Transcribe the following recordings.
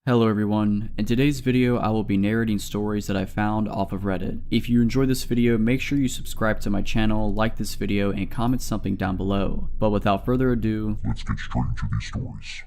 Hello everyone, in today's video I will be narrating stories that I found off of Reddit. If you enjoyed this video, make sure you subscribe to my channel, like this video, and comment something down below. But without further ado, let's get straight into these stories.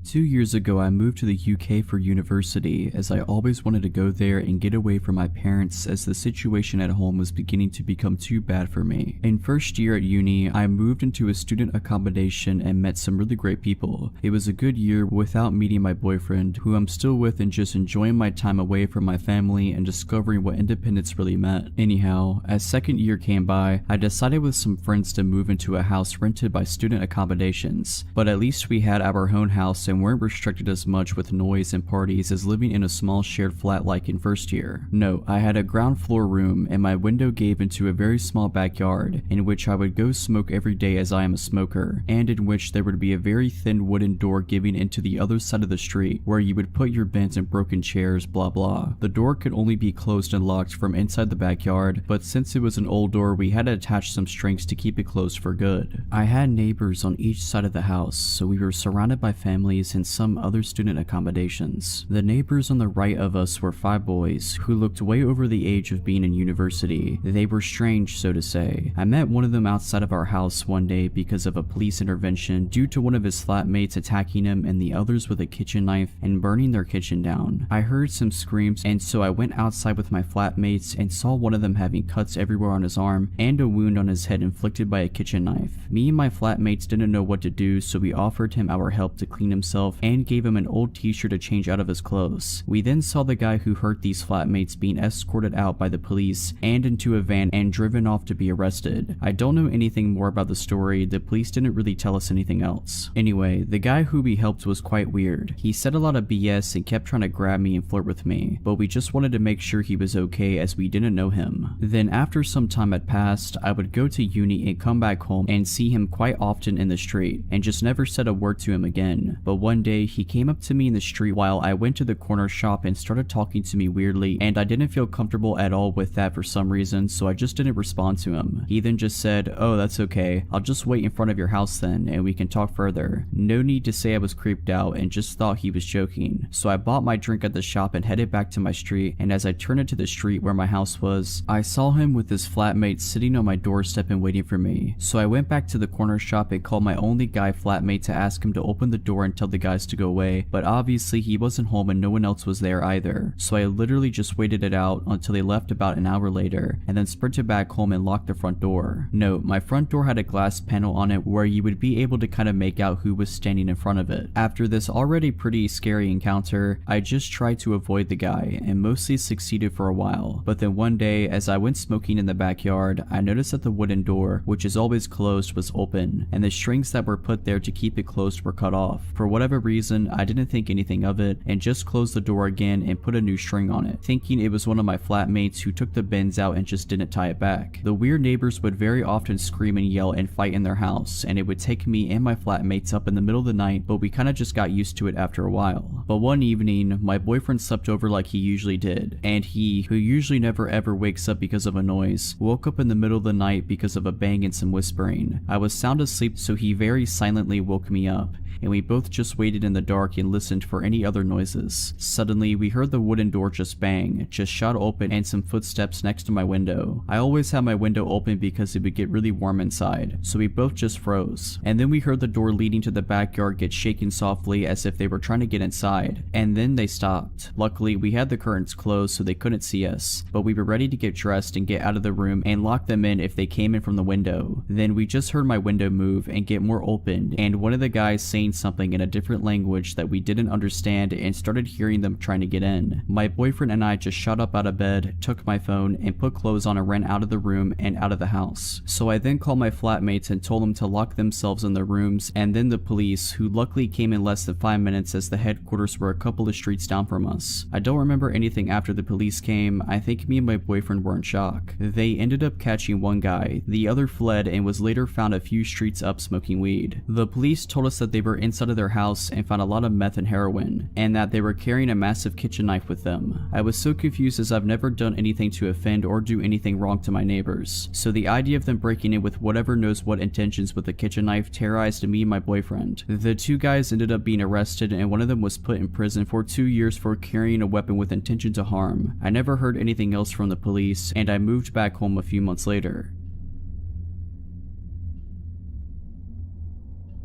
2 years ago I moved to the UK for university, as I always wanted to go there and get away from my parents as the situation at home was beginning to become too bad for me. In first year at uni, I moved into a student accommodation and met some really great people. It was a good year without meeting my boyfriend, who I'm still with, and just enjoying my time away from my family and discovering what independence really meant. Anyhow, as second year came by, I decided with some friends to move into a house rented by student accommodations, but at least we had our own house and weren't restricted as much with noise and parties as living in a small shared flat like in first year. No, I had a ground floor room and my window gave into a very small backyard in which I would go smoke every day as I am a smoker, and in which there would be a very thin wooden door giving into the other side of the street where you would put your bins and broken chairs, blah blah. The door could only be closed and locked from inside the backyard, but since it was an old door we had to attach some strings to keep it closed for good. I had neighbors on each side of the house, so we were surrounded by families and some other student accommodations. The neighbors on the right of us were 5 boys who looked way over the age of being in university. They were strange, so to say. I met one of them outside of our house one day because of a police intervention due to one of his flatmates attacking him and the others with a kitchen knife and burning their kitchen down. I heard some screams, and so I went outside with my flatmates and saw one of them having cuts everywhere on his arm and a wound on his head inflicted by a kitchen knife. Me and my flatmates didn't know what to do, so we offered him our help to clean himself and gave him an old t-shirt to change out of his clothes. We then saw the guy who hurt these flatmates being escorted out by the police and into a van and driven off to be arrested. I don't know anything more about the story. The police didn't really tell us anything else. Anyway, the guy who we helped was quite weird. He said a lot of BS and kept trying to grab me and flirt with me, but we just wanted to make sure he was okay as we didn't know him. Then after some time had passed, I would go to uni and come back home and see him quite often in the street and just never said a word to him again. But one day he came up to me in the street while I went to the corner shop and started talking to me weirdly, and I didn't feel comfortable at all with that for some reason, so I just didn't respond to him. He then just said, "Oh, that's okay. I'll just wait in front of your house then and we can talk further." No need to say I was creeped out and just thought he was joking. So I bought my drink at the shop and headed back to my street, and as I turned into the street where my house was, I saw him with his flatmate sitting on my doorstep and waiting for me. So I went back to the corner shop and called my only guy flatmate to ask him to open the door and tell the guys to go away, but obviously he wasn't home and no one else was there either. So I literally just waited it out until they left about an hour later, and then sprinted back home and locked the front door. Note, my front door had a glass panel on it where you would be able to kind of make out who was standing in front of it. After this already pretty scary encounter, I just tried to avoid the guy and mostly succeeded for a while. But then one day, as I went smoking in the backyard, I noticed that the wooden door, which is always closed, was open, and the strings that were put there to keep it closed were cut off. For whatever reason, I didn't think anything of it and just closed the door again and put a new string on it, thinking it was one of my flatmates who took the bins out and just didn't tie it back. The weird neighbors would very often scream and yell and fight in their house, and it would take me and my flatmates up in the middle of the night, but we kinda just got used to it after a while. But one evening, my boyfriend slept over like he usually did, and he, who usually never ever wakes up because of a noise, woke up in the middle of the night because of a bang and some whispering. I was sound asleep, so he very silently woke me up, and we both just waited in the dark and listened for any other noises. Suddenly, we heard the wooden door just bang, just shot open, and some footsteps next to my window. I always have my window open because it would get really warm inside, so we both just froze. And then we heard the door leading to the backyard get shaken softly as if they were trying to get inside, and then they stopped. Luckily, we had the curtains closed so they couldn't see us, but we were ready to get dressed and get out of the room and lock them in if they came in from the window. Then we just heard my window move and get more open, and one of the guys saying something in a different language that we didn't understand and started hearing them trying to get in. My boyfriend and I just shot up out of bed, took my phone, and put clothes on and ran out of the room and out of the house. So I then called my flatmates and told them to lock themselves in their rooms, and then the police, who luckily came in less than 5 minutes as the headquarters were a couple of streets down from us. I don't remember anything after the police came. I think me and my boyfriend were in shock. They ended up catching one guy. The other fled and was later found a few streets up smoking weed. The police told us that they were inside of their house and found a lot of meth and heroin, and that they were carrying a massive kitchen knife with them. I was so confused as I've never done anything to offend or do anything wrong to my neighbors, so the idea of them breaking in with whatever knows what intentions with a kitchen knife terrorized me and my boyfriend. The two guys ended up being arrested, and one of them was put in prison for 2 years for carrying a weapon with intention to harm. I never heard anything else from the police, and I moved back home a few months later.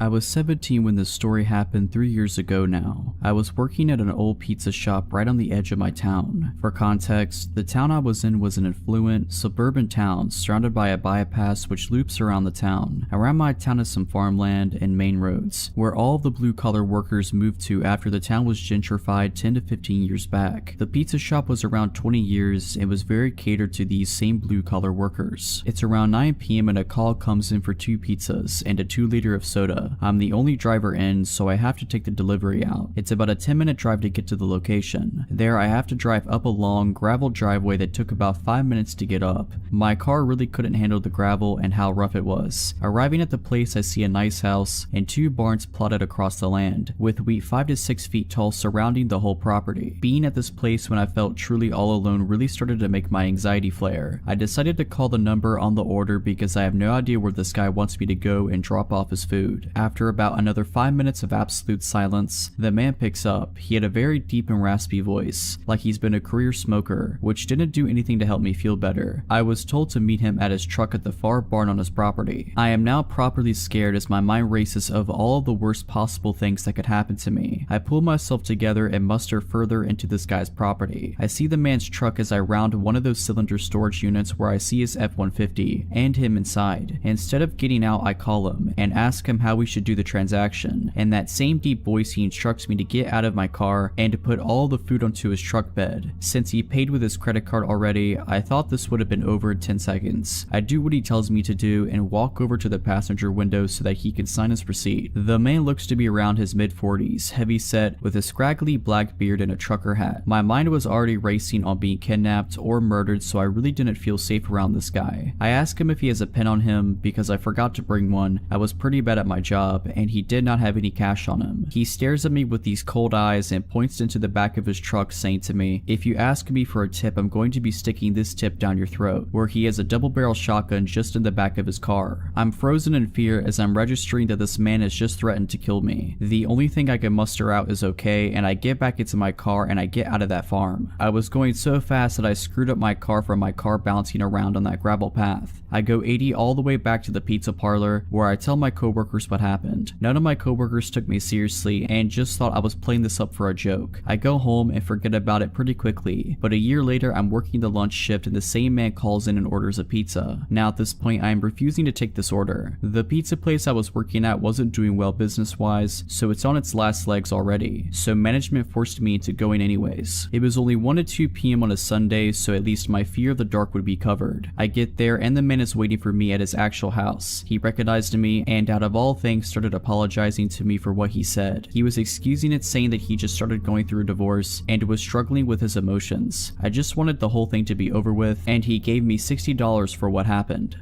I was 17 when this story happened 3 years ago now. I was working at an old pizza shop right on the edge of my town. For context, the town I was in was an affluent, suburban town surrounded by a bypass which loops around the town. Around my town is some farmland and main roads, where all the blue-collar workers moved to after the town was gentrified 10 to 15 years back. The pizza shop was around 20 years and was very catered to these same blue-collar workers. It's around 9 p.m. and a call comes in for 2 pizzas and a 2-liter of soda. I'm the only driver in, so I have to take the delivery out. It's about a 10-minute drive to get to the location. There I have to drive up a long gravel driveway that took about 5 minutes to get up. My car really couldn't handle the gravel and how rough it was. Arriving at the place, I see a nice house and 2 barns plotted across the land, with wheat 5 to 6 feet tall surrounding the whole property. Being at this place when I felt truly all alone really started to make my anxiety flare. I decided to call the number on the order because I have no idea where this guy wants me to go and drop off his food. After about another 5 minutes of absolute silence, the man picks up. He had a very deep and raspy voice, like he's been a career smoker, which didn't do anything to help me feel better. I was told to meet him at his truck at the far barn on his property. I am now properly scared as my mind races of all of the worst possible things that could happen to me. I pull myself together and muster further into this guy's property. I see the man's truck as I round one of those cylinder storage units where I see his F-150 and him inside. Instead of getting out, I call him and ask him how we should do the transaction. In that same deep voice, he instructs me to get out of my car and to put all the food onto his truck bed. Since he paid with his credit card already, I thought this would have been over in 10 seconds. I do what he tells me to do and walk over to the passenger window so that he can sign his receipt. The man looks to be around his mid-40s, heavy set, with a scraggly black beard and a trucker hat. My mind was already racing on being kidnapped or murdered, so I really didn't feel safe around this guy. I ask him if he has a pen on him because I forgot to bring one. I was pretty bad at my job and he did not have any cash on him. He stares at me with these cold eyes and points into the back of his truck, saying to me, "If you ask me for a tip, I'm going to be sticking this tip down your throat," where he has a double-barrel shotgun just in the back of his car. I'm frozen in fear as I'm registering that this man has just threatened to kill me. The only thing I can muster out is okay, and I get back into my car and I get out of that farm. I was going so fast that I screwed up my car from my car bouncing around on that gravel path. I go 80 all the way back to the pizza parlor where I tell my coworkers what happened. None of my coworkers took me seriously and just thought I was playing this up for a joke. I go home and forget about it pretty quickly, but a year later I'm working the lunch shift and the same man calls in and orders a pizza. Now at this point I am refusing to take this order. The pizza place I was working at wasn't doing well business wise, so it's on its last legs already, so management forced me into going anyways. It was only 1 to 2 p.m. on a Sunday, so at least my fear of the dark would be covered. I get there and the man is waiting for me at his actual house. He recognized me and out of all things started apologizing to me for what he said. He was excusing it, saying that he just started going through a divorce and was struggling with his emotions. I just wanted the whole thing to be over with, and he gave me $60 for what happened.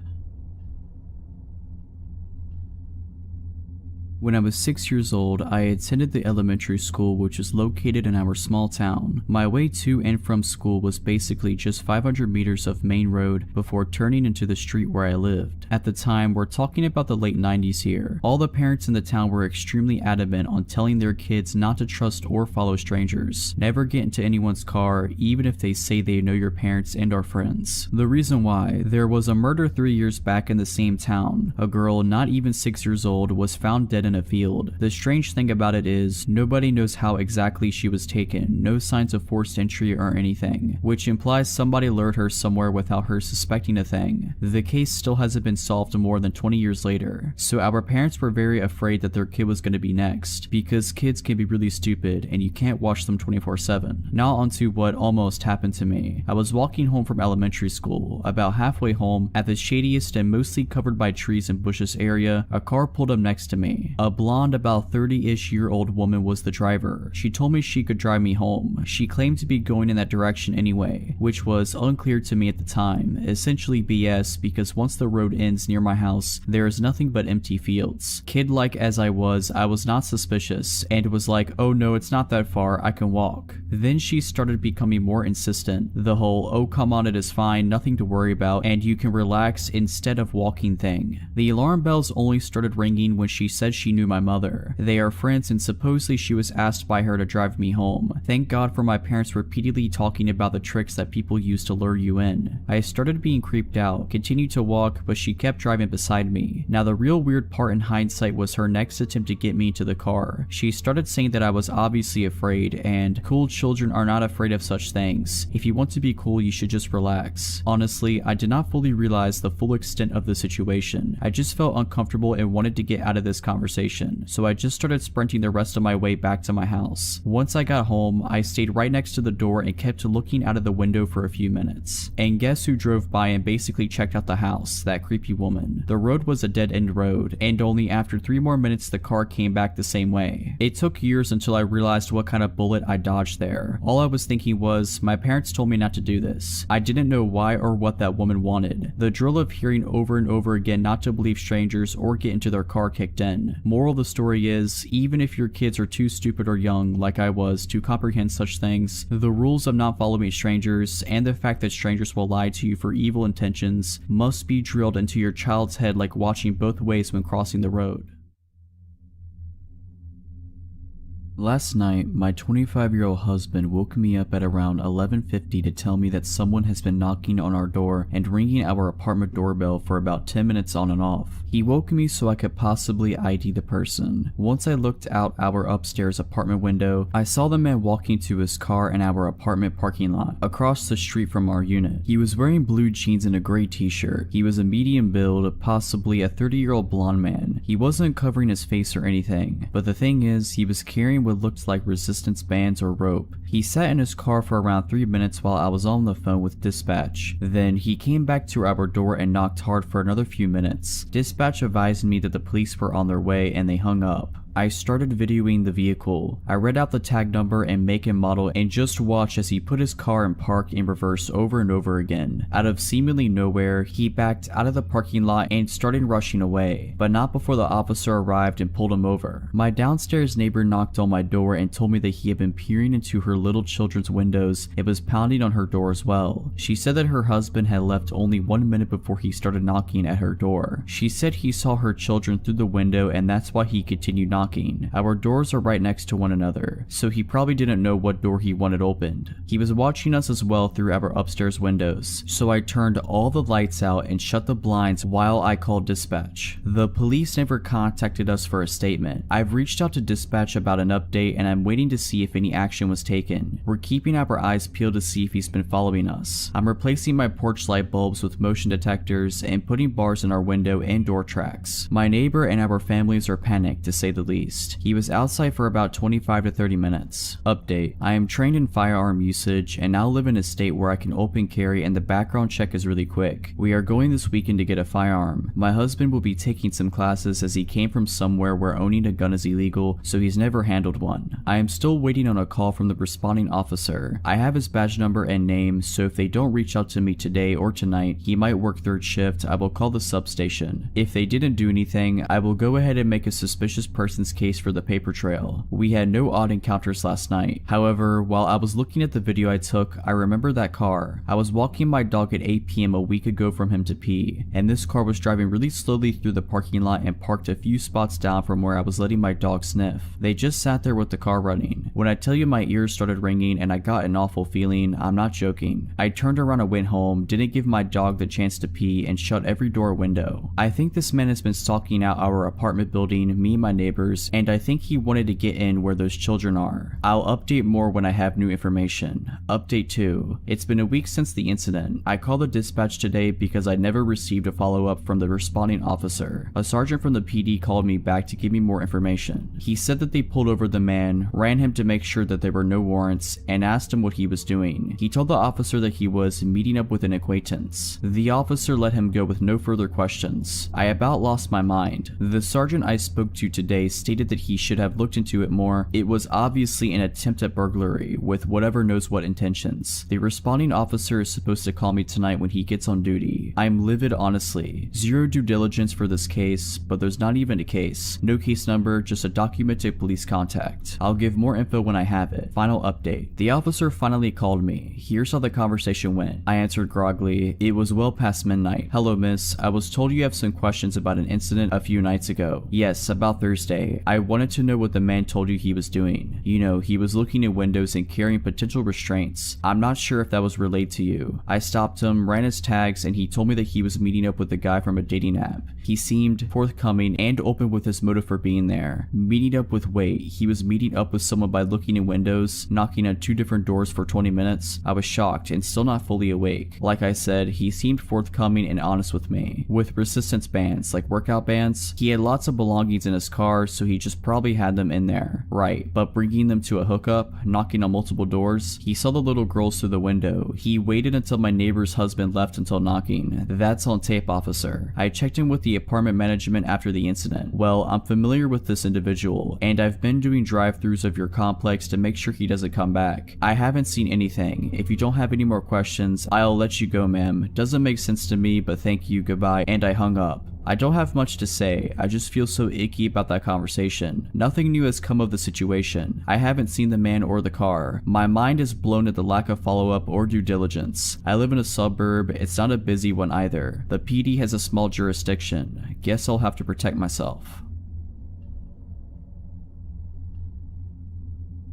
When I was 6 years old, I attended the elementary school which was located in our small town. My way to and from school was basically just 500 meters of main road before turning into the street where I lived. At the time, we're talking about the late 90s here. All the parents in the town were extremely adamant on telling their kids not to trust or follow strangers. Never get into anyone's car, even if they say they know your parents and are friends. The reason why, there was a murder 3 years back in the same town. A girl not even 6 years old was found dead in a field. The strange thing about it is, nobody knows how exactly she was taken, no signs of forced entry or anything, which implies somebody lured her somewhere without her suspecting a thing. The case still hasn't been solved more than 20 years later, so our parents were very afraid that their kid was going to be next, because kids can be really stupid and you can't watch them 24/7. Now onto what almost happened to me. I was walking home from elementary school. About halfway home, at the shadiest and mostly covered by trees and bushes area, a car pulled up next to me. A blonde, about 30-ish-year-old woman was the driver. She told me she could drive me home. She claimed to be going in that direction anyway, which was unclear to me at the time, essentially BS because once the road ends near my house, there is nothing but empty fields. Kid-like as I was not suspicious, and was like, oh no, it's not that far, I can walk. Then she started becoming more insistent. The whole, oh come on, it is fine, nothing to worry about, and you can relax instead of walking thing. The alarm bells only started ringing when she said she knew my mother. They are friends and supposedly she was asked by her to drive me home. Thank God for my parents repeatedly talking about the tricks that people use to lure you in. I started being creeped out, continued to walk, but she kept driving beside me. Now the real weird part in hindsight was her next attempt to get me to the car. She started saying that I was obviously afraid, and cool children are not afraid of such things. If you want to be cool, you should just relax. Honestly, I did not fully realize the full extent of the situation. I just felt uncomfortable and wanted to get out of this conversation, so I just started sprinting the rest of my way back to my house. Once I got home, I stayed right next to the door and kept looking out of the window for a few minutes. And guess who drove by and basically checked out the house? That creepy woman. The road was a dead-end road, and only after 3 more minutes the car came back the same way. It took years until I realized what kind of bullet I dodged there. All I was thinking was, my parents told me not to do this. I didn't know why or what that woman wanted. The drill of hearing over and over again not to believe strangers or get into their car kicked in. Moral of the story is, even if your kids are too stupid or young, like I was, to comprehend such things, the rules of not following strangers and the fact that strangers will lie to you for evil intentions must be drilled into your child's head like watching both ways when crossing the road. Last night, my 25-year-old husband woke me up at around 11:50 to tell me that someone has been knocking on our door and ringing our apartment doorbell for about 10 minutes on and off. He woke me so I could possibly ID the person. Once I looked out our upstairs apartment window, I saw the man walking to his car in our apartment parking lot, across the street from our unit. He was wearing blue jeans and a gray t-shirt. He was a medium build, possibly a 30-year-old blonde man. He wasn't covering his face or anything, but the thing is, he was carrying what looked like resistance bands or rope. He sat in his car for around 3 minutes while I was on the phone with dispatch. Then he came back to our door and knocked hard for another few minutes. Dispatch advised me that the police were on their way and they hung up. I started videoing the vehicle. I read out the tag number and make and model and just watched as he put his car in park in reverse over and over again. Out of seemingly nowhere, he backed out of the parking lot and started rushing away, but not before the officer arrived and pulled him over. My downstairs neighbor knocked on my door and told me that he had been peering into her little children's windows and was pounding on her door as well. She said that her husband had left only 1 minute before he started knocking at her door. She said he saw her children through the window and that's why he continued knocking. Our doors are right next to one another, so he probably didn't know what door he wanted opened. He was watching us as well through our upstairs windows, so I turned all the lights out and shut the blinds while I called dispatch. The police never contacted us for a statement. I've reached out to dispatch about an update and I'm waiting to see if any action was taken. We're keeping our eyes peeled to see if he's been following us. I'm replacing my porch light bulbs with motion detectors and putting bars in our window and door tracks. My neighbor and our families are panicked, to say the least. He was outside for about 25 to 30 minutes. Update: I am trained in firearm usage and now live in a state where I can open carry and the background check is really quick. We are going this weekend to get a firearm. My husband will be taking some classes as he came from somewhere where owning a gun is illegal, so he's never handled one. I am still waiting on a call from the responding officer. I have his badge number and name, so if they don't reach out to me today or tonight, he might work third shift. I will call the substation. If they didn't do anything, I will go ahead and make a suspicious person's case for the paper trail. We had no odd encounters last night. However, while I was looking at the video I took, I remember that car. I was walking my dog at 8 p.m. a week ago from him to pee, and this car was driving really slowly through the parking lot and parked a few spots down from where I was letting my dog sniff. They just sat there with the car running. When I tell you my ears started ringing and I got an awful feeling, I'm not joking. I turned around and went home, didn't give my dog the chance to pee, and shut every door and window. I think this man has been stalking out our apartment building, me and my neighbors, doors, and I think he wanted to get in where those children are. I'll update more when I have new information. Update 2. It's been a week since the incident. I called the dispatch today because I never received a follow-up from the responding officer. A sergeant from the PD called me back to give me more information. He said that they pulled over the man, ran him to make sure that there were no warrants, and asked him what he was doing. He told the officer that he was meeting up with an acquaintance. The officer let him go with no further questions. I about lost my mind. The sergeant I spoke to today stated that he should have looked into it more. It was obviously an attempt at burglary with whatever knows what intentions. The responding officer is supposed to call me tonight when he gets on duty. I'm livid, honestly. Zero due diligence for this case, but there's not even a case. No case number, just a documented police contact. I'll give more info when I have it. Final update. The officer finally called me. Here's how the conversation went. I answered groggily. It was well past midnight. Hello, miss. I was told you have some questions about an incident a few nights ago. Yes, about Thursday. I wanted to know what the man told you he was doing. You know, he was looking at windows and carrying potential restraints. I'm not sure if that was relayed to you. I stopped him, ran his tags, and he told me that he was meeting up with a guy from a dating app. He seemed forthcoming and open with his motive for being there. Meeting up with wait, he was meeting up with someone by looking in windows, knocking on 2 different doors for 20 minutes. I was shocked and still not fully awake. Like I said, he seemed forthcoming and honest with me. With resistance bands, like workout bands, he had lots of belongings in his car, so he just probably had them in there. Right, but bringing them to a hookup, knocking on multiple doors, he saw the little girls through the window. He waited until my neighbor's husband left until knocking. That's on tape, officer. I checked in with the apartment management after the incident. Well, I'm familiar with this individual, and I've been doing drive-thrus of your complex to make sure he doesn't come back. I haven't seen anything. If you don't have any more questions, I'll let you go, ma'am. Doesn't make sense to me, but thank you, goodbye, and I hung up. I don't have much to say, I just feel so icky about that conversation. Nothing new has come of the situation. I haven't seen the man or the car. My mind is blown at the lack of follow-up or due diligence. I live in a suburb, it's not a busy one either. The PD has a small jurisdiction. Guess I'll have to protect myself.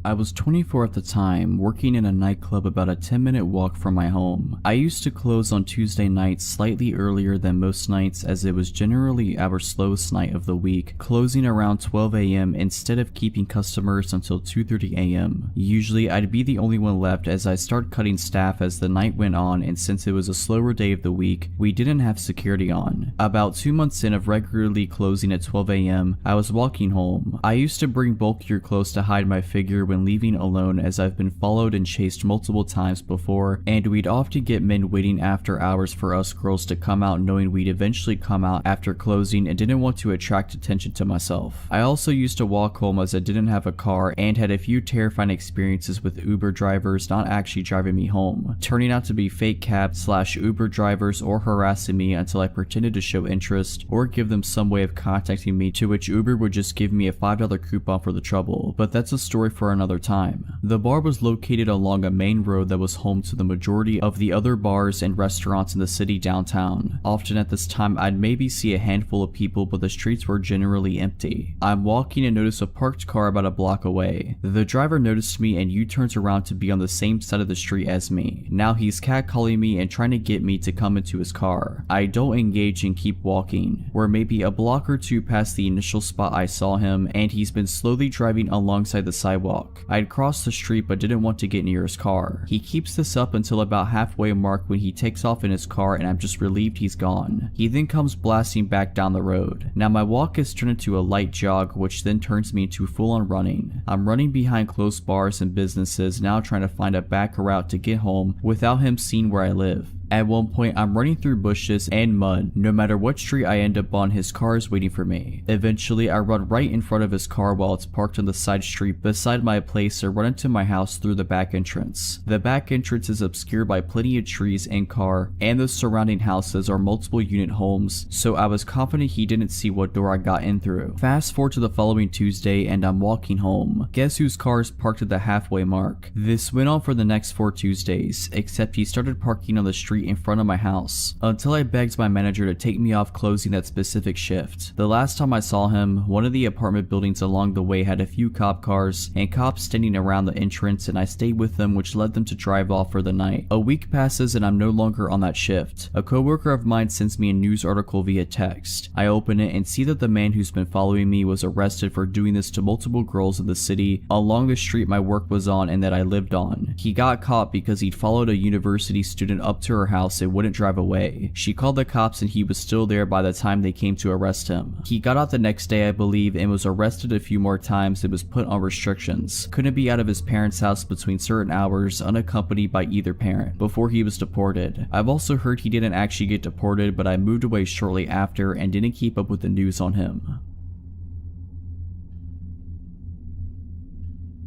I was 24 at the time, working in a nightclub about a 10-minute walk from my home. I used to close on Tuesday nights slightly earlier than most nights, as it was generally our slowest night of the week, closing around 12 a.m. instead of keeping customers until 2:30 a.m. Usually I'd be the only one left as I start cutting staff as the night went on, and since it was a slower day of the week, we didn't have security on. About 2 months in of regularly closing at 12 a.m., I was walking home. I used to bring bulkier clothes to hide my figure when leaving alone, as I've been followed and chased multiple times before, and we'd often get men waiting after hours for us girls to come out, knowing we'd eventually come out after closing and didn't want to attract attention to myself. I also used to walk home as I didn't have a car and had a few terrifying experiences with Uber drivers not actually driving me home, turning out to be fake cab/Uber drivers or harassing me until I pretended to show interest or give them some way of contacting me, to which Uber would just give me a $5 coupon for the trouble, but that's a story for another time. The bar was located along a main road that was home to the majority of the other bars and restaurants in the city downtown. Often at this time I'd maybe see a handful of people, but the streets were generally empty. I'm walking and notice a parked car about a block away. The driver noticed me and U-turns around to be on the same side of the street as me. Now he's catcalling me and trying to get me to come into his car. I don't engage and keep walking. We're maybe a block or two past the initial spot I saw him, and he's been slowly driving alongside the sidewalk. I'd crossed the street but didn't want to get near his car. He keeps this up until about halfway mark when he takes off in his car, and I'm just relieved he's gone. He then comes blasting back down the road. Now my walk has turned into a light jog, which then turns me into full-on running. I'm running behind close bars and businesses, now trying to find a back route to get home without him seeing where I live. At one point, I'm running through bushes and mud. No matter what street I end up on, his car is waiting for me. Eventually, I run right in front of his car while it's parked on the side street beside my place and run into my house through the back entrance. The back entrance is obscured by plenty of trees and car, and the surrounding houses are multiple unit homes, so I was confident he didn't see what door I got in through. Fast forward to the following Tuesday, and I'm walking home. Guess whose car is parked at the halfway mark? This went on for the next 4 Tuesdays, except he started parking on the street street in front of my house, until I begged my manager to take me off closing that specific shift. The last time I saw him, one of the apartment buildings along the way had a few cop cars and cops standing around the entrance, and I stayed with them, which led them to drive off for the night. A week passes and I'm no longer on that shift. A coworker of mine sends me a news article via text. I open it and see that the man who's been following me was arrested for doing this to multiple girls in the city along the street my work was on and that I lived on. He got caught because he'd followed a university student up to her house and wouldn't drive away. She called the cops and he was still there by the time they came to arrest him. He got out the next day, I believe, and was arrested a few more times and was put on restrictions. Couldn't be out of his parents' house between certain hours unaccompanied by either parent before he was deported. I've also heard he didn't actually get deported, but I moved away shortly after and didn't keep up with the news on him.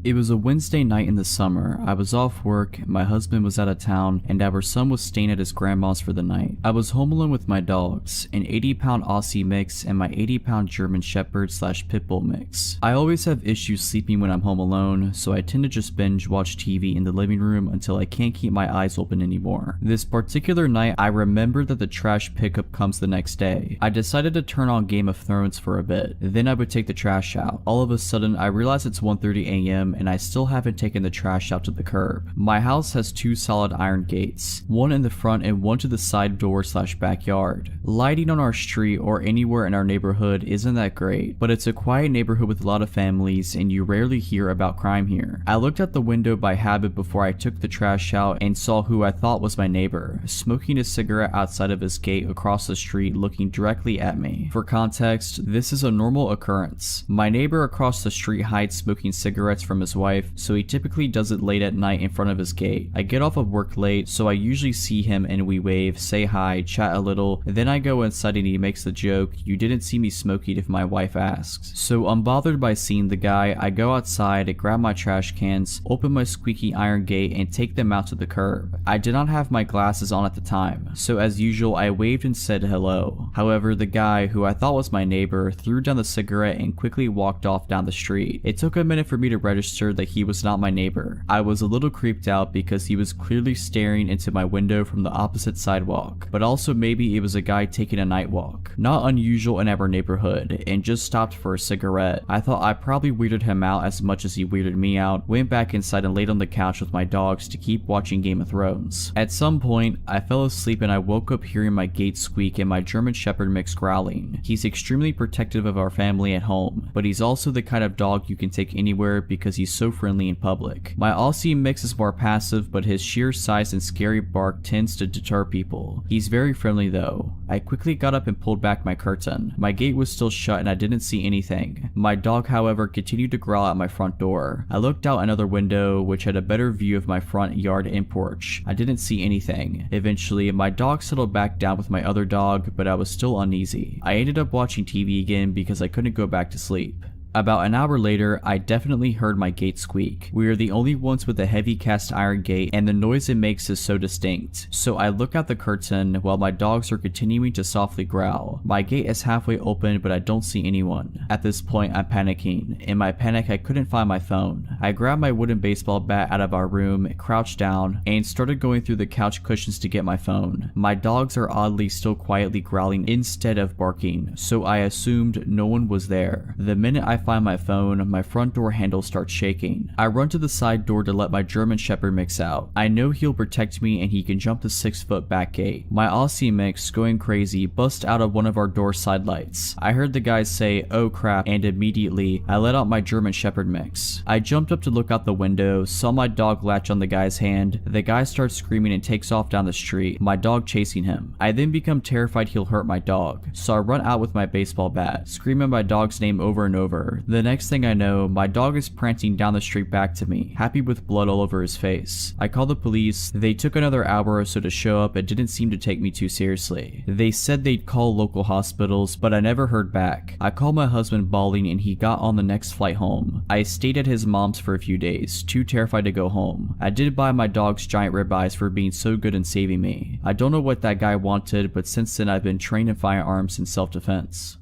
It was a Wednesday night in the summer. I was off work, my husband was out of town, and our son was staying at his grandma's for the night. I was home alone with my dogs, an 80-pound Aussie mix and my 80-pound German Shepherd / Pit Bull mix. I always have issues sleeping when I'm home alone, so I tend to just binge watch TV in the living room until I can't keep my eyes open anymore. This particular night, I remembered that the trash pickup comes the next day. I decided to turn on Game of Thrones for a bit, then I would take the trash out. All of a sudden, I realized it's 1:30 a.m. and I still haven't taken the trash out to the curb. My house has two solid iron gates, one in the front and one to the side door / backyard. Lighting on our street or anywhere in our neighborhood isn't that great, but it's a quiet neighborhood with a lot of families and you rarely hear about crime here. I looked out the window by habit before I took the trash out and saw who I thought was my neighbor, smoking a cigarette outside of his gate across the street looking directly at me. For context, this is a normal occurrence. My neighbor across the street hides smoking cigarettes from his wife, so he typically does it late at night in front of his gate. I get off of work late, so I usually see him and we wave, say hi, chat a little, then I go inside and he makes the joke, "You didn't see me smoking," if my wife asks. So unbothered by seeing the guy, I go outside, grab my trash cans, open my squeaky iron gate and take them out to the curb. I did not have my glasses on at the time, so as usual I waved and said hello. However, the guy, who I thought was my neighbor, threw down the cigarette and quickly walked off down the street. It took a minute for me to register that he was not my neighbor. I was a little creeped out because he was clearly staring into my window from the opposite sidewalk, but also maybe it was a guy taking a night walk. Not unusual in our neighborhood, and just stopped for a cigarette. I thought I probably weirded him out as much as he weirded me out, went back inside and laid on the couch with my dogs to keep watching Game of Thrones. At some point, I fell asleep and I woke up hearing my gate squeak and my German Shepherd mix growling. He's extremely protective of our family at home, but he's also the kind of dog you can take anywhere because he's so friendly in public. My Aussie mix is more passive, but his sheer size and scary bark tends to deter people. He's very friendly though. I quickly got up and pulled back my curtain. My gate was still shut and I didn't see anything. My dog, however, continued to growl at my front door. I looked out another window, which had a better view of my front yard and porch. I didn't see anything. Eventually, my dog settled back down with my other dog, but I was still uneasy. I ended up watching TV again because I couldn't go back to sleep. About an hour later, I definitely heard my gate squeak. We are the only ones with a heavy cast iron gate and the noise it makes is so distinct. So I look out the curtain while my dogs are continuing to softly growl. My gate is halfway open but I don't see anyone. At this point I'm panicking. In my panic I couldn't find my phone. I grabbed my wooden baseball bat out of our room, crouched down, and started going through the couch cushions to get my phone. My dogs are oddly still quietly growling instead of barking, so I assumed no one was there. The minute I find my phone, my front door handle starts shaking. I run to the side door to let my German Shepherd mix out. I know he'll protect me and he can jump the 6-foot back gate. My Aussie mix, going crazy, busts out of one of our door side lights. I heard the guy say, "Oh crap," and immediately I let out my German Shepherd mix. I jumped up to look out the window, saw my dog latch on the guy's hand. The guy starts screaming and takes off down the street, my dog chasing him. I then become terrified he'll hurt my dog, so I run out with my baseball bat, screaming my dog's name over and over. The next thing I know, my dog is prancing down the street back to me, happy with blood all over his face. I called the police. They took another hour or so to show up and didn't seem to take me too seriously. They said they'd call local hospitals, but I never heard back. I called my husband bawling and he got on the next flight home. I stayed at his mom's for a few days, too terrified to go home. I did buy my dogs giant ribeyes for being so good in saving me. I don't know what that guy wanted, but since then I've been trained in firearms and self-defense.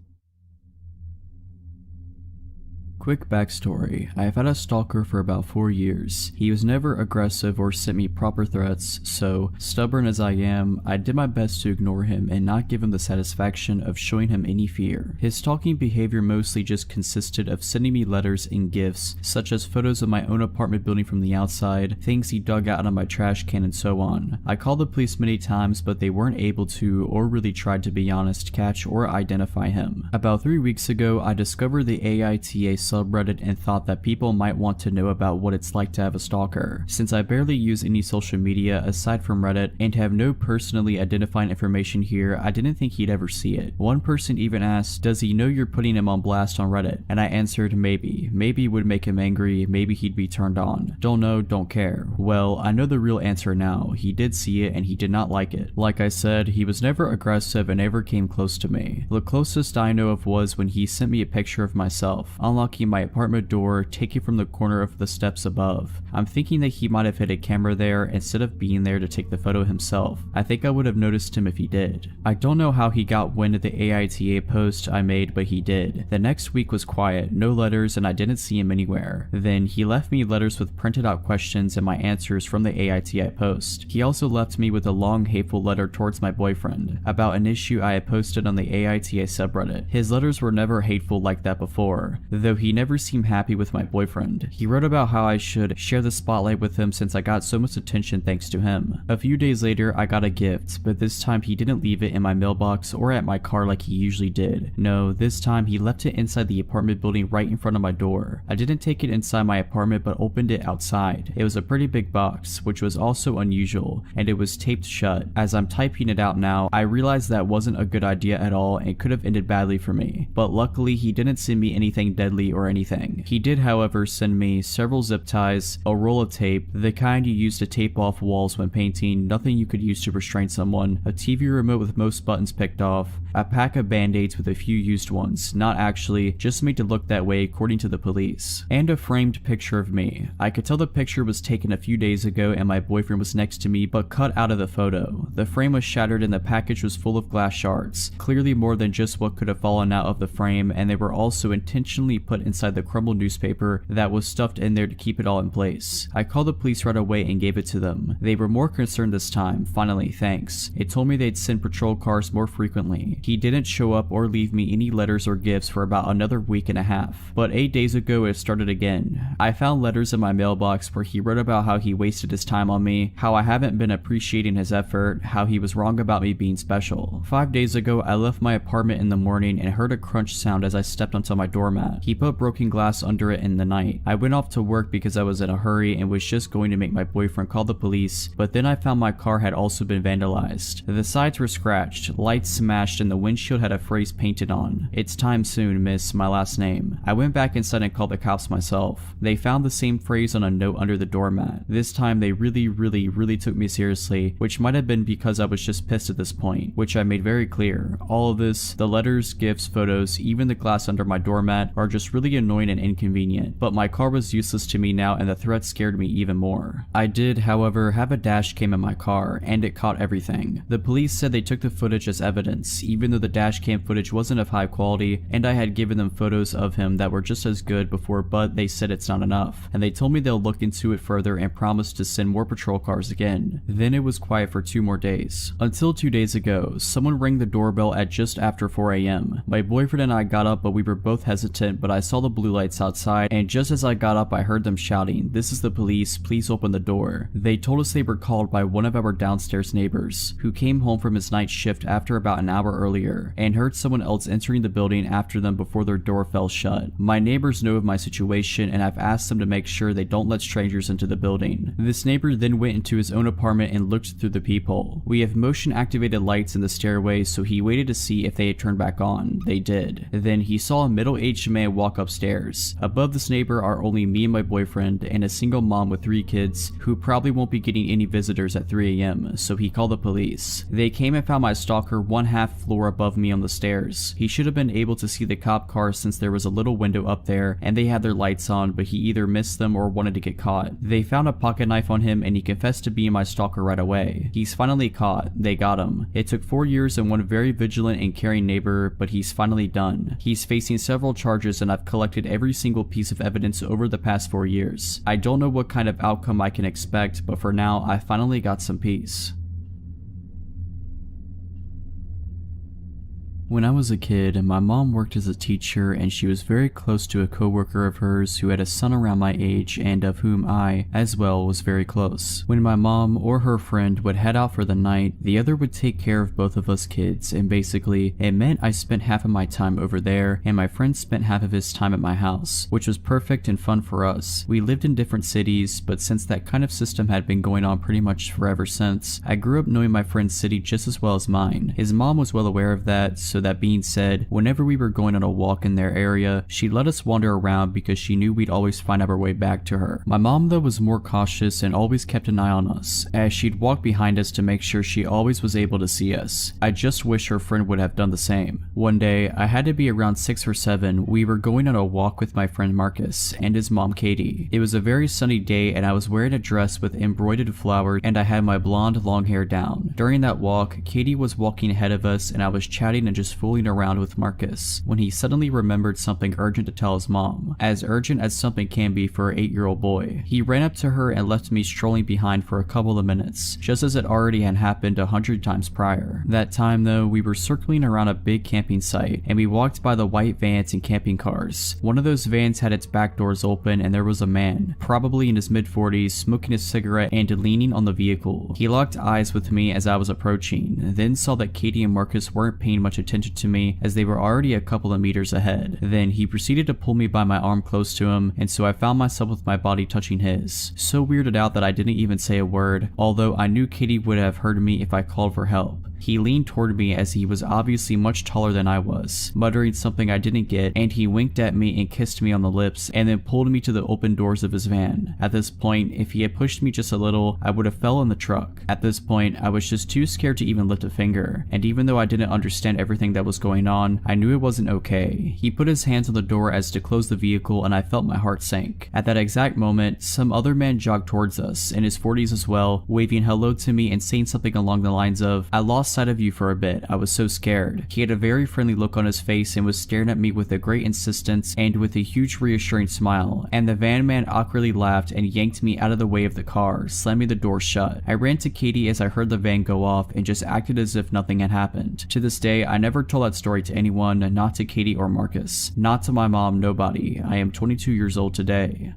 Quick backstory, I have had a stalker for about 4 years. He was never aggressive or sent me proper threats, so stubborn as I am, I did my best to ignore him and not give him the satisfaction of showing him any fear. His stalking behavior mostly just consisted of sending me letters and gifts, such as photos of my own apartment building from the outside, things he dug out of my trash can, and so on. I called the police many times, but they weren't able to, or really tried to be honest, catch or identify him. About 3 weeks ago, I discovered the AITA subreddit and thought that people might want to know about what it's like to have a stalker. Since I barely use any social media aside from Reddit and have no personally identifying information here, I didn't think he'd ever see it. One person even asked, does he know you're putting him on blast on Reddit? And I answered, maybe. Maybe it would make him angry, maybe he'd be turned on. Don't know, don't care. Well, I know the real answer now. He did see it and he did not like it. Like I said, he was never aggressive and never came close to me. The closest I know of was when he sent me a picture of myself, unlocking my apartment door, taken from the corner of the steps above. I'm thinking that he might have hid a camera there instead of being there to take the photo himself. I think I would have noticed him if he did. I don't know how he got wind of the AITA post I made, but he did. The next week was quiet, no letters, and I didn't see him anywhere. Then he left me letters with printed out questions and my answers from the AITA post. He also left me with a long hateful letter towards my boyfriend about an issue I had posted on the AITA subreddit. His letters were never hateful like that before, though he never seemed happy with my boyfriend. He wrote about how I should share the spotlight with him since I got so much attention thanks to him. A few days later, I got a gift, but this time he didn't leave it in my mailbox or at my car like he usually did. No, this time he left it inside the apartment building right in front of my door. I didn't take it inside my apartment but opened it outside. It was a pretty big box, which was also unusual, and it was taped shut. As I'm typing it out now, I realized that wasn't a good idea at all and could have ended badly for me. But luckily he didn't send me anything deadly or anything. He did, however, send me several zip ties, a roll of tape, the kind you use to tape off walls when painting, nothing you could use to restrain someone, a TV remote with most buttons picked off, a pack of band-aids with a few used ones, not actually, just made to look that way according to the police, and a framed picture of me. I could tell the picture was taken a few days ago and my boyfriend was next to me but cut out of the photo. The frame was shattered and the package was full of glass shards, clearly more than just what could have fallen out of the frame, and they were also intentionally put inside the crumbled newspaper that was stuffed in there to keep it all in place. I called the police right away and gave it to them. They were more concerned this time. Finally, thanks. It told me they'd send patrol cars more frequently. He didn't show up or leave me any letters or gifts for about another week and a half. But 8 days ago it started again. I found letters in my mailbox where he wrote about how he wasted his time on me, how I haven't been appreciating his effort, how he was wrong about me being special. 5 days ago I left my apartment in the morning and heard a crunch sound as I stepped onto my doormat. He put broken glass under it in the night. I went off to work because I was in a hurry and was just going to make my boyfriend call the police, but then I found my car had also been vandalized. The sides were scratched, lights smashed, and the windshield had a phrase painted on. "It's time soon, miss," my last name. I went back inside and called the cops myself. They found the same phrase on a note under the doormat. This time they really took me seriously, which might have been because I was just pissed at this point, which I made very clear. All of this, the letters, gifts, photos, even the glass under my doormat, are just really annoying and inconvenient, but my car was useless to me now and the threat scared me even more. I did, however, have a dash cam in my car, and it caught everything. The police said they took the footage as evidence, even though the dash cam footage wasn't of high quality, and I had given them photos of him that were just as good before, but they said it's not enough, and they told me they'll look into it further and promised to send more patrol cars again. Then it was quiet for 2 more days. Until 2 days ago, someone rang the doorbell at just after 4 AM. My boyfriend and I got up, but we were both hesitant, but I saw the blue lights outside, and just as I got up I heard them shouting, "This is the police, please open the door." They told us they were called by one of our downstairs neighbors, who came home from his night shift after about an hour earlier, and heard someone else entering the building after them before their door fell shut. My neighbors know of my situation, and I've asked them to make sure they don't let strangers into the building. This neighbor then went into his own apartment and looked through the peephole. We have motion activated lights in the stairway, so he waited to see if they had turned back on. They did. Then he saw a middle-aged man walk upstairs. Above this neighbor are only me and my boyfriend, and a single mom with 3 kids who probably won't be getting any visitors at 3 AM, so he called the police. They came and found my stalker 1/2 floor above me on the stairs. He should have been able to see the cop car since there was a little window up there and they had their lights on, but he either missed them or wanted to get caught. They found a pocket knife on him and he confessed to being my stalker right away. He's finally caught. They got him. It took 4 years and one very vigilant and caring neighbor, but he's finally done. He's facing several charges and I've collected every single piece of evidence over the past 4 years. I don't know what kind of outcome I can expect, but for now, I finally got some peace. When I was a kid, my mom worked as a teacher and she was very close to a coworker of hers who had a son around my age and of whom I, as well, was very close. When my mom or her friend would head out for the night, the other would take care of both of us kids, and basically, it meant I spent half of my time over there and my friend spent half of his time at my house, which was perfect and fun for us. We lived in different cities, but since that kind of system had been going on pretty much forever since, I grew up knowing my friend's city just as well as mine. His mom was well aware of that, so that being said, whenever we were going on a walk in their area, she'd let us wander around because she knew we'd always find our way back to her. My mom though was more cautious and always kept an eye on us, as she'd walk behind us to make sure she always was able to see us. I just wish her friend would have done the same. One day, I had to be around 6 or 7, we were going on a walk with my friend Marcus and his mom Katie. It was a very sunny day and I was wearing a dress with embroidered flowers and I had my blonde long hair down. During that walk, Katie was walking ahead of us and I was chatting and just fooling around with Marcus when he suddenly remembered something urgent to tell his mom, as urgent as something can be for an 8-year-old boy. He ran up to her and left me strolling behind for a couple of minutes, just as it already had happened 100 times prior. That time though, we were circling around a big camping site and we walked by the white vans and camping cars. One of those vans had its back doors open and there was a man, probably in his mid-40s, smoking a cigarette and leaning on the vehicle. He locked eyes with me as I was approaching, then saw that Katie and Marcus weren't paying much attention to me as they were already a couple of meters ahead. Then he proceeded to pull me by my arm close to him, and so I found myself with my body touching his. So weirded out that I didn't even say a word, although I knew Katie would have heard me if I called for help. He leaned toward me as he was obviously much taller than I was, muttering something I didn't get, and he winked at me and kissed me on the lips and then pulled me to the open doors of his van. At this point, if he had pushed me just a little, I would have fell in the truck. At this point, I was just too scared to even lift a finger, and even though I didn't understand everything that was going on, I knew it wasn't okay. He put his hands on the door as to close the vehicle and I felt my heart sink. At that exact moment, some other man jogged towards us, in his 40s as well, waving hello to me and saying something along the lines of, "I lost sight of you for a bit, I was so scared." He had a very friendly look on his face and was staring at me with a great insistence and with a huge reassuring smile, and the van man awkwardly laughed and yanked me out of the way of the car, slamming the door shut. I ran to Katie as I heard the van go off and just acted as if nothing had happened. To this day, I never told that story to anyone, not to Katie or Marcus, not to my mom, nobody. I am 22 years old today.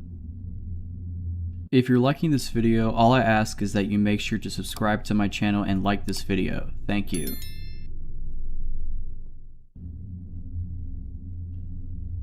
If you're liking this video, all I ask is that you make sure to subscribe to my channel and like this video. Thank you.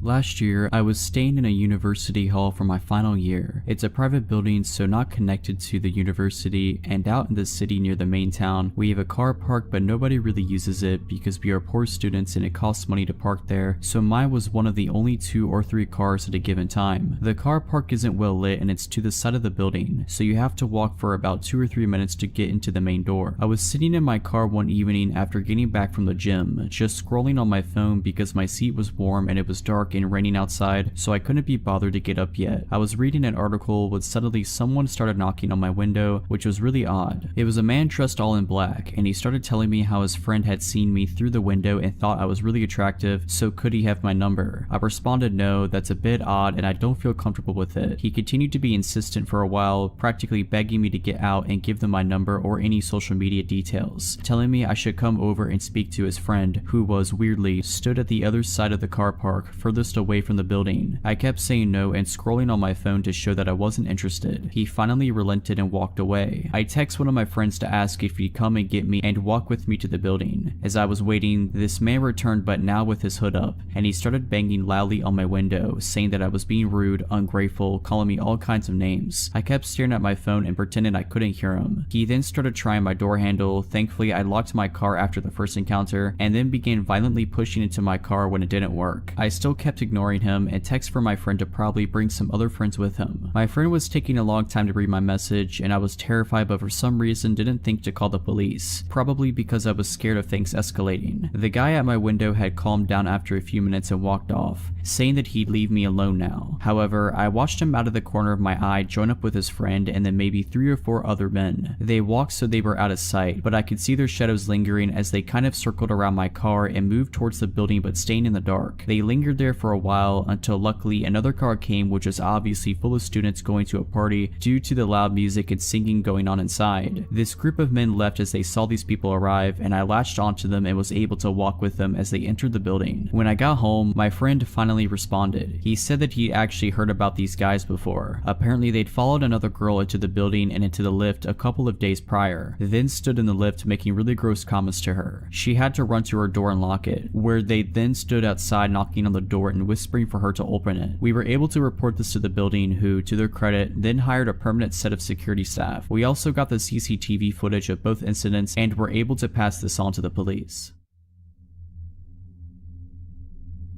Last year, I was staying in a university hall for my final year. It's a private building, so not connected to the university, and out in the city near the main town, we have a car park but nobody really uses it because we are poor students and it costs money to park there, so mine was one of the only 2 or 3 cars at a given time. The car park isn't well lit and it's to the side of the building, so you have to walk for about 2 or 3 minutes to get into the main door. I was sitting in my car one evening after getting back from the gym, just scrolling on my phone because my seat was warm and it was dark and raining outside, so I couldn't be bothered to get up yet. I was reading an article when suddenly someone started knocking on my window, which was really odd. It was a man dressed all in black, and he started telling me how his friend had seen me through the window and thought I was really attractive, so could he have my number? I responded no, that's a bit odd and I don't feel comfortable with it. He continued to be insistent for a while, practically begging me to get out and give them my number or any social media details, telling me I should come over and speak to his friend, who was, weirdly, stood at the other side of the car park, furthest away from the building. I kept saying no and scrolling on my phone to show that I wasn't interested. He finally relented and walked away. I text one of my friends to ask if he'd come and get me and walk with me to the building. As I was waiting, this man returned, but now with his hood up, and he started banging loudly on my window, saying that I was being rude, ungrateful, calling me all kinds of names. I kept staring at my phone and pretended I couldn't hear him. He then started trying my door handle. Thankfully, I locked my car after the first encounter, and then began violently pushing into my car when it didn't work. I still kept ignoring him and text for my friend to probably bring some other friends with him. My friend was taking a long time to read my message and I was terrified, but for some reason didn't think to call the police, probably because I was scared of things escalating. The guy at my window had calmed down after a few minutes and walked off, saying that he'd leave me alone now. However, I watched him out of the corner of my eye join up with his friend and then maybe 3 or 4 other men. They walked so they were out of sight, but I could see their shadows lingering as they kind of circled around my car and moved towards the building but staying in the dark. They lingered there for a while until luckily another car came, which was obviously full of students going to a party due to the loud music and singing going on inside. This group of men left as they saw these people arrive, and I latched onto them and was able to walk with them as they entered the building. When I got home, my friend finally responded. He said that he'd actually heard about these guys before. Apparently they'd followed another girl into the building and into the lift a couple of days prior, then stood in the lift making really gross comments to her. She had to run to her door and lock it, where they then stood outside knocking on the door and whispering for her to open it. We were able to report this to the building, who, to their credit, then hired a permanent set of security staff. We also got the CCTV footage of both incidents and were able to pass this on to the police.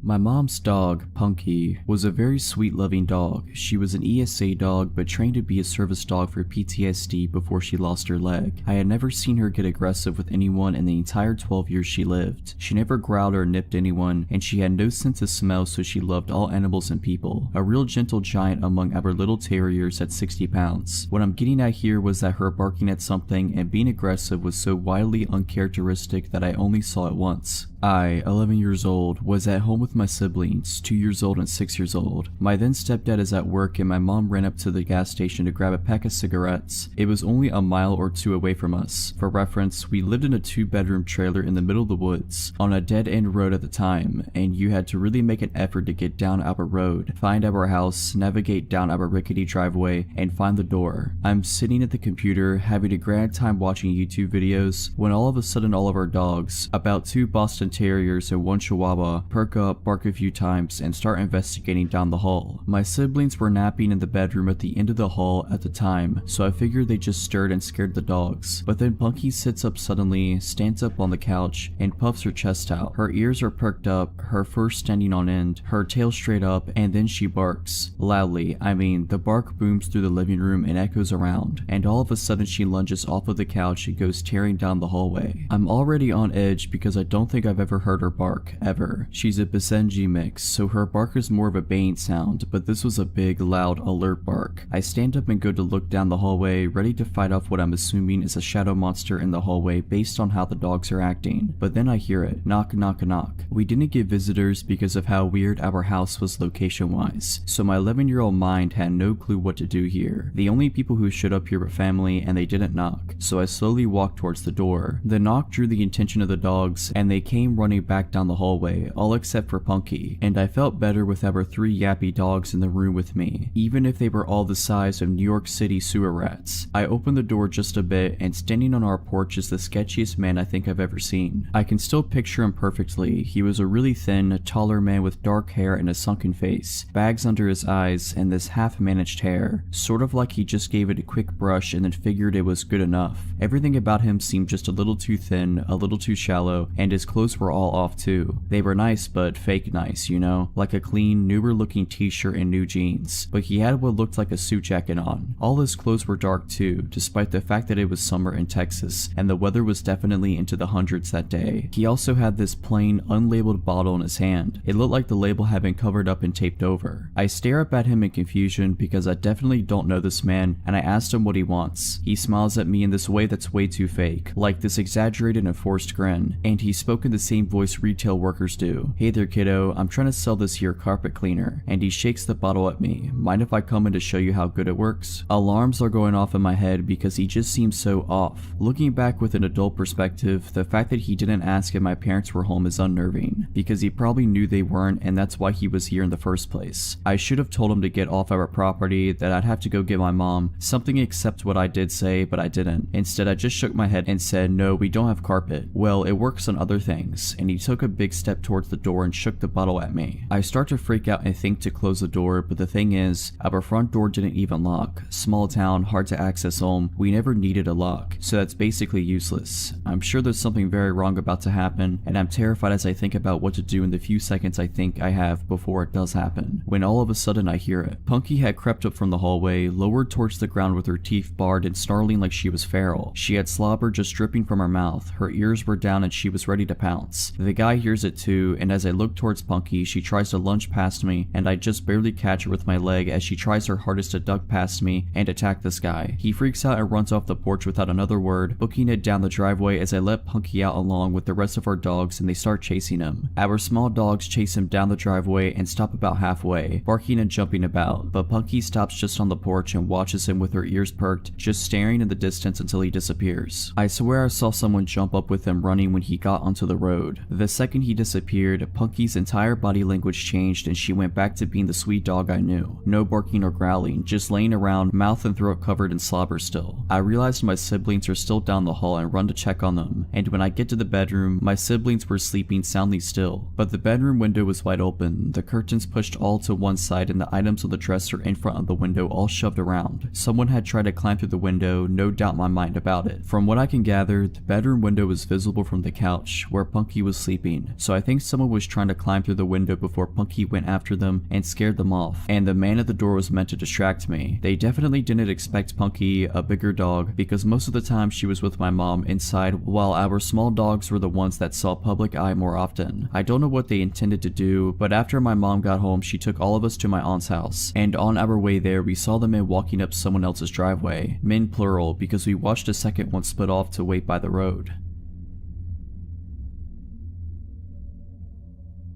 My mom's dog, Punky, was a very sweet loving dog. She was an ESA dog but trained to be a service dog for PTSD before she lost her leg. I had never seen her get aggressive with anyone in the entire 12 years she lived. She never growled or nipped anyone, and she had no sense of smell, so she loved all animals and people. A real gentle giant among our little terriers at 60 pounds. What I'm getting at here was that her barking at something and being aggressive was so wildly uncharacteristic that I only saw it once. I, 11 years old, was at home with my siblings, 2 years old and 6 years old. My then stepdad is at work and my mom ran up to the gas station to grab a pack of cigarettes. It was only a mile or 2 away from us. For reference, we lived in a 2-bedroom trailer in the middle of the woods, on a dead-end road at the time, and you had to really make an effort to get down our road, find our house, navigate down our rickety driveway, and find the door. I'm sitting at the computer, having a grand time watching YouTube videos, when all of a sudden all of our dogs, about 2 Boston Terriers and 1 Chihuahua, perk up, bark a few times, and start investigating down the hall. My siblings were napping in the bedroom at the end of the hall at the time, so I figured they just stirred and scared the dogs. But then Punky sits up suddenly, stands up on the couch, and puffs her chest out. Her ears are perked up, her fur standing on end, her tail straight up, and then she barks. Loudly, I mean, the bark booms through the living room and echoes around, and all of a sudden she lunges off of the couch and goes tearing down the hallway. I'm already on edge because I don't think I've ever heard her bark, ever. She's a Basenji mix, so her bark is more of a baying sound, but this was a big, loud, alert bark. I stand up and go to look down the hallway, ready to fight off what I'm assuming is a shadow monster in the hallway based on how the dogs are acting. But then I hear it. Knock, knock, knock. We didn't get visitors because of how weird our house was location-wise, so my 11-year-old mind had no clue what to do here. The only people who showed up here were family, and they didn't knock, so I slowly walked towards the door. The knock drew the attention of the dogs, and they came running back down the hallway, all except for Punky, and I felt better with our 3 yappy dogs in the room with me, even if they were all the size of New York City sewer rats. I opened the door just a bit, and standing on our porch is the sketchiest man I think I've ever seen. I can still picture him perfectly. He was a really thin, taller man with dark hair and a sunken face, bags under his eyes, and this half-managed hair, sort of like he just gave it a quick brush and then figured it was good enough. Everything about him seemed just a little too thin, a little too shallow, and his clothes were all off too. They were nice, but fake nice, you know? Like a clean, newer looking t-shirt and new jeans. But he had what looked like a suit jacket on. All his clothes were dark too, despite the fact that it was summer in Texas, and the weather was definitely into the hundreds that day. He also had this plain, unlabeled bottle in his hand. It looked like the label had been covered up and taped over. I stare up at him in confusion because I definitely don't know this man, and I asked him what he wants. He smiles at me in this way that's way too fake, like this exaggerated and forced grin, and he spoke in the same voice retail workers do. Hey there kiddo, I'm trying to sell this here carpet cleaner, and he shakes the bottle at me. Mind if I come in to show you how good it works? Alarms are going off in my head because he just seems so off. Looking back with an adult perspective, the fact that he didn't ask if my parents were home is unnerving, because he probably knew they weren't and that's why he was here in the first place. I should have told him to get off our property, that I'd have to go get my mom, something except what I did say, but I didn't. Instead, I just shook my head and said, no, we don't have carpet. Well, it works on other things, and he took a big step towards the door and shook the bottle at me. I start to freak out and think to close the door, but the thing is, our front door didn't even lock. Small town, hard to access home, we never needed a lock, so that's basically useless. I'm sure there's something very wrong about to happen, and I'm terrified as I think about what to do in the few seconds I think I have before it does happen, when all of a sudden I hear it. Punky had crept up from the hallway, lowered towards the ground with her teeth bared and snarling like she was feral. She had slobber just dripping from her mouth, her ears were down and she was ready to pounce. counts. The guy hears it too, and as I look towards Punky, she tries to lunge past me, and I just barely catch her with my leg as she tries her hardest to duck past me and attack this guy. He freaks out and runs off the porch without another word, booking it down the driveway as I let Punky out along with the rest of our dogs and they start chasing him. Our small dogs chase him down the driveway and stop about halfway, barking and jumping about, but Punky stops just on the porch and watches him with her ears perked, just staring in the distance until he disappears. I swear I saw someone jump up with him running when he got onto the road. The second he disappeared, Punky's entire body language changed and she went back to being the sweet dog I knew. No barking or growling, just laying around, mouth and throat covered in slobber still. I realized my siblings are still down the hall and run to check on them, and when I get to the bedroom, my siblings were sleeping soundly still, but the bedroom window was wide open, the curtains pushed all to one side and the items on the dresser in front of the window all shoved around. Someone had tried to climb through the window, no doubt in my mind about it. From what I can gather, the bedroom window was visible from the couch where Punky was sleeping, so I think someone was trying to climb through the window before Punky went after them and scared them off, and the man at the door was meant to distract me. They definitely didn't expect Punky, a bigger dog, because most of the time she was with my mom inside while our small dogs were the ones that saw public eye more often. I don't know what they intended to do, but after my mom got home she took all of us to my aunt's house, and on our way there we saw the men walking up someone else's driveway. Men plural, because we watched a second one split off to wait by the road.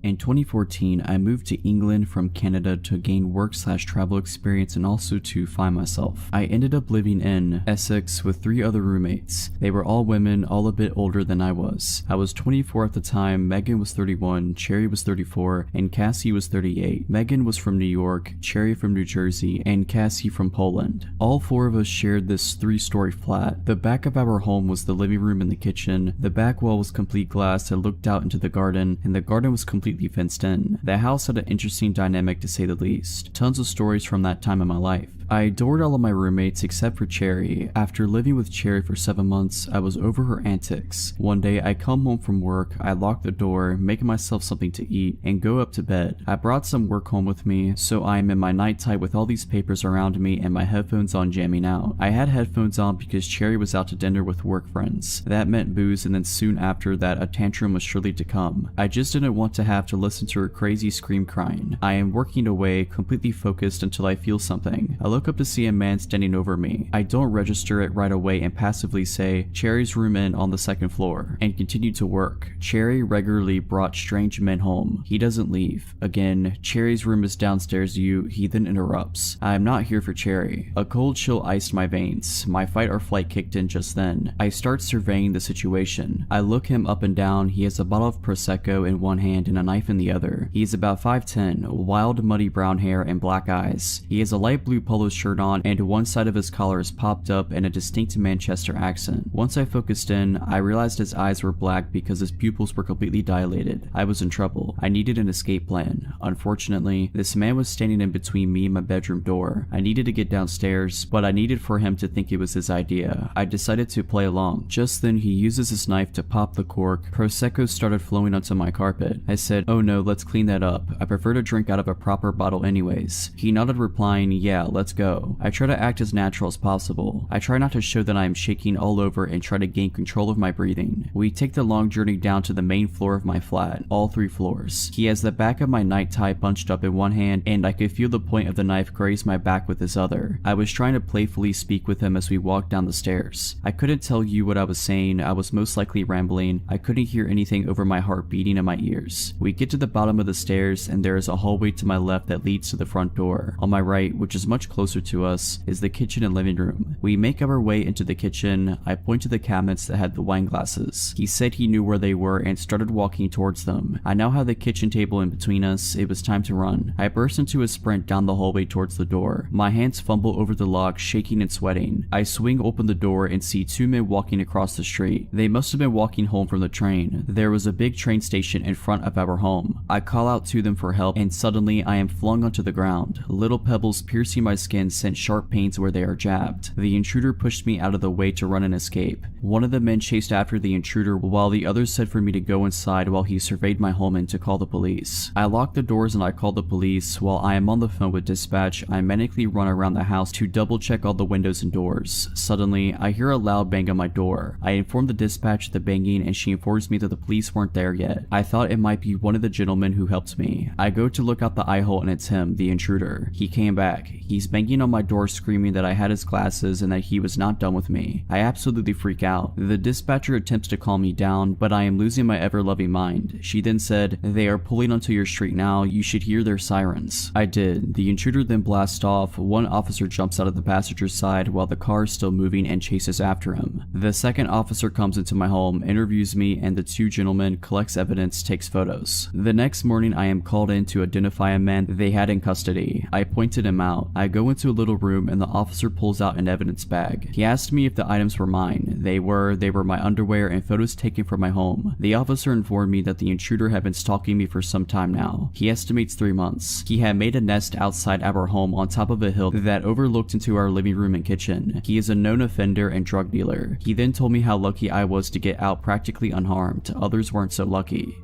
In 2014, I moved to England from Canada to gain work/travel experience and also to find myself. I ended up living in Essex with 3 other roommates. They were all women, all a bit older than I was. I was 24 at the time, Megan was 31, Cherry was 34, and Cassie was 38. Megan was from New York, Cherry from New Jersey, and Cassie from Poland. All 4 of us shared this 3-story flat. The back of our home was the living room and the kitchen. The back wall was complete glass that looked out into the garden, and the garden was completely fenced in. The house had an interesting dynamic to say the least. Tons of stories from that time in my life. I adored all of my roommates except for Cherry. After living with Cherry for 7 months, I was over her antics. One day I come home from work, I lock the door, make myself something to eat, and go up to bed. I brought some work home with me, so I am in my night tie with all these papers around me and my headphones on jamming out. I had headphones on because Cherry was out to dinner with work friends. That meant booze, and then soon after that a tantrum was surely to come. I just didn't want to have to listen to her crazy scream crying. I am working away, completely focused until I feel something. I look up to see a man standing over me. I don't register it right away and passively say, "Cherry's room in on the 2nd floor," and continue to work. Cherry regularly brought strange men home. He doesn't leave. Again, Cherry's room is downstairs. He then interrupts. I am not here for Cherry. A cold chill iced my veins. My fight or flight kicked in just then. I start surveying the situation. I look him up and down. He has a bottle of Prosecco in one hand and a knife in the other. He is about 5'10", wild muddy brown hair and black eyes. He has a light blue polo shirt on and one side of his collar is popped up in a distinct Manchester accent. Once I focused in, I realized his eyes were black because his pupils were completely dilated. I was in trouble. I needed an escape plan. Unfortunately, this man was standing in between me and my bedroom door. I needed to get downstairs, but I needed for him to think it was his idea. I decided to play along. Just then he uses his knife to pop the cork. Prosecco started flowing onto my carpet. I said, "Oh no, let's clean that up. I prefer to drink out of a proper bottle anyways." He nodded, replying, "Yeah, let's go." I try to act as natural as possible. I try not to show that I am shaking all over and try to gain control of my breathing. We take the long journey down to the main floor of my flat, all 3 floors. He has the back of my night tie bunched up in one hand, and I could feel the point of the knife graze my back with his other. I was trying to playfully speak with him as we walked down the stairs. I couldn't tell you what I was saying. I was most likely rambling. I couldn't hear anything over my heart beating in my ears. We get to the bottom of the stairs, and there is a hallway to my left that leads to the front door. On my right, which is much closer to us, is the kitchen and living room. We make our way into the kitchen. I point to the cabinets that had the wine glasses. He said he knew where they were and started walking towards them. I now had the kitchen table in between us. It was time to run. I burst into a sprint down the hallway towards the door. My hands fumble over the lock, shaking and sweating. I swing open the door and see 2 men walking across the street. They must have been walking home from the train. There was a big train station in front of our home. I call out to them for help, and suddenly I am flung onto the ground. Little pebbles piercing my skin skin sent sharp pains where they are jabbed. The intruder pushed me out of the way to run and escape. One of the men chased after the intruder while the other said for me to go inside while he surveyed my home and to call the police. I locked the doors and I called the police. While I am on the phone with dispatch, I manically run around the house to double check all the windows and doors. Suddenly, I hear a loud bang on my door. I inform the dispatch of the banging and she informs me that the police weren't there yet. I thought it might be one of the gentlemen who helped me. I go to look out the eye hole and it's him, the intruder. He came back. He's banging on my door screaming that I had his glasses and that he was not done with me. I absolutely freak out. The dispatcher attempts to calm me down, but I am losing my ever-loving mind. She then said, "They are pulling onto your street now. You should hear their sirens." I did. The intruder then blasts off. One officer jumps out of the passenger side while the car is still moving and chases after him. The second officer comes into my home, interviews me, and the two gentlemen collects evidence, takes photos. The next morning I am called in to identify a man they had in custody. I pointed him out. I go into a little room and the officer pulls out an evidence bag. He asked me if the items were mine. They were my underwear and photos taken from my home. The officer informed me that the intruder had been stalking me for some time now. He estimates 3 months. He had made a nest outside our home on top of a hill that overlooked into our living room and kitchen. He is a known offender and drug dealer. He then told me how lucky I was to get out practically unharmed. Others weren't so lucky.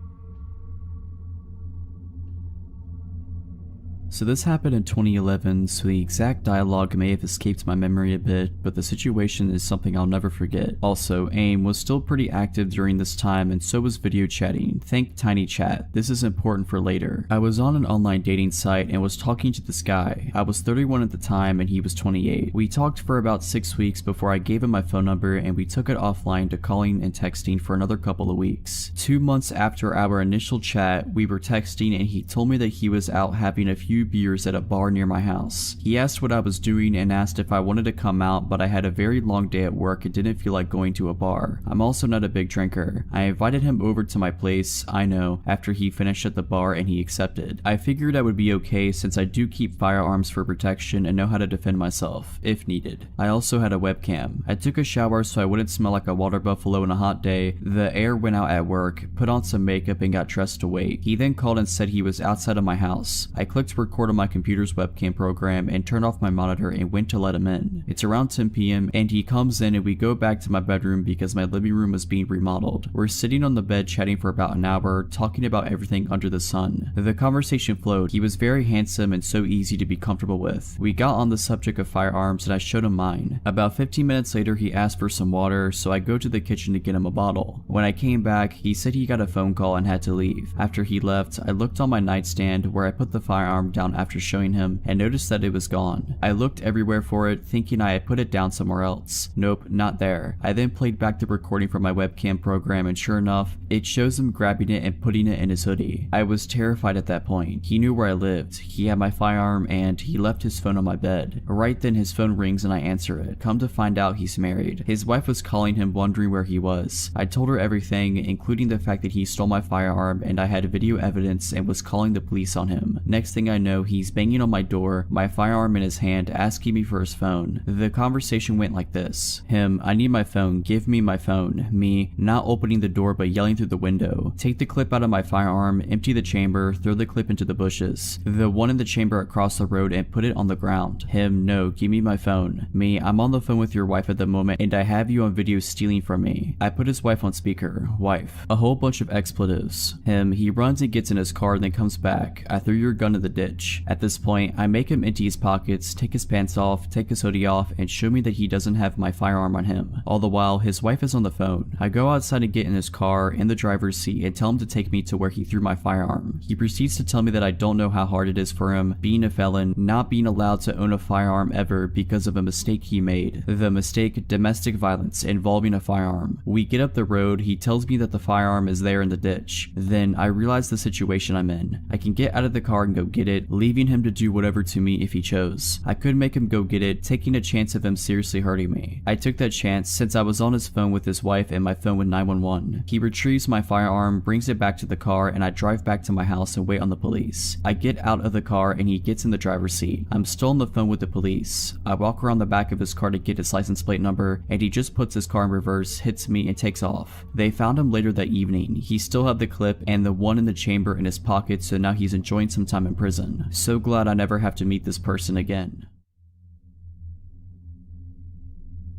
So this happened in 2011, so the exact dialogue may have escaped my memory a bit, but the situation is something I'll never forget. Also, AIM was still pretty active during this time and so was video chatting. Thank Tiny Chat. This is important for later. I was on an online dating site and was talking to this guy. I was 31 at the time and he was 28. We talked for about 6 weeks before I gave him my phone number and we took it offline to calling and texting for another couple of weeks. 2 months after our initial chat, we were texting and he told me that he was out having a few beers at a bar near my house. He asked what I was doing and asked if I wanted to come out, but I had a very long day at work and didn't feel like going to a bar. I'm also not a big drinker. I invited him over to my place, I know, after he finished at the bar and he accepted. I figured I would be okay since I do keep firearms for protection and know how to defend myself, if needed. I also had a webcam. I took a shower so I wouldn't smell like a water buffalo on a hot day. The air went out at work, put on some makeup and got dressed to wait. He then called and said he was outside of my house. I clicked record on my computer's webcam program and turned off my monitor and went to let him in. It's around 10 p.m. and he comes in and we go back to my bedroom because my living room was being remodeled. We're sitting on the bed chatting for about an hour, talking about everything under the sun. The conversation flowed. He was very handsome and so easy to be comfortable with. We got on the subject of firearms and I showed him mine. About 15 minutes later he asked for some water, so I go to the kitchen to get him a bottle. When I came back, he said he got a phone call and had to leave. After he left, I looked on my nightstand where I put the firearm down after showing him and noticed that it was gone. I looked everywhere for it, thinking I had put it down somewhere else. Nope, not there. I then played back the recording from my webcam program and sure enough, it shows him grabbing it and putting it in his hoodie. I was terrified at that point. He knew where I lived, he had my firearm, and he left his phone on my bed. Right then his phone rings and I answer it. Come to find out he's married. His wife was calling him wondering where he was. I told her everything, including the fact that he stole my firearm and I had video evidence and was calling the police on him. Next thing I know, he's banging on my door, my firearm in his hand, asking me for his phone. The conversation went like this. Him, "I need my phone, give me my phone." Me, not opening the door but yelling through the window. Take the clip out of my firearm, empty the chamber, throw the clip into the bushes. The one in the chamber across the road and put it on the ground. Him, "No, give me my phone." Me, "I'm on the phone with your wife at the moment and I have you on video stealing from me." I put his wife on speaker. Wife. A whole bunch of expletives. Him, he runs and gets in his car and then comes back. "I threw your gun in the ditch." At this point, I make him empty his pockets, take his pants off, take his hoodie off, and show me that he doesn't have my firearm on him. All the while, his wife is on the phone. I go outside and get in his car, in the driver's seat, and tell him to take me to where he threw my firearm. He proceeds to tell me that I don't know how hard it is for him, being a felon, not being allowed to own a firearm ever because of a mistake he made. The mistake, domestic violence, involving a firearm. We get up the road, he tells me that the firearm is there in the ditch. Then, I realize the situation I'm in. I can get out of the car and go get it, leaving him to do whatever to me if he chose. I could make him go get it, taking a chance of him seriously hurting me. I took that chance since I was on his phone with his wife and my phone with 911. He retrieves my firearm, brings it back to the car, and I drive back to my house and wait on the police. I get out of the car and he gets in the driver's seat. I'm still on the phone with the police. I walk around the back of his car to get his license plate number, and he just puts his car in reverse, hits me, and takes off. They found him later that evening. He still had the clip and the one in the chamber in his pocket, so now he's enjoying some time in prison. So glad I never have to meet this person again.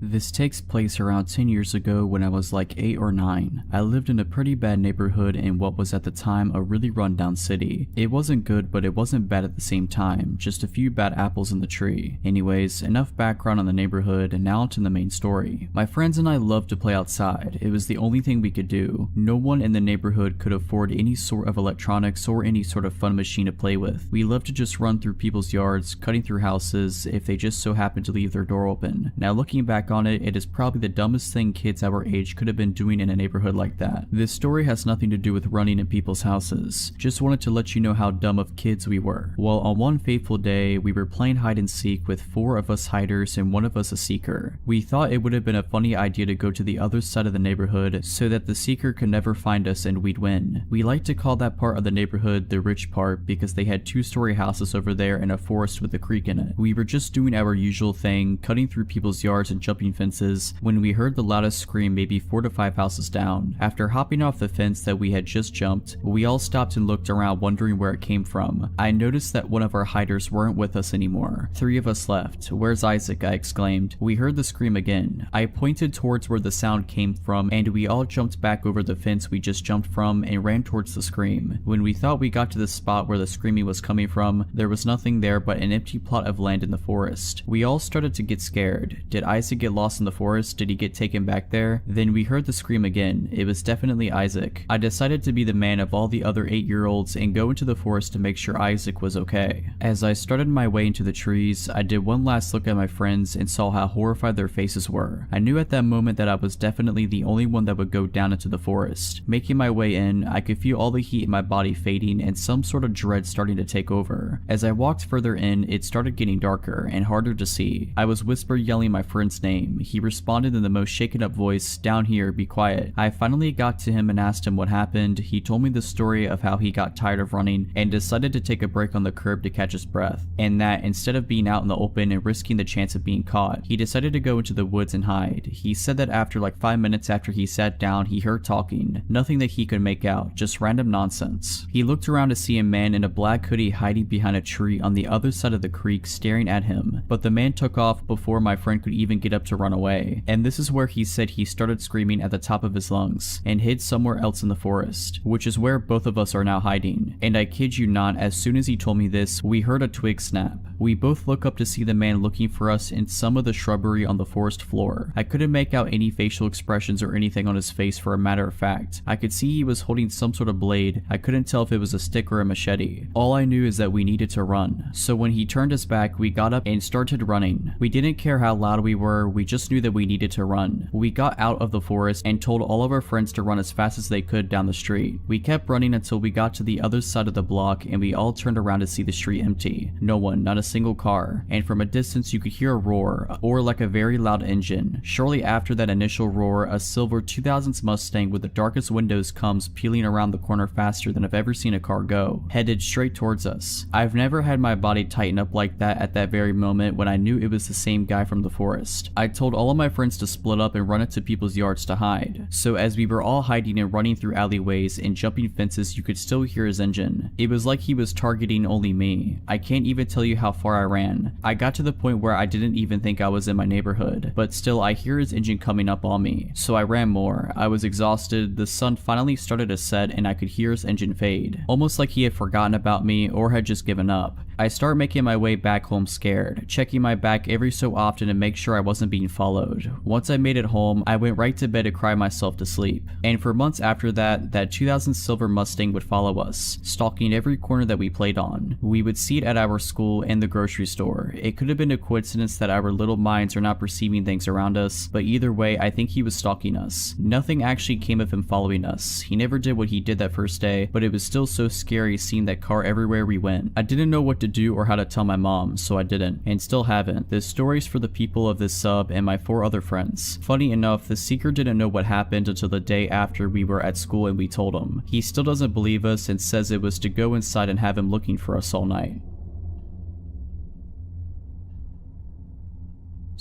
This takes place around 10 years ago when I was like 8 or 9. I lived in a pretty bad neighborhood in what was at the time a really rundown city. It wasn't good, but it wasn't bad at the same time, just a few bad apples in the tree. Anyways, enough background on the neighborhood, and now onto the main story. My friends and I loved to play outside. It was the only thing we could do. No one in the neighborhood could afford any sort of electronics or any sort of fun machine to play with. We loved to just run through people's yards, cutting through houses if they just so happened to leave their door open. Now looking back on it, it is probably the dumbest thing kids our age could have been doing in a neighborhood like that. This story has nothing to do with running in people's houses. Just wanted to let you know how dumb of kids we were. Well, on one fateful day, we were playing hide and seek with 4 of us hiders and 1 of us a seeker. We thought it would have been a funny idea to go to the other side of the neighborhood so that the seeker could never find us and we'd win. We like to call that part of the neighborhood the rich part because they had 2-story houses over there and a forest with a creek in it. We were just doing our usual thing, cutting through people's yards and jumping fences, when we heard the loudest scream maybe 4 to 5 houses down. After hopping off the fence that we had just jumped, we all stopped and looked around wondering where it came from. I noticed that one of our hiders weren't with us anymore. 3 of us left. "Where's Isaac?" I exclaimed. We heard the scream again. I pointed towards where the sound came from and we all jumped back over the fence we just jumped from and ran towards the scream. When we thought we got to the spot where the screaming was coming from, there was nothing there but an empty plot of land in the forest. We all started to get scared. Did Isaac get lost in the forest? Did he get taken back there? Then we heard the scream again. It was definitely Isaac. I decided to be the man of all the other 8-year-olds and go into the forest to make sure Isaac was okay. As I started my way into the trees, I did one last look at my friends and saw how horrified their faces were. I knew at that moment that I was definitely the only one that would go down into the forest. Making my way in, I could feel all the heat in my body fading and some sort of dread starting to take over. As I walked further in, it started getting darker and harder to see. I was whisper yelling my friend's name. He responded in the most shaken up voice, "Down here, be quiet." I finally got to him and asked him what happened. He told me the story of how he got tired of running and decided to take a break on the curb to catch his breath, and that instead of being out in the open and risking the chance of being caught, he decided to go into the woods and hide. He said that after like 5 minutes after he sat down, he heard talking. Nothing that he could make out, just random nonsense. He looked around to see a man in a black hoodie hiding behind a tree on the other side of the creek staring at him, but the man took off before my friend could even get up to run away. And this is where he said he started screaming at the top of his lungs and hid somewhere else in the forest, which is where both of us are now hiding. And I kid you not, as soon as he told me this, we heard a twig snap. We both look up to see the man looking for us in some of the shrubbery on the forest floor. I couldn't make out any facial expressions or anything on his face, for a matter of fact. I could see he was holding some sort of blade. I couldn't tell if it was a stick or a machete. All I knew is that we needed to run. So when he turned us back, we got up and started running. We didn't care how loud we were, we just knew that we needed to run. We got out of the forest and told all of our friends to run as fast as they could down the street. We kept running until we got to the other side of the block and we all turned around to see the street empty. No one, not a single car. And from a distance you could hear a roar, or like a very loud engine. Shortly after that initial roar, a silver 2000s Mustang with the darkest windows comes peeling around the corner faster than I've ever seen a car go, headed straight towards us. I've never had my body tighten up like that at that very moment when I knew it was the same guy from the forest. I told all of my friends to split up and run into people's yards to hide. So as we were all hiding and running through alleyways and jumping fences, you could still hear his engine. It was like he was targeting only me. I can't even tell you how far I ran. I got to the point where I didn't even think I was in my neighborhood, but still I hear his engine coming up on me. So I ran more. I was exhausted. The sun finally started to set and I could hear his engine fade, almost like he had forgotten about me or had just given up. I start making my way back home scared, checking my back every so often to make sure I wasn't being followed. Once I made it home, I went right to bed to cry myself to sleep. And for months after that, that 2000 silver Mustang would follow us, stalking every corner that we played on. We would see it at our school and the grocery store. It could have been a coincidence that our little minds are not perceiving things around us, but either way, I think he was stalking us. Nothing actually came of him following us. He never did what he did that first day, but it was still so scary seeing that car everywhere we went. I didn't know what to do or how to tell my mom, so I didn't, and still haven't. This story's for the people of this sub and my 4 other friends. Funny enough, the seeker didn't know what happened until the day after we were at school and we told him. He still doesn't believe us and says it was to go inside and have him looking for us all night.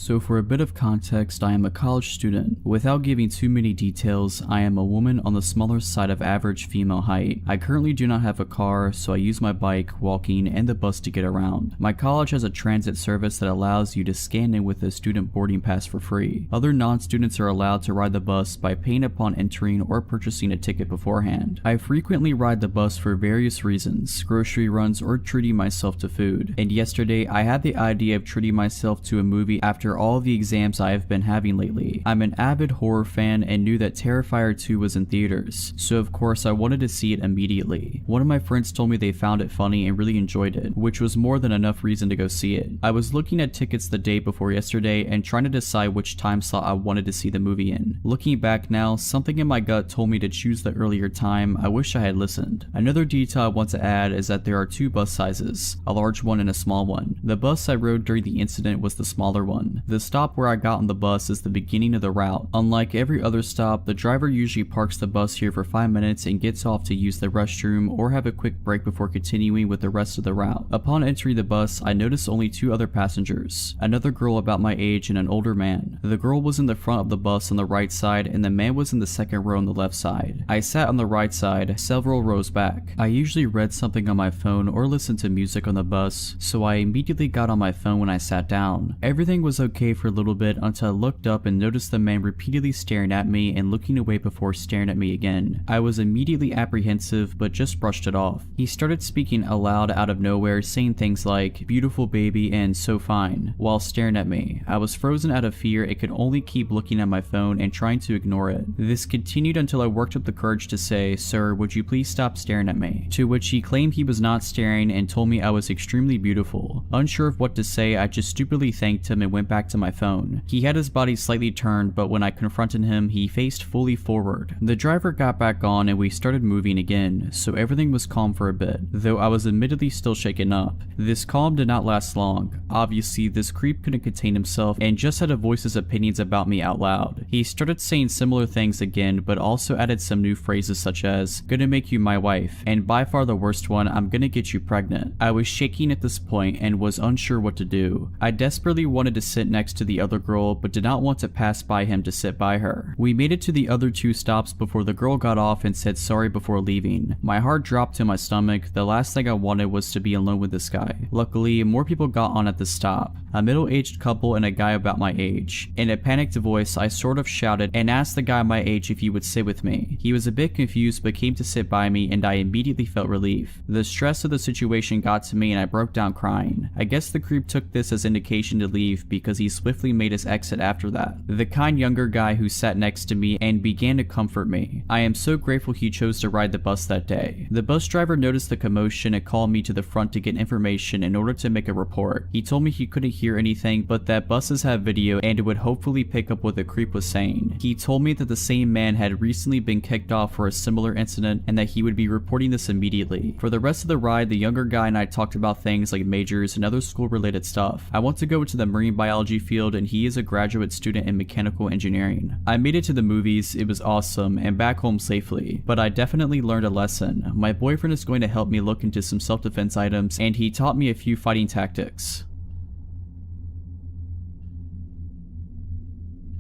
So for a bit of context, I am a college student. Without giving too many details, I am a woman on the smaller side of average female height. I currently do not have a car, so I use my bike, walking, and the bus to get around. My college has a transit service that allows you to scan in with a student boarding pass for free. Other non-students are allowed to ride the bus by paying upon entering or purchasing a ticket beforehand. I frequently ride the bus for various reasons, grocery runs, or treating myself to food. And yesterday, I had the idea of treating myself to a movie after all of the exams I have been having lately. I'm an avid horror fan and knew that Terrifier 2 was in theaters, so of course I wanted to see it immediately. One of my friends told me they found it funny and really enjoyed it, which was more than enough reason to go see it. I was looking at tickets the day before yesterday and trying to decide which time slot I wanted to see the movie in. Looking back now, something in my gut told me to choose the earlier time. I wish I had listened. Another detail I want to add is that there are two bus sizes, a large one and a small one. The bus I rode during the incident was the smaller one. The stop where I got on the bus is the beginning of the route. Unlike every other stop, the driver usually parks the bus here for 5 minutes and gets off to use the restroom or have a quick break before continuing with the rest of the route. Upon entering the bus, I noticed only two other passengers, another girl about my age and an older man. The girl was in the front of the bus on the right side and the man was in the second row on the left side. I sat on the right side, several rows back. I usually read something on my phone or listened to music on the bus, so I immediately got on my phone when I sat down. Everything was okay for a little bit until I looked up and noticed the man repeatedly staring at me and looking away before staring at me again. I was immediately apprehensive but just brushed it off. He started speaking aloud out of nowhere, saying things like "beautiful baby" and "so fine" while staring at me. I was frozen out of fear and could only keep looking at my phone and trying to ignore it. This continued until I worked up the courage to say, "Sir, would you please stop staring at me?" To which he claimed he was not staring and told me I was extremely beautiful. Unsure of what to say, I just stupidly thanked him and went back to my phone. He had his body slightly turned, but when I confronted him, he faced fully forward. The driver got back on and we started moving again, so everything was calm for a bit, though I was admittedly still shaken up. This calm did not last long. Obviously, this creep couldn't contain himself and just had to voice his opinions about me out loud. He started saying similar things again, but also added some new phrases such as, "gonna make you my wife," and by far the worst one, "I'm gonna get you pregnant." I was shaking at this point and was unsure what to do. I desperately wanted to sit next to the other girl, but did not want to pass by him to sit by her. We made it to the other two stops before the girl got off and said sorry before leaving. My heart dropped to my stomach. The last thing I wanted was to be alone with this guy. Luckily, more people got on at the stop. A middle-aged couple and a guy about my age. In a panicked voice, I sort of shouted and asked the guy my age if he would sit with me. He was a bit confused but came to sit by me and I immediately felt relief. The stress of the situation got to me and I broke down crying. I guess the creep took this as indication to leave because he swiftly made his exit after that. The kind younger guy who sat next to me and began to comfort me. I am so grateful he chose to ride the bus that day. The bus driver noticed the commotion and called me to the front to get information in order to make a report. He told me he couldn't hear anything but that buses have video and it would hopefully pick up what the creep was saying. He told me that the same man had recently been kicked off for a similar incident and that he would be reporting this immediately. For the rest of the ride, the younger guy and I talked about things like majors and other school related stuff. I want to go into the marine biology field and he is a graduate student in mechanical engineering. I made it to the movies, it was awesome, and back home safely, but I definitely learned a lesson. My boyfriend is going to help me look into some self-defense items and he taught me a few fighting tactics.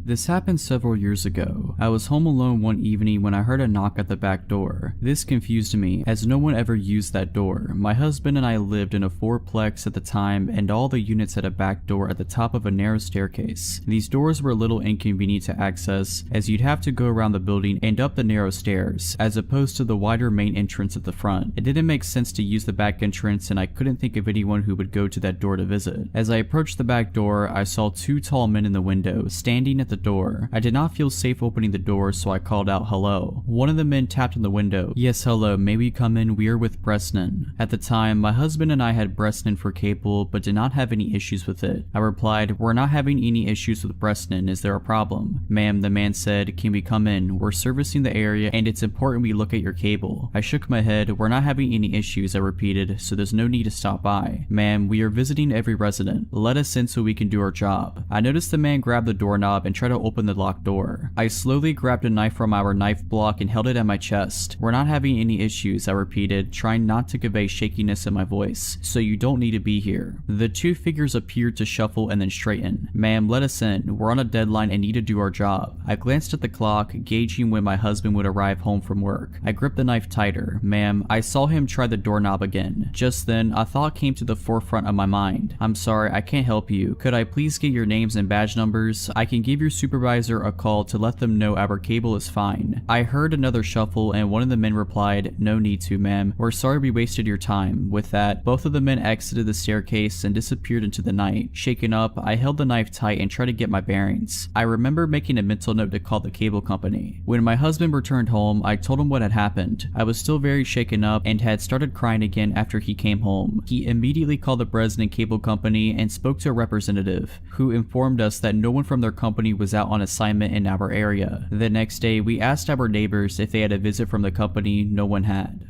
This happened several years ago. I was home alone one evening when I heard a knock at the back door. This confused me, as no one ever used that door. My husband and I lived in a fourplex at the time, and all the units had a back door at the top of a narrow staircase. These doors were a little inconvenient to access, as you'd have to go around the building and up the narrow stairs, as opposed to the wider main entrance at the front. It didn't make sense to use the back entrance, and I couldn't think of anyone who would go to that door to visit. As I approached the back door, I saw two tall men in the window, standing at the door. I did not feel safe opening the door, so I called out hello. One of the men tapped on the window. "Yes, hello, may we come in? We are with Bresnan." At the time, my husband and I had Bresnan for cable, but did not have any issues with it. I replied, "We're not having any issues with Bresnan, is there a problem?" "Ma'am," the man said, "can we come in? We're servicing the area and it's important we look at your cable." I shook my head. "We're not having any issues," I repeated, "so there's no need to stop by." "Ma'am, we are visiting every resident. Let us in so we can do our job." I noticed the man grabbed the doorknob and try to open the locked door. I slowly grabbed a knife from our knife block and held it at my chest. We're not having any issues, I repeated, trying not to convey shakiness in my voice. So you don't need to be here. The two figures appeared to shuffle and then straighten. Ma'am, let us in. We're on a deadline and need to do our job. I glanced at the clock, gauging when my husband would arrive home from work. I gripped the knife tighter. Ma'am, I saw him try the doorknob again. Just then, a thought came to the forefront of my mind. I'm sorry, I can't help you. Could I please get your names and badge numbers? I can give your supervisor a call to let them know our cable is fine. I heard another shuffle and one of the men replied, no need to, ma'am. We're sorry we wasted your time. With that, both of the men exited the staircase and disappeared into the night. Shaken up, I held the knife tight and tried to get my bearings. I remember making a mental note to call the cable company. When my husband returned home, I told him what had happened. I was still very shaken up and had started crying again after he came home. He immediately called the Bresnan Cable Company and spoke to a representative, who informed us that no one from their company was out on assignment in our area. The next day, we asked our neighbors if they had a visit from the company. No one had.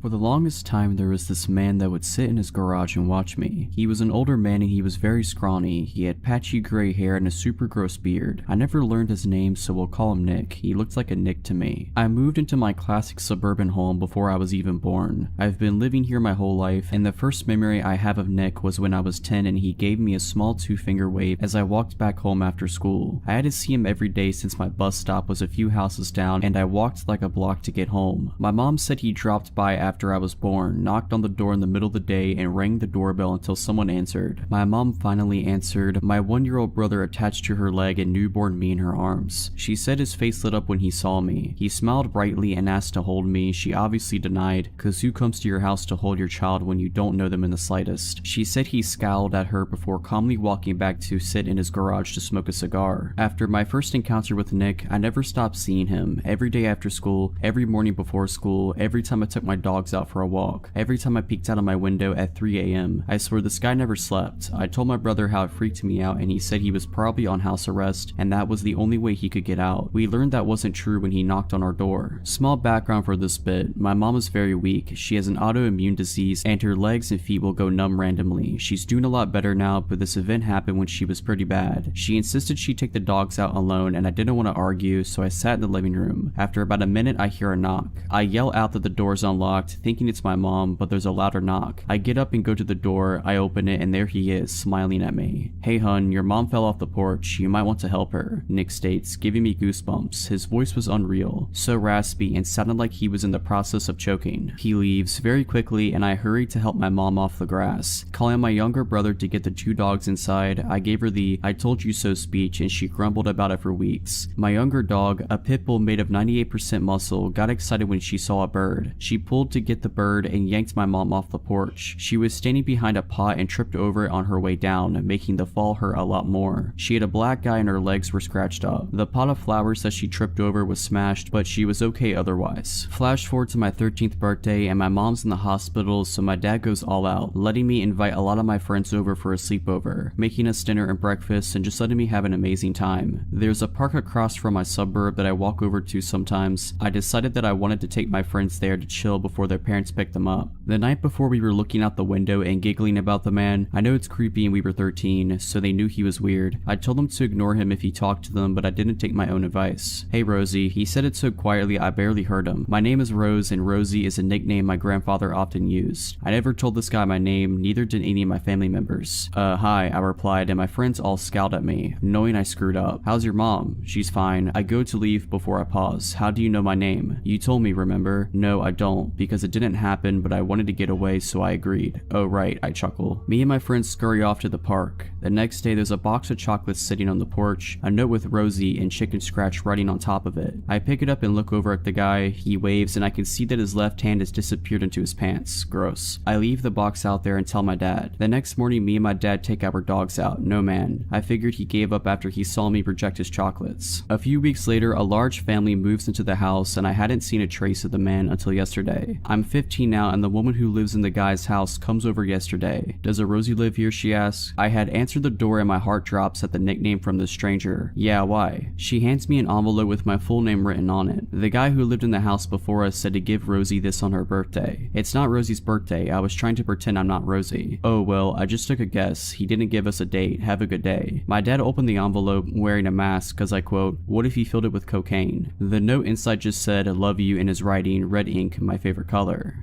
For the longest time, there was this man that would sit in his garage and watch me. He was an older man and he was very scrawny. He had patchy gray hair and a super gross beard. I never learned his name, so we'll call him Nick. He looked like a Nick to me. I moved into my classic suburban home before I was even born. I've been living here my whole life, and the first memory I have of Nick was when I was 10 and he gave me a small 2-finger wave as I walked back home after school. I had to see him every day since my bus stop was a few houses down and I walked like a block to get home. My mom said he dropped by after I was born, knocked on the door in the middle of the day and rang the doorbell until someone answered. My mom finally answered, my 1-year-old brother attached to her leg and newborn me in her arms. She said his face lit up when he saw me. He smiled brightly and asked to hold me. She obviously denied, cause who comes to your house to hold your child when you don't know them in the slightest? She said he scowled at her before calmly walking back to sit in his garage to smoke a cigar. After my first encounter with Nick, I never stopped seeing him. Every day after school, every morning before school, every time I took my dogs out for a walk, every time I peeked out of my window at 3 a.m. I swear this guy never slept. I told my brother how it freaked me out and he said he was probably on house arrest and that was the only way he could get out. We learned that wasn't true when he knocked on our door. Small background for this bit, my mom is very weak. She has an autoimmune disease and her legs and feet will go numb randomly. She's doing a lot better now, but this event happened when she was pretty bad. She insisted she take the dogs out alone and I didn't want to argue, so I sat in the living room. After about a minute, I hear a knock. I yell out that the door's unlocked, thinking it's my mom, but there's a louder knock. I get up and go to the door. I open it and there he is, smiling at me. Hey hun, your mom fell off the porch. You might want to help her, Nick states, giving me goosebumps. His voice was unreal, so raspy and sounded like he was in the process of choking. He leaves very quickly and I hurried to help my mom off the grass. Calling my younger brother to get the 2 dogs inside, I gave her the "I told you so" speech and she grumbled about it for weeks. My younger dog, a pit bull made of 98% muscle, got excited when she saw a bird. She pulled to get the bird and yanked my mom off the porch. She was standing behind a pot and tripped over it on her way down, making the fall hurt a lot more. She had a black eye and her legs were scratched up. The pot of flowers that she tripped over was smashed, but she was okay otherwise. Flash forward to my 13th birthday and my mom's in the hospital, so my dad goes all out, letting me invite a lot of my friends over for a sleepover, making us dinner and breakfast and just letting me have an amazing time. There's a park across from my suburb that I walk over to sometimes. I decided that I wanted to take my friends there to chill before their parents picked them up. The night before, we were looking out the window and giggling about the man. I know it's creepy and we were 13, so they knew he was weird. I told them to ignore him if he talked to them, but I didn't take my own advice. Hey Rosie, he said it so quietly I barely heard him. My name is Rose and Rosie is a nickname my grandfather often used. I never told this guy my name, neither did any of my family members. Hi, I replied, and my friends all scowled at me, knowing I screwed up. How's your mom? She's fine. I go to leave before I pause. How do you know my name? You told me, remember? No, I don't, because it didn't happen, but I wanted to get away, so I agreed. Oh right, I chuckle. Me and my friends scurry off to the park. The next day, there's a box of chocolates sitting on the porch, a note with Rosie and Chicken Scratch writing on top of it. I pick it up and look over at the guy. He waves and I can see that his left hand has disappeared into his pants. Gross. I leave the box out there and tell my dad. The next morning, me and my dad take our dogs out. No man. I figured he gave up after he saw me reject his chocolates. A few weeks later, a large family moves into the house and I hadn't seen a trace of the man until yesterday. I'm 15 now and the woman who lives in the guy's house comes over yesterday. Does a Rosie live here, she asks. I had answered the door and my heart drops at the nickname from the stranger. Yeah, why? She hands me an envelope with my full name written on it. The guy who lived in the house before us said to give Rosie this on her birthday. It's not Rosie's birthday, I was trying to pretend I'm not Rosie. Oh well, I just took a guess. He didn't give us a date. Have a good day. My dad opened the envelope wearing a mask cause I quote, what if he filled it with cocaine? The note inside just said, I love you in his writing, red ink, my favorite color.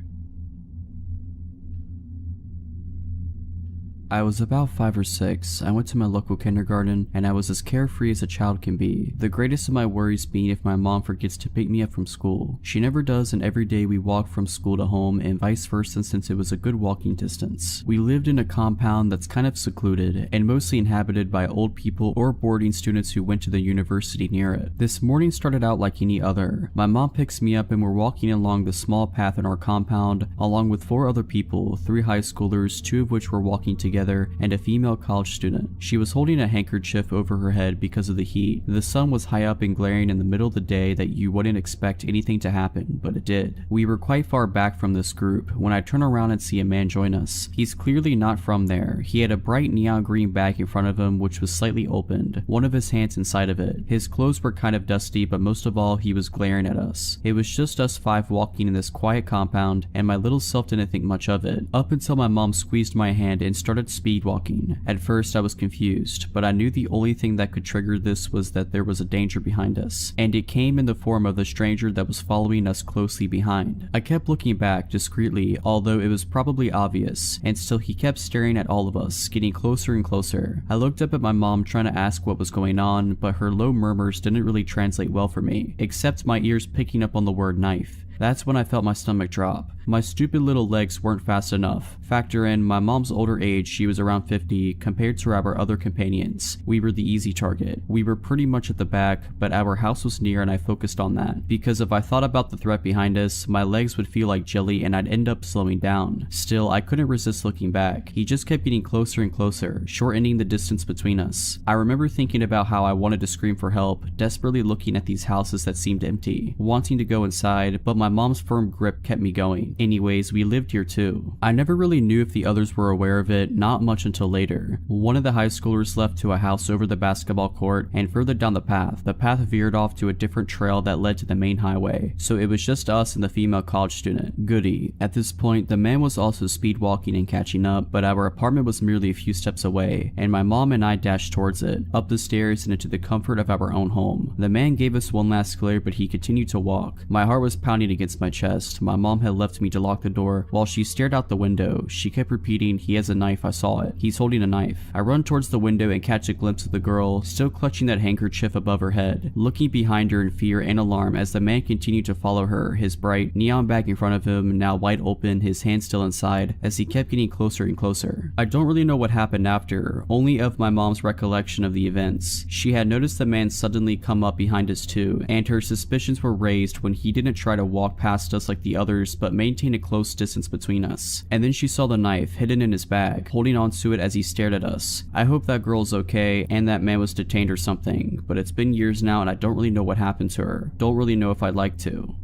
I was about 5 or 6. I went to my local kindergarten and I was as carefree as a child can be. The greatest of my worries being if my mom forgets to pick me up from school. She never does, and every day we walked from school to home and vice versa since it was a good walking distance. We lived in a compound that's kind of secluded and mostly inhabited by old people or boarding students who went to the university near it. This morning started out like any other. My mom picks me up and we're walking along the small path in our compound along with 4 other people, 3 high schoolers, 2 of which were walking together, and a female college student. She was holding a handkerchief over her head because of the heat. The sun was high up and glaring in the middle of the day that you wouldn't expect anything to happen, but it did. We were quite far back from this group when I turn around and see a man join us. He's clearly not from there. He had a bright neon green bag in front of him which was slightly opened, one of his hands inside of it. His clothes were kind of dusty, but most of all he was glaring at us. It was just us 5 walking in this quiet compound and my little self didn't think much of it, up until my mom squeezed my hand and started speed walking. At first I was confused, but I knew the only thing that could trigger this was that there was a danger behind us, and it came in the form of the stranger that was following us closely behind. I kept looking back discreetly, although it was probably obvious, and still he kept staring at all of us, getting closer and closer. I looked up at my mom trying to ask what was going on, but her low murmurs didn't really translate well for me, except my ears picking up on the word knife. That's when I felt my stomach drop. My stupid little legs weren't fast enough. Factor in my mom's older age, she was around 50, compared to our other companions. We were the easy target. We were pretty much at the back, but our house was near and I focused on that. Because if I thought about the threat behind us, my legs would feel like jelly and I'd end up slowing down. Still, I couldn't resist looking back. He just kept getting closer and closer, shortening the distance between us. I remember thinking about how I wanted to scream for help, desperately looking at these houses that seemed empty, wanting to go inside, but my mom's firm grip kept me going. Anyways, we lived here too. I never really knew if the others were aware of it, not much until later. One of the high schoolers left to a house over the basketball court, and further down the path veered off to a different trail that led to the main highway, so it was just us and the female college student. Goody. At this point, the man was also speed walking and catching up, but our apartment was merely a few steps away, and my mom and I dashed towards it, up the stairs and into the comfort of our own home. The man gave us one last glare, but he continued to walk. My heart was pounding against my chest. My mom had left me to lock the door while she stared out the window. She kept repeating, he has a knife, I saw it. He's holding a knife. I run towards the window and catch a glimpse of the girl, still clutching that handkerchief above her head, looking behind her in fear and alarm as the man continued to follow her, his bright neon bag in front of him, now wide open, his hand still inside, as he kept getting closer and closer. I don't really know what happened after, only of my mom's recollection of the events. She had noticed the man suddenly come up behind us too, and her suspicions were raised when he didn't try to walk past us like the others, but maintain a close distance between us. And then she saw the knife hidden in his bag, holding onto it as he stared at us. I hope that girl's okay and that man was detained or something, but it's been years now and I don't really know what happened to her. Don't really know if I'd like to.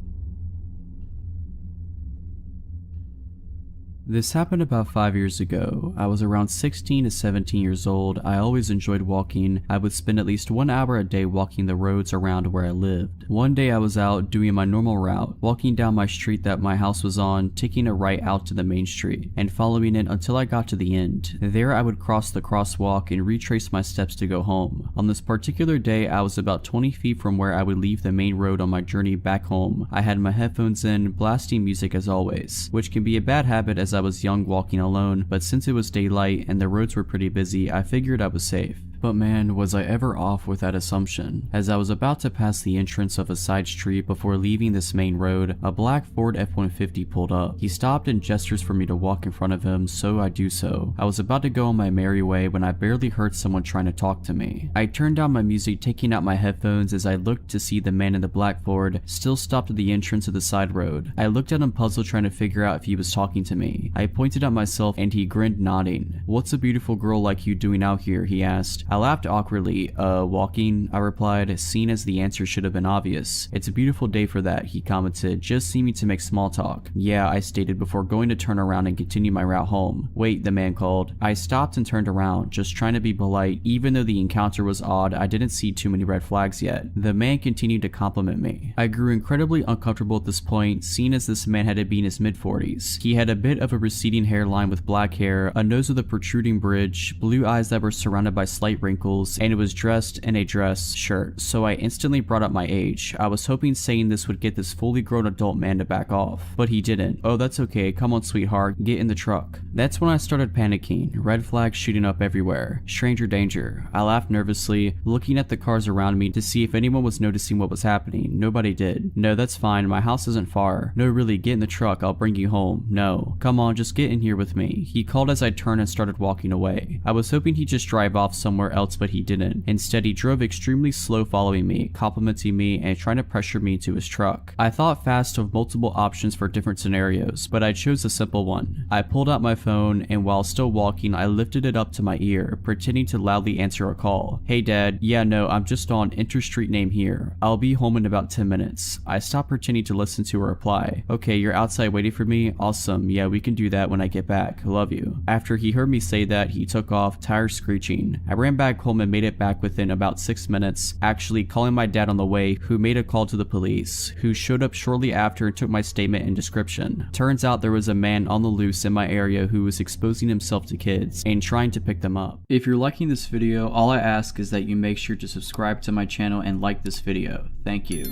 This happened about 5 years ago. I was around 16 to 17 years old. I always enjoyed walking. I would spend at least 1 hour a day walking the roads around where I lived. One day I was out doing my normal route, walking down my street that my house was on, taking a right out to the main street, and following it until I got to the end. There I would cross the crosswalk and retrace my steps to go home. On this particular day, I was about 20 feet from where I would leave the main road on my journey back home. I had my headphones in, blasting music as always, which can be a bad habit as I was young walking alone, but since it was daylight and the roads were pretty busy, I figured I was safe. But man, was I ever off with that assumption. As I was about to pass the entrance of a side street before leaving this main road, a black Ford F-150 pulled up. He stopped and gestures for me to walk in front of him, so I do so. I was about to go on my merry way when I barely heard someone trying to talk to me. I turned down my music, taking out my headphones as I looked to see the man in the black Ford still stopped at the entrance of the side road. I looked at him puzzled, trying to figure out if he was talking to me. I pointed at myself and he grinned, nodding. "What's a beautiful girl like you doing out here?" he asked. I laughed awkwardly. Walking, I replied, seeing as the answer should have been obvious. It's a beautiful day for that, he commented, just seeming to make small talk. Yeah, I stated before going to turn around and continue my route home. Wait, the man called. I stopped and turned around, just trying to be polite. Even though the encounter was odd, I didn't see too many red flags yet. The man continued to compliment me. I grew incredibly uncomfortable at this point, seeing as this man had to be in his mid-40s. He had a bit of a receding hairline with black hair, a nose with a protruding bridge, blue eyes that were surrounded by slight wrinkles, and it was dressed in a dress shirt, so I instantly brought up my age. I was hoping saying this would get this fully grown adult man to back off, but he didn't. Oh, that's okay, come on sweetheart, get in the truck. That's when I started panicking, red flags shooting up everywhere. Stranger danger. I laughed nervously, looking at the cars around me to see if anyone was noticing what was happening. Nobody did. No, that's fine, my house isn't far. No, really, get in the truck, I'll bring you home. No. Come on, just get in here with me. He called as I turned and started walking away. I was hoping he'd just drive off somewhere else, but he didn't. Instead, he drove extremely slow, following me, complimenting me, and trying to pressure me into his truck. I thought fast of multiple options for different scenarios, but I chose a simple one. I pulled out my phone, and while still walking, I lifted it up to my ear, pretending to loudly answer a call. Hey dad, yeah no, I'm just on Interstreet name here. I'll be home in about 10 minutes. I stopped pretending to listen to her reply. Okay, you're outside waiting for me? Awesome, yeah we can do that when I get back. Love you. After he heard me say that, he took off, tires screeching. I ran back home and made it back within about 6 minutes, actually calling my dad on the way, who made a call to the police, who showed up shortly after and took my statement and description. Turns out there was a man on the loose in my area who was exposing himself to kids and trying to pick them up. If you're liking this video, all I ask is that you make sure to subscribe to my channel and like this video. Thank you.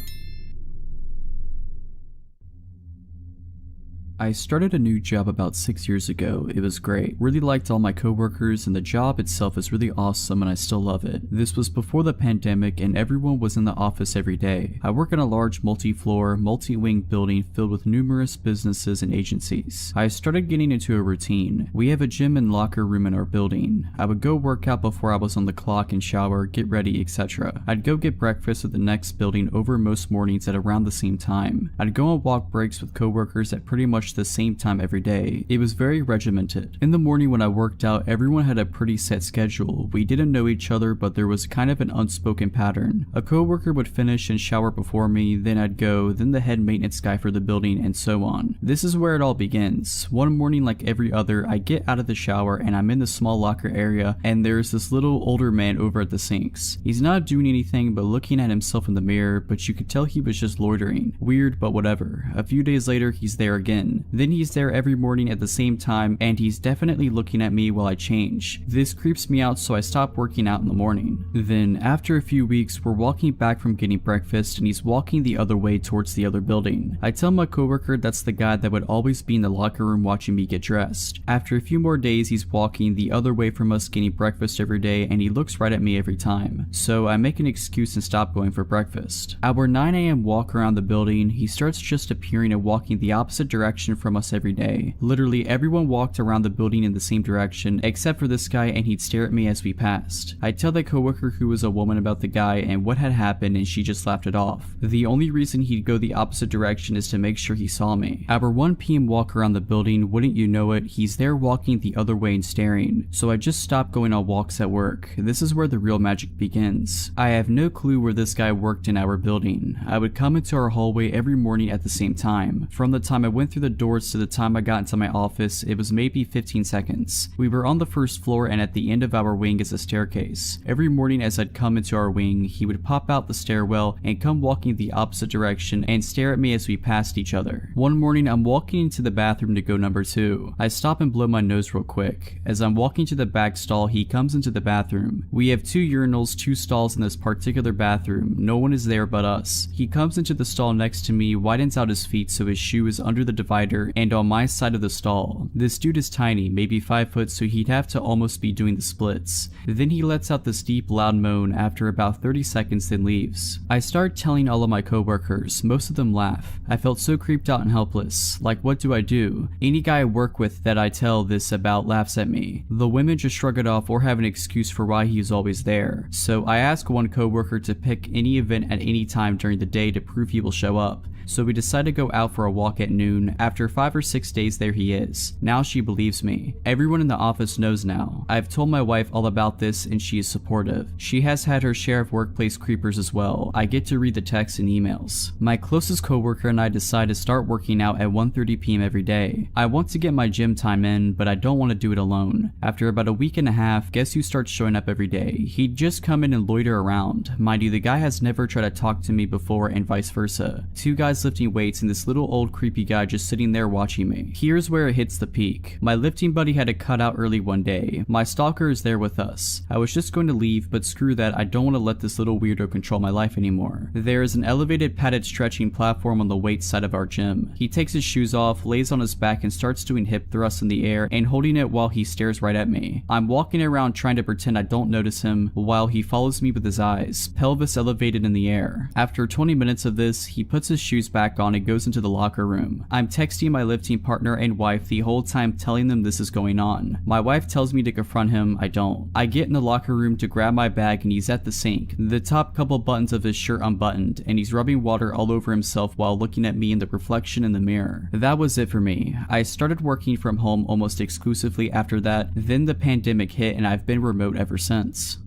I started a new job about 6 years ago. It was great. Really liked all my coworkers, and the job itself is really awesome and I still love it. This was before the pandemic and everyone was in the office every day. I work in a large multi-floor, multi-wing building filled with numerous businesses and agencies. I started getting into a routine. We have a gym and locker room in our building. I would go work out before I was on the clock and shower, get ready, etc. I'd go get breakfast at the next building over most mornings at around the same time. I'd go on walk breaks with coworkers at pretty much the same time every day. It was very regimented. In the morning when I worked out, everyone had a pretty set schedule. We didn't know each other, but there was kind of an unspoken pattern. A coworker would finish and shower before me, then I'd go, then the head maintenance guy for the building, and so on. This is where it all begins. One morning, like every other, I get out of the shower and I'm in the small locker area, and there's this little older man over at the sinks. He's not doing anything but looking at himself in the mirror, but you could tell he was just loitering. Weird, but whatever. A few days later, he's there again. Then he's there every morning at the same time, and he's definitely looking at me while I change. This creeps me out, so I stop working out in the morning. Then, after a few weeks, we're walking back from getting breakfast, and he's walking the other way towards the other building. I tell my coworker that's the guy that would always be in the locker room watching me get dressed. After a few more days, he's walking the other way from us getting breakfast every day, and he looks right at me every time. So I make an excuse and stop going for breakfast. Our 9 AM walk around the building, he starts just appearing and walking the opposite direction from us every day. Literally everyone walked around the building in the same direction except for this guy, and he'd stare at me as we passed. I tell the coworker who was a woman about the guy and what had happened, and she just laughed it off. The only reason he'd go the opposite direction is to make sure he saw me. Our 1 PM walk around the building, wouldn't you know it, he's there walking the other way and staring. So I just stopped going on walks at work. This is where the real magic begins. I have no clue where this guy worked in our building. I would come into our hallway every morning at the same time. From the time I went through the doors to the time I got into my office, it was maybe 15 seconds. We were on the first floor, and at the end of our wing is a staircase. Every morning as I'd come into our wing, he would pop out the stairwell and come walking the opposite direction and stare at me as we passed each other. One morning I'm walking into the bathroom to go number 2. I stop and blow my nose real quick. As I'm walking to the back stall, he comes into the bathroom. We have 2 urinals, 2 stalls in this particular bathroom. No one is there but us. He comes into the stall next to me, widens out his feet so his shoe is under the divider and on my side of the stall. This dude is tiny, maybe 5 foot, so he'd have to almost be doing the splits. Then he lets out this deep loud moan after about 30 seconds, then leaves. I start telling all of my coworkers. Most of them laugh. I felt so creeped out and helpless. Like, what do I do? Any guy I work with that I tell this about laughs at me. The women just shrug it off or have an excuse for why he's always there. So I ask one coworker to pick any event at any time during the day to prove he will show up. so we decide to go out for a walk at noon. After 5 or 6 days there he is. Now she believes me. Everyone in the office knows now. I've told my wife all about this and she is supportive. She has had her share of workplace creepers as well. I get to read the texts and emails. My closest coworker and I decide to start working out at 1:30 p.m. every day. I want to get my gym time in, but I don't want to do it alone. After about a week and a half, guess who starts showing up every day? He'd just come in and loiter around. Mind you, the guy has never tried to talk to me before and vice versa. 2 guys lifting weights and this little old creepy guy just sitting there watching me. Here's where it hits the peak. My lifting buddy had to cut out early one day. My stalker is there with us. I was just going to leave, but screw that, I don't want to let this little weirdo control my life anymore. There is an elevated padded stretching platform on the weights side of our gym. He takes his shoes off, lays on his back and starts doing hip thrusts in the air and holding it while he stares right at me. I'm walking around trying to pretend I don't notice him while he follows me with his eyes, pelvis elevated in the air. After 20 minutes of this, he puts his shoes back on and goes into the locker room. I'm texting my lifting partner and wife the whole time telling them this is going on. My wife tells me to confront him, I don't. I get in the locker room to grab my bag and he's at the sink, the top couple buttons of his shirt unbuttoned, and he's rubbing water all over himself while looking at me in the reflection in the mirror. That was it for me. I started working from home almost exclusively after that, then the pandemic hit and I've been remote ever since.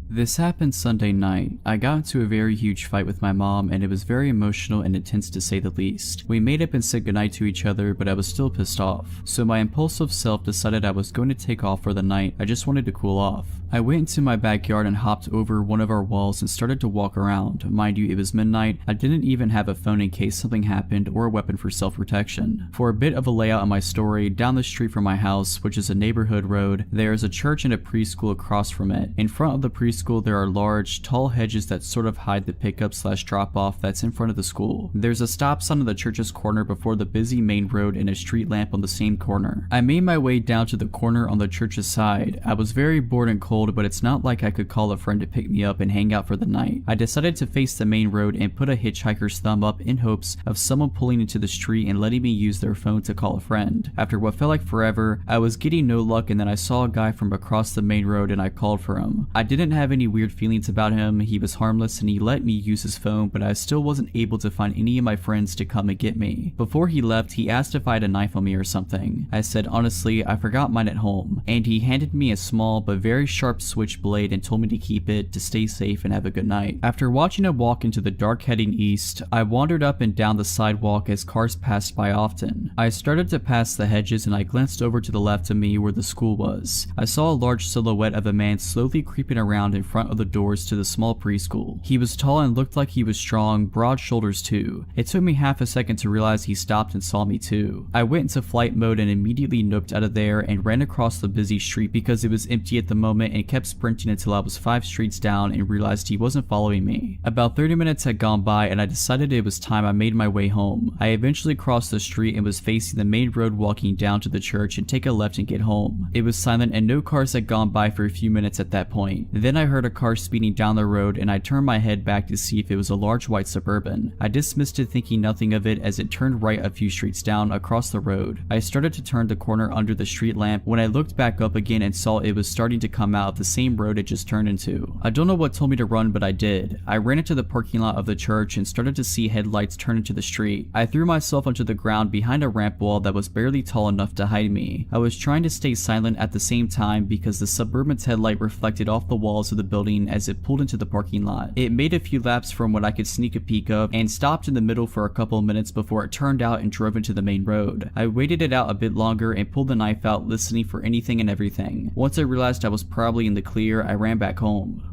This happened Sunday night. I got into a very huge fight with my mom and it was very emotional and intense to say the least. We made up and said goodnight to each other, but I was still pissed off. So my impulsive self decided I was going to take off for the night. I just wanted to cool off. I went into my backyard and hopped over one of our walls and started to walk around. Mind you, it was midnight. I didn't even have a phone in case something happened or a weapon for self-protection. For a bit of a layout on my story, down the street from my house, which is a neighborhood road, there is a church and a preschool across from it. In front of the preschool there are large, tall hedges that sort of hide the pickup/drop-off that's in front of the school. There's a stop sign on the church's corner before the busy main road and a street lamp on the same corner. I made my way down to the corner on the church's side. I was very bored and cold, but it's not like I could call a friend to pick me up and hang out for the night. I decided to face the main road and put a hitchhiker's thumb up in hopes of someone pulling into the street and letting me use their phone to call a friend. After what felt like forever, I was getting no luck and then I saw a guy from across the main road and I called for him. I didn't have any weird feelings about him. He was harmless and he let me use his phone, but I still wasn't able to find any of my friends to come and get me. Before he left, he asked if I had a knife on me or something. I said honestly, I forgot mine at home, and he handed me a small but very sharp switchblade and told me to keep it, to stay safe and have a good night. After watching him walk into the dark heading east, I wandered up and down the sidewalk as cars passed by often. I started to pass the hedges and I glanced over to the left of me where the school was. I saw a large silhouette of a man slowly creeping around in front of the doors to the small preschool. He was tall and looked like he was strong, broad shoulders too. It took me half a second to realize he stopped and saw me too. I went into flight mode and immediately noped out of there and ran across the busy street because it was empty at the moment and kept sprinting until I was 5 streets down and realized he wasn't following me. About 30 minutes had gone by and I decided it was time I made my way home. I eventually crossed the street and was facing the main road walking down to the church and take a left and get home. It was silent and no cars had gone by for a few minutes at that point. Then I heard a car speeding down the road and I turned my head back to see if it was a large white Suburban. I dismissed it thinking nothing of it as it turned right a few streets down across the road. I started to turn the corner under the street lamp when I looked back up again and saw it was starting to come out of the same road it just turned into. I don't know what told me to run, but I did. I ran into the parking lot of the church and started to see headlights turn into the street. I threw myself onto the ground behind a ramp wall that was barely tall enough to hide me. I was trying to stay silent at the same time because the Suburban's headlight reflected off the walls of the building as it pulled into the parking lot. It made a few laps from what I could sneak a peek of and stopped in the middle for a couple of minutes before it turned out and drove into the main road. I waited it out a bit longer and pulled the knife out, listening for anything and everything. Once I realized I was probably in the clear, I ran back home.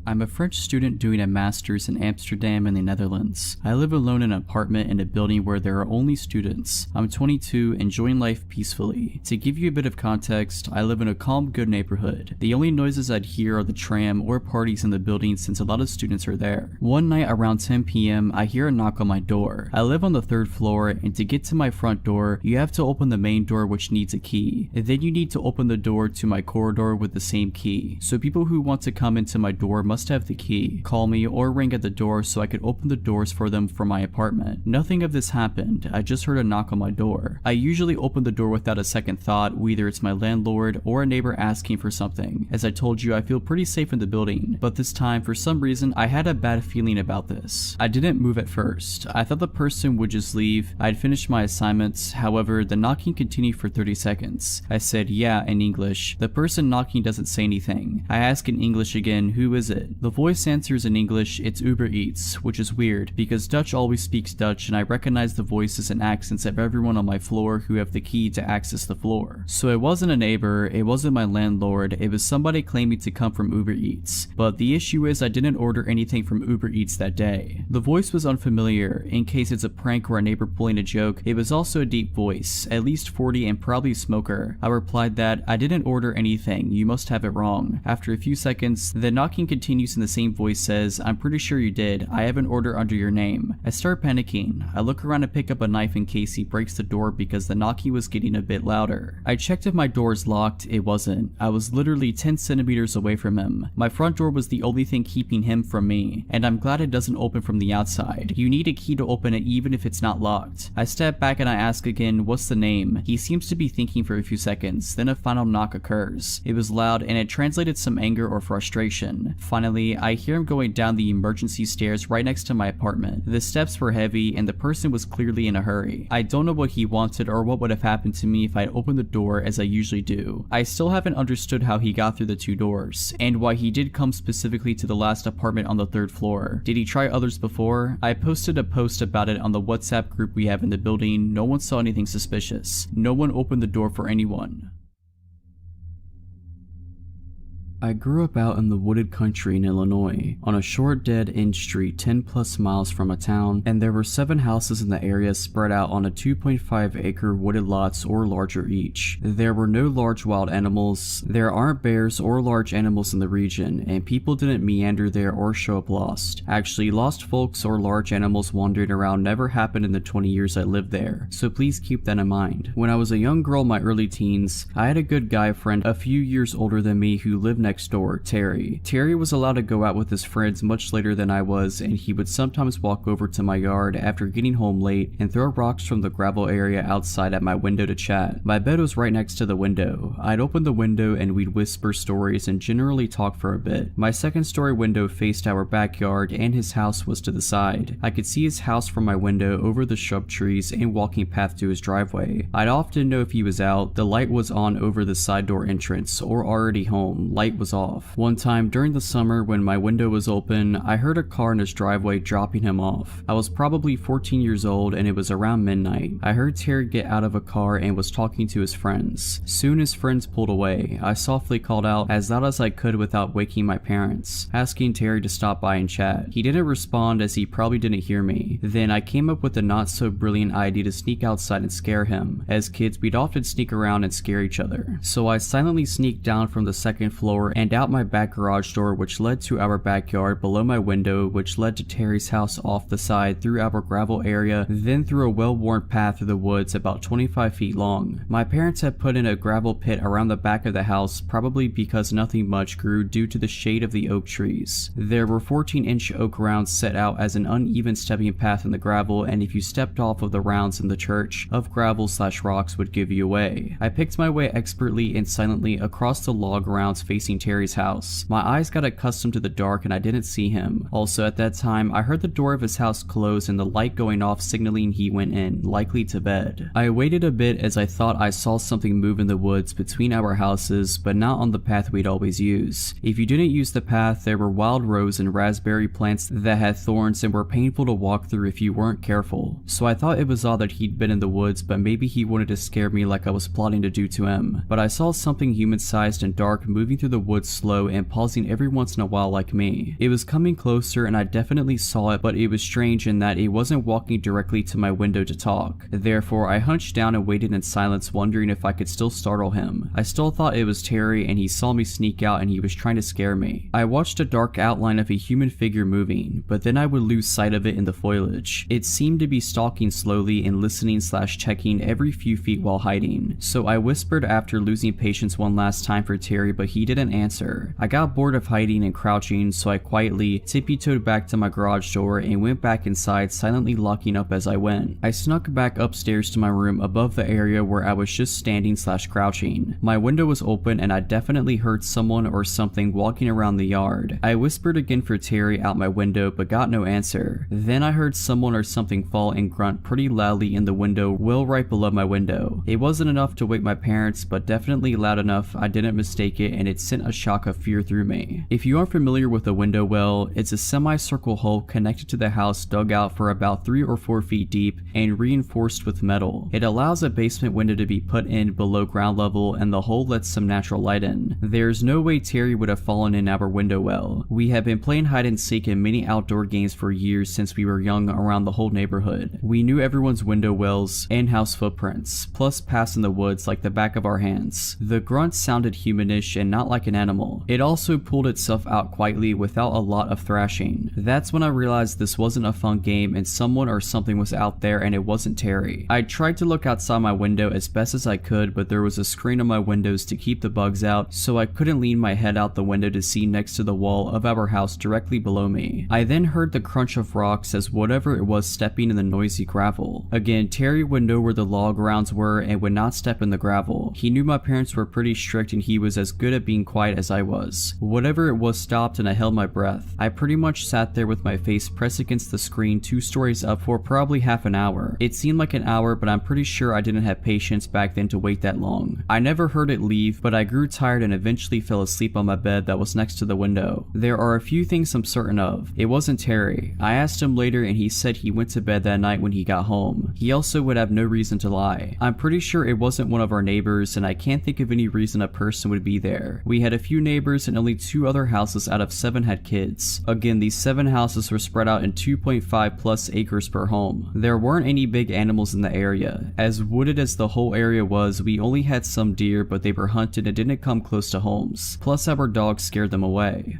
I'm a French student doing a master's in Amsterdam in the Netherlands. I live alone in an apartment in a building where there are only students. I'm 22, enjoying life peacefully. To give you a bit of context, I live in a calm, good neighborhood. The only noises I'd hear are the tram or parties in the building since a lot of students are there. One night around 10 p.m, I hear a knock on my door. I live on the 3rd floor, and to get to my front door, you have to open the main door which needs a key. Then you need to open the door to my corridor with the same key. So people who want to come into my door must have the key, call me, or ring at the door so I could open the doors for them from my apartment. Nothing of this happened. I just heard a knock on my door. I usually open the door without a second thought, whether it's my landlord or a neighbor asking for something. As I told you, I feel pretty safe in the building, but this time, for some reason, I had a bad feeling about this. I didn't move at first. I thought the person would just leave. I'd finished my assignments. However, the knocking continued for 30 seconds. I said yeah in English. The person knocking doesn't say anything. I ask in English again, who is it? The voice answers in English, it's Uber Eats, which is weird because Dutch always speaks Dutch and I recognize the voices and accents of everyone on my floor who have the key to access the floor. So it wasn't a neighbor, it wasn't my landlord, it was somebody claiming to come from Uber Eats. But the issue is I didn't order anything from Uber Eats that day. The voice was unfamiliar. In case it's a prank or a neighbor pulling a joke, it was also a deep voice, at least 40 and probably a smoker. I replied that I didn't order anything, you must have it wrong. After a few seconds, the knocking continues and the same voice says, I'm pretty sure you did, I have an order under your name. I start panicking. I look around and pick up a knife in case he breaks the door because the knocking was getting a bit louder. I checked if my door is locked, it wasn't. I was literally 10 centimeters away from him. My front door was the only thing keeping him from me, and I'm glad it doesn't open from the outside. You need a key to open it even if it's not locked. I step back and I ask again, what's the name? He seems to be thinking for a few seconds, then a final knock occurs. It was loud and it translated some anger or frustration. Finally, I hear him going down the emergency stairs right next to my apartment. The steps were heavy and the person was clearly in a hurry. I don't know what he wanted or what would have happened to me if I'd opened the door as I usually do. I still haven't understood how he got through the two doors, and why he did come specifically to the last apartment on the 3rd floor. Did he try others before? I posted a post about it on the WhatsApp group we have in the building. No one saw anything suspicious. No one opened the door for anyone. I grew up out in the wooded country in Illinois, on a short dead-end street 10 plus miles from a town, and there were 7 houses in the area spread out on a 2.5 acre wooded lots or larger each. There were no large wild animals, there aren't bears or large animals in the region, and people didn't meander there or show up lost. Actually, lost folks or large animals wandering around never happened in the 20 years I lived there, so please keep that in mind. When I was a young girl in my early teens, I had a good guy friend a few years older than me who lived next door, Terry. Terry was allowed to go out with his friends much later than I was, and he would sometimes walk over to my yard after getting home late and throw rocks from the gravel area outside at my window to chat. My bed was right next to the window. I'd open the window and we'd whisper stories and generally talk for a bit. My 2nd story window faced our backyard and his house was to the side. I could see his house from my window over the shrub trees and walking path to his driveway. I'd often know if he was out. The light was on over the side door entrance, or already home. Light was off. One time during the summer when my window was open, I heard a car in his driveway dropping him off. I was probably 14 years old and it was around midnight. I heard Terry get out of a car and was talking to his friends. Soon his friends pulled away. I softly called out as loud as I could without waking my parents, asking Terry to stop by and chat. He didn't respond as he probably didn't hear me. Then I came up with a not so brilliant idea to sneak outside and scare him. As kids, we'd often sneak around and scare each other. So I silently sneaked down from the 2nd floor and out my back garage door, which led to our backyard, below my window, which led to Terry's house off the side, through our gravel area, then through a well-worn path through the woods about 25 feet long. My parents had put in a gravel pit around the back of the house, probably because nothing much grew due to the shade of the oak trees. There were 14-inch oak rounds set out as an uneven stepping path in the gravel, and if you stepped off of the rounds in the church of gravel/rocks would give you away. I picked my way expertly and silently across the log rounds facing Terry's house. My eyes got accustomed to the dark and I didn't see him. Also at that time, I heard the door of his house close and the light going off, signaling he went in, likely to bed. I waited a bit as I thought I saw something move in the woods between our houses, but not on the path we'd always use. If you didn't use the path, there were wild rose and raspberry plants that had thorns and were painful to walk through if you weren't careful. So I thought it was odd that he'd been in the woods, but maybe he wanted to scare me like I was plotting to do to him. But I saw something human-sized and dark moving through the woods slow and pausing every once in a while like me. It was coming closer and I definitely saw it, but it was strange in that it wasn't walking directly to my window to talk. Therefore, I hunched down and waited in silence, wondering if I could still startle him. I still thought it was Terry and he saw me sneak out and he was trying to scare me. I watched a dark outline of a human figure moving, but then I would lose sight of it in the foliage. It seemed to be stalking slowly and listening/checking every few feet while hiding. So I whispered after losing patience one last time for Terry, but he didn't an answer. I got bored of hiding and crouching, so I quietly tippy-toed back to my garage door and went back inside, silently locking up as I went. I snuck back upstairs to my room above the area where I was just standing/crouching. My window was open and I definitely heard someone or something walking around the yard. I whispered again for Terry out my window but got no answer. Then I heard someone or something fall and grunt pretty loudly in the window well right below my window. It wasn't enough to wake my parents, but definitely loud enough I didn't mistake it, and it sent a shock of fear through me. If you aren't familiar with a window well, it's a semicircle hole connected to the house, dug out for about 3 or 4 feet deep and reinforced with metal. It allows a basement window to be put in below ground level, and the hole lets some natural light in. There's no way Terry would have fallen in our window well. We have been playing hide and seek in many outdoor games for years since we were young around the whole neighborhood. We knew everyone's window wells and house footprints, plus paths in the woods like the back of our hands. The grunt sounded humanish and not like an animal. It also pulled itself out quietly without a lot of thrashing. That's when I realized this wasn't a fun game and someone or something was out there, and it wasn't Terry. I tried to look outside my window as best as I could, but there was a screen on my windows to keep the bugs out, so I couldn't lean my head out the window to see next to the wall of our house directly below me. I then heard the crunch of rocks as whatever it was stepping in the noisy gravel. Again, Terry would know where the log rounds were and would not step in the gravel. He knew my parents were pretty strict and he was as good at being quiet as I was. Whatever it was stopped and I held my breath. I pretty much sat there with my face pressed against the screen 2 stories up for probably half an hour. It seemed like an hour, but I'm pretty sure I didn't have patience back then to wait that long. I never heard it leave, but I grew tired and eventually fell asleep on my bed that was next to the window. There are a few things I'm certain of. It wasn't Terry. I asked him later and he said he went to bed that night when he got home. He also would have no reason to lie. I'm pretty sure it wasn't one of our neighbors, and I can't think of any reason a person would be there. We had a few neighbors and only 2 other houses out of 7 had kids. Again, these 7 houses were spread out in 2.5 plus acres per home. There weren't any big animals in the area. As wooded as the whole area was, we only had some deer, but they were hunted and didn't come close to homes. Plus our dogs scared them away.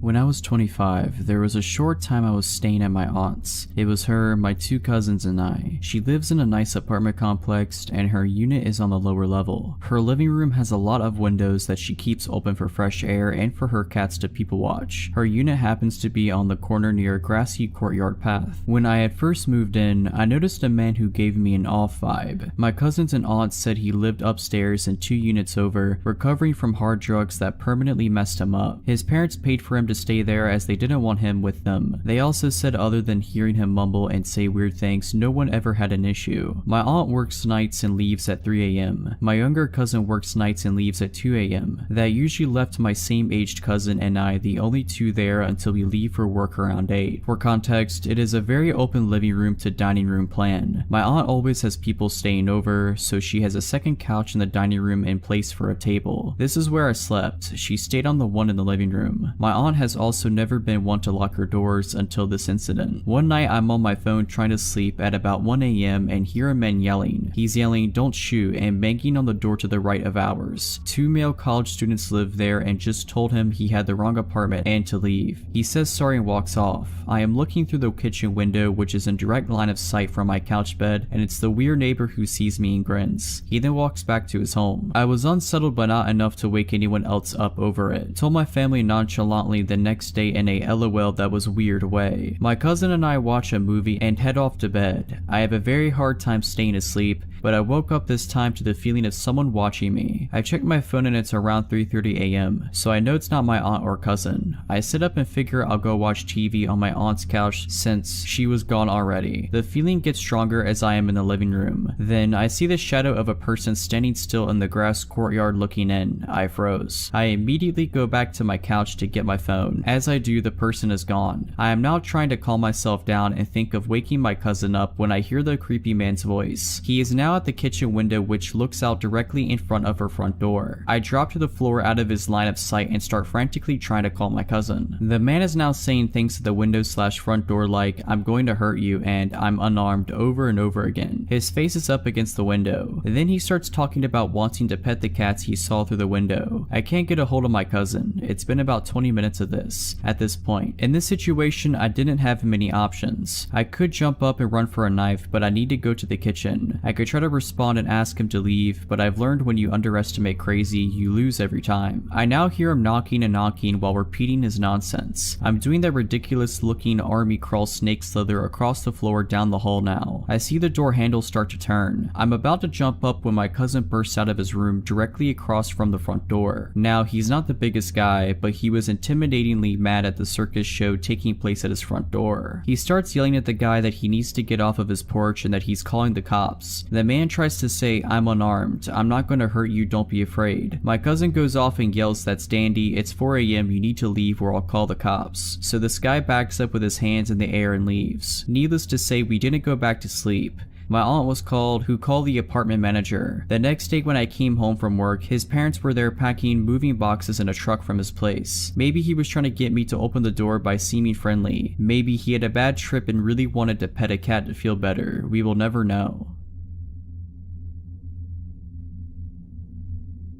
When I was 25, there was a short time I was staying at my aunt's. It was her, my 2 cousins, and I. She lives in a nice apartment complex, and her unit is on the lower level. Her living room has a lot of windows that she keeps open for fresh air and for her cats to people watch. Her unit happens to be on the corner near a grassy courtyard path. When I had first moved in, I noticed a man who gave me an off vibe. My cousins and aunts said he lived upstairs and 2 units over, recovering from hard drugs that permanently messed him up. His parents paid for him to stay there as they didn't want him with them. They also said other than hearing him mumble and say weird things, no one ever had an issue. My aunt works nights and leaves at 3 a.m. My younger cousin works nights and leaves at 2 a.m. That usually left my same aged cousin and I the only 2 there until we leave for work around 8. For context, it is a very open living room to dining room plan. My aunt always has people staying over, so she has a second couch in the dining room in place for a table. This is where I slept. She stayed on the one in the living room. My aunt has also never been one to lock her doors until this incident. One night I'm on my phone trying to sleep at about 1 a.m. and hear a man yelling. He's yelling, "Don't shoot," and banging on the door to the right of ours. 2 male college students live there and just told him he had the wrong apartment and to leave. He says sorry and walks off. I am looking through the kitchen window, which is in direct line of sight from my couch bed, and it's the weird neighbor who sees me and grins. He then walks back to his home. I was unsettled but not enough to wake anyone else up over it. Told my family nonchalantly the next day in a LOL that was weird way. My cousin and I watch a movie and head off to bed. I have a very hard time staying asleep, but I woke up this time to the feeling of someone watching me. I check my phone and it's around 3:30 a.m., so I know it's not my aunt or cousin. I sit up and figure I'll go watch TV on my aunt's couch since she was gone already. The feeling gets stronger as I am in the living room. Then I see the shadow of a person standing still in the grass courtyard looking in. I froze. I immediately go back to my couch to get my phone. As I do, the person is gone. I am now trying to calm myself down and think of waking my cousin up when I hear the creepy man's voice. He is now at the kitchen window, which looks out directly in front of her front door. I drop to the floor out of his line of sight and start frantically trying to call my cousin. The man is now saying things to the window/front door like, "I'm going to hurt you," and "I'm unarmed," over and over again. His face is up against the window. Then he starts talking about wanting to pet the cats he saw through the window. I can't get a hold of my cousin. It's been about 20 minutes of this. At this point, in this situation, I didn't have many options. I could jump up and run for a knife, but I need to go to the kitchen. I could try try to respond and ask him to leave, but I've learned when you underestimate crazy, you lose every time. I now hear him knocking and knocking while repeating his nonsense. I'm doing that ridiculous looking army crawl snake slither across the floor down the hall now. I see the door handle start to turn. I'm about to jump up when my cousin bursts out of his room directly across from the front door. Now, he's not the biggest guy, but he was intimidatingly mad at the circus show taking place at his front door. He starts yelling at the guy that he needs to get off of his porch and that he's calling the cops. The man tries to say, "I'm unarmed. I'm not gonna hurt you, don't be afraid." My cousin goes off and yells, "That's dandy, it's 4 AM, you need to leave or I'll call the cops." So this guy backs up with his hands in the air and leaves. Needless to say, we didn't go back to sleep. My aunt was called, who called the apartment manager. The next day when I came home from work, his parents were there packing moving boxes in a truck from his place. Maybe he was trying to get me to open the door by seeming friendly. Maybe he had a bad trip and really wanted to pet a cat to feel better. We will never know.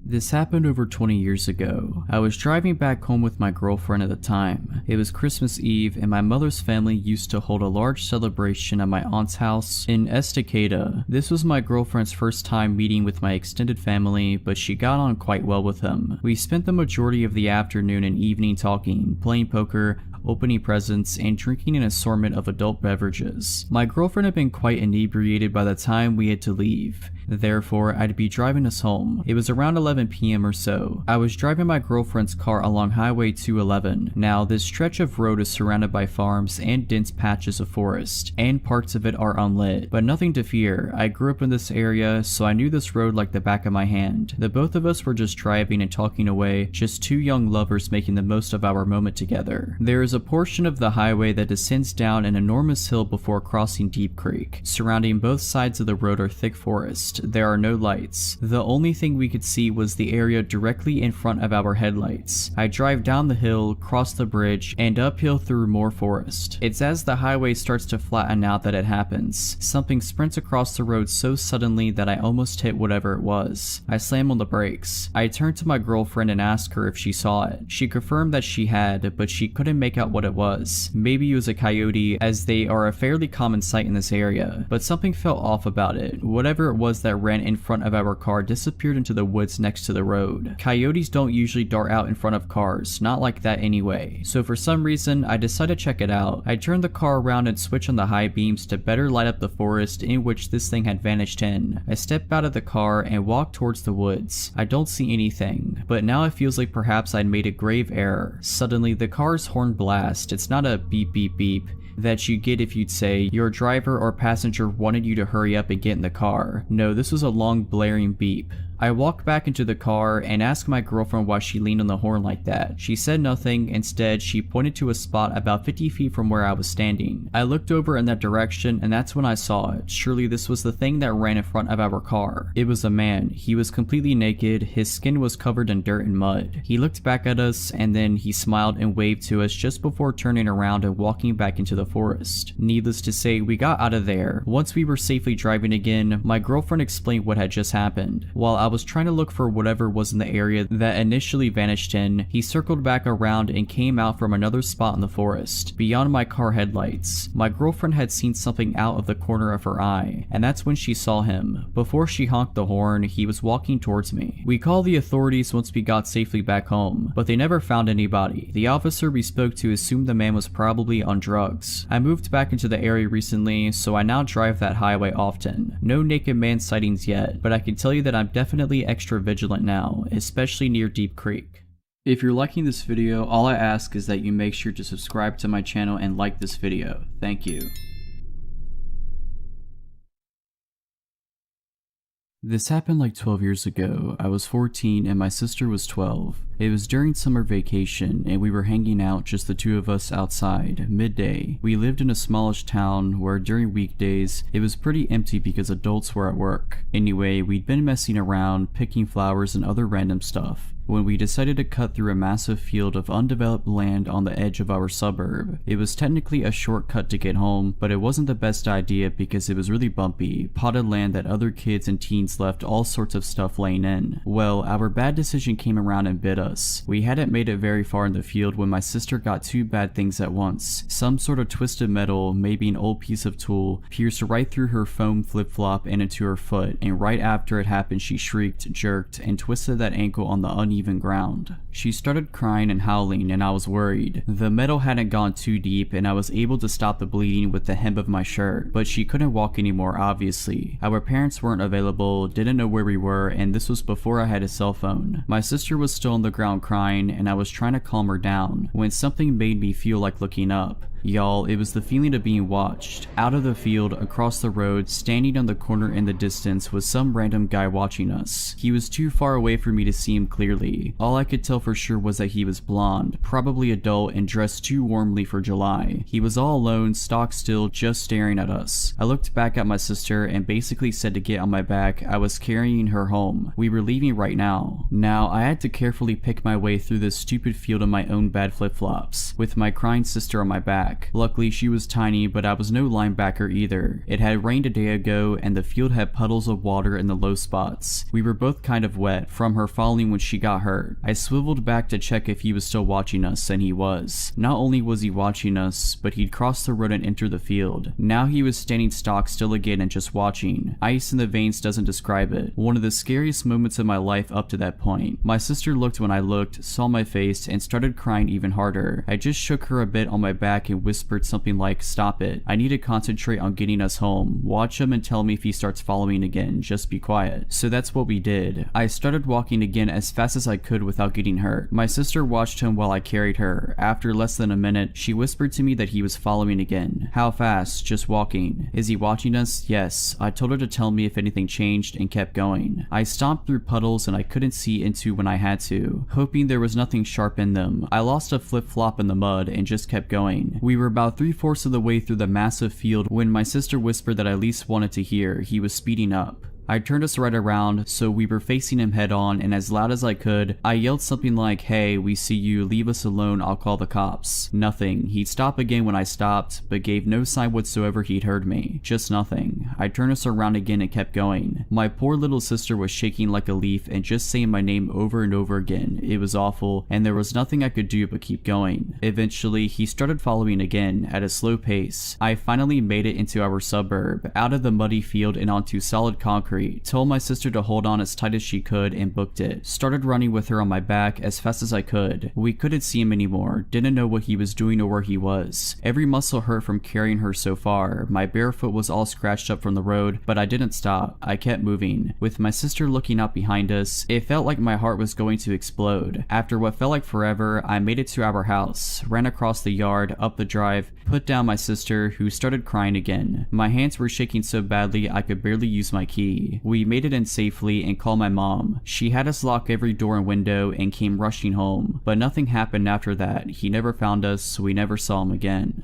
This happened over 20 years ago. I was driving back home with my girlfriend at the time. It was Christmas Eve and my mother's family used to hold a large celebration at my aunt's house in Estacada. This was my girlfriend's first time meeting with my extended family, but she got on quite well with them. We spent the majority of the afternoon and evening talking, playing poker, opening presents, and drinking an assortment of adult beverages. My girlfriend had been quite inebriated by the time we had to leave. Therefore, I'd be driving us home. It was around 11 PM or so. I was driving my girlfriend's car along Highway 211. Now, this stretch of road is surrounded by farms and dense patches of forest, and parts of it are unlit. But nothing to fear. I grew up in this area, so I knew this road like the back of my hand. The both of us were just driving and talking away, just two young lovers making the most of our moment together. There is a portion of the highway that descends down an enormous hill before crossing Deep Creek. Surrounding both sides of the road are thick forest. There are no lights. The only thing we could see was the area directly in front of our headlights. I drive down the hill, cross the bridge, and uphill through more forest. It's as the highway starts to flatten out that it happens. Something sprints across the road so suddenly that I almost hit whatever it was. I slam on the brakes. I turn to my girlfriend and ask her if she saw it. She confirmed that she had, but she couldn't make out what it was. Maybe it was a coyote, as they are a fairly common sight in this area, but something felt off about it. Whatever it was that ran in front of our car disappeared into the woods next to the road. Coyotes don't usually dart out in front of cars, not like that anyway. So for some reason, I decided to check it out. I turned the car around and switched on the high beams to better light up the forest in which this thing had vanished in. I step out of the car and walk towards the woods. I don't see anything, but now it feels like perhaps I'd made a grave error. Suddenly, the car's horn blasts. It's not a beep beep beep that you get if you'd say your driver or passenger wanted you to hurry up and get in the car. No, this was a long blaring beep. I walked back into the car and asked my girlfriend why she leaned on the horn like that. She said nothing. Instead, she pointed to a spot about 50 feet from where I was standing. I looked over in that direction and that's when I saw it. Surely this was the thing that ran in front of our car. It was a man. He was completely naked. His skin was covered in dirt and mud. He looked back at us and then he smiled and waved to us just before turning around and walking back into the forest. Needless to say, we got out of there. Once we were safely driving again, my girlfriend explained what had just happened. While I was trying to look for whatever was in the area that initially vanished in, he circled back around and came out from another spot in the forest, beyond my car headlights. My girlfriend had seen something out of the corner of her eye, and that's when she saw him. Before she honked the horn, he was walking towards me. We called the authorities once we got safely back home, but they never found anybody. The officer we spoke to assumed the man was probably on drugs. I moved back into the area recently, so I now drive that highway often. No naked man sightings yet, but I can tell you that I'm definitely extra vigilant now, especially near Deep Creek. If you're liking this video, all I ask is that you make sure to subscribe to my channel and like this video. Thank you. This happened like 12 years ago. I was 14 and my sister was 12. It was during summer vacation and we were hanging out, just the two of us outside, midday. We lived in a smallish town where during weekdays it was pretty empty because adults were at work. Anyway, we'd been messing around, picking flowers and other random stuff. when we decided to cut through a massive field of undeveloped land on the edge of our suburb. It was technically a shortcut to get home, but it wasn't the best idea because it was really bumpy, potted land that other kids and teens left all sorts of stuff laying in. Well, our bad decision came around and bit us. We hadn't made it very far in the field when my sister got two bad things at once. Some sort of twisted metal, maybe an old piece of tool, pierced right through her foam flip-flop and into her foot, and right after it happened she shrieked, jerked, and twisted that ankle on the uneven ground. She started crying and howling, and I was worried. The metal hadn't gone too deep and I was able to stop the bleeding with the hem of my shirt, but she couldn't walk anymore obviously. Our parents weren't available, didn't know where we were, and this was before I had a cell phone. My sister was still on the ground crying and I was trying to calm her down when something made me feel like looking up. Y'all, it was the feeling of being watched. Out of the field, across the road, standing on the corner in the distance was some random guy watching us. He was too far away for me to see him clearly. All I could tell for sure was that he was blonde, probably adult, and dressed too warmly for July. He was all alone, stock still, just staring at us. I looked back at my sister and basically said to get on my back. I was carrying her home. We were leaving right now. Now, I had to carefully pick my way through this stupid field on my own bad flip-flops, with my crying sister on my back. Luckily, she was tiny, but I was no linebacker either. It had rained a day ago, and the field had puddles of water in the low spots. We were both kind of wet from her falling when she got hurt. I swiveled back to check if he was still watching us, and he was. Not only was he watching us, but he'd crossed the road and entered the field. Now he was standing stock still again and just watching. Ice in the veins doesn't describe it. One of the scariest moments of my life up to that point. My sister looked when I looked, saw my face, and started crying even harder. I just shook her a bit on my back and whispered something like, "Stop it. I need to concentrate on getting us home. Watch him and tell me if he starts following again. Just be quiet." So that's what we did. I started walking again as fast as I could without getting hurt. My sister watched him while I carried her. After less than a minute, she whispered to me that he was following again. How fast? Just walking. Is he watching us? Yes. I told her to tell me if anything changed and kept going. I stomped through puddles and I couldn't see into when I had to, hoping there was nothing sharp in them. I lost a flip-flop in the mud and just kept going. We were about 3/4 of the way through the massive field when my sister whispered that I at least wanted to hear. He was speeding up. I turned us right around, so we were facing him head on, and as loud as I could, I yelled something like, "Hey, we see you, leave us alone, I'll call the cops." Nothing. He'd stop again when I stopped, but gave no sign whatsoever he'd heard me. Just nothing. I turned us around again and kept going. My poor little sister was shaking like a leaf and just saying my name over and over again. It was awful, and there was nothing I could do but keep going. Eventually, he started following again, at a slow pace. I finally made it into our suburb, out of the muddy field and onto solid concrete. Told my sister to hold on as tight as she could and booked it. Started running with her on my back as fast as I could. We couldn't see him anymore, didn't know what he was doing or where he was. Every muscle hurt from carrying her so far. My bare foot was all scratched up from the road, but I didn't stop. I kept moving. With my sister looking out behind us, it felt like my heart was going to explode. After what felt like forever, I made it to our house, ran across the yard, up the drive, put down my sister, who started crying again. My hands were shaking so badly I could barely use my key. We made it in safely and called my mom. She had us lock every door and window and came rushing home, but nothing happened after that. He never found us, we never saw him again.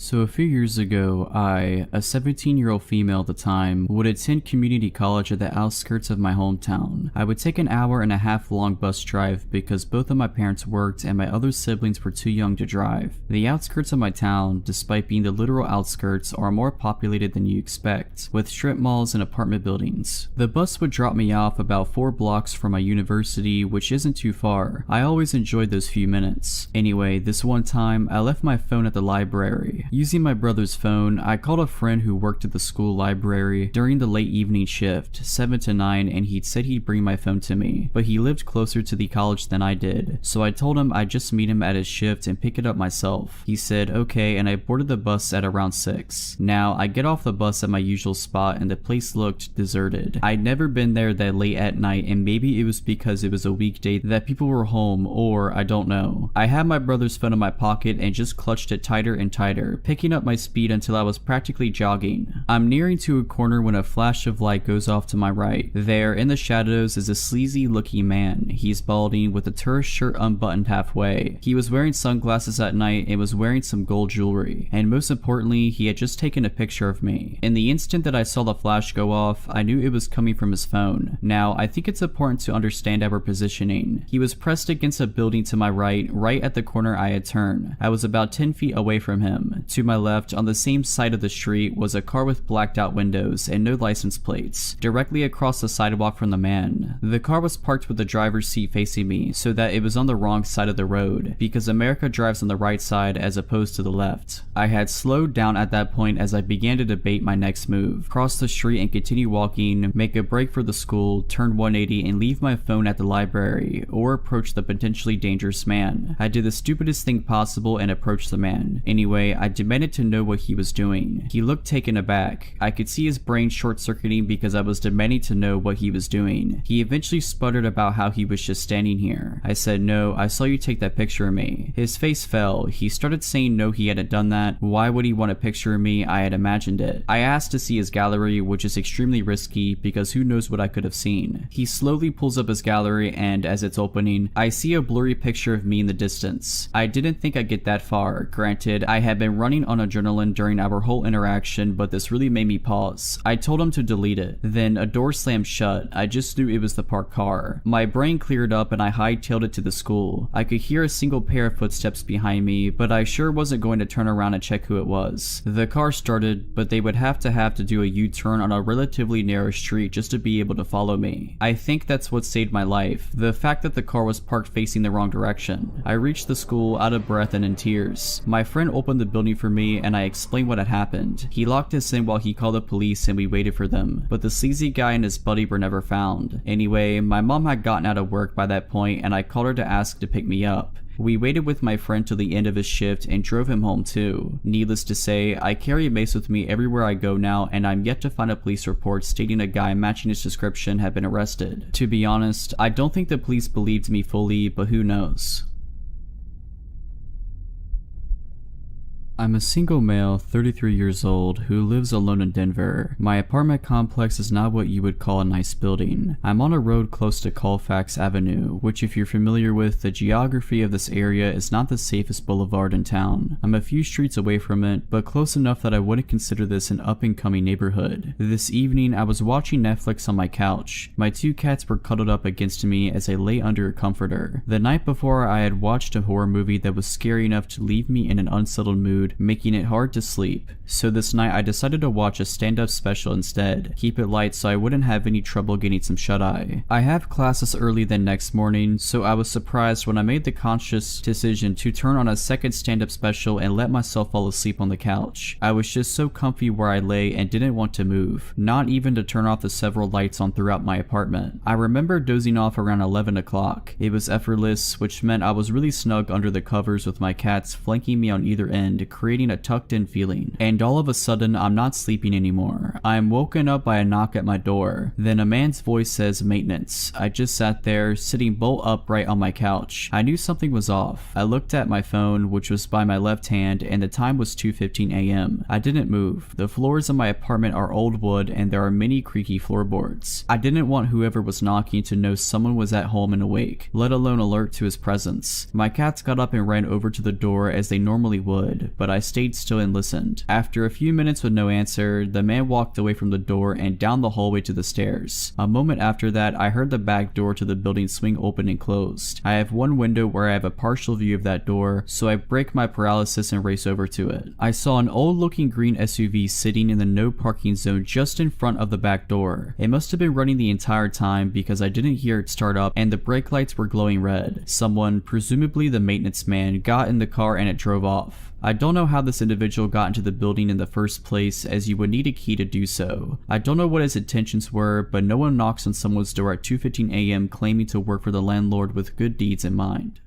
So a few years ago, I, a 17-year-old female at the time, would attend community college at the outskirts of my hometown. I would take an hour-and-a-half long bus drive because both of my parents worked and my other siblings were too young to drive. The outskirts of my town, despite being the literal outskirts, are more populated than you expect, with strip malls and apartment buildings. The bus would drop me off about 4 blocks from my university, which isn't too far. I always enjoyed those few minutes. Anyway, this one time, I left my phone at the library. Using my brother's phone, I called a friend who worked at the school library during the late evening shift, 7 to 9, and he'd said he'd bring my phone to me, but he lived closer to the college than I did, so I told him I'd just meet him at his shift and pick it up myself. He said okay, and I boarded the bus at around 6. Now, I get off the bus at my usual spot and the place looked deserted. I'd never been there that late at night, and maybe it was because it was a weekday that people were home, or I don't know. I had my brother's phone in my pocket and just clutched it tighter and tighter, there, picking up my speed until I was practically jogging. I'm nearing to a corner when a flash of light goes off to my right. There, in the shadows, is a sleazy looking man. He's balding with a tourist shirt unbuttoned halfway. He was wearing sunglasses at night and was wearing some gold jewelry. And most importantly, he had just taken a picture of me. In the instant that I saw the flash go off, I knew it was coming from his phone. Now, I think it's important to understand our positioning. He was pressed against a building to my right at the corner I had turned. I was about 10 feet away from him. To my left, on the same side of the street, was a car with blacked out windows and no license plates, directly across the sidewalk from the man. The car was parked with the driver's seat facing me, so that it was on the wrong side of the road, because America drives on the right side as opposed to the left. I had slowed down at that point as I began to debate my next move: cross the street and continue walking, make a break for the school, turn 180 and leave my phone at the library, or approach the potentially dangerous man. I did the stupidest thing possible and approached the man. Anyway, I demanded to know what he was doing. He looked taken aback. I could see his brain short-circuiting because I was demanding to know what he was doing. He eventually sputtered about how he was just standing here. I said, "No, I saw you take that picture of me." His face fell. He started saying no, he hadn't done that. Why would he want a picture of me? I had imagined it. I asked to see his gallery, which is extremely risky because who knows what I could have seen. He slowly pulls up his gallery and as it's opening, I see a blurry picture of me in the distance. I didn't think I'd get that far. Granted, I had been running on adrenaline during our whole interaction, but this really made me pause. I told him to delete it. Then a door slammed shut. I just knew it was the parked car. My brain cleared up and I hightailed it to the school. I could hear a single pair of footsteps behind me, but I sure wasn't going to turn around and check who it was. The car started, but they would have to do a U-turn on a relatively narrow street just to be able to follow me. I think that's what saved my life. The fact that the car was parked facing the wrong direction. I reached the school out of breath and in tears. My friend opened the building for me and I explained what had happened. He locked us in while he called the police and we waited for them, but the sleazy guy and his buddy were never found. Anyway, my mom had gotten out of work by that point and I called her to ask to pick me up. We waited with my friend till the end of his shift and drove him home too. Needless to say, I carry a mace with me everywhere I go now and I'm yet to find a police report stating a guy matching his description had been arrested. To be honest, I don't think the police believed me fully, but who knows. I'm a single male, 33 years old, who lives alone in Denver. My apartment complex is not what you would call a nice building. I'm on a road close to Colfax Avenue, which if you're familiar with the geography of this area is not the safest boulevard in town. I'm a few streets away from it, but close enough that I wouldn't consider this an up-and-coming neighborhood. This evening, I was watching Netflix on my couch. My two cats were cuddled up against me as I lay under a comforter. The night before, I had watched a horror movie that was scary enough to leave me in an unsettled mood, making it hard to sleep. So this night I decided to watch a stand-up special instead. Keep it light so I wouldn't have any trouble getting some shut-eye. I have classes early the next morning, so I was surprised when I made the conscious decision to turn on a second stand-up special and let myself fall asleep on the couch. I was just so comfy where I lay and didn't want to move, not even to turn off the several lights on throughout my apartment. I remember dozing off around 11 o'clock. It was effortless, which meant I was really snug under the covers with my cats flanking me on either end, creating a tucked-in feeling. And all of a sudden, I'm not sleeping anymore. I am woken up by a knock at my door. Then a man's voice says maintenance. I just sat there, sitting bolt upright on my couch. I knew something was off. I looked at my phone, which was by my left hand, and the time was 2:15 a.m. I didn't move. The floors of my apartment are old wood, and there are many creaky floorboards. I didn't want whoever was knocking to know someone was at home and awake, let alone alert to his presence. My cats got up and ran over to the door as they normally would, but I stayed still and listened. After a few minutes with no answer, the man walked away from the door and down the hallway to the stairs. A moment after that, I heard the back door to the building swing open and closed. I have one window where I have a partial view of that door, so I break my paralysis and race over to it. I saw an old-looking green SUV sitting in the no parking zone just in front of the back door. It must have been running the entire time because I didn't hear it start up and the brake lights were glowing red. Someone, presumably the maintenance man, got in the car and it drove off. I don't know how this individual got into the building in the first place, as you would need a key to do so. I don't know what his intentions were, but no one knocks on someone's door at 2:15 a.m. claiming to work for the landlord with good deeds in mind.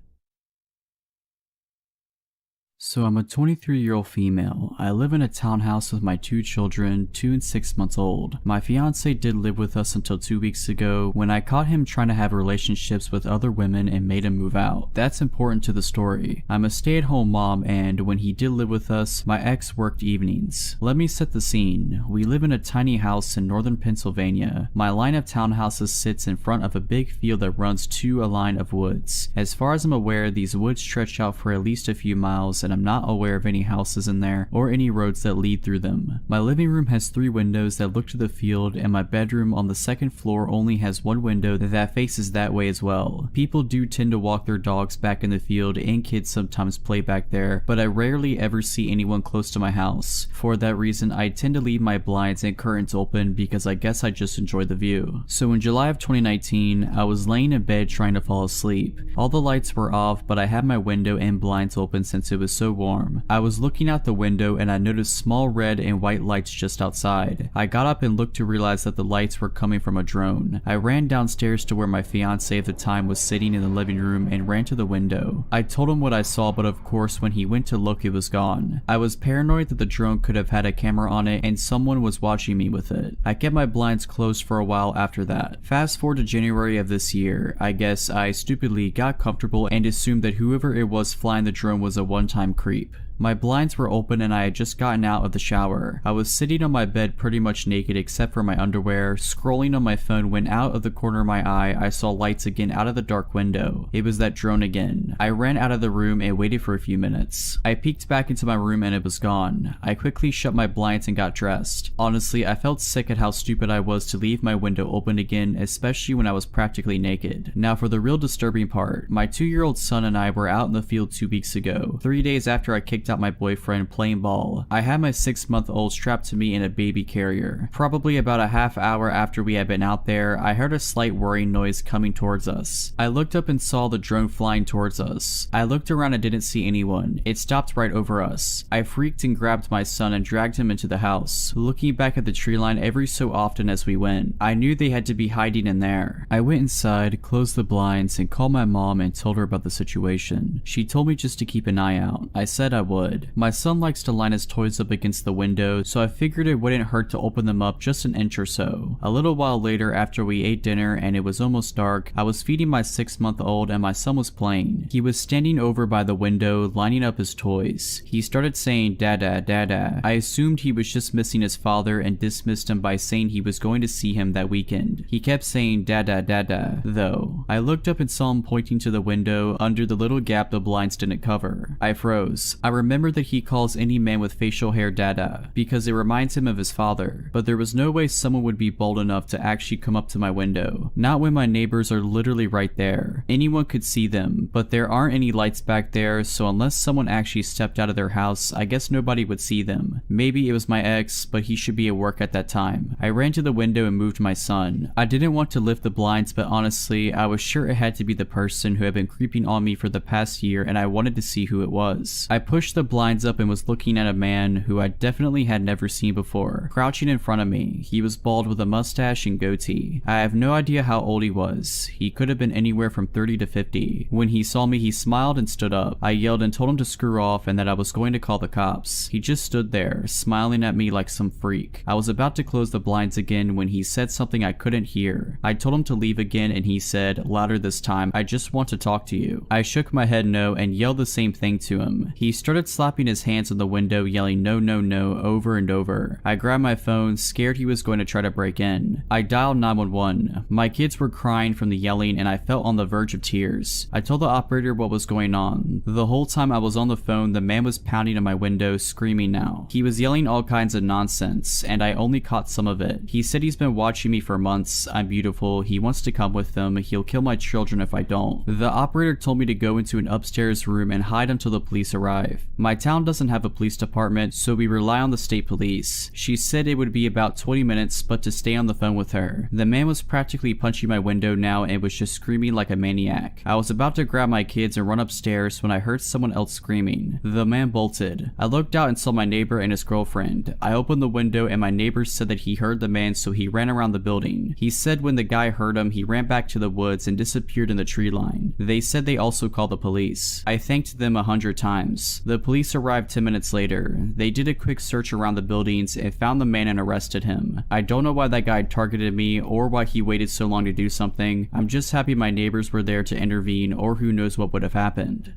So I'm a 23-year-old female. I live in a townhouse with my 2 children, 2 and 6 months old. My fiance did live with us until 2 weeks ago when I caught him trying to have relationships with other women and made him move out. That's important to the story. I'm a stay-at-home mom, and when he did live with us, my ex worked evenings. Let me set the scene. We live in a tiny house in northern Pennsylvania. My line of townhouses sits in front of a big field that runs to a line of woods. As far as I'm aware, these woods stretch out for at least a few miles, and I'm not aware of any houses in there or any roads that lead through them. My living room has 3 windows that look to the field, and my bedroom on the 2nd floor only has 1 window that faces that way as well. People do tend to walk their dogs back in the field, and kids sometimes play back there, but I rarely ever see anyone close to my house. For that reason, I tend to leave my blinds and curtains open because I guess I just enjoy the view. So in July of 2019, I was laying in bed trying to fall asleep. All the lights were off, but I had my window and blinds open since it was so warm. I was looking out the window and I noticed small red and white lights just outside. I got up and looked to realize that the lights were coming from a drone. I ran downstairs to where my fiance at the time was sitting in the living room and ran to the window. I told him what I saw, but of course when he went to look, it was gone. I was paranoid that the drone could have had a camera on it and someone was watching me with it. I kept my blinds closed for a while after that. Fast forward to January of this year. I guess I stupidly got comfortable and assumed that whoever it was flying the drone was a one-time creep. My blinds were open and I had just gotten out of the shower. I was sitting on my bed pretty much naked except for my underwear, scrolling on my phone when out of the corner of my eye I saw lights again out of the dark window. It was that drone again. I ran out of the room and waited for a few minutes. I peeked back into my room and it was gone. I quickly shut my blinds and got dressed. Honestly, I felt sick at how stupid I was to leave my window open again, especially when I was practically naked. Now for the real disturbing part. My 2-year-old son and I were out in the field 2 weeks ago, 3 days after I kicked out my boyfriend playing ball. I had my 6-month-old strapped to me in a baby carrier. Probably about a half hour after we had been out there, I heard a slight whirring noise coming towards us. I looked up and saw the drone flying towards us. I looked around and didn't see anyone. It stopped right over us. I freaked and grabbed my son and dragged him into the house, looking back at the tree line every so often as we went. I knew they had to be hiding in there. I went inside, closed the blinds, and called my mom and told her about the situation. She told me just to keep an eye out. I said I would. My son likes to line his toys up against the window, so I figured it wouldn't hurt to open them up just an inch or so. A little while later, after we ate dinner and it was almost dark, I was feeding my 6-month-old and my son was playing. He was standing over by the window, lining up his toys. He started saying dada, dada. I assumed he was just missing his father and dismissed him by saying he was going to see him that weekend. He kept saying dada, dada, though. I looked up and saw him pointing to the window under the little gap the blinds didn't cover. I froze. I remember that he calls any man with facial hair dada because it reminds him of his father, but there was no way someone would be bold enough to actually come up to my window. Not when my neighbors are literally right there. Anyone could see them, but there aren't any lights back there, so unless someone actually stepped out of their house, I guess nobody would see them. Maybe it was my ex, but he should be at work at that time. I ran to the window and moved my son. I didn't want to lift the blinds, but honestly, I was sure it had to be the person who had been creeping on me for the past year, and I wanted to see who it was. I pushed the blinds up and was looking at a man who I definitely had never seen before, crouching in front of me. He was bald with a mustache and goatee. I have no idea how old he was. He could have been anywhere from 30 to 50. When he saw me, he smiled and stood up. I yelled and told him to screw off and that I was going to call the cops. He just stood there, smiling at me like some freak. I was about to close the blinds again when he said something I couldn't hear. I told him to leave again and he said, louder this time, I just want to talk to you. I shook my head no and yelled the same thing to him. He started slapping his hands on the window, yelling no, no, no over and over. I grabbed my phone, scared he was going to try to break in. I dialed 911. My kids were crying from the yelling and I felt on the verge of tears. I told the operator what was going on. The whole time I was on the phone, the man was pounding on my window, screaming now. He was yelling all kinds of nonsense, and I only caught some of it. He said he's been watching me for months, I'm beautiful, he wants to come with them, he'll kill my children if I don't. The operator told me to go into an upstairs room and hide until the police arrive. My town doesn't have a police department, so we rely on the state police. She said it would be about 20 minutes, but to stay on the phone with her. The man was practically punching my window now and was just screaming like a maniac. I was about to grab my kids and run upstairs when I heard someone else screaming. The man bolted. I looked out and saw my neighbor and his girlfriend. I opened the window and my neighbor said that he heard the man, so he ran around the building. He said when the guy heard him, he ran back to the woods and disappeared in the tree line. They said they also called the police. I thanked them 100 times. The police arrived 10 minutes later. They did a quick search around the buildings and found the man and arrested him. I don't know why that guy targeted me or why he waited so long to do something. I'm just happy my neighbors were there to intervene, or who knows what would have happened.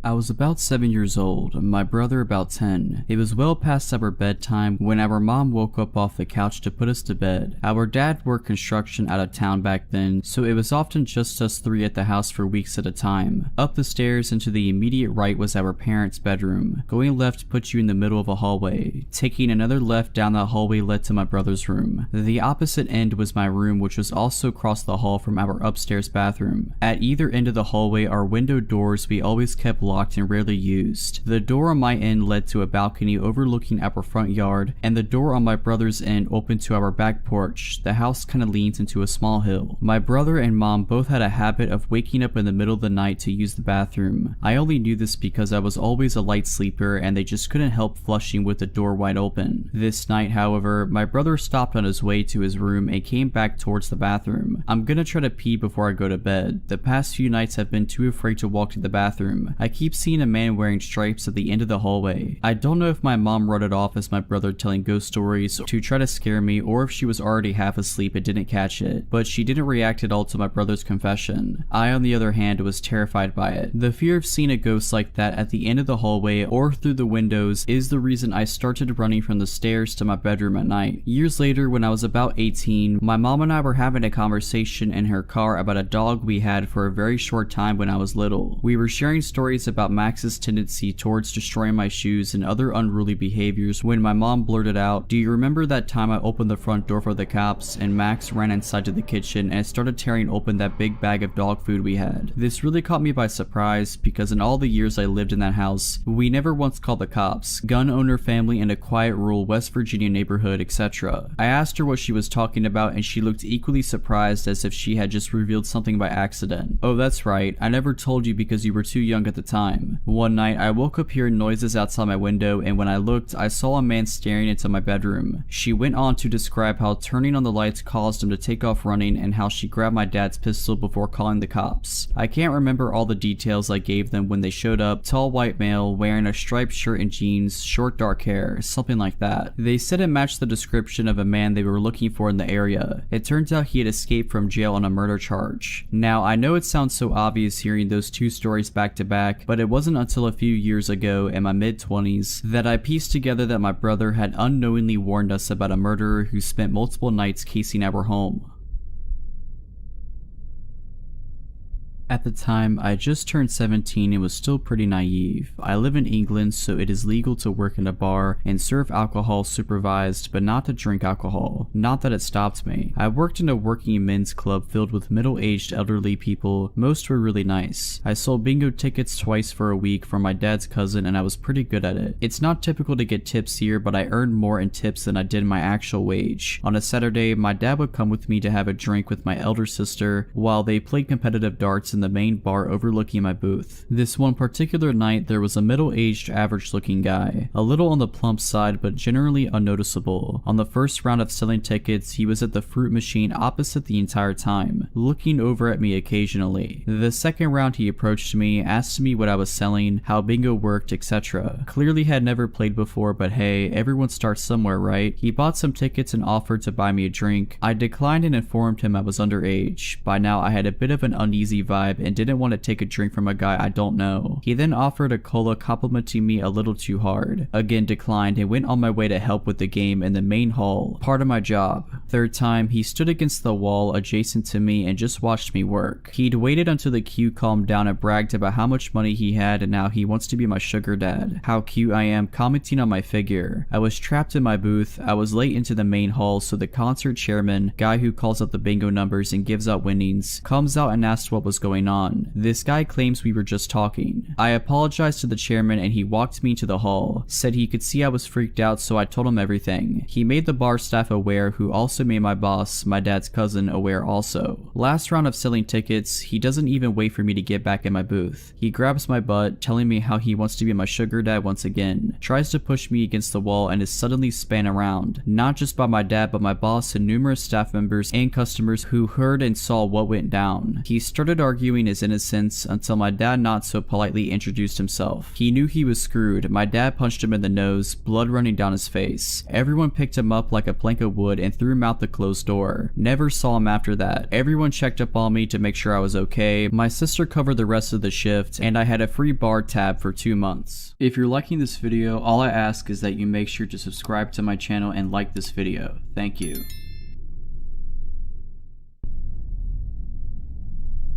I was about 7 years old, my brother about 10. It was well past our bedtime when our mom woke up off the couch to put us to bed. Our dad worked construction out of town back then, so it was often just us three at the house for weeks at a time. Up the stairs and to the immediate right was our parents' bedroom. Going left put you in the middle of a hallway. Taking another left down that hallway led to my brother's room. The opposite end was my room, which was also across the hall from our upstairs bathroom. At either end of the hallway are window doors we always kept locked and rarely used. The door on my end led to a balcony overlooking our front yard, and the door on my brother's end opened to our back porch. The house kinda leans into a small hill. My brother and mom both had a habit of waking up in the middle of the night to use the bathroom. I only knew this because I was always a light sleeper and they just couldn't help flushing with the door wide open. This night, however, my brother stopped on his way to his room and came back towards the bathroom. I'm gonna try to pee before I go to bed. The past few nights I've been too afraid to walk to the bathroom. I keep seeing a man wearing stripes at the end of the hallway. I don't know if my mom wrote it off as my brother telling ghost stories to try to scare me, or if she was already half asleep and didn't catch it, but she didn't react at all to my brother's confession. I, on the other hand, was terrified by it. The fear of seeing a ghost like that at the end of the hallway or through the windows is the reason I started running from the stairs to my bedroom at night. Years later, when I was about 18, my mom and I were having a conversation in her car about a dog we had for a very short time when I was little. We were sharing stories about Max's tendency towards destroying my shoes and other unruly behaviors when my mom blurted out, "Do you remember that time I opened the front door for the cops and Max ran inside to the kitchen and started tearing open that big bag of dog food we had?" This really caught me by surprise because in all the years I lived in that house, we never once called the cops. Gun owner family in a quiet rural West Virginia neighborhood, etc. I asked her what she was talking about and she looked equally surprised as if she had just revealed something by accident. "Oh, that's right. I never told you because you were too young at the time. One night, I woke up hearing noises outside my window, and when I looked, I saw a man staring into my bedroom." She went on to describe how turning on the lights caused him to take off running and how she grabbed my dad's pistol before calling the cops. I can't remember all the details I gave them when they showed up. Tall white male, wearing a striped shirt and jeans, short dark hair, something like that. They said it matched the description of a man they were looking for in the area. It turns out he had escaped from jail on a murder charge. Now, I know it sounds so obvious hearing those two stories back to back, but it wasn't until a few years ago in my mid-20s that I pieced together that my brother had unknowingly warned us about a murderer who spent multiple nights casing our home. At the time, I just turned 17 and was still pretty naive. I live in England, so it is legal to work in a bar and serve alcohol supervised, but not to drink alcohol. Not that it stopped me. I worked in a working men's club filled with middle-aged elderly people. Most were really nice. I sold bingo tickets twice for a week for my dad's cousin and I was pretty good at it. It's not typical to get tips here, but I earned more in tips than I did my actual wage. On a Saturday, my dad would come with me to have a drink with my elder sister while they played competitive darts in the main bar overlooking my booth. This one particular night, there was a middle-aged, average-looking guy, a little on the plump side but generally unnoticeable. On the first round of selling tickets, he was at the fruit machine opposite the entire time, looking over at me occasionally. The second round he approached me, asked me what I was selling, how bingo worked, etc. Clearly had never played before, but hey, everyone starts somewhere, right? He bought some tickets and offered to buy me a drink. I declined and informed him I was underage. By now I had a bit of an uneasy vibe and didn't want to take a drink from a guy I don't know. He then offered a cola, complimenting me a little too hard. Again declined and went on my way to help with the game in the main hall, part of my job. Third time, he stood against the wall adjacent to me and just watched me work. He'd waited until the queue calmed down and bragged about how much money he had and now he wants to be my sugar dad. How cute I am, commenting on my figure. I was trapped in my booth. I was late into the main hall, so the concert chairman, guy who calls out the bingo numbers and gives out winnings, comes out and asks what was going on. This guy claims we were just talking. I apologized to the chairman and he walked me to the hall, said he could see I was freaked out, so I told him everything. He made the bar staff aware, who also made my boss, my dad's cousin, aware also. Last round of selling tickets, he doesn't even wait for me to get back in my booth. He grabs my butt, telling me how he wants to be my sugar dad once again, tries to push me against the wall and is suddenly spun around, not just by my dad but my boss and numerous staff members and customers who heard and saw what went down. He started arguing arguing his innocence until my dad not so politely introduced himself. He knew he was screwed. My dad punched him in the nose, blood running down his face. Everyone picked him up like a plank of wood and threw him out the closed door. Never saw him after that. Everyone checked up on me to make sure I was okay. My sister covered the rest of the shift, and I had a free bar tab for 2 months. If you're liking this video, all I ask is that you make sure to subscribe to my channel and like this video. Thank you.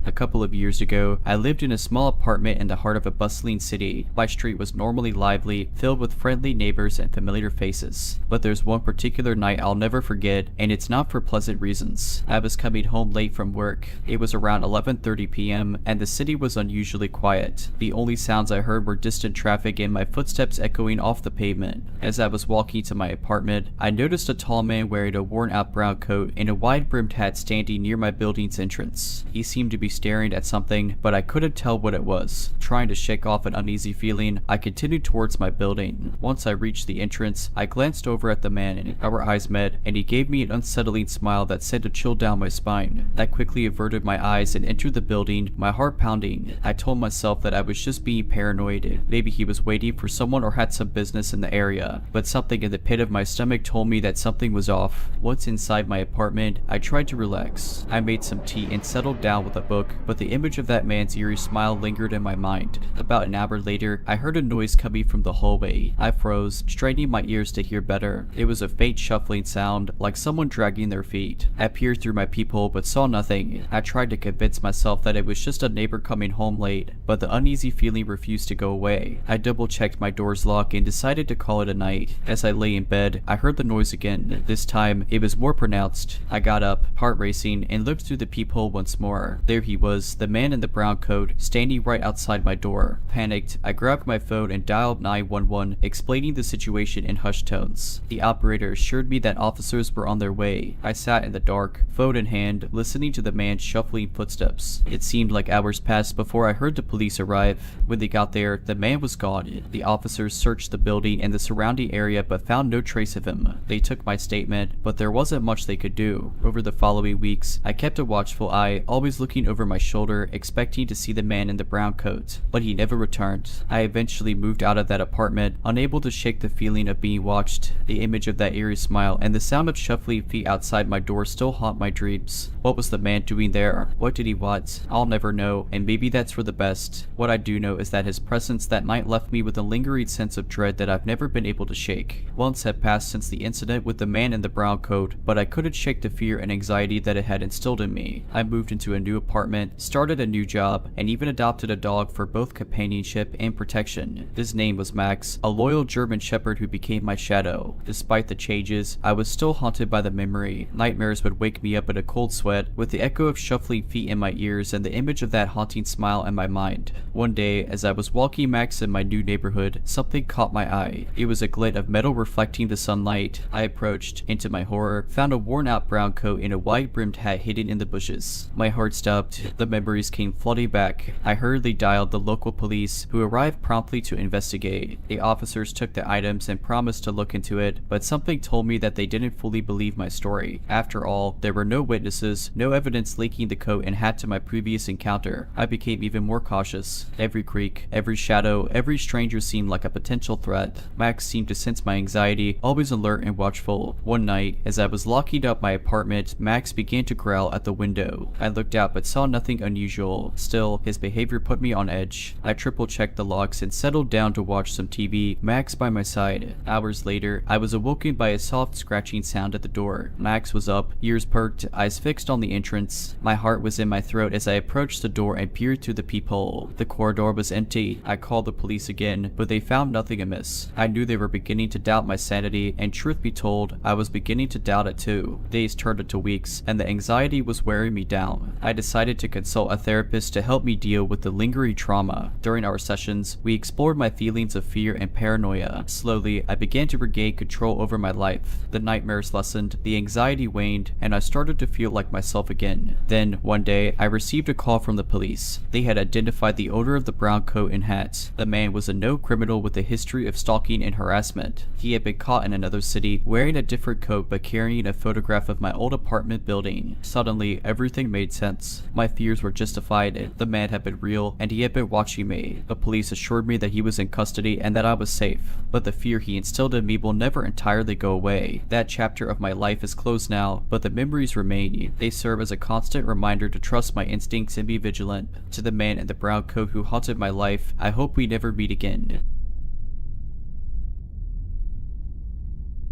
A couple of years ago, I lived in a small apartment in the heart of a bustling city. My street was normally lively, filled with friendly neighbors and familiar faces. But there's one particular night I'll never forget, and it's not for pleasant reasons. I was coming home late from work. It was around 11:30 p.m., and the city was unusually quiet. The only sounds I heard were distant traffic and my footsteps echoing off the pavement. As I was walking to my apartment, I noticed a tall man wearing a worn-out brown coat and a wide-brimmed hat standing near my building's entrance. He seemed to be staring at something, but I couldn't tell what it was. Trying to shake off an uneasy feeling, I continued towards my building. Once I reached the entrance, I glanced over at the man and our eyes met, and he gave me an unsettling smile that sent a chill down my spine. I quickly averted my eyes and entered the building, my heart pounding. I told myself that I was just being paranoid. Maybe he was waiting for someone or had some business in the area, but something in the pit of my stomach told me that something was off. Once inside my apartment, I tried to relax. I made some tea and settled down with a book, but the image of that man's eerie smile lingered in my mind. About an hour later, I heard a noise coming from the hallway. I froze, straining my ears to hear better. It was a faint shuffling sound, like someone dragging their feet. I peered through my peephole but saw nothing. I tried to convince myself that it was just a neighbor coming home late, but the uneasy feeling refused to go away. I double-checked my door's lock and decided to call it a night. As I lay in bed, I heard the noise again. This time, it was more pronounced. I got up, heart racing, and looked through the peephole once more. There he was, the man in the brown coat, standing right outside my door. Panicked, I grabbed my phone and dialed 911, explaining the situation in hushed tones. The operator assured me that officers were on their way. I sat in the dark, phone in hand, listening to the man's shuffling footsteps. It seemed like hours passed before I heard the police arrive. When they got there, the man was gone. The officers searched the building and the surrounding area but found no trace of him. They took my statement, but there wasn't much they could do. Over the following weeks, I kept a watchful eye, always looking over my shoulder, expecting to see the man in the brown coat, but he never returned. I eventually moved out of that apartment, unable to shake the feeling of being watched. The image of that eerie smile and the sound of shuffling feet outside my door still haunt my dreams. What was the man doing there? What did he want? I'll never know, and maybe that's for the best. What I do know is that his presence that night left me with a lingering sense of dread that I've never been able to shake. Months had passed since the incident with the man in the brown coat, but I couldn't shake the fear and anxiety that it had instilled in me. I moved into a new apartment, started a new job, and even adopted a dog for both companionship and protection. His name was Max, a loyal German shepherd who became my shadow. Despite the changes, I was still haunted by the memory. Nightmares would wake me up in a cold sweat, with the echo of shuffling feet in my ears and the image of that haunting smile in my mind. One day, as I was walking Max in my new neighborhood, something caught my eye. It was a glint of metal reflecting the sunlight. I approached, and to my horror, found a worn-out brown coat and a wide-brimmed hat hidden in the bushes. My heart stopped. The memories came flooding back. I hurriedly dialed the local police, who arrived promptly to investigate. The officers took the items and promised to look into it, but something told me that they didn't fully believe my story. After all, there were no witnesses, no evidence linking the coat and hat to my previous encounter. I became even more cautious. Every creak, every shadow, every stranger seemed like a potential threat. Max seemed to sense my anxiety, always alert and watchful. One night, as I was locking up my apartment, Max began to growl at the window. I looked out but saw nothing unusual. Still, his behavior put me on edge. I triple-checked the locks and settled down to watch some TV, Max by my side. Hours later, I was awoken by a soft scratching sound at the door. Max was up, ears perked, eyes fixed on the entrance. My heart was in my throat as I approached the door and peered through the peephole. The corridor was empty. I called the police again, but they found nothing amiss. I knew they were beginning to doubt my sanity, and truth be told, I was beginning to doubt it too. Days turned into weeks, and the anxiety was wearing me down. I decided to consult a therapist to help me deal with the lingering trauma. During our sessions, we explored my feelings of fear and paranoia. Slowly, I began to regain control over my life. The nightmares lessened, the anxiety waned, and I started to feel like myself again. Then, one day, I received a call from the police. They had identified the owner of the brown coat and hat. The man was a known criminal with a history of stalking and harassment. He had been caught in another city, wearing a different coat but carrying a photograph of my old apartment building. Suddenly, everything made sense. My my fears were justified. The man had been real, and he had been watching me. The police assured me that he was in custody and that I was safe. But the fear he instilled in me will never entirely go away. That chapter of my life is closed now, but the memories remain. They serve as a constant reminder to trust my instincts and be vigilant. To the man in the brown coat who haunted my life, I hope we never meet again.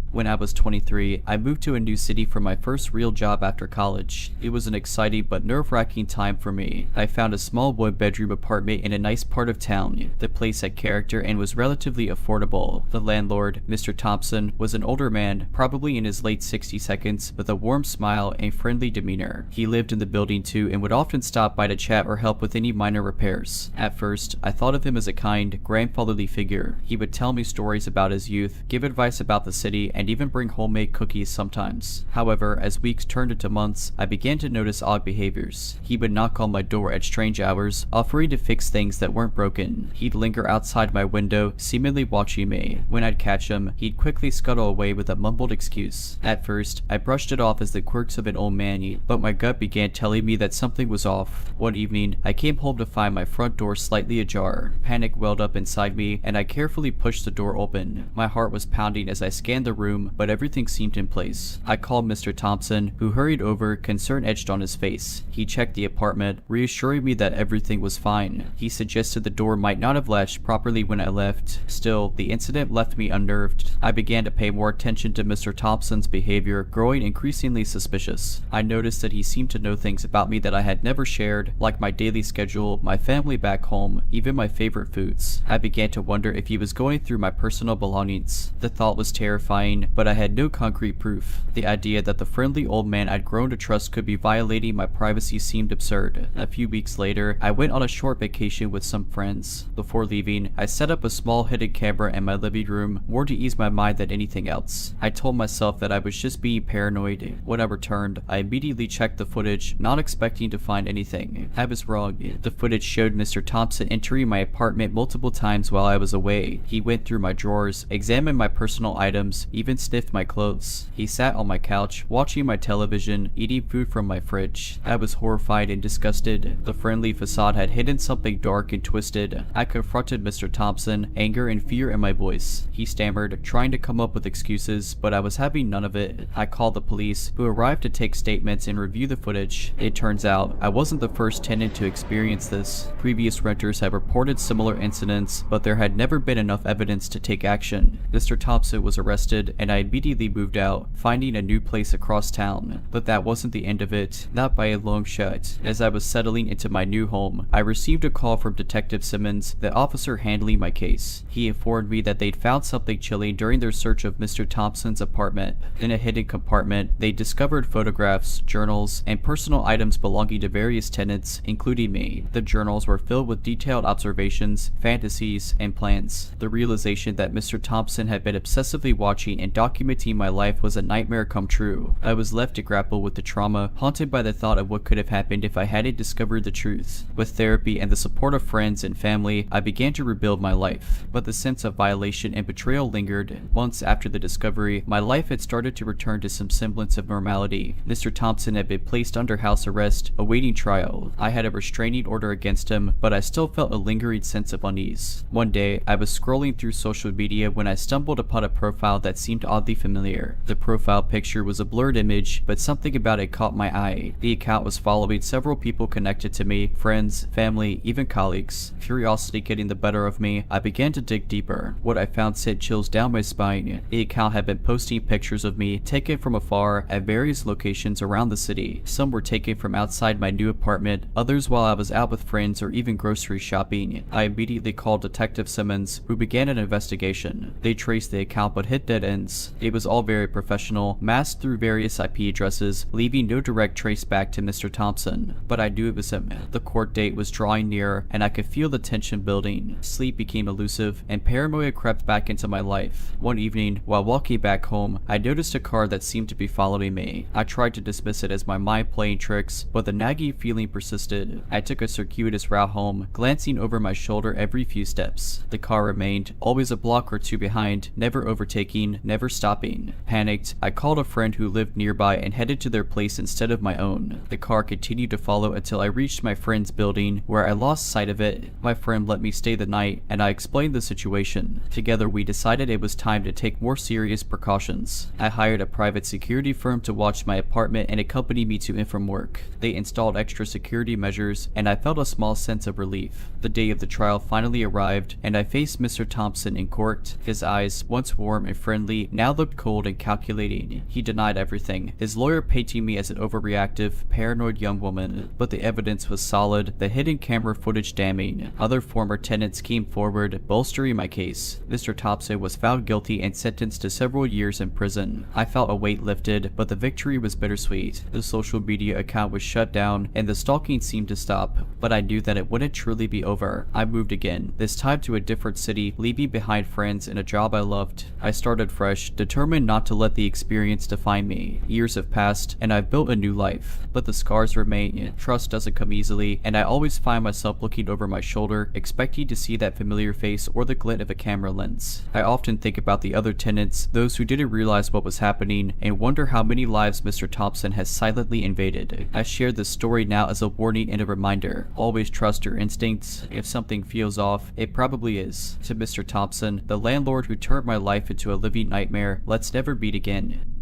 When I was 23, I moved to a new city for my first real job after college. It was an exciting but nerve-wracking time for me. I found a small one-bedroom apartment in a nice part of town. The place had character and was relatively affordable. The landlord, Mr. Thompson, was an older man, probably in his late 60s, with a warm smile and friendly demeanor. He lived in the building too and would often stop by to chat or help with any minor repairs. At first, I thought of him as a kind, grandfatherly figure. He would tell me stories about his youth, give advice about the city, and even bring homemade cookies sometimes. However, as weeks turned into months, I began to notice odd behaviors. He would knock on my door at strange hours, offering to fix things that weren't broken. He'd linger outside my window, seemingly watching me. When I'd catch him, he'd quickly scuttle away with a mumbled excuse. At first, I brushed it off as the quirks of an old man, but my gut began telling me that something was off. One evening, I came home to find my front door slightly ajar. Panic welled up inside me, and I carefully pushed the door open. My heart was pounding as I scanned the room, but everything seemed in place. I called Mr. Thompson, who hurried over, concern etched on his face. He checked the apartment, reassuring me that everything was fine. He suggested the door might not have latched properly when I left. Still, the incident left me unnerved. I began to pay more attention to Mr. Thompson's behavior, growing increasingly suspicious. I noticed that he seemed to know things about me that I had never shared, like my daily schedule, my family back home, even my favorite foods. I began to wonder if he was going through my personal belongings. The thought was terrifying, but I had no concrete proof. The idea that the friendly old man I'd grown to trust could be violating my privacy seemed absurd. A few weeks later, I went on a short vacation with some friends. Before leaving, I set up a small hidden camera in my living room, more to ease my mind than anything else. I told myself that I was just being paranoid. When I returned, I immediately checked the footage, not expecting to find anything. I was wrong. The footage showed Mr. Thompson entering my apartment multiple times while I was away. He went through my drawers, examined my personal items, even sniffed my clothes. He sat on my couch, watching my television, eating food from my fridge. I was horrified and disgusted. The friendly facade had hidden something dark and twisted. I confronted Mr. Thompson, anger and fear in my voice. He stammered, trying to come up with excuses, but I was having none of it. I called the police, who arrived to take statements and review the footage. It turns out, I wasn't the first tenant to experience this. Previous renters had reported similar incidents, but there had never been enough evidence to take action. Mr. Thompson was arrested, and I immediately moved out, finding a new place across town. But that wasn't the end of it, not by a long shot. As I was settling into my new home, I received a call from Detective Simmons, the officer handling my case. He informed me that they'd found something chilling during their search of Mr. Thompson's apartment. In a hidden compartment, they discovered photographs, journals, and personal items belonging to various tenants, including me. The journals were filled with detailed observations, fantasies, and plans. The realization that Mr. Thompson had been obsessively watching and documenting my life was a nightmare come true. I was left to grapple with the trauma, haunted by the thought of what could have happened if I hadn't discovered the truth. With therapy and the support of friends and family, I began to rebuild my life. But the sense of violation and betrayal lingered. Months after the discovery, my life had started to return to some semblance of normality. Mr. Thompson had been placed under house arrest, awaiting trial. I had a restraining order against him, but I still felt a lingering sense of unease. One day, I was scrolling through social media when I stumbled upon a profile that seemed oddly familiar. The profile picture was a blurred image, but something about it caught my eye. The account was following several people connected to me, friends, family, even colleagues. Curiosity getting the better of me, I began to dig deeper. What I found sent chills down my spine. The account had been posting pictures of me taken from afar at various locations around the city. Some were taken from outside my new apartment, others while I was out with friends or even grocery shopping. I immediately called Detective Simmons, who began an investigation. They traced the account but hit dead ends. It was all very professional, masked through various IP addresses, leaving no direct trace back to Mr. Thompson. But I knew it was him. The court date was drawing near, and I could feel the tension building. Sleep became elusive, and paranoia crept back into my life. One evening, while walking back home, I noticed a car that seemed to be following me. I tried to dismiss it as my mind playing tricks, but the nagging feeling persisted. I took a circuitous route home, glancing over my shoulder every few steps. The car remained, always a block or two behind, never overtaking, never never stopping. Panicked, I called a friend who lived nearby and headed to their place instead of my own. The car continued to follow until I reached my friend's building, where I lost sight of it. My friend let me stay the night, and I explained the situation. Together we decided it was time to take more serious precautions. I hired a private security firm to watch my apartment and accompany me to and from work. They installed extra security measures, and I felt a small sense of relief. The day of the trial finally arrived, and I faced Mr. Thompson in court. His eyes, once warm and friendly, now looked cold and calculating. He denied everything, his lawyer painting me as an overreactive, paranoid young woman, but the evidence was solid, the hidden camera footage damning. Other former tenants came forward, bolstering my case. Mr. Thompson was found guilty and sentenced to several years in prison. I felt a weight lifted, but the victory was bittersweet. The social media account was shut down, and the stalking seemed to stop, but I knew that it wouldn't truly be over. I moved again, this time to a different city, leaving behind friends and a job I loved. I started fresh, determined not to let the experience define me. Years have passed, and I've built a new life, but the scars remain. Trust doesn't come easily, and I always find myself looking over my shoulder, expecting to see that familiar face or the glint of a camera lens. I often think about the other tenants, those who didn't realize what was happening, and wonder how many lives Mr. Thompson has silently invaded. I share this story now as a warning and a reminder. Always trust your instincts. If something feels off, it probably is. To Mr. Thompson, the landlord who turned my life into a living nightmare, let's never meet again.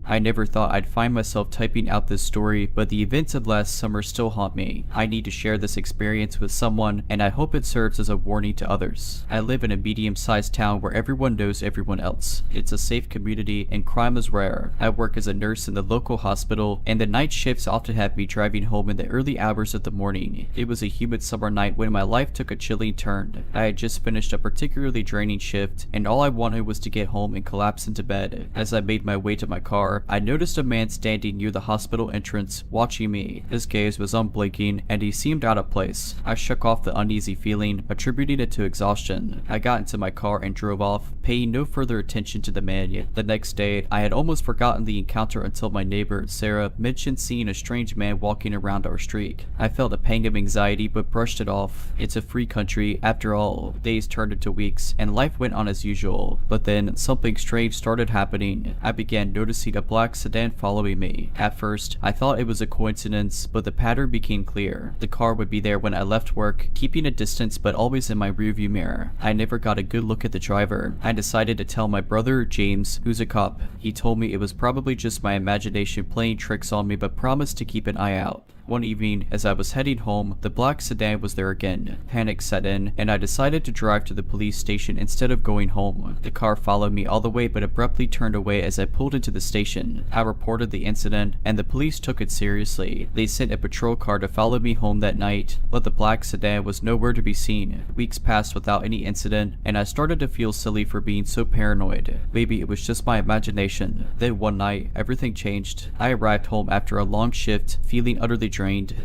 I never thought I'd find myself typing out this story, but the events of last summer still haunt me. I need to share this experience with someone, and I hope it serves as a warning to others. I live in a medium-sized town where everyone knows everyone else. It's a safe community, and crime is rare. I work as a nurse in the local hospital, and the night shifts often have me driving home in the early hours of the morning. It was a humid summer night when my life took a chilling turn. I had just finished a particularly draining shift, and all I wanted was to get home and collapse into bed. As I made my way to my car, I noticed a man standing near the hospital entrance, watching me. His gaze was unblinking, and he seemed out of place. I shook off the uneasy feeling, attributing it to exhaustion. I got into my car and drove off, paying no further attention to the man. The next day, I had almost forgotten the encounter until my neighbor, Sarah, mentioned seeing a strange man walking around our street. I felt a pang of anxiety, but brushed it off. It's a free country, after all. Days turned into weeks, and life went on as usual. But then, something strange started happening. I began noticing a black sedan following me. At first, I thought it was a coincidence, but the pattern became clear. The car would be there when I left work, keeping a distance but always in my rearview mirror. I never got a good look at the driver. I decided to tell my brother, James, who's a cop. He told me it was probably just my imagination playing tricks on me, but promised to keep an eye out. One evening, as I was heading home, the black sedan was there again. Panic set in, and I decided to drive to the police station instead of going home. The car followed me all the way but abruptly turned away as I pulled into the station. I reported the incident, and the police took it seriously. They sent a patrol car to follow me home that night, but the black sedan was nowhere to be seen. Weeks passed without any incident, and I started to feel silly for being so paranoid. Maybe it was just my imagination. Then one night, everything changed. I arrived home after a long shift, feeling utterly drained.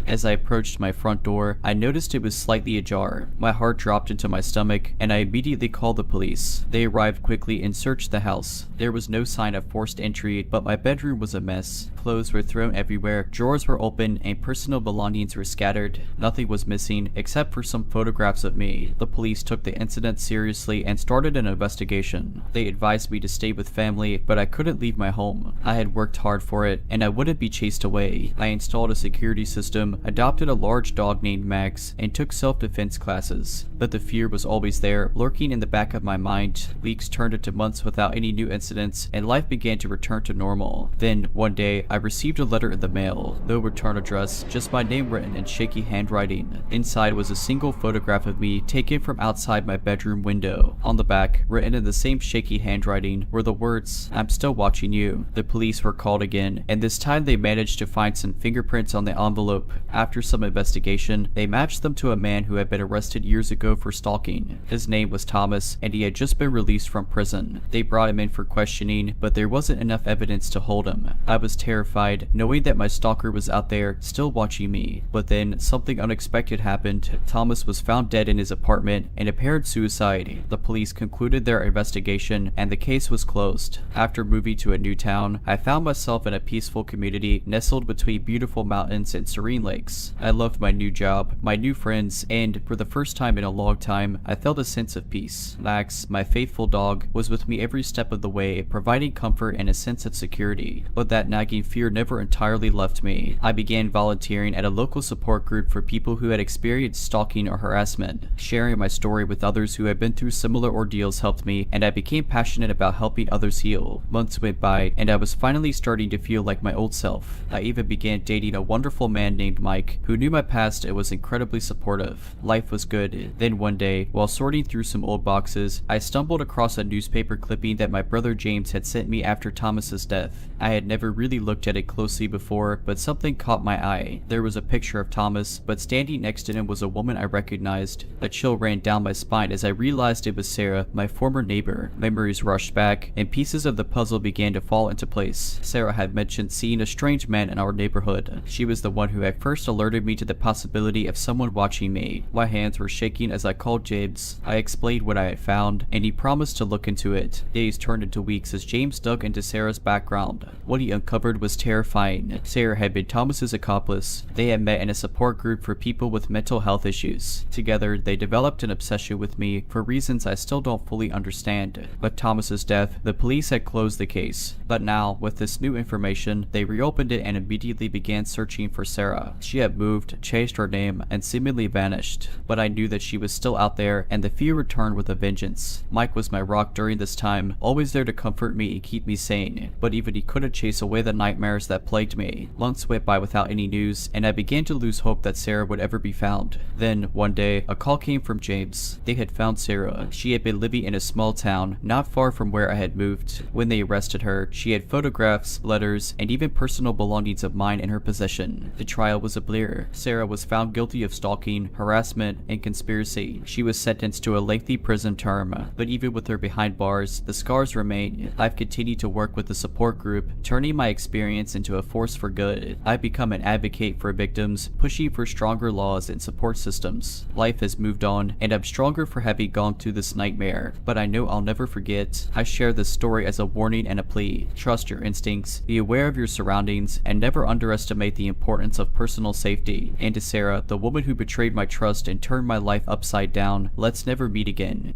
As I approached my front door, I noticed it was slightly ajar. My heart dropped into my stomach, and I immediately called the police. They arrived quickly and searched the house. There was no sign of forced entry, but my bedroom was a mess. Clothes were thrown everywhere, drawers were open, and personal belongings were scattered. Nothing was missing, except for some photographs of me. The police took the incident seriously and started an investigation. They advised me to stay with family, but I couldn't leave my home. I had worked hard for it, and I wouldn't be chased away. I installed a security system, adopted a large dog named Max, and took self-defense classes. But the fear was always there, lurking in the back of my mind. Weeks turned into months without any new incidents, and life began to return to normal. Then, one day, I received a letter in the mail. No return address, just my name written in shaky handwriting. Inside was a single photograph of me taken from outside my bedroom window. On the back, written in the same shaky handwriting, were the words, "I'm still watching you." The police were called again, and this time they managed to find some fingerprints on the envelope. After some investigation, they matched them to a man who had been arrested years ago for stalking. His name was Thomas, and he had just been released from prison. They brought him in for questioning, but there wasn't enough evidence to hold him. I was terrified, knowing that my stalker was out there, still watching me. But then, something unexpected happened. Thomas was found dead in his apartment, an apparent suicide. The police concluded their investigation, and the case was closed. After moving to a new town, I found myself in a peaceful community nestled between beautiful mountains and serene lakes. I loved my new job, my new friends, and for the first time in a long time, I felt a sense of peace. Max, my faithful dog, was with me every step of the way, providing comfort and a sense of security. But that nagging fear never entirely left me. I began volunteering at a local support group for people who had experienced stalking or harassment. Sharing my story with others who had been through similar ordeals helped me, and I became passionate about helping others heal. Months went by, and I was finally starting to feel like my old self. I even began dating a wonderful man named Mike, who knew my past and was incredibly supportive. Life was good. Then one day, while sorting through some old boxes, I stumbled across a newspaper clipping that my brother James had sent me after Thomas's death. I had never really looked at it closely before, but something caught my eye. There was a picture of Thomas, but standing next to him was a woman I recognized. A chill ran down my spine as I realized it was Sarah, my former neighbor. Memories rushed back, and pieces of the puzzle began to fall into place. Sarah had mentioned seeing a strange man in our neighborhood. She was the one who had first alerted me to the possibility of someone watching me. My hands were shaking as I called James. I explained what I had found, and he promised to look into it. Days turned into weeks as James dug into Sarah's background. What he uncovered was terrifying. Sarah had been Thomas's accomplice. They had met in a support group for people with mental health issues. Together, they developed an obsession with me for reasons I still don't fully understand. With Thomas's death, the police had closed the case. But now, with this new information, they reopened it and immediately began searching for Sarah. She had moved, changed her name, and seemingly vanished. But I knew that she was still out there, and the fear returned with a vengeance. Mike was my rock during this time, always there to comfort me and keep me sane. But even he couldn't chase away the nightmares that plagued me. Months went by without any news, and I began to lose hope that Sarah would ever be found. Then, one day, a call came from James. They had found Sarah. She had been living in a small town, not far from where I had moved. When they arrested her, she had photographs, letters, and even personal belongings of mine in her possession. The trial was a blur. Sarah was found guilty of stalking, harassment, and conspiracy. She was sentenced to a lengthy prison term, but even with her behind bars, the scars remain. I've continued to work with the support group, turning my experience into a force for good. I've become an advocate for victims, pushing for stronger laws and support systems. Life has moved on, and I'm stronger for having gone through this nightmare, but I know I'll never forget. I share this story as a warning and a plea. Trust your instincts, be aware of your surroundings, and never underestimate the importance of personal safety. And to Sarah, the woman who betrayed my trust and turned my life upside down, let's never meet again.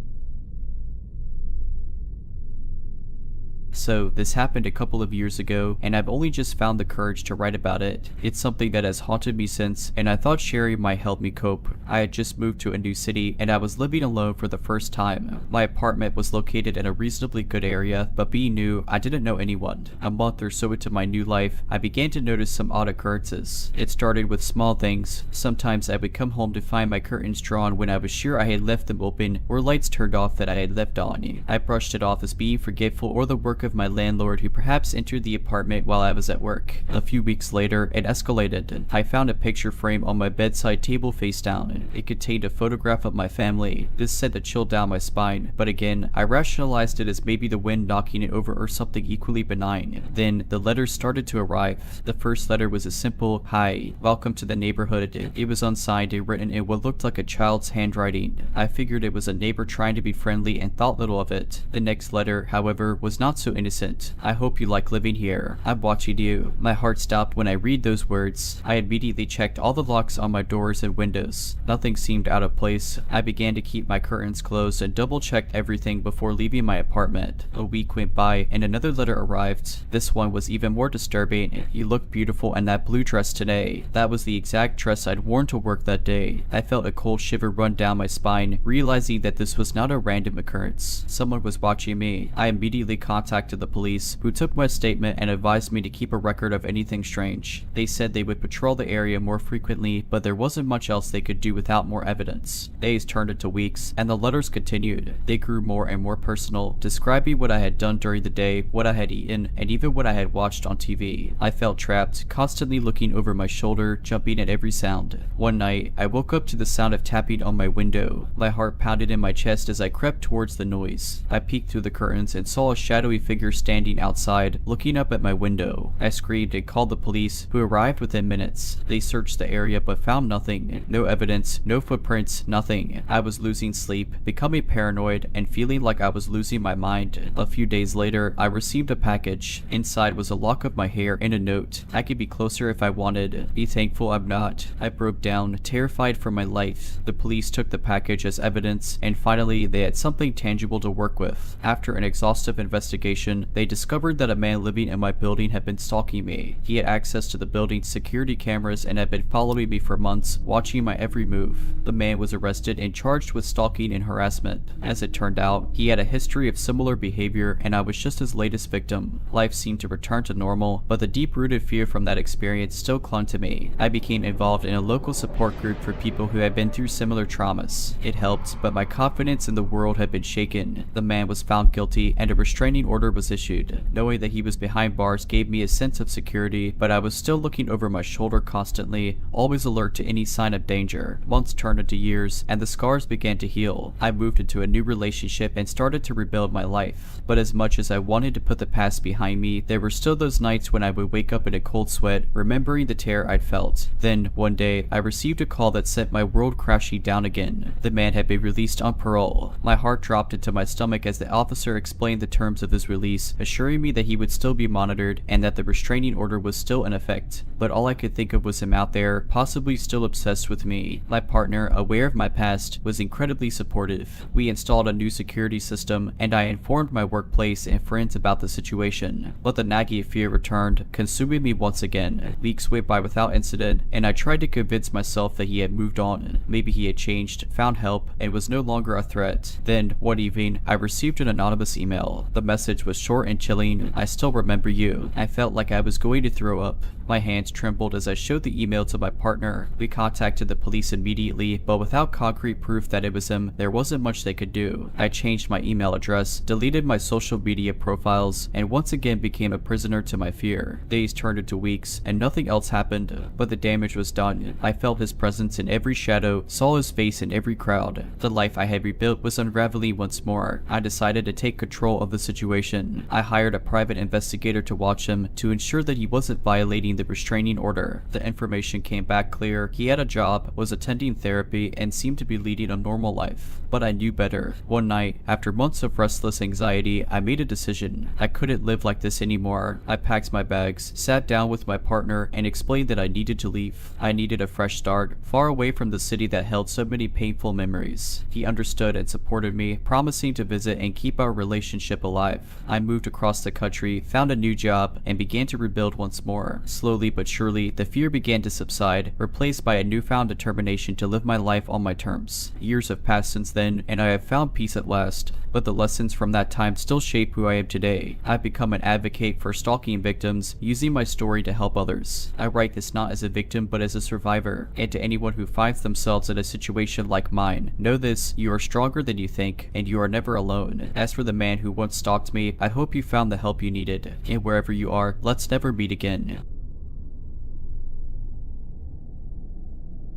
So this happened a couple of years ago, and I've only just found the courage to write about it. It's something that has haunted me since, and I thought sharing might help me cope. I had just moved to a new city, and I was living alone for the first time. My apartment was located in a reasonably good area, but being new, I didn't know anyone. A month or so into my new life, I began to notice some odd occurrences. It started with small things. Sometimes I would come home to find my curtains drawn when I was sure I had left them open, or lights turned off that I had left on. I brushed it off as being forgetful or the work of my landlord, who perhaps entered the apartment while I was at work. A few weeks later, it escalated. I found a picture frame on my bedside table face down. It contained a photograph of my family. This sent a chill down my spine, but again, I rationalized it as maybe the wind knocking it over or something equally benign. Then, the letters started to arrive. The first letter was a simple, "Hi, welcome to the neighborhood." It was unsigned and written in what looked like a child's handwriting. I figured it was a neighbor trying to be friendly and thought little of it. The next letter, however, was not so innocent. "I hope you like living here. I'm watching you." My heart stopped when I read those words. I immediately checked all the locks on my doors and windows. Nothing seemed out of place. I began to keep my curtains closed and double-checked everything before leaving my apartment. A week went by and another letter arrived. This one was even more disturbing. "You look beautiful in that blue dress today." That was the exact dress I'd worn to work that day. I felt a cold shiver run down my spine, realizing that this was not a random occurrence. Someone was watching me. I immediately contacted the police, who took my statement and advised me to keep a record of anything strange. They said they would patrol the area more frequently, but there wasn't much else they could do without more evidence. Days turned into weeks, and the letters continued. They grew more and more personal, describing what I had done during the day, what I had eaten, and even what I had watched on TV. I felt trapped, constantly looking over my shoulder, jumping at every sound. One night, I woke up to the sound of tapping on my window. My heart pounded in my chest as I crept towards the noise. I peeked through the curtains and saw a shadowy figure standing outside, looking up at my window. I screamed and called the police, who arrived within minutes. They searched the area but found nothing. No evidence, no footprints, nothing. I was losing sleep, becoming paranoid, and feeling like I was losing my mind. A few days later, I received a package. Inside was a lock of my hair and a note. I could be closer if I wanted. Be thankful I'm not. I broke down, terrified for my life. The police took the package as evidence, and finally they had something tangible to work with. After an exhaustive investigation, they discovered that a man living in my building had been stalking me. He had access to the building's security cameras and had been following me for months, watching my every move. The man was arrested and charged with stalking and harassment. As it turned out, he had a history of similar behavior, and I was just his latest victim. Life seemed to return to normal, but the deep-rooted fear from that experience still clung to me. I became involved in a local support group for people who had been through similar traumas. It helped, but my confidence in the world had been shaken. The man was found guilty and a restraining order was issued. Knowing that he was behind bars gave me a sense of security, but I was still looking over my shoulder constantly, always alert to any sign of danger. Months turned into years, and the scars began to heal. I moved into a new relationship and started to rebuild my life. But as much as I wanted to put the past behind me, there were still those nights when I would wake up in a cold sweat, remembering the terror I'd felt. Then, one day, I received a call that sent my world crashing down again. The man had been released on parole. My heart dropped into my stomach as the officer explained the terms of his release, assuring me that he would still be monitored and that the restraining order was still in effect. But all I could think of was him out there, possibly still obsessed with me. My partner, aware of my past, was incredibly supportive. We installed a new security system, and I informed my workplace and friends about the situation. But the nagging fear returned, consuming me once again. Weeks went by without incident, and I tried to convince myself that he had moved on. Maybe he had changed, found help, and was no longer a threat. Then, one evening, I received an anonymous email. The message was short and chilling. "I still remember you." I felt like I was going to throw up. My hands trembled as I showed the email to my partner. We contacted the police immediately, but without concrete proof that it was him, there wasn't much they could do. I changed my email address, deleted my social media profiles, and once again became a prisoner to my fear. Days turned into weeks, and nothing else happened, but the damage was done. I felt his presence in every shadow, saw his face in every crowd. The life I had rebuilt was unraveling once more. I decided to take control of the situation. I hired a private investigator to watch him to ensure that he wasn't violating the restraining order. The information came back clear. He had a job, was attending therapy, and seemed to be leading a normal life. But I knew better. One night, after months of restless anxiety, I made a decision. I couldn't live like this anymore. I packed my bags, sat down with my partner, and explained that I needed to leave. I needed a fresh start, far away from the city that held so many painful memories. He understood and supported me, promising to visit and keep our relationship alive. I moved across the country, found a new job, and began to rebuild once more. Slowly but surely, the fear began to subside, replaced by a newfound determination to live my life on my terms. Years have passed since then, and I have found peace at last. But the lessons from that time still shape who I am today. I've become an advocate for stalking victims, using my story to help others. I write this not as a victim, but as a survivor. And to anyone who finds themselves in a situation like mine, know this: you are stronger than you think, and you are never alone. As for the man who once stalked me, I hope you found the help you needed. And wherever you are, let's never meet again.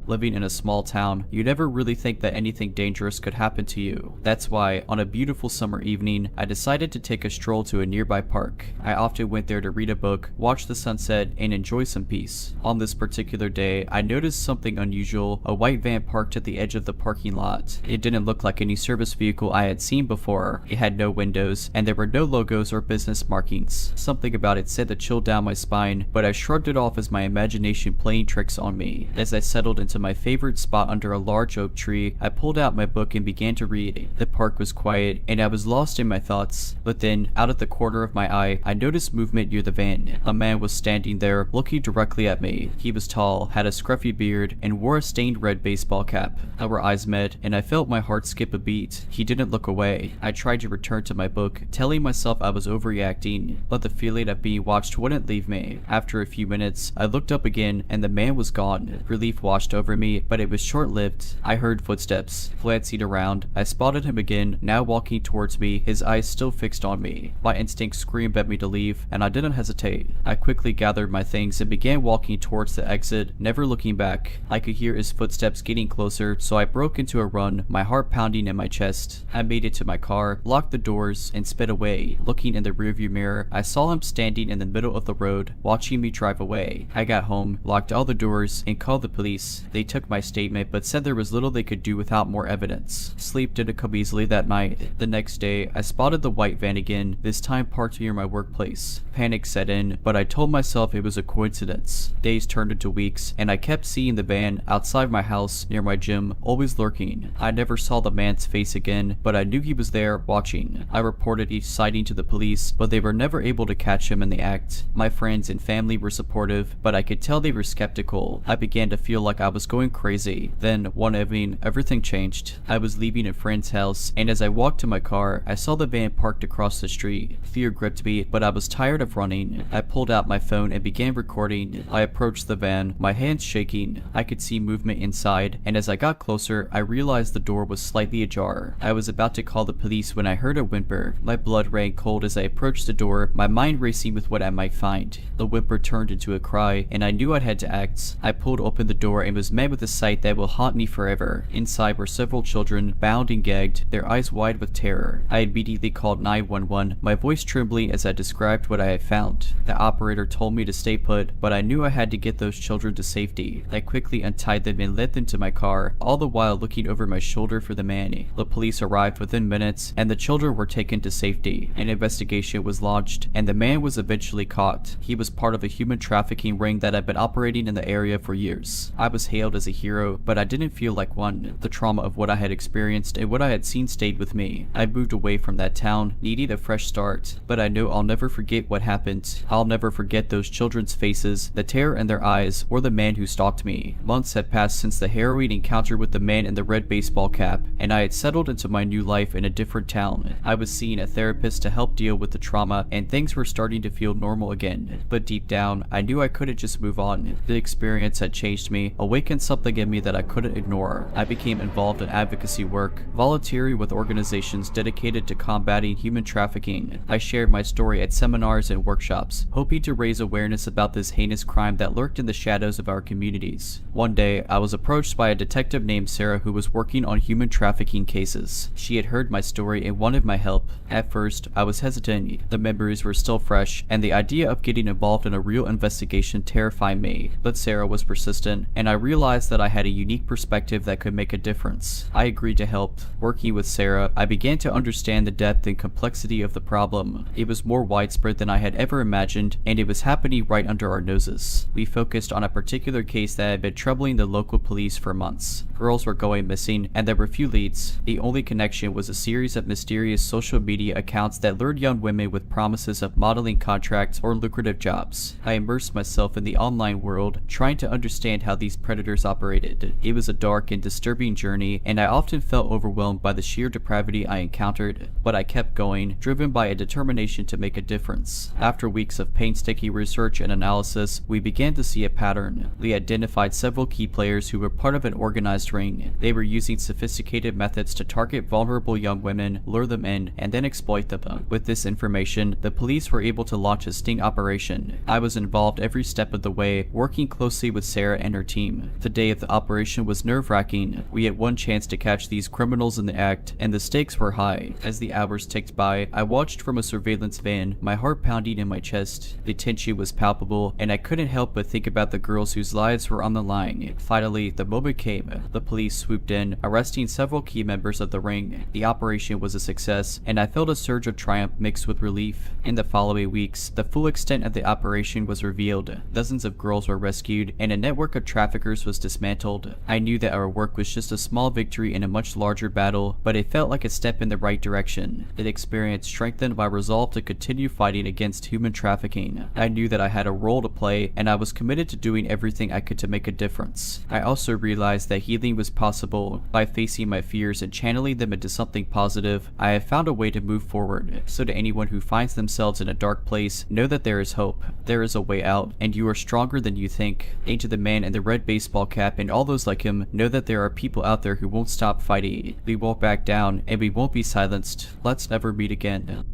Living in a small town, you never really think that anything dangerous could happen to you. That's why, on a beautiful summer evening, I decided to take a stroll to a nearby park. I often went there to read a book, watch the sunset, and enjoy some peace. On this particular day, I noticed something unusual: a white van parked at the edge of the parking lot. It didn't look like any service vehicle I had seen before. It had no windows, and there were no logos or business markings. Something about it sent a chill down my spine, but I shrugged it off as my imagination playing tricks on me. As I settled into my favorite spot under a large oak tree, I pulled out my book and began to read. The park was quiet, and I was lost in my thoughts. But then, out of the corner of my eye, I noticed movement near the van. A man was standing there, looking directly at me. He was tall, had a scruffy beard, and wore a stained red baseball cap. Our eyes met, and I felt my heart skip a beat. He didn't look away. I tried to return to my book, telling myself I was overreacting, but the feeling of being watched wouldn't leave me. After a few minutes, I looked up again, and the man was gone. Relief washed over over me, but it was short-lived. I heard footsteps. Glancing around, I spotted him again, now walking towards me, his eyes still fixed on me. My instinct screamed at me to leave, and I didn't hesitate. I quickly gathered my things and began walking towards the exit, never looking back. I could hear his footsteps getting closer, so I broke into a run, my heart pounding in my chest. I made it to my car, locked the doors, and sped away. Looking in the rearview mirror, I saw him standing in the middle of the road, watching me drive away. I got home, locked all the doors, and called the police. They took my statement, but said there was little they could do without more evidence. Sleep didn't come easily that night. The next day, I spotted the white van again, this time parked near my workplace. Panic set in, but I told myself it was a coincidence. Days turned into weeks, and I kept seeing the van outside my house near my gym, always lurking. I never saw the man's face again, but I knew he was there, watching. I reported each sighting to the police, but they were never able to catch him in the act. My friends and family were supportive, but I could tell they were skeptical. I began to feel like I was going crazy. Then, one evening, everything changed. I was leaving a friend's house, and as I walked to my car, I saw the van parked across the street. Fear gripped me, but I was tired of running. I pulled out my phone and began recording. I approached the van, my hands shaking. I could see movement inside, and as I got closer, I realized the door was slightly ajar. I was about to call the police when I heard a whimper. My blood ran cold as I approached the door, my mind racing with what I might find. The whimper turned into a cry, and I knew I had to act. I pulled open the door and was met with a sight that will haunt me forever. Inside were several children, bound and gagged, their eyes wide with terror. I immediately called 911, my voice trembling as I described what I had found. The operator told me to stay put, but I knew I had to get those children to safety. I quickly untied them and led them to my car, all the while looking over my shoulder for the man. The police arrived within minutes, and the children were taken to safety. An investigation was launched, and the man was eventually caught. He was part of a human trafficking ring that had been operating in the area for years. I was hailed as a hero, but I didn't feel like one. The trauma of what I had experienced and what I had seen stayed with me. I moved away from that town, needing a fresh start, but I know I'll never forget what happened. I'll never forget those children's faces, the terror in their eyes, or the man who stalked me. Months had passed since the harrowing encounter with the man in the red baseball cap, and I had settled into my new life in a different town. I was seeing a therapist to help deal with the trauma, and things were starting to feel normal again. But deep down, I knew I couldn't just move on. The experience had changed me, awakened something in me that I couldn't ignore. I became involved in advocacy work, volunteering with organizations dedicated to combating human trafficking. I shared my story at seminars and workshops, hoping to raise awareness about this heinous crime that lurked in the shadows of our communities. One day, I was approached by a detective named Sarah who was working on human trafficking cases. She had heard my story and wanted my help. At first, I was hesitant. The memories were still fresh, and the idea of getting involved in a real investigation terrified me. But Sarah was persistent, and I realized that I had a unique perspective that could make a difference. I agreed to help. Working with Sarah, I began to understand the depth and complexity of the problem. It was more widespread than I had ever imagined, and it was happening right under our noses. We focused on a particular case that had been troubling the local police for months. Girls were going missing, and there were few leads. The only connection was a series of mysterious social media accounts that lured young women with promises of modeling contracts or lucrative jobs. I immersed myself in the online world, trying to understand how these predators operated. It was a dark and disturbing journey, and I often felt overwhelmed by the sheer depravity I encountered. But I kept going, driven by a determination to make a difference. After weeks of painstaking research and analysis, we began to see a pattern. We identified several key players who were part of an organized ring. They were using sophisticated methods to target vulnerable young women, lure them in, and then exploit them. With this information, the police were able to launch a sting operation. I was involved every step of the way, working closely with Sarah and her team. The day of the operation was nerve-wracking. We had one chance to catch these criminals in the act, and the stakes were high. As the hours ticked by, I watched from a surveillance van, my heart pounding in my chest. The tension was palpable, and I couldn't help but think about the girls whose lives were on the line. Finally, the moment came. The police swooped in, arresting several key members of the ring. The operation was a success, and I felt a surge of triumph mixed with relief. In the following weeks, the full extent of the operation was revealed. Dozens of girls were rescued, and a network of traffickers was dismantled. I knew that our work was just a small victory in a much larger battle, but it felt like a step in the right direction. The experience strengthened my resolve to continue fighting against human trafficking. I knew that I had a role to play, and I was committed to doing everything I could to make a difference. I also realized that healing was possible. By facing my fears and channeling them into something positive, I have found a way to move forward. So to anyone who finds themselves in a dark place, know that there is hope. There is a way out, and you are stronger than you think. And to the man in the red baseball baseball cap and all those like him know that there are people out there who won't stop fighting. We won't back down and we won't be silenced. Let's never meet again.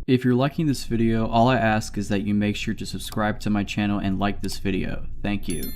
If you're liking this video, all I ask is that you make sure to subscribe to my channel and like this video. Thank you.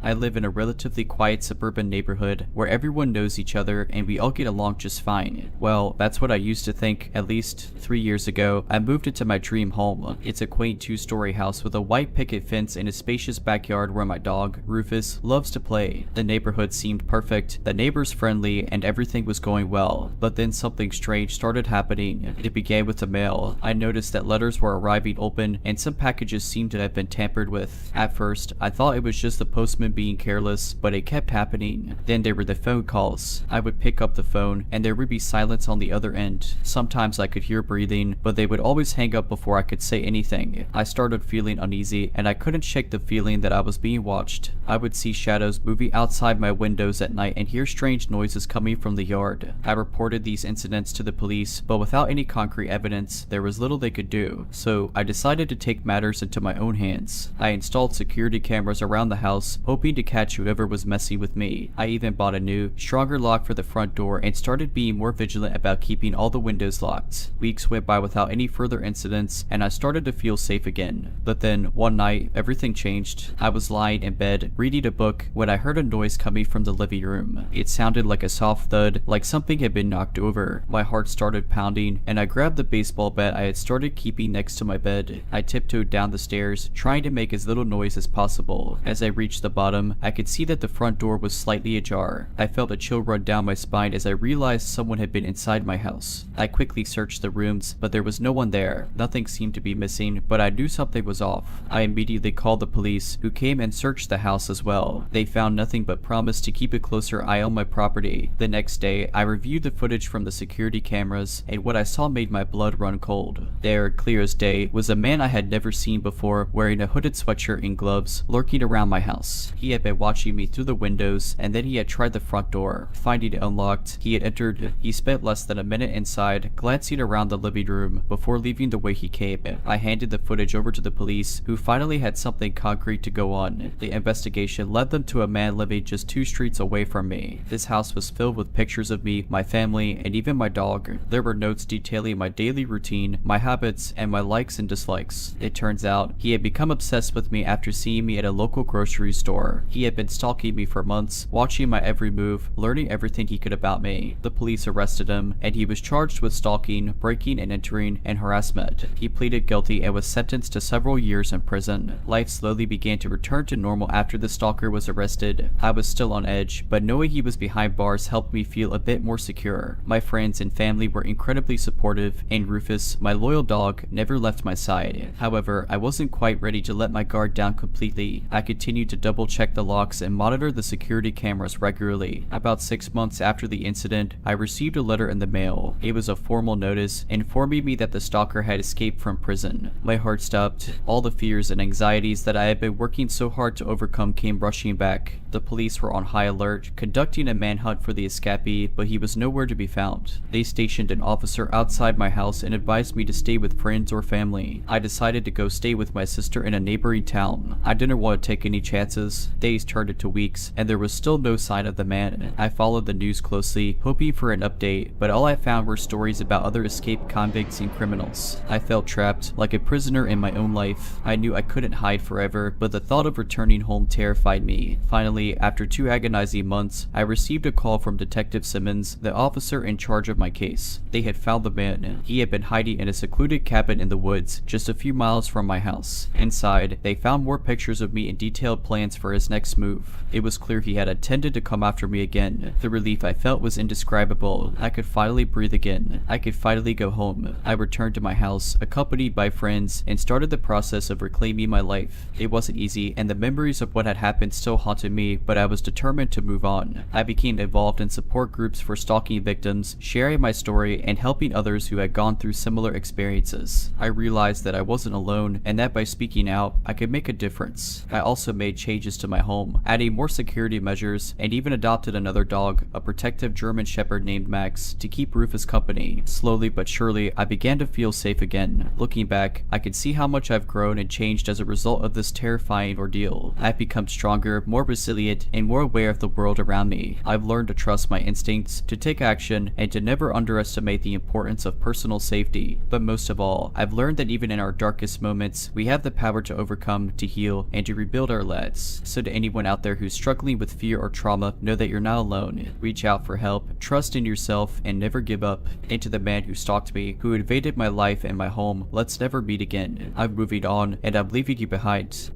I live in a relatively quiet suburban neighborhood where everyone knows each other and we all get along just fine. Well, that's what I used to think. At least 3 years ago, I moved into my dream home. It's a quaint 2-story house with a white picket fence and a spacious backyard where my dog, Rufus, loves to play. The neighborhood seemed perfect, the neighbors friendly, and everything was going well. But then something strange started happening. It began with the mail. I noticed that letters were arriving open and some packages seemed to have been tampered with. At first, I thought it was just the postman being careless, but it kept happening. Then there were the phone calls. I would pick up the phone and there would be silence on the other end. Sometimes I could hear breathing, but they would always hang up before I could say anything. I started feeling uneasy and I couldn't shake the feeling that I was being watched. I would see shadows moving outside my windows at night and hear strange noises coming from the yard. I reported these incidents to the police, but without any concrete evidence, there was little they could do. So I decided to take matters into my own hands. I installed security cameras around the house, hoping to catch whoever was messing with me. I even bought a new, stronger lock for the front door and started being more vigilant about keeping all the windows locked. Weeks went by without any further incidents and I started to feel safe again. But then, one night, everything changed. I was lying in bed, reading a book, when I heard a noise coming from the living room. It sounded like a soft thud, like something had been knocked over. My heart started pounding and I grabbed the baseball bat I had started keeping next to my bed. I tiptoed down the stairs, trying to make as little noise as possible. As I reached the bottom, I could see that the front door was slightly ajar. I felt a chill run down my spine as I realized someone had been inside my house. I quickly searched the rooms, but there was no one there. Nothing seemed to be missing, but I knew something was off. I immediately called the police, who came and searched the house as well. They found nothing but promised to keep a closer eye on my property. The next day, I reviewed the footage from the security cameras, and what I saw made my blood run cold. There, clear as day, was a man I had never seen before, wearing a hooded sweatshirt and gloves, lurking around my house. He had been watching me through the windows, and then he had tried the front door. Finding it unlocked, he had entered. He spent less than a minute inside, glancing around the living room, before leaving the way he came. I handed the footage over to the police, who finally had something concrete to go on. The investigation led them to a man living just 2 streets away from me. This house was filled with pictures of me, my family, and even my dog. There were notes detailing my daily routine, my habits, and my likes and dislikes. It turns out, he had become obsessed with me after seeing me at a local grocery store. He had been stalking me for months, watching my every move, learning everything he could about me. The police arrested him, and he was charged with stalking, breaking and entering, and harassment. He pleaded guilty and was sentenced to several years in prison. Life slowly began to return to normal after the stalker was arrested. I was still on edge, but knowing he was behind bars helped me feel a bit more secure. My friends and family were incredibly supportive, and Rufus, my loyal dog, never left my side. However, I wasn't quite ready to let my guard down completely. I continued to double check the locks and monitor the security cameras regularly. About 6 months after the incident, I received a letter in the mail. It was a formal notice informing me that the stalker had escaped from prison. My heart stopped. All the fears and anxieties that I had been working so hard to overcome came rushing back. The police were on high alert, conducting a manhunt for the escapee, but he was nowhere to be found. They stationed an officer outside my house and advised me to stay with friends or family. I decided to go stay with my sister in a neighboring town. I didn't want to take any chances. Days turned into weeks, and there was still no sign of the man. I followed the news closely, hoping for an update, but all I found were stories about other escaped convicts and criminals. I felt trapped, like a prisoner in my own life. I knew I couldn't hide forever, but the thought of returning home terrified me. Finally, after 2 agonizing months, I received a call from Detective Simmons, the officer in charge of my case. They had found the man. He had been hiding in a secluded cabin in the woods, just a few miles from my house. Inside, they found more pictures of me and detailed plans for his next move. It was clear he had intended to come after me again. The relief I felt was indescribable. I could finally breathe again. I could finally go home. I returned to my house, accompanied by friends, and started the process of reclaiming my life. It wasn't easy, and the memories of what had happened still haunted me, me, but I was determined to move on. I became involved in support groups for stalking victims, sharing my story, and helping others who had gone through similar experiences. I realized that I wasn't alone, and that by speaking out, I could make a difference. I also made changes to my home, adding more security measures, and even adopted another dog, a protective German Shepherd named Max, to keep Rufus company. Slowly but surely, I began to feel safe again. Looking back, I could see how much I've grown and changed as a result of this terrifying ordeal. I've become stronger, more resilient, and more aware of the world around me. I've learned to trust my instincts, to take action, and to never underestimate the importance of personal safety. But most of all, I've learned that even in our darkest moments, we have the power to overcome, to heal, and to rebuild our lives. So to anyone out there who's struggling with fear or trauma, know that you're not alone. Reach out for help, trust in yourself, and never give up. And to the man who stalked me, who invaded my life and my home, let's never meet again. I'm moving on, and I'm leaving you behind.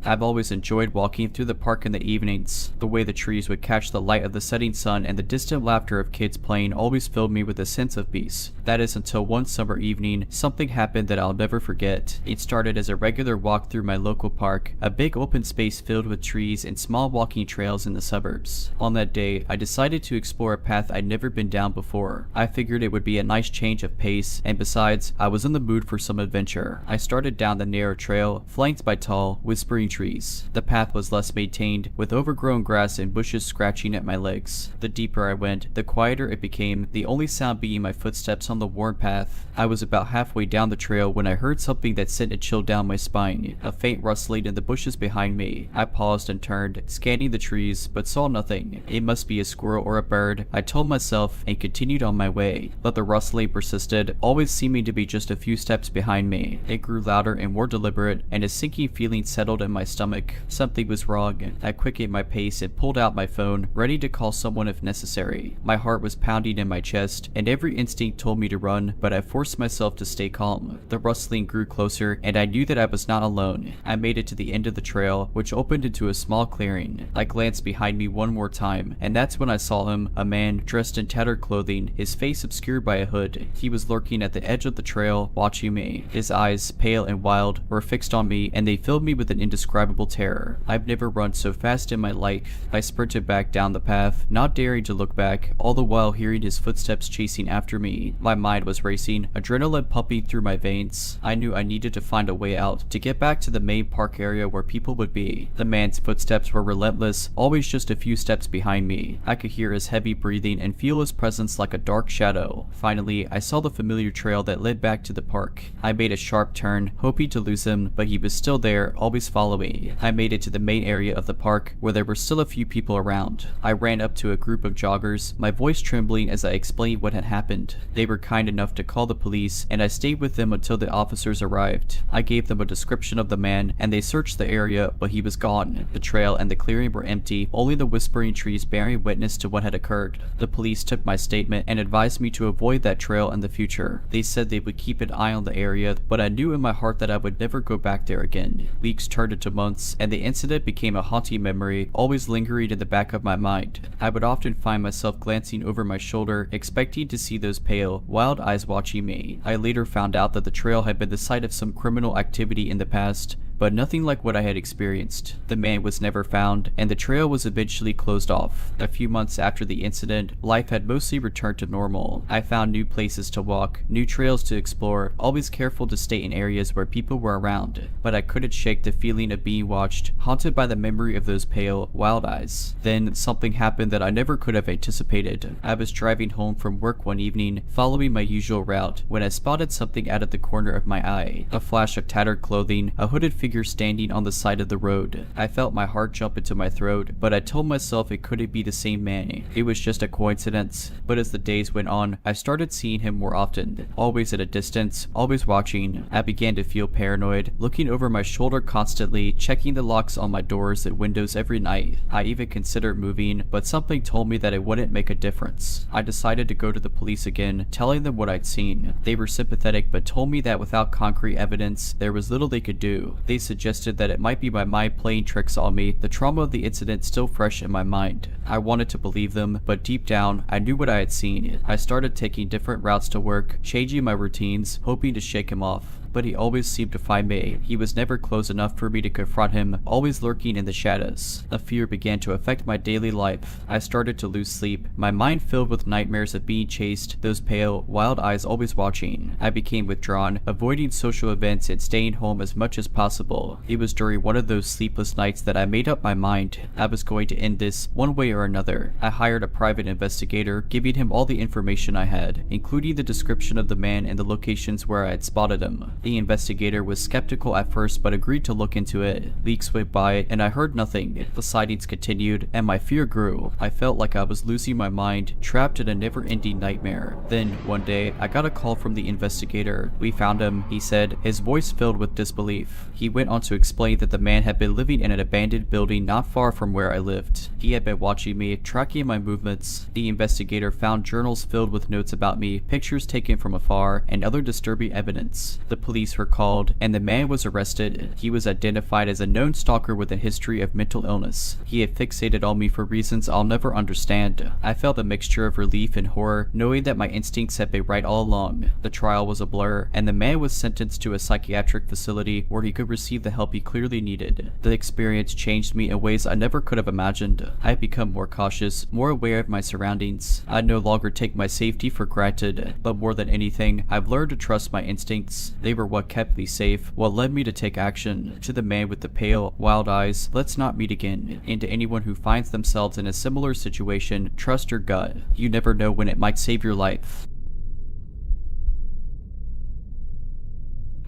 I've always enjoyed walking through the park in the evenings. The way the trees would catch the light of the setting sun and the distant laughter of kids playing always filled me with a sense of peace. That is until one summer evening, something happened that I'll never forget. It started as a regular walk through my local park, a big open space filled with trees and small walking trails in the suburbs. On that day, I decided to explore a path I'd never been down before. I figured it would be a nice change of pace, and besides, I was in the mood for some adventure. I started down the narrow trail, flanked by tall, whispering trees. The path was less maintained, with overgrown grass and bushes scratching at my legs. The deeper I went, the quieter it became, the only sound being my footsteps on the worn path. I was about halfway down the trail when I heard something that sent a chill down my spine, a faint rustling in the bushes behind me. I paused and turned, scanning the trees, but saw nothing. It must be a squirrel or a bird, I told myself, and continued on my way. But the rustling persisted, always seeming to be just a few steps behind me. It grew louder and more deliberate, and a sinking feeling settled in my stomach. Something was wrong. I quickened my pace and pulled out my phone, ready to call someone if necessary. My heart was pounding in my chest, and every instinct told me to run, but I forced myself to stay calm. The rustling grew closer, and I knew that I was not alone. I made it to the end of the trail, which opened into a small clearing. I glanced behind me one more time, and that's when I saw him, a man dressed in tattered clothing, his face obscured by a hood. He was lurking at the edge of the trail, watching me. His eyes, pale and wild, were fixed on me, and they filled me with an indescribable terror. I've never run so fast in my life. I sprinted back down the path, not daring to look back, all the while hearing his footsteps chasing after me. My mind was racing, adrenaline pumping through my veins. I knew I needed to find a way out, to get back to the main park area where people would be. The man's footsteps were relentless, always just a few steps behind me. I could hear his heavy breathing and feel his presence like a dark shadow. Finally, I saw the familiar trail that led back to the park. I made a sharp turn, hoping to lose him, but he was still there, always following me. I made it to the main area of the park, where there were still a few people around. I ran up to a group of joggers, my voice trembling as I explained what had happened. They were kind enough to call the police, and I stayed with them until the officers arrived. I gave them a description of the man, and they searched the area, but he was gone. The trail and the clearing were empty, only the whispering trees bearing witness to what had occurred. The police took my statement and advised me to avoid that trail in the future. They said they would keep an eye on the area, but I knew in my heart that I would never go back there again. Weeks turned into months, and the incident became a haunting memory, always lingering in the back of my mind. I would often find myself glancing over my shoulder, expecting to see those pale, wild eyes watching me. I later found out that the trail had been the site of some criminal activity in the past, but nothing like what I had experienced. The man was never found, and the trail was eventually closed off. A few months after the incident, life had mostly returned to normal. I found new places to walk, new trails to explore, always careful to stay in areas where people were around. But I couldn't shake the feeling of being watched, haunted by the memory of those pale, wild eyes. Then something happened that I never could have anticipated. I was driving home from work one evening, following my usual route, when I spotted something out of the corner of my eye. A flash of tattered clothing, a hooded figure standing on the side of the road. I felt my heart jump into my throat, but I told myself it couldn't be the same man. It was just a coincidence. But as the days went on, I started seeing him more often, always at a distance, always watching. I began to feel paranoid, looking over my shoulder constantly, checking the locks on my doors and windows every night. I even considered moving, but something told me that it wouldn't make a difference. I decided to go to the police again, telling them what I'd seen. They were sympathetic, but told me that without concrete evidence, there was little they could do. They suggested that it might be my mind playing tricks on me, the trauma of the incident still fresh in my mind. I wanted to believe them, but deep down, I knew what I had seen. I started taking different routes to work, changing my routines, hoping to shake him off. but he always seemed to find me. He was never close enough for me to confront him, always lurking in the shadows. A fear began to affect my daily life. I started to lose sleep, my mind filled with nightmares of being chased, those pale, wild eyes always watching. I became withdrawn, avoiding social events and staying home as much as possible. It was during one of those sleepless nights that I made up my mind. I was going to end this one way or another. I hired a private investigator, giving him all the information I had, including the description of the man and the locations where I had spotted him. The investigator was skeptical at first but agreed to look into it. Weeks went by and I heard nothing. The sightings continued and my fear grew. I felt like I was losing my mind, trapped in a never-ending nightmare. Then, one day, I got a call from the investigator. We found him, he said, his voice filled with disbelief. He went on to explain that the man had been living in an abandoned building not far from where I lived. He had been watching me, tracking my movements. The investigator found journals filled with notes about me, pictures taken from afar, and other disturbing evidence. The police were called, and the man was arrested. He was identified as a known stalker with a history of mental illness. He had fixated on me for reasons I'll never understand. I felt a mixture of relief and horror, knowing that my instincts had been right all along. The trial was a blur, and the man was sentenced to a psychiatric facility where he could receive the help he clearly needed. The experience changed me in ways I never could have imagined. I had become more cautious, more aware of my surroundings. I no longer take my safety for granted, but more than anything, I've learned to trust my instincts. They were what kept me safe, what led me to take action. To the man with the pale, wild eyes, let's not meet again. And to anyone who finds themselves in a similar situation, trust your gut. You never know when it might save your life.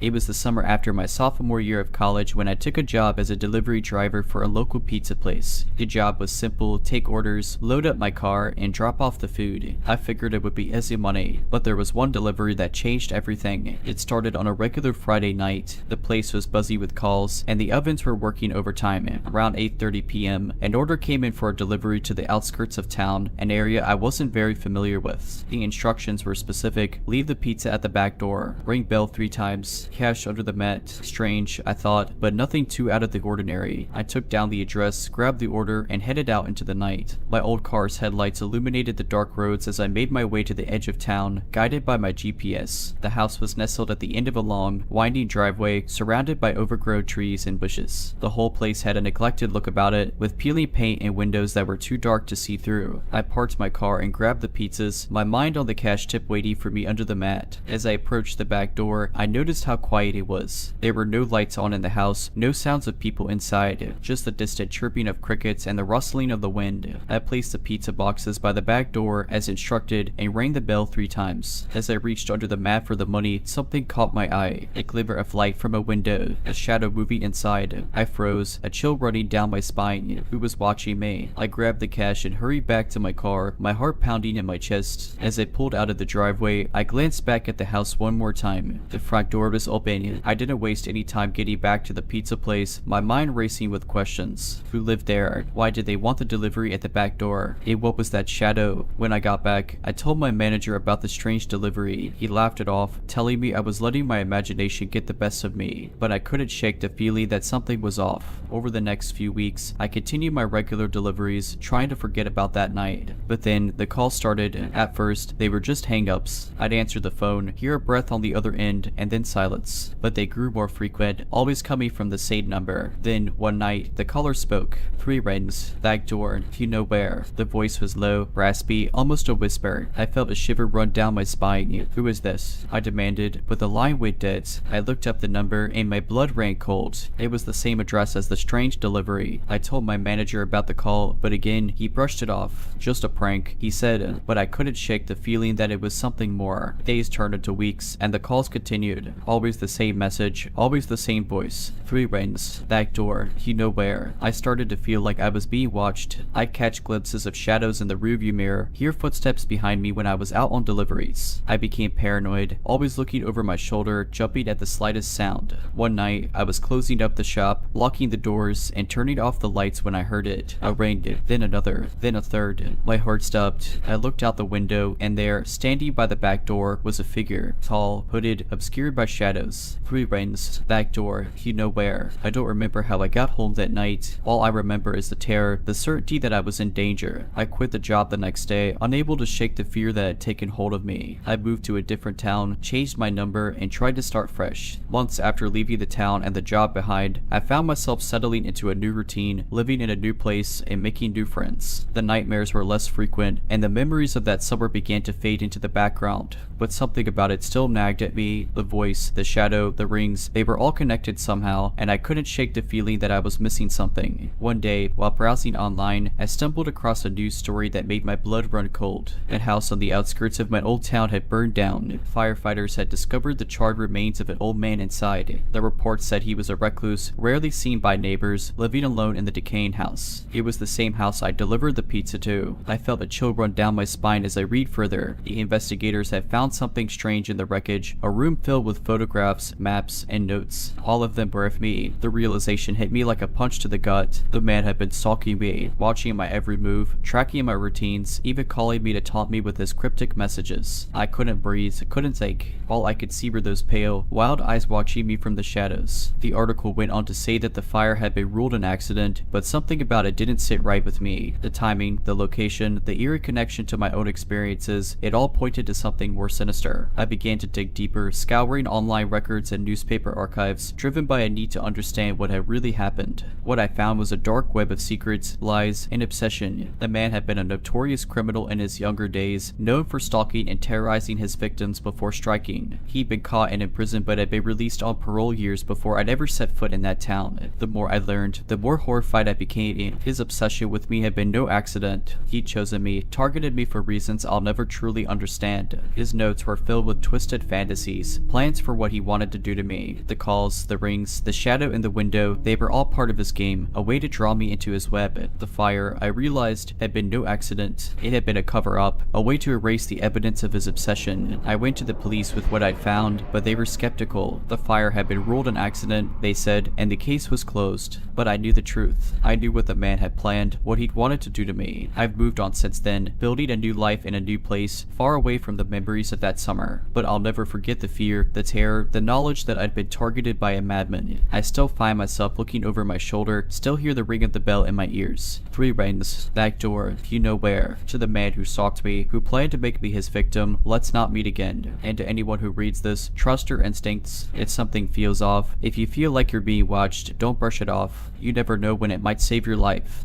It was the summer after my sophomore year of college when I took a job as a delivery driver for a local pizza place. The job was simple: take orders, load up my car, and drop off the food. I figured it would be easy money, but there was one delivery that changed everything. It started on a regular Friday night. The place was buzzy with calls, and the ovens were working overtime. Around 8:30 p.m., an order came in for a delivery to the outskirts of town, an area I wasn't very familiar with. The instructions were specific: leave the pizza at the back door, ring bell 3 times, cash under the mat. Strange, I thought, but nothing too out of the ordinary. I took down the address, grabbed the order, and headed out into the night. My old car's headlights illuminated the dark roads as I made my way to the edge of town, guided by my GPS. The house was nestled at the end of a long, winding driveway, surrounded by overgrown trees and bushes. The whole place had a neglected look about it, with peeling paint and windows that were too dark to see through. I parked my car and grabbed the pizzas, my mind on the cash tip waiting for me under the mat. As I approached the back door, I noticed how quiet it was. There were no lights on in the house, no sounds of people inside, just the distant chirping of crickets and the rustling of the wind. I placed the pizza boxes by the back door as instructed and rang the bell 3 times. As I reached under the mat for the money, something caught my eye. A glimmer of light from a window, a shadow moving inside. I froze, a chill running down my spine. Who was watching me? I grabbed the cash and hurried back to my car, my heart pounding in my chest. As I pulled out of the driveway, I glanced back at the house one more time. The front door was open. I didn't waste any time getting back to the pizza place, my mind racing with questions. Who lived there? Why did they want the delivery at the back door? And what was that shadow? When I got back, I told my manager about the strange delivery. He laughed it off, telling me I was letting my imagination get the best of me, but I couldn't shake the feeling that something was off. Over the next few weeks, I continued my regular deliveries, trying to forget about that night. But then, the calls started. At first, they were just hang-ups. I'd answer the phone, hear a breath on the other end, and then silence. But they grew more frequent, always coming from the same number. Then, one night, the caller spoke. 3 rings. Back door. You know where. The voice was low, raspy, almost a whisper. I felt a shiver run down my spine. Who is this? I demanded, but the line went dead. I looked up the number, and my blood ran cold. It was the same address as the strange delivery. I told my manager about the call, but again, he brushed it off. Just a prank, he said, but I couldn't shake the feeling that it was something more. Days turned into weeks, and the calls continued. Always the same message, always the same voice. 3 rings. Back door. You know where. I started to feel like I was being watched. I'd catch glimpses of shadows in the rearview mirror, hear footsteps behind me when I was out on deliveries. I became paranoid, always looking over my shoulder, jumping at the slightest sound. One night, I was closing up the shop, locking the doors, and turning off the lights when I heard it. A ring, then another, then a third. My heart stopped. I looked out the window, and there, standing by the back door, was a figure. Tall, hooded, obscured by shadows. shadows. 3 rings, back door, you know where. I don't remember how I got home that night. All I remember is the terror, the certainty that I was in danger. I quit the job the next day, unable to shake the fear that had taken hold of me. I moved to a different town, changed my number, and tried to start fresh. Months after leaving the town and the job behind, I found myself settling into a new routine, living in a new place, and making new friends. The nightmares were less frequent, and the memories of that summer began to fade into the background. But something about it still nagged at me. The voice, the shadow, the rings, they were all connected somehow, and I couldn't shake the feeling that I was missing something. One day, while browsing online, I stumbled across a news story that made my blood run cold. A house on the outskirts of my old town had burned down. Firefighters had discovered the charred remains of an old man inside. The report said he was a recluse, rarely seen by neighbors, living alone in the decaying house. It was the same house I delivered the pizza to. I felt a chill run down my spine as I read further. The investigators had found something strange in the wreckage, a room filled with photographs, maps, and notes. All of them were of me. The realization hit me like a punch to the gut. The man had been stalking me, watching my every move, tracking my routines, even calling me to taunt me with his cryptic messages. I couldn't breathe, couldn't think. All I could see were those pale, wild eyes watching me from the shadows. The article went on to say that the fire had been ruled an accident, but something about it didn't sit right with me. The timing, the location, the eerie connection to my own experiences, it all pointed to something more sinister. I began to dig deeper, scouring online records and newspaper archives, driven by a need to understand what had really happened. What I found was a dark web of secrets, lies, and obsession. The man had been a notorious criminal in his younger days, known for stalking and terrorizing his victims before striking. He'd been caught and imprisoned but had been released on parole years before I'd ever set foot in that town. The more I learned, the more horrified I became. His obsession with me had been no accident. He'd chosen me, targeted me for reasons I'll never truly understand. His notes were filled with twisted fantasies, plans for what he wanted to do to me. The calls, the rings, the shadow in the window, they were all part of his game, a way to draw me into his web. The fire, I realized, had been no accident. It had been a cover-up, a way to erase the evidence of his obsession. I went to the police with what I'd found, but they were skeptical. The fire had been ruled an accident, they said, and the case was closed. But I knew the truth. I knew what the man had planned, what he'd wanted to do to me. I've moved on since then, building a new life in a new place, far away from the memories of that summer. But I'll never forget the fear, the terror, the knowledge that I'd been targeted by a madman. I still find myself looking over my shoulder, still hear the ring of the bell in my ears. 3 rings, back door, you know where. To the man who stalked me, who planned to make me his victim, let's not meet again. And to anyone who reads this, trust your instincts. If something feels off, if you feel like you're being watched, don't brush it off. You never know when it might save your life.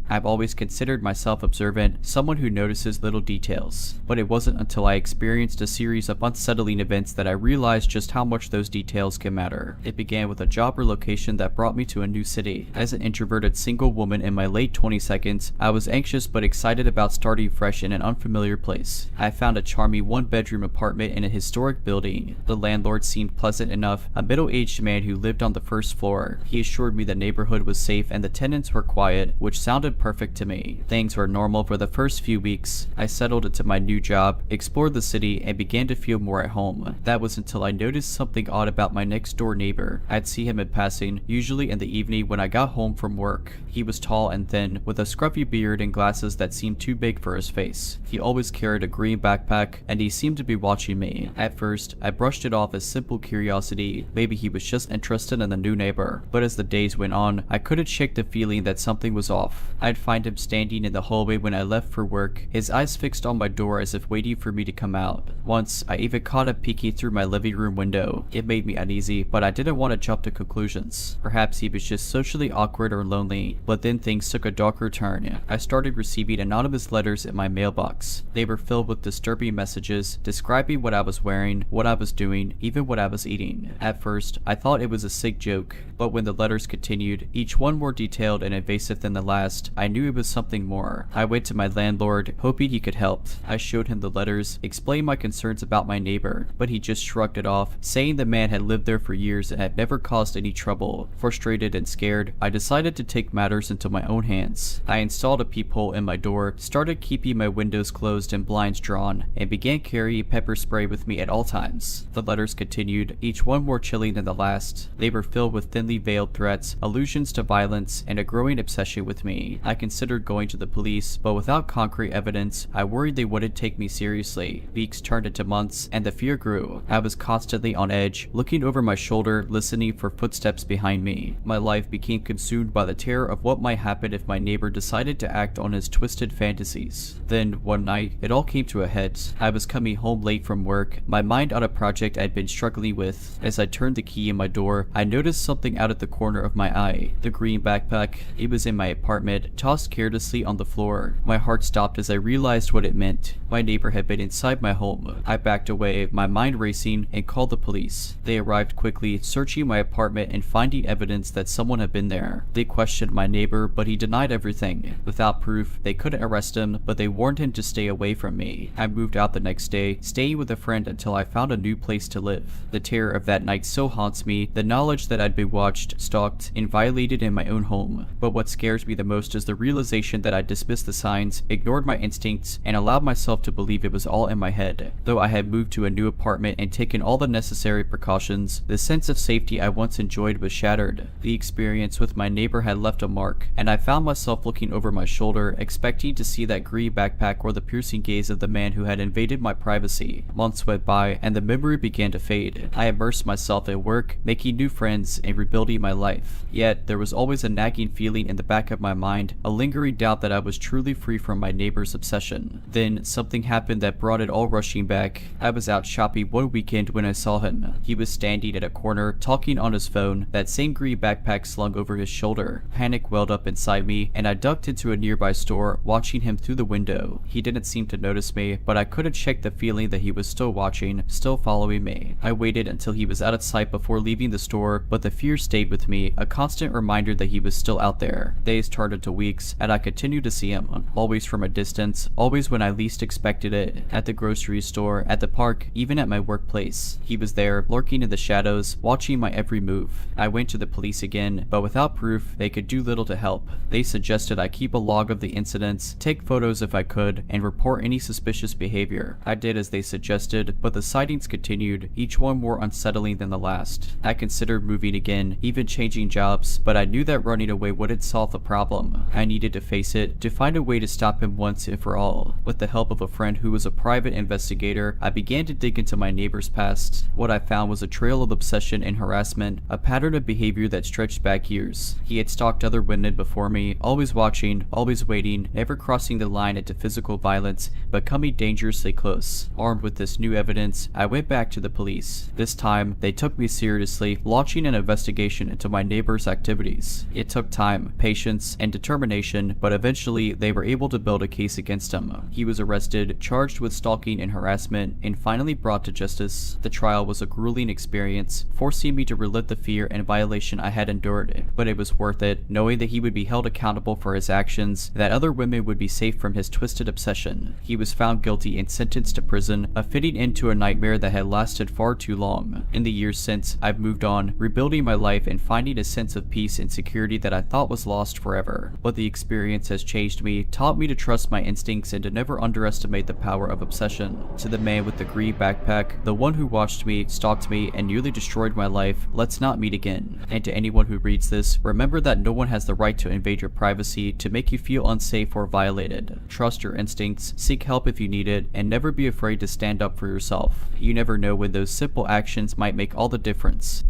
I've always considered myself observant, someone who notices little details. But it wasn't until I experienced a series of unsettling events that I realized just how much those details can matter. It began with a job relocation that brought me to a new city. As an introverted single woman in my late 22nd, I was anxious but excited about starting fresh in an unfamiliar place. I found a charming 1-bedroom apartment in a historic building. The landlord seemed pleasant enough, a middle-aged man who lived on the first floor. He assured me the neighborhood was safe and the tenants were quiet, which sounded perfect to me. Things were normal for the first few weeks. I settled into my new job, explored the city, and began to feel more at home. That was until I noticed something odd about my next door neighbor. I'd see him in passing, usually in the evening when I got home from work. He was tall and thin, with a scruffy beard and glasses that seemed too big for his face. He always carried a green backpack, and he seemed to be watching me. At first, I brushed it off as simple curiosity. Maybe he was just interested in the new neighbor. But as the days went on, I couldn't shake the feeling that something was off. I'd find him standing in the hallway when I left for work, his eyes fixed on my door as if waiting for me to come out. Once, I even caught him peeking through my living room window. It made me uneasy, but I didn't want to jump to conclusions. Perhaps he was just socially awkward or lonely. But then things took a darker turn. I started receiving anonymous letters in my mailbox. They were filled with disturbing messages, describing what I was wearing, what I was doing, even what I was eating. At first, I thought it was a sick joke, but when the letters continued, each one more detailed and invasive than the last, I knew it was something more. I went to my landlord, hoping he could help. I showed him the letters, explained my concerns about my neighbor, but he just shrugged it off, saying the man had lived there for years and had never caused any trouble. Frustrated and scared, I decided to take matters into my own hands. I installed a peephole in my door, started keeping my windows closed and blinds drawn, and began carrying pepper spray with me at all times. The letters continued, each one more chilling than the last. They were filled with thinly veiled threats, allusions to violence, and a growing obsession with me. I considered going to the police, but without concrete evidence, I worried they wouldn't take me seriously. Weeks turned into months, and the fear grew. I was constantly on edge, looking over my shoulder, listening for footsteps behind me. My life became consumed by the terror of what might happen if my neighbor decided to act on his twisted fantasies. Then, one night, it all came to a head. I was coming home late from work, my mind on a project I'd been struggling with. As I turned the key in my door, I noticed something out at the corner of my eye. The green backpack. It was in my apartment, tossed carelessly on the floor. My heart stopped as I realized what it meant. My neighbor had been inside my home. I backed away, my mind racing, and called the police. They arrived quickly, searching my apartment and finding evidence that someone had been there. They questioned my neighbor, but he denied everything. Without proof, they couldn't arrest him, but they warned him to stay away from me. I moved out the next day, staying with a friend until I found a new place to live. The terror of that night still haunts me, the knowledge that I'd been watched, stalked, and violated in my own home. But what scares me the most is the realization that I dismissed the signs, ignored my instincts, and allowed myself to believe it was all in my head. Though I had moved to a new apartment and taken all the necessary precautions, the sense of safety I once enjoyed was shattered. The experience with my neighbor had left a mark, and I found myself looking over my shoulder, expecting to see that green backpack or the piercing gaze of the man who had invaded my privacy. Months went by, and the memory began to fade. I immersed myself in work, making new friends, and rebuilding my life. Yet, there was always a nagging feeling in the back of my mind, a lingering doubt that I was truly free from my neighbor's obsession. Then, something happened that brought it all rushing back. I was out shopping one weekend when I saw him. He was standing at a corner, talking on his phone, that same green backpack slung over his shoulder. Panic welled up inside me, and I ducked into a nearby store, watching him through the window. He didn't seem to notice me, but I couldn't shake the feeling that he was still watching, still following me. I waited until he was out of sight before leaving the store, but the fear stayed with me, a constant reminder that he was still out there. Days turned into weeks, and I continued to see him, always from a distance, always when I least expected it. At the grocery store, at the park, even at my workplace. He was there, lurking in the shadows, watching my every move. I went to the police again, but without proof, they could do little to help. They suggested I keep a log of the incidents, take photos if I could, and report any suspicious behavior. I did as they suggested, but the sightings continued, each one more unsettling than the last. I considered moving again, even changing jobs, but I knew that running away wouldn't solve the problem. I needed to face it, to find a way to stop him once and for all. With the help of a friend who was a private investigator, I began to dig into my neighbor's past. What I found was a trail of obsession and harassment, a pattern of behavior that stretched back years. He had stalked other women before me, always watching, always waiting, never crossing the line into physical violence, but coming dangerously close. Armed with this new evidence, I went back to the police. This time, they took me seriously, launching an investigation into my neighbor's activities. It took time, patience, and determination, but eventually they were able to build a case against him. He was arrested, charged with stalking and harassment, and finally brought to justice. The trial was a grueling experience, forcing me to relive the fear and violation I had endured, but it was worth it, knowing that he would be held accountable for his actions, that other women would be safe from his twisted obsession. He was found guilty and sentenced to prison, a fitting end to a nightmare that had lasted far too long. In the years since, I've moved on, rebuilding my life and finding a sense of peace and security that I thought was lost forever. But the experience has changed me, taught me to trust my instincts and to never underestimate the power of obsession. To the man with the green backpack, the one who watched me, stalked me, and nearly destroyed my life, let's not meet again. And to anyone who reads this, remember that no one has the right to invade your privacy, to make you feel unsafe or violated. Trust your instincts, seek help if you need it, and never be afraid to stand up for yourself. You never know when those simple actions might make all the difference.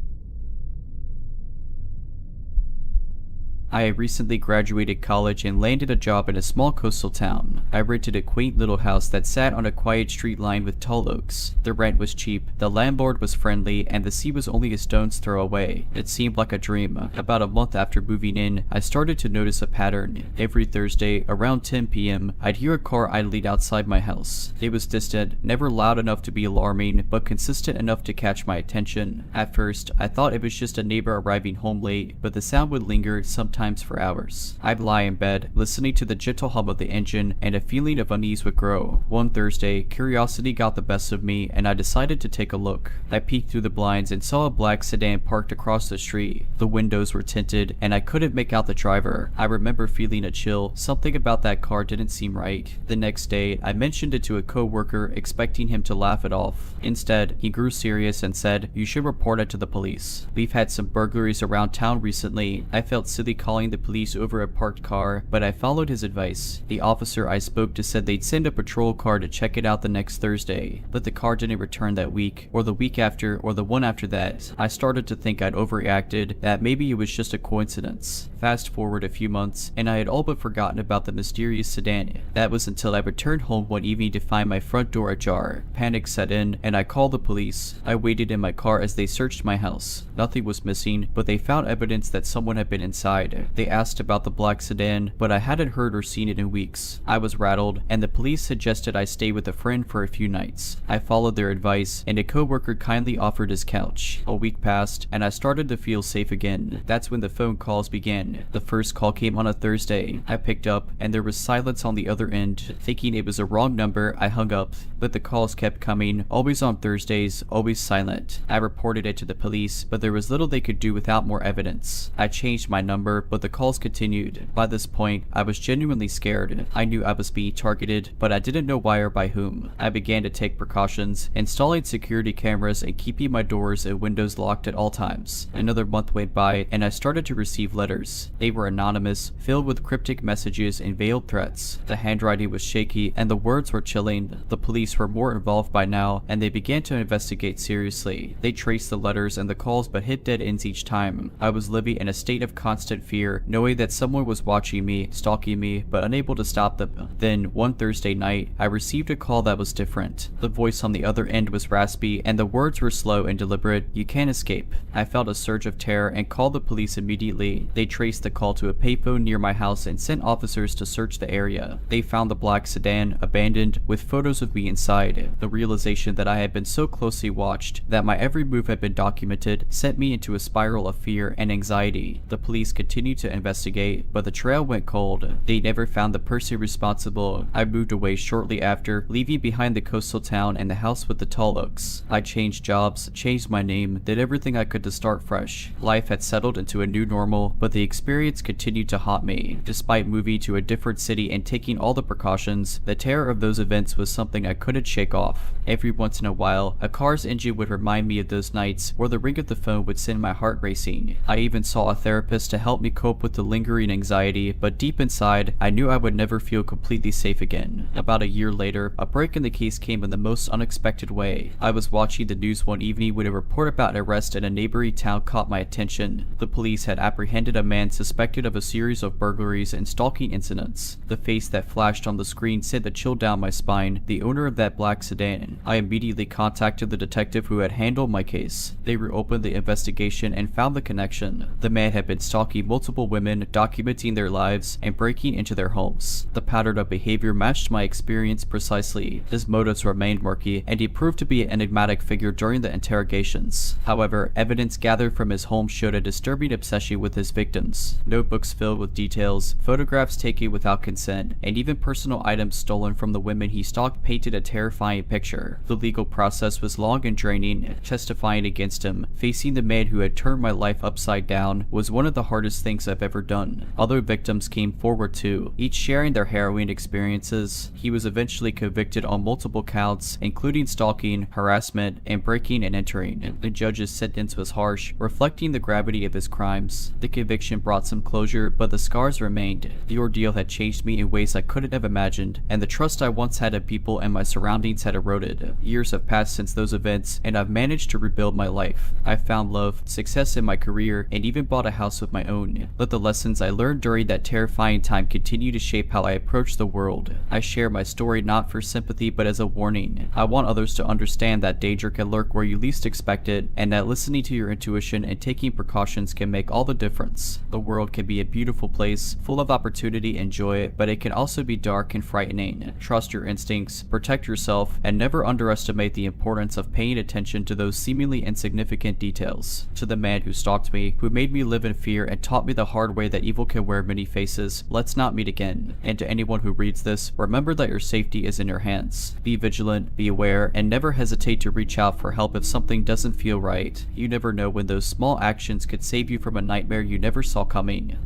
I recently graduated college and landed a job in a small coastal town. I rented a quaint little house that sat on a quiet street lined with tall oaks. The rent was cheap, the landlord was friendly, and the sea was only a stone's throw away. It seemed like a dream. About a month after moving in, I started to notice a pattern. Every Thursday, around 10 p.m., I'd hear a car idling outside my house. It was distant, never loud enough to be alarming, but consistent enough to catch my attention. At first, I thought it was just a neighbor arriving home late, but the sound would linger, sometimes for hours. I'd lie in bed, listening to the gentle hum of the engine, and a feeling of unease would grow. One Thursday, curiosity got the best of me, and I decided to take a look. I peeked through the blinds and saw a black sedan parked across the street. The windows were tinted, and I couldn't make out the driver. I remember feeling a chill. Something about that car didn't seem right. The next day, I mentioned it to a co-worker, expecting him to laugh it off. Instead, he grew serious and said, "You should report it to the police. We've had some burglaries around town recently." I felt silly calling calling the police over a parked car, but I followed his advice. The officer I spoke to said they'd send a patrol car to check it out the next Thursday, but the car didn't return that week, or the week after, or the one after that. I started to think I'd overreacted, that maybe it was just a coincidence. Fast forward a few months, and I had all but forgotten about the mysterious sedan. That was until I returned home one evening to find my front door ajar. Panic set in, and I called the police. I waited in my car as they searched my house. Nothing was missing, but they found evidence that someone had been inside. They asked about the black sedan, but I hadn't heard or seen it in weeks. I was rattled, and the police suggested I stay with a friend for a few nights. I followed their advice, and a coworker kindly offered his couch. A week passed, and I started to feel safe again. That's when the phone calls began. The first call came on a Thursday. I picked up, and there was silence on the other end. Thinking it was a wrong number, I hung up, but the calls kept coming, always on Thursdays, always silent. I reported it to the police, but there was little they could do without more evidence. I changed my number, but the calls continued. By this point, I was genuinely scared. I knew I was being targeted, but I didn't know why or by whom. I began to take precautions, installing security cameras and keeping my doors and windows locked at all times. Another month went by, and I started to receive letters. They were anonymous, filled with cryptic messages and veiled threats. The handwriting was shaky, and the words were chilling. The police were more involved by now, and they began to investigate seriously. They traced the letters and the calls but hit dead ends each time. I was living in a state of constant fear, knowing that someone was watching me, stalking me, but unable to stop them. Then, one Thursday night, I received a call that was different. The voice on the other end was raspy, and the words were slow and deliberate. "You can't escape." I felt a surge of terror and called the police immediately. They traced the call to a payphone near my house and sent officers to search the area. They found the black sedan, abandoned, with photos of me inside. The realization that I had been so closely watched, that my every move had been documented, sent me into a spiral of fear and anxiety. The police continued to investigate, but the trail went cold. They never found the person responsible. I moved away shortly after, leaving behind the coastal town and the house with the tall oaks. I changed jobs, changed my name, did everything I could to start fresh. Life had settled into a new normal, but the experience continued to haunt me. Despite moving to a different city and taking all the precautions, the terror of those events was something I couldn't shake off. Every once in a while, a car's engine would remind me of those nights, or the ring of the phone would send my heart racing. I even saw a therapist to help me cope with the lingering anxiety, but deep inside, I knew I would never feel completely safe again. About a year later, a break in the case came in the most unexpected way. I was watching the news one evening when a report about an arrest in a neighboring town caught my attention. The police had apprehended a man suspected of a series of burglaries and stalking incidents. The face that flashed on the screen sent a chill down my spine, the owner of that black sedan. I immediately contacted the detective who had handled my case. They reopened the investigation and found the connection. The man had been stalking multiple women, documenting their lives, and breaking into their homes. The pattern of behavior matched my experience precisely. His motives remained murky, and he proved to be an enigmatic figure during the interrogations. However, evidence gathered from his home showed a disturbing obsession with his victims. Notebooks filled with details, photographs taken without consent, and even personal items stolen from the women he stalked painted a terrifying picture. The legal process was long and draining. Testifying against him, facing the man who had turned my life upside down, was one of the hardest things I've ever done. Other victims came forward too, each sharing their harrowing experiences. He was eventually convicted on multiple counts, including stalking, harassment, and breaking and entering. The judge's sentence was harsh, reflecting the gravity of his crimes. The conviction brought some closure, but the scars remained. The ordeal had changed me in ways I couldn't have imagined, and the trust I once had in people and my surroundings had eroded. Years have passed since those events, and I've managed to rebuild my life. I've found love, success in my career, and even bought a house of my own. Let the lessons I learned during that terrifying time continue to shape how I approach the world. I share my story not for sympathy but as a warning. I want others to understand that danger can lurk where you least expect it, and that listening to your intuition and taking precautions can make all the difference. The world can be a beautiful place, full of opportunity and joy, but it can also be dark and frightening. Trust your instincts, protect yourself, and never underestimate the importance of paying attention to those seemingly insignificant details. To the man who stalked me, who made me live in fear and taught me the hard way that evil can wear many faces, let's not meet again. And to anyone who reads this, remember that your safety is in your hands. Be vigilant, be aware, and never hesitate to reach out for help if something doesn't feel right. You never know when those small actions could save you from a nightmare you never saw coming.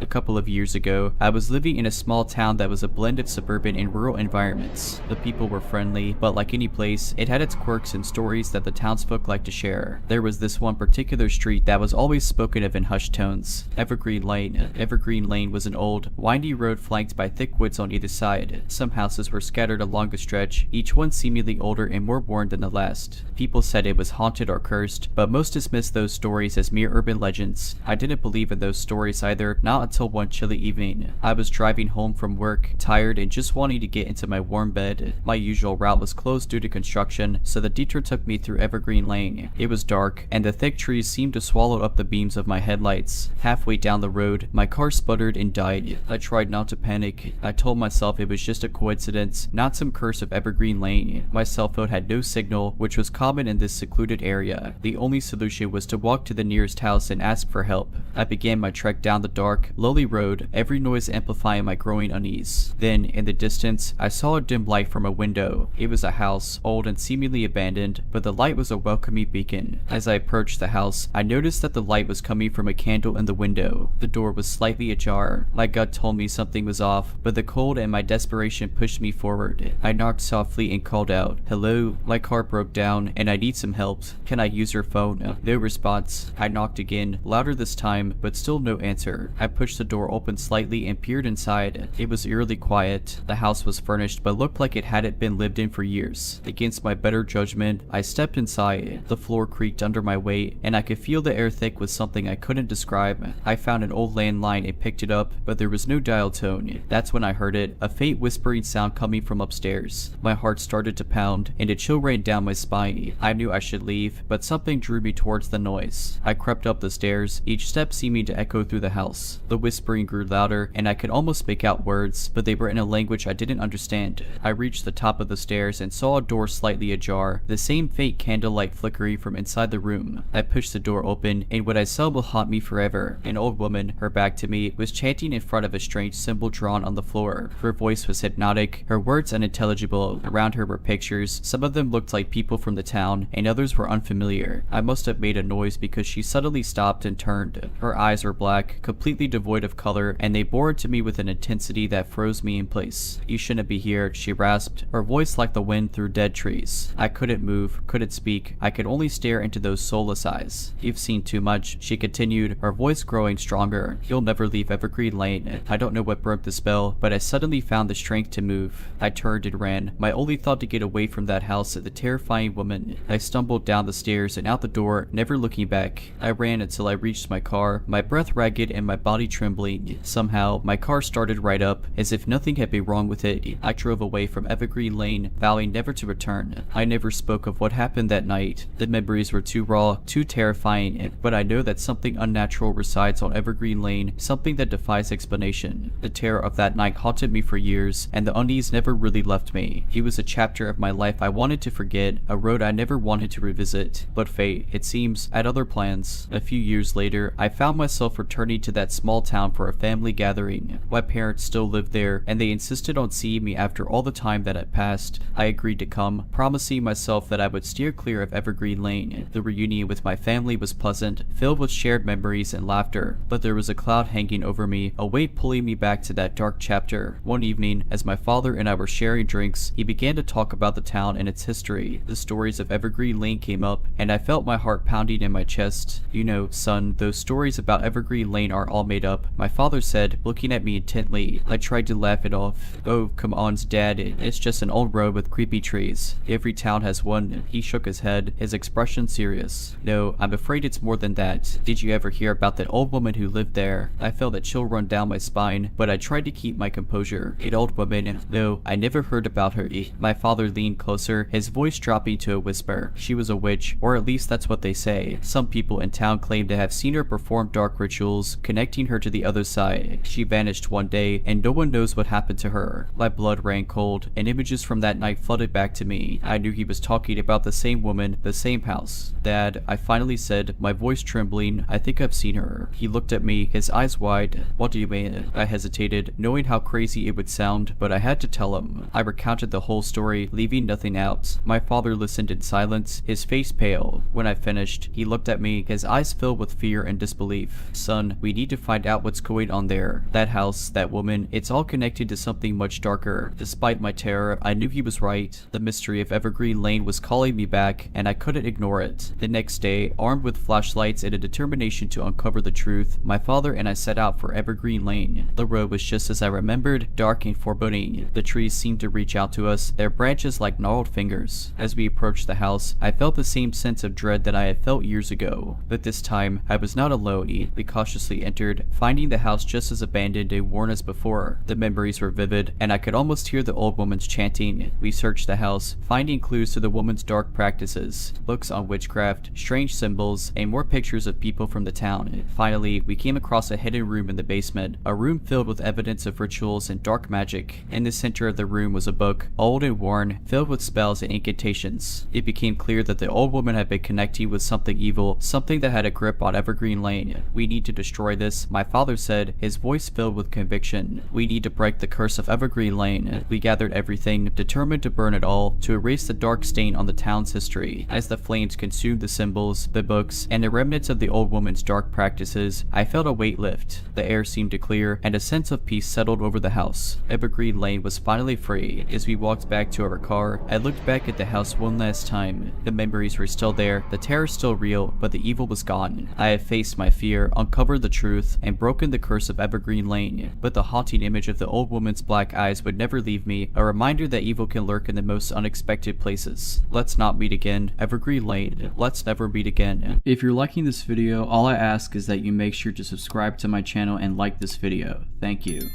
A couple of years ago, I was living in a small town that was a blend of suburban and rural environments. The people were friendly, but like any place, it had its quirks and stories that the townsfolk liked to share. There was this one particular street that was always spoken of in hushed tones, Evergreen Lane. Evergreen Lane was an old, windy road flanked by thick woods on either side. Some houses were scattered along the stretch, each one seemingly older and more worn than the last. People said it was haunted or cursed, but most dismissed those stories as mere urban legends. I didn't believe in those stories either, not until one chilly evening. I was driving home from work, tired and just wanting to get into my warm bed. My usual route was closed due to construction, so the detour took me through Evergreen Lane. It was dark, and the thick trees seemed to swallow up the beams of my headlights. Halfway down the road, my car sputtered and died. I tried not to panic. I told myself it was just a coincidence, not some curse of Evergreen Lane. My cell phone had no signal, which was common in this secluded area. The only solution was to walk to the nearest house and ask for help. I began my trek down the dark, lonely road, every noise amplifying my growing unease. Then, in the distance, I saw a dim light from a window. It was a house, old and seemingly abandoned, but the light was a welcoming beacon. As I approached the house, I noticed that the light was coming from a candle in the window. The door was slightly ajar. My gut told me something was off, but the cold and my desperation pushed me forward. I knocked softly and called out, "Hello, my car broke down and I need some help. Can I use your phone?" No response. I knocked again, louder this time, but still no answer. I pushed the door open slightly and peered inside. It was eerily quiet. The house was furnished but looked like it hadn't been lived in for years. Against my better judgment, I stepped inside. The floor creaked under my weight, and I could feel the air thick with something I couldn't describe. I found an old landline and picked it up, but there was no dial tone. That's when I heard it, a faint whispering sound coming from upstairs. My heart started to pound, and a chill ran down my spine. I knew I should leave, but something drew me towards the noise. I crept up the stairs, each step seeming to echo through the house. The whispering grew louder, and I could almost make out words, but they were in a language I didn't understand. I reached the top of the stairs and saw a door slightly ajar, the same faint candlelight flickering from inside the room. I pushed the door open, and what I saw will haunt me forever. An old woman, her back to me, was chanting in front of a strange symbol drawn on the floor. Her voice was hypnotic, her words unintelligible. Around her were pictures. Some of them looked like people from the town, and others were unfamiliar. I must have made a noise because she suddenly stopped and turned. Her eyes were black, completely devoid of color, and they bored to me with an intensity that froze me in place. "You shouldn't be here," she rasped, her voice like the wind through dead trees. I couldn't move, couldn't speak. I could only stare into those soulless eyes. "You've seen too much," she continued, her voice growing stronger. "You'll never leave Evergreen Lane." I don't know what broke the spell, but I suddenly found the strength to move. I turned and ran, my only thought to get away from that house and the terrifying woman. I stumbled down the stairs and out the door, never looking back. I ran until I reached my car, my breath ragged and my body trembling. Somehow, my car started right up, as if nothing had been wrong with it. I drove away from Evergreen Lane, vowing never to return. I never spoke of what happened that night. The memories were too raw, too terrifying, but I know that something unnatural resides on Evergreen Lane, something that defies explanation. The terror of that night haunted me for years, and the unease never really left me. It was a chapter of my life I wanted to forget, a road I never wanted to revisit. But fate, it seems, had other plans. A few years later, I found myself returning to that small town for a family gathering. My parents still lived there, and they insisted on seeing me after all the time that had passed. I agreed to come, promising myself that I would steer clear of Evergreen Lane. The reunion with my family was pleasant, filled with shared memories and laughter, but there was a cloud hanging over me, a weight pulling me back to that dark chapter. One evening, as my father and I were sharing drinks, he began to talk about the town and its history. The stories of Evergreen Lane came up, and I felt my heart pounding in my chest. "You know, son, those stories about Evergreen Lane are all made up," my father said, looking at me intently. I tried to laugh it off. "Oh, come on, Dad, it's just an old road with creepy trees. Every town has one." He shook his head, his expression serious. "No, I'm afraid it's more than that. Did you ever hear about that old woman who lived there?" I felt a chill run down my spine, but I tried to keep my composure. "An old woman? No, I never heard about her." My father leaned closer, his voice dropping to a whisper. "She was a witch, or at least that's what they say. Some people in town claim to have seen her perform dark rituals, connecting her to the other side. She vanished one day, and no one knows what happened to her." My blood ran cold, and images from that night flooded back to me. I knew he was talking about the same woman, the same house. "Dad," I finally said, my voice trembling, "I think I've seen her." He looked at me, his eyes wide. "What do you mean?" I hesitated, knowing how crazy it would sound, but I had to tell him. I recounted the whole story, leaving nothing out. My father listened in silence, his face pale. When I finished, he looked at me, his eyes filled with fear and disbelief. "Son, we need to find find out what's going on there. That house, that woman, it's all connected to something much darker. Despite my terror, I knew he was right. The mystery of Evergreen Lane was calling me back, and I couldn't ignore it. The next day, armed with flashlights and a determination to uncover the truth, my father and I set out for Evergreen Lane. The road was just as I remembered, dark and foreboding. The trees seemed to reach out to us, their branches like gnarled fingers. As we approached the house, I felt the same sense of dread that I had felt years ago. But this time, I was not alone. We cautiously entered, finding the house just as abandoned and worn as before. The memories were vivid, and I could almost hear the old woman's chanting. We searched the house, finding clues to the woman's dark practices, books on witchcraft, strange symbols, and more pictures of people from the town. Finally, we came across a hidden room in the basement, a room filled with evidence of rituals and dark magic. In the center of the room was a book, old and worn, filled with spells and incantations. It became clear that the old woman had been connecting with something evil, something that had a grip on Evergreen Lane. We need to destroy this, my father said, his voice filled with conviction. We need to break the curse of Evergreen Lane. We gathered everything, determined to burn it all, to erase the dark stain on the town's history. As the flames consumed the symbols, the books, and the remnants of the old woman's dark practices, I felt a weight lift. The air seemed to clear, and a sense of peace settled over the house. Evergreen Lane was finally free. As we walked back to our car, I looked back at the house one last time. The memories were still there, the terror still real, but the evil was gone. I had faced my fear, uncovered the truth, and broken the curse of Evergreen Lane. But the haunting image of the old woman's black eyes would never leave me, a reminder that evil can lurk in the most unexpected places. Let's not meet again. Evergreen Lane. Let's never meet again. If you're liking this video, all I ask is that you make sure to subscribe to my channel and like this video. Thank you.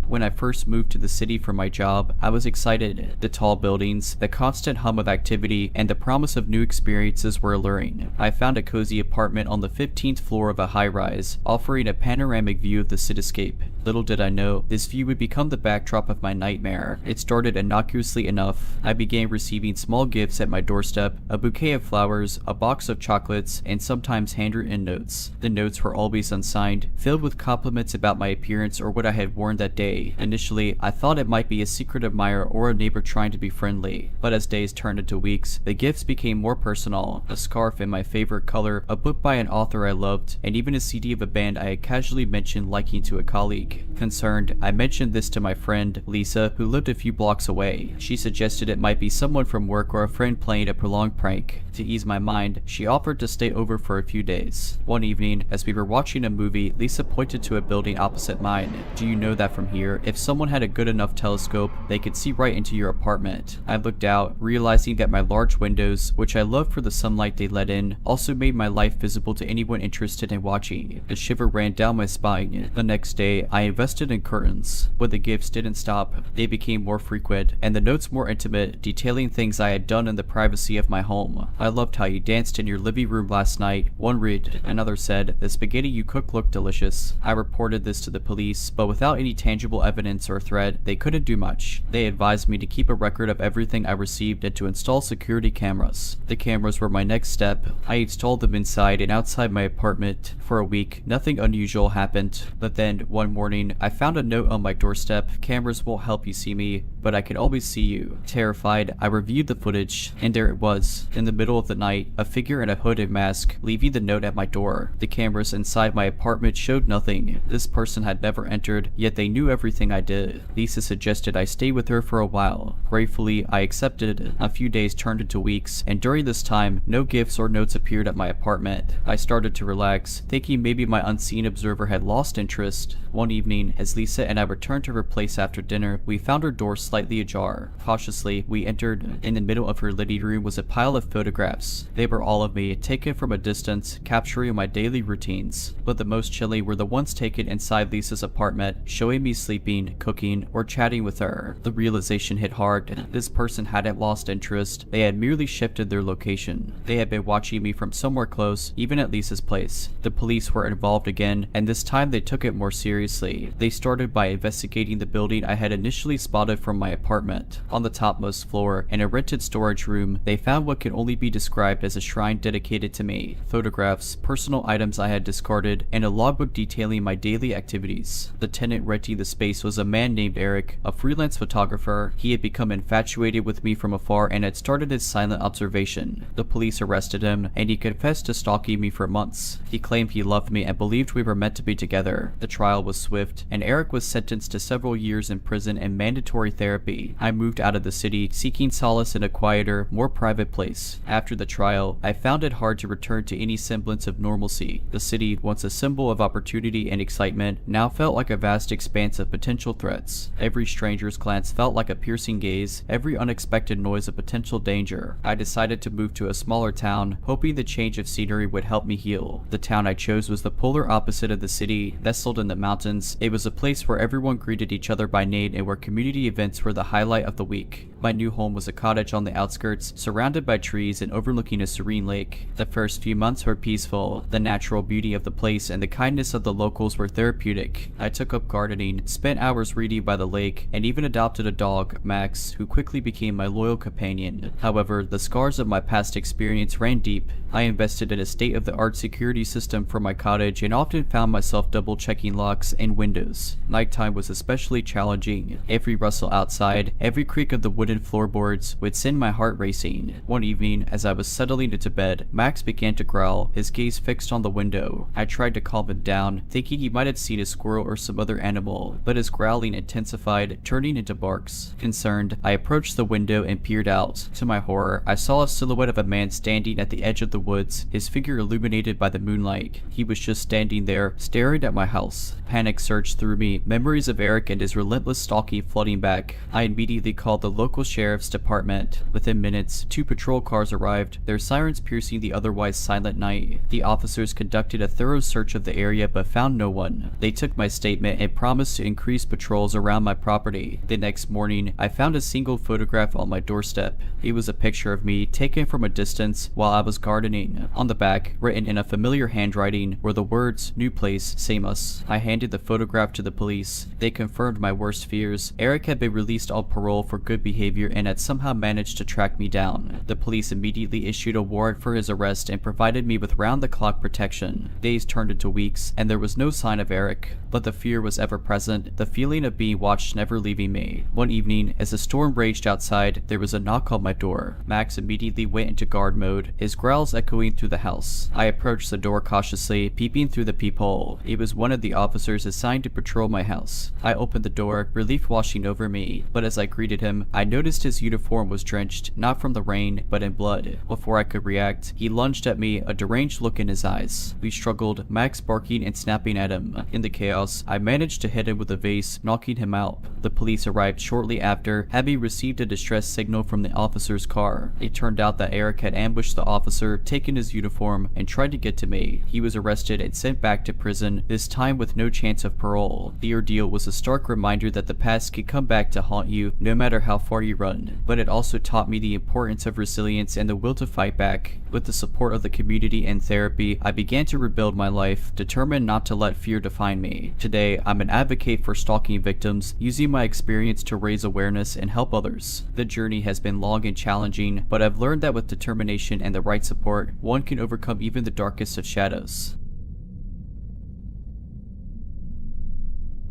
When I first moved to the city for my job, I was excited. The tall buildings, the constant hum of activity, and the promise of new experiences were alluring. I found a cozy apartment on the 15th floor of a high-rise, offering a panoramic view of the cityscape. Little did I know, this view would become the backdrop of my nightmare. It started innocuously enough. I began receiving small gifts at my doorstep, a bouquet of flowers, a box of chocolates, and sometimes handwritten notes. The notes were always unsigned, filled with compliments about my appearance or what I had worn that day. Initially, I thought it might be a secret admirer or a neighbor trying to be friendly, but as days turned into weeks, the gifts became more personal. A scarf in my favorite color, a book by an author I loved, and even a CD of a band I had casually mentioned liking to a colleague. Concerned, I mentioned this to my friend, Lisa, who lived a few blocks away. She suggested it might be someone from work or a friend playing a prolonged prank. To ease my mind, she offered to stay over for a few days. One evening, as we were watching a movie, Lisa pointed to a building opposite mine. "Do you know that from here, if someone had a good enough telescope, they could see right into your apartment?" I looked out, realizing that my large windows, which I loved for the sunlight they let in, also made my life visible to anyone interested in watching. A shiver ran down my spine. The next day, I invested in curtains. But the gifts didn't stop. They became more frequent, and the notes more intimate, detailing things I had done in the privacy of my home. "I loved how you danced in your living room last night," one read. Another said, "The spaghetti you cooked looked delicious." I reported this to the police, but without any tangible evidence or threat, they couldn't do much. They advised me to keep a record of everything I received and to install security cameras. The cameras were my next step. I installed them inside and outside my apartment. For a week, nothing unusual happened. But then, one morning, I found a note on my doorstep. "Cameras won't help you see me, but I can always see you." Terrified, I reviewed the footage, and there it was. In the middle of the night, a figure in a hooded mask, leaving the note at my door. The cameras inside my apartment showed nothing. This person had never entered, yet they knew everything I did. Lisa suggested I stay with her for a while. Gratefully, I accepted. A few days turned into weeks, and during this time, no gifts or notes appeared at my apartment. I started to relax, thinking maybe my unseen observer had lost interest. One evening, as Lisa and I returned to her place after dinner, we found her door slightly ajar. Cautiously, we entered. In the middle of her living room was a pile of photographs. They were all of me, taken from a distance, capturing my daily routines. But the most chilling were the ones taken inside Lisa's apartment, showing me sleeping, cooking, or chatting with her. The realization hit hard. This person hadn't lost interest. They had merely shifted their location. They had been watching me from somewhere close, even at Lisa's place. The police were involved again, and this time they took it more seriously. They started by investigating the building I had initially spotted from my apartment. On the topmost floor, in a rented storage room, they found what could only be described as a shrine dedicated to me. Photographs, personal items I had discarded, and a logbook detailing my daily activities. The tenant renting the space was a man named Eric, a freelance photographer. He had become infatuated with me from afar and had started his silent observation. The police arrested him, and he confessed to stalking me for months. He claimed he loved me and believed we were meant to be together. The trial was swift, and Eric was sentenced to several years in prison and mandatory therapy. I moved out of the city, seeking solace in a quieter, more private place. After the trial, I found it hard to return to any semblance of normalcy. The city, once a symbol of opportunity and excitement, now felt like a vast expanse of potential threats. Every stranger's glance felt like a piercing gaze, every unexpected noise a potential danger. I decided to move to a smaller town, hoping the change of scenery would help me heal. The town I chose was the polar opposite of the city, nestled in the mountains. It was a place where everyone greeted each other by name and where community events were the highlight of the week. My new home was a cottage on the outskirts, surrounded by trees and overlooking a serene lake. The first few months were peaceful. The natural beauty of the place and the kindness of the locals were therapeutic. I took up gardening, spent hours reading by the lake, and even adopted a dog, Max, who quickly became my loyal companion. However, the scars of my past experience ran deep. I invested in a state-of-the-art security system for my cottage and often found myself double-checking locks and windows. Nighttime was especially challenging. Every rustle outside, every creak of the wooden floorboards would send my heart racing. One evening, as I was settling into bed, Max began to growl, his gaze fixed on the window. I tried to calm him down, thinking he might have seen a squirrel or some other animal, but his growling intensified, turning into barks. Concerned, I approached the window and peered out. To my horror, I saw a silhouette of a man standing at the edge of the woods, his figure illuminated by the moonlight. He was just standing there, staring at my house. Panic surged through me, memories of Eric and his relentless stalking flooding back. I immediately called the local sheriff's department. Within minutes, 2 patrol cars arrived, their sirens piercing the otherwise silent night. The officers conducted a thorough search of the area but found no one. They took my statement and promised to increase patrols around my property. The next morning, I found a single photograph on my doorstep. It was a picture of me taken from a distance while I was gardening. On the back, written in a familiar handwriting, were the words, "New place, same us." I handed the photograph to the police. They confirmed my worst fears. Eric had been released on parole for good behavior and had somehow managed to track me down. The police immediately issued a warrant for his arrest and provided me with round-the-clock protection. Days turned into weeks, and there was no sign of Eric, but the fear was ever present, the feeling of being watched never leaving me. One evening, as the storm raged outside, there was a knock on my door. Max immediately went into guard mode, his growls echoing through the house. I approached the door cautiously, peeping through the peephole. It was one of the officers assigned to patrol my house. I opened the door, relief washing over me, but as I greeted him, I noticed his uniform was drenched, not from the rain, but in blood. Before I could react, he lunged at me, a deranged look in his eyes. We struggled, Max barking and snapping at him. In the chaos, I managed to hit him with a vase, knocking him out. The police arrived shortly after, having received a distress signal from the officer's car. It turned out that Eric had ambushed the officer, taken his uniform, and tried to get to me. He was arrested and sent back to prison, this time with no chance of parole. The ordeal was a stark reminder that the past can come back to haunt you, no matter how far you run. But it also taught me the importance of resilience and the will to fight back. With the support of the community and therapy, I began to rebuild my life, determined not to let fear define me. Today, I'm an advocate for stalking victims, using my experience to raise awareness and help others. The journey has been long and challenging, but I've learned that with determination and the right support, one can overcome even the darkest of shadows.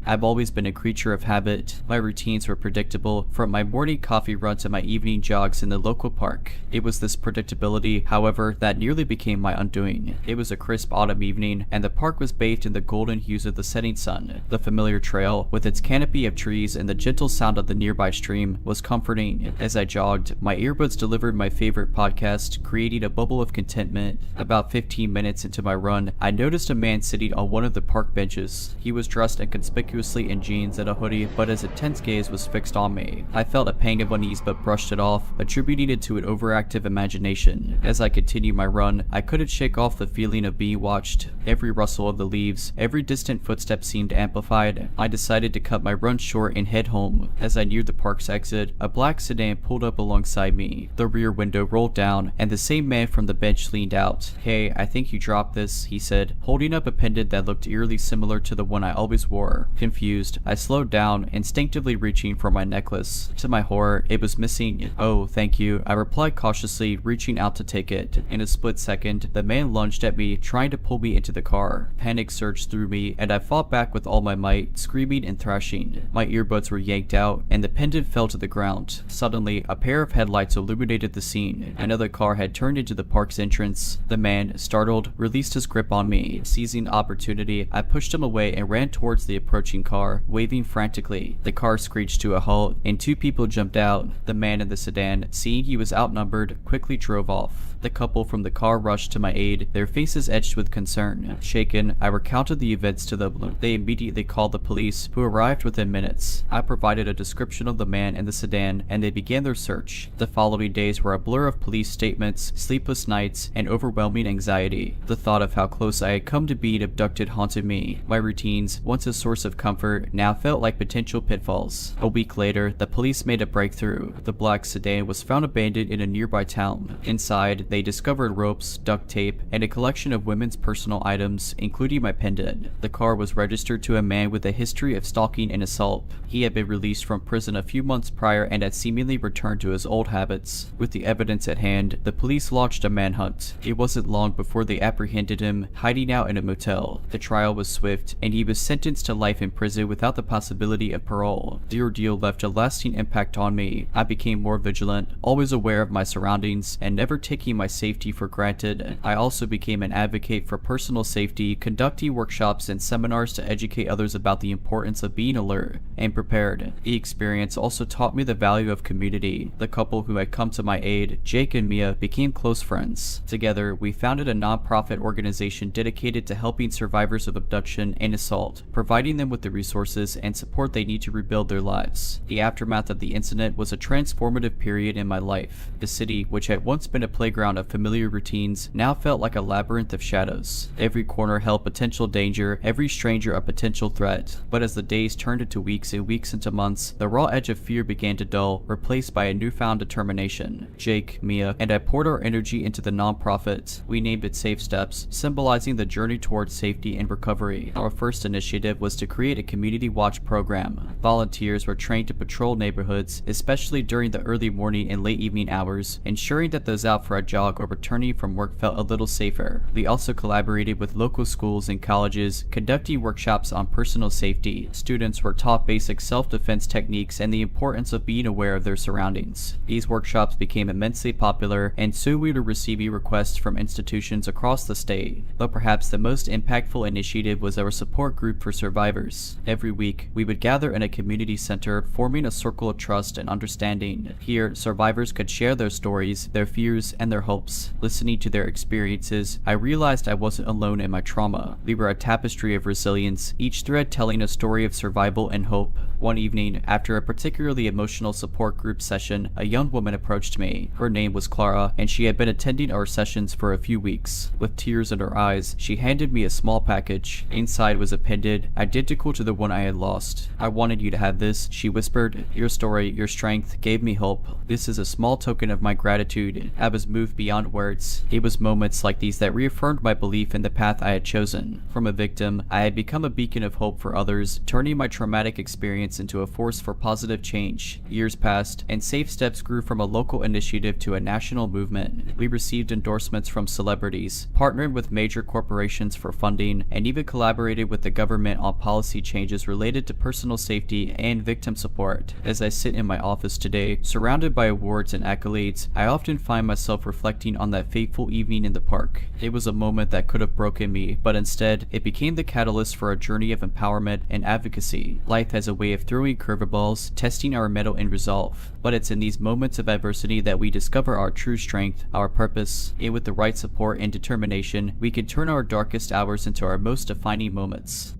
I've always been a creature of habit. My routines were predictable, from my morning coffee run to my evening jogs in the local park. It was this predictability, however, that nearly became my undoing. It was a crisp autumn evening, and the park was bathed in the golden hues of the setting sun. The familiar trail, with its canopy of trees and the gentle sound of the nearby stream, was comforting. As I jogged, my earbuds delivered my favorite podcast, creating a bubble of contentment. About 15 minutes into my run, I noticed a man sitting on one of the park benches. He was dressed in conspicuously in jeans and a hoodie, but his intense gaze was fixed on me. I felt a pang of unease but brushed it off, attributing it to an overactive imagination. As I continued my run, I couldn't shake off the feeling of being watched. Every rustle of the leaves, every distant footstep seemed amplified. I decided to cut my run short and head home. As I neared the park's exit, a black sedan pulled up alongside me. The rear window rolled down, and the same man from the bench leaned out. "Hey, I think you dropped this," he said, holding up a pendant that looked eerily similar to the one I always wore. Confused, I slowed down, instinctively reaching for my necklace. To my horror, it was missing. "Oh, thank you," I replied cautiously, reaching out to take it. In a split second, the man lunged at me, trying to pull me into the car. Panic surged through me, and I fought back with all my might, screaming and thrashing. My earbuds were yanked out, and the pendant fell to the ground. Suddenly, a pair of headlights illuminated the scene. Another car had turned into the park's entrance. The man, startled, released his grip on me. Seizing the opportunity, I pushed him away and ran towards the approaching car, waving frantically. The car screeched to a halt, and two people jumped out. The man in the sedan, seeing he was outnumbered, quickly drove off. The couple from the car rushed to my aid, their faces etched with concern. Shaken, I recounted the events to them. They immediately called the police, who arrived within minutes. I provided a description of the man in the sedan, and they began their search. The following days were a blur of police statements, sleepless nights, and overwhelming anxiety. The thought of how close I had come to being abducted haunted me. My routines, once a source of comfort, now felt like potential pitfalls. A week later, the police made a breakthrough. The black sedan was found abandoned in a nearby town. Inside, they discovered ropes, duct tape, and a collection of women's personal items, including my pendant. The car was registered to a man with a history of stalking and assault. He had been released from prison a few months prior and had seemingly returned to his old habits. With the evidence at hand, the police launched a manhunt. It wasn't long before they apprehended him, hiding out in a motel. The trial was swift, and he was sentenced to life in prison without the possibility of parole. The ordeal left a lasting impact on me. I became more vigilant, always aware of my surroundings, and never taking my safety for granted. I also became an advocate for personal safety, conducting workshops and seminars to educate others about the importance of being alert and prepared. The experience also taught me the value of community. The couple who had come to my aid, Jake and Mia, became close friends. Together, we founded a non-profit organization dedicated to helping survivors of abduction and assault, providing them with the resources and support they need to rebuild their lives. The aftermath of the incident was a transformative period in my life. The city, which had once been a playground of familiar routines, now felt like a labyrinth of shadows. Every corner held potential danger, every stranger a potential threat. But as the days turned into weeks and weeks into months, the raw edge of fear began to dull, replaced by a newfound determination. Jake, Mia, and I poured our energy into the nonprofit. We named it Safe Steps, symbolizing the journey towards safety and recovery. Our first initiative was to create a community watch program. Volunteers were trained to patrol neighborhoods, especially during the early morning and late evening hours, ensuring that those out for a jog or returning from work felt a little safer. We also collaborated with local schools and colleges, conducting workshops on personal safety. Students were taught basic self-defense techniques and the importance of being aware of their surroundings. These workshops became immensely popular, and soon we were receiving requests from institutions across the state. But perhaps the most impactful initiative was our support group for survivors. Every week, we would gather in a community center, forming a circle of trust and understanding. Here, survivors could share their stories, their fears, and their hopes. Listening to their experiences, I realized I wasn't alone in my trauma. We were a tapestry of resilience, each thread telling a story of survival and hope. One evening, after a particularly emotional support group session, a young woman approached me. Her name was Clara, and she had been attending our sessions for a few weeks. With tears in her eyes, she handed me a small package. Inside was a pendant, identical to the one I had lost. "I wanted you to have this," she whispered. "Your story, your strength, gave me hope. This is a small token of my gratitude." I was moved beyond words. It was moments like these that reaffirmed my belief in the path I had chosen. From a victim, I had become a beacon of hope for others, turning my traumatic experience into a force for positive change. Years passed, and Safe Steps grew from a local initiative to a national movement. We received endorsements from celebrities, partnered with major corporations for funding, and even collaborated with the government on policy changes related to personal safety and victim support. As I sit in my office today, surrounded by awards and accolades, I often find myself reflecting on that fateful evening in the park. It was a moment that could have broken me, but instead, it became the catalyst for a journey of empowerment and advocacy. Life has a way of throwing curveballs, testing our mettle and resolve. But it's in these moments of adversity that we discover our true strength, our purpose, and with the right support and determination, we can turn our darkest hours into our most defining moments.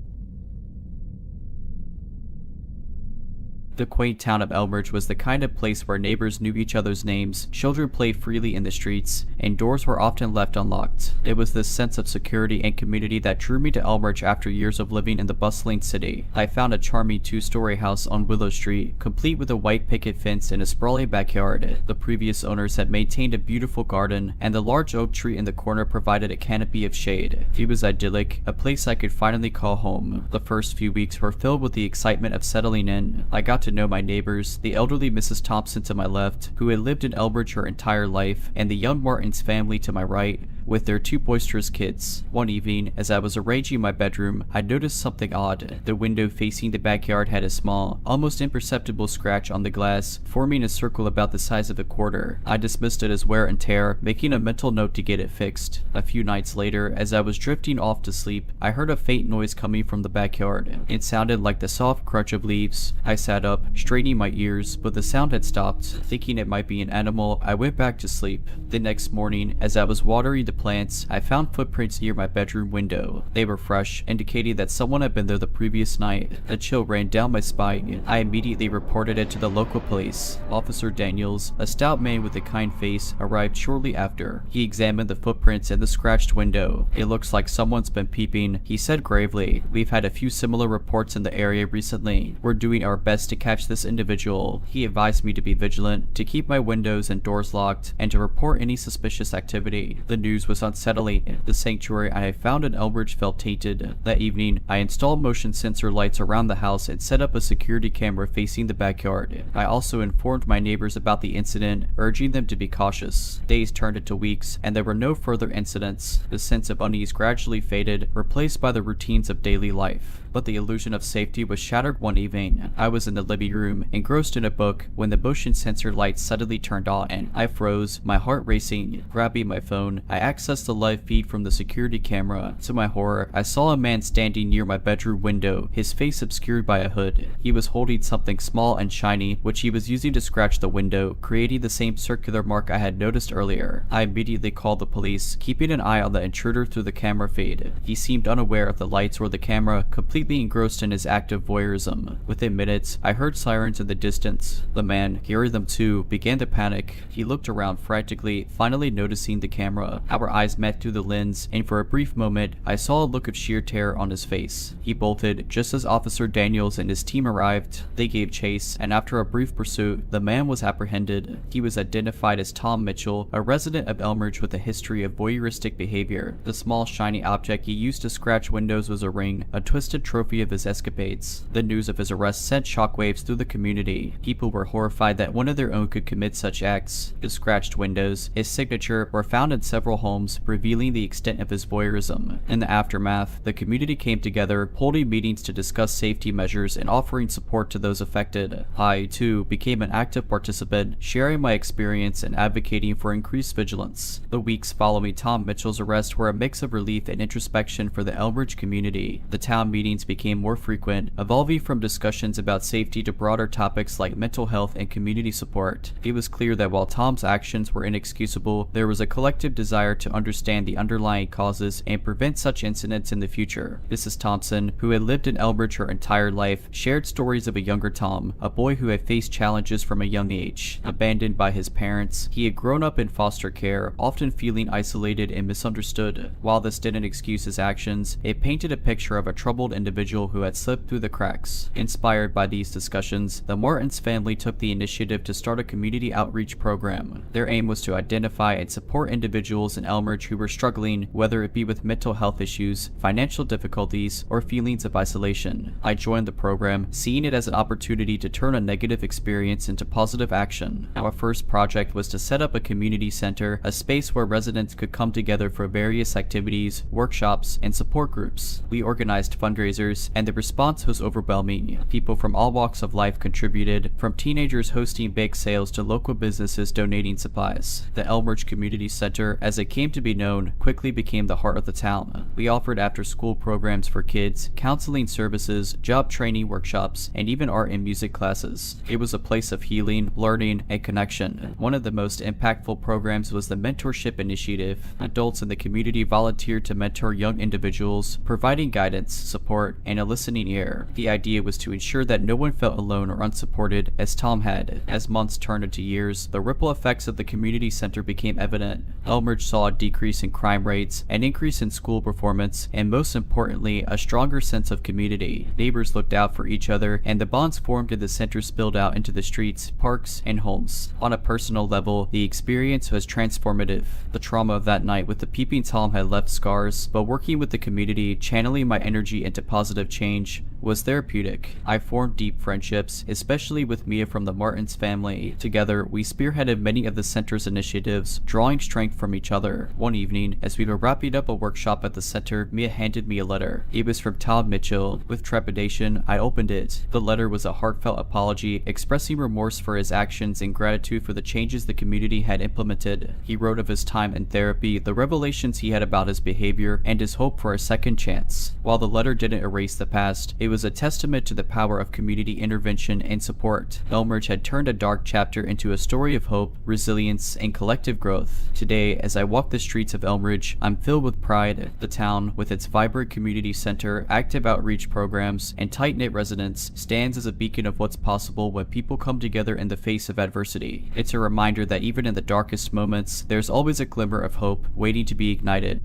The quaint town of Elmridge was the kind of place where neighbors knew each other's names, children played freely in the streets, and doors were often left unlocked. It was this sense of security and community that drew me to Elmridge after years of living in the bustling city. I found a charming 2-story house on Willow Street, complete with a white picket fence and a sprawling backyard. The previous owners had maintained a beautiful garden, and the large oak tree in the corner provided a canopy of shade. It was idyllic, a place I could finally call home. The first few weeks were filled with the excitement of settling in. I got to know my neighbors, the elderly Mrs. Thompson to my left, who had lived in Elbridge her entire life, and the young Martins family to my right, with their 2 boisterous kids. One evening, as I was arranging my bedroom, I noticed something odd. The window facing the backyard had a small, almost imperceptible scratch on the glass, forming a circle about the size of a quarter. I dismissed it as wear and tear, making a mental note to get it fixed. A few nights later, as I was drifting off to sleep, I heard a faint noise coming from the backyard. It sounded like the soft crunch of leaves. I sat up, straining my ears, but the sound had stopped. Thinking it might be an animal, I went back to sleep. The next morning, as I was watering the plants, I found footprints near my bedroom window. They were fresh, indicating that someone had been there the previous night. A chill ran down my spine. I immediately reported it to the local police. Officer Daniels, a stout man with a kind face, arrived shortly after. He examined the footprints in the scratched window. "It looks like someone's been peeping," he said gravely. "We've had a few similar reports in the area recently. We're doing our best to catch this individual." He advised me to be vigilant, to keep my windows and doors locked, and to report any suspicious activity. The news was unsettling. The sanctuary I had found in Elbridge felt tainted. That evening, I installed motion sensor lights around the house and set up a security camera facing the backyard. I also informed my neighbors about the incident, urging them to be cautious. Days turned into weeks, and there were no further incidents. The sense of unease gradually faded, replaced by the routines of daily life. But the illusion of safety was shattered one evening. I was in the living room, engrossed in a book, when the motion sensor lights suddenly turned on. I froze, my heart racing. Grabbing my phone, I accessed the live feed from the security camera. To my horror, I saw a man standing near my bedroom window, his face obscured by a hood. He was holding something small and shiny, which he was using to scratch the window, creating the same circular mark I had noticed earlier. I immediately called the police, keeping an eye on the intruder through the camera feed. He seemed unaware of the lights or the camera, completely engrossed in his active voyeurism. Within minutes, I heard sirens in the distance. The man, hearing them too, began to panic. He looked around frantically, finally noticing the camera. Our eyes met through the lens, and for a brief moment, I saw a look of sheer terror on his face. He bolted just as Officer Daniels and his team arrived. They gave chase, and after a brief pursuit, the man was apprehended. He was identified as Tom Mitchell, a resident of Elmridge with a history of voyeuristic behavior. The small shiny object he used to scratch windows was a ring, a twisted trophy of his escapades. The news of his arrest sent shockwaves through the community. People were horrified that one of their own could commit such acts. The scratched windows, his signature, were found in several homes, revealing the extent of his voyeurism. In the aftermath, the community came together, holding meetings to discuss safety measures and offering support to those affected. I, too, became an active participant, sharing my experience and advocating for increased vigilance. The weeks following Tom Mitchell's arrest were a mix of relief and introspection for the Elbridge community. The town meetings became more frequent, evolving from discussions about safety to broader topics like mental health and community support. It was clear that while Tom's actions were inexcusable, there was a collective desire to understand the underlying causes and prevent such incidents in the future. Mrs. Thompson, who had lived in Elbridge her entire life, shared stories of a younger Tom, a boy who had faced challenges from a young age. Abandoned by his parents, he had grown up in foster care, often feeling isolated and misunderstood. While this didn't excuse his actions, it painted a picture of a troubled individual who had slipped through the cracks. Inspired by these discussions, the Martins family took the initiative to start a community outreach program. Their aim was to identify and support individuals in Elmridge who were struggling, whether it be with mental health issues, financial difficulties, or feelings of isolation. I joined the program, seeing it as an opportunity to turn a negative experience into positive action. Our first project was to set up a community center, a space where residents could come together for various activities, workshops, and support groups. We organized fundraisers, and the response was overwhelming. People from all walks of life contributed, from teenagers hosting bake sales to local businesses donating supplies. The Elmridge Community Center, as it came to be known, quickly became the heart of the town. We offered after-school programs for kids, counseling services, job training workshops, and even art and music classes. It was a place of healing, learning, and connection. One of the most impactful programs was the Mentorship Initiative. Adults in the community volunteered to mentor young individuals, providing guidance, support, support, and a listening ear. The idea was to ensure that no one felt alone or unsupported, as Tom had. As months turned into years, the ripple effects of the community center became evident. Elmridge saw a decrease in crime rates, an increase in school performance, and most importantly, a stronger sense of community. Neighbors looked out for each other, and the bonds formed in the center spilled out into the streets, parks, and homes. On a personal level, the experience was transformative. The trauma of that night with the peeping Tom had left scars, but working with the community, channeling my energy into positive change, was therapeutic. I formed deep friendships, especially with Mia from the Martins family. Together, we spearheaded many of the center's initiatives, drawing strength from each other. One evening, as we were wrapping up a workshop at the center, Mia handed me a letter. It was from Tom Mitchell. With trepidation, I opened it. The letter was a heartfelt apology, expressing remorse for his actions and gratitude for the changes the community had implemented. He wrote of his time in therapy, the revelations he had about his behavior, and his hope for a second chance. While the letter didn't erase the past, it was a testament to the power of community intervention and support. Elmridge had turned a dark chapter into a story of hope, resilience, and collective growth. Today, as I walk the streets of Elmridge, I'm filled with pride. The town, with its vibrant community center, active outreach programs, and tight-knit residents, stands as a beacon of what's possible when people come together in the face of adversity. It's a reminder that even in the darkest moments, there's always a glimmer of hope waiting to be ignited.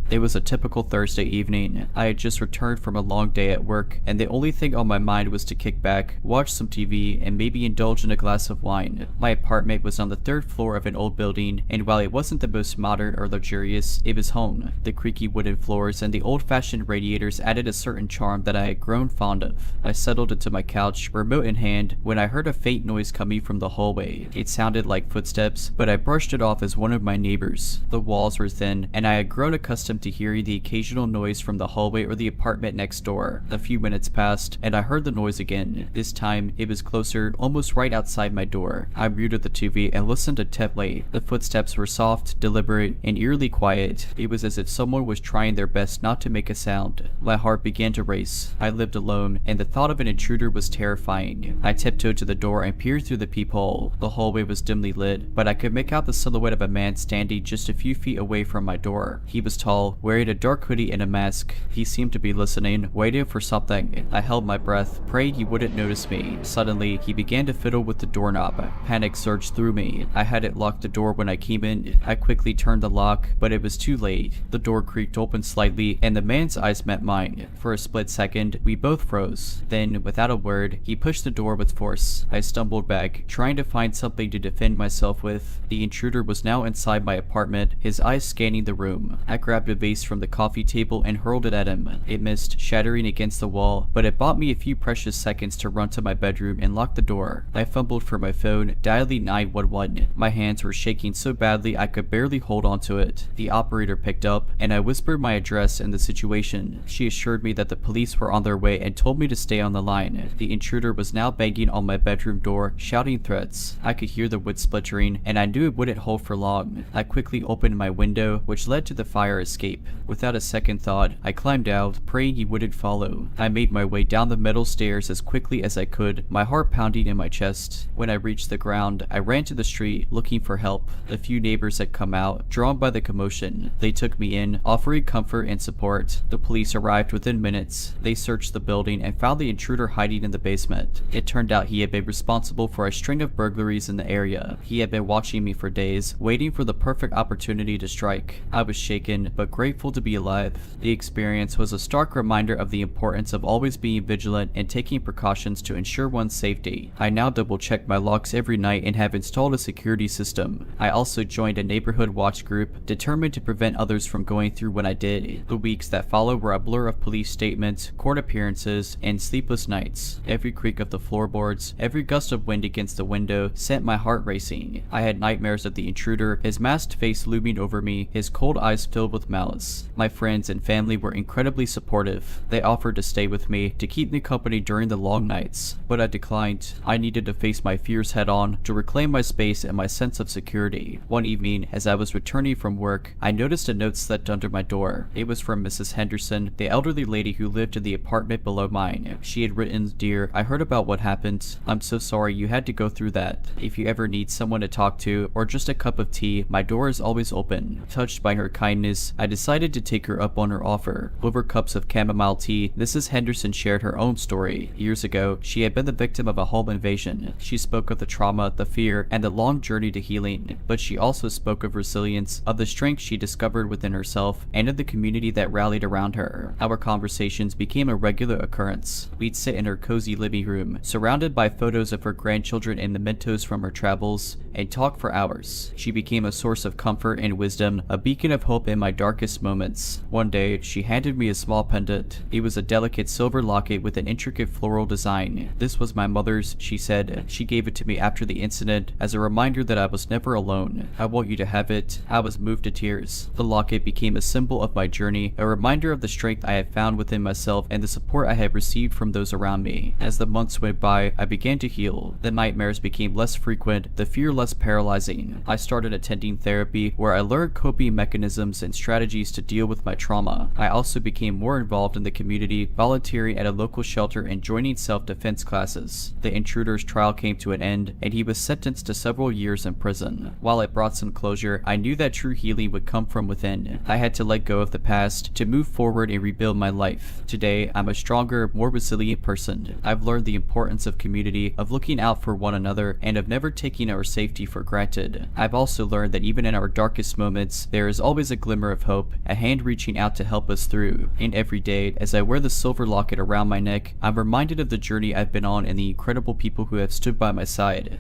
It was a typical Thursday evening. I had just returned from a long day at work, and the only thing on my mind was to kick back, watch some TV, and maybe indulge in a glass of wine. My apartment was on the 3rd floor of an old building, and while it wasn't the most modern or luxurious, it was home. The creaky wooden floors and the old-fashioned radiators added a certain charm that I had grown fond of. I settled into my couch, remote in hand, when I heard a faint noise coming from the hallway. It sounded like footsteps, but I brushed it off as one of my neighbors. The walls were thin, and I had grown accustomed to hearing the occasional noise from the hallway or the apartment next door. A few minutes passed, and I heard the noise again. This time, it was closer, almost right outside my door. I muted the TV and listened intently. The footsteps were soft, deliberate, and eerily quiet. It was as if someone was trying their best not to make a sound. My heart began to race. I lived alone, and the thought of an intruder was terrifying. I tiptoed to the door and peered through the peephole. The hallway was dimly lit, but I could make out the silhouette of a man standing just a few feet away from my door. He was tall, wearing a dark hoodie and a mask. He seemed to be listening, waiting for something. I held my breath, praying he wouldn't notice me. Suddenly, he began to fiddle with the doorknob. Panic surged through me. I hadn't locked the door when I came in. I quickly turned the lock, but it was too late. The door creaked open slightly, and the man's eyes met mine. For a split second, we both froze. Then, without a word, he pushed the door with force. I stumbled back, trying to find something to defend myself with. The intruder was now inside my apartment, his eyes scanning the room. I grabbed a vase from the coffee table and hurled it at him. It missed, shattering against the wall, but it bought me a few precious seconds to run to my bedroom and lock the door. I fumbled for my phone, dialing 911. My hands were shaking so badly I could barely hold onto it. The operator picked up, and I whispered my address and the situation. She assured me that the police were on their way and told me to stay on the line. The intruder was now banging on my bedroom door, shouting threats. I could hear the wood splintering, and I knew it wouldn't hold for long. I quickly opened my window, which led to the fire escape. Without a second thought, I climbed out, praying he wouldn't follow. I made my way down the metal stairs as quickly as I could, my heart pounding in my chest. When I reached the ground, I ran to the street, looking for help. A few neighbors had come out, drawn by the commotion. They took me in, offering comfort and support. The police arrived within minutes. They searched the building and found the intruder hiding in the basement. It turned out he had been responsible for a string of burglaries in the area. He had been watching me for days, waiting for the perfect opportunity to strike. I was shaken, but grateful to be alive. The experience was a stark reminder of the importance of always being vigilant and taking precautions to ensure one's safety. I now double-check my locks every night and have installed a security system. I also joined a neighborhood watch group, determined to prevent others from going through what I did. The weeks that followed were a blur of police statements, court appearances, and sleepless nights. Every creak of the floorboards, every gust of wind against the window sent my heart racing. I had nightmares of the intruder, his masked face looming over me, his cold eyes filled with malice. My friends and family were incredibly supportive. They offered to stay with me, to keep me company during the long nights, but I declined. I needed to face my fears head on, to reclaim my space and my sense of security. One evening, as I was returning from work, I noticed a note slipped under my door. It was from Mrs. Henderson, the elderly lady who lived in the apartment below mine. She had written, "Dear, I heard about what happened. I'm so sorry you had to go through that. If you ever need someone to talk to, or just a cup of tea, my door is always open." Touched by her kindness, I decided to take her up on her offer. Over cups of chamomile tea, Mrs. Henderson shared her own story. Years ago, she had been the victim of a home invasion. She spoke of the trauma, the fear, and the long journey to healing, but she also spoke of resilience, of the strength she discovered within herself, and of the community that rallied around her. Our conversations became a regular occurrence. We'd sit in her cozy living room, surrounded by photos of her grandchildren and mementos from her travels, and talk for hours. She became a source of comfort and wisdom, a beacon of hope in my darkest moments. One day, she handed me a small pendant. It was a delicate silver locket with an intricate floral design. This was my mother's, she said. She gave it to me after the incident as a reminder that I was never alone. I want you to have it. I was moved to tears. The locket became a symbol of my journey, a reminder of the strength I had found within myself and the support I had received from those around me. As the months went by, I began to heal. The nightmares became less frequent, the fear less paralyzing. I started attending therapy, where I learned coping mechanisms and strategies to deal with my trauma. I also became more involved in the community, volunteering at a local shelter and joining self-defense classes. The intruder's trial came to an end, and he was sentenced to several years in prison. While it brought some closure, I knew that true healing would come from within. I had to let go of the past to move forward and rebuild my life. Today, I'm a stronger, more resilient person. I've learned the importance of community, of looking out for one another, and of never taking our safety for granted. I've also learned that even in our darkest moments, there is always a glimmer of hope, a hand reaching out to help us through. And every day, as I wear the silver locket around my neck, I'm reminded of the journey I've been on and the incredible people who have stood by my side.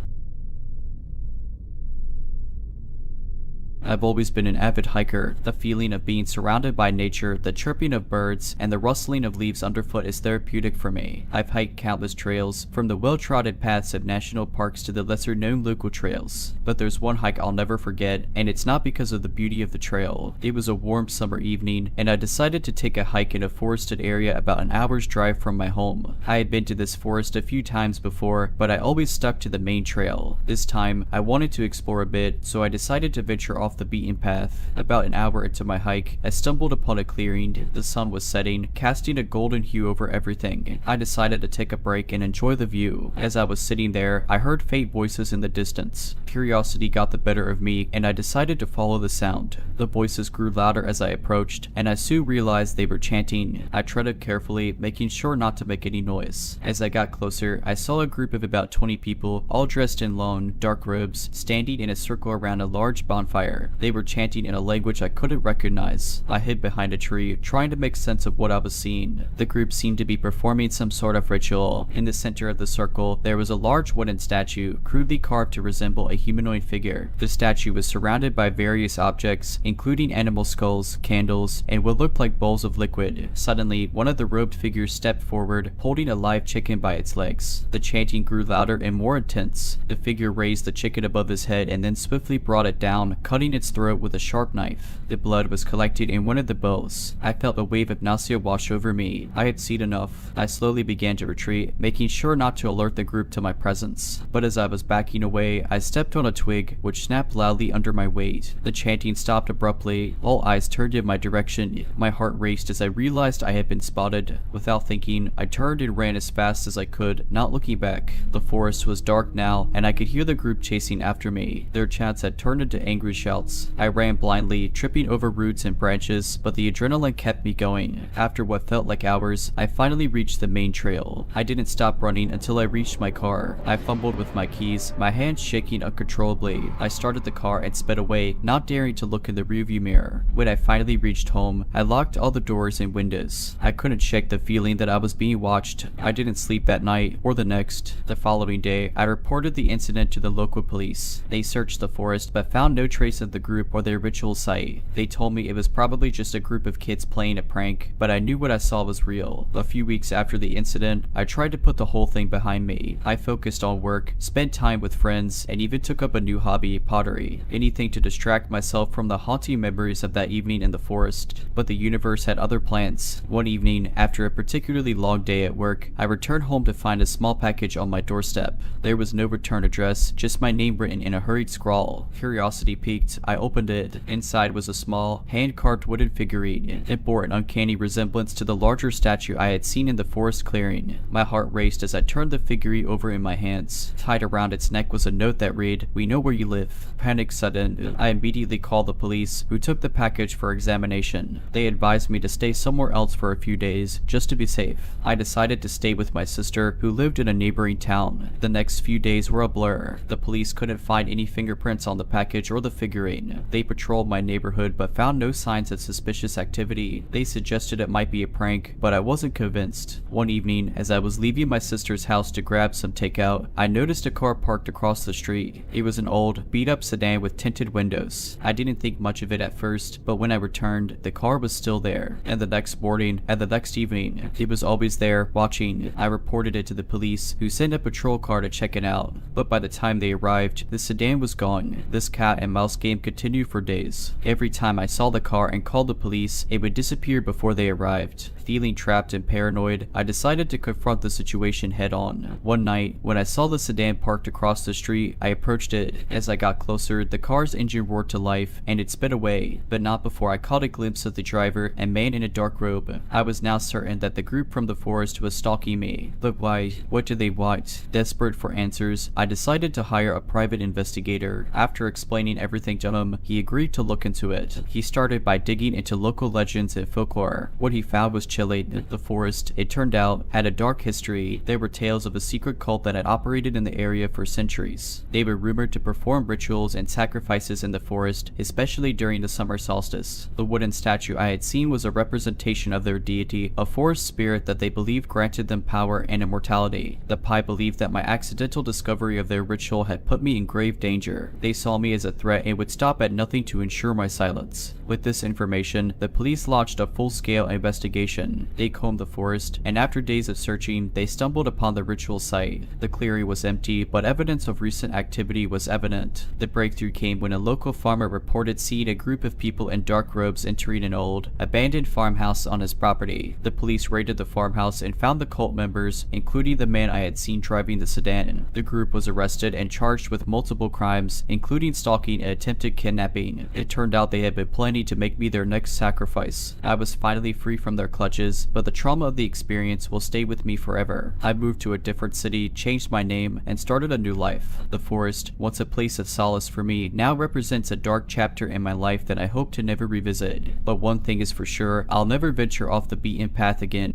I've always been an avid hiker. The feeling of being surrounded by nature, the chirping of birds, and the rustling of leaves underfoot is therapeutic for me. I've hiked countless trails, from the well-trodden paths of national parks to the lesser-known local trails. But there's one hike I'll never forget, and it's not because of the beauty of the trail. It was a warm summer evening, and I decided to take a hike in a forested area about an hour's drive from my home. I had been to this forest a few times before, but I always stuck to the main trail. This time, I wanted to explore a bit, so I decided to venture off the beaten path. About an hour into my hike, I stumbled upon a clearing. The sun was setting, casting a golden hue over everything. I decided to take a break and enjoy the view. As I was sitting there, I heard faint voices in the distance. Curiosity got the better of me, and I decided to follow the sound. The voices grew louder as I approached, and I soon realized they were chanting. I treaded carefully, making sure not to make any noise. As I got closer, I saw a group of about 20 people, all dressed in long, dark robes, standing in a circle around a large bonfire. They were chanting in a language I couldn't recognize. I hid behind a tree, trying to make sense of what I was seeing. The group seemed to be performing some sort of ritual. In the center of the circle, there was a large wooden statue, crudely carved to resemble a humanoid figure. The statue was surrounded by various objects, including animal skulls, candles, and what looked like bowls of liquid. Suddenly, one of the robed figures stepped forward, holding a live chicken by its legs. The chanting grew louder and more intense. The figure raised the chicken above his head and then swiftly brought it down, cutting its throat with a sharp knife. The blood was collected in one of the bowls. I felt a wave of nausea wash over me. I had seen enough. I slowly began to retreat, making sure not to alert the group to my presence. But as I was backing away, I stepped on a twig, which snapped loudly under my weight. The chanting stopped abruptly. All eyes turned in my direction. My heart raced as I realized I had been spotted. Without thinking, I turned and ran as fast as I could, not looking back. The forest was dark now, and I could hear the group chasing after me. Their chants had turned into angry shouts. I ran blindly, tripping over roots and branches, but the adrenaline kept me going. After what felt like hours, I finally reached the main trail. I didn't stop running until I reached my car. I fumbled with my keys, my hands shaking uncontrollably. I started the car and sped away, not daring to look in the rearview mirror. When I finally reached home, I locked all the doors and windows. I couldn't shake the feeling that I was being watched. I didn't sleep that night or the next. The following day, I reported the incident to the local police. They searched the forest but found no trace of the group or their ritual site. They told me it was probably just a group of kids playing a prank, but I knew what I saw was real. A few weeks after the incident, I tried to put the whole thing behind me. I focused on work, spent time with friends, and even took up a new hobby, pottery. Anything to distract myself from the haunting memories of that evening in the forest. But the universe had other plans. One evening, after a particularly long day at work, I returned home to find a small package on my doorstep. There was no return address, just my name written in a hurried scrawl. Curiosity piqued, I opened it. Inside was a small, hand-carved wooden figurine. It bore an uncanny resemblance to the larger statue I had seen in the forest clearing. My heart raced as I turned the figurine over in my hands. Tied around its neck was a note that read, "We know where you live." Panic sudden, I immediately called the police, who took the package for examination. They advised me to stay somewhere else for a few days, just to be safe. I decided to stay with my sister, who lived in a neighboring town. The next few days were a blur. The police couldn't find any fingerprints on the package or the figurine. They patrolled my neighborhood but found no signs of suspicious activity. They suggested it might be a prank, but I wasn't convinced. One evening, as I was leaving my sister's house to grab some takeout, I noticed a car parked across the street. It was an old, beat-up sedan with tinted windows. I didn't think much of it at first, but when I returned, the car was still there. And the next morning, and the next evening, it was always there, watching. I reported it to the police, who sent a patrol car to check it out. But by the time they arrived, the sedan was gone. This cat and mouse game continued for days. Every time I saw the car and called the police, it would disappear before they arrived. Feeling trapped and paranoid, I decided to confront the situation head on. One night, when I saw the sedan parked across the street, I approached it. As I got closer, the car's engine roared to life, and it sped away, but not before I caught a glimpse of the driver, a man in a dark robe. I was now certain that the group from the forest was stalking me. Look, why? What do they want? Desperate for answers, I decided to hire a private investigator. After explaining everything to him, he agreed to look into it. He started by digging into local legends and folklore. What he found was chilling. The forest, it turned out, had a dark history. There were tales of a secret cult that had operated in the area for centuries. They were rumored to perform rituals and sacrifices in the forest, especially during the summer solstice. The wooden statue I had seen was a representation of their deity, a forest spirit that they believed granted them power and immortality. The Pai believed that my accidental discovery of their ritual had put me in grave danger. They saw me as a threat and would stop at nothing to ensure my silence. With this information, the police launched a full-scale investigation. They combed the forest, and after days of searching, they stumbled upon the ritual site. The clearing was empty, but evidence of recent activity was evident. The breakthrough came when a local farmer reported seeing a group of people in dark robes entering an old, abandoned farmhouse on his property. The police raided the farmhouse and found the cult members, including the man I had seen driving the sedan. The group was arrested and charged with multiple crimes, including stalking and attempted kidnapping. It turned out they had been planning to make me their next sacrifice. I was finally free from their clutches, but the trauma of the experience will stay with me forever. I moved to a different city, changed my name, and started a new life. The forest, once a place of solace for me, now represents a dark chapter in my life that I hope to never revisit. But one thing is for sure, I'll never venture off the beaten path again.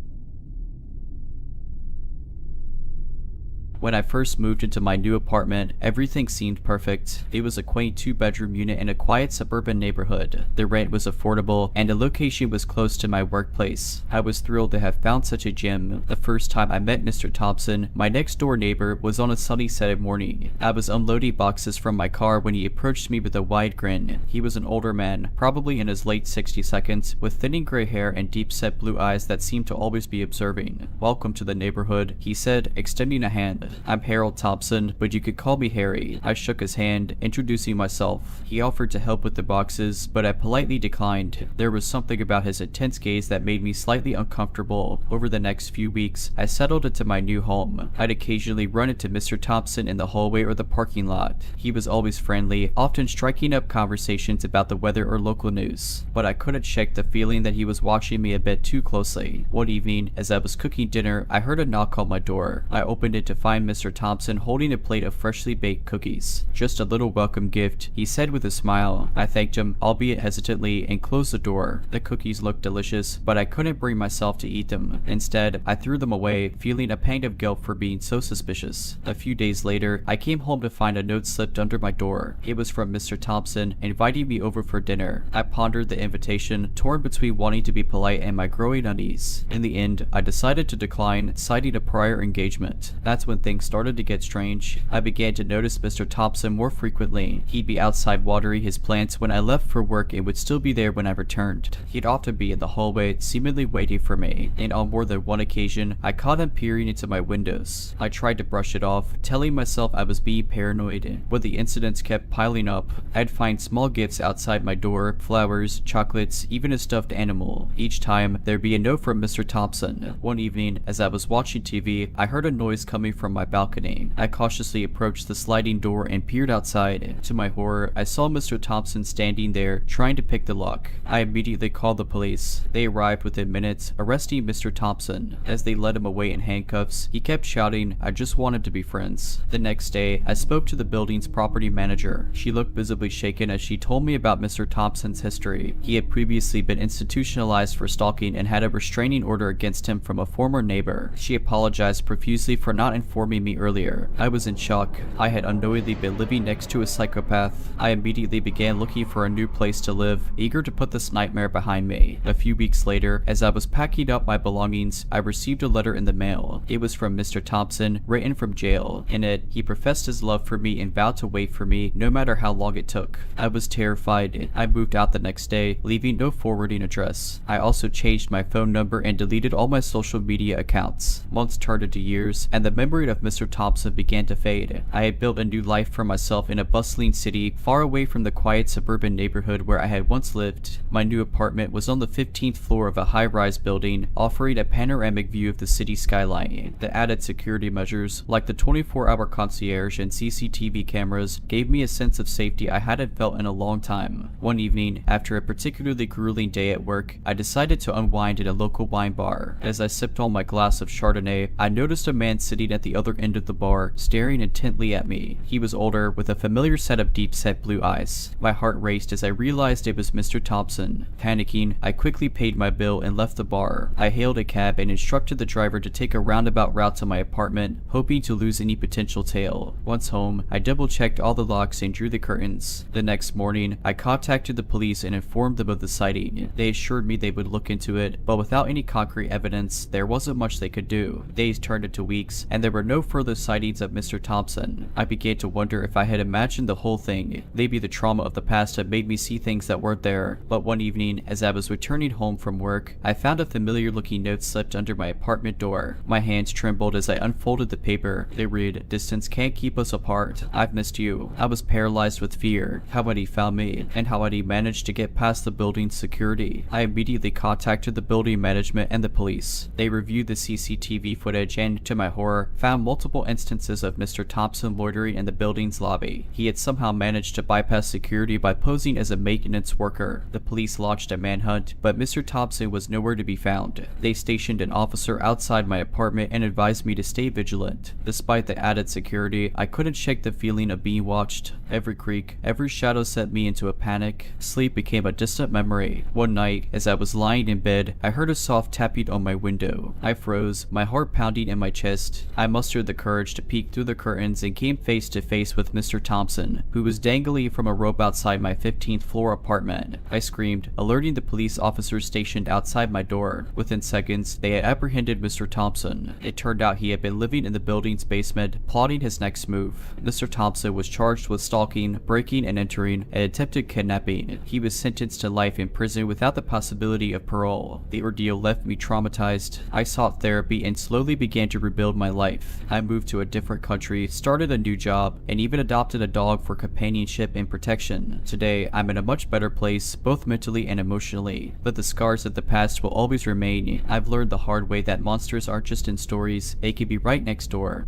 When I first moved into my new apartment, everything seemed perfect. It was a quaint 2-bedroom unit in a quiet suburban neighborhood. The rent was affordable, and the location was close to my workplace. I was thrilled to have found such a gem. The first time I met Mr. Thompson, my next door neighbor, was on a sunny Saturday morning. I was unloading boxes from my car when he approached me with a wide grin. He was an older man, probably in his late 60s, with thinning gray hair and deep-set blue eyes that seemed to always be observing. "Welcome to the neighborhood," he said, extending a hand. "I'm Harold Thompson, but you could call me Harry." I shook his hand, introducing myself. He offered to help with the boxes, but I politely declined. There was something about his intense gaze that made me slightly uncomfortable. Over the next few weeks, I settled into my new home. I'd occasionally run into Mr. Thompson in the hallway or the parking lot. He was always friendly, often striking up conversations about the weather or local news. But I couldn't shake the feeling that he was watching me a bit too closely. One evening, as I was cooking dinner, I heard a knock on my door. I opened it to find Mr. Thompson holding a plate of freshly baked cookies. "Just a little welcome gift," he said with a smile. I thanked him, albeit hesitantly, and closed the door. The cookies looked delicious, but I couldn't bring myself to eat them. Instead, I threw them away, feeling a pang of guilt for being so suspicious. A few days later, I came home to find a note slipped under my door. It was from Mr. Thompson, inviting me over for dinner. I pondered the invitation, torn between wanting to be polite and my growing unease. In the end, I decided to decline, citing a prior engagement. That's when things started to get strange. I began to notice Mr. Thompson more frequently. He'd be outside watering his plants when I left for work and would still be there when I returned. He'd often be in the hallway, seemingly waiting for me, and on more than one occasion, I caught him peering into my windows. I tried to brush it off, telling myself I was being paranoid, but the incidents kept piling up. I'd find small gifts outside my door, flowers, chocolates, even a stuffed animal. Each time, there'd be a note from Mr. Thompson. One evening, as I was watching TV, I heard a noise coming from my balcony. I cautiously approached the sliding door and peered outside. To my horror, I saw Mr. Thompson standing there, trying to pick the lock. I immediately called the police. They arrived within minutes, arresting Mr. Thompson. As they led him away in handcuffs, he kept shouting, "I just wanted to be friends." The next day, I spoke to the building's property manager. She looked visibly shaken as she told me about Mr. Thompson's history. He had previously been institutionalized for stalking and had a restraining order against him from a former neighbor. She apologized profusely for not informing me earlier. I was in shock. I had unknowingly been living next to a psychopath. I immediately began looking for a new place to live, eager to put this nightmare behind me. A few weeks later, as I was packing up my belongings, I received a letter in the mail. It was from Mr. Thompson, written from jail. In it, he professed his love for me and vowed to wait for me no matter how long it took. I was terrified. I moved out the next day, leaving no forwarding address. I also changed my phone number and deleted all my social media accounts. Months turned into years, and the memory of Mr. Thompson began to fade. I had built a new life for myself in a bustling city, far away from the quiet suburban neighborhood where I had once lived. My new apartment was on the 15th floor of a high-rise building, offering a panoramic view of the city skyline. The added security measures, like the 24-hour concierge and CCTV cameras, gave me a sense of safety I hadn't felt in a long time. One evening, after a particularly grueling day at work, I decided to unwind at a local wine bar. As I sipped on my glass of Chardonnay, I noticed a man sitting at the other end of the bar, staring intently at me. He was older, with a familiar set of deep-set blue eyes. My heart raced as I realized it was Mr. Thompson. Panicking, I quickly paid my bill and left the bar. I hailed a cab and instructed the driver to take a roundabout route to my apartment, hoping to lose any potential tail. Once home, I double-checked all the locks and drew the curtains. The next morning, I contacted the police and informed them of the sighting. They assured me they would look into it, but without any concrete evidence, there wasn't much they could do. Days turned into weeks, and there were no further sightings of Mr. Thompson. I began to wonder if I had imagined the whole thing. Maybe the trauma of the past had made me see things that weren't there. But one evening, as I was returning home from work, I found a familiar-looking note slipped under my apartment door. My hands trembled as I unfolded the paper. They read, "Distance can't keep us apart. I've missed you." I was paralyzed with fear. How had he found me? And how had he managed to get past the building's security? I immediately contacted the building management and the police. They reviewed the CCTV footage and, to my horror, found multiple instances of Mr. Thompson loitering in the building's lobby. He had somehow managed to bypass security by posing as a maintenance worker. The police launched a manhunt, but Mr. Thompson was nowhere to be found. They stationed an officer outside my apartment and advised me to stay vigilant. Despite the added security, I couldn't shake the feeling of being watched. Every creak, every shadow sent me into a panic. Sleep became a distant memory. One night, as I was lying in bed, I heard a soft tapping on my window. I froze, my heart pounding in my chest. I mustered the courage to peek through the curtains and came face to face with Mr. Thompson, who was dangling from a rope outside my 15th floor apartment. I screamed, alerting the police officers stationed outside my door. Within seconds, they had apprehended Mr. Thompson. It turned out he had been living in the building's basement, plotting his next move. Mr. Thompson was charged with stalking, breaking and entering, and attempted kidnapping. He was sentenced to life in prison without the possibility of parole. The ordeal left me traumatized. I sought therapy and slowly began to rebuild my life. I moved to a different country, started a new job, and even adopted a dog for companionship and protection. Today, I'm in a much better place, both mentally and emotionally. But the scars of the past will always remain. I've learned the hard way that monsters aren't just in stories, they can be right next door.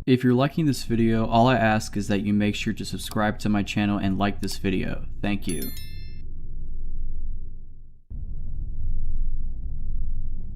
If you're liking this video, all I ask is that you make sure to subscribe to my channel and like this video. Thank you.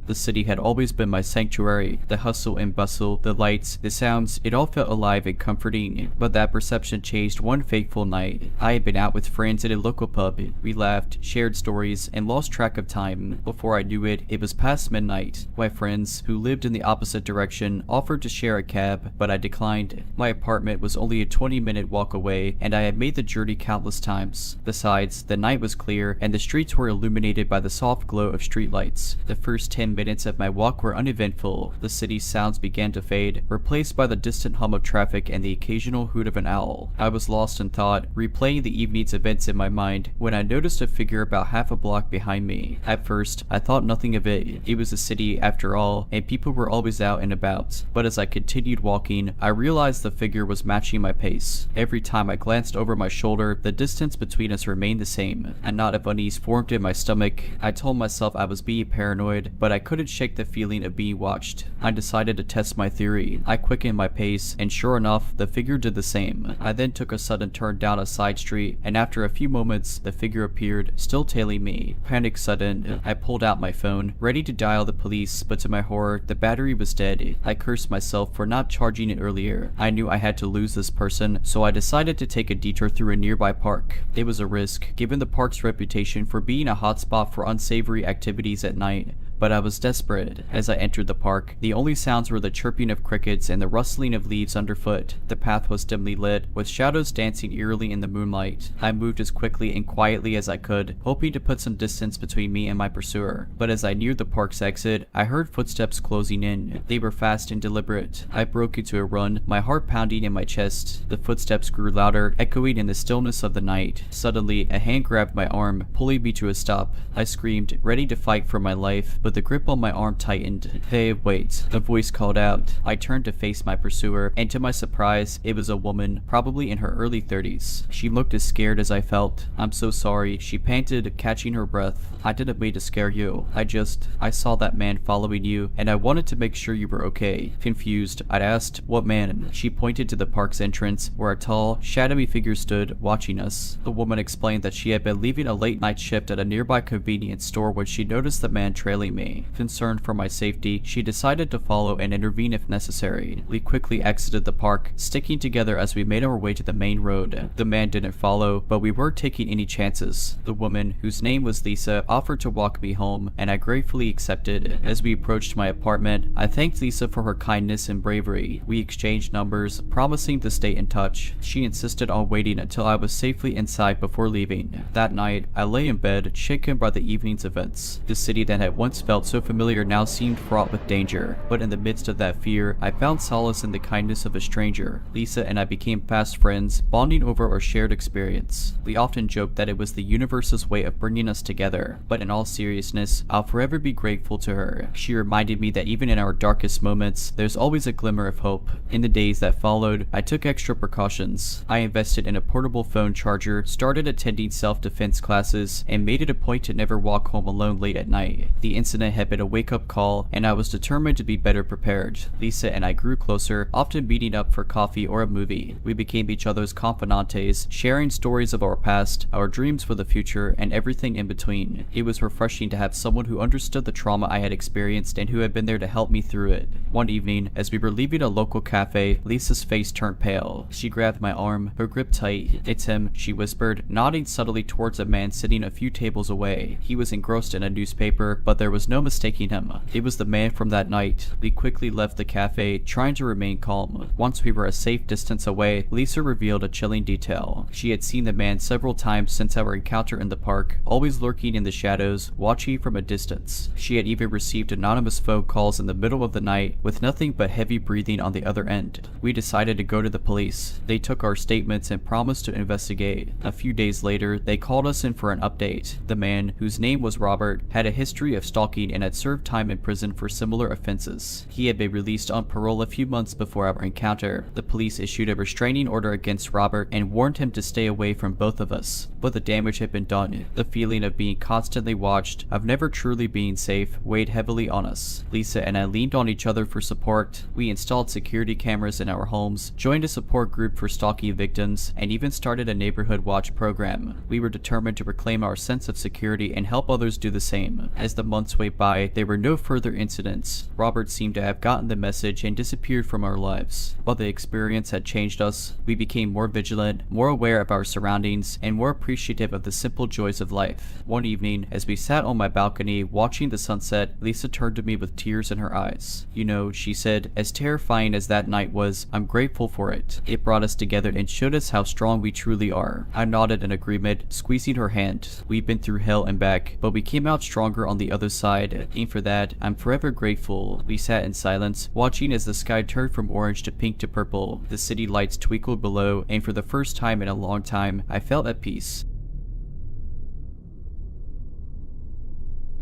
The city had always been my sanctuary. The hustle and bustle, the lights, the sounds, it all felt alive and comforting. But that perception changed one fateful night. I had been out with friends at a local pub. We laughed, shared stories, and lost track of time. Before I knew it, it was past midnight. My friends, who lived in the opposite direction, offered to share a cab, but I declined. My apartment was only a 20-minute walk away, and I had made the journey countless times. Besides, the night was clear, and the streets were illuminated by the soft glow of streetlights. The first 10 minutes of my walk were uneventful. The city's sounds began to fade, replaced by the distant hum of traffic and the occasional hoot of an owl. I was lost in thought, replaying the evening's events in my mind, when I noticed a figure about half a block behind me. At first, I thought nothing of it. It was a city after all, and people were always out and about. But as I continued walking, I realized the figure was matching my pace. Every time I glanced over my shoulder, the distance between us remained the same. A knot of unease formed in my stomach. I told myself I was being paranoid, but I couldn't shake the feeling of being watched. I decided to test my theory. I quickened my pace, and sure enough, the figure did the same. I then took a sudden turn down a side street, and after a few moments, the figure appeared, still tailing me. Panic sudden, I pulled out my phone, ready to dial the police, but to my horror, the battery was dead. I cursed myself for not charging it earlier. I knew I had to lose this person, so I decided to take a detour through a nearby park. It was a risk, given the park's reputation for being a hotspot for unsavory activities at night. But I was desperate. As I entered the park, the only sounds were the chirping of crickets and the rustling of leaves underfoot. The path was dimly lit, with shadows dancing eerily in the moonlight. I moved as quickly and quietly as I could, hoping to put some distance between me and my pursuer. But as I neared the park's exit, I heard footsteps closing in. They were fast and deliberate. I broke into a run, my heart pounding in my chest. The footsteps grew louder, echoing in the stillness of the night. Suddenly, a hand grabbed my arm, pulling me to a stop. I screamed, ready to fight for my life, but the grip on my arm tightened. "Hey, wait," a voice called out. I turned to face my pursuer, and to my surprise, it was a woman, probably in her early 30s. She looked as scared as I felt. "I'm so sorry," she panted, catching her breath. "I didn't mean to scare you. I saw that man following you, and I wanted to make sure you were okay." Confused, I asked, "What man?" She pointed to the park's entrance, where a tall, shadowy figure stood, watching us. The woman explained that she had been leaving a late-night shift at a nearby convenience store when she noticed the man trailing me. Concerned for my safety, she decided to follow and intervene if necessary. We quickly exited the park, sticking together as we made our way to the main road. The man didn't follow, but we weren't taking any chances. The woman, whose name was Lisa, offered to walk me home, and I gratefully accepted. As we approached my apartment, I thanked Lisa for her kindness and bravery. We exchanged numbers, promising to stay in touch. She insisted on waiting until I was safely inside before leaving. That night, I lay in bed, shaken by the evening's events. The city that had once felt so familiar now seemed fraught with danger, but in the midst of that fear, I found solace in the kindness of a stranger. Lisa and I became fast friends, bonding over our shared experience. We often joked that it was the universe's way of bringing us together, but in all seriousness, I'll forever be grateful to her. She reminded me that even in our darkest moments, there's always a glimmer of hope. In the days that followed, I took extra precautions. I invested in a portable phone charger, started attending self-defense classes, and made it a point to never walk home alone late at night. The incident had been a wake-up call, and I was determined to be better prepared. Lisa and I grew closer, often meeting up for coffee or a movie. We became each other's confidantes, sharing stories of our past, our dreams for the future, and everything in between. It was refreshing to have someone who understood the trauma I had experienced and who had been there to help me through it. One evening, as we were leaving a local cafe, Lisa's face turned pale. She grabbed my arm, her grip tight. "It's him," she whispered, nodding subtly towards a man sitting a few tables away. He was engrossed in a newspaper, but there was no mistaking him. It was the man from that night. We quickly left the cafe, trying to remain calm. Once we were a safe distance away, Lisa revealed a chilling detail. She had seen the man several times since our encounter in the park, always lurking in the shadows, watching from a distance. She had even received anonymous phone calls in the middle of the night, with nothing but heavy breathing on the other end. We decided to go to the police. They took our statements and promised to investigate. A few days later, they called us in for an update. The man, whose name was Robert, had a history of stalking and had served time in prison for similar offenses. He had been released on parole a few months before our encounter. The police issued a restraining order against Robert and warned him to stay away from both of us. But the damage had been done. The feeling of being constantly watched, of never truly being safe, weighed heavily on us. Lisa and I leaned on each other for support. We installed security cameras in our homes, joined a support group for stalking victims, and even started a neighborhood watch program. We were determined to reclaim our sense of security and help others do the same. As the months went by, there were no further incidents. Robert seemed to have gotten the message and disappeared from our lives. While the experience had changed us, we became more vigilant, more aware of our surroundings, and more appreciative of the simple joys of life. One evening, as we sat on my balcony watching the sunset, Lisa turned to me with tears in her eyes. "You know," she said, "as terrifying as that night was, I'm grateful for it. It brought us together and showed us how strong we truly are." I nodded in agreement, squeezing her hand. We've been through hell and back, but we came out stronger on the other side, and for that, I'm forever grateful. We sat in silence, watching as the sky turned from orange to pink to purple. The city lights twinkled below, and for the first time in a long time, I felt at peace.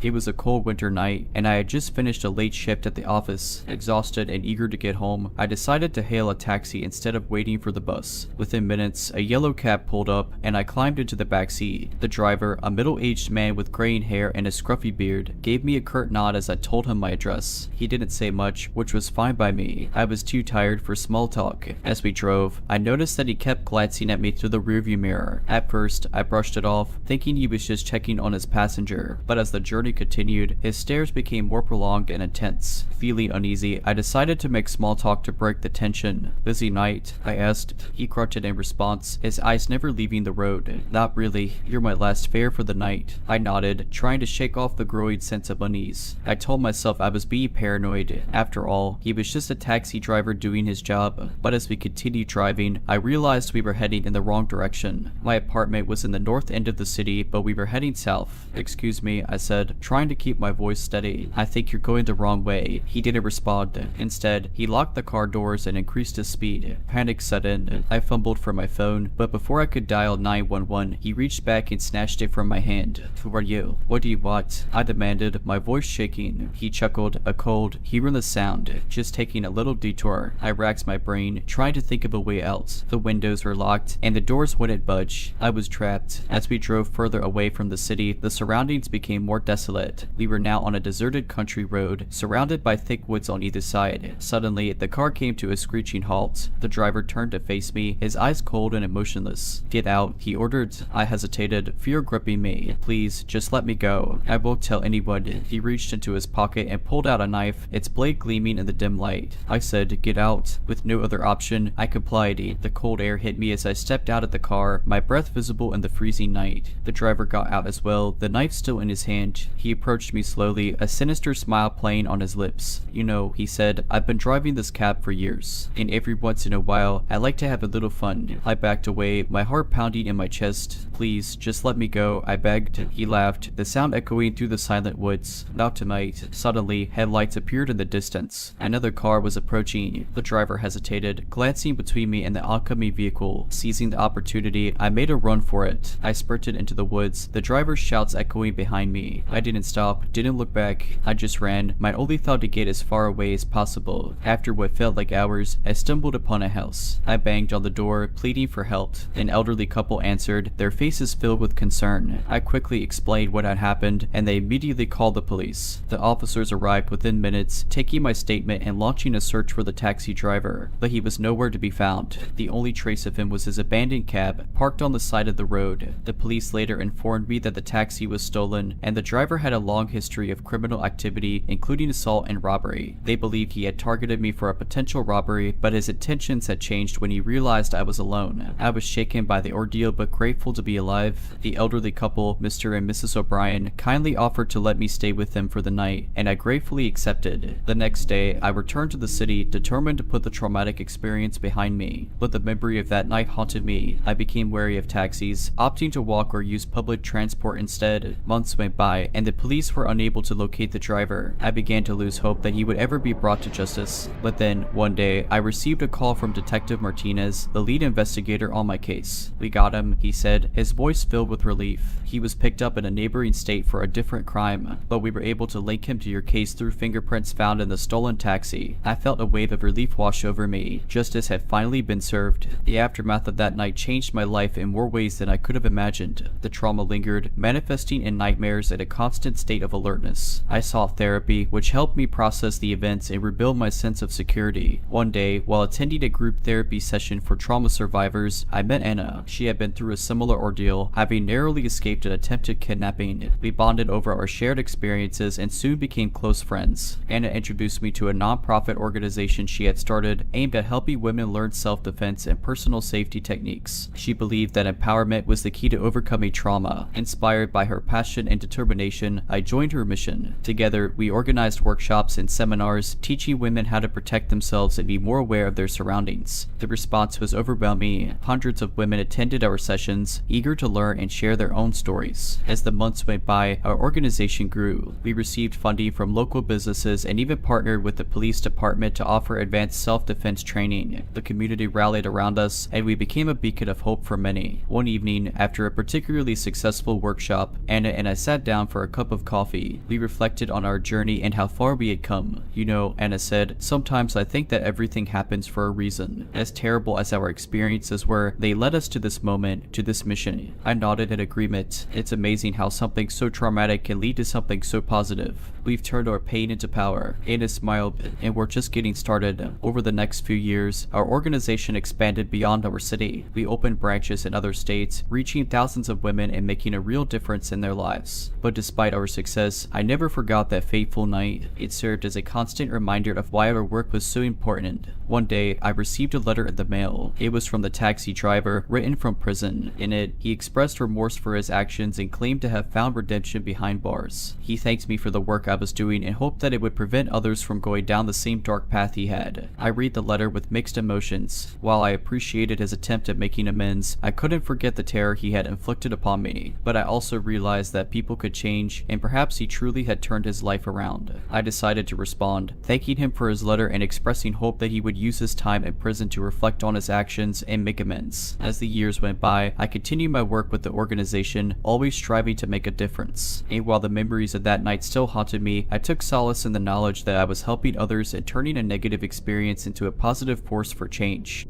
It was a cold winter night, and I had just finished a late shift at the office. Exhausted and eager to get home, I decided to hail a taxi instead of waiting for the bus. Within minutes, a yellow cab pulled up, and I climbed into the back seat. The driver, a middle-aged man with graying hair and a scruffy beard, gave me a curt nod as I told him my address. He didn't say much, which was fine by me. I was too tired for small talk. As we drove, I noticed that he kept glancing at me through the rearview mirror. At first, I brushed it off, thinking he was just checking on his passenger, but as the journey continued, his stares became more prolonged and intense. Feeling uneasy, I decided to make small talk to break the tension. "Busy night?" I asked. He grunted in response, his eyes never leaving the road. "Not really. You're my last fare for the night." I nodded, trying to shake off the growing sense of unease. I told myself I was being paranoid. After all, he was just a taxi driver doing his job. But as we continued driving, I realized we were heading in the wrong direction. My apartment was in the north end of the city, but we were heading south. "Excuse me," I said, trying to keep my voice steady. "I think you're going the wrong way." He didn't respond. Instead, he locked the car doors and increased his speed. Panic set in. I fumbled for my phone, but before I could dial 911, he reached back and snatched it from my hand. "Who are you? What do you want?" I demanded, my voice shaking. He chuckled, a cold, hearing sound. "Just taking a little detour." I racked my brain, trying to think of a way out. The windows were locked, and the doors wouldn't budge. I was trapped. As we drove further away from the city, the surroundings became more desolate. We were now on a deserted country road, surrounded by thick woods on either side. Suddenly, the car came to a screeching halt. The driver turned to face me, his eyes cold and emotionless. "Get out," he ordered. I hesitated, fear gripping me. "Please, just let me go. I won't tell anyone." He reached into his pocket and pulled out a knife, its blade gleaming in the dim light. I said, "Get out." With no other option, I complied. The cold air hit me as I stepped out of the car, my breath visible in the freezing night. The driver got out as well, the knife still in his hand. He approached me slowly, a sinister smile playing on his lips. "You know," he said, "I've been driving this cab for years, and every once in a while, I like to have a little fun." I backed away, my heart pounding in my chest. "Please, just let me go," I begged. He laughed, the sound echoing through the silent woods. "Not tonight." Suddenly, headlights appeared in the distance. Another car was approaching. The driver hesitated, glancing between me and the oncoming vehicle. Seizing the opportunity, I made a run for it. I sprinted into the woods, the driver's shouts echoing behind me. I didn't stop, didn't look back. I just ran, my only thought to get as far away as possible. After what felt like hours, I stumbled upon a house. I banged on the door, pleading for help. An elderly couple answered, their faces filled with concern. I quickly explained what had happened, and they immediately called the police. The officers arrived within minutes, taking my statement and launching a search for the taxi driver, but he was nowhere to be found. The only trace of him was his abandoned cab, parked on the side of the road. The police later informed me that the taxi was stolen, and the driver had a long history of criminal activity, including assault and robbery. They believed he had targeted me for a potential robbery, but his intentions had changed when he realized I was alone. I was shaken by the ordeal but grateful to be alive. The elderly couple, Mr. and Mrs. O'Brien, kindly offered to let me stay with them for the night, and I gratefully accepted. The next day, I returned to the city, determined to put the traumatic experience behind me. But the memory of that night haunted me. I became wary of taxis, opting to walk or use public transport instead. Months went by, and the police were unable to locate the driver. I began to lose hope that he would ever be brought to justice. But then, one day, I received a call from Detective Martinez, the lead investigator on my case. "We got him," he said, his voice filled with relief. "He was picked up in a neighboring state for a different crime, but we were able to link him to your case through fingerprints found in the stolen taxi." I felt a wave of relief wash over me. Justice had finally been served. The aftermath of that night changed my life in more ways than I could have imagined. The trauma lingered, manifesting in nightmares and a constant state of alertness. I sought therapy, which helped me process the events and rebuild my sense of security. One day, while attending a group therapy session for trauma survivors, I met Anna. She had been through a similar ordeal, having narrowly escaped an attempted kidnapping. We bonded over our shared experiences and soon became close friends. Anna introduced me to a non-profit organization she had started aimed at helping women learn self-defense and personal safety techniques. She believed that empowerment was the key to overcoming trauma. Inspired by her passion and determination, I joined her mission. Together, we organized workshops and seminars teaching women how to protect themselves and be more aware of their surroundings. The response was overwhelming. Hundreds of women attended our sessions, eager to learn and share their own stories. As the months went by, our organization grew. We received funding from local businesses and even partnered with the police department to offer advanced self-defense training. The community rallied around us, and we became a beacon of hope for many. One evening, after a particularly successful workshop, Anna and I sat down for a a cup of coffee. We reflected on our journey and how far we had come. You know, Anna said, sometimes I think that everything happens for a reason. As terrible as our experiences were, they led us to this moment, to this mission. I nodded in agreement. It's amazing how something so traumatic can lead to something so positive. We've turned our pain into power. Anna smiled, and we're just getting started. Over the next few years, our organization expanded beyond our city. We opened branches in other states, reaching thousands of women and making a real difference in their lives. But despite our success, I never forgot that fateful night. It served as a constant reminder of why our work was so important. One day, I received a letter in the mail. It was from the taxi driver, written from prison. In it, he expressed remorse for his actions and claimed to have found redemption behind bars. He thanked me for the work I was doing and hoped that it would prevent others from going down the same dark path he had. I read the letter with mixed emotions. While I appreciated his attempt at making amends, I couldn't forget the terror he had inflicted upon me. But I also realized that people could change, and perhaps he truly had turned his life around. I decided to respond, thanking him for his letter and expressing hope that he would use his time in prison to reflect on his actions and make amends. As the years went by, I continued my work with the organization, always striving to make a difference. And while the memories of that night still haunted me, I took solace in the knowledge that I was helping others and turning a negative experience into a positive force for change.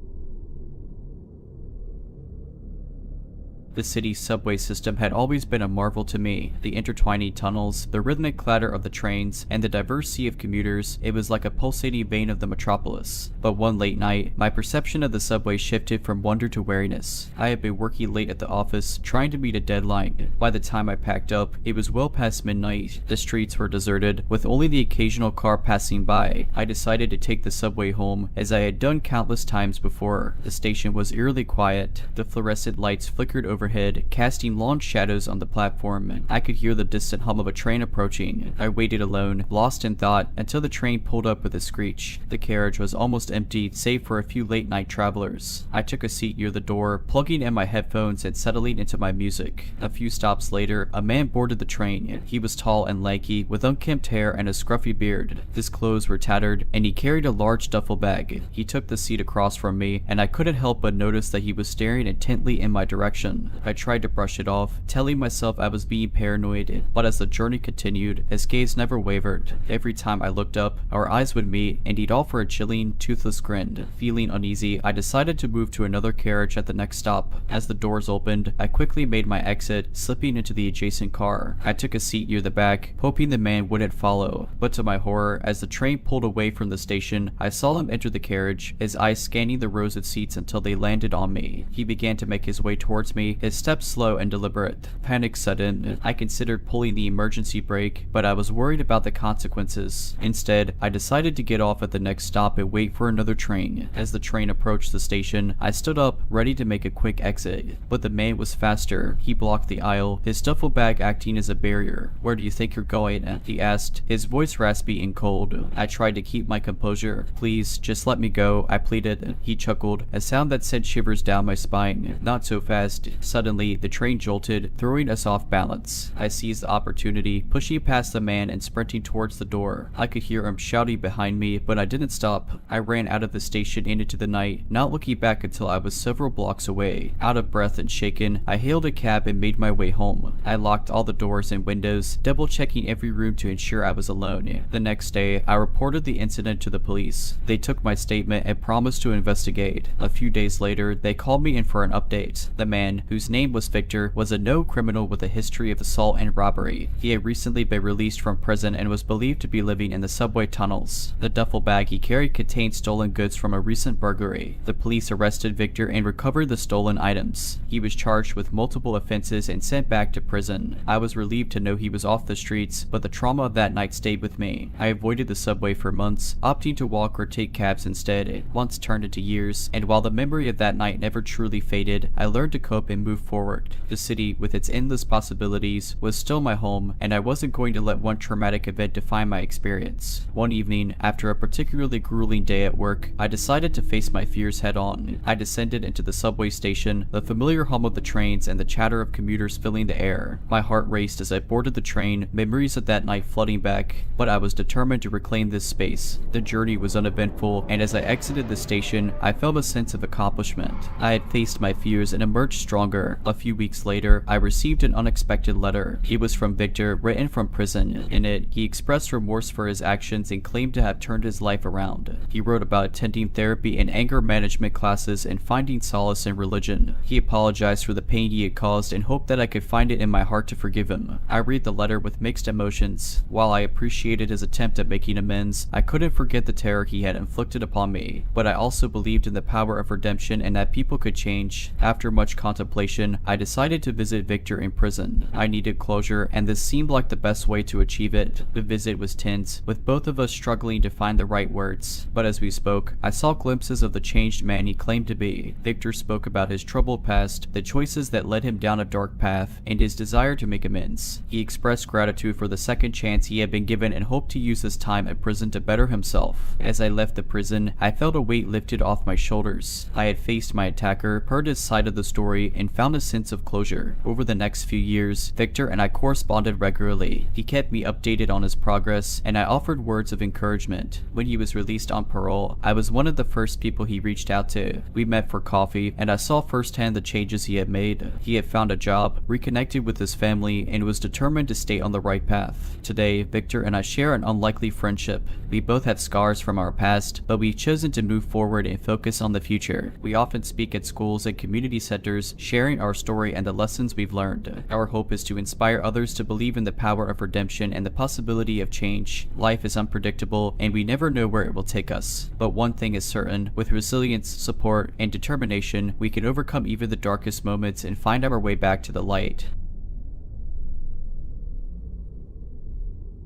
The city's subway system had always been a marvel to me. The intertwining tunnels, the rhythmic clatter of the trains, and the diverse sea of commuters, it was like a pulsating vein of the metropolis. But one late night, my perception of the subway shifted from wonder to wariness. I had been working late at the office, trying to meet a deadline. By the time I packed up, it was well past midnight. The streets were deserted, with only the occasional car passing by. I decided to take the subway home, as I had done countless times before. The station was eerily quiet. The fluorescent lights flickered overhead, casting long shadows on the platform. I could hear the distant hum of a train approaching. I waited alone, lost in thought, until the train pulled up with a screech. The carriage was almost empty, save for a few late-night travelers. I took a seat near the door, plugging in my headphones and settling into my music. A few stops later, a man boarded the train. He was tall and lanky, with unkempt hair and a scruffy beard. His clothes were tattered, and he carried a large duffel bag. He took the seat across from me, and I couldn't help but notice that he was staring intently in my direction. I tried to brush it off, telling myself I was being paranoid, but as the journey continued, his gaze never wavered. Every time I looked up, our eyes would meet, and he'd offer a chilling, toothless grin. Feeling uneasy, I decided to move to another carriage at the next stop. As the doors opened, I quickly made my exit, slipping into the adjacent car. I took a seat near the back, hoping the man wouldn't follow, but to my horror, as the train pulled away from the station, I saw him enter the carriage, his eyes scanning the rows of seats until they landed on me. He began to make his way towards me, his steps slow and deliberate. Panic set in. I considered pulling the emergency brake, but I was worried about the consequences. Instead, I decided to get off at the next stop and wait for another train. As the train approached the station, I stood up, ready to make a quick exit. But the man was faster. He blocked the aisle, his duffel bag acting as a barrier. "Where do you think you're going?" he asked, his voice raspy and cold. I tried to keep my composure. "Please, just let me go," I pleaded. He chuckled, a sound that sent shivers down my spine. "Not so fast." Suddenly, the train jolted, throwing us off balance. I seized the opportunity, pushing past the man and sprinting towards the door. I could hear him shouting behind me, but I didn't stop. I ran out of the station and into the night, not looking back until I was several blocks away. Out of breath and shaken, I hailed a cab and made my way home. I locked all the doors and windows, double-checking every room to ensure I was alone. The next day, I reported the incident to the police. They took my statement and promised to investigate. A few days later, they called me in for an update. The man, whose name was Victor, was a known criminal with a history of assault and robbery. He had recently been released from prison and was believed to be living in the subway tunnels. The duffel bag he carried contained stolen goods from a recent burglary. The police arrested Victor and recovered the stolen items. He was charged with multiple offenses and sent back to prison. I was relieved to know he was off the streets, but the trauma of that night stayed with me. I avoided the subway for months, opting to walk or take cabs instead. Months turned into years, and while the memory of that night never truly faded, I learned to cope and move forward. The city, with its endless possibilities, was still my home, and I wasn't going to let one traumatic event define my experience. One evening, after a particularly grueling day at work, I decided to face my fears head-on. I descended into the subway station, the familiar hum of the trains and the chatter of commuters filling the air. My heart raced as I boarded the train, memories of that night flooding back, but I was determined to reclaim this space. The journey was uneventful, and as I exited the station, I felt a sense of accomplishment. I had faced my fears and emerged stronger, longer. A few weeks later, I received an unexpected letter. It was from Victor, written from prison. In it, he expressed remorse for his actions and claimed to have turned his life around. He wrote about attending therapy and anger management classes and finding solace in religion. He apologized for the pain he had caused and hoped that I could find it in my heart to forgive him. I read the letter with mixed emotions. While I appreciated his attempt at making amends, I couldn't forget the terror he had inflicted upon me. But I also believed in the power of redemption and that people could change. After much contemplation, I decided to visit Victor in prison. I needed closure, and this seemed like the best way to achieve it. The visit was tense, with both of us struggling to find the right words. But as we spoke, I saw glimpses of the changed man he claimed to be. Victor spoke about his troubled past, the choices that led him down a dark path, and his desire to make amends. He expressed gratitude for the second chance he had been given and hoped to use his time at prison to better himself. As I left the prison, I felt a weight lifted off my shoulders. I had faced my attacker, heard his side of the story, and found a sense of closure. Over the next few years, Victor and I corresponded regularly. He kept me updated on his progress, and I offered words of encouragement. When he was released on parole, I was one of the first people he reached out to. We met for coffee, and I saw firsthand the changes he had made. He had found a job, reconnected with his family, and was determined to stay on the right path. Today, Victor and I share an unlikely friendship. We both have scars from our past, but we've chosen to move forward and focus on the future. We often speak at schools and community centers, sharing our story and the lessons we've learned. Our hope is to inspire others to believe in the power of redemption and the possibility of change. Life is unpredictable, and we never know where it will take us. But one thing is certain, with resilience, support, and determination, we can overcome even the darkest moments and find our way back to the light.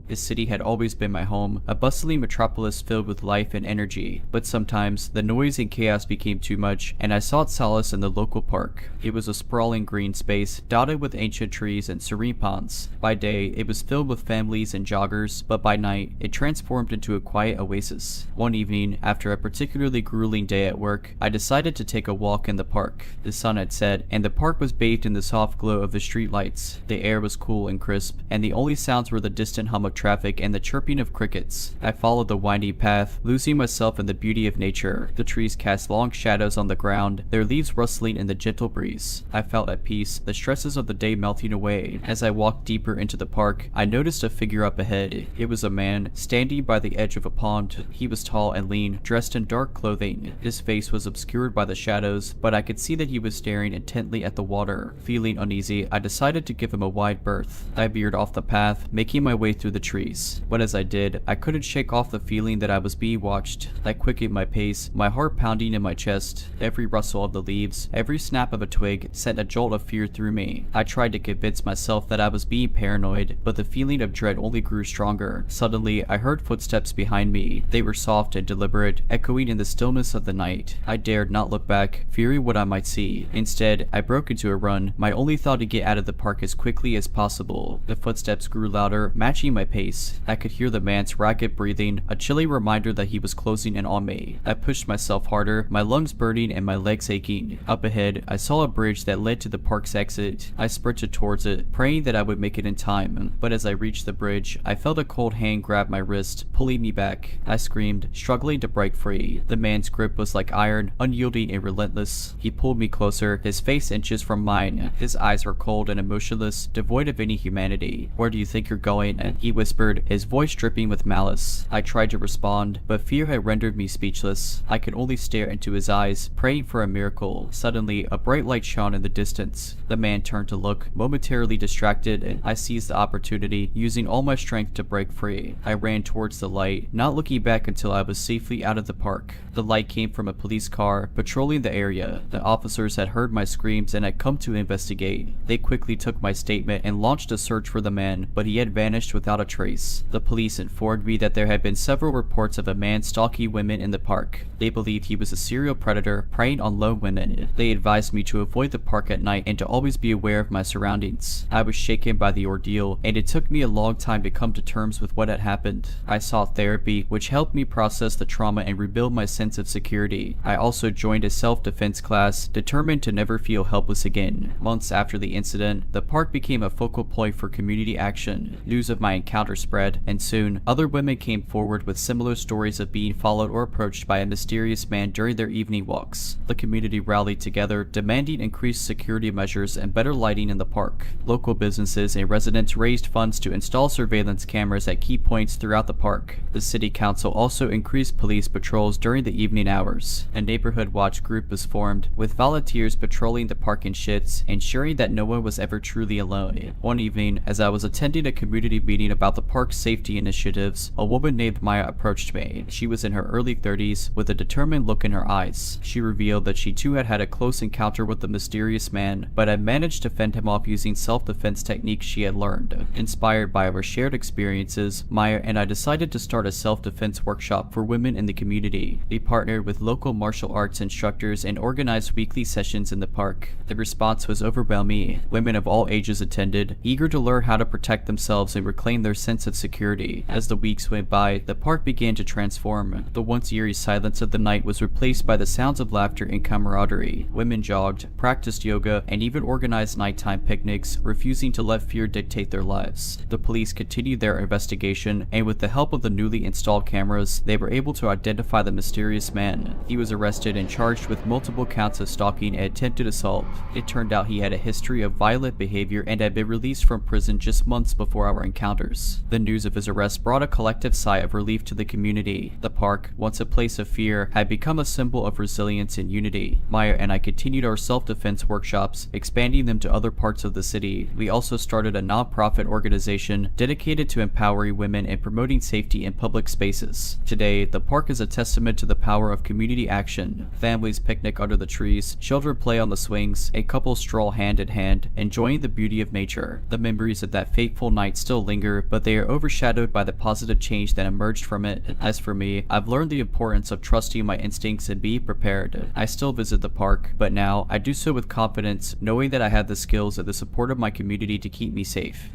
This city had always been my home, a bustling metropolis filled with life and energy, but sometimes the noise and chaos became too much, and I sought solace in the local park. It was a sprawling green space, dotted with ancient trees and serene ponds. By day, it was filled with families and joggers, but by night, it transformed into a quiet oasis. One evening, after a particularly grueling day at work, I decided to take a walk in the park. The sun had set, and the park was bathed in the soft glow of the streetlights. The air was cool and crisp, and the only sounds were the distant hum of traffic and the chirping of crickets. I followed the windy path, losing myself in the beauty of nature. The trees cast long shadows on the ground, their leaves rustling in the gentle breeze. I felt at peace, the stresses of the day melting away. As I walked deeper into the park, I noticed a figure up ahead. It was a man, standing by the edge of a pond. He was tall and lean, dressed in dark clothing. His face was obscured by the shadows, but I could see that he was staring intently at the water. Feeling uneasy, I decided to give him a wide berth. I veered off the path, making my way through the trees. But as I did, I couldn't shake off the feeling that I was being watched. I quickened my pace, my heart pounding in my chest. Every rustle of the leaves, every snap of a twig sent a jolt of fear through me. I tried to convince myself that I was being paranoid, but the feeling of dread only grew stronger. Suddenly, I heard footsteps behind me. They were soft and deliberate, echoing in the stillness of the night. I dared not look back, fearing what I might see. Instead, I broke into a run, my only thought to get out of the park as quickly as possible. The footsteps grew louder, matching my pace. I could hear the man's ragged breathing, a chilly reminder that he was closing in on me. I pushed myself harder, my lungs burning and my legs aching. Up ahead, I saw a bridge that led to the park's exit. I sprinted towards it, praying that I would make it in time. But as I reached the bridge, I felt a cold hand grab my wrist, pulling me back. I screamed, struggling to break free. The man's grip was like iron, unyielding and relentless. He pulled me closer, his face inches from mine. His eyes were cold and emotionless, devoid of any humanity. "Where do you think you're going?" he whispered, his voice dripping with malice. I tried to respond, but fear had rendered me speechless. I could only stare into his eyes, praying for a miracle. Suddenly, a bright light shone in the distance. The man turned to look, momentarily distracted, and I seized the opportunity, using all my strength to break free. I ran towards the light, not looking back until I was safely out of the park. The light came from a police car, patrolling the area. The officers had heard my screams and had come to investigate. They quickly took my statement and launched a search for the man, but he had vanished without a trace. The police informed me that there had been several reports of a man stalking women in the park. They believed he was a serial predator preying on lone women. They advised me to avoid the park at night and to always be aware of my surroundings. I was shaken by the ordeal, and it took me a long time to come to terms with what had happened. I sought therapy, which helped me process the trauma and rebuild my sense of security. I also joined a self-defense class, determined to never feel helpless again. Months after the incident, the park became a focal point for community action. News of my encounter encounter spread, and soon, other women came forward with similar stories of being followed or approached by a mysterious man during their evening walks. The community rallied together, demanding increased security measures and better lighting in the park. Local businesses and residents raised funds to install surveillance cameras at key points throughout the park. The city council also increased police patrols during the evening hours. A neighborhood watch group was formed, with volunteers patrolling the park in shifts, ensuring that no one was ever truly alone. One evening, as I was attending a community meeting about the park's safety initiatives, a woman named Maya approached me. She was in her early 30s, with a determined look in her eyes. She revealed that she too had had a close encounter with the mysterious man, but had managed to fend him off using self-defense techniques she had learned. Inspired by our shared experiences, Maya and I decided to start a self-defense workshop for women in the community. We partnered with local martial arts instructors and organized weekly sessions in the park. The response was overwhelming. Women of all ages attended, eager to learn how to protect themselves and reclaim their sense of security. As the weeks went by, the park began to transform. The once eerie silence of the night was replaced by the sounds of laughter and camaraderie. Women jogged, practiced yoga, and even organized nighttime picnics, refusing to let fear dictate their lives. The police continued their investigation, and with the help of the newly installed cameras, they were able to identify the mysterious man. He was arrested and charged with multiple counts of stalking and attempted assault. It turned out he had a history of violent behavior and had been released from prison just months before our encounters. The news of his arrest brought a collective sigh of relief to the community. The park, once a place of fear, had become a symbol of resilience and unity. Maya and I continued our self-defense workshops, expanding them to other parts of the city. We also started a non-profit organization dedicated to empowering women and promoting safety in public spaces. Today, the park is a testament to the power of community action. Families picnic under the trees, children play on the swings, and couples stroll hand in hand, enjoying the beauty of nature. The memories of that fateful night still linger, but they are overshadowed by the positive change that emerged from it. As for me, I've learned the importance of trusting my instincts and being prepared. I still visit the park, but now I do so with confidence, knowing that I have the skills and the support of my community to keep me safe.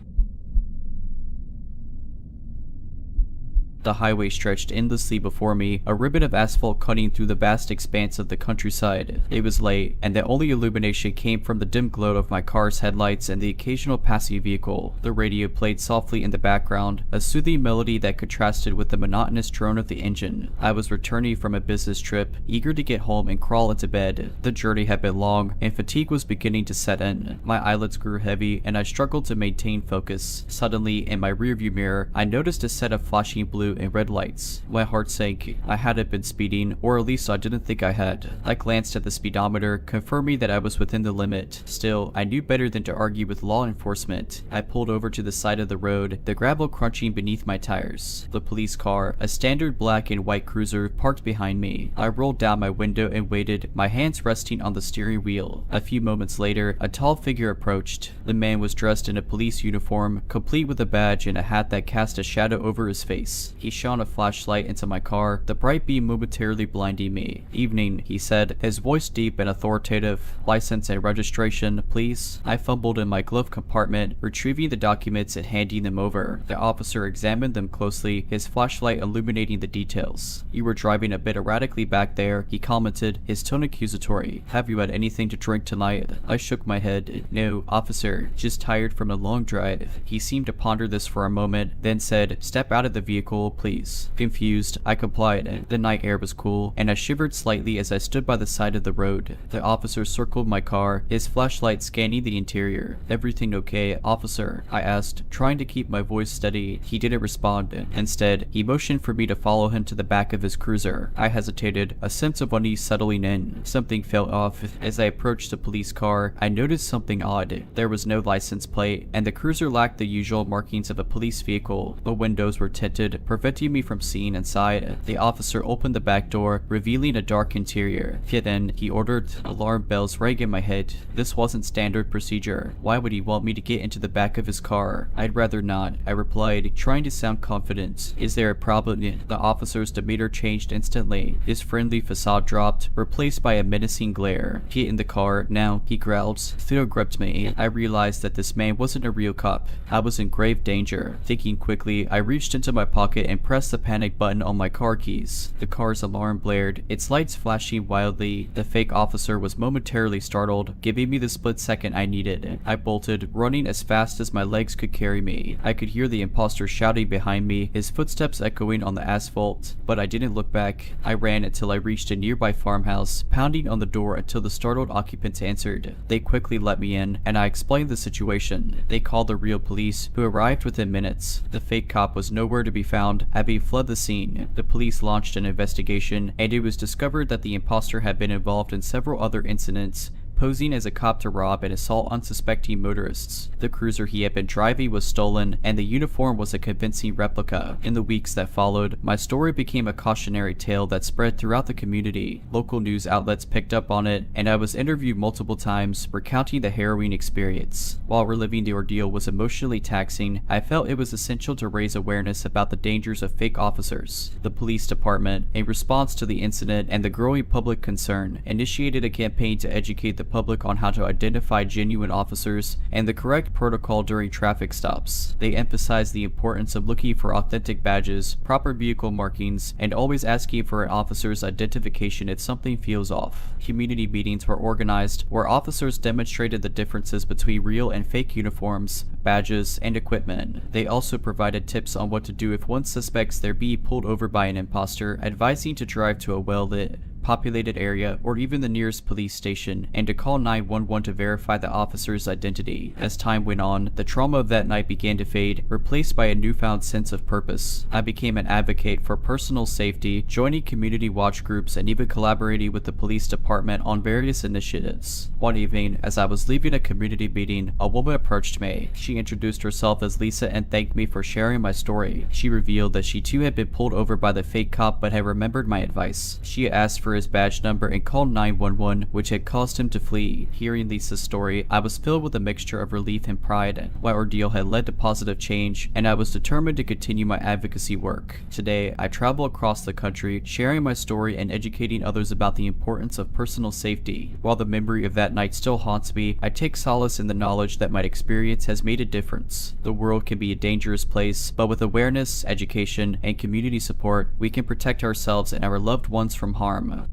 The highway stretched endlessly before me, a ribbon of asphalt cutting through the vast expanse of the countryside. It was late, and the only illumination came from the dim glow of my car's headlights and the occasional passing vehicle. The radio played softly in the background, a soothing melody that contrasted with the monotonous drone of the engine. I was returning from a business trip, eager to get home and crawl into bed. The journey had been long, and fatigue was beginning to set in. My eyelids grew heavy, and I struggled to maintain focus. Suddenly, in my rearview mirror, I noticed a set of flashing blue and red lights. My heart sank. I hadn't been speeding, or at least I didn't think I had. I glanced at the speedometer, confirming that I was within the limit. Still, I knew better than to argue with law enforcement. I pulled over to the side of the road, the gravel crunching beneath my tires. The police car, a standard black and white cruiser, parked behind me. I rolled down my window and waited, my hands resting on the steering wheel. A few moments later, a tall figure approached. The man was dressed in a police uniform, complete with a badge and a hat that cast a shadow over his face. He shone a flashlight into my car, the bright beam momentarily blinding me. "Evening," he said, his voice deep and authoritative. "License and registration, please." I fumbled in my glove compartment, retrieving the documents and handing them over. The officer examined them closely, his flashlight illuminating the details. "You were driving a bit erratically back there," he commented, his tone accusatory. "Have you had anything to drink tonight?" I shook my head. "No, officer, just tired from a long drive." He seemed to ponder this for a moment, then said, "Step out of the vehicle, please." Confused, I complied. The night air was cool, and I shivered slightly as I stood by the side of the road. The officer circled my car, his flashlight scanning the interior. "Everything okay, officer?" I asked, trying to keep my voice steady. He didn't respond. Instead, he motioned for me to follow him to the back of his cruiser. I hesitated, a sense of unease settling in. Something felt off. As I approached the police car, I noticed something odd. There was no license plate, and the cruiser lacked the usual markings of a police vehicle. The windows were tinted, preventing me from seeing inside. The officer opened the back door, revealing a dark interior. Then, he ordered. Alarm bells rang in my head. This wasn't standard procedure. Why would he want me to get into the back of his car? "I'd rather not," I replied, trying to sound confident. "Is there a problem?" The officer's demeanor changed instantly. His friendly facade dropped, replaced by a menacing glare. "Get in the car, now," he growled. Fear gripped me. I realized that this man wasn't a real cop. I was in grave danger. Thinking quickly, I reached into my pocket and pressed the panic button on my car keys. The car's alarm blared, its lights flashing wildly. The fake officer was momentarily startled, giving me the split second I needed. I bolted, running as fast as my legs could carry me. I could hear the imposter shouting behind me, his footsteps echoing on the asphalt, but I didn't look back. I ran until I reached a nearby farmhouse, pounding on the door until the startled occupants answered. They quickly let me in, and I explained the situation. They called the real police, who arrived within minutes. The fake cop was nowhere to be found, having fled the scene. The police launched an investigation, and it was discovered that the imposter had been involved in several other incidents, posing as a cop to rob and assault unsuspecting motorists. The cruiser he had been driving was stolen, and the uniform was a convincing replica. In the weeks that followed, my story became a cautionary tale that spread throughout the community. Local news outlets picked up on it, and I was interviewed multiple times, recounting the harrowing experience. While reliving the ordeal was emotionally taxing, I felt it was essential to raise awareness about the dangers of fake officers. The police department, in response to the incident and the growing public concern, initiated a campaign to educate the public on how to identify genuine officers and the correct protocol during traffic stops. They emphasized the importance of looking for authentic badges, proper vehicle markings, and always asking for an officer's identification if something feels off. Community meetings were organized where officers demonstrated the differences between real and fake uniforms, badges, and equipment. They also provided tips on what to do if one suspects they're being pulled over by an imposter, advising to drive to a well-lit, populated area or even the nearest police station, and to call 911 to verify the officer's identity. As time went on, the trauma of that night began to fade, replaced by a newfound sense of purpose. I became an advocate for personal safety, joining community watch groups and even collaborating with the police department on various initiatives. One evening, as I was leaving a community meeting, a woman approached me. She introduced herself as Lisa and thanked me for sharing my story. She revealed that she too had been pulled over by the fake cop but had remembered my advice. She asked for his badge number and called 911, which had caused him to flee. Hearing Lisa's story, I was filled with a mixture of relief and pride. My ordeal had led to positive change, and I was determined to continue my advocacy work. Today, I travel across the country, sharing my story and educating others about the importance of personal safety. While the memory of that night still haunts me, I take solace in the knowledge that my experience has made a difference. The world can be a dangerous place, but with awareness, education, and community support, we can protect ourselves and our loved ones from harm.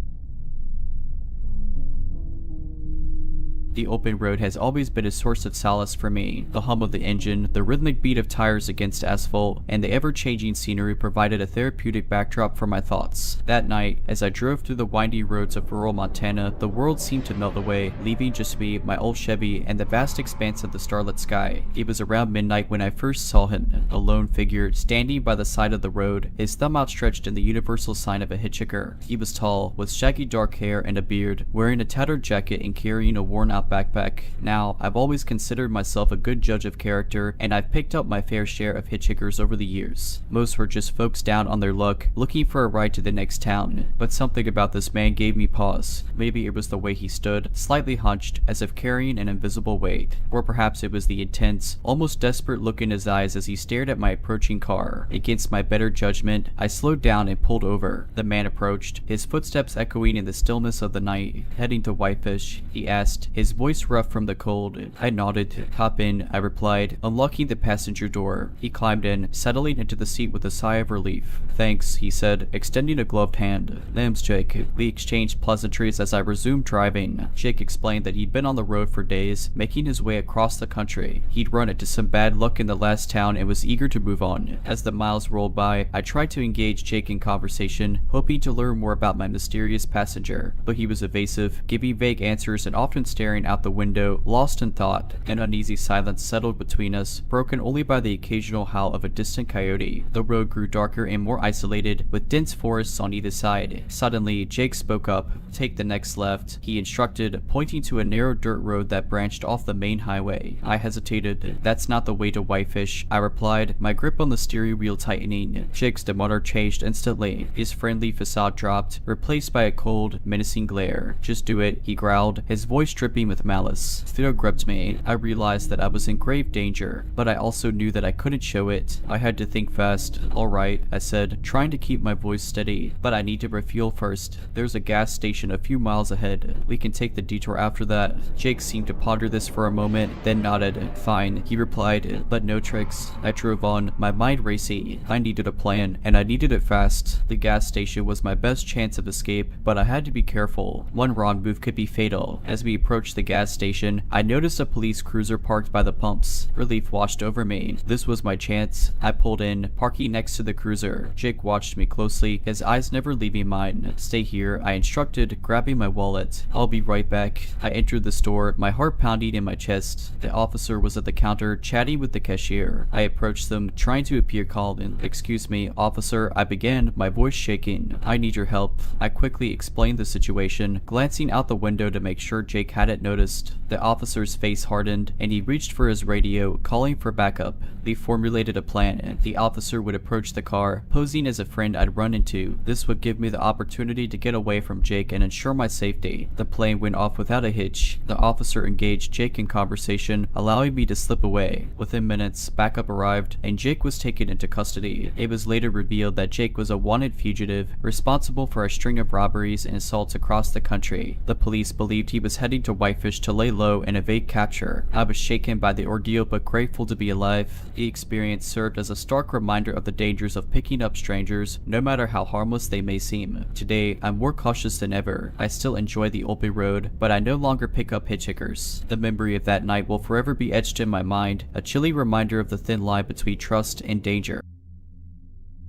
The open road has always been a source of solace for me. The hum of the engine, the rhythmic beat of tires against asphalt, and the ever-changing scenery provided a therapeutic backdrop for my thoughts. That night, as I drove through the windy roads of rural Montana, the world seemed to melt away, leaving just me, my old Chevy, and the vast expanse of the starlit sky. It was around midnight when I first saw him, a lone figure, standing by the side of the road, his thumb outstretched in the universal sign of a hitchhiker. He was tall, with shaggy dark hair and a beard, wearing a tattered jacket and carrying a worn-out backpack. Now, I've always considered myself a good judge of character, and I've picked up my fair share of hitchhikers over the years. Most were just folks down on their luck, looking for a ride to the next town. But something about this man gave me pause. Maybe it was the way he stood, slightly hunched, as if carrying an invisible weight. Or perhaps it was the intense, almost desperate look in his eyes as he stared at my approaching car. Against my better judgment, I slowed down and pulled over. The man approached, his footsteps echoing in the stillness of the night. Heading to Whitefish, he asked, his voice rough from the cold. I nodded. Hop in, I replied, unlocking the passenger door. He climbed in, settling into the seat with a sigh of relief. Thanks, he said, extending a gloved hand. Name's Jake. We exchanged pleasantries as I resumed driving. Jake explained that he'd been on the road for days, making his way across the country. He'd run into some bad luck in the last town and was eager to move on. As the miles rolled by, I tried to engage Jake in conversation, hoping to learn more about my mysterious passenger, but he was evasive, giving vague answers and often staring out the window, lost in thought. An uneasy silence settled between us, broken only by the occasional howl of a distant coyote. The road grew darker and more isolated, with dense forests on either side. Suddenly, Jake spoke up. Take the next left, he instructed, pointing to a narrow dirt road that branched off the main highway. I hesitated. That's not the way to Whitefish, I replied, my grip on the steering wheel tightening. Jake's demeanor changed instantly. His friendly facade dropped, replaced by a cold, menacing glare. Just do it, he growled, his voice dripping with with malice. Theo gripped me. I realized that I was in grave danger, but I also knew that I couldn't show it. I had to think fast. Alright, I said, trying to keep my voice steady, but I need to refuel first. There's a gas station a few miles ahead. We can take the detour after that. Jake seemed to ponder this for a moment, then nodded. Fine, he replied, but no tricks. I drove on, my mind racy. I needed a plan, and I needed it fast. The gas station was my best chance of escape, but I had to be careful. One wrong move could be fatal. As we approached the gas station, I noticed a police cruiser parked by the pumps. Relief washed over me. This was my chance. I pulled in, parking next to the cruiser. Jake watched me closely, his eyes never leaving mine. Stay here, I instructed, grabbing my wallet. I'll be right back. I entered the store, my heart pounding in my chest. The officer was at the counter, chatting with the cashier. I approached them, trying to appear calm. Excuse me, officer, I began, my voice shaking. I need your help. I quickly explained the situation, glancing out the window to make sure Jake hadn't noticed. The officer's face hardened, and he reached for his radio, calling for backup. They formulated a plan. The officer would approach the car, posing as a friend I'd run into. This would give me the opportunity to get away from Jake and ensure my safety. The plane went off without a hitch. The officer engaged Jake in conversation, allowing me to slip away. Within minutes, backup arrived, and Jake was taken into custody. It was later revealed that Jake was a wanted fugitive, responsible for a string of robberies and assaults across the country. The police believed he was heading to Whitefish to lay low and evade capture. I was shaken by the ordeal but grateful to be alive. The experience served as a stark reminder of the dangers of picking up strangers, no matter how harmless they may seem. Today, I'm more cautious than ever. I still enjoy the open road, but I no longer pick up hitchhikers. The memory of that night will forever be etched in my mind, a chilly reminder of the thin line between trust and danger.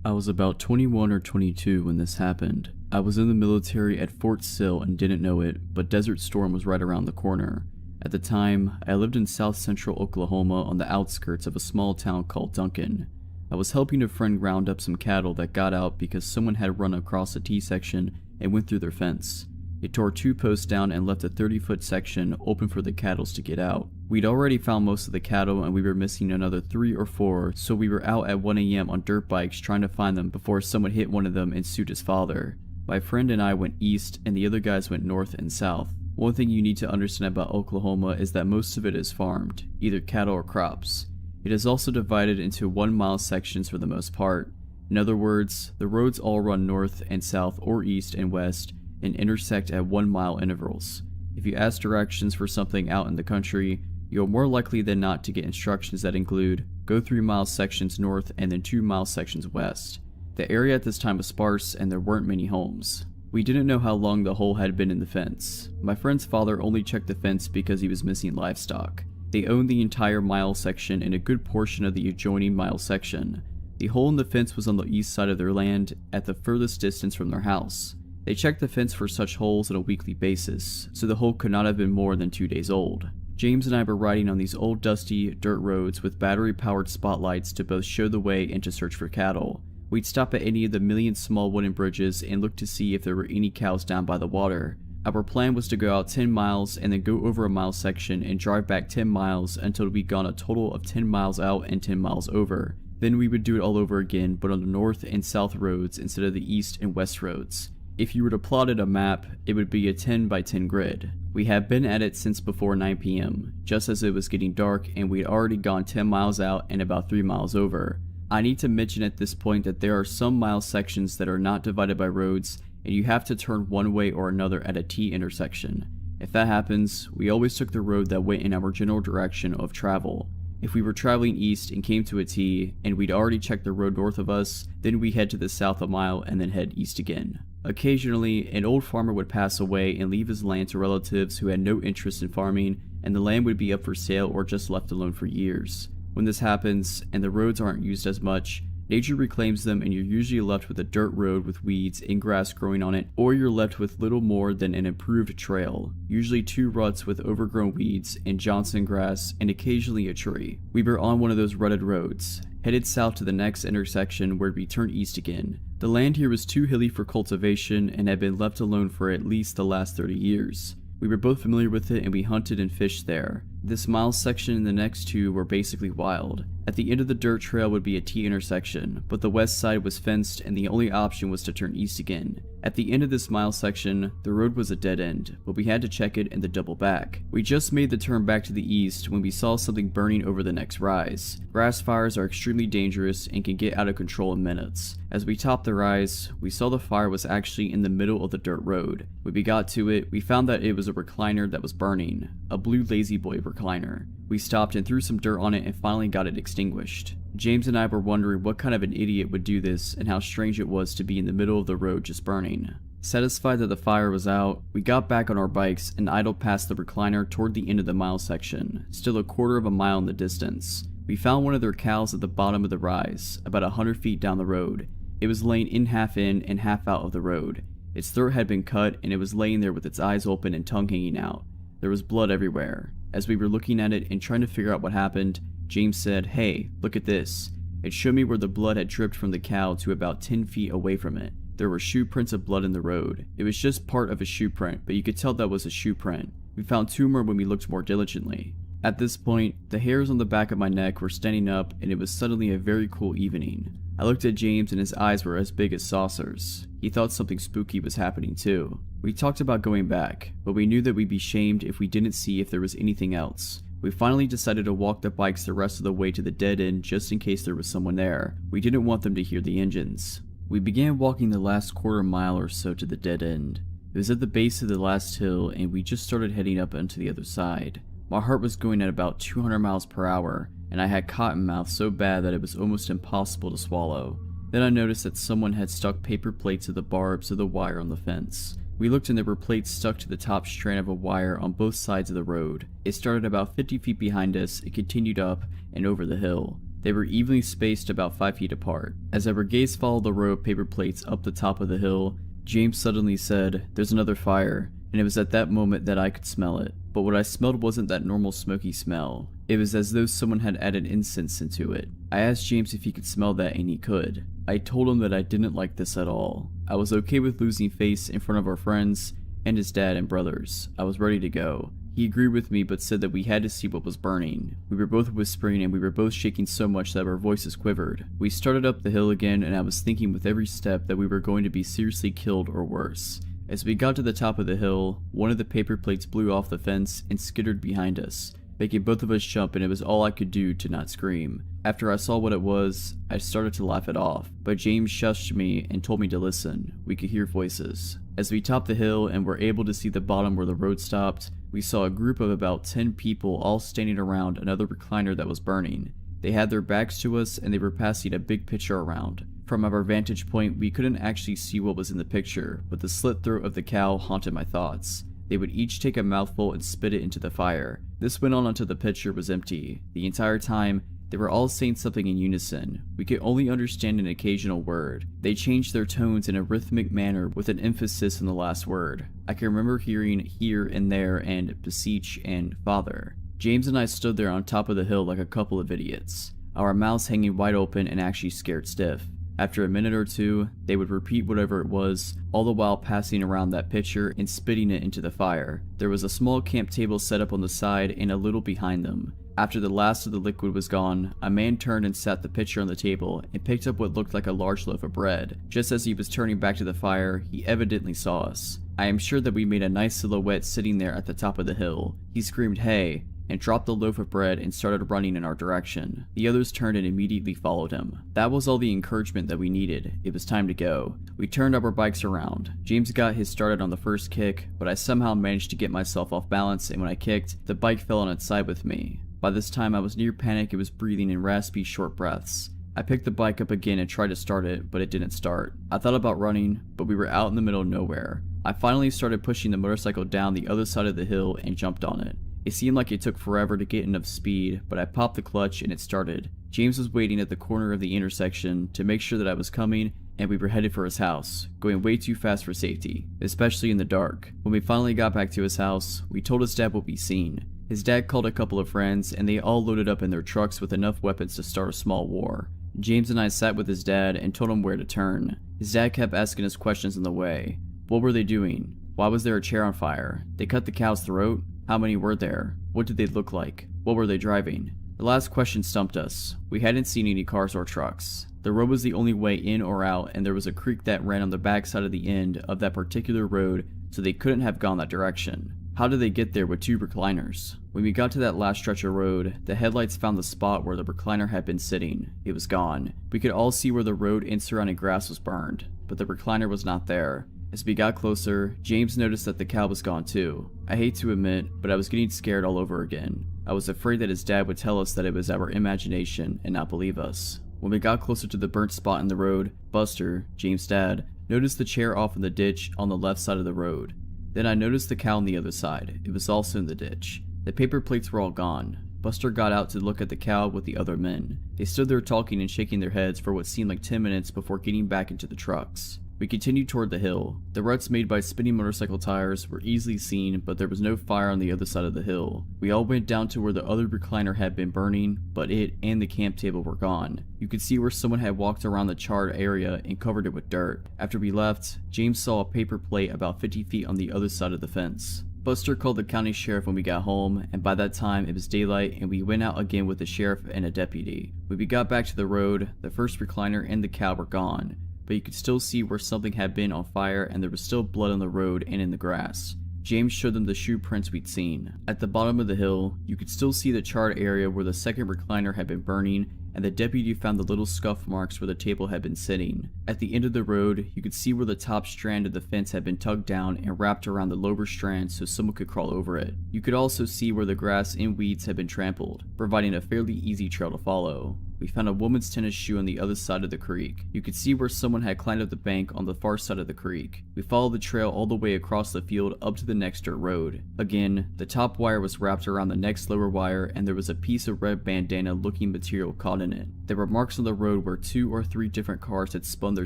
I was about 21 or 22 when this happened. I was in the military at Fort Sill and didn't know it, but Desert Storm was right around the corner. At the time, I lived in south central Oklahoma on the outskirts of a small town called Duncan. I was helping a friend round up some cattle that got out because someone had run across a T-section and went through their fence. It tore 2 posts down and left a 30-foot section open for the cattle to get out. We'd already found most of the cattle and we were missing another 3 or 4, so we were out at 1 AM on dirt bikes trying to find them before someone hit one of them and sued his father. My friend and I went east and the other guys went north and south. One thing you need to understand about Oklahoma is that most of it is farmed, either cattle or crops. It is also divided into 1-mile sections for the most part. In other words, the roads all run north and south or east and west and intersect at 1-mile intervals. If you ask directions for something out in the country, you're more likely than not to get instructions that include go 3-mile sections north and then 2-mile sections west. The area at this time was sparse and there weren't many homes. We didn't know how long the hole had been in the fence. My friend's father only checked the fence because he was missing livestock. They owned the entire mile section and a good portion of the adjoining mile section. The hole in the fence was on the east side of their land, at the furthest distance from their house. They checked the fence for such holes on a weekly basis, so the hole could not have been more than 2 days old. James and I were riding on these old dusty dirt roads with battery-powered spotlights to both show the way and to search for cattle. We'd stop at any of the million small wooden bridges and look to see if there were any cows down by the water. Our plan was to go out 10 miles and then go over a mile section and drive back 10 miles until we'd gone a total of 10 miles out and 10 miles over. Then we would do it all over again, but on the north and south roads instead of the east and west roads. If you were to plot it a map, it would be a 10 by 10 grid. We had been at it since before 9 PM, just as it was getting dark and we'd already gone 10 miles out and about 3 miles over. I need to mention at this point that there are some mile sections that are not divided by roads and you have to turn one way or another at a T intersection. If that happens, we always took the road that went in our general direction of travel. If we were traveling east and came to a T and we'd already checked the road north of us, then we head to the south a mile and then head east again. Occasionally, an old farmer would pass away and leave his land to relatives who had no interest in farming, and the land would be up for sale or just left alone for years. When this happens, and the roads aren't used as much, nature reclaims them and you're usually left with a dirt road with weeds and grass growing on it, or you're left with little more than an improved trail, usually 2 ruts with overgrown weeds and Johnson grass and occasionally a tree. We were on one of those rutted roads, headed south to the next intersection where we turned east again. The land here was too hilly for cultivation and had been left alone for at least the last 30 years. We were both familiar with it and we hunted and fished there. This mile section and the next two were basically wild. At the end of the dirt trail would be a T intersection, but the west side was fenced and the only option was to turn east again. At the end of this mile section, the road was a dead end, but we had to check it and then double back. We just made the turn back to the east when we saw something burning over the next rise. Grass fires are extremely dangerous and can get out of control in minutes. As we topped the rise, we saw the fire was actually in the middle of the dirt road. When we got to it, we found that it was a recliner that was burning, a blue Lazy Boy recliner. We stopped and threw some dirt on it and finally got it extinguished. James and I were wondering what kind of an idiot would do this and how strange it was to be in the middle of the road just burning. Satisfied that the fire was out, we got back on our bikes and idled past the recliner toward the end of the mile section, still a quarter of a mile in the distance. We found one of their cows at the bottom of the rise, about 100 feet down the road. It was laying in and half out of the road. Its throat had been cut and it was laying there with its eyes open and tongue hanging out. There was blood everywhere. As we were looking at it and trying to figure out what happened, James said, "Hey, look at this." It showed me where the blood had dripped from the cow to about 10 feet away from it. There were shoe prints of blood in the road. It was just part of a shoe print, but you could tell that was a shoe print. We found two more when we looked more diligently. At this point, the hairs on the back of my neck were standing up and it was suddenly a very cool evening. I looked at James and his eyes were as big as saucers. He thought something spooky was happening too. We talked about going back, but we knew that we'd be shamed if we didn't see if there was anything else. We finally decided to walk the bikes the rest of the way to the dead end just in case there was someone there. We didn't want them to hear the engines. We began walking the last quarter mile or so to the dead end. It was at the base of the last hill and we just started heading up onto the other side. My heart was going at about 200 miles per hour and I had cotton mouth so bad that it was almost impossible to swallow. Then I noticed that someone had stuck paper plates of the barbs of the wire on the fence. We looked and there were plates stuck to the top strand of a wire on both sides of the road. It started about 50 feet behind us, it continued up and over the hill. They were evenly spaced about 5 feet apart. As our gaze followed the row of paper plates up the top of the hill, James suddenly said, "There's another fire," and it was at that moment that I could smell it. But what I smelled wasn't that normal smoky smell. It was as though someone had added incense into it. I asked James if he could smell that and he could. I told him that I didn't like this at all. I was okay with losing face in front of our friends and his dad and brothers. I was ready to go. He agreed with me but said that we had to see what was burning. We were both whispering and we were both shaking so much that our voices quivered. We started up the hill again and I was thinking with every step that we were going to be seriously killed or worse. As we got to the top of the hill, one of the paper plates blew off the fence and skittered behind us, making both of us jump, and it was all I could do to not scream. After I saw what it was, I started to laugh it off, but James shushed me and told me to listen. We could hear voices. As we topped the hill and were able to see the bottom where the road stopped, we saw a group of about 10 people all standing around another recliner that was burning. They had their backs to us and they were passing a big picture around. From our vantage point, we couldn't actually see what was in the picture, but the slit throat of the cow haunted my thoughts. They would each take a mouthful and spit it into the fire. This went on until the picture was empty. The entire time, they were all saying something in unison. We could only understand an occasional word. They changed their tones in a rhythmic manner with an emphasis on the last word. I can remember hearing here and there and beseech and father. James and I stood there on top of the hill like a couple of idiots, our mouths hanging wide open and actually scared stiff. After a minute or two, they would repeat whatever it was, all the while passing around that pitcher and spitting it into the fire. There was a small camp table set up on the side and a little behind them. After the last of the liquid was gone, a man turned and sat the pitcher on the table and picked up what looked like a large loaf of bread. Just as he was turning back to the fire, he evidently saw us. I am sure that we made a nice silhouette sitting there at the top of the hill. He screamed, "Hey!" and dropped the loaf of bread and started running in our direction. The others turned and immediately followed him. That was all the encouragement that we needed. It was time to go. We turned our bikes around. James got his started on the first kick, but I somehow managed to get myself off balance, and when I kicked, the bike fell on its side with me. By this time I was near panic and was breathing in raspy, short breaths. I picked the bike up again and tried to start it, but it didn't start. I thought about running, but we were out in the middle of nowhere. I finally started pushing the motorcycle down the other side of the hill and jumped on it. It seemed like it took forever to get enough speed, but I popped the clutch and it started. James was waiting at the corner of the intersection to make sure that I was coming, and we were headed for his house, going way too fast for safety, especially in the dark. When we finally got back to his house, we told his dad what we'd seen. His dad called a couple of friends, and they all loaded up in their trucks with enough weapons to start a small war. James and I sat with his dad and told him where to turn. His dad kept asking us questions on the way. What were they doing? Why was there a chair on fire? They cut the cow's throat? How many were there? What did they look like? What were they driving? The last question stumped us. We hadn't seen any cars or trucks. The road was the only way in or out, and there was a creek that ran on the back side of the end of that particular road, so they couldn't have gone that direction. How did they get there with 2 recliners? When we got to that last stretch of road, the headlights found the spot where the recliner had been sitting. It was gone. We could all see where the road and surrounding grass was burned, but the recliner was not there. As we got closer, James noticed that the cow was gone too. I hate to admit, but I was getting scared all over again. I was afraid that his dad would tell us that it was our imagination and not believe us. When we got closer to the burnt spot in the road, Buster, James' dad, noticed the chair off in the ditch on the left side of the road. Then I noticed the cow on the other side. It was also in the ditch. The paper plates were all gone. Buster got out to look at the cow with the other men. They stood there talking and shaking their heads for what seemed like 10 minutes before getting back into the trucks. We continued toward the hill. The ruts made by spinning motorcycle tires were easily seen, but there was no fire on the other side of the hill. We all went down to where the other recliner had been burning, but it and the camp table were gone. You could see where someone had walked around the charred area and covered it with dirt. After we left, James saw a paper plate about 50 feet on the other side of the fence. Buster called the county sheriff when we got home, and by that time it was daylight and we went out again with the sheriff and a deputy. When we got back to the road, the first recliner and the cow were gone, but you could still see where something had been on fire and there was still blood on the road and in the grass. James showed them the shoe prints we'd seen. At the bottom of the hill, you could still see the charred area where the second recliner had been burning, and the deputy found the little scuff marks where the table had been sitting. At the end of the road, you could see where the top strand of the fence had been tugged down and wrapped around the lower strand so someone could crawl over it. You could also see where the grass and weeds had been trampled, providing a fairly easy trail to follow. We found a woman's tennis shoe on the other side of the creek. You could see where someone had climbed up the bank on the far side of the creek. We followed the trail all the way across the field up to the next dirt road. Again, the top wire was wrapped around the next lower wire and there was a piece of red bandana looking material caught in it. There were marks on the road where 2 or 3 different cars had spun their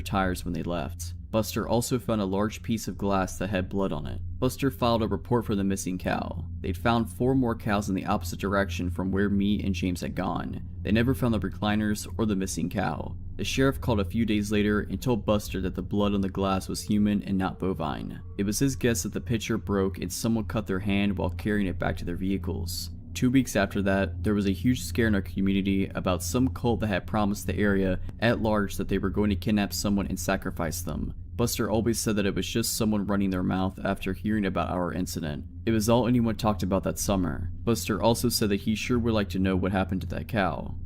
tires when they left. Buster also found a large piece of glass that had blood on it. Buster filed a report for the missing cow. They'd found 4 more cows in the opposite direction from where me and James had gone. They never found the recliners or the missing cow. The sheriff called a few days later and told Buster that the blood on the glass was human and not bovine. It was his guess that the pitcher broke and someone cut their hand while carrying it back to their vehicles. 2 weeks after that, there was a huge scare in our community about some cult that had promised the area at large that they were going to kidnap someone and sacrifice them. Buster always said that it was just someone running their mouth after hearing about our incident. It was all anyone talked about that summer. Buster also said that he sure would like to know what happened to that cow.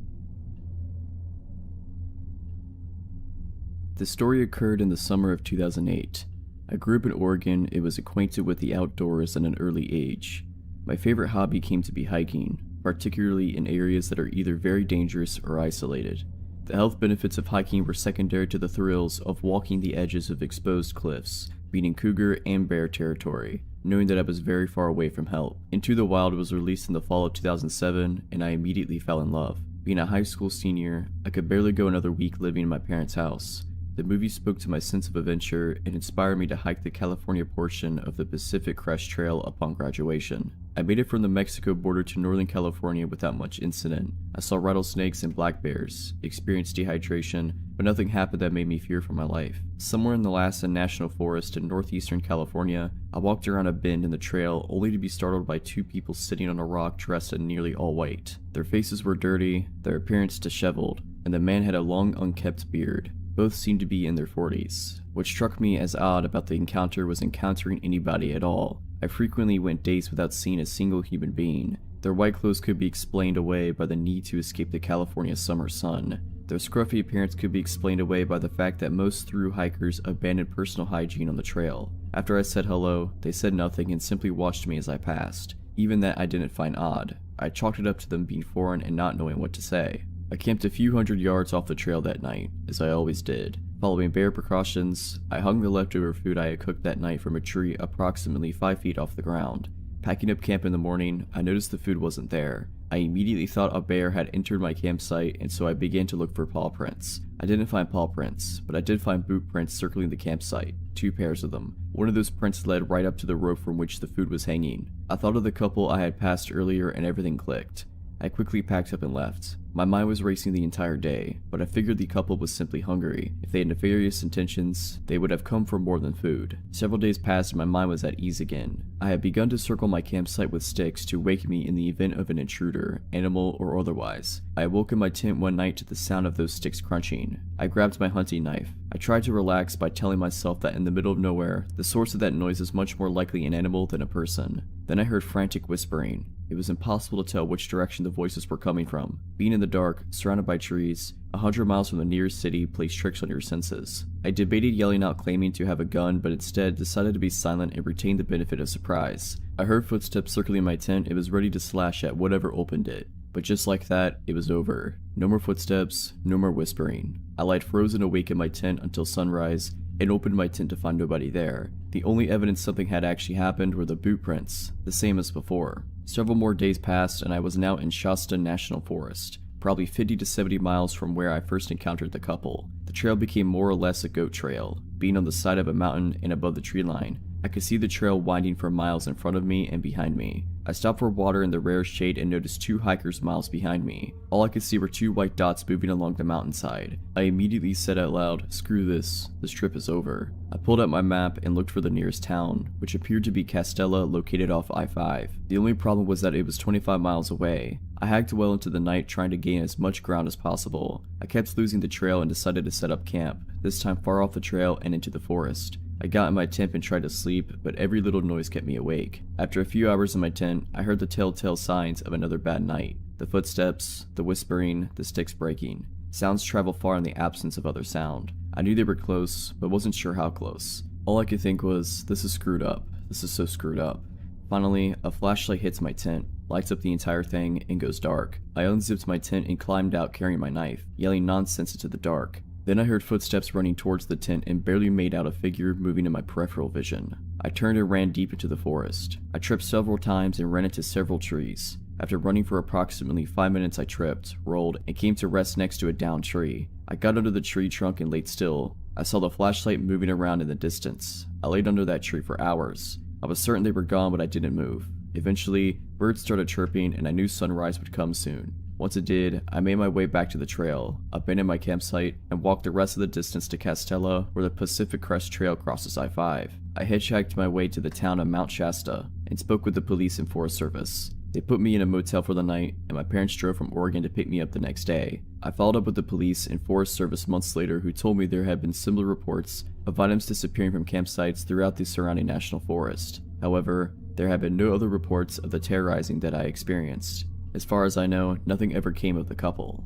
The story occurred in the summer of 2008. I grew up in Oregon and was acquainted with the outdoors at an early age. My favorite hobby came to be hiking, particularly in areas that are either very dangerous or isolated. The health benefits of hiking were secondary to the thrills of walking the edges of exposed cliffs, being in cougar and bear territory, knowing that I was very far away from help. Into the Wild was released in the fall of 2007, and I immediately fell in love. Being a high school senior, I could barely go another week living in my parents' house. The movie spoke to my sense of adventure and inspired me to hike the California portion of the Pacific Crest Trail upon graduation. I made it from the Mexico border to Northern California without much incident. I saw rattlesnakes and black bears, experienced dehydration, but nothing happened that made me fear for my life. Somewhere in the Lassen National Forest in northeastern California, I walked around a bend in the trail only to be startled by 2 people sitting on a rock dressed in nearly all white. Their faces were dirty, their appearance disheveled, and the man had a long unkempt beard. Both seemed to be in their 40s. What struck me as odd about the encounter was encountering anybody at all. I frequently went days without seeing a single human being. Their white clothes could be explained away by the need to escape the California summer sun. Their scruffy appearance could be explained away by the fact that most thru hikers abandoned personal hygiene on the trail. After I said hello, they said nothing and simply watched me as I passed. Even that I didn't find odd. I chalked it up to them being foreign and not knowing what to say. I camped a few hundred yards off the trail that night, as I always did. Following bare precautions, I hung the leftover food I had cooked that night from a tree approximately 5 feet off the ground. Packing up camp in the morning, I noticed the food wasn't there. I immediately thought a bear had entered my campsite, and so I began to look for paw prints. I didn't find paw prints, but I did find boot prints circling the campsite, 2 pairs of them. One of those prints led right up to the rope from which the food was hanging. I thought of the couple I had passed earlier and everything clicked. I quickly packed up and left. My mind was racing the entire day, but I figured the couple was simply hungry. If they had nefarious intentions, they would have come for more than food. Several days passed and my mind was at ease again. I had begun to circle my campsite with sticks to wake me in the event of an intruder, animal or otherwise. I awoke in my tent one night to the sound of those sticks crunching. I grabbed my hunting knife. I tried to relax by telling myself that in the middle of nowhere, the source of that noise is much more likely an animal than a person. Then I heard frantic whispering. It was impossible to tell which direction the voices were coming from. Being in the dark, surrounded by trees, 100 miles from the nearest city plays tricks on your senses. I debated yelling out claiming to have a gun, but instead decided to be silent and retain the benefit of surprise. I heard footsteps circling my tent and was ready to slash at whatever opened it. But just like that, it was over. No more footsteps, no more whispering. I lied frozen awake in my tent until sunrise and opened my tent to find nobody there. The only evidence something had actually happened were the boot prints, the same as before. Several more days passed and I was now in Shasta National Forest, probably 50 to 70 miles from where I first encountered the couple. The trail became more or less a goat trail, being on the side of a mountain and above the tree line. I could see the trail winding for miles in front of me and behind me. I stopped for water in the rare shade and noticed two hikers miles behind me. All I could see were two white dots moving along the mountainside. I immediately said out loud, "Screw this trip is over." I pulled out my map and looked for the nearest town, which appeared to be Castella, located off I-5. The only problem was that it was 25 miles away. I hacked well into the night trying to gain as much ground as possible. I kept losing the trail and decided to set up camp, this time far off the trail and into the forest. I got in my tent and tried to sleep, but every little noise kept me awake. After a few hours in my tent, I heard the telltale signs of another bad night. The footsteps, the whispering, the sticks breaking. Sounds travel far in the absence of other sound. I knew they were close, but wasn't sure how close. All I could think was, this is screwed up. This is so screwed up. Finally, a flashlight hits my tent, lights up the entire thing, and goes dark. I unzipped my tent and climbed out carrying my knife, yelling nonsense into the dark. Then I heard footsteps running towards the tent and barely made out a figure moving in my peripheral vision. I turned and ran deep into the forest. I tripped several times and ran into several trees. After running for approximately 5 minutes, I tripped, rolled, and came to rest next to a downed tree. I got under the tree trunk and laid still. I saw the flashlight moving around in the distance. I laid under that tree for hours. I was certain they were gone, but I didn't move. Eventually, birds started chirping and I knew sunrise would come soon. Once it did, I made my way back to the trail, abandoned my campsite, and walked the rest of the distance to Castella, where the Pacific Crest Trail crosses I-5. I hitchhiked my way to the town of Mount Shasta and spoke with the police and Forest Service. They put me in a motel for the night, and my parents drove from Oregon to pick me up the next day. I followed up with the police and Forest Service months later, who told me there had been similar reports of items disappearing from campsites throughout the surrounding national forest. However, there have been no other reports of the terrorizing that I experienced. As far as I know, nothing ever came of the couple.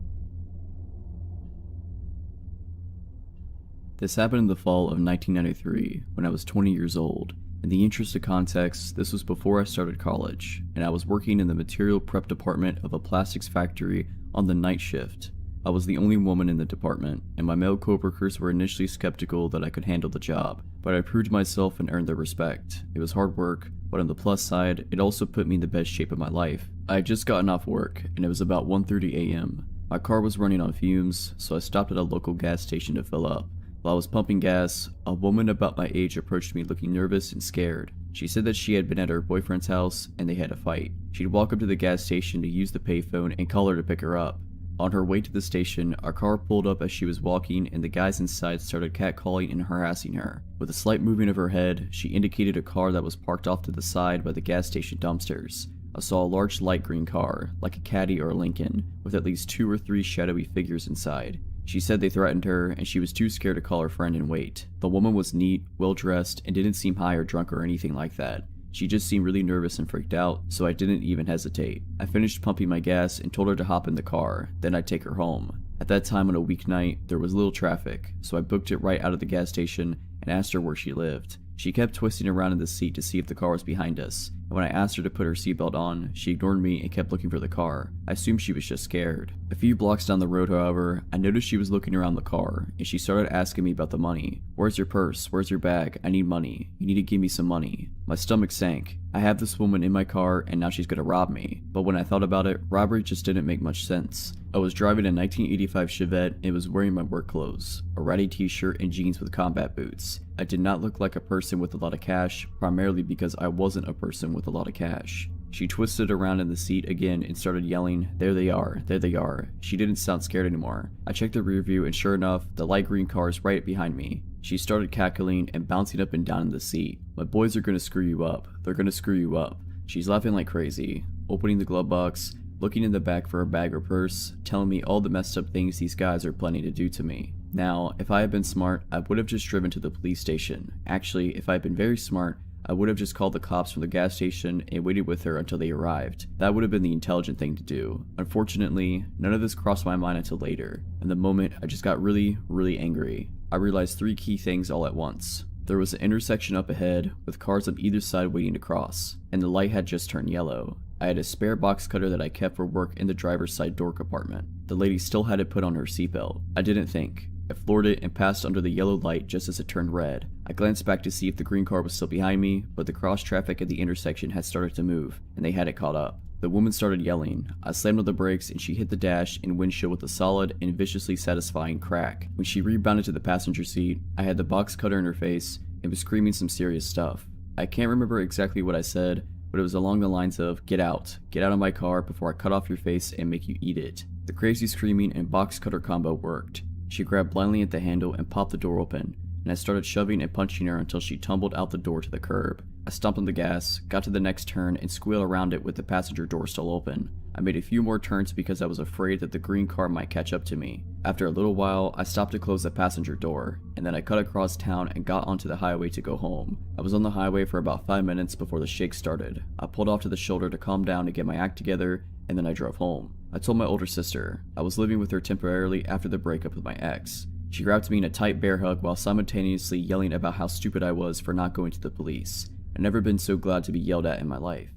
This happened in the fall of 1993, when I was 20 years old. In the interest of context, this was before I started college, and I was working in the material prep department of a plastics factory on the night shift. I was the only woman in the department, and my male coworkers were initially skeptical that I could handle the job, but I proved myself and earned their respect. It was hard work, but on the plus side, it also put me in the best shape of my life. I had just gotten off work, and it was about 1:30 a.m. My car was running on fumes, so I stopped at a local gas station to fill up. While I was pumping gas, a woman about my age approached me looking nervous and scared. She said that she had been at her boyfriend's house and they had a fight. She'd walk up to the gas station to use the payphone and call her to pick her up. On her way to the station, our car pulled up as she was walking and the guys inside started catcalling and harassing her. With a slight moving of her head, she indicated a car that was parked off to the side by the gas station dumpsters. I saw a large light green car, like a Caddy or a Lincoln, with at least 2 or 3 shadowy figures inside. She said they threatened her and she was too scared to call her friend and wait. The woman was neat, well dressed, and didn't seem high or drunk or anything like that. She just seemed really nervous and freaked out, so I didn't even hesitate. I finished pumping my gas and told her to hop in the car, then I'd take her home. At that time on a weeknight, there was little traffic, so I booked it right out of the gas station and asked her where she lived. She kept twisting around in the seat to see if the car was behind us, and when I asked her to put her seatbelt on, she ignored me and kept looking for the car. I assumed she was just scared. A few blocks down the road, however, I noticed she was looking around the car, and she started asking me about the money. "Where's your purse? Where's your bag? I need money. You need to give me some money." My stomach sank. I have this woman in my car, and now she's gonna rob me. But when I thought about it, robbery just didn't make much sense. I was driving a 1985 Chevette and was wearing my work clothes, a ratty t-shirt and jeans with combat boots. I did not look like a person with a lot of cash, primarily because I wasn't a person with a lot of cash. She twisted around in the seat again and started yelling, "There they are, there they are." She didn't sound scared anymore. I checked the rear view and sure enough, the light green car is right behind me. She started cackling and bouncing up and down in the seat. "My boys are gonna screw you up. They're gonna screw you up." She's laughing like crazy, opening the glove box, looking in the back for a bag or purse, telling me all the messed up things these guys are planning to do to me. Now, if I had been smart, I would have just driven to the police station. Actually, if I had been very smart, I would have just called the cops from the gas station and waited with her until they arrived. That would have been the intelligent thing to do. Unfortunately, none of this crossed my mind until later. In the moment, I just got really angry. I realized 3 key things all at once. There was an intersection up ahead, with cars on either side waiting to cross, and the light had just turned yellow. I had a spare box cutter that I kept for work in the driver's side door compartment. The lady still had it put on her seatbelt. I didn't think. I floored it and passed under the yellow light just as it turned red. I glanced back to see if the green car was still behind me, but the cross traffic at the intersection had started to move, and they had it caught up. The woman started yelling. I slammed on the brakes and she hit the dash and windshield with a solid and viciously satisfying crack. When she rebounded to the passenger seat, I had the box cutter in her face and was screaming some serious stuff. I can't remember exactly what I said, but it was along the lines of, get out of my car before I cut off your face and make you eat it." The crazy screaming and box cutter combo worked. She grabbed blindly at the handle and popped the door open, and I started shoving and punching her until she tumbled out the door to the curb. I stomped on the gas, got to the next turn, and squealed around it with the passenger door still open. I made a few more turns because I was afraid that the green car might catch up to me. After a little while, I stopped to close the passenger door, and then I cut across town and got onto the highway to go home. I was on the highway for about 5 minutes before the shake started. I pulled off to the shoulder to calm down and get my act together, and then I drove home. I told my older sister. I was living with her temporarily after the breakup with my ex. She grabbed me in a tight bear hug while simultaneously yelling about how stupid I was for not going to the police. I've never been so glad to be yelled at in my life.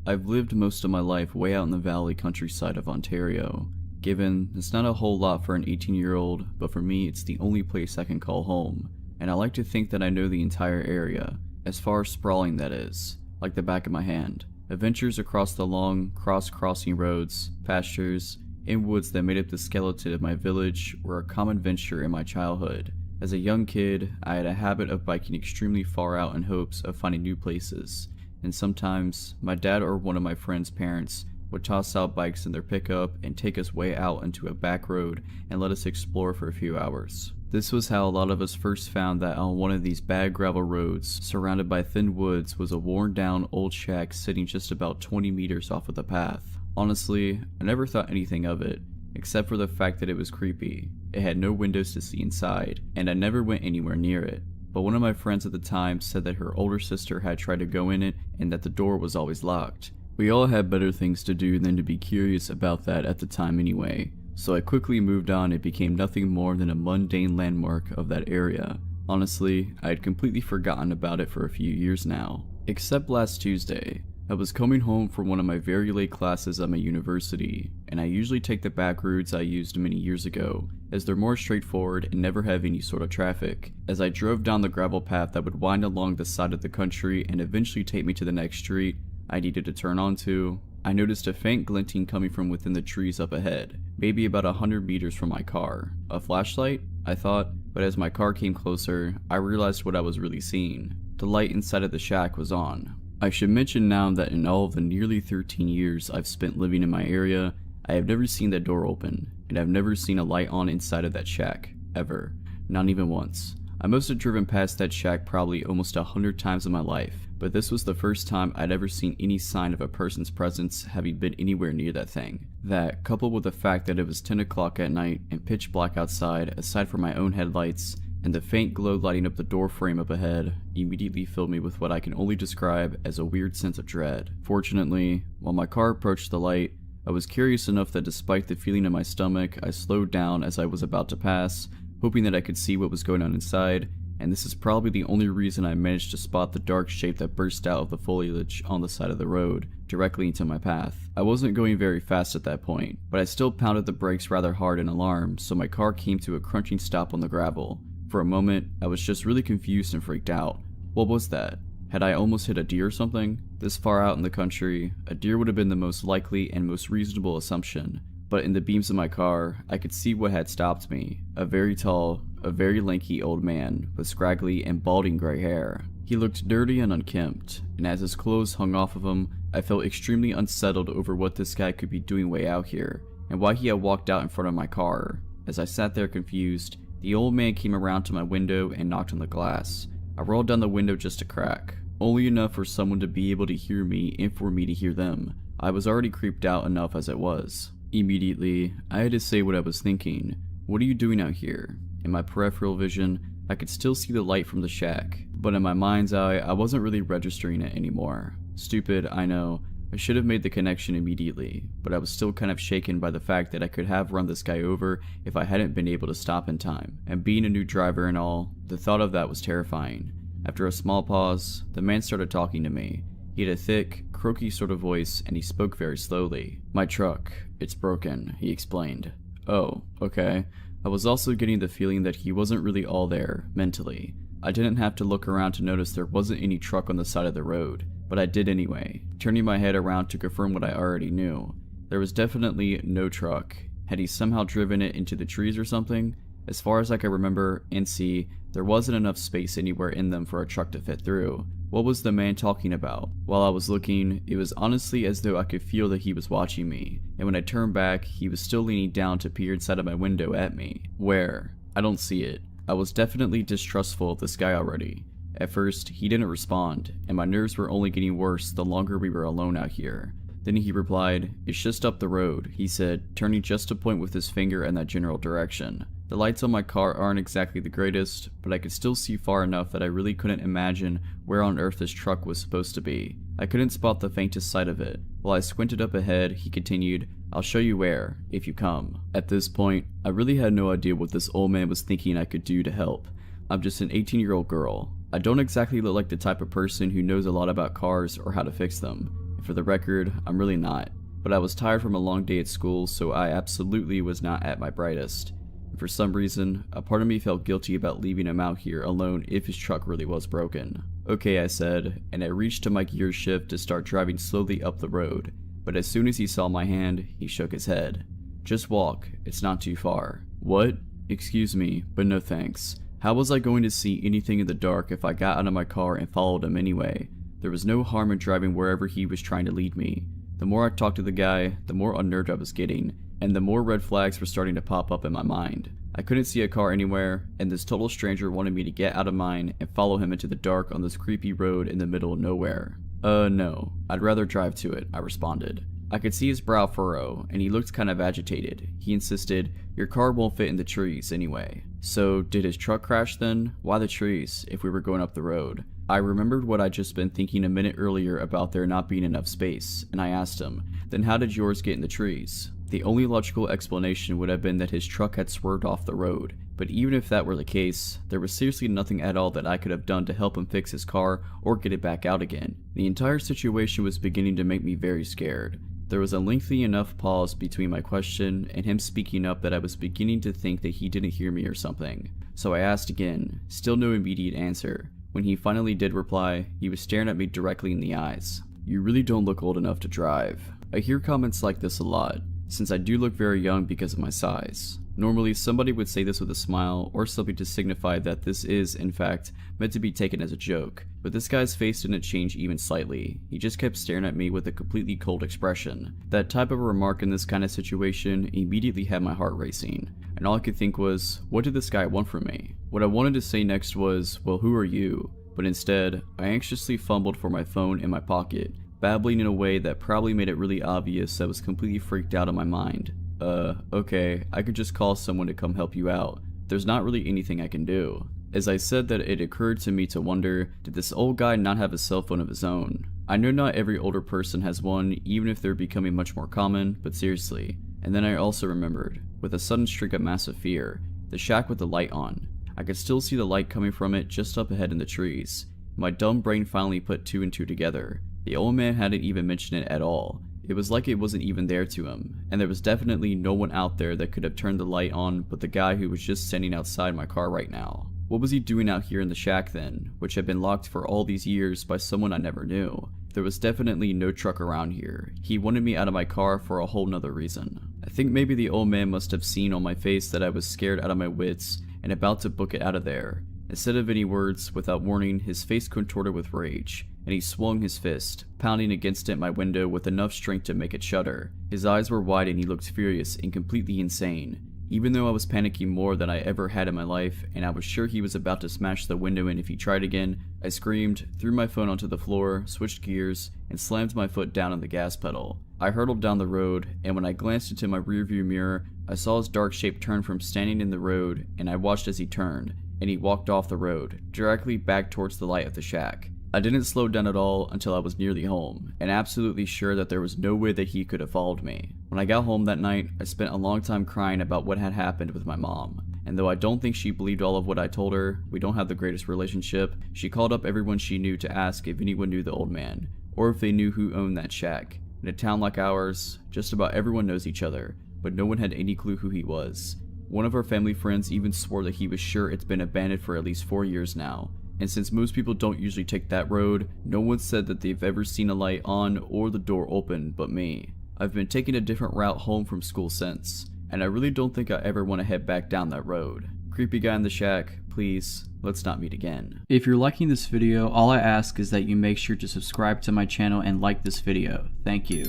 I've lived most of my life way out in the valley countryside of Ontario. Given it's not a whole lot for an 18-year-old, but for me it's the only place I can call home. And I like to think that I know the entire area, as far as sprawling that is, like the back of my hand. Adventures across the long, cross-crossing roads, pastures, and woods that made up the skeleton of my village were a common venture in my childhood. As a young kid, I had a habit of biking extremely far out in hopes of finding new places, and sometimes my dad or one of my friends' parents would toss out bikes in their pickup and take us way out into a back road and let us explore for a few hours. This was how a lot of us first found that on one of these bad gravel roads, surrounded by thin woods, was a worn down old shack sitting just about 20 meters off of the path. Honestly, I never thought anything of it, except for the fact that it was creepy. It had no windows to see inside, and I never went anywhere near it. But one of my friends at the time said that her older sister had tried to go in it and that the door was always locked. We all had better things to do than to be curious about that at the time anyway, so I quickly moved on and became nothing more than a mundane landmark of that area. Honestly, I had completely forgotten about it for a few years now. Except last Tuesday. I was coming home from one of my very late classes at my university, and I usually take the back routes I used many years ago, as they're more straightforward and never have any sort of traffic. As I drove down the gravel path that would wind along the side of the country and eventually take me to the next street I needed to turn onto, I noticed a faint glinting coming from within the trees up ahead, maybe about 100 meters from my car. A flashlight? I thought, but as my car came closer, I realized what I was really seeing. The light inside of the shack was on. I should mention now that in all of the nearly 13 years I've spent living in my area, I have never seen that door open, and I've never seen a light on inside of that shack, ever. Not even once. I must have driven past that shack probably almost 100 times in my life, but this was the first time I'd ever seen any sign of a person's presence having been anywhere near that thing. That, coupled with the fact that it was 10 o'clock at night and pitch black outside aside from my own headlights, and the faint glow lighting up the door frame up ahead, immediately filled me with what I can only describe as a weird sense of dread. Fortunately, while my car approached the light, I was curious enough that despite the feeling in my stomach, I slowed down as I was about to pass, hoping that I could see what was going on inside, and this is probably the only reason I managed to spot the dark shape that burst out of the foliage on the side of the road, directly into my path. I wasn't going very fast at that point, but I still pounded the brakes rather hard in alarm, so my car came to a crunching stop on the gravel. For a moment, I was just really confused and freaked out. What was that? Had I almost hit a deer or something? This far out in the country, a deer would have been the most likely and most reasonable assumption, but in the beams of my car, I could see what had stopped me. A very tall, a very lanky old man with scraggly and balding gray hair. He looked dirty and unkempt, and as his clothes hung off of him, I felt extremely unsettled over what this guy could be doing way out here, and why he had walked out in front of my car. As I sat there confused, the old man came around to my window and knocked on the glass. I rolled down the window just a crack, only enough for someone to be able to hear me and for me to hear them. I was already creeped out enough as it was. Immediately, I had to say what I was thinking. What are you doing out here? In my peripheral vision, I could still see the light from the shack, but in my mind's eye, I wasn't really registering it anymore. Stupid, I know. I should have made the connection immediately, but I was still kind of shaken by the fact that I could have run this guy over if I hadn't been able to stop in time, and being a new driver and all, the thought of that was terrifying. After a small pause, the man started talking to me. He had a thick, croaky sort of voice, and he spoke very slowly. "My truck, it's broken," he explained. Oh, okay. I was also getting the feeling that he wasn't really all there, mentally. I didn't have to look around to notice there wasn't any truck on the side of the road, but I did anyway, turning my head around to confirm what I already knew. There was definitely no truck. Had he somehow driven it into the trees or something? As far as I could remember and see, there wasn't enough space anywhere in them for a truck to fit through. What was the man talking about? While I was looking, it was honestly as though I could feel that he was watching me, and when I turned back, he was still leaning down to peer inside of my window at me. Where? I don't see it. I was definitely distrustful of this guy already. At first, he didn't respond, and my nerves were only getting worse the longer we were alone out here. Then he replied, "It's just up the road," he said, turning just to point with his finger in that general direction. The lights on my car aren't exactly the greatest, but I could still see far enough that I really couldn't imagine where on earth this truck was supposed to be. I couldn't spot the faintest sight of it. While I squinted up ahead, he continued, "I'll show you where, if you come." At this point, I really had no idea what this old man was thinking I could do to help. I'm just an 18-year-old girl. I don't exactly look like the type of person who knows a lot about cars or how to fix them. And for the record, I'm really not. But I was tired from a long day at school, so I absolutely was not at my brightest. And for some reason, a part of me felt guilty about leaving him out here alone if his truck really was broken. "Okay," I said, and I reached to my gear shift to start driving slowly up the road. But as soon as he saw my hand, he shook his head. "Just walk, it's not too far." "What? Excuse me, but no thanks. How was I going to see anything in the dark if I got out of my car and followed him anyway? There was no harm in driving wherever he was trying to lead me. The more I talked to the guy, the more unnerved I was getting, and the more red flags were starting to pop up in my mind. I couldn't see a car anywhere, and this total stranger wanted me to get out of mine and follow him into the dark on this creepy road in the middle of nowhere. No, I'd rather drive to it," I responded. I could see his brow furrow, and he looked kind of agitated. He insisted, "Your car won't fit in the trees anyway." So, did his truck crash then? Why the trees, if we were going up the road? I remembered what I'd just been thinking a minute earlier about there not being enough space, and I asked him, "Then how did yours get in the trees?" The only logical explanation would have been that his truck had swerved off the road, but even if that were the case, there was seriously nothing at all that I could have done to help him fix his car or get it back out again. The entire situation was beginning to make me very scared. There was a lengthy enough pause between my question and him speaking up that I was beginning to think that he didn't hear me or something. So I asked again, still no immediate answer. When he finally did reply, he was staring at me directly in the eyes. "You really don't look old enough to drive." I hear comments like this a lot, since I do look very young because of my size. Normally, somebody would say this with a smile or something to signify that this is, in fact, meant to be taken as a joke, but this guy's face didn't change even slightly. He just kept staring at me with a completely cold expression. That type of remark in this kind of situation immediately had my heart racing, and all I could think was, what did this guy want from me? What I wanted to say next was, "Well, who are you?" But instead, I anxiously fumbled for my phone in my pocket, babbling in a way that probably made it really obvious I was completely freaked out in my mind. Okay, I could just call someone to come help you out. There's not really anything I can do." As I said that, it occurred to me to wonder, did this old guy not have a cell phone of his own? I know not every older person has one, even if they're becoming much more common, but seriously. And then I also remembered, with a sudden streak of massive fear, the shack with the light on. I could still see the light coming from it just up ahead in the trees. My dumb brain finally put two and two together. The old man hadn't even mentioned it at all. It was like it wasn't even there to him, and there was definitely no one out there that could have turned the light on but the guy who was just standing outside my car right now. What was he doing out here in the shack then, which had been locked for all these years by someone I never knew? There was definitely no truck around here. He wanted me out of my car for a whole nother reason. I think maybe the old man must have seen on my face that I was scared out of my wits and about to book it out of there. Instead of any words, without warning, his face contorted with rage, and he swung his fist, pounding against it my window with enough strength to make it shudder. His eyes were wide and he looked furious and completely insane. Even though I was panicking more than I ever had in my life, and I was sure he was about to smash the window in if he tried again, I screamed, threw my phone onto the floor, switched gears, and slammed my foot down on the gas pedal. I hurtled down the road, and when I glanced into my rearview mirror, I saw his dark shape turn from standing in the road, and I watched as he turned, and he walked off the road, directly back towards the light of the shack. I didn't slow down at all until I was nearly home, and absolutely sure that there was no way that he could have followed me. When I got home that night, I spent a long time crying about what had happened with my mom. And though I don't think she believed all of what I told her, we don't have the greatest relationship, she called up everyone she knew to ask if anyone knew the old man, or if they knew who owned that shack. In a town like ours, just about everyone knows each other, but no one had any clue who he was. One of our family friends even swore that he was sure it's been abandoned for at least 4 years now. And since most people don't usually take that road, no one said that they've ever seen a light on or the door open but me. I've been taking a different route home from school since, and I really don't think I ever want to head back down that road. Creepy guy in the shack, please, let's not meet again. If you're liking this video, all I ask is that you make sure to subscribe to my channel and like this video. Thank you.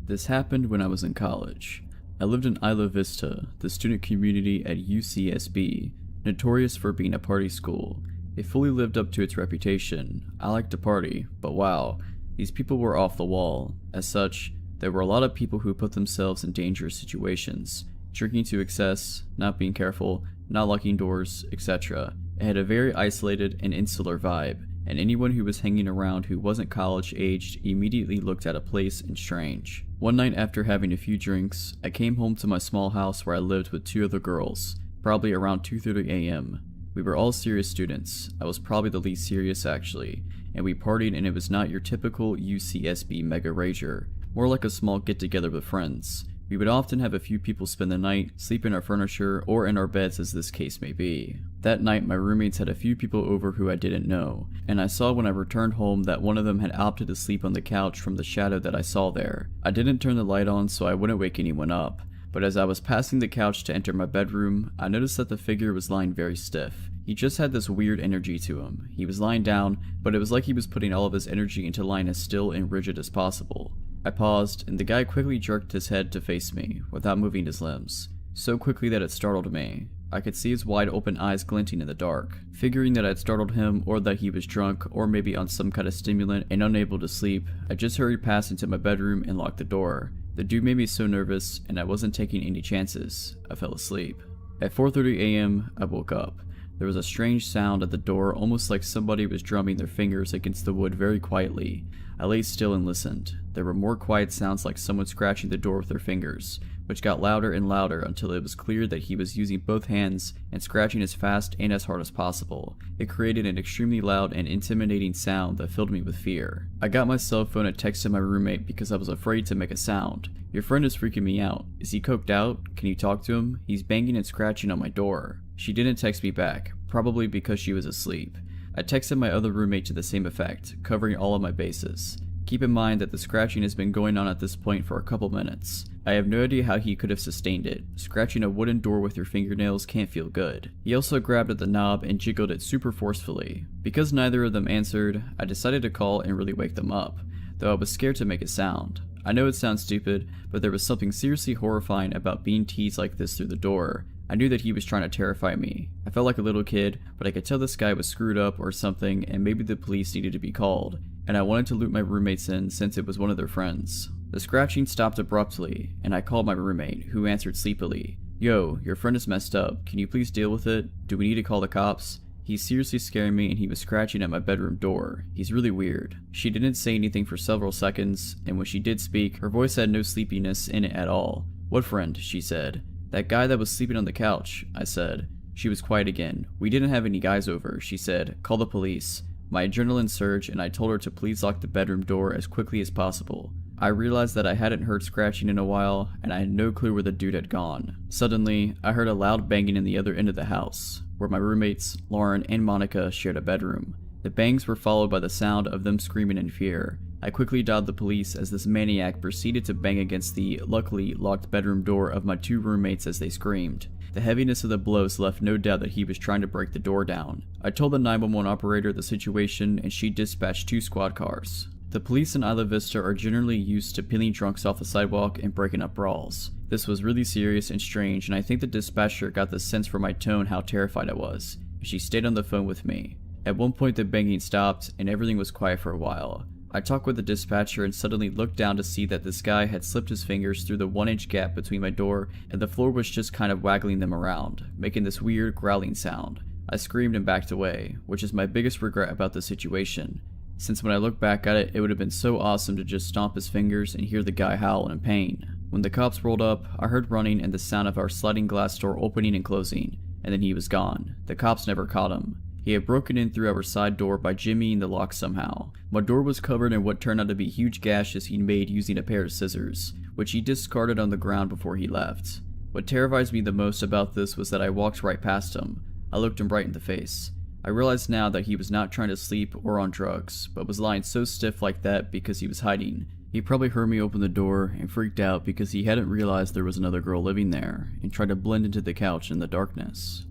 This happened when I was in college. I lived in Isla Vista, the student community at UCSB, notorious for being a party school. It fully lived up to its reputation. I liked to party, but wow, these people were off the wall. As such, there were a lot of people who put themselves in dangerous situations, drinking to excess, not being careful, not locking doors, etc. It had a very isolated and insular vibe, and anyone who was hanging around who wasn't college-aged immediately looked at a place and strange. One night after having a few drinks, I came home to my small house where I lived with 2 other girls, probably around 2:30 a.m. We were all serious students. I was probably the least serious actually, and we partied, and it was not your typical UCSB mega rager, more like a small get-together with friends. We would often have a few people spend the night, sleep in our furniture, or in our beds as this case may be. That night my roommates had a few people over who I didn't know, and I saw when I returned home that one of them had opted to sleep on the couch from the shadow that I saw there. I didn't turn the light on so I wouldn't wake anyone up, but as I was passing the couch to enter my bedroom, I noticed that the figure was lying very stiff. He just had this weird energy to him. He was lying down, but it was like he was putting all of his energy into lying as still and rigid as possible. I paused, and the guy quickly jerked his head to face me, without moving his limbs. So quickly that it startled me. I could see his wide open eyes glinting in the dark. Figuring that I'd startled him, or that he was drunk, or maybe on some kind of stimulant and unable to sleep, I just hurried past into my bedroom and locked the door. The dude made me so nervous, and I wasn't taking any chances. I fell asleep. At 4:30 a.m., I woke up. There was a strange sound at the door, almost like somebody was drumming their fingers against the wood very quietly. I lay still and listened. There were more quiet sounds like someone scratching the door with their fingers, which got louder and louder until it was clear that he was using both hands and scratching as fast and as hard as possible. It created an extremely loud and intimidating sound that filled me with fear. I got my cell phone and texted my roommate because I was afraid to make a sound. "Your friend is freaking me out. Is he coked out? Can you talk to him? He's banging and scratching on my door." She didn't text me back, probably because she was asleep. I texted my other roommate to the same effect, covering all of my bases. Keep in mind that the scratching has been going on at this point for a couple minutes. I have no idea how he could have sustained it. Scratching a wooden door with your fingernails can't feel good. He also grabbed at the knob and jiggled it super forcefully. Because neither of them answered, I decided to call and really wake them up, though I was scared to make a sound. I know it sounds stupid, but there was something seriously horrifying about being teased like this through the door. I knew that he was trying to terrify me. I felt like a little kid, but I could tell this guy was screwed up or something, and maybe the police needed to be called, and I wanted to loop my roommates in since it was one of their friends. The scratching stopped abruptly, and I called my roommate, who answered sleepily. "Yo, your friend is messed up. Can you please deal with it? Do we need to call the cops? He's seriously scaring me, and he was scratching at my bedroom door. He's really weird." She didn't say anything for several seconds, and when she did speak, her voice had no sleepiness in it at all. "What friend?" she said. "That guy that was sleeping on the couch," I said. She was quiet again. "We didn't have any guys over," she said. "Call the police." My adrenaline surged, and I told her to please lock the bedroom door as quickly as possible. I realized that I hadn't heard scratching in a while, and I had no clue where the dude had gone. Suddenly, I heard a loud banging in the other end of the house, where my roommates, Lauren and Monica, shared a bedroom. The bangs were followed by the sound of them screaming in fear. I quickly dialed the police as this maniac proceeded to bang against the luckily locked bedroom door of my 2 roommates as they screamed. The heaviness of the blows left no doubt that he was trying to break the door down. I told the 911 operator the situation and she dispatched 2 squad cars. The police in Isla Vista are generally used to peeling drunks off the sidewalk and breaking up brawls. This was really serious and strange, and I think the dispatcher got the sense from my tone how terrified I was. She stayed on the phone with me. At one point the banging stopped and everything was quiet for a while. I talked with the dispatcher and suddenly looked down to see that this guy had slipped his fingers through the 1-inch gap between my door and the floor was just kind of waggling them around, making this weird growling sound. I screamed and backed away, which is my biggest regret about the situation, since when I look back at it, it would have been so awesome to just stomp his fingers and hear the guy howl in pain. When the cops rolled up, I heard running and the sound of our sliding glass door opening and closing, and then he was gone. The cops never caught him. He had broken in through our side door by jimmying the lock somehow. My door was covered in what turned out to be huge gashes he'd made using a pair of scissors, which he discarded on the ground before he left. What terrifies me the most about this was that I walked right past him. I looked him right in the face. I realized now that he was not trying to sleep or on drugs, but was lying so stiff like that because he was hiding. He probably heard me open the door and freaked out because he hadn't realized there was another girl living there and tried to blend into the couch in the darkness.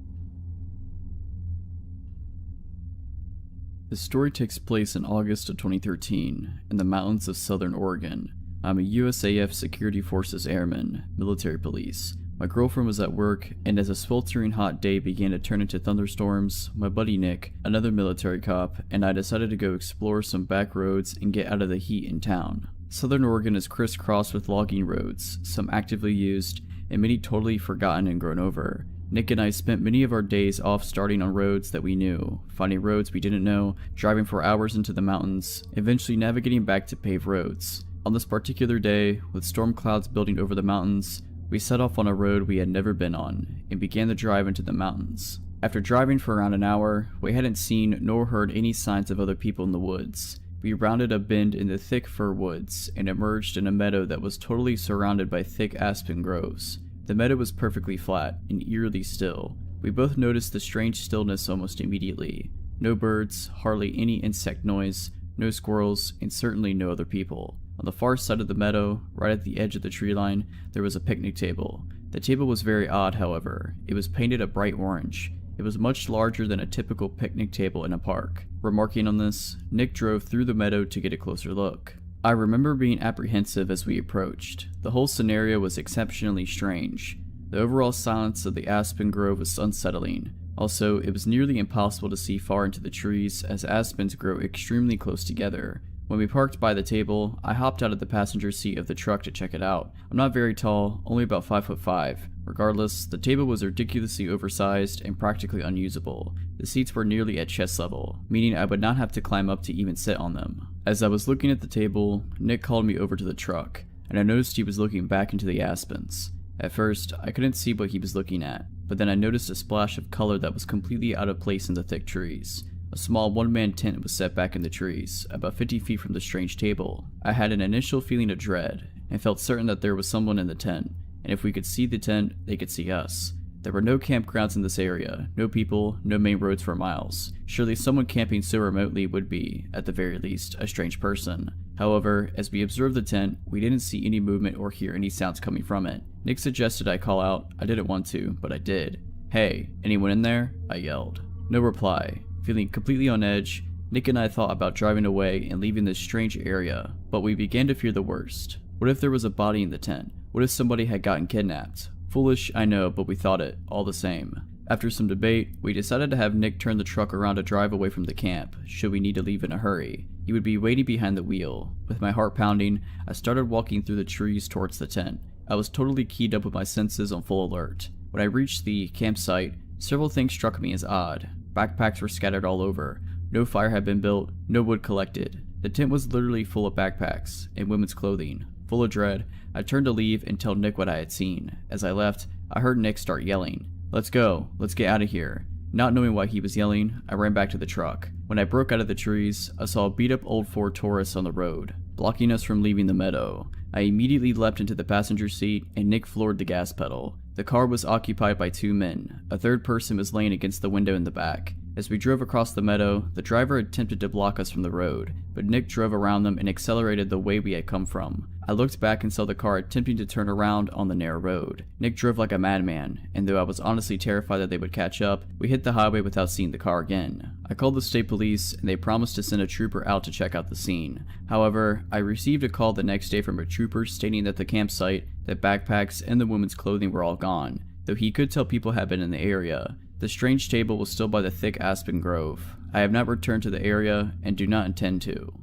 This story takes place in August of 2013 in the mountains of southern Oregon. I'm a USAF Security Forces Airman, military police. My girlfriend was at work, and as a sweltering hot day began to turn into thunderstorms, my buddy Nick, another military cop, and I decided to go explore some back roads and get out of the heat in town. Southern Oregon is crisscrossed with logging roads, some actively used, and many totally forgotten and grown over. Nick and I spent many of our days off starting on roads that we knew, finding roads we didn't know, driving for hours into the mountains, eventually navigating back to paved roads. On this particular day, with storm clouds building over the mountains, we set off on a road we had never been on, and began the drive into the mountains. After driving for around an hour, we hadn't seen nor heard any signs of other people in the woods. We rounded a bend in the thick fir woods, and emerged in a meadow that was totally surrounded by thick aspen groves. The meadow was perfectly flat and eerily still. We both noticed the strange stillness almost immediately. No birds, hardly any insect noise, no squirrels, and certainly no other people. On the far side of the meadow, right at the edge of the tree line, there was a picnic table. The table was very odd, however. It was painted a bright orange. It was much larger than a typical picnic table in a park. Remarking on this, Nick drove through the meadow to get a closer look. I remember being apprehensive as we approached. The whole scenario was exceptionally strange. The overall silence of the aspen grove was unsettling. Also, it was nearly impossible to see far into the trees as aspens grow extremely close together. When we parked by the table, I hopped out of the passenger seat of the truck to check it out. I'm not very tall, only about 5'5". Regardless, the table was ridiculously oversized and practically unusable. The seats were nearly at chest level, meaning I would not have to climb up to even sit on them. As I was looking at the table, Nick called me over to the truck, and I noticed he was looking back into the aspens. At first, I couldn't see what he was looking at, but then I noticed a splash of color that was completely out of place in the thick trees. A small one-man tent was set back in the trees, about 50 feet from the strange table. I had an initial feeling of dread, and felt certain that there was someone in the tent, and if we could see the tent, they could see us. There were no campgrounds in this area, no people, no main roads for miles. Surely someone camping so remotely would be, at the very least, a strange person. However, as we observed the tent, we didn't see any movement or hear any sounds coming from it. Nick suggested I call out. I didn't want to, but I did. "Hey, anyone in there?" I yelled. No reply. Feeling completely on edge, Nick and I thought about driving away and leaving this strange area, but we began to fear the worst. What if there was a body in the tent? What if somebody had gotten kidnapped? Foolish, I know, but we thought it, all the same. After some debate, we decided to have Nick turn the truck around to drive away from the camp, should we need to leave in a hurry. He would be waiting behind the wheel. With my heart pounding, I started walking through the trees towards the tent. I was totally keyed up with my senses on full alert. When I reached the campsite, several things struck me as odd. Backpacks were scattered all over. No fire had been built, no wood collected. The tent was literally full of backpacks and women's clothing. Full of dread, I turned to leave and tell Nick what I had seen. As I left, I heard Nick start yelling, "Let's go, let's get out of here." Not knowing why he was yelling, I ran back to the truck. When I broke out of the trees, I saw a beat-up old Ford Taurus on the road, blocking us from leaving the meadow. I immediately leapt into the passenger seat and Nick floored the gas pedal. The car was occupied by 2 men. A third person was laying against the window in the back. As we drove across the meadow, the driver attempted to block us from the road, but Nick drove around them and accelerated the way we had come from. I looked back and saw the car attempting to turn around on the narrow road. Nick drove like a madman, and though I was honestly terrified that they would catch up, we hit the highway without seeing the car again. I called the state police, and they promised to send a trooper out to check out the scene. However, I received a call the next day from a trooper stating that the campsite, the backpacks, and the woman's clothing were all gone, though he could tell people had been in the area. The strange table was still by the thick aspen grove. I have not returned to the area and do not intend to.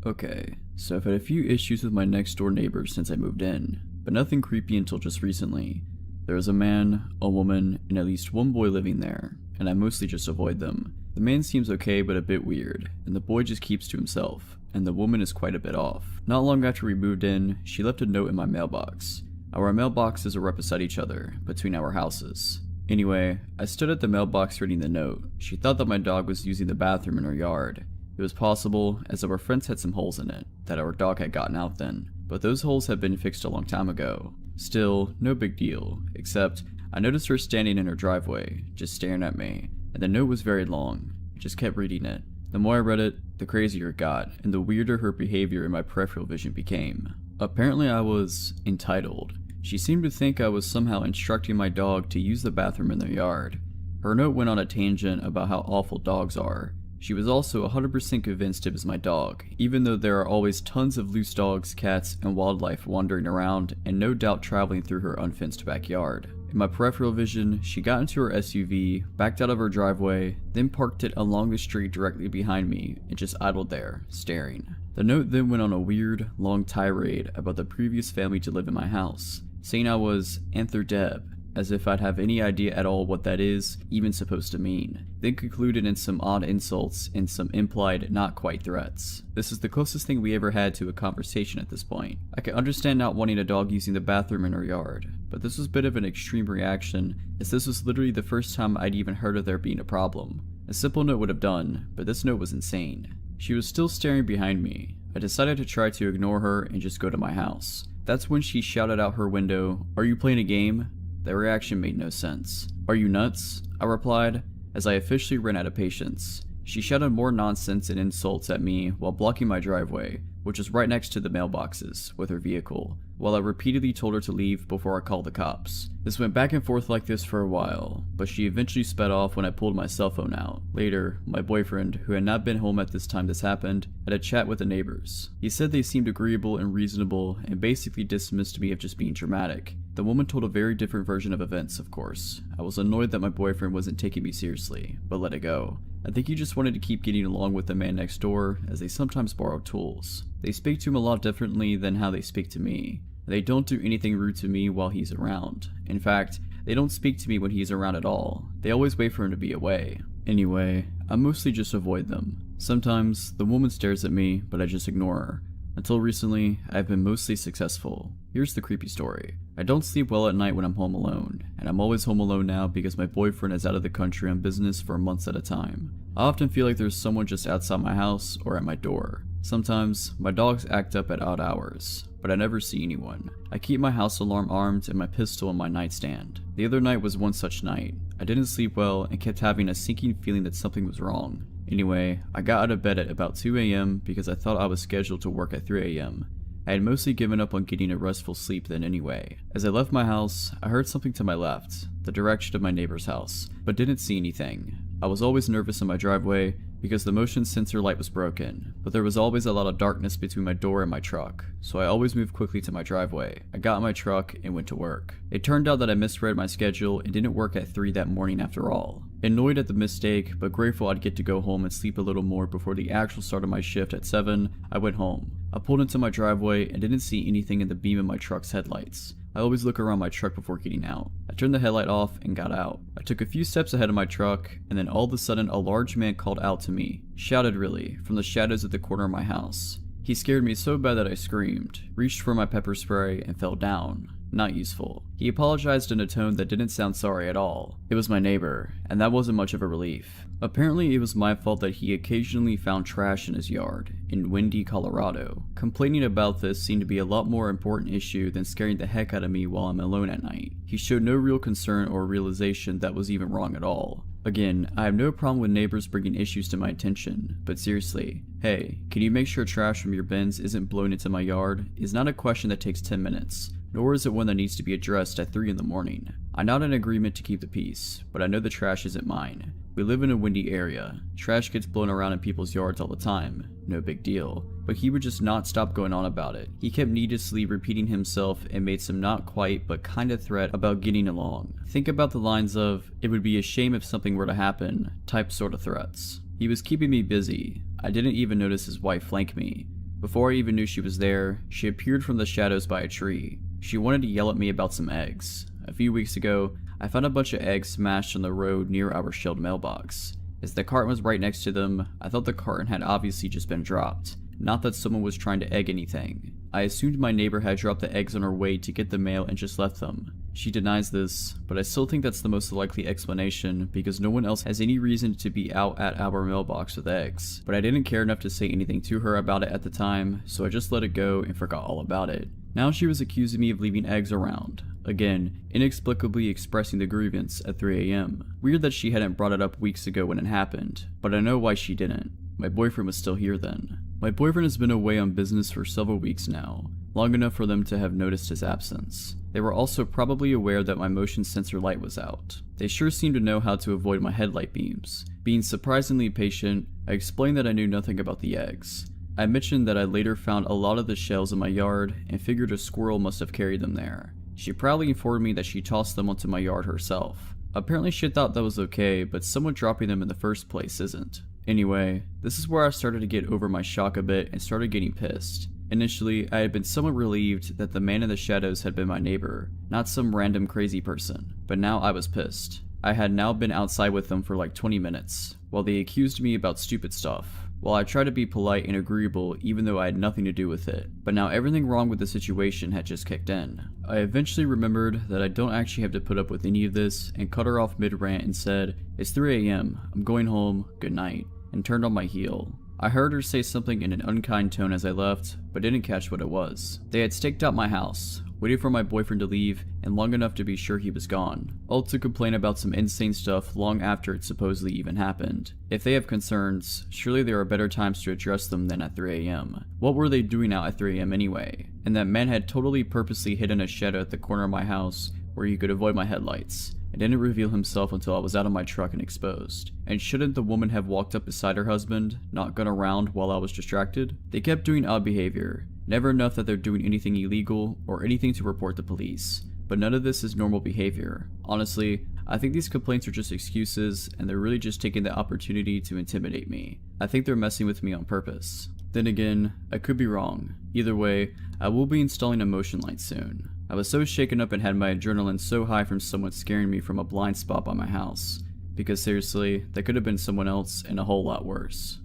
Okay, so I've had a few issues with my next door neighbors since I moved in, but nothing creepy until just recently. There is a man, a woman, and at least one boy living there, and I mostly just avoid them. The man seems okay but a bit weird, and the boy just keeps to himself, and the woman is quite a bit off. Not long after we moved in, she left a note in my mailbox. Our mailboxes are right beside each other, between our houses. Anyway, I stood at the mailbox reading the note. She thought that my dog was using the bathroom in her yard. It was possible, as our fence had some holes in it, that our dog had gotten out then, but those holes had been fixed a long time ago. Still, no big deal, except I noticed her standing in her driveway, just staring at me, and the note was very long. I just kept reading it. The more I read it, the crazier it got, and the weirder her behavior in my peripheral vision became. Apparently I was entitled. She seemed to think I was somehow instructing my dog to use the bathroom in their yard. Her note went on a tangent about how awful dogs are. She was also 100% convinced it was my dog, even though there are always tons of loose dogs, cats, and wildlife wandering around and no doubt traveling through her unfenced backyard. In my peripheral vision, she got into her SUV, backed out of her driveway, then parked it along the street directly behind me and just idled there, staring. The note then went on a weird, long tirade about the previous family to live in my house, saying I was Antherdeb, as if I'd have any idea at all what that is even supposed to mean, then concluded in some odd insults and some implied not quite threats. This is the closest thing we ever had to a conversation at this point. I can understand not wanting a dog using the bathroom in her yard, but this was a bit of an extreme reaction, as this was literally the first time I'd even heard of there being a problem. A simple note would have done, but this note was insane. She was still staring behind me. I decided to try to ignore her and just go to my house. That's when she shouted out her window, "Are you playing a game?" The reaction made no sense. "Are you nuts?" I replied, as I officially ran out of patience. She shouted more nonsense and insults at me while blocking my driveway, which was right next to the mailboxes, with her vehicle, while I repeatedly told her to leave before I called the cops. This went back and forth like this for a while, but she eventually sped off when I pulled my cell phone out. Later, my boyfriend, who had not been home at this time this happened, had a chat with the neighbors. He said they seemed agreeable and reasonable and basically dismissed me of just being dramatic. The woman told a very different version of events, of course. I was annoyed that my boyfriend wasn't taking me seriously, but let it go. I think he just wanted to keep getting along with the man next door, as they sometimes borrow tools. They speak to him a lot differently than how they speak to me. They don't do anything rude to me while he's around. In fact, they don't speak to me when he's around at all. They always wait for him to be away. Anyway, I mostly just avoid them. Sometimes, the woman stares at me, but I just ignore her. Until recently, I've been mostly successful. Here's the creepy story. I don't sleep well at night when I'm home alone, and I'm always home alone now because my boyfriend is out of the country on business for months at a time. I often feel like there's someone just outside my house or at my door. Sometimes, my dogs act up at odd hours, but I never see anyone. I keep my house alarm armed and my pistol on my nightstand. The other night was one such night. I didn't sleep well and kept having a sinking feeling that something was wrong. Anyway, I got out of bed at about 2 a.m. because I thought I was scheduled to work at 3 a.m. I had mostly given up on getting a restful sleep then anyway. As I left my house, I heard something to my left, the direction of my neighbor's house, but didn't see anything. I was always nervous in my driveway because the motion sensor light was broken, but there was always a lot of darkness between my door and my truck, so I always moved quickly to my driveway. I got in my truck and went to work. It turned out that I misread my schedule and didn't work at 3 that morning after all. Annoyed at the mistake, but grateful I'd get to go home and sleep a little more before the actual start of my shift at 7, I went home. I pulled into my driveway and didn't see anything in the beam of my truck's headlights. I always look around my truck before getting out. I turned the headlight off and got out. I took a few steps ahead of my truck, and then all of a sudden a large man called out to me, shouted really, from the shadows at the corner of my house. He scared me so bad that I screamed, reached for my pepper spray, and fell down. Not useful. He apologized in a tone that didn't sound sorry at all. It was my neighbor, and that wasn't much of a relief. Apparently it was my fault that he occasionally found trash in his yard, in windy Colorado. Complaining about this seemed to be a lot more important issue than scaring the heck out of me while I'm alone at night. He showed no real concern or realization that was even wrong at all. Again, I have no problem with neighbors bringing issues to my attention, but seriously, hey, can you make sure trash from your bins isn't blown into my yard? Is not a question that takes 10 minutes. Nor is it one that needs to be addressed at 3 in the morning. I'm not in agreement to keep the peace, but I know the trash isn't mine. We live in a windy area. Trash gets blown around in people's yards all the time. No big deal. But he would just not stop going on about it. He kept needlessly repeating himself and made some not quite but kind of threat about getting along. Think about the lines of, "It would be a shame if something were to happen," type sort of threats. He was keeping me busy. I didn't even notice his wife flank me. Before I even knew she was there, she appeared from the shadows by a tree. She wanted to yell at me about some eggs. A few weeks ago, I found a bunch of eggs smashed on the road near our shelved mailbox. As the carton was right next to them, I thought the carton had obviously just been dropped, not that someone was trying to egg anything. I assumed my neighbor had dropped the eggs on her way to get the mail and just left them. She denies this, but I still think that's the most likely explanation because no one else has any reason to be out at our mailbox with eggs. But I didn't care enough to say anything to her about it at the time, so I just let it go and forgot all about it. Now she was accusing me of leaving eggs around. Again, inexplicably expressing the grievance at 3 AM. Weird that she hadn't brought it up weeks ago when it happened, but I know why she didn't. My boyfriend was still here then. My boyfriend has been away on business for several weeks now, long enough for them to have noticed his absence. They were also probably aware that my motion sensor light was out. They sure seemed to know how to avoid my headlight beams. Being surprisingly patient, I explained that I knew nothing about the eggs. I mentioned that I later found a lot of the shells in my yard and figured a squirrel must have carried them there. She proudly informed me that she tossed them onto my yard herself. Apparently she thought that was okay, but someone dropping them in the first place isn't. Anyway, this is where I started to get over my shock a bit and started getting pissed. Initially, I had been somewhat relieved that the man in the shadows had been my neighbor, not some random crazy person, but now I was pissed. I had now been outside with them for like 20 minutes, while they accused me about stupid stuff. While I tried to be polite and agreeable even though I had nothing to do with it, but now everything wrong with the situation had just kicked in. I eventually remembered that I don't actually have to put up with any of this and cut her off mid-rant and said, "It's 3 AM, I'm going home, good night," and turned on my heel. I heard her say something in an unkind tone as I left, but didn't catch what it was. They had staked out my house, waited for my boyfriend to leave, and long enough to be sure he was gone, all to complain about some insane stuff long after it supposedly even happened. If they have concerns, surely there are better times to address them than at 3 AM. What were they doing out at 3 AM anyway? And that man had totally purposely hidden a shadow at the corner of my house where he could avoid my headlights. It didn't reveal himself until I was out of my truck and exposed. And shouldn't the woman have walked up beside her husband, not gone around while I was distracted? They kept doing odd behavior. Never enough that they're doing anything illegal or anything to report the police. But none of this is normal behavior. Honestly, I think these complaints are just excuses and they're really just taking the opportunity to intimidate me. I think they're messing with me on purpose. Then again, I could be wrong. Either way, I will be installing a motion light soon. I was so shaken up and had my adrenaline so high from someone scaring me from a blind spot by my house. Because seriously, that could have been someone else and a whole lot worse.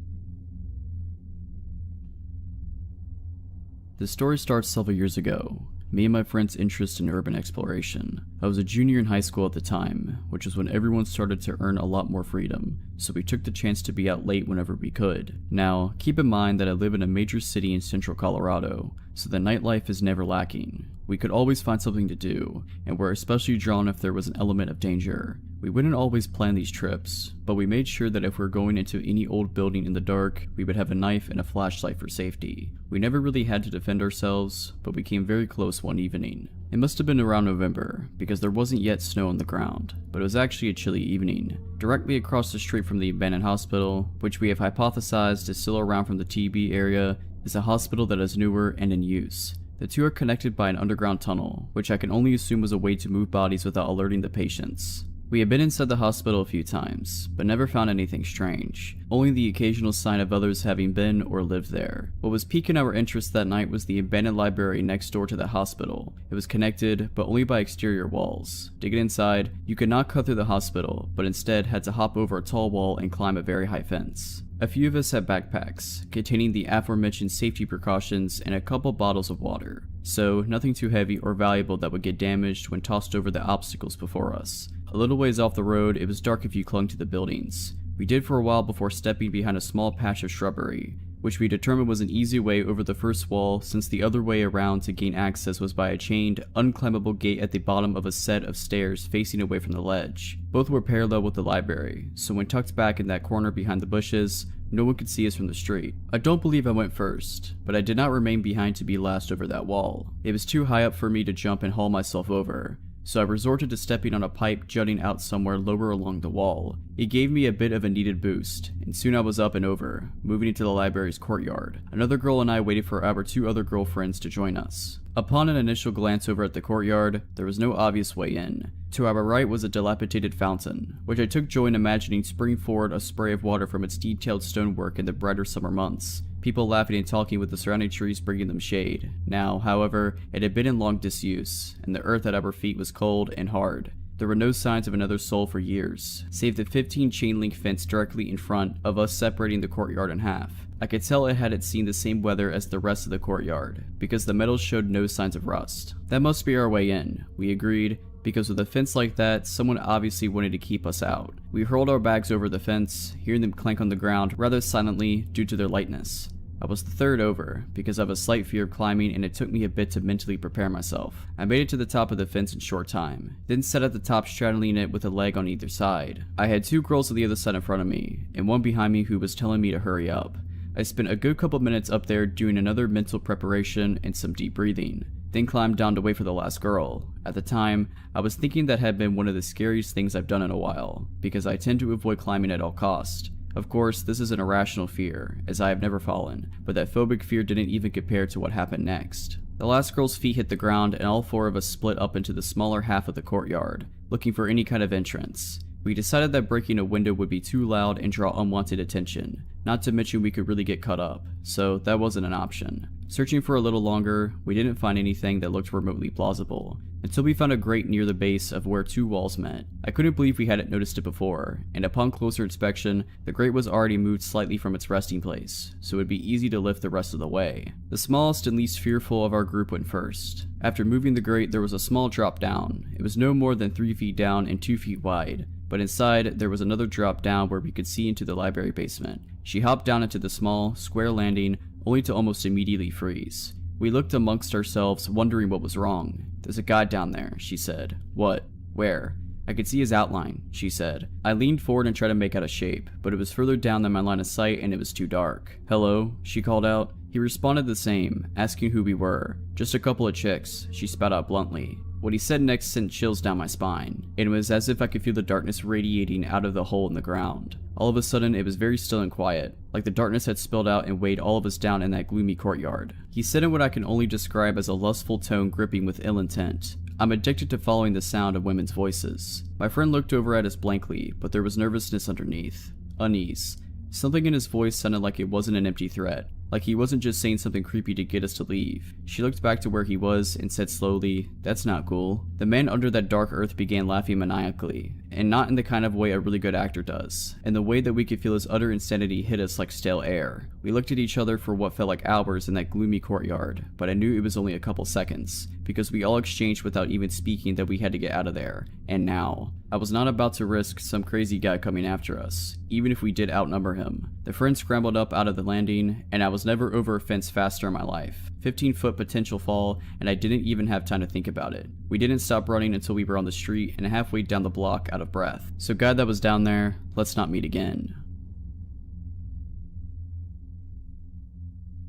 The story starts several years ago. Me and my friend's interest in urban exploration. I was a junior in high school at the time, which was when everyone started to earn a lot more freedom, so we took the chance to be out late whenever we could. Now, keep in mind that I live in a major city in central Colorado, so the nightlife is never lacking. We could always find something to do, and were especially drawn if there was an element of danger. We wouldn't always plan these trips, but we made sure that if we're going into any old building in the dark, we would have a knife and a flashlight for safety. We never really had to defend ourselves, but we came very close one evening. It must have been around November, because there wasn't yet snow on the ground, but it was actually a chilly evening. Directly across the street from the abandoned hospital, which we have hypothesized is still around from the TB area, is a hospital that is newer and in use. The two are connected by an underground tunnel, which I can only assume was a way to move bodies without alerting the patients. We had been inside the hospital a few times, but never found anything strange, only the occasional sign of others having been or lived there. What was piquing our interest that night was the abandoned library next door to the hospital. It was connected, but only by exterior walls. To get inside, you could not cut through the hospital, but instead had to hop over a tall wall and climb a very high fence. A few of us had backpacks, containing the aforementioned safety precautions and a couple bottles of water, so nothing too heavy or valuable that would get damaged when tossed over the obstacles before us. A little ways off the road, it was dark if you clung to the buildings. We did for a while before stepping behind a small patch of shrubbery, which we determined was an easy way over the first wall, since the other way around to gain access was by a chained, unclimbable gate at the bottom of a set of stairs facing away from the ledge. Both were parallel with the library, so when tucked back in that corner behind the bushes, no one could see us from the street. I don't believe I went first, but I did not remain behind to be last over that wall. It was too high up for me to jump and haul myself over, so I resorted to stepping on a pipe jutting out somewhere lower along the wall. It gave me a bit of a needed boost, and soon I was up and over, moving into the library's courtyard. Another girl and I waited for our 2 other girlfriends to join us. Upon an initial glance over at the courtyard, there was no obvious way in. To our right was a dilapidated fountain, which I took joy in imagining springing forward a spray of water from its detailed stonework in the brighter summer months, people laughing and talking with the surrounding trees bringing them shade. Now, however, it had been in long disuse, and the earth at our feet was cold and hard. There were no signs of another soul for years, save the 15 chain-link fence directly in front of us separating the courtyard in half. I could tell it hadn't seen the same weather as the rest of the courtyard, because the metal showed no signs of rust. That must be our way in, we agreed, because with a fence like that, someone obviously wanted to keep us out. We hurled our bags over the fence, hearing them clank on the ground rather silently due to their lightness. I was the third over, because I have a slight fear of climbing and it took me a bit to mentally prepare myself. I made it to the top of the fence in short time, then sat at the top straddling it with a leg on either side. I had 2 girls on the other side in front of me, and one behind me who was telling me to hurry up. I spent a good couple minutes up there doing another mental preparation and some deep breathing, then climbed down to wait for the last girl. At the time, I was thinking that had been one of the scariest things I've done in a while, because I tend to avoid climbing at all costs. Of course, this is an irrational fear, as I have never fallen, but that phobic fear didn't even compare to what happened next. The last girl's feet hit the ground and all 4 of us split up into the smaller half of the courtyard, looking for any kind of entrance. We decided that breaking a window would be too loud and draw unwanted attention, not to mention we could really get cut up, so that wasn't an option. Searching for a little longer, we didn't find anything that looked remotely plausible, until we found a grate near the base of where 2 walls met. I couldn't believe we hadn't noticed it before, and upon closer inspection, the grate was already moved slightly from its resting place, so it would be easy to lift the rest of the way. The smallest and least fearful of our group went first. After moving the grate, there was a small drop down. It was no more than 3 feet down and 2 feet wide, but inside there was another drop down where we could see into the library basement. She hopped down into the small, square landing, only to almost immediately freeze. We looked amongst ourselves, wondering what was wrong. "There's a guy down there," she said. "What? Where?" "I could see his outline," she said. I leaned forward and tried to make out a shape, but it was further down than my line of sight and it was too dark. "Hello?" she called out. He responded the same, asking who we were. "Just a couple of chicks," she spat out bluntly. What he said next sent chills down my spine, and it was as if I could feel the darkness radiating out of the hole in the ground. All of a sudden, it was very still and quiet, like the darkness had spilled out and weighed all of us down in that gloomy courtyard. He said in what I can only describe as a lustful tone gripping with ill intent, "I'm addicted to following the sound of women's voices." My friend looked over at us blankly, but there was nervousness underneath. Unease. Something in his voice sounded like it wasn't an empty threat, like he wasn't just saying something creepy to get us to leave. She looked back to where he was and said slowly, "That's not cool." The man under that dark earth began laughing maniacally, and not in the kind of way a really good actor does, in the way that we could feel his utter insanity hit us like stale air. We looked at each other for what felt like hours in that gloomy courtyard, but I knew it was only a couple seconds, because we all exchanged without even speaking that we had to get out of there. And now, I was not about to risk some crazy guy coming after us, even if we did outnumber him. The friend scrambled up out of the landing, and I was never over a fence faster in my life. 15-foot potential fall, and I didn't even have time to think about it. We didn't stop running until we were on the street and halfway down the block out of breath. So guy that was down there, let's not meet again.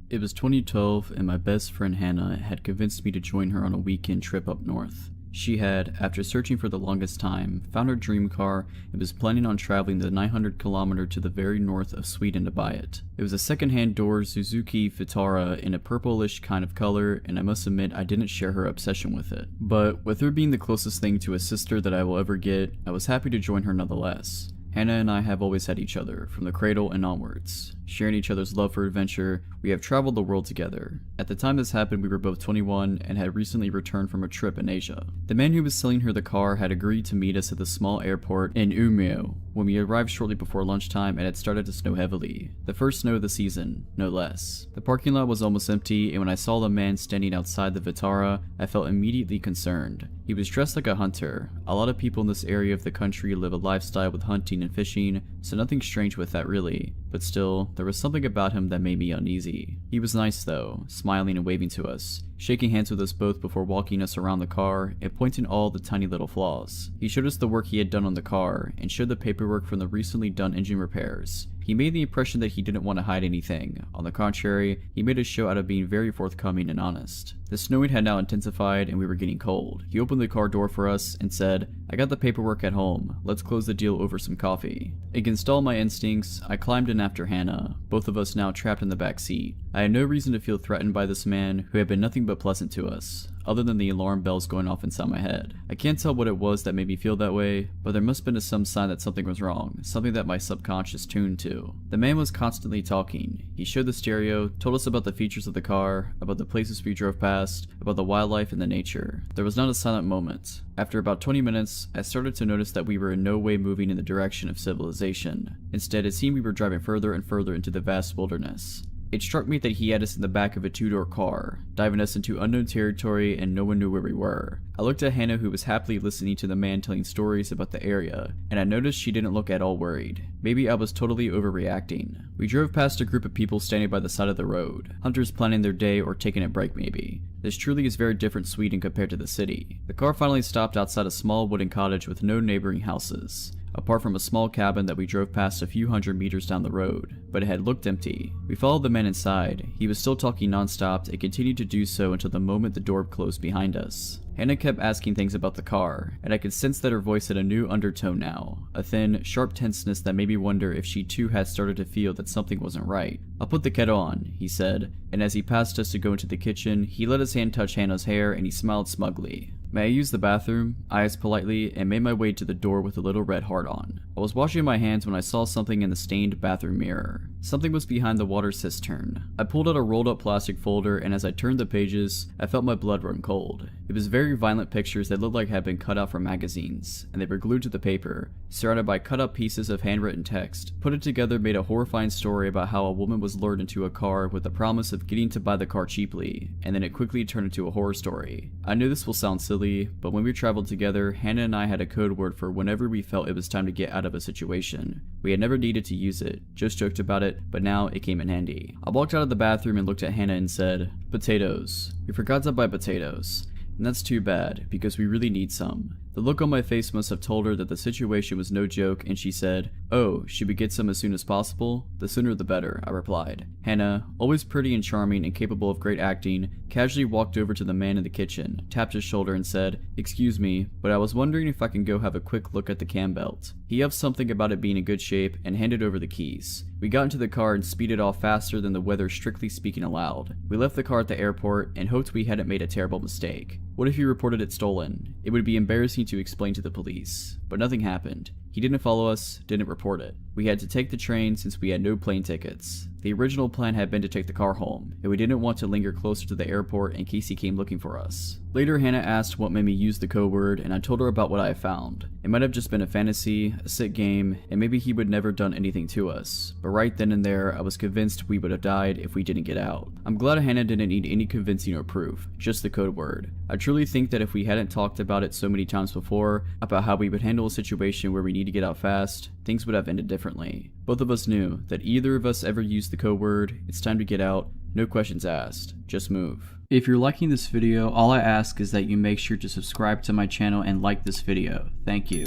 It was 2012, and my best friend Hannah had convinced me to join her on a weekend trip up north. She had, after searching for the longest time, found her dream car and was planning on traveling the 900-kilometer to the very north of Sweden to buy it. It was a second-hand door Suzuki Vitara in a purplish kind of color, and I must admit I didn't share her obsession with it. But with her being the closest thing to a sister that I will ever get, I was happy to join her nonetheless. Hannah and I have always had each other, from the cradle and onwards. Sharing each other's love for adventure, we have traveled the world together. At the time this happened, we were both 21 and had recently returned from a trip in Asia. The man who was selling her the car had agreed to meet us at the small airport in Umeå, When we arrived shortly before lunchtime, it had started to snow heavily. The first snow of the season, no less. The parking lot was almost empty, and when I saw the man standing outside the Vitara, I felt immediately concerned. He was dressed like a hunter. A lot of people in this area of the country live a lifestyle with hunting and fishing, so nothing strange with that really. But still, there was something about him that made me uneasy. He was nice though, smiling and waving to us, shaking hands with us both before walking us around the car and pointing all the tiny little flaws. He showed us the work he had done on the car and showed the paperwork from the recently done engine repairs. He made the impression that he didn't want to hide anything. On the contrary, he made a show out of being very forthcoming and honest. The snowing had now intensified and we were getting cold. He opened the car door for us and said, "I got the paperwork at home. Let's close the deal over some coffee." Against all my instincts, I climbed in after Hannah, both of us now trapped in the back seat. I had no reason to feel threatened by this man who had been nothing but pleasant to us, other than the alarm bells going off inside my head. I can't tell what it was that made me feel that way, but there must have been some sign that something was wrong, something that my subconscious tuned to. The man was constantly talking. He showed the stereo, told us about the features of the car, about the places we drove past, about the wildlife and the nature. There was not a silent moment. After about 20 minutes, I started to notice that we were in no way moving in the direction of civilization. Instead, it seemed we were driving further and further into the vast wilderness. It struck me that he had us in the back of a two-door car, diving us into unknown territory and no one knew where we were. I looked at Hannah, who was happily listening to the man telling stories about the area, and I noticed she didn't look at all worried. Maybe I was totally overreacting. We drove past a group of people standing by the side of the road, hunters planning their day or taking a break maybe. This truly is very different Sweden compared to the city. The car finally stopped outside a small wooden cottage with no neighboring houses, apart from a small cabin that we drove past a few hundred meters down the road, but it had looked empty. We followed the man inside. He was still talking non-stop and continued to do so until the moment the door closed behind us. Hannah kept asking things about the car, and I could sense that her voice had a new undertone now, a thin, sharp tenseness that made me wonder if she too had started to feel that something wasn't right. "I'll put the kettle on," he said, and as he passed us to go into the kitchen, he let his hand touch Hannah's hair and he smiled smugly. "May I use the bathroom?" I asked politely and made my way to the door with a little red heart on. I was washing my hands when I saw something in the stained bathroom mirror. Something was behind the water cistern. I pulled out a rolled up plastic folder, and as I turned the pages, I felt my blood run cold. It was very violent pictures that looked like had been cut out from magazines, and they were glued to the paper, surrounded by cut up pieces of handwritten text. Put it together made a horrifying story about how a woman was lured into a car with the promise of getting to buy the car cheaply, and then it quickly turned into a horror story. I knew this will sound silly, but when we traveled together, Hannah and I had a code word for whenever we felt it was time to get out of a situation. We had never needed to use it, just joked about it, but now it came in handy. I walked out of the bathroom and looked at Hannah and said, "Potatoes. We forgot to buy potatoes. And that's too bad, because we really need some." The look on my face must have told her that the situation was no joke, and she said, "Oh, should we get some as soon as possible?" "The sooner the better," I replied. Hannah, always pretty and charming and capable of great acting, casually walked over to the man in the kitchen, tapped his shoulder and said, "Excuse me, but I was wondering if I can go have a quick look at the cam belt." He huffed something about it being in good shape and handed over the keys. We got into the car and speeded off faster than the weather strictly speaking allowed. We left the car at the airport and hoped we hadn't made a terrible mistake. What if he reported it stolen? It would be embarrassing to explain to the police. But nothing happened. He didn't follow us, didn't report it. We had to take the train since we had no plane tickets. The original plan had been to take the car home, and we didn't want to linger closer to the airport in case he came looking for us. Later, Hannah asked what made me use the code word, and I told her about what I had found. It might have just been a fantasy, a sick game, and maybe he would never done anything to us. But right then and there, I was convinced we would have died if we didn't get out. I'm glad Hannah didn't need any convincing or proof, just the code word. I truly think that if we hadn't talked about it so many times before, about how we would handle a situation where we need to get out fast, things would have ended differently. Both of us knew that either of us ever used the code word, it's time to get out, no questions asked, just move. If you're liking this video, all I ask is that you make sure to subscribe to my channel and like this video. Thank you.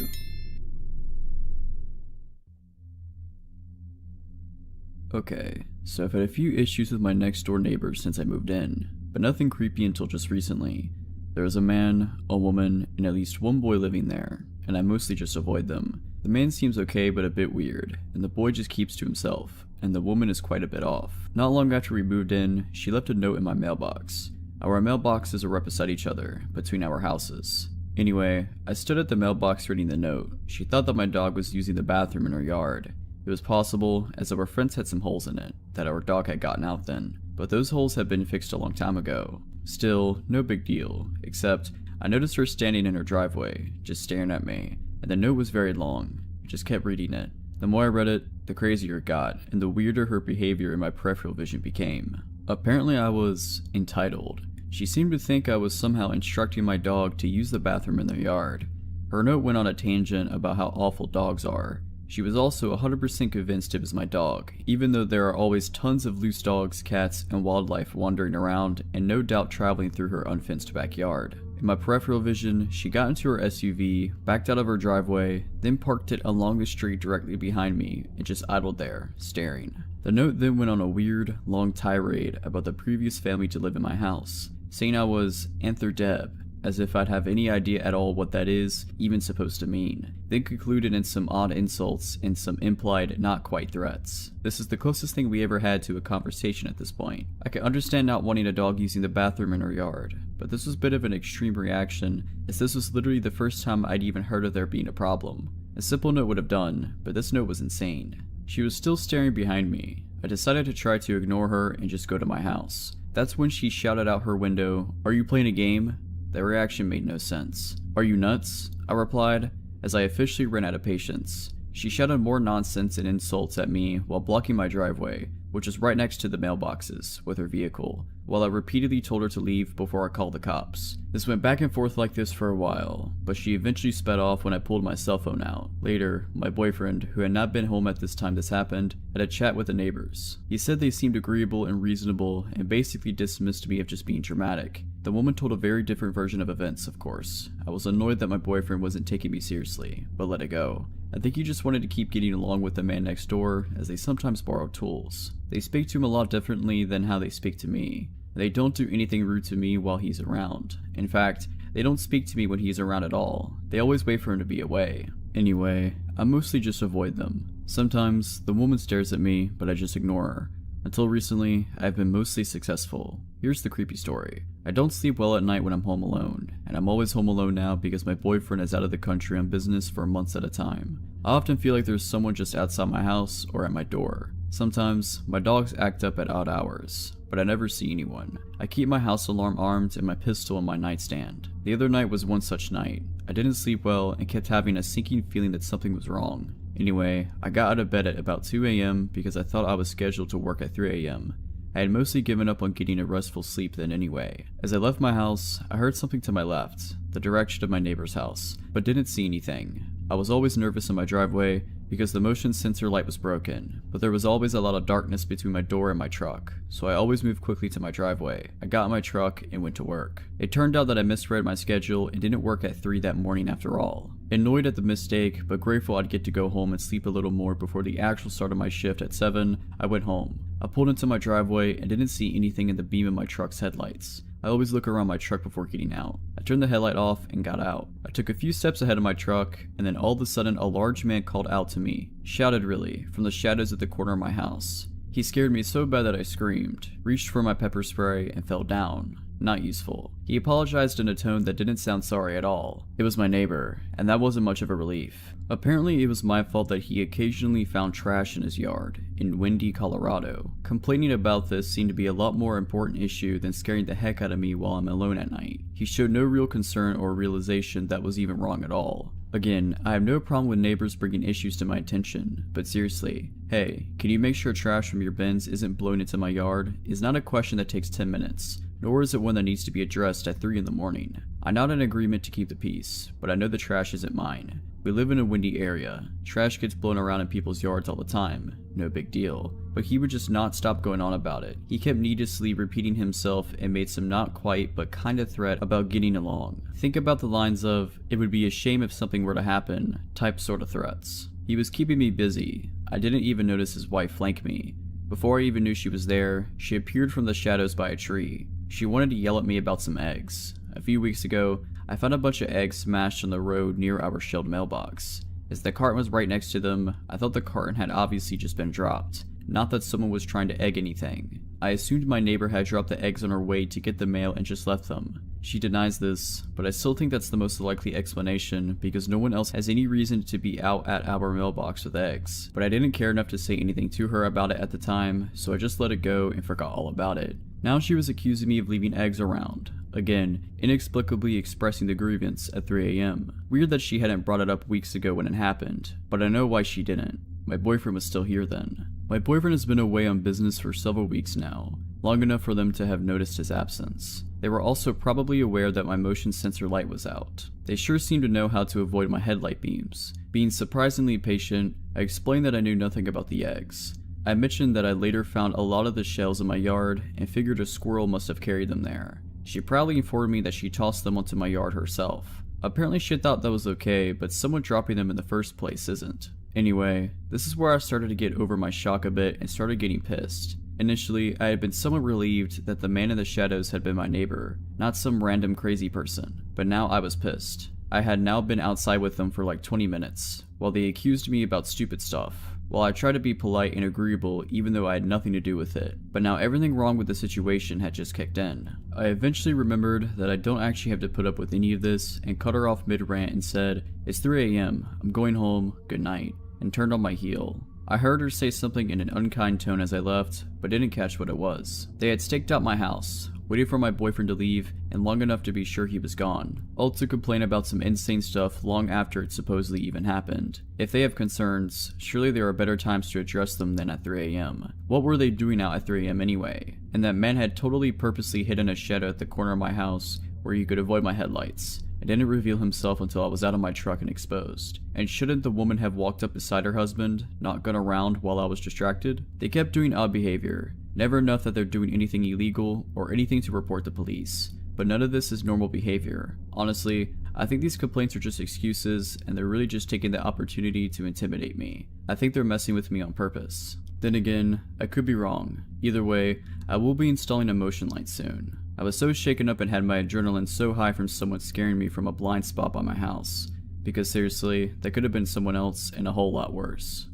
Okay, so I've had a few issues with my next door neighbors since I moved in, but nothing creepy until just recently. There is a man, a woman, and at least one boy living there, and I mostly just avoid them. The man seems okay but a bit weird, and the boy just keeps to himself, and the woman is quite a bit off. Not long after we moved in, she left a note in my mailbox. Our mailboxes are right beside each other, between our houses. Anyway, I stood at the mailbox reading the note. She thought that my dog was using the bathroom in her yard. It was possible, as our fence had some holes in it, that our dog had gotten out then, but those holes had been fixed a long time ago. Still, no big deal, except I noticed her standing in her driveway, just staring at me, and the note was very long. just kept reading it. The more I read it, the crazier it got, and the weirder her behavior in my peripheral vision became. Apparently I was entitled. She seemed to think I was somehow instructing my dog to use the bathroom in their yard. Her note went on a tangent about how awful dogs are. She was also 100% convinced it was my dog, even though there are always tons of loose dogs, cats, and wildlife wandering around and no doubt traveling through her unfenced backyard. In my peripheral vision, she got into her SUV, backed out of her driveway, then parked it along the street directly behind me and just idled there, staring. The note then went on a weird, long tirade about the previous family to live in my house, saying I was Antherdeb, as if I'd have any idea at all what that is even supposed to mean, then concluded in some odd insults and some implied not quite threats. This is the closest thing we ever had to a conversation at this point. I can understand not wanting a dog using the bathroom in her yard, but this was a bit of an extreme reaction, as this was literally the first time I'd even heard of there being a problem. A simple note would have done, but this note was insane. She was still staring behind me. I decided to try to ignore her and just go to my house. That's when she shouted out her window, "Are you playing a game?" The reaction made no sense. "Are you nuts?" I replied, as I officially ran out of patience. She shouted more nonsense and insults at me while blocking my driveway, which was right next to the mailboxes, with her vehicle, while I repeatedly told her to leave before I called the cops. This went back and forth like this for a while, but she eventually sped off when I pulled my cell phone out. Later, my boyfriend, who had not been home at this time this happened, had a chat with the neighbors. He said they seemed agreeable and reasonable and basically dismissed me of just being dramatic. The woman told a very different version of events, of course. I was annoyed that my boyfriend wasn't taking me seriously, but let it go. I think he just wanted to keep getting along with the man next door, as they sometimes borrow tools. They speak to him a lot differently than how they speak to me. They don't do anything rude to me while he's around. In fact, they don't speak to me when he's around at all. They always wait for him to be away. Anyway, I mostly just avoid them. Sometimes, the woman stares at me, but I just ignore her. Until recently, I've been mostly successful. Here's the creepy story. I don't sleep well at night when I'm home alone, and I'm always home alone now because my boyfriend is out of the country on business for months at a time. I often feel like there's someone just outside my house or at my door. Sometimes, my dogs act up at odd hours, but I never see anyone. I keep my house alarm armed and my pistol on my nightstand. The other night was one such night. I didn't sleep well and kept having a sinking feeling that something was wrong. Anyway, I got out of bed at about 2 a.m. because I thought I was scheduled to work at 3 a.m. I had mostly given up on getting a restful sleep then anyway. As I left my house, I heard something to my left, the direction of my neighbor's house, but didn't see anything. I was always nervous in my driveway because the motion sensor light was broken, but there was always a lot of darkness between my door and my truck, so I always moved quickly to my driveway. I got in my truck and went to work. It turned out that I misread my schedule and didn't work at 3 that morning after all. Annoyed at the mistake, but grateful I'd get to go home and sleep a little more before the actual start of my shift at 7, I went home. I pulled into my driveway and didn't see anything in the beam of my truck's headlights. I always look around my truck before getting out. I turned the headlight off and got out. I took a few steps ahead of my truck, and then all of a sudden a large man called out to me, shouted really, from the shadows at the corner of my house. He scared me so bad that I screamed, reached for my pepper spray, and fell down. Not useful. He apologized in a tone that didn't sound sorry at all. It was my neighbor, and that wasn't much of a relief. Apparently it was my fault that he occasionally found trash in his yard, in windy Colorado. Complaining about this seemed to be a lot more important issue than scaring the heck out of me while I'm alone at night. He showed no real concern or realization that was even wrong at all. Again, I have no problem with neighbors bringing issues to my attention, but seriously, hey, can you make sure trash from your bins isn't blown into my yard? Is not a question that takes 10 minutes. Nor is it one that needs to be addressed at 3 in the morning. I'm not in agreement to keep the peace, but I know the trash isn't mine. We live in a windy area. Trash gets blown around in people's yards all the time. No big deal. But he would just not stop going on about it. He kept needlessly repeating himself and made some not quite but kind of threat about getting along. Think about the lines of, "It would be a shame if something were to happen," type sort of threats. He was keeping me busy. I didn't even notice his wife flank me. Before I even knew she was there, she appeared from the shadows by a tree. She wanted to yell at me about some eggs. A few weeks ago, I found a bunch of eggs smashed on the road near our shelved mailbox. As the carton was right next to them, I thought the carton had obviously just been dropped, not that someone was trying to egg anything. I assumed my neighbor had dropped the eggs on her way to get the mail and just left them. She denies this, but I still think that's the most likely explanation because no one else has any reason to be out at our mailbox with eggs. But I didn't care enough to say anything to her about it at the time, so I just let it go and forgot all about it. Now she was accusing me of leaving eggs around. again, inexplicably expressing the grievance at 3 a.m. Weird that she hadn't brought it up weeks ago when it happened, but I know why she didn't. My boyfriend was still here then. My boyfriend has been away on business for several weeks now, long enough for them to have noticed his absence. They were also probably aware that my motion sensor light was out. They sure seemed to know how to avoid my headlight beams. Being surprisingly patient, I explained that I knew nothing about the eggs. I mentioned that I later found a lot of the shells in my yard and figured a squirrel must have carried them there. She proudly informed me that she tossed them onto my yard herself. Apparently she thought that was okay, but someone dropping them in the first place isn't. Anyway, this is where I started to get over my shock a bit and started getting pissed. Initially, I had been somewhat relieved that the man in the shadows had been my neighbor, not some random crazy person, but now I was pissed. I had now been outside with them for like 20 minutes, while they accused me about stupid stuff. While I tried to be polite and agreeable even though I had nothing to do with it, but now everything wrong with the situation had just kicked in. I eventually remembered that I don't actually have to put up with any of this and cut her off mid-rant and said, "It's 3 a.m, I'm going home, good night," and turned on my heel. I heard her say something in an unkind tone as I left, but didn't catch what it was. They had staked out my house, waited for my boyfriend to leave, and long enough to be sure he was gone, all to complain about some insane stuff long after it supposedly even happened. If they have concerns, surely there are better times to address them than at 3 a.m. What were they doing out at 3 a.m. anyway? And that man had totally purposely hidden a shadow at the corner of my house where he could avoid my headlights. It didn't reveal himself until I was out of my truck and exposed. And shouldn't the woman have walked up beside her husband, not gone around while I was distracted? They kept doing odd behavior. Never enough that they're doing anything illegal or anything to report the police. But none of this is normal behavior. Honestly, I think these complaints are just excuses and they're really just taking the opportunity to intimidate me. I think they're messing with me on purpose. Then again, I could be wrong. Either way, I will be installing a motion light soon. I was so shaken up and had my adrenaline so high from someone scaring me from a blind spot by my house. Because seriously, that could have been someone else and a whole lot worse.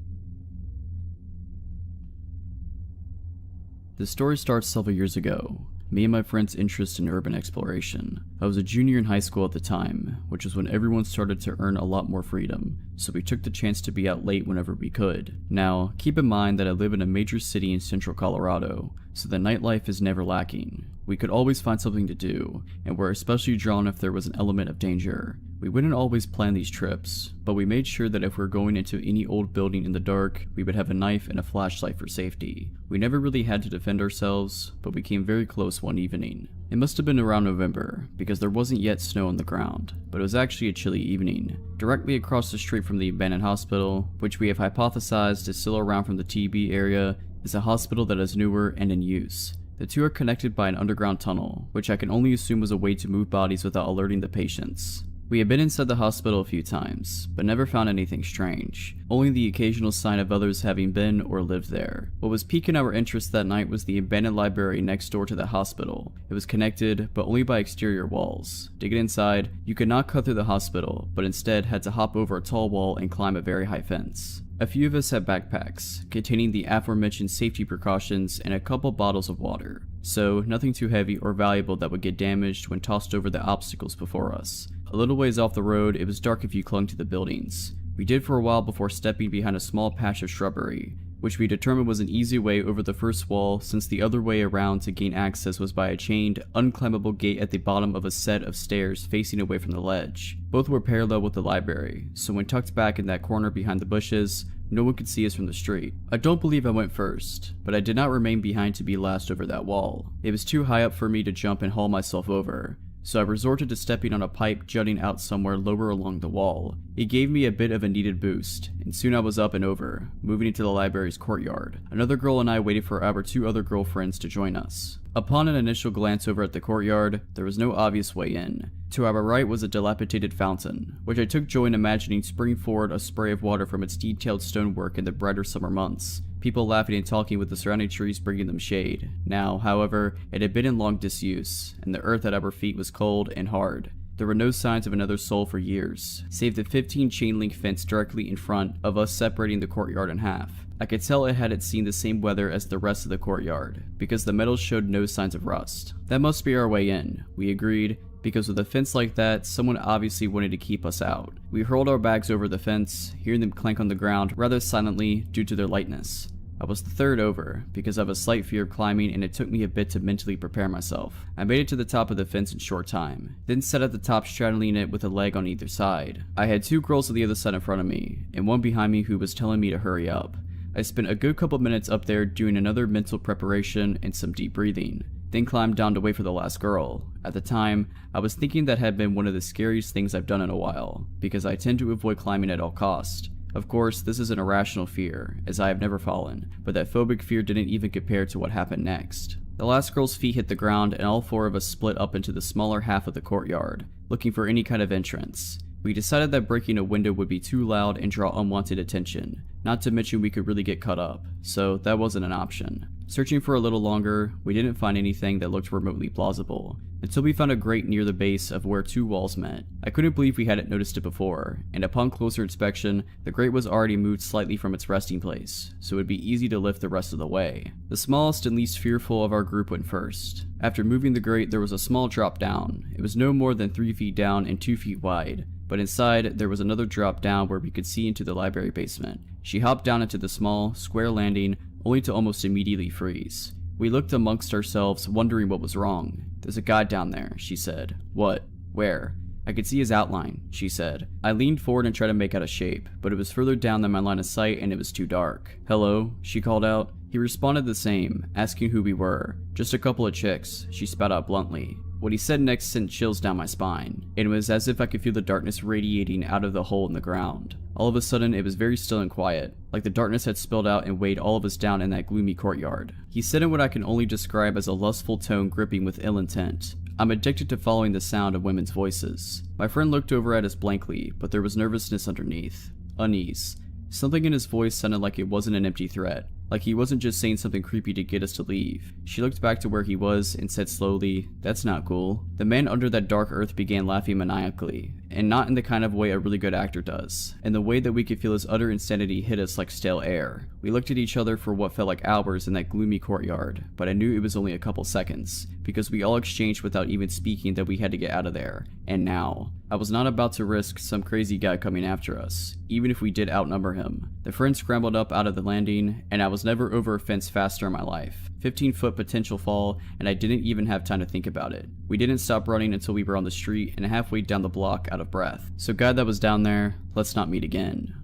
The story starts several years ago. Me and my friend's interest in urban exploration. I was a junior in high school at the time, which was when everyone started to earn a lot more freedom, so we took the chance to be out late whenever we could. Now, keep in mind that I live in a major city in central Colorado, so the nightlife is never lacking. We could always find something to do, and were especially drawn if there was an element of danger. We wouldn't always plan these trips, but we made sure that if we're going into any old building in the dark, we would have a knife and a flashlight for safety. We never really had to defend ourselves, but we came very close one evening. It must have been around November, because there wasn't yet snow on the ground, but it was actually a chilly evening. Directly across the street from the abandoned hospital, which we have hypothesized is still around from the TB area, is a hospital that is newer and in use. The two are connected by an underground tunnel, which I can only assume was a way to move bodies without alerting the patients. We had been inside the hospital a few times, but never found anything strange, only the occasional sign of others having been or lived there. What was piquing our interest that night was the abandoned library next door to the hospital. It was connected, but only by exterior walls. To get inside, you could not cut through the hospital, but instead had to hop over a tall wall and climb a very high fence. A few of us had backpacks, containing the aforementioned safety precautions and a couple bottles of water, so nothing too heavy or valuable that would get damaged when tossed over the obstacles before us. A little ways off the road, it was dark if you clung to the buildings. We did for a while before stepping behind a small patch of shrubbery, which we determined was an easy way over the first wall since the other way around to gain access was by a chained, unclimbable gate at the bottom of a set of stairs facing away from the ledge. Both were parallel with the library, so when tucked back in that corner behind the bushes, no one could see us from the street. I don't believe I went first, but I did not remain behind to be last over that wall. It was too high up for me to jump and haul myself over, so I resorted to stepping on a pipe jutting out somewhere lower along the wall. It gave me a bit of a needed boost, and soon I was up and over, moving into the library's courtyard. Another girl and I waited for our two other girlfriends to join us. Upon an initial glance over at the courtyard, there was no obvious way in. To our right was a dilapidated fountain, which I took joy in imagining springing forward a spray of water from its detailed stonework in the brighter summer months, people laughing and talking with the surrounding trees bringing them shade. Now, however, it had been in long disuse, and the earth at our feet was cold and hard. There were no signs of another soul for years, save the 15 chain link fence directly in front of us separating the courtyard in half. I could tell it hadn't seen the same weather as the rest of the courtyard, because the metal showed no signs of rust. That must be our way in, we agreed, because with a fence like that, someone obviously wanted to keep us out. We hurled our bags over the fence, hearing them clank on the ground rather silently due to their lightness. I was the third over, because I have a slight fear of climbing and it took me a bit to mentally prepare myself. I made it to the top of the fence in short time, then sat at the top straddling it with a leg on either side. I had two girls on the other side in front of me, and one behind me who was telling me to hurry up. I spent a good couple minutes up there doing another mental preparation and some deep breathing, then climbed down to wait for the last girl. At the time, I was thinking that had been one of the scariest things I've done in a while, because I tend to avoid climbing at all costs. Of course, this is an irrational fear, as I have never fallen, but that phobic fear didn't even compare to what happened next. The last girl's feet hit the ground and all four of us split up into the smaller half of the courtyard, looking for any kind of entrance. We decided that breaking a window would be too loud and draw unwanted attention, not to mention we could really get cut up, so that wasn't an option. Searching for a little longer, we didn't find anything that looked remotely plausible, until we found a grate near the base of where two walls met. I couldn't believe we hadn't noticed it before, and upon closer inspection, the grate was already moved slightly from its resting place, so it would be easy to lift the rest of the way. The smallest and least fearful of our group went first. After moving the grate, there was a small drop down. It was no more than 3 feet down and 2 feet wide, but inside there was another drop down where we could see into the library basement. She hopped down into the small, square landing, only to almost immediately freeze. We looked amongst ourselves, wondering what was wrong. "There's a guy down there," she said. "What? Where?" "I could see his outline," she said. I leaned forward and tried to make out a shape, but it was further down than my line of sight and it was too dark. "Hello?" she called out. He responded the same, asking who we were. "Just a couple of chicks," she spat out bluntly. What he said next sent chills down my spine, and it was as if I could feel the darkness radiating out of the hole in the ground. All of a sudden, it was very still and quiet, like the darkness had spilled out and weighed all of us down in that gloomy courtyard. He said in what I can only describe as a lustful tone gripping with ill intent, "I'm addicted to following the sound of women's voices." My friend looked over at us blankly, but there was nervousness underneath. Unease. Something in his voice sounded like it wasn't an empty threat, like he wasn't just saying something creepy to get us to leave. She looked back to where he was and said slowly, "That's not cool." The man under that dark earth began laughing maniacally, and not in the kind of way a really good actor does, in the way that we could feel his utter insanity hit us like stale air. We looked at each other for what felt like hours in that gloomy courtyard, but I knew it was only a couple seconds, because we all exchanged without even speaking that we had to get out of there. And now, I was not about to risk some crazy guy coming after us, even if we did outnumber him. The friend scrambled up out of the landing, and I was never over a fence faster in my life. 15-foot potential fall, and I didn't even have time to think about it. We didn't stop running until we were on the street and halfway down the block out of breath. So guy that was down there, let's not meet again.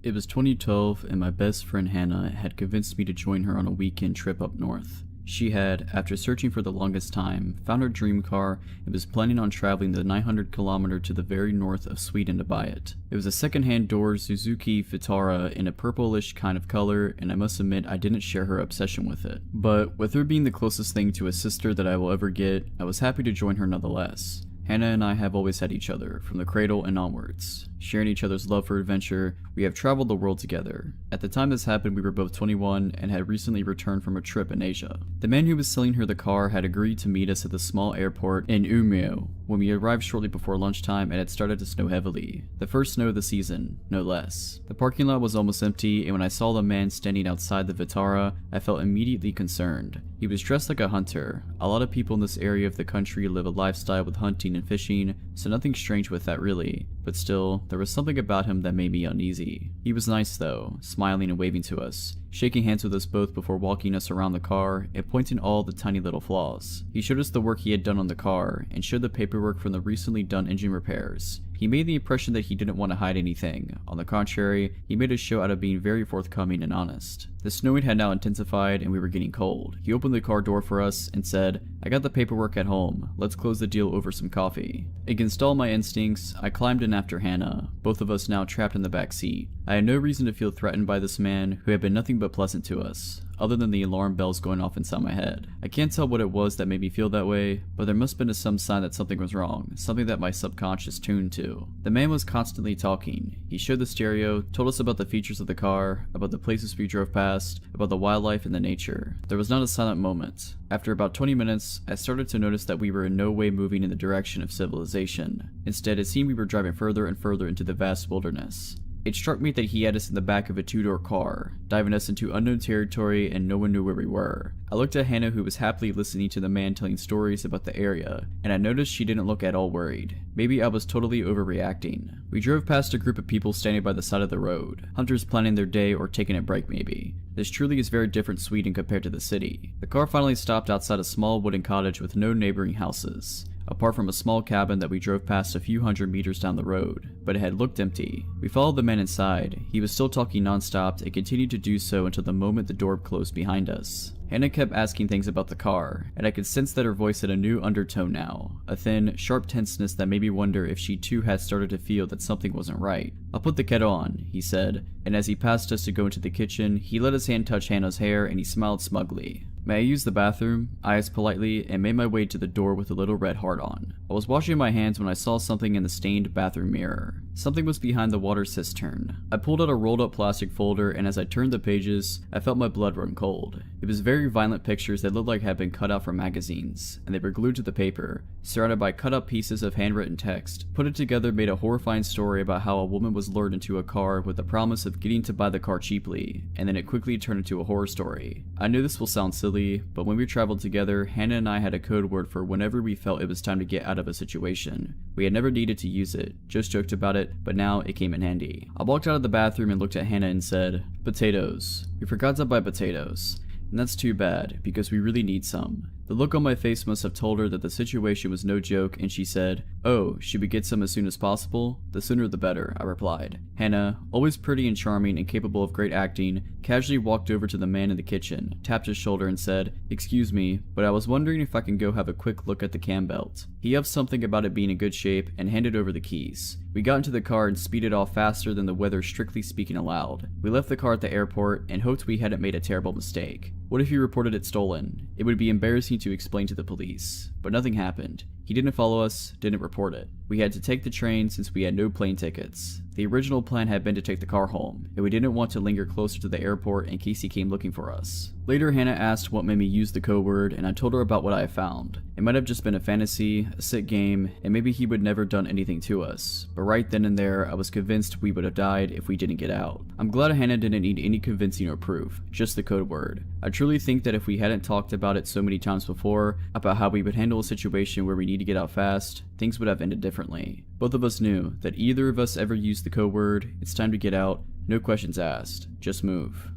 It was 2012, and my best friend Hannah had convinced me to join her on a weekend trip up north. She had, after searching for the longest time, found her dream car and was planning on traveling the 900km to the very north of Sweden to buy it. It was a second-hand door Suzuki Vitara in a purplish kind of color, and I must admit I didn't share her obsession with it. But with her being the closest thing to a sister that I will ever get, I was happy to join her nonetheless. Hannah and I have always had each other, from the cradle and onwards. Sharing each other's love for adventure, we have traveled the world together. At the time this happened, we were both 21 and had recently returned from a trip in Asia. The man who was selling her the car had agreed to meet us at the small airport in Umeå. When we arrived shortly before lunchtime, it had started to snow heavily. The first snow of the season, no less. The parking lot was almost empty, and when I saw the man standing outside the Vitara, I felt immediately concerned. He was dressed like a hunter. A lot of people in this area of the country live a lifestyle with hunting and fishing, so nothing strange with that really. But still, there was something about him that made me uneasy. He was nice though, smiling and waving to us, shaking hands with us both before walking us around the car and pointing all the tiny little flaws. He showed us the work he had done on the car and showed the paperwork from the recently done engine repairs. He made the impression that he didn't want to hide anything. On the contrary, he made a show out of being very forthcoming and honest. The snowing had now intensified and we were getting cold. He opened the car door for us and said, "I got the paperwork at home. Let's close the deal over some coffee." Against all my instincts, I climbed in after Hannah, both of us now trapped in the back seat. I had no reason to feel threatened by this man who had been nothing but pleasant to us, other than the alarm bells going off inside my head. I can't tell what it was that made me feel that way, but there must have been some sign that something was wrong, something that my subconscious tuned to. The man was constantly talking. He showed the stereo, told us about the features of the car, about the places we drove past, about the wildlife and the nature. There was not a silent moment. After about 20 minutes, I started to notice that we were in no way moving in the direction of civilization. Instead, it seemed we were driving further and further into the vast wilderness. It struck me that he had us in the back of a two-door car, diving us into unknown territory and no one knew where we were. I looked at Hannah, who was happily listening to the man telling stories about the area, and I noticed she didn't look at all worried. Maybe I was totally overreacting. We drove past a group of people standing by the side of the road, hunters planning their day or taking a break maybe. This truly is very different Sweden compared to the city. The car finally stopped outside a small wooden cottage with no neighboring houses, apart from a small cabin that we drove past a few hundred meters down the road, but it had looked empty. We followed the man inside. He was still talking non-stop and continued to do so until the moment the door closed behind us. Hannah kept asking things about the car, and I could sense that her voice had a new undertone now, a thin, sharp tenseness that made me wonder if she too had started to feel that something wasn't right. "I'll put the kettle on," he said, and as he passed us to go into the kitchen, he let his hand touch Hannah's hair and he smiled smugly. "May I use the bathroom?" I asked politely and made my way to the door with a little red heart on. I was washing my hands when I saw something in the stained bathroom mirror. Something was behind the water cistern. I pulled out a rolled up plastic folder, and as I turned the pages, I felt my blood run cold. It was very violent pictures that looked like had been cut out from magazines, and they were glued to the paper, surrounded by cut up pieces of handwritten text. Put it together made a horrifying story about how a woman was lured into a car with the promise of getting to buy the car cheaply, and then it quickly turned into a horror story. I knew this will sound silly, but when we traveled together, Hannah and I had a code word for whenever we felt it was time to get out of a situation. We had never needed to use it, just joked about it, but now it came in handy. I walked out of the bathroom and looked at Hannah and said, "Potatoes. We forgot to buy potatoes. And that's too bad, because we really need some." The look on my face must have told her that the situation was no joke, and she said, "Oh, should we get some as soon as possible?" "The sooner the better," I replied. Hannah, always pretty and charming and capable of great acting, casually walked over to the man in the kitchen, tapped his shoulder and said, "Excuse me, but I was wondering if I can go have a quick look at the cam belt." He huffed something about it being in good shape and handed over the keys. We got into the car and speeded off faster than the weather strictly speaking allowed. We left the car at the airport and hoped we hadn't made a terrible mistake. What if he reported it stolen? It would be embarrassing to explain to the police. But nothing happened. He didn't follow us, didn't report it. We had to take the train since we had no plane tickets. The original plan had been to take the car home, and we didn't want to linger closer to the airport in case he came looking for us. Later, Hannah asked what made me use the code word, and I told her about what I had found. It might have just been a fantasy, a sick game, and maybe he would never done anything to us. But right then and there, I was convinced we would have died if we didn't get out. I'm glad Hannah didn't need any convincing or proof, just the code word. I truly think that if we hadn't talked about it so many times before, about how we would handle a situation where we need to get out fast, things would have ended differently. Both of us knew that either of us ever used the code word, it's time to get out, no questions asked, just move.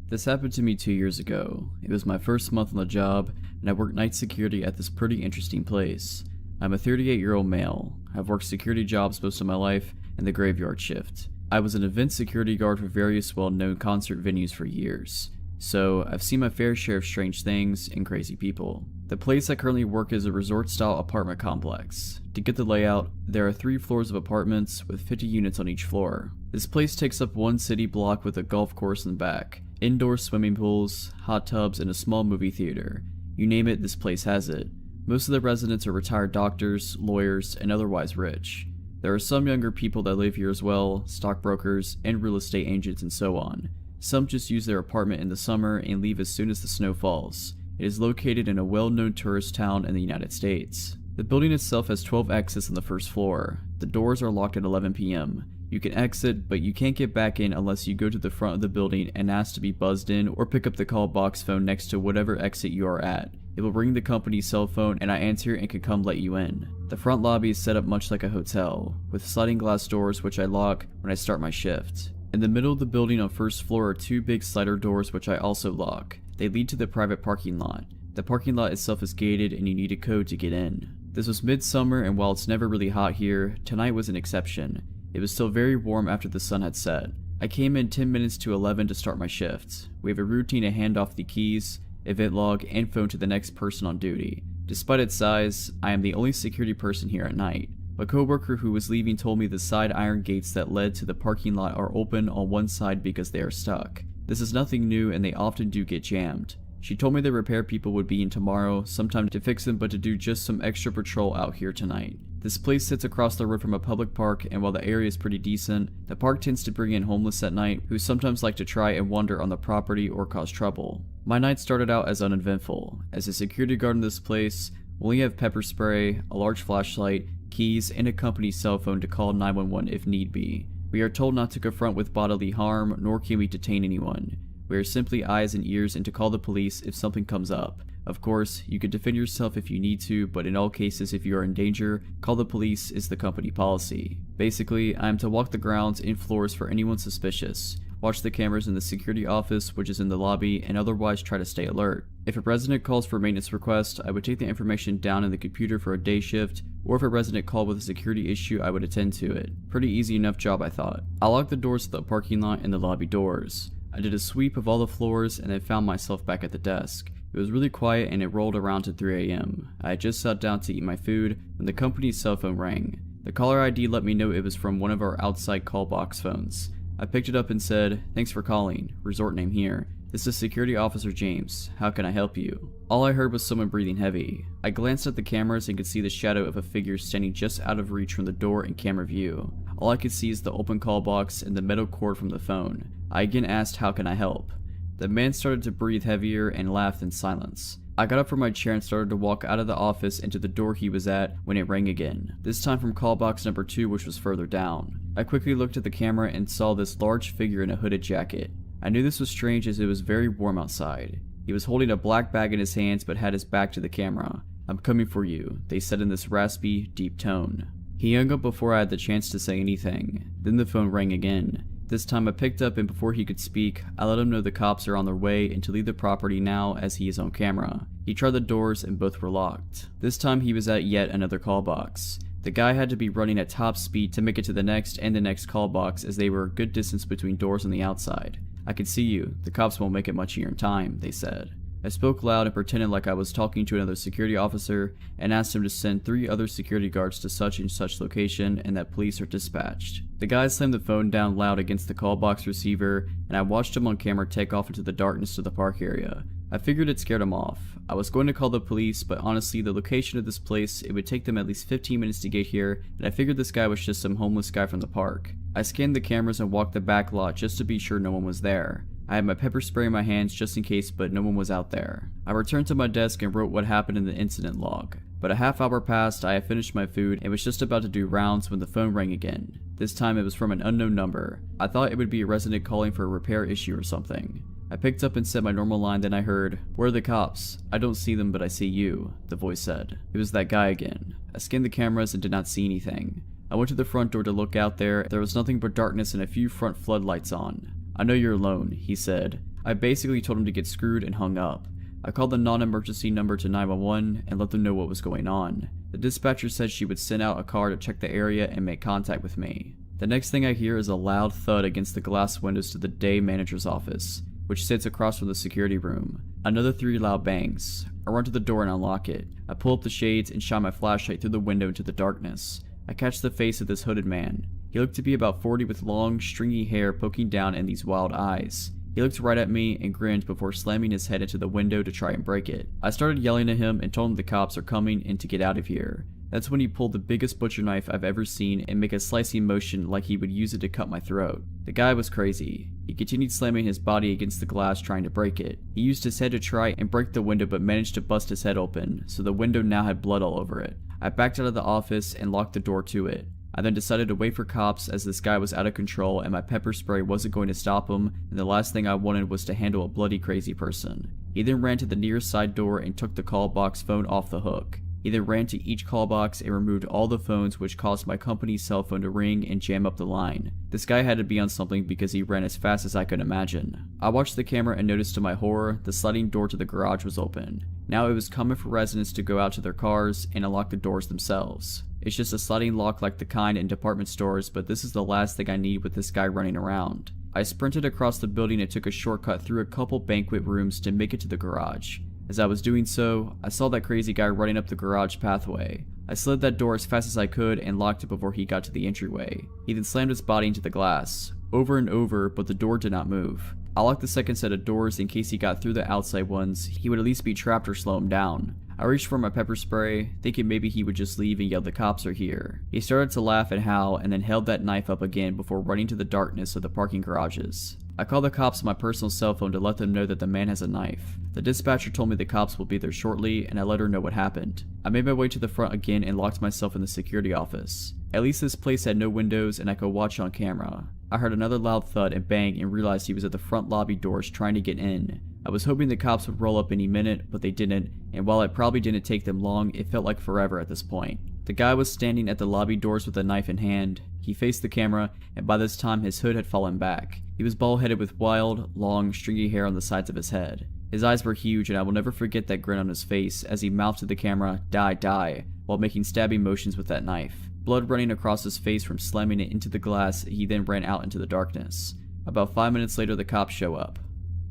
This happened to me 2 years ago. It was my first month on the job, and I worked night security at this pretty interesting place. I'm a 38-year-old male. I've worked security jobs most of my life and the graveyard shift. I was an event security guard for various well-known concert venues for years, so I've seen my fair share of strange things and crazy people. The place I currently work is a resort-style apartment complex. To get the layout, there are 3 floors of apartments with 50 units on each floor. This place takes up one city block with a golf course in the back, indoor swimming pools, hot tubs, and a small movie theater. You name it, this place has it. Most of the residents are retired doctors, lawyers, and otherwise rich. There are some younger people that live here as well, stockbrokers, and real estate agents and so on. Some just use their apartment in the summer and leave as soon as the snow falls. It is located in a well-known tourist town in the United States. The building itself has 12 exits on the first floor. The doors are locked at 11 p.m. You can exit, but you can't get back in unless you go to the front of the building and ask to be buzzed in or pick up the call box phone next to whatever exit you are at. It will ring the company's cell phone and I answer and can come let you in. The front lobby is set up much like a hotel, with sliding glass doors which I lock when I start my shift. In the middle of the building on first floor are 2 big slider doors which I also lock. They lead to the private parking lot. The parking lot itself is gated and you need a code to get in. This was midsummer, and while it's never really hot here, tonight was an exception. It was still very warm after the sun had set. I came in 10 minutes to 11 to start my shift. We have a routine to hand off the keys, event log, and phone to the next person on duty. Despite its size, I am the only security person here at night. My coworker who was leaving told me the side iron gates that led to the parking lot are open on one side because they are stuck. This is nothing new and they often do get jammed. She told me the repair people would be in tomorrow, sometime to fix them, but to do just some extra patrol out here tonight. This place sits across the road from a public park, and while the area is pretty decent, the park tends to bring in homeless at night who sometimes like to try and wander on the property or cause trouble. My night started out as uneventful. As a security guard in this place, we only have pepper spray, a large flashlight, keys, and a company cell phone to call 911 if need be. We are told not to confront with bodily harm, nor can we detain anyone. We are simply eyes and ears and to call the police if something comes up. Of course, you could defend yourself if you need to, but in all cases if you are in danger, call the police is the company policy. Basically, I am to walk the grounds and floors for anyone suspicious, watch the cameras in the security office, which is in the lobby, and otherwise try to stay alert. If a resident calls for a maintenance request, I would take the information down in the computer for a day shift, or if a resident called with a security issue, I would attend to it. Pretty easy enough job, I thought. I locked the doors to the parking lot and the lobby doors. I did a sweep of all the floors and then found myself back at the desk. It was really quiet and it rolled around to 3 a.m. I had just sat down to eat my food when the company's cell phone rang. The caller ID let me know it was from one of our outside call box phones. I picked it up and said, "Thanks for calling. Resort name here. This is Security Officer James. How can I help you?" All I heard was someone breathing heavy. I glanced at the cameras and could see the shadow of a figure standing just out of reach from the door in camera view. All I could see is the open call box and the metal cord from the phone. I again asked, "How can I help?" The man started to breathe heavier and laughed in silence. I got up from my chair and started to walk out of the office into the door he was at when it rang again, this time from call box number 2, which was further down. I quickly looked at the camera and saw this large figure in a hooded jacket. I knew this was strange as it was very warm outside. He was holding a black bag in his hands but had his back to the camera. "I'm coming for you," they said in this raspy, deep tone. He hung up before I had the chance to say anything. Then the phone rang again. This time I picked up and before he could speak, I let him know the cops are on their way and to leave the property now as he is on camera. He tried the doors and both were locked. This time he was at yet another call box. The guy had to be running at top speed to make it to the next and the next call box as they were a good distance between doors on the outside. "I can see you. The cops won't make it much here in time," they said. I spoke loud and pretended like I was talking to another security officer and asked him to send 3 other security guards to such and such location and that police are dispatched. The guy slammed the phone down loud against the call box receiver and I watched him on camera take off into the darkness to the park area. I figured it scared him off. I was going to call the police, but honestly the location of this place, it would take them at least 15 minutes to get here and I figured this guy was just some homeless guy from the park. I scanned the cameras and walked the back lot just to be sure no one was there. I had my pepper spray in my hands just in case, but no one was out there. I returned to my desk and wrote what happened in the incident log. But a half hour passed, I had finished my food and was just about to do rounds when the phone rang again. This time it was from an unknown number. I thought it would be a resident calling for a repair issue or something. I picked up and said my normal line, then I heard, "Where are the cops? I don't see them, but I see you," the voice said. It was that guy again. I scanned the cameras and did not see anything. I went to the front door to look out there. There was nothing but darkness and a few front floodlights on. "I know you're alone," he said. I basically told him to get screwed and hung up. I called the non-emergency number to 911 and let them know what was going on. The dispatcher said she would send out a car to check the area and make contact with me. The next thing I hear is a loud thud against the glass windows to the day manager's office, which sits across from the security room. Another 3 loud bangs. I run to the door and unlock it. I pull up the shades and shine my flashlight through the window into the darkness. I catch the face of this hooded man. He looked to be about 40 with long, stringy hair poking down and these wild eyes. He looked right at me and grinned before slamming his head into the window to try and break it. I started yelling at him and told him the cops are coming and to get out of here. That's when he pulled the biggest butcher knife I've ever seen and make a slicing motion like he would use it to cut my throat. The guy was crazy. He continued slamming his body against the glass trying to break it. He used his head to try and break the window but managed to bust his head open, so the window now had blood all over it. I backed out of the office and locked the door to it. I then decided to wait for cops as this guy was out of control and my pepper spray wasn't going to stop him, and the last thing I wanted was to handle a bloody crazy person. He then ran to the nearest side door and took the call box phone off the hook. He then ran to each call box and removed all the phones, which caused my company's cell phone to ring and jam up the line. This guy had to be on something because he ran as fast as I could imagine. I watched the camera and noticed to my horror, the sliding door to the garage was open. Now it was common for residents to go out to their cars and unlock the doors themselves. It's just a sliding lock like the kind in department stores, but this is the last thing I need with this guy running around. I sprinted across the building and took a shortcut through a couple banquet rooms to make it to the garage. As I was doing so, I saw that crazy guy running up the garage pathway. I slid that door as fast as I could and locked it before he got to the entryway. He then slammed his body into the glass, over and over, but the door did not move. I locked the second set of doors in case he got through the outside ones. He would at least be trapped or slow him down. I reached for my pepper spray, thinking maybe he would just leave and yell the cops are here. He started to laugh and howl and then held that knife up again before running to the darkness of the parking garages. I called the cops on my personal cell phone to let them know that the man has a knife. The dispatcher told me the cops will be there shortly, and I let her know what happened. I made my way to the front again and locked myself in the security office. At least this place had no windows and I could watch on camera. I heard another loud thud and bang and realized he was at the front lobby doors trying to get in. I was hoping the cops would roll up any minute, but they didn't, and while it probably didn't take them long, it felt like forever at this point. The guy was standing at the lobby doors with a knife in hand. He faced the camera, and by this time his hood had fallen back. He was bald-headed with wild, long, stringy hair on the sides of his head. His eyes were huge, and I will never forget that grin on his face as he mouthed to the camera, "Die, die," while making stabbing motions with that knife. Blood running across his face from slamming it into the glass, he then ran out into the darkness. About 5 minutes later, the cops show up.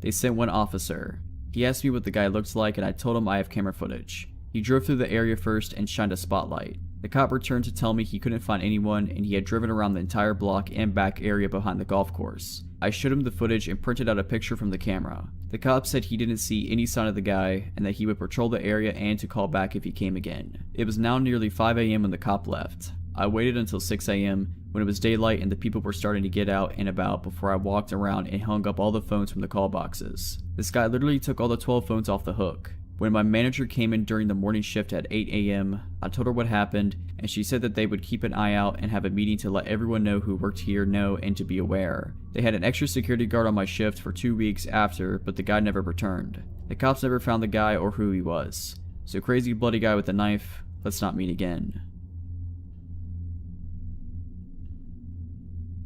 They sent one officer. He asked me what the guy looked like, and I told him I have camera footage. He drove through the area first and shined a spotlight. The cop returned to tell me he couldn't find anyone, and he had driven around the entire block and back area behind the golf course. I showed him the footage and printed out a picture from the camera. The cop said he didn't see any sign of the guy, and that he would patrol the area and to call back if he came again. It was now nearly 5 a.m. when the cop left. I waited until 6 a.m. when it was daylight and the people were starting to get out and about before I walked around and hung up all the phones from the call boxes. This guy literally took all the 12 phones off the hook. When my manager came in during the morning shift at 8 a.m., I told her what happened, and she said that they would keep an eye out and have a meeting to let everyone know who worked here know and to be aware. They had an extra security guard on my shift for 2 weeks after, but the guy never returned. The cops never found the guy or who he was. So crazy bloody guy with a knife, let's not meet again.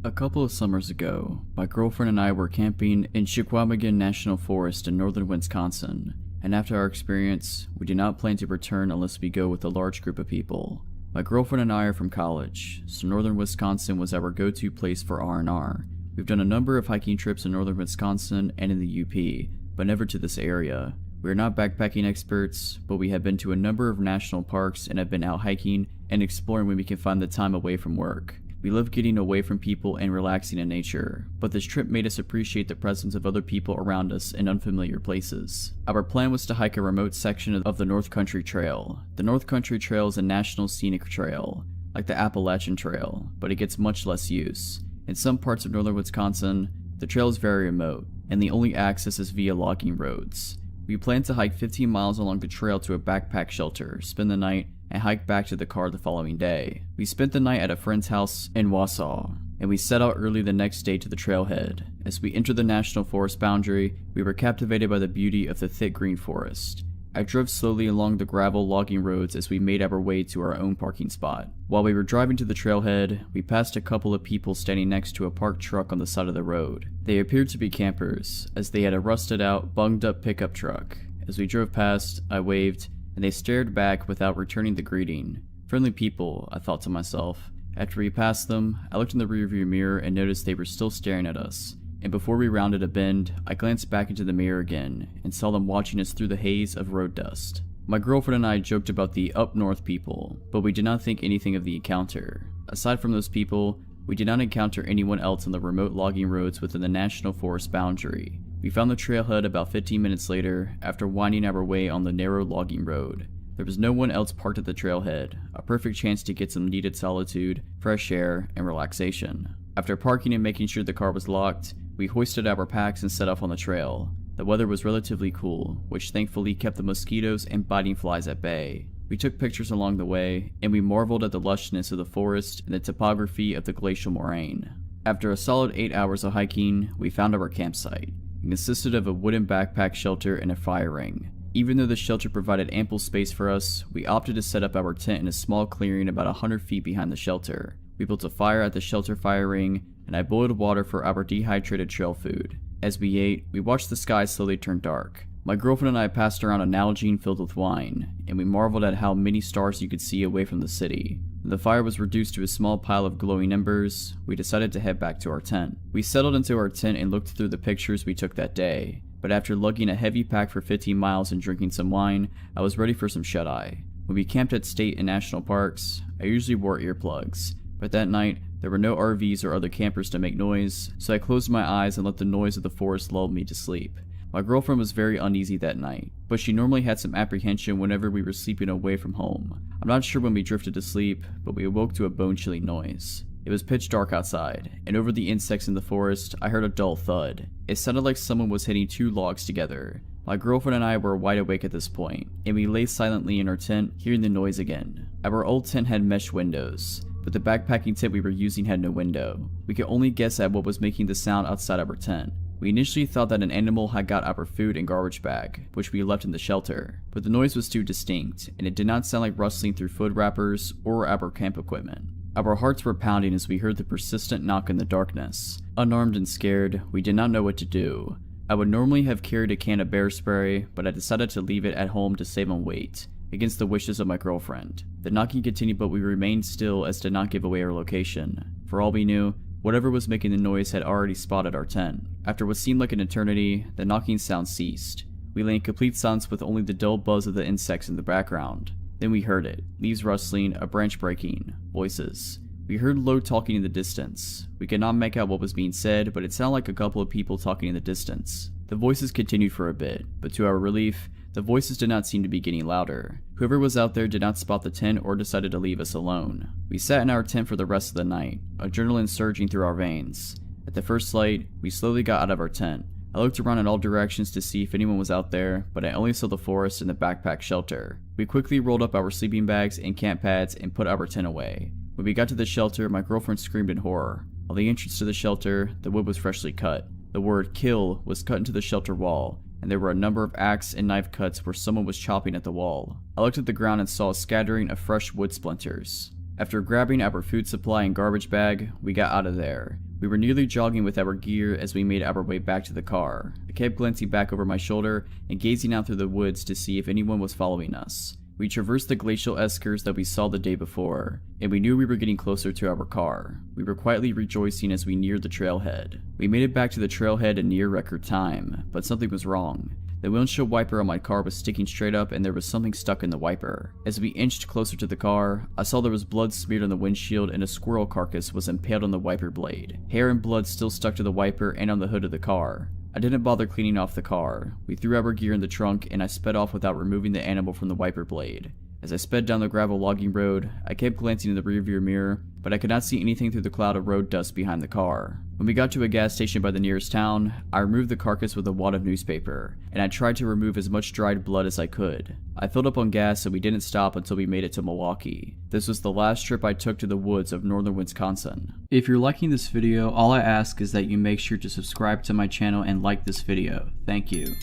A couple of summers ago, my girlfriend and I were camping in Chequamegon National Forest in northern Wisconsin, and after our experience, we do not plan to return unless we go with a large group of people. My girlfriend and I are from college, so northern Wisconsin was our go-to place for R&R. We've done a number of hiking trips in northern Wisconsin and in the UP, but never to this area. We are not backpacking experts, but we have been to a number of national parks and have been out hiking and exploring when we can find the time away from work. We love getting away from people and relaxing in nature, but this trip made us appreciate the presence of other people around us in unfamiliar places. Our plan was to hike a remote section of the North Country Trail. The North Country Trail is a national scenic trail, like the Appalachian Trail, but it gets much less use. In some parts of northern Wisconsin, the trail is very remote, and the only access is via logging roads. We plan to hike 15 miles along the trail to a backpack shelter, spend the night, and hike back to the car the following day. We spent the night at a friend's house in Wausau, and we set out early the next day to the trailhead. As we entered the national forest boundary, we were captivated by the beauty of the thick green forest. I drove slowly along the gravel logging roads as we made our way to our own parking spot. While we were driving to the trailhead, we passed a couple of people standing next to a parked truck on the side of the road. They appeared to be campers, as they had a rusted out, bunged up pickup truck. As we drove past, I waved, and they stared back without returning the greeting. Friendly people, I thought to myself. After we passed them, I looked in the rearview mirror and noticed they were still staring at us. And before we rounded a bend, I glanced back into the mirror again and saw them watching us through the haze of road dust. My girlfriend and I joked about the up north people, but we did not think anything of the encounter. Aside from those people, we did not encounter anyone else on the remote logging roads within the national forest boundary. We found the trailhead about 15 minutes later after winding our way on the narrow logging road. There was no one else parked at the trailhead, a perfect chance to get some needed solitude, fresh air, and relaxation. After parking and making sure the car was locked, we hoisted our packs and set off on the trail. The weather was relatively cool, which thankfully kept the mosquitoes and biting flies at bay. We took pictures along the way, and we marveled at the lushness of the forest and the topography of the glacial moraine. After a solid 8 hours of hiking, we found our campsite. It consisted of a wooden backpack shelter and a fire ring. Even though the shelter provided ample space for us, we opted to set up our tent in a small clearing about 100 feet behind the shelter. We built a fire at the shelter fire ring, and I boiled water for our dehydrated trail food. As we ate, we watched the sky slowly turn dark. My girlfriend and I passed around a Nalgene filled with wine, and we marveled at how many stars you could see away from the city. When the fire was reduced to a small pile of glowing embers, we decided to head back to our tent. We settled into our tent and looked through the pictures we took that day, but after lugging a heavy pack for 15 miles and drinking some wine, I was ready for some shut-eye. When we camped at state and national parks, I usually wore earplugs, but that night, there were no RVs or other campers to make noise, so I closed my eyes and let the noise of the forest lull me to sleep. My girlfriend was very uneasy that night, but she normally had some apprehension whenever we were sleeping away from home. I'm not sure when we drifted to sleep, but we awoke to a bone-chilling noise. It was pitch dark outside, and over the insects in the forest, I heard a dull thud. It sounded like someone was hitting two logs together. My girlfriend and I were wide awake at this point, and we lay silently in our tent, hearing the noise again. Our old tent had mesh windows, but the backpacking tent we were using had no window. We could only guess at what was making the sound outside our tent. We initially thought that an animal had got our food and garbage bag, which we left in the shelter, but the noise was too distinct, and it did not sound like rustling through food wrappers or our camp equipment. Our hearts were pounding as we heard the persistent knock in the darkness. Unarmed and scared, we did not know what to do. I would normally have carried a can of bear spray, but I decided to leave it at home to save on weight, against the wishes of my girlfriend. The knocking continued, but we remained still as to not give away our location. For all we knew, whatever was making the noise had already spotted our tent. After what seemed like an eternity, the knocking sound ceased. We lay in complete silence with only the dull buzz of the insects in the background. Then we heard it, leaves rustling, a branch breaking, voices. We heard low talking in the distance. We could not make out what was being said, but it sounded like a couple of people talking in the distance. The voices continued for a bit, but to our relief, the voices did not seem to be getting louder. Whoever was out there did not spot the tent or decided to leave us alone. We sat in our tent for the rest of the night, adrenaline surging through our veins. At the first light, we slowly got out of our tent. I looked around in all directions to see if anyone was out there, but I only saw the forest and the backpack shelter. We quickly rolled up our sleeping bags and camp pads and put our tent away. When we got to the shelter, my girlfriend screamed in horror. On the entrance to the shelter, the wood was freshly cut. The word "kill" was cut into the shelter wall, and there were a number of axe and knife cuts where someone was chopping at the wall. I looked at the ground and saw a scattering of fresh wood splinters. After grabbing our food supply and garbage bag, we got out of there. We were nearly jogging with our gear as we made our way back to the car. I kept glancing back over my shoulder and gazing out through the woods to see if anyone was following us. We traversed the glacial eskers that we saw the day before, and we knew we were getting closer to our car. We were quietly rejoicing as we neared the trailhead. We made it back to the trailhead in near record time, but something was wrong. The windshield wiper on my car was sticking straight up and there was something stuck in the wiper. As we inched closer to the car, I saw there was blood smeared on the windshield and a squirrel carcass was impaled on the wiper blade. Hair and blood still stuck to the wiper and on the hood of the car. I didn't bother cleaning off the car. We threw our gear in the trunk and I sped off without removing the animal from the wiper blade. As I sped down the gravel logging road, I kept glancing in the rearview mirror, but I could not see anything through the cloud of road dust behind the car. When we got to a gas station by the nearest town, I removed the carcass with a wad of newspaper, and I tried to remove as much dried blood as I could. I filled up on gas and we didn't stop until we made it to Milwaukee. This was the last trip I took to the woods of northern Wisconsin. If you're liking this video, all I ask is that you make sure to subscribe to my channel and like this video. Thank you.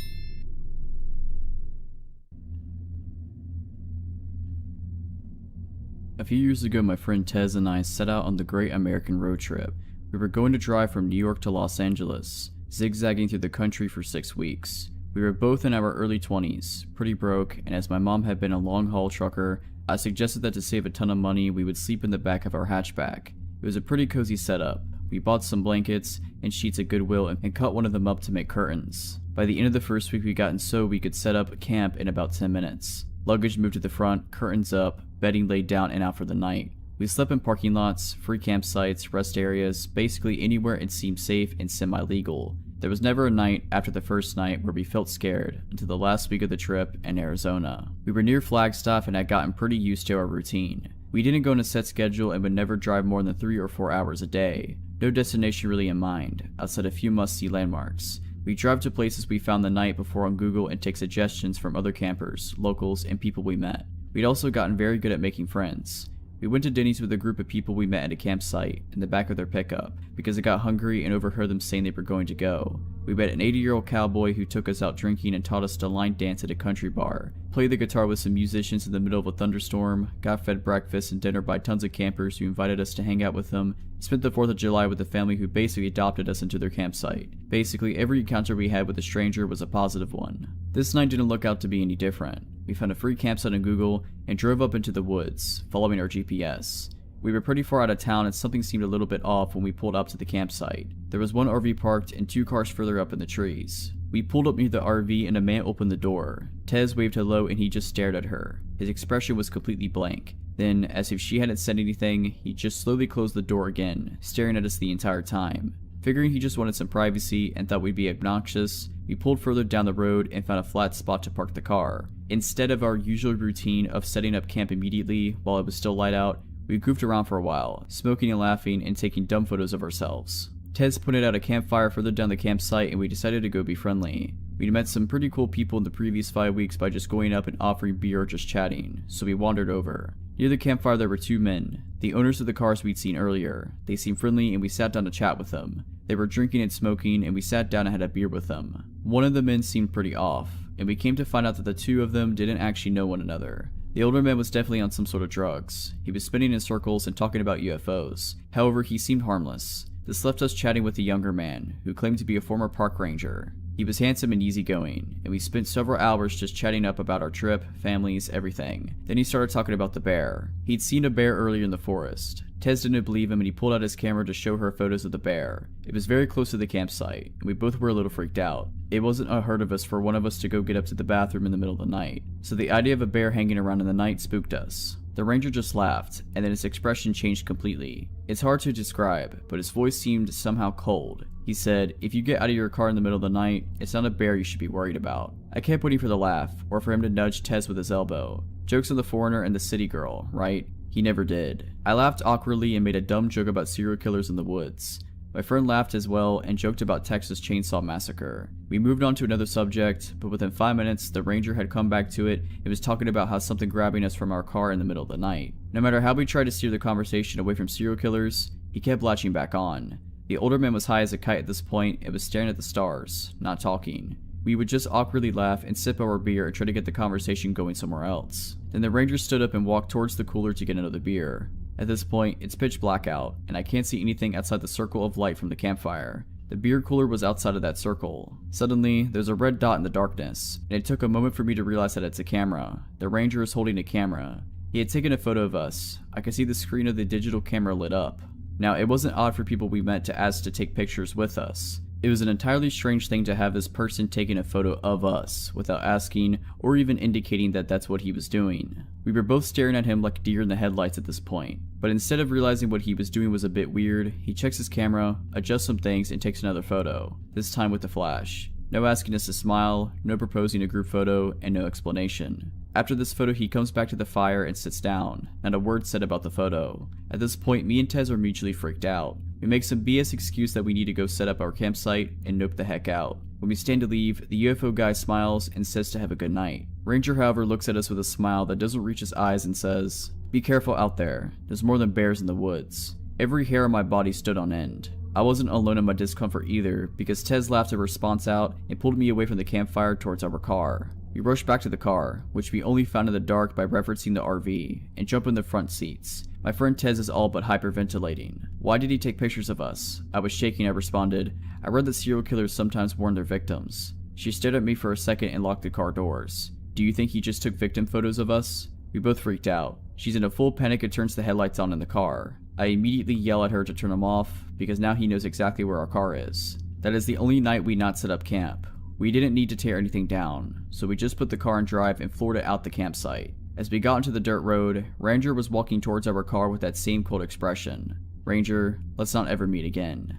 A few years ago, my friend Tez and I set out on the Great American Road Trip. We were going to drive from New York to Los Angeles, zigzagging through the country for 6 weeks. We were both in our early 20s, pretty broke, and as my mom had been a long-haul trucker, I suggested that to save a ton of money, we would sleep in the back of our hatchback. It was a pretty cozy setup. We bought some blankets and sheets at Goodwill and cut one of them up to make curtains. By the end of the first week, we gotten so we could set up camp in about 10 minutes. Luggage moved to the front, curtains up, bedding laid down and out for the night. We slept in parking lots, free campsites, rest areas, basically anywhere it seemed safe and semi-legal. There was never a night after the first night where we felt scared until the last week of the trip in Arizona. We were near Flagstaff and had gotten pretty used to our routine. We didn't go on a set schedule and would never drive more than 3 or 4 hours a day. No destination really in mind, outside a few must-see landmarks. We drive to places we found the night before on Google and take suggestions from other campers, locals, and people we met. We'd also gotten very good at making friends. We went to Denny's with a group of people we met at a campsite in the back of their pickup because I got hungry and overheard them saying they were going to go. We met an 80-year-old cowboy who took us out drinking and taught us to line dance at a country bar, played the guitar with some musicians in the middle of a thunderstorm, got fed breakfast and dinner by tons of campers who invited us to hang out with them, spent the 4th of July with a family who basically adopted us into their campsite. Basically, every encounter we had with a stranger was a positive one. This night didn't look out to be any different. We found a free campsite on Google and drove up into the woods, following our GPS. We were pretty far out of town and something seemed a little bit off when we pulled up to the campsite. There was one RV parked and 2 cars further up in the trees. We pulled up near the RV and a man opened the door. Tez waved hello and he just stared at her. His expression was completely blank. Then, as if she hadn't said anything, he just slowly closed the door again, staring at us the entire time. Figuring he just wanted some privacy and thought we'd be obnoxious, we pulled further down the road and found a flat spot to park the car. Instead of our usual routine of setting up camp immediately while it was still light out, We goofed around for a while, smoking and laughing and taking dumb photos of ourselves. Tez pointed out a campfire further down the campsite and we decided to go be friendly. We'd met some pretty cool people in the previous 5 weeks by just going up and offering beer or just chatting, so we wandered over. Near the campfire there were 2 men, the owners of the cars we'd seen earlier. They seemed friendly and we sat down to chat with them. They were drinking and smoking and we sat down and had a beer with them. One of the men seemed pretty off, and we came to find out that the 2 of them didn't actually know one another. The older man was definitely on some sort of drugs. He was spinning in circles and talking about UFOs. However, he seemed harmless. This left us chatting with the younger man, who claimed to be a former park ranger. He was handsome and easygoing, and we spent several hours just chatting up about our trip, families, everything. Then he started talking about the bear. He'd seen a bear earlier in the forest. Tez didn't believe him and he pulled out his camera to show her photos of the bear. It was very close to the campsite, and we both were a little freaked out. It wasn't unheard of us for one of us to go get up to the bathroom in the middle of the night, so the idea of a bear hanging around in the night spooked us. The ranger just laughed, and then his expression changed completely. It's hard to describe, but his voice seemed somehow cold. He said, "If you get out of your car in the middle of the night, it's not a bear you should be worried about." I kept waiting for the laugh, or for him to nudge Tez with his elbow. Jokes on the foreigner and the city girl, right? He never did. I laughed awkwardly and made a dumb joke about serial killers in the woods. My friend laughed as well and joked about Texas Chainsaw Massacre. We moved on to another subject, but within 5 minutes, the ranger had come back to it and was talking about how something grabbing us from our car in the middle of the night. No matter how we tried to steer the conversation away from serial killers, he kept latching back on. The older man was high as a kite at this point and was staring at the stars, not talking. We would just awkwardly laugh and sip our beer and try to get the conversation going somewhere else. Then the ranger stood up and walked towards the cooler to get another beer. At this point, it's pitch black out, and I can't see anything outside the circle of light from the campfire. The beer cooler was outside of that circle. Suddenly, there's a red dot in the darkness, and it took a moment for me to realize that it's a camera. The ranger is holding a camera. He had taken a photo of us. I could see the screen of the digital camera lit up. Now, it wasn't odd for people we met to ask to take pictures with us. It was an entirely strange thing to have this person taking a photo of us without asking or even indicating that that's what he was doing. We were both staring at him like deer in the headlights at this point, but instead of realizing what he was doing was a bit weird, he checks his camera, adjusts some things, and takes another photo, this time with the flash. No asking us to smile, no proposing a group photo, and no explanation. After this photo, he comes back to the fire and sits down, not a word said about the photo. At this point, me and Tez are mutually freaked out. We make some BS excuse that we need to go set up our campsite and nope the heck out. When we stand to leave, the UFO guy smiles and says to have a good night. Ranger, however, looks at us with a smile that doesn't reach his eyes and says, "Be careful out there. There's more than bears in the woods." Every hair on my body stood on end. I wasn't alone in my discomfort either, because Tez laughed a response out and pulled me away from the campfire towards our car. We rushed back to the car, which we only found in the dark by referencing the RV, and jump in the front seats. My friend Tez is all but hyperventilating. "Why did he take pictures of us?" I was shaking. I responded, "I read that serial killers sometimes warn their victims." She stared at me for a second and locked the car doors. "Do you think he just took victim photos of us?" We both freaked out. She's in a full panic and turns the headlights on in the car. I immediately yell at her to turn them off, because now he knows exactly where our car is. That is the only night we not set up camp. We didn't need to tear anything down, so we just put the car in drive and floored it out the campsite. As we got into the dirt road, Ranger was walking towards our car with that same cold expression. "Ranger, let's not ever meet again."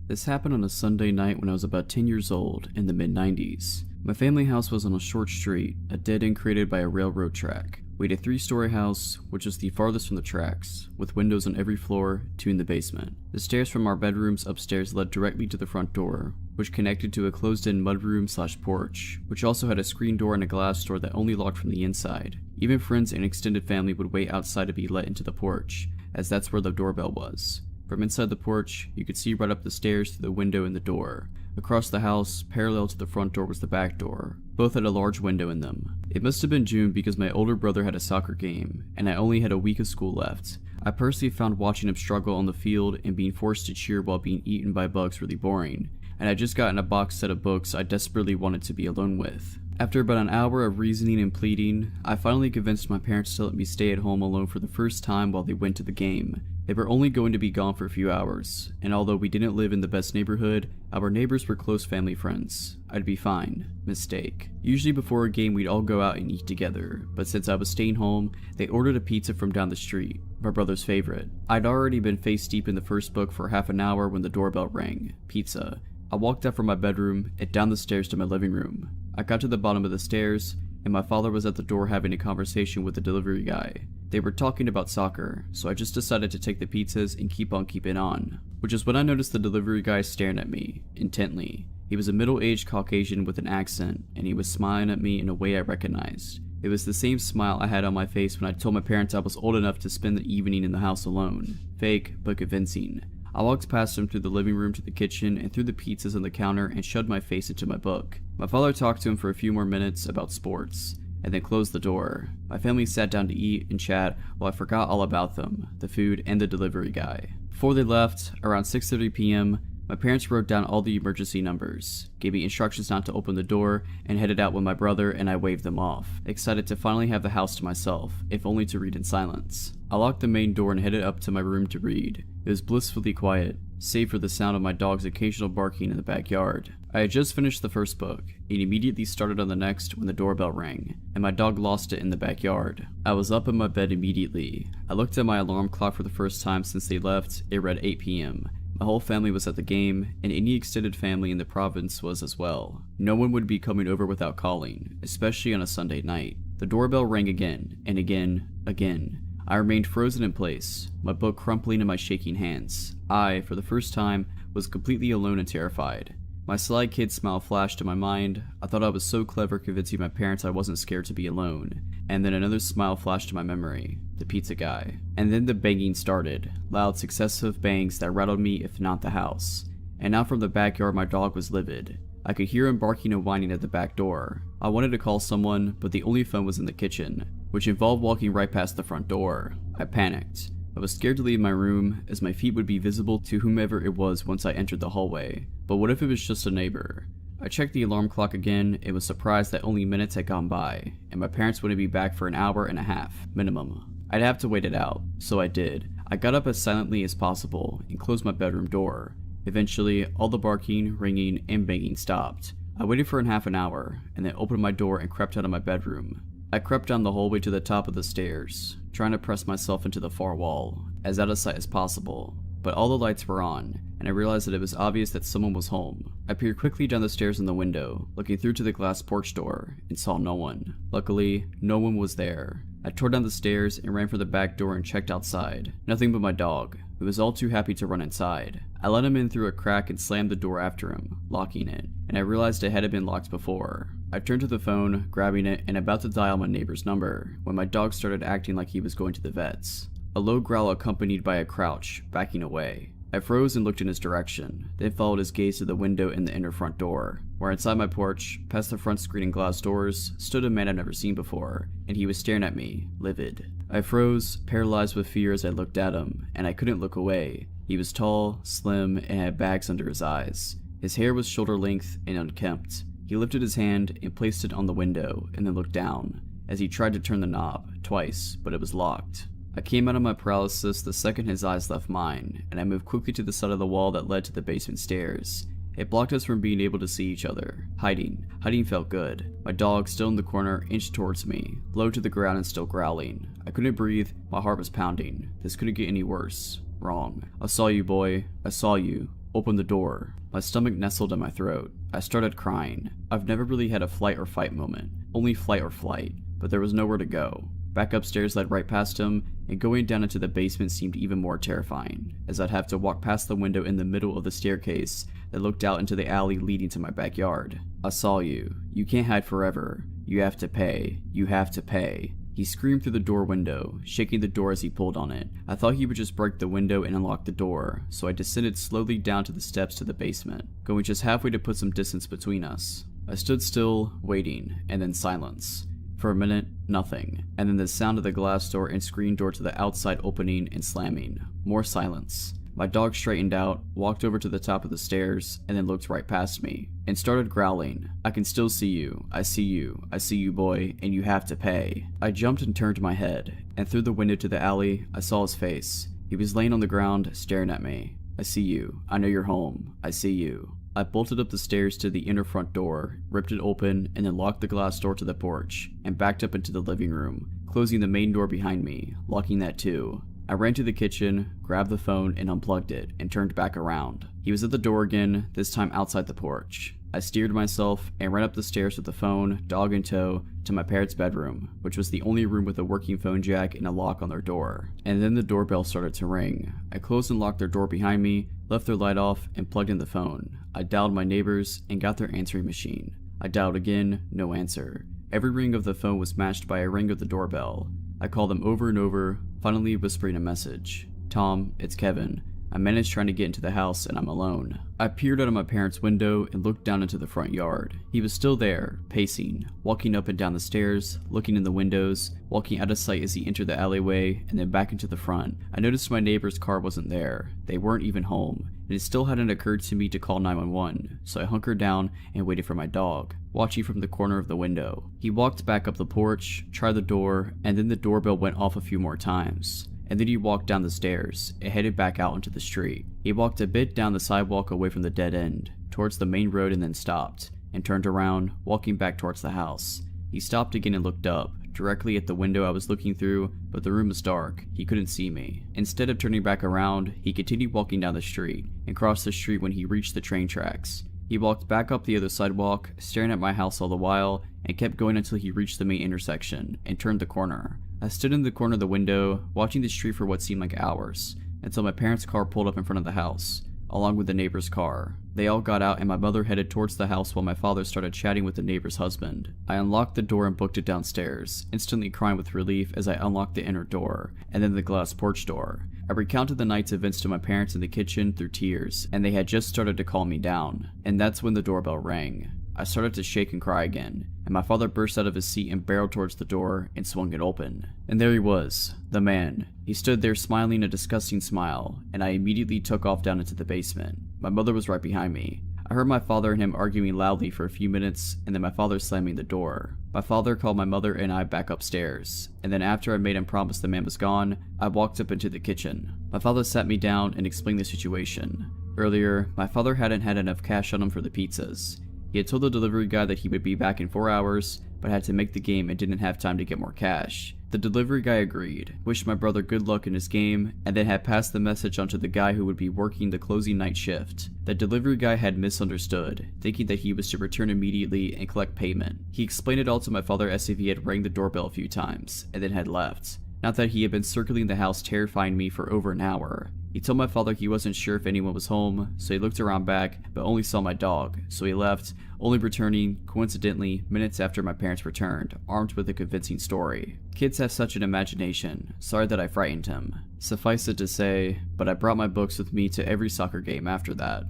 This happened on a Sunday night when I was about 10 years old, in the mid-90s. My family house was on a short street, a dead end created by a railroad track. We had a 3-story house, which was the farthest from the tracks, with windows on every floor, 2 in the basement. The stairs from our bedrooms upstairs led directly to the front door, which connected to a closed-in mudroom/porch, which also had a screen door and a glass door that only locked from the inside. Even friends and extended family would wait outside to be let into the porch, as that's where the doorbell was. From inside the porch, you could see right up the stairs to the window and the door. Across the house, parallel to the front door, was the back door. Both had a large window in them. It must have been June because my older brother had a soccer game, and I only had a week of school left. I personally found watching him struggle on the field and being forced to cheer while being eaten by bugs really boring, and I just gotten a box set of books I desperately wanted to be alone with. After about an hour of reasoning and pleading, I finally convinced my parents to let me stay at home alone for the first time while they went to the game. They were only going to be gone for a few hours, and although we didn't live in the best neighborhood, our neighbors were close family friends. I'd be fine. Mistake. Usually before a game we'd all go out and eat together, but since I was staying home, they ordered a pizza from down the street, my brother's favorite. I'd already been face deep in the first book for half an hour when the doorbell rang. Pizza. I walked out from my bedroom and down the stairs to my living room. I got to the bottom of the stairs, and my father was at the door having a conversation with the delivery guy. They were talking about soccer, so I just decided to take the pizzas and keep on keeping on, which is when I noticed the delivery guy staring at me, intently. He was a middle-aged Caucasian with an accent, and he was smiling at me in a way I recognized. It was the same smile I had on my face when I told my parents I was old enough to spend the evening in the house alone. Fake, but convincing. I walked past him through the living room to the kitchen and threw the pizzas on the counter and shoved my face into my book. My father talked to him for a few more minutes about sports, and then closed the door. My family sat down to eat and chat while I forgot all about them, the food, and the delivery guy. Before they left, around 6:30 p.m., my parents wrote down all the emergency numbers, gave me instructions not to open the door, and headed out with my brother, and I waved them off, excited to finally have the house to myself, if only to read in silence. I locked the main door and headed up to my room to read. It was blissfully quiet, save for the sound of my dog's occasional barking in the backyard. I had just finished the first book, and immediately started on the next when the doorbell rang, and my dog lost it in the backyard. I was up in my bed immediately. I looked at my alarm clock for the first time since they left. It read 8 p.m. My whole family was at the game, and any extended family in the province was as well. No one would be coming over without calling, especially on a Sunday night. The doorbell rang again, and again. I remained frozen in place, my book crumpling in my shaking hands. I, for the first time, was completely alone and terrified. My sly kid smile flashed in my mind. I thought I was so clever convincing my parents I wasn't scared to be alone. And then another smile flashed to my memory, the pizza guy. And then the banging started, loud successive bangs that rattled me if not the house. And now from the backyard my dog was livid. I could hear him barking and whining at the back door. I wanted to call someone, but the only phone was in the kitchen, which involved walking right past the front door. I panicked. I was scared to leave my room, as my feet would be visible to whomever it was once I entered the hallway. But what if it was just a neighbor? I checked the alarm clock again and was surprised that only minutes had gone by, and my parents wouldn't be back for an hour and a half, minimum. I'd have to wait it out, so I did. I got up as silently as possible and closed my bedroom door. Eventually, all the barking, ringing, and banging stopped. I waited for half an hour, and then opened my door and crept out of my bedroom. I crept down the hallway to the top of the stairs, trying to press myself into the far wall, as out of sight as possible. But all the lights were on, and I realized that it was obvious that someone was home. I peered quickly down the stairs in the window, looking through to the glass porch door, and saw no one. Luckily, no one was there. I tore down the stairs and ran for the back door and checked outside. Nothing but my dog, who was all too happy to run inside. I let him in through a crack and slammed the door after him, locking it, and I realized it had been locked before. I turned to the phone, grabbing it, and about to dial my neighbor's number, when my dog started acting like he was going to the vets. A low growl accompanied by a crouch, backing away. I froze and looked in his direction, then followed his gaze to the window in the inner front door, where inside my porch, past the front screen and glass doors, stood a man I'd never seen before, and he was staring at me, livid. I froze, paralyzed with fear as I looked at him, and I couldn't look away. He was tall, slim, and had bags under his eyes. His hair was shoulder length and unkempt. He lifted his hand and placed it on the window, and then looked down, as he tried to turn the knob, twice, but it was locked. I came out of my paralysis the second his eyes left mine, and I moved quickly to the side of the wall that led to the basement stairs. It blocked us from being able to see each other. Hiding felt good. My dog, still in the corner, inched towards me, low to the ground and still growling. I couldn't breathe, my heart was pounding. This couldn't get any worse. Wrong. I saw you, boy. I saw you. Open the door. My stomach nestled in my throat. I started crying. I've never really had a flight or fight moment. Only flight or flight. But there was nowhere to go. Back upstairs led right past him, and going down into the basement seemed even more terrifying, as I'd have to walk past the window in the middle of the staircase that looked out into the alley leading to my backyard. I saw you. You can't hide forever. You have to pay. You have to pay. He screamed through the door window, shaking the door as he pulled on it. I thought he would just break the window and unlock the door, so I descended slowly down to the steps to the basement, going just halfway to put some distance between us. I stood still, waiting, and then silence. For a minute, nothing, and then the sound of the glass door and screen door to the outside opening and slamming. More silence. My dog straightened out, walked over to the top of the stairs, and then looked right past me, and started growling. I can still see you. I see you. I see you, boy, and you have to pay. I jumped and turned my head, and through the window to the alley, I saw his face. He was laying on the ground, staring at me. I see you. I know you're home. I see you. I bolted up the stairs to the inner front door, ripped it open, and then locked the glass door to the porch, and backed up into the living room, closing the main door behind me, locking that too. I ran to the kitchen, grabbed the phone, and unplugged it, and turned back around. He was at the door again, this time outside the porch. I steered myself and ran up the stairs with the phone, dog in tow, to my parents' bedroom, which was the only room with a working phone jack and a lock on their door. And then the doorbell started to ring. I closed and locked their door behind me, left their light off, and plugged in the phone. I dialed my neighbors and got their answering machine. I dialed again, no answer. Every ring of the phone was matched by a ring of the doorbell. I called them over and over, finally whispering a message. "Tom, it's Kevin. I managed trying to get into the house and I'm alone." I peered out of my parents' window and looked down into the front yard. He was still there, pacing, walking up and down the stairs, looking in the windows, walking out of sight as he entered the alleyway, and then back into the front. I noticed my neighbor's car wasn't there. They weren't even home, and it still hadn't occurred to me to call 911, so I hunkered down and waited for my dog, watching from the corner of the window. He walked back up the porch, tried the door, and then the doorbell went off a few more times. And then he walked down the stairs and headed back out into the street. He walked a bit down the sidewalk away from the dead end, towards the main road, and then stopped, and turned around, walking back towards the house. He stopped again and looked up, directly at the window I was looking through, but the room was dark. He couldn't see me. Instead of turning back around, he continued walking down the street, and crossed the street when he reached the train tracks. He walked back up the other sidewalk, staring at my house all the while, and kept going until he reached the main intersection, and turned the corner. I stood in the corner of the window, watching the street for what seemed like hours, until my parents' car pulled up in front of the house, along with the neighbor's car. They all got out and my mother headed towards the house while my father started chatting with the neighbor's husband. I unlocked the door and booked it downstairs, instantly crying with relief as I unlocked the inner door, and then the glass porch door. I recounted the night's events to my parents in the kitchen through tears, and they had just started to calm me down. And that's when the doorbell rang. I started to shake and cry again, and my father burst out of his seat and barreled towards the door and swung it open. And there he was, the man. He stood there smiling a disgusting smile, and I immediately took off down into the basement. My mother was right behind me. I heard my father and him arguing loudly for a few minutes, and then my father slamming the door. My father called my mother and I back upstairs, and then after I made him promise the man was gone, I walked up into the kitchen. My father sat me down and explained the situation. Earlier, my father hadn't had enough cash on him for the pizzas. He had told the delivery guy that he would be back in 4 hours, but had to make the game and didn't have time to get more cash. The delivery guy agreed, wished my brother good luck in his game, and then had passed the message on to the guy who would be working the closing night shift. The delivery guy had misunderstood, thinking that he was to return immediately and collect payment. He explained it all to my father as if he had rang the doorbell a few times, and then had left. Not that he had been circling the house terrifying me for over an hour. He told my father he wasn't sure if anyone was home, so he looked around back, but only saw my dog, so he left, only returning, coincidentally, minutes after my parents returned, armed with a convincing story. Kids have such an imagination. Sorry that I frightened him. Suffice it to say, but I brought my books with me to every soccer game after that.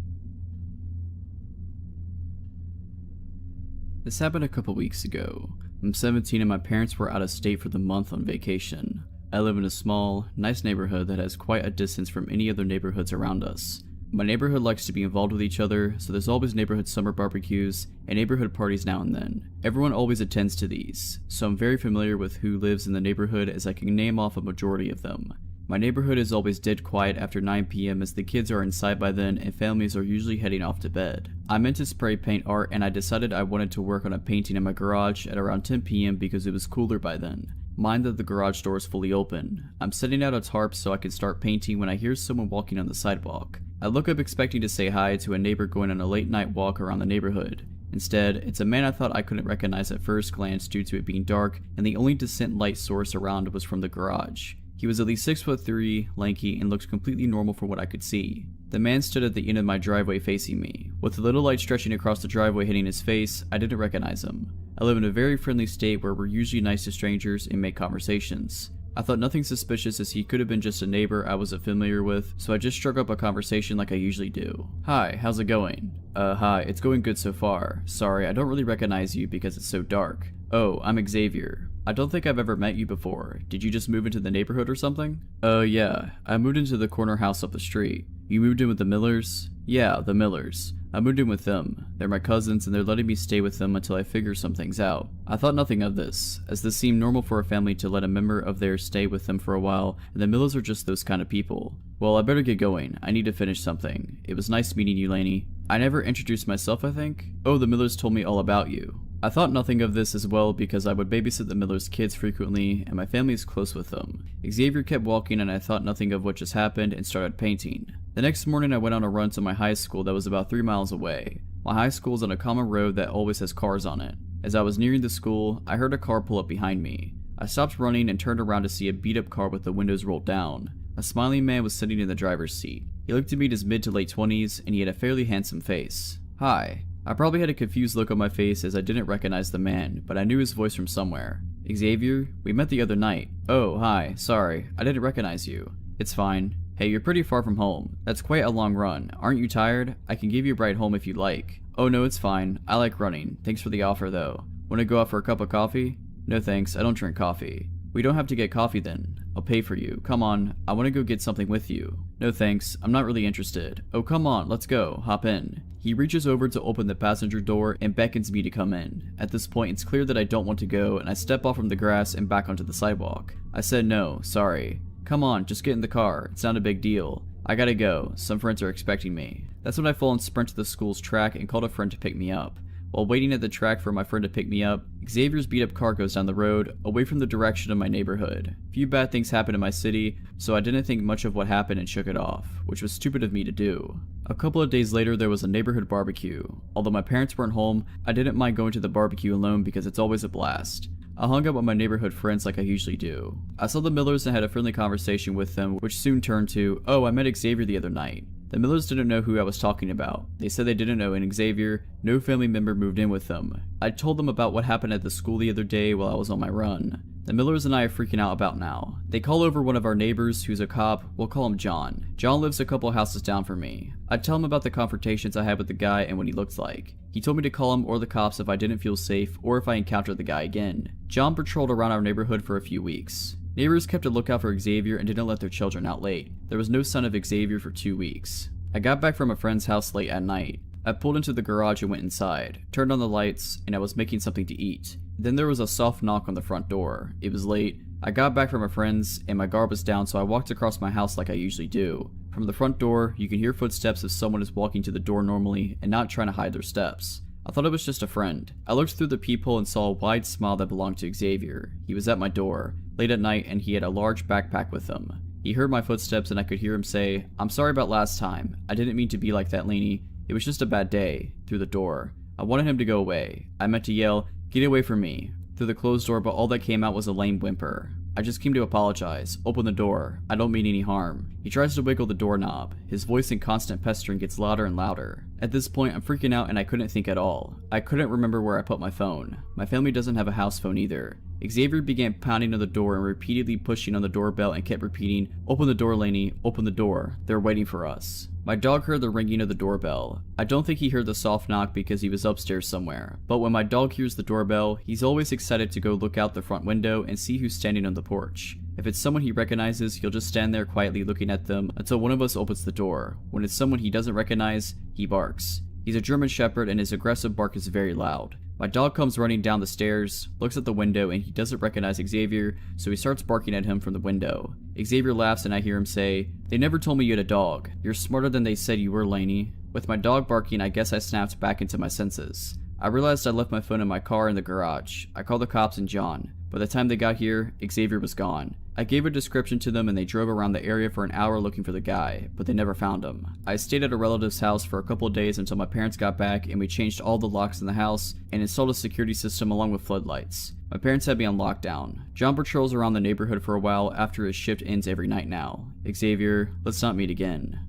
This happened a couple weeks ago. I'm 17 and my parents were out of state for the month on vacation. I live in a small, nice neighborhood that has quite a distance from any other neighborhoods around us. My neighborhood likes to be involved with each other, so there's always neighborhood summer barbecues and neighborhood parties now and then. Everyone always attends to these, so I'm very familiar with who lives in the neighborhood as I can name off a majority of them. My neighborhood is always dead quiet after 9 p.m. as the kids are inside by then and families are usually heading off to bed. I meant to spray paint art and I decided I wanted to work on a painting in my garage at around 10 p.m. because it was cooler by then. Mind that the garage door is fully open. I'm setting out a tarp so I can start painting when I hear someone walking on the sidewalk. I look up expecting to say hi to a neighbor going on a late night walk around the neighborhood. Instead, it's a man I thought I couldn't recognize at first glance due to it being dark and the only distant light source around was from the garage. He was at least 6'3", lanky, and looked completely normal from what I could see. The man stood at the end of my driveway facing me. With the little light stretching across the driveway hitting his face, I didn't recognize him. I live in a very friendly state where we're usually nice to strangers and make conversations. I thought nothing suspicious as he could have been just a neighbor I wasn't familiar with, so I just struck up a conversation like I usually do. "Hi, how's it going?" Hi, it's going good so far. Sorry, I don't really recognize you because it's so dark." "Oh, I'm Xavier. I don't think I've ever met you before. Did you just move into the neighborhood or something?" Yeah, I moved into the corner house up the street." "You moved in with the Millers?" "Yeah, the Millers. I moved in with them. They're my cousins and they're letting me stay with them until I figure some things out." I thought nothing of this, as this seemed normal for a family to let a member of theirs stay with them for a while, and the Millers are just those kind of people. "Well, I better get going. I need to finish something. It was nice meeting you, Lainey." I never introduced myself, I think? "Oh, the Millers told me all about you." I thought nothing of this as well because I would babysit the Millers' kids frequently and my family is close with them. Xavier kept walking and I thought nothing of what just happened and started painting. The next morning I went on a run to my high school that was about 3 miles away. My high school is on a common road that always has cars on it. As I was nearing the school, I heard a car pull up behind me. I stopped running and turned around to see a beat-up car with the windows rolled down. A smiling man was sitting in the driver's seat. He looked to be in his mid to late 20s, and he had a fairly handsome face. Hi. I probably had a confused look on my face as I didn't recognize the man, but I knew his voice from somewhere. Xavier? We met the other night. Oh, hi. Sorry. I didn't recognize you. It's fine. Hey, you're pretty far from home. That's quite a long run. Aren't you tired? I can give you a ride home if you'd like. Oh no, it's fine. I like running. Thanks for the offer though. Wanna go out for a cup of coffee? No thanks, I don't drink coffee. We don't have to get coffee then. I'll pay for you. Come on, I wanna go get something with you. No thanks, I'm not really interested. Oh come on, let's go. Hop in. He reaches over to open the passenger door and beckons me to come in. At this point, it's clear that I don't want to go, and I step off from the grass and back onto the sidewalk. I said no, sorry. Come on, just get in the car. It's not a big deal. I gotta go. Some friends are expecting me. That's when I fall and sprint to the school's track and called a friend to pick me up. While waiting at the track for my friend to pick me up, Xavier's beat-up car goes down the road, away from the direction of my neighborhood. Few bad things happen in my city, so I didn't think much of what happened and shook it off, which was stupid of me to do. A couple of days later, there was a neighborhood barbecue. Although my parents weren't home, I didn't mind going to the barbecue alone because it's always a blast. I hung out with my neighborhood friends like I usually do. I saw the Millers and had a friendly conversation with them, which soon turned to, oh, I met Xavier the other night. The Millers didn't know who I was talking about. They said they didn't know, and Xavier, no family member moved in with them. I told them about what happened at the school the other day while I was on my run. The Millers and I are freaking out about now. They call over one of our neighbors, who's a cop. We'll call him John. John lives a couple houses down from me. I tell him about the confrontations I had with the guy and what he looked like. He told me to call him or the cops if I didn't feel safe or if I encountered the guy again. John patrolled around our neighborhood for a few weeks. Neighbors kept a lookout for Xavier and didn't let their children out late. There was no sign of Xavier for 2 weeks. I got back from a friend's house late at night. I pulled into the garage and went inside, turned on the lights, and I was making something to eat. Then there was a soft knock on the front door. It was late. I got back from a friend's, and my guard was down, so I walked across my house like I usually do. From the front door, you can hear footsteps if someone is walking to the door normally and not trying to hide their steps. I thought it was just a friend. I looked through the peephole and saw a wide smile that belonged to Xavier. He was at my door, late at night, and he had a large backpack with him. He heard my footsteps and I could hear him say, "I'm sorry about last time. I didn't mean to be like that, Lainey. It was just a bad day," through the door. I wanted him to go away. I meant to yell, "Get away from me," through the closed door, but all that came out was a lame whimper. I just came to apologize. Open the door. I don't mean any harm. He tries to wiggle the doorknob. His voice in constant pestering gets louder and louder. At this point, I'm freaking out and I couldn't think at all. I couldn't remember where I put my phone. My family doesn't have a house phone either. Xavier began pounding on the door and repeatedly pushing on the doorbell and kept repeating, "Open the door, Lainey. Open the door. They're waiting for us." My dog heard the ringing of the doorbell. I don't think he heard the soft knock because he was upstairs somewhere, but when my dog hears the doorbell, he's always excited to go look out the front window and see who's standing on the porch. If it's someone he recognizes, he'll just stand there quietly looking at them until one of us opens the door. When it's someone he doesn't recognize, he barks. He's a German Shepherd and his aggressive bark is very loud. My dog comes running down the stairs, looks at the window, and he doesn't recognize Xavier, so he starts barking at him from the window. Xavier laughs and I hear him say, "They never told me you had a dog. You're smarter than they said you were, Lainey." With my dog barking, I guess I snapped back into my senses. I realized I left my phone in my car in the garage. I called the cops and John. By the time they got here, Xavier was gone. I gave a description to them and they drove around the area for an hour looking for the guy, but they never found him. I stayed at a relative's house for a couple of days until my parents got back and we changed all the locks in the house and installed a security system along with floodlights. My parents had me on lockdown. John patrols around the neighborhood for a while after his shift ends every night now. Xavier, let's not meet again.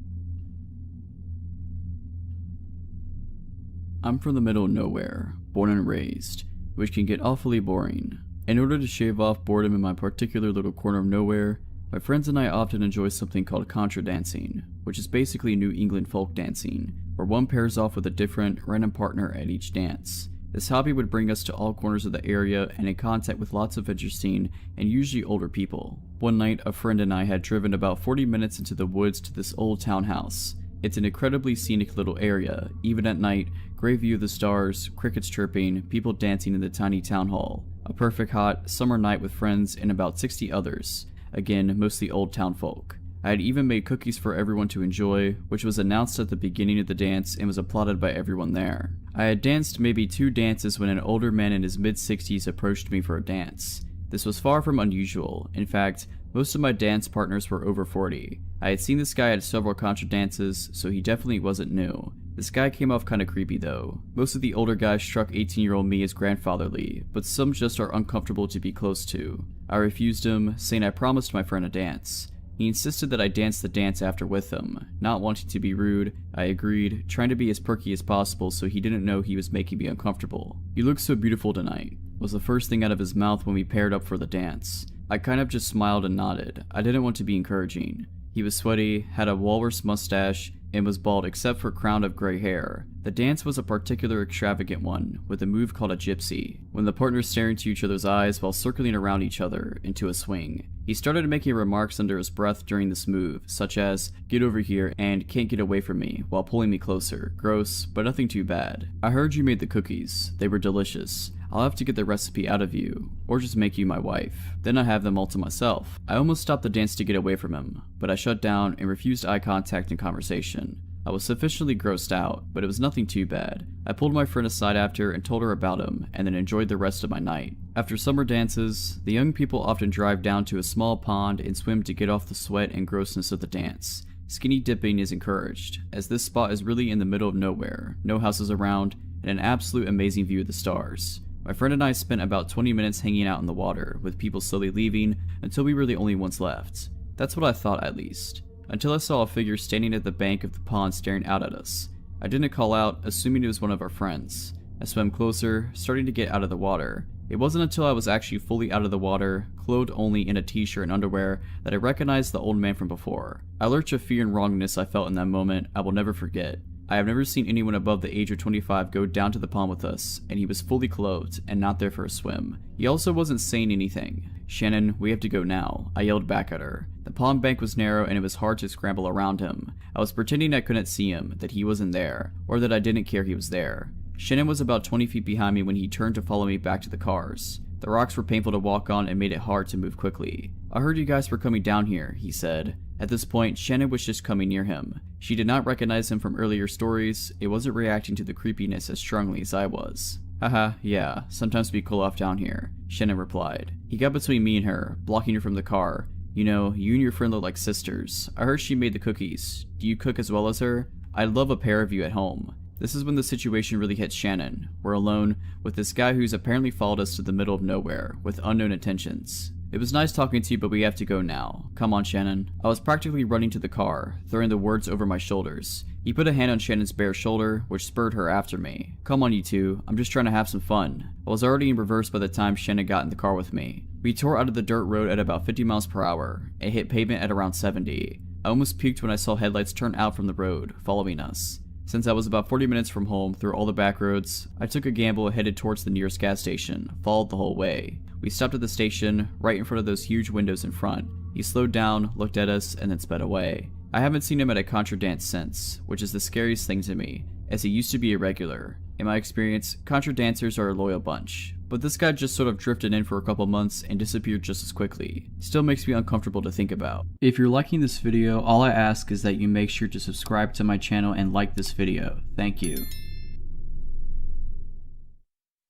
I'm from the middle of nowhere, born and raised, which can get awfully boring. In order to shave off boredom in my particular little corner of nowhere, my friends and I often enjoy something called contra dancing, which is basically New England folk dancing, where one pairs off with a different, random partner at each dance. This hobby would bring us to all corners of the area and in contact with lots of interesting and usually older people. One night, a friend and I had driven about 40 minutes into the woods to this old townhouse. It's an incredibly scenic little area, even at night, great view of the stars, crickets chirping, people dancing in the tiny town hall. A perfect hot summer night with friends and about 60 others, again mostly old town folk. I had even made cookies for everyone to enjoy, which was announced at the beginning of the dance and was applauded by everyone there. I had danced maybe 2 dances when an older man in his mid-60s approached me for a dance. This was far from unusual. In fact, most of my dance partners were over 40. I had seen this guy at several contra dances, so he definitely wasn't new. This guy came off kinda creepy though. Most of the older guys struck 18-year-old me as grandfatherly, but some just are uncomfortable to be close to. I refused him, saying I promised my friend a dance. He insisted that I dance the dance after with him. Not wanting to be rude, I agreed, trying to be as perky as possible so he didn't know he was making me uncomfortable. "You look so beautiful tonight," was the first thing out of his mouth when we paired up for the dance. I kind of just smiled and nodded. I didn't want to be encouraging. He was sweaty, had a walrus mustache, and was bald except for a crown of gray hair. The dance was a particular extravagant one, with a move called a gypsy, when the partners stare into each other's eyes while circling around each other into a swing. He started making remarks under his breath during this move, such as, "Get over here," and "Can't get away from me," while pulling me closer. Gross, but nothing too bad. "I heard you made the cookies. They were delicious. I'll have to get the recipe out of you, or just make you my wife. Then I have them all to myself." I almost stopped the dance to get away from him, but I shut down and refused eye contact and conversation. I was sufficiently grossed out, but it was nothing too bad. I pulled my friend aside after and told her about him, and then enjoyed the rest of my night. After summer dances, the young people often drive down to a small pond and swim to get off the sweat and grossness of the dance. Skinny dipping is encouraged, as this spot is really in the middle of nowhere, no houses around, and an absolute amazing view of the stars. My friend and I spent about 20 minutes hanging out in the water, with people slowly leaving until we were the only ones left. That's what I thought at least. Until I saw a figure standing at the bank of the pond staring out at us. I didn't call out, assuming it was one of our friends. I swam closer, starting to get out of the water. It wasn't until I was actually fully out of the water, clothed only in a t-shirt and underwear, that I recognized the old man from before. A lurch of fear and wrongness I felt in that moment I will never forget. I have never seen anyone above the age of 25 go down to the pond with us, and he was fully clothed and not there for a swim. He also wasn't saying anything. "Shannon, we have to go now," I yelled back at her. The pond bank was narrow and it was hard to scramble around him. I was pretending I couldn't see him, that he wasn't there, or that I didn't care he was there. Shannon was about 20 feet behind me when he turned to follow me back to the cars. The rocks were painful to walk on and made it hard to move quickly. "I heard you guys were coming down here," he said. At this point, Shannon was just coming near him. She did not recognize him from earlier stories. It wasn't reacting to the creepiness as strongly as I was. "Haha, yeah, sometimes we cool off down here," Shannon replied. He got between me and her, blocking her from the car. "You know, you and your friend look like sisters. I heard she made the cookies. Do you cook as well as her? I'd love a pair of you at home." This is when the situation really hits Shannon. We're alone, with this guy who's apparently followed us to the middle of nowhere, with unknown intentions. "It was nice talking to you, but we have to go now. Come on, Shannon." I was practically running to the car, throwing the words over my shoulders. He put a hand on Shannon's bare shoulder, which spurred her after me. "Come on, you two. I'm just trying to have some fun." I was already in reverse by the time Shannon got in the car with me. We tore out of the dirt road at about 50 miles per hour, and hit pavement at around 70. I almost puked when I saw headlights turn out from the road, following us. Since I was about 40 minutes from home through all the back roads, I took a gamble and headed towards the nearest gas station, followed the whole way. We stopped at the station, right in front of those huge windows in front. He slowed down, looked at us, and then sped away. I haven't seen him at a contra dance since, which is the scariest thing to me, as he used to be a regular. In my experience, contra dancers are a loyal bunch, but this guy just sort of drifted in for a couple months and disappeared just as quickly. Still makes me uncomfortable to think about. If you're liking this video, all I ask is that you make sure to subscribe to my channel and like this video. Thank you.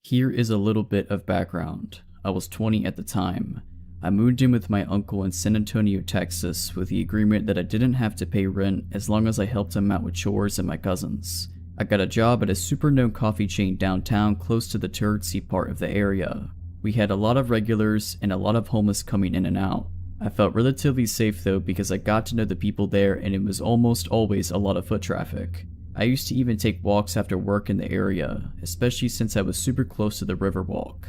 Here is a little bit of background. I was 20 at the time. I moved in with my uncle in San Antonio, Texas, with the agreement that I didn't have to pay rent as long as I helped him out with chores and my cousins. I got a job at a super known coffee chain downtown close to the touristy part of the area. We had a lot of regulars and a lot of homeless coming in and out. I felt relatively safe though because I got to know the people there and it was almost always a lot of foot traffic. I used to even take walks after work in the area, especially since I was super close to the Riverwalk.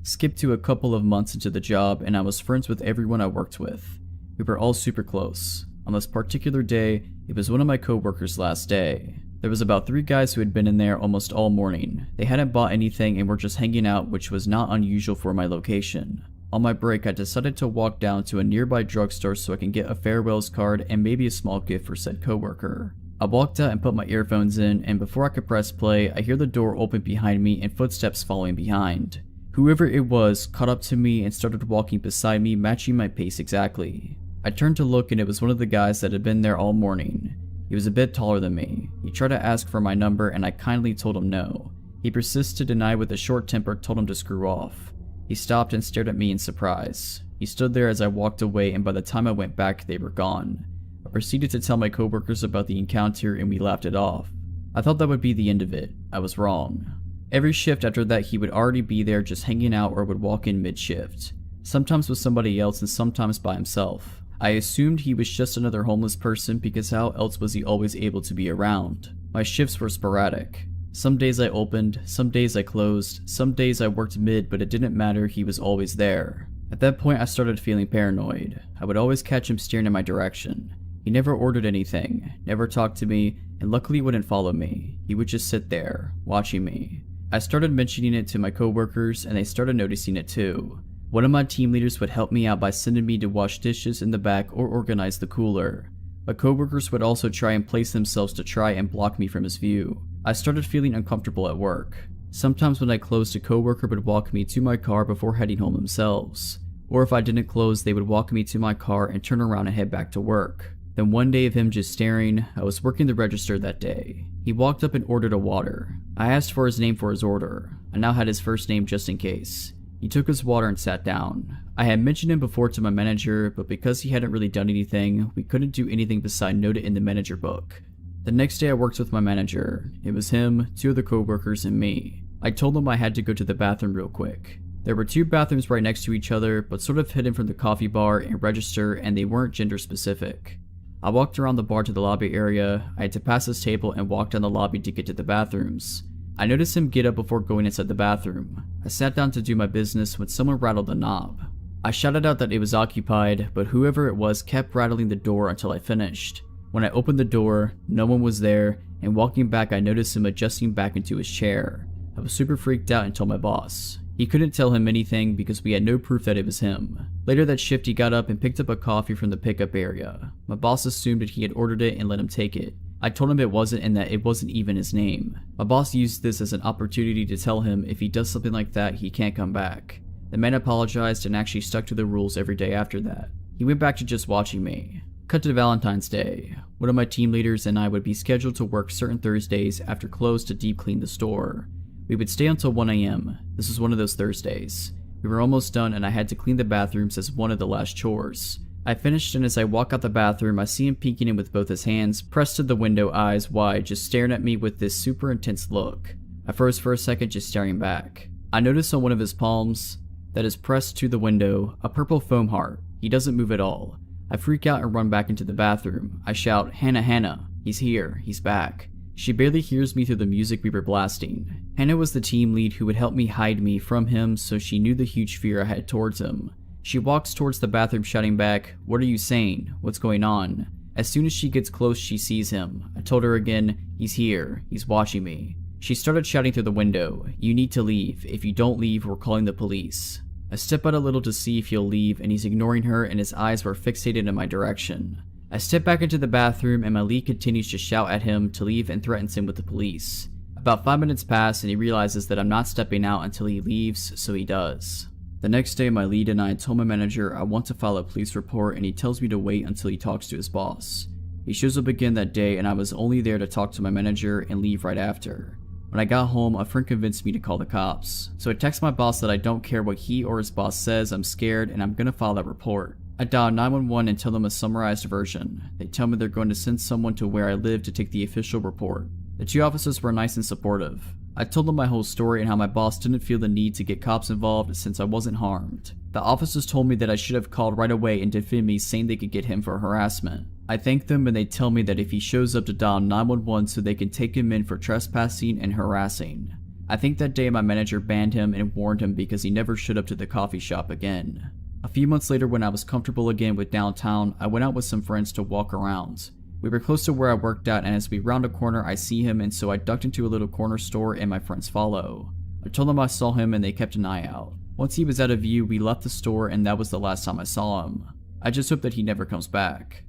Skip to a couple of months into the job and I was friends with everyone I worked with. We were all super close. On this particular day, it was one of my co-workers' last day. There was about 3 guys who had been in there almost all morning. They hadn't bought anything and were just hanging out, which was not unusual for my location. On my break, I decided to walk down to a nearby drugstore so I can get a farewells card and maybe a small gift for said coworker. I walked out and put my earphones in, and before I could press play, I hear the door open behind me and footsteps following behind. Whoever it was caught up to me and started walking beside me, matching my pace exactly. I turned to look and it was one of the guys that had been there all morning. He was a bit taller than me. He tried to ask for my number and I kindly told him no. He persisted to deny with a short temper, told him to screw off. He stopped and stared at me in surprise. He stood there as I walked away and by the time I went back they were gone. I proceeded to tell my coworkers about the encounter and we laughed it off. I thought that would be the end of it. I was wrong. Every shift after that he would already be there just hanging out or would walk in mid-shift. Sometimes with somebody else and sometimes by himself. I assumed he was just another homeless person because how else was he always able to be around? My shifts were sporadic. Some days I opened, some days I closed, some days I worked mid, but it didn't matter, he was always there. At that point I started feeling paranoid. I would always catch him staring in my direction. He never ordered anything, never talked to me, and luckily wouldn't follow me. He would just sit there, watching me. I started mentioning it to my coworkers and they started noticing it too. One of my team leaders would help me out by sending me to wash dishes in the back or organize the cooler. My coworkers would also try and place themselves to try and block me from his view. I started feeling uncomfortable at work. Sometimes when I closed, a coworker would walk me to my car before heading home themselves. Or if I didn't close, they would walk me to my car and turn around and head back to work. Then one day of him just staring, I was working the register that day. He walked up and ordered a water. I asked for his name for his order. I now had his first name just in case. He took his water and sat down. I had mentioned him before to my manager, but because he hadn't really done anything, we couldn't do anything beside note it in the manager book. The next day I worked with my manager. It was him, 2 other coworkers, and me. I told him I had to go to the bathroom real quick. There were 2 bathrooms right next to each other, but sort of hidden from the coffee bar and register, and they weren't gender specific. I walked around the bar to the lobby area. I had to pass this table and walk down the lobby to get to the bathrooms. I noticed him get up before going inside the bathroom. I sat down to do my business when someone rattled the knob. I shouted out that it was occupied, but whoever it was kept rattling the door until I finished. When I opened the door, no one was there, and walking back I noticed him adjusting back into his chair. I was super freaked out and told my boss. He couldn't tell him anything because we had no proof that it was him. Later that shift he got up and picked up a coffee from the pickup area. My boss assumed that he had ordered it and let him take it. I told him it wasn't and that it wasn't even his name. My boss used this as an opportunity to tell him if he does something like that he can't come back. The man apologized and actually stuck to the rules every day after that. He went back to just watching me. Cut to Valentine's Day. One of my team leaders and I would be scheduled to work certain Thursdays after close to deep clean the store. We would stay until 1 AM. This was one of those Thursdays. We were almost done and I had to clean the bathrooms as one of the last chores. I finished and as I walk out the bathroom I see him peeking in with both his hands pressed to the window, eyes wide, just staring at me with this super intense look. I froze for a second just staring back. I notice on one of his palms that is pressed to the window a purple foam heart. He doesn't move at all. I freak out and run back into the bathroom. I shout, "Hannah, Hannah, he's here, he's back." She barely hears me through the music we were blasting. Hannah was the team lead who would help me hide me from him, so she knew the huge fear I had towards him. She walks towards the bathroom shouting back, "What are you saying? What's going on?" As soon as she gets close she sees him. I told her again, "He's here, he's watching me." She started shouting through the window, "You need to leave. If you don't leave, we're calling the police." I step out a little to see if he'll leave and he's ignoring her and his eyes were fixated in my direction. I step back into the bathroom and my lead continues to shout at him to leave and threatens him with the police. About 5 minutes pass and he realizes that I'm not stepping out until he leaves, so he does. The next day my lead and I told my manager I want to file a police report and he tells me to wait until he talks to his boss. He shows up again that day and I was only there to talk to my manager and leave right after. When I got home, a friend convinced me to call the cops. So I text my boss that I don't care what he or his boss says, I'm scared and I'm gonna file that report. I dial 911 and tell them a summarized version. They tell me they're going to send someone to where I live to take the official report. The 2 officers were nice and supportive. I told them my whole story and how my boss didn't feel the need to get cops involved since I wasn't harmed. The officers told me that I should have called right away and defended me, saying they could get him for harassment. I thank them and they tell me that if he shows up to dial 911 so they can take him in for trespassing and harassing. I think that day my manager banned him and warned him because he never showed up to the coffee shop again. A few months later when I was comfortable again with downtown, I went out with some friends to walk around. We were close to where I worked at and as we round a corner I see him and so I ducked into a little corner store and my friends follow. I told them I saw him and they kept an eye out. Once he was out of view we left the store and that was the last time I saw him. I just hope that he never comes back.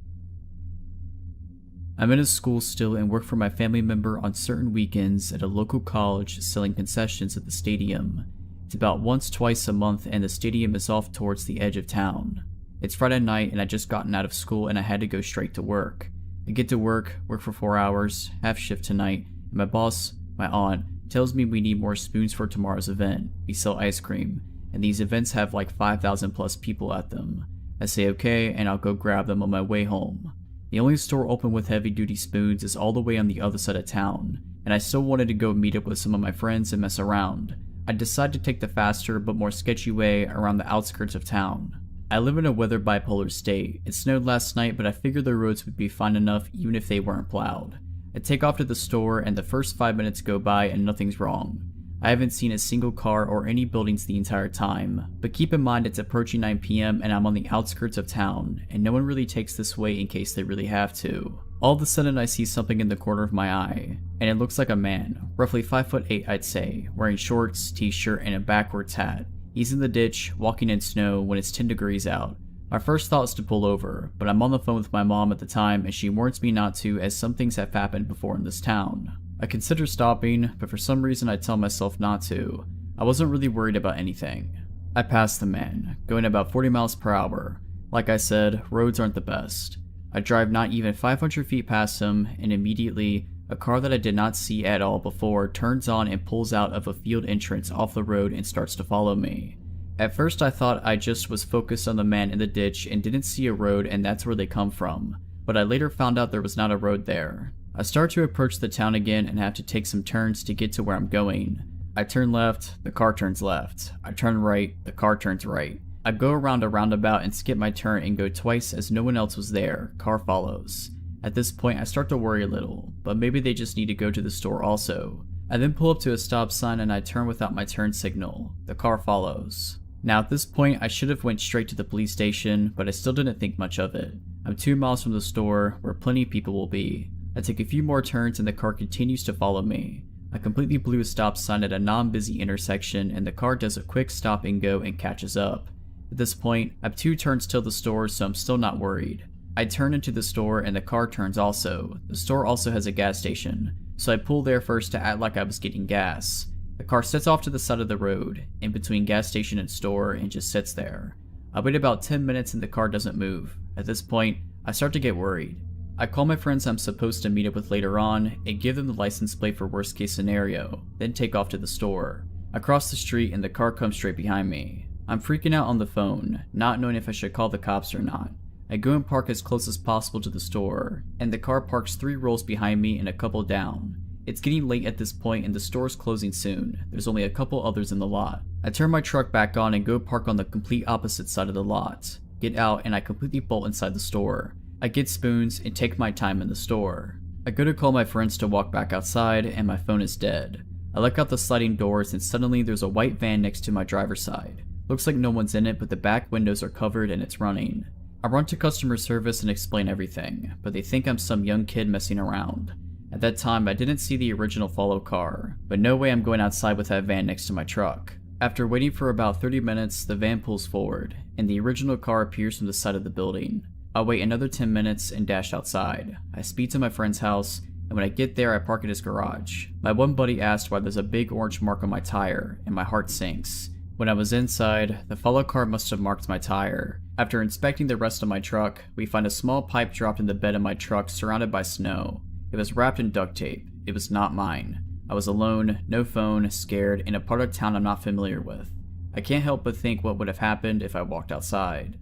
I'm in a school still and work for my family member on certain weekends at a local college selling concessions at the stadium. It's about twice a month and the stadium is off towards the edge of town. It's Friday night and I just gotten out of school and I had to go straight to work. I get to work for 4 hours, half shift tonight, and my boss, my aunt, tells me we need more spoons for tomorrow's event. We sell ice cream, and these events have like 5,000 plus people at them. I say okay and I'll go grab them on my way home. The only store open with heavy duty spoons is all the way on the other side of town, and I still wanted to go meet up with some of my friends and mess around. I decided to take the faster but more sketchy way around the outskirts of town. I live in a weather bipolar state. It snowed last night, but I figured the roads would be fine enough even if they weren't plowed. I take off to the store, and the first 5 minutes go by and nothing's wrong. I haven't seen a single car or any buildings the entire time, but keep in mind it's approaching 9 p.m. and I'm on the outskirts of town, and no one really takes this way in case they really have to. All of a sudden I see something in the corner of my eye, and it looks like a man, roughly 5'8" I'd say, wearing shorts, t-shirt, and a backwards hat. He's in the ditch, walking in snow when it's 10 degrees out. My first thought is to pull over, but I'm on the phone with my mom at the time and she warns me not to as some things have happened before in this town. I consider stopping, but for some reason I tell myself not to. I wasn't really worried about anything. I pass the man, going about 40 miles per hour. Like I said, roads aren't the best. I drive not even 500 feet past him, and immediately, a car that I did not see at all before turns on and pulls out of a field entrance off the road and starts to follow me. At first I thought I just was focused on the man in the ditch and didn't see a road and that's where they come from, but I later found out there was not a road there. I start to approach the town again and have to take some turns to get to where I'm going. I turn left, the car turns left. I turn right, the car turns right. I go around a roundabout and skip my turn and go twice as no one else was there. Car follows. At this point I start to worry a little, but maybe they just need to go to the store also. I then pull up to a stop sign and I turn without my turn signal. The car follows. Now at this point I should have went straight to the police station, but I still didn't think much of it. I'm 2 miles from the store, where plenty of people will be. I take a few more turns and the car continues to follow me. I completely blew a stop sign at a non-busy intersection and the car does a quick stop and go and catches up. At this point, I have 2 turns till the store, so I'm still not worried. I turn into the store and the car turns also. The store also has a gas station, so I pull there first to act like I was getting gas. The car sets off to the side of the road, in between gas station and store, and just sits there. I wait about 10 minutes and the car doesn't move. At this point, I start to get worried. I call my friends I'm supposed to meet up with later on, and give them the license plate for worst case scenario, then take off to the store. I cross the street and the car comes straight behind me. I'm freaking out on the phone, not knowing if I should call the cops or not. I go and park as close as possible to the store, and the car parks 3 rows behind me and a couple down. It's getting late at this point and the store's closing soon. There's only a couple others in the lot. I turn my truck back on and go park on the complete opposite side of the lot. Get out and I completely bolt inside the store. I get spoons and take my time in the store. I go to call my friends to walk back outside and my phone is dead. I look out the sliding doors and suddenly there's a white van next to my driver's side. Looks like no one's in it, but the back windows are covered and it's running. I run to customer service and explain everything, but they think I'm some young kid messing around. At that time, I didn't see the original follow car, but no way I'm going outside with that van next to my truck. After waiting for about 30 minutes, the van pulls forward, and the original car appears from the side of the building. I wait another 10 minutes and dash outside. I speed to my friend's house, and when I get there, I park at his garage. My one buddy asked why there's a big orange mark on my tire, and my heart sinks. When I was inside, the follow car must have marked my tire. After inspecting the rest of my truck, we find a small pipe dropped in the bed of my truck surrounded by snow. It was wrapped in duct tape. It was not mine. I was alone, no phone, scared, in a part of town I'm not familiar with. I can't help but think what would have happened if I walked outside.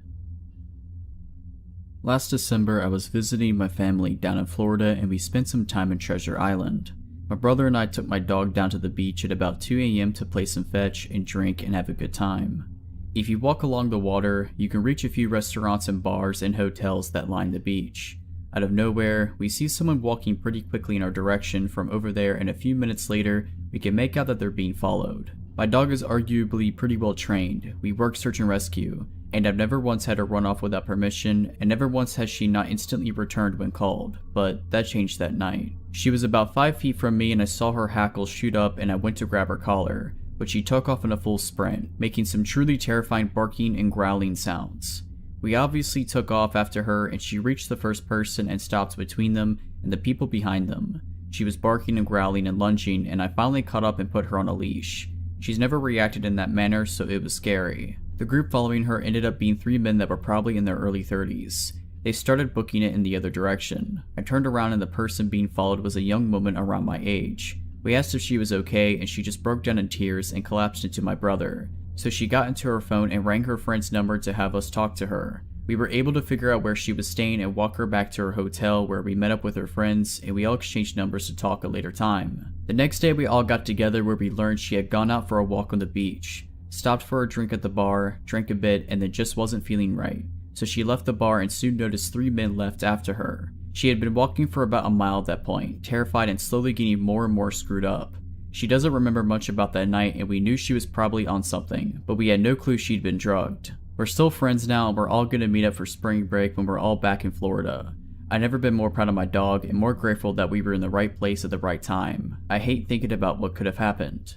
Last December, I was visiting my family down in Florida and we spent some time in Treasure Island. My brother and I took my dog down to the beach at about 2 a.m. to play some fetch and drink and have a good time. If you walk along the water, you can reach a few restaurants and bars and hotels that line the beach. Out of nowhere, we see someone walking pretty quickly in our direction from over there, and a few minutes later, we can make out that they're being followed. My dog is arguably pretty well trained. We work search and rescue, and I've never once had her run off without permission, and never once has she not instantly returned when called, but that changed that night. She was about 5 feet from me and I saw her hackles shoot up and I went to grab her collar, but she took off in a full sprint, making some truly terrifying barking and growling sounds. We obviously took off after her and she reached the first person and stopped between them and the people behind them. She was barking and growling and lunging, and I finally caught up and put her on a leash. She's never reacted in that manner, so it was scary. The group following her ended up being 3 men that were probably in their early 30s. They started booking it in the other direction. I turned around and the person being followed was a young woman around my age. We asked if she was okay and she just broke down in tears and collapsed into my brother. So she got into her phone and rang her friend's number to have us talk to her. We were able to figure out where she was staying and walk her back to her hotel, where we met up with her friends and we all exchanged numbers to talk a later time. The next day we all got together, where we learned she had gone out for a walk on the beach, stopped for a drink at the bar, drank a bit, and then just wasn't feeling right. So she left the bar and soon noticed 3 men left after her. She had been walking for about a mile at that point, terrified and slowly getting more and more screwed up. She doesn't remember much about that night, and we knew she was probably on something, but we had no clue she'd been drugged. We're still friends now, and we're all gonna meet up for spring break when we're all back in Florida. I've never been more proud of my dog and more grateful that we were in the right place at the right time. I hate thinking about what could have happened.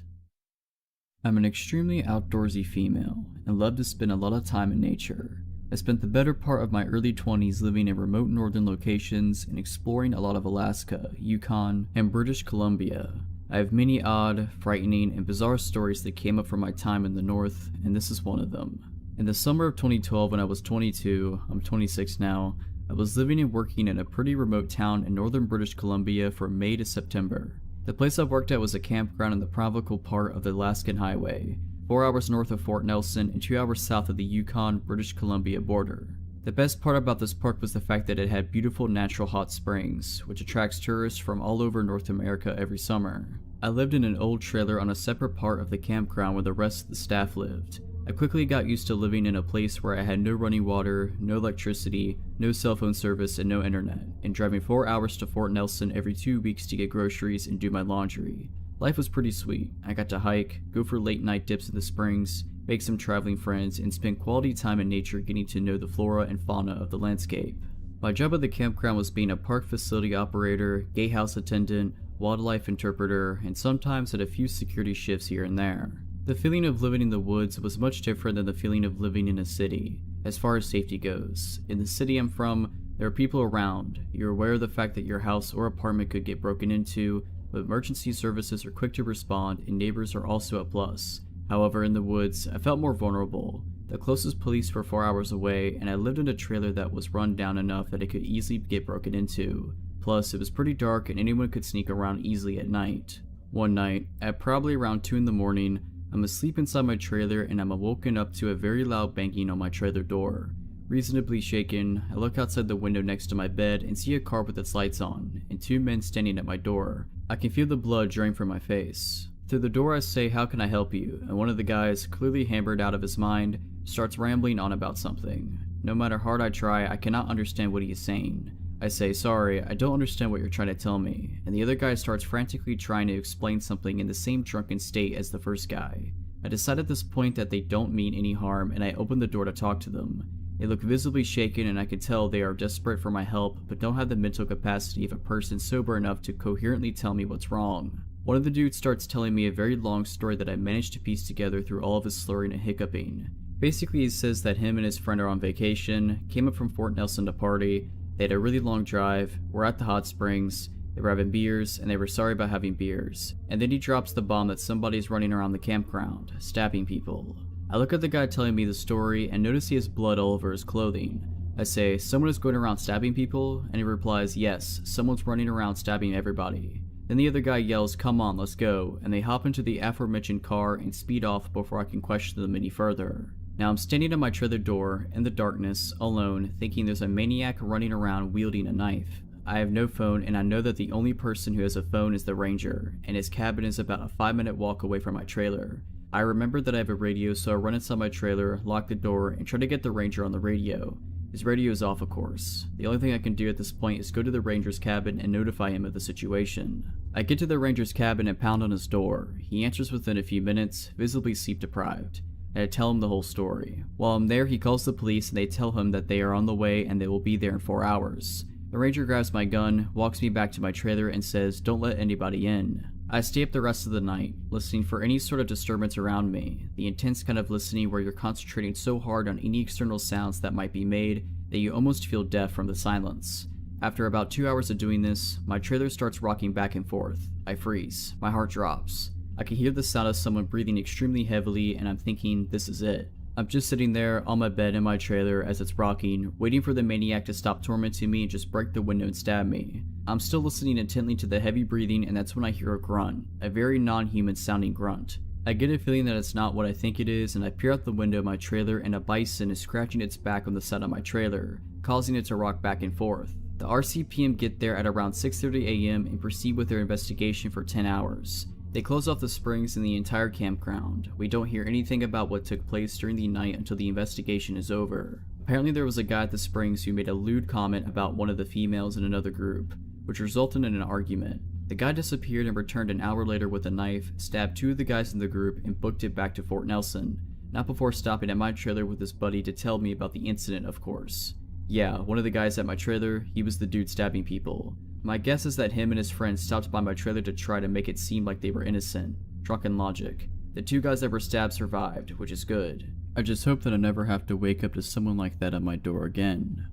I'm an extremely outdoorsy female and love to spend a lot of time in nature. I spent the better part of my early 20s living in remote northern locations and exploring a lot of Alaska, Yukon, and British Columbia. I have many odd, frightening, and bizarre stories that came up from my time in the north, and this is one of them. In the summer of 2012, when I was 22, I'm 26 now, I was living and working in a pretty remote town in northern British Columbia from May to September. The place I worked at was a campground in the provincial part of the Alaskan Highway, 4 hours north of Fort Nelson and 2 hours south of the Yukon-British Columbia border. The best part about this park was the fact that it had beautiful natural hot springs, which attracts tourists from all over North America every summer. I lived in an old trailer on a separate part of the campground where the rest of the staff lived. I quickly got used to living in a place where I had no running water, no electricity, no cell phone service, and no internet, and driving 4 hours to Fort Nelson every 2 weeks to get groceries and do my laundry. Life was pretty sweet. I got to hike, go for late night dips in the springs, make some traveling friends, and spend quality time in nature getting to know the flora and fauna of the landscape. My job at the campground was being a park facility operator, gatehouse attendant, wildlife interpreter, and sometimes had a few security shifts here and there. The feeling of living in the woods was much different than the feeling of living in a city, as far as safety goes. In the city I'm from, there are people around. You're aware of the fact that your house or apartment could get broken into, but emergency services are quick to respond and neighbors are also a plus. However, in the woods, I felt more vulnerable. The closest police were 4 hours away, and I lived in a trailer that was run down enough that it could easily get broken into. Plus, it was pretty dark and anyone could sneak around easily at night. One night, at probably around 2 in the morning, I'm asleep inside my trailer and I'm awoken up to a very loud banging on my trailer door. Reasonably shaken, I look outside the window next to my bed and see a car with its lights on, and 2 men standing at my door. I can feel the blood drain from my face. Through the door I say, "How can I help you?" and one of the guys, clearly hammered out of his mind, starts rambling on about something. No matter how hard I try, I cannot understand what he is saying. I say, "Sorry, I don't understand what you're trying to tell me," and the other guy starts frantically trying to explain something in the same drunken state as the first guy. I decide at this point that they don't mean any harm, and I open the door to talk to them. They look visibly shaken, and I can tell they are desperate for my help, but don't have the mental capacity of a person sober enough to coherently tell me what's wrong. One of the dudes starts telling me a very long story that I managed to piece together through all of his slurring and hiccuping. Basically, he says that him and his friend are on vacation, came up from Fort Nelson to party, they had a really long drive, were at the hot springs, they were having beers, and they were sorry about having beers. And then he drops the bomb that somebody's running around the campground, stabbing people. I look at the guy telling me the story and notice he has blood all over his clothing. I say, "Someone is going around stabbing people?" And he replies, "Yes, someone's running around stabbing everybody." Then the other guy yells, "Come on, let's go," and they hop into the aforementioned car and speed off before I can question them any further. Now I'm standing at my trailer door, in the darkness, alone, thinking there's a maniac running around wielding a knife. I have no phone, and I know that the only person who has a phone is the ranger, and his cabin is about a 5-minute walk away from my trailer. I remember that I have a radio, so I run inside my trailer, lock the door, and try to get the ranger on the radio. His radio is off, of course. The only thing I can do at this point is go to the ranger's cabin and notify him of the situation. I get to the ranger's cabin and pound on his door. He answers within a few minutes, visibly sleep deprived. And I tell him the whole story. While I'm there, he calls the police and they tell him that they are on the way and they will be there in 4 hours. The ranger grabs my gun, walks me back to my trailer and says, "Don't let anybody in." I stay up the rest of the night, listening for any sort of disturbance around me, the intense kind of listening where you're concentrating so hard on any external sounds that might be made that you almost feel deaf from the silence. After about 2 hours of doing this, my trailer starts rocking back and forth. I freeze. My heart drops. I can hear the sound of someone breathing extremely heavily and I'm thinking, this is it. I'm just sitting there on my bed in my trailer as it's rocking, waiting for the maniac to stop tormenting me and just break the window and stab me. I'm still listening intently to the heavy breathing and that's when I hear a grunt, a very non-human sounding grunt. I get a feeling that it's not what I think it is, and I peer out the window of my trailer and a bison is scratching its back on the side of my trailer, causing it to rock back and forth. The RCPM get there at around 6:30 a.m. and proceed with their investigation for 10 hours. They close off the springs and the entire campground. We don't hear anything about what took place during the night until the investigation is over. Apparently there was a guy at the springs who made a lewd comment about one of the females in another group, which resulted in an argument. The guy disappeared and returned an hour later with a knife, stabbed 2 of the guys in the group, and booked it back to Fort Nelson, not before stopping at my trailer with his buddy to tell me about the incident, of course. Yeah, one of the guys at my trailer, he was the dude stabbing people. My guess is that him and his friends stopped by my trailer to try to make it seem like they were innocent. Drunken logic. The 2 guys that were stabbed survived, which is good. I just hope that I never have to wake up to someone like that at my door again.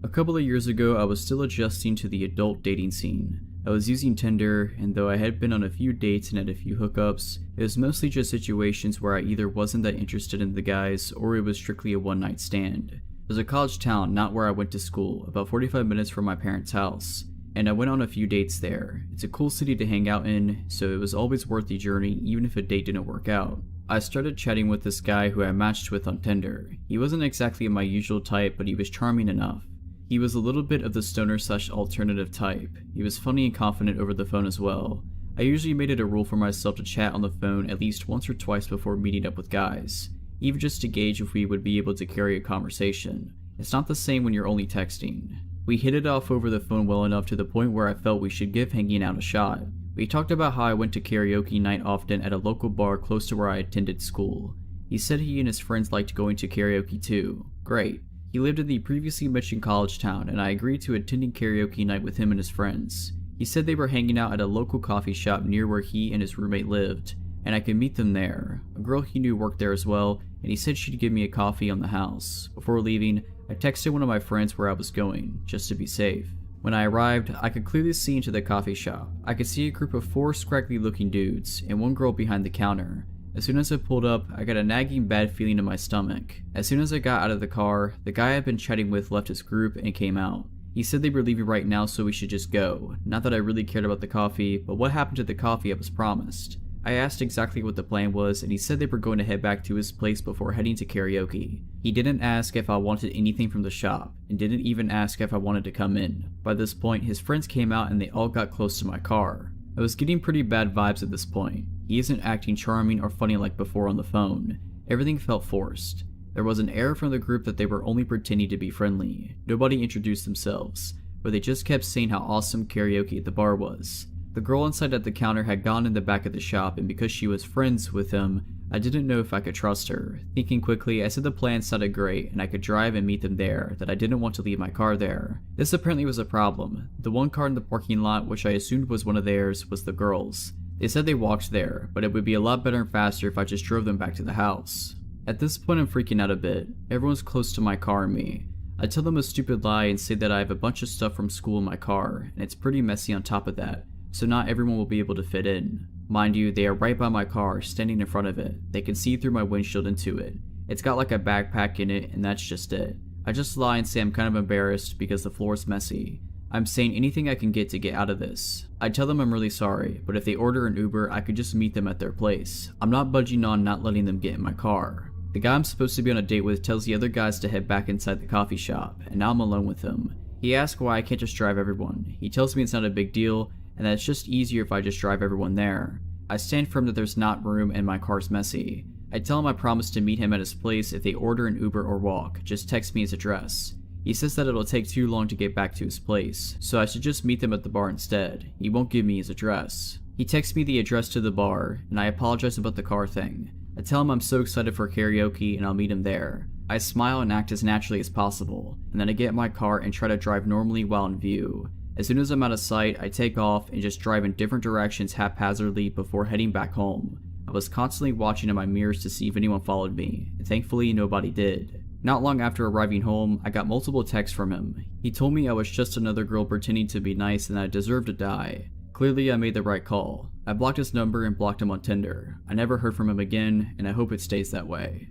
A couple of years ago, I was still adjusting to the adult dating scene. I was using Tinder, and though I had been on a few dates and had a few hookups, it was mostly just situations where I either wasn't that interested in the guys, or it was strictly a one-night stand. It was a college town, not where I went to school, about 45 minutes from my parents' house, and I went on a few dates there. It's a cool city to hang out in, so it was always worth the journey, even if a date didn't work out. I started chatting with this guy who I matched with on Tinder. He wasn't exactly my usual type, but he was charming enough. He was a little bit of the stoner/alternative type. He was funny and confident over the phone as well. I usually made it a rule for myself to chat on the phone at least once or twice before meeting up with guys, even just to gauge if we would be able to carry a conversation. It's not the same when you're only texting. We hit it off over the phone well enough to the point where I felt we should give hanging out a shot. We talked about how I went to karaoke night often at a local bar close to where I attended school. He said he and his friends liked going to karaoke too. Great. He lived in the previously mentioned college town, and I agreed to attending karaoke night with him and his friends. He said they were hanging out at a local coffee shop near where he and his roommate lived, and I could meet them there. A girl he knew worked there as well, and he said she'd give me a coffee on the house. Before leaving, I texted one of my friends where I was going, just to be safe. When I arrived, I could clearly see into the coffee shop. I could see a group of 4 scraggly looking dudes, and one girl behind the counter. As soon as I pulled up, I got a nagging bad feeling in my stomach. As soon as I got out of the car, the guy I'd been chatting with left his group and came out. He said they were leaving right now, so we should just go. Not that I really cared about the coffee, but what happened to the coffee I was promised? I asked exactly what the plan was, and he said they were going to head back to his place before heading to karaoke. He didn't ask if I wanted anything from the shop, and didn't even ask if I wanted to come in. By this point, his friends came out and they all got close to my car. I was getting pretty bad vibes at this point. He isn't acting charming or funny like before on the phone. Everything felt forced. There was an air from the group that they were only pretending to be friendly. Nobody introduced themselves, but they just kept saying how awesome karaoke at the bar was. The girl inside at the counter had gone in the back of the shop, and because she was friends with him, I didn't know if I could trust her. Thinking quickly, I said the plan sounded great and I could drive and meet them there, that I didn't want to leave my car there. This apparently was a problem. The one car in the parking lot, which I assumed was one of theirs, was the girls. They said they walked there, but it would be a lot better and faster if I just drove them back to the house. At this point I'm freaking out a bit. Everyone's close to my car and me. I tell them a stupid lie and say that I have a bunch of stuff from school in my car, and it's pretty messy on top of that, so not everyone will be able to fit in. Mind you, they are right by my car, standing in front of it. They can see through my windshield into it. It's got like a backpack in it, and that's just it. I just lie and say I'm kind of embarrassed because the floor is messy. I'm saying anything I can get to get out of this. I tell them I'm really sorry, but if they order an Uber, I could just meet them at their place. I'm not budging on not letting them get in my car. The guy I'm supposed to be on a date with tells the other guys to head back inside the coffee shop, and now I'm alone with him. He asks why I can't just drive everyone. He tells me it's not a big deal, and that it's just easier if I just drive everyone there. I stand firm that there's not room and my car's messy. I tell him I promise to meet him at his place if they order an Uber or walk, just text me his address. He says that it'll take too long to get back to his place, so I should just meet them at the bar instead. He won't give me his address. He texts me the address to the bar, and I apologize about the car thing. I tell him I'm so excited for karaoke and I'll meet him there. I smile and act as naturally as possible, and then I get in my car and try to drive normally while in view. As soon as I'm out of sight, I take off and just drive in different directions haphazardly before heading back home. I was constantly watching in my mirrors to see if anyone followed me, and thankfully nobody did. Not long after arriving home, I got multiple texts from him. He told me I was just another girl pretending to be nice and that I deserved to die. Clearly I made the right call. I blocked his number and blocked him on Tinder. I never heard from him again, and I hope it stays that way.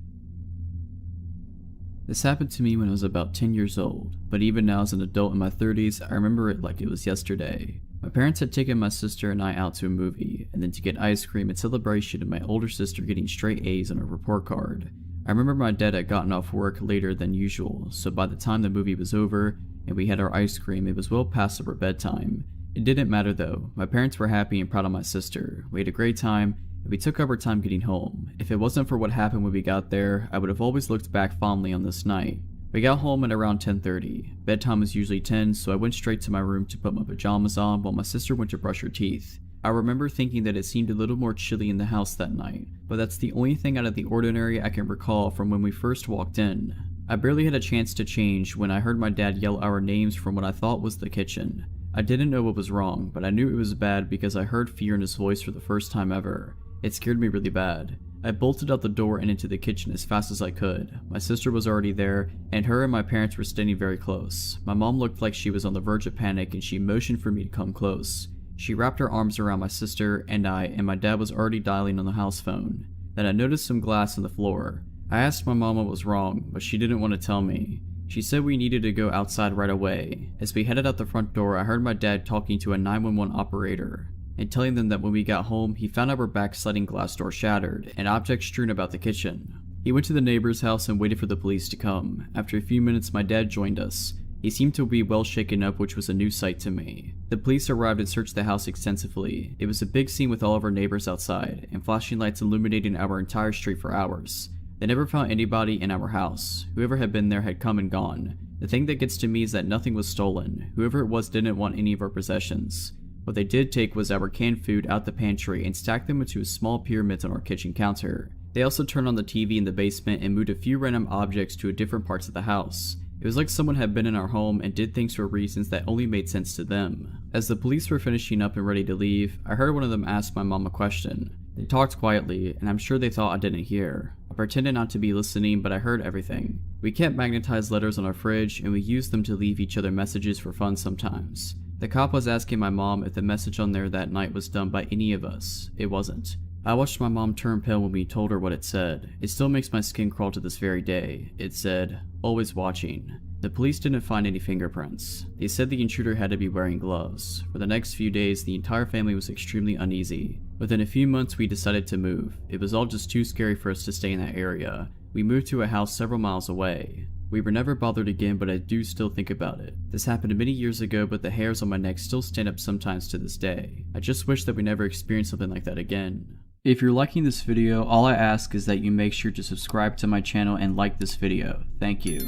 This happened to me when I was about 10 years old, but even now as an adult in my 30s, I remember it like it was yesterday. My parents had taken my sister and I out to a movie, and then to get ice cream in celebration of my older sister getting straight A's on her report card. I remember my dad had gotten off work later than usual, so by the time the movie was over and we had our ice cream, it was well past our bedtime. It didn't matter though. My parents were happy and proud of my sister. We had a great time, and we took our time getting home. If it wasn't for what happened when we got there, I would have always looked back fondly on this night. We got home at around 10:30. Bedtime was usually 10, so I went straight to my room to put my pajamas on while my sister went to brush her teeth. I remember thinking that it seemed a little more chilly in the house that night, but that's the only thing out of the ordinary I can recall from when we first walked in. I barely had a chance to change when I heard my dad yell our names from what I thought was the kitchen. I didn't know what was wrong, but I knew it was bad because I heard fear in his voice for the first time ever. It scared me really bad. I bolted out the door and into the kitchen as fast as I could. My sister was already there, and her and my parents were standing very close. My mom looked like she was on the verge of panic, and she motioned for me to come close. She wrapped her arms around my sister and I, and my dad was already dialing on the house phone. Then I noticed some glass on the floor. I asked my mom what was wrong, but she didn't want to tell me. She said we needed to go outside right away. As we headed out the front door, I heard my dad talking to a 911 operator and telling them that when we got home, he found our back sliding glass door shattered and objects strewn about the kitchen. He went to the neighbor's house and waited for the police to come. After a few minutes, my dad joined us. He seemed to be well shaken up, which was a new sight to me. The police arrived and searched the house extensively. It was a big scene with all of our neighbors outside, and flashing lights illuminating our entire street for hours. They never found anybody in our house. Whoever had been there had come and gone. The thing that gets to me is that nothing was stolen. Whoever it was didn't want any of our possessions. What they did take was our canned food out the pantry and stacked them into small pyramids on our kitchen counter. They also turned on the TV in the basement and moved a few random objects to different parts of the house. It was like someone had been in our home and did things for reasons that only made sense to them. As the police were finishing up and ready to leave, I heard one of them ask my mom a question. They talked quietly, and I'm sure they thought I didn't hear. I pretended not to be listening, but I heard everything. We kept magnetized letters on our fridge, and we used them to leave each other messages for fun sometimes. The cop was asking my mom if the message on there that night was done by any of us. It wasn't. I watched my mom turn pale when we told her what it said. It still makes my skin crawl to this very day. It said, "Always watching." The police didn't find any fingerprints. They said the intruder had to be wearing gloves. For the next few days, the entire family was extremely uneasy. Within a few months, we decided to move. It was all just too scary for us to stay in that area. We moved to a house several miles away. We were never bothered again, but I do still think about it. This happened many years ago, but the hairs on my neck still stand up sometimes to this day. I just wish that we never experienced something like that again. If you're liking this video, all I ask is that you make sure to subscribe to my channel and like this video. Thank you.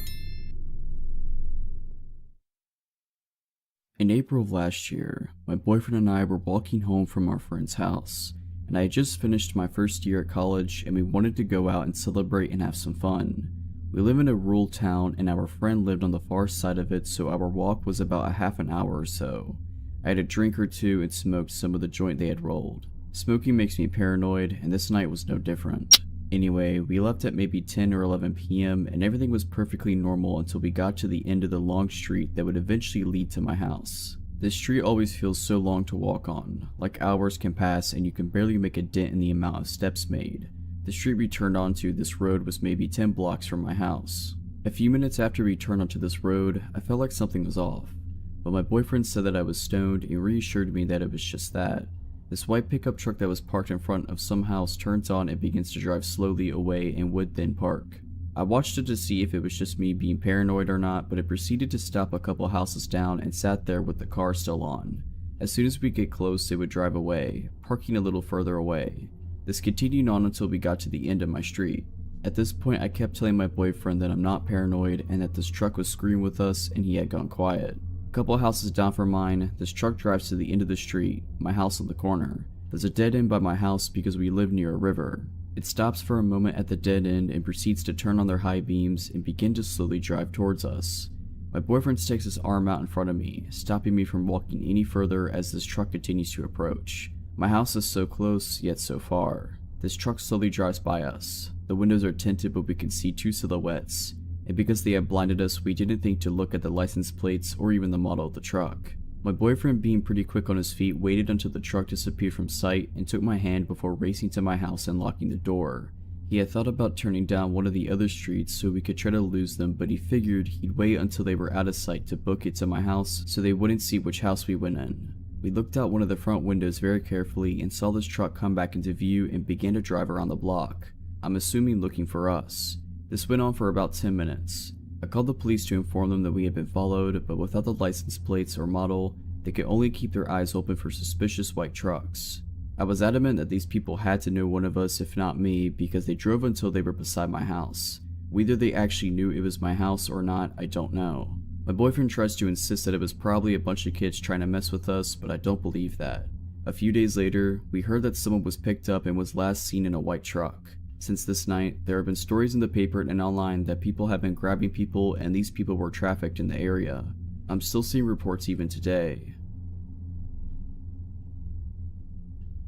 In April of last year, my boyfriend and I were walking home from our friend's house, and I had just finished my first year at college and we wanted to go out and celebrate and have some fun. We live in a rural town and our friend lived on the far side of it, so our walk was about a half an hour or so. I had a drink or two and smoked some of the joint they had rolled. Smoking makes me paranoid, and this night was no different. Anyway, we left at maybe 10 or 11 p.m. and everything was perfectly normal until we got to the end of the long street that would eventually lead to my house. This street always feels so long to walk on, like hours can pass and you can barely make a dent in the amount of steps made. The street we turned onto this road was maybe 10 blocks from my house. A few minutes after we turned onto this road, I felt like something was off, but my boyfriend said that I was stoned and reassured me that it was just that. This white pickup truck that was parked in front of some house turns on and begins to drive slowly away and would then park. I watched it to see if it was just me being paranoid or not, but it proceeded to stop a couple houses down and sat there with the car still on. As soon as we get close, it would drive away, parking a little further away. This continued on until we got to the end of my street. At this point, I kept telling my boyfriend that I'm not paranoid and that this truck was screwing with us and he had gone quiet. A couple houses down from mine, this truck drives to the end of the street, my house on the corner. There's a dead end by my house because we live near a river. It stops for a moment at the dead end and proceeds to turn on their high beams and begin to slowly drive towards us. My boyfriend sticks his arm out in front of me, stopping me from walking any further as this truck continues to approach. My house is so close, yet so far. This truck slowly drives by us. The windows are tinted, but we can see two silhouettes. And because they had blinded us, we didn't think to look at the license plates or even the model of the truck. My boyfriend, being pretty quick on his feet, waited until the truck disappeared from sight and took my hand before racing to my house and locking the door. He had thought about turning down one of the other streets so we could try to lose them, but he figured he'd wait until they were out of sight to book it to my house so they wouldn't see which house we went in. We looked out one of the front windows very carefully and saw this truck come back into view and began to drive around the block. I'm assuming looking for us. This went on for about 10 minutes. I called the police to inform them that we had been followed, but without the license plates or model, they could only keep their eyes open for suspicious white trucks. I was adamant that these people had to know one of us, if not me, because they drove until they were beside my house. Whether they actually knew it was my house or not, I don't know. My boyfriend tries to insist that it was probably a bunch of kids trying to mess with us, but I don't believe that. A few days later, we heard that someone was picked up and was last seen in a white truck. Since this night, there have been stories in the paper and online that people have been grabbing people and these people were trafficked in the area. I'm still seeing reports even today.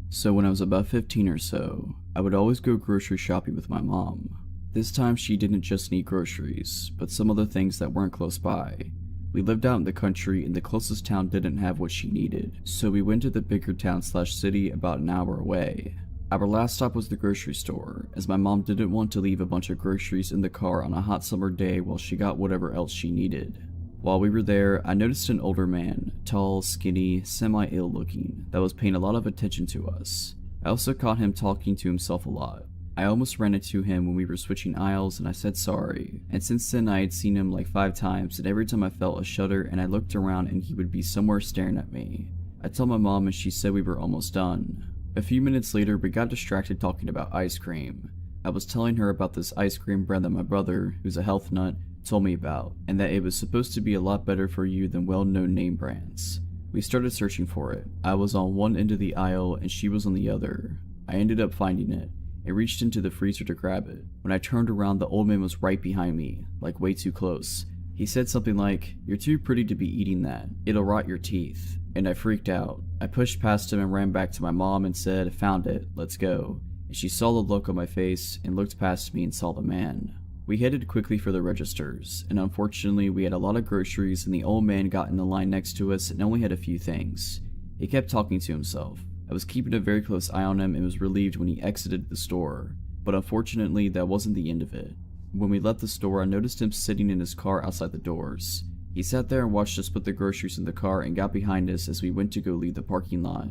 So when I was about 15 or so, I would always go grocery shopping with my mom. This time she didn't just need groceries, but some other things that weren't close by. We lived out in the country and the closest town didn't have what she needed, so we went to the bigger town/city about an hour away. Our last stop was the grocery store, as my mom didn't want to leave a bunch of groceries in the car on a hot summer day while she got whatever else she needed. While we were there, I noticed an older man, tall, skinny, semi-ill looking, that was paying a lot of attention to us. I also caught him talking to himself a lot. I almost ran into him when we were switching aisles and I said sorry, and since then I had seen him like 5 times and every time I felt a shudder and I looked around and he would be somewhere staring at me. I told my mom and she said we were almost done. A few minutes later we got distracted talking about ice cream. I was telling her about this ice cream brand that my brother, who's a health nut, told me about, and that it was supposed to be a lot better for you than well-known name brands. We started searching for it. I was on one end of the aisle and she was on the other. I ended up finding it. I reached into the freezer to grab it. When I turned around, the old man was right behind me, like way too close. He said something like, "You're too pretty to be eating that. It'll rot your teeth." And I freaked out. I pushed past him and ran back to my mom and said, "Found it, let's go." And she saw the look on my face and looked past me and saw the man. We headed quickly for the registers, and unfortunately we had a lot of groceries and the old man got in the line next to us and only had a few things. He kept talking to himself. I was keeping a very close eye on him and was relieved when he exited the store, but unfortunately that wasn't the end of it. When we left the store, I noticed him sitting in his car outside the doors. He sat there and watched us put the groceries in the car and got behind us as we went to go leave the parking lot.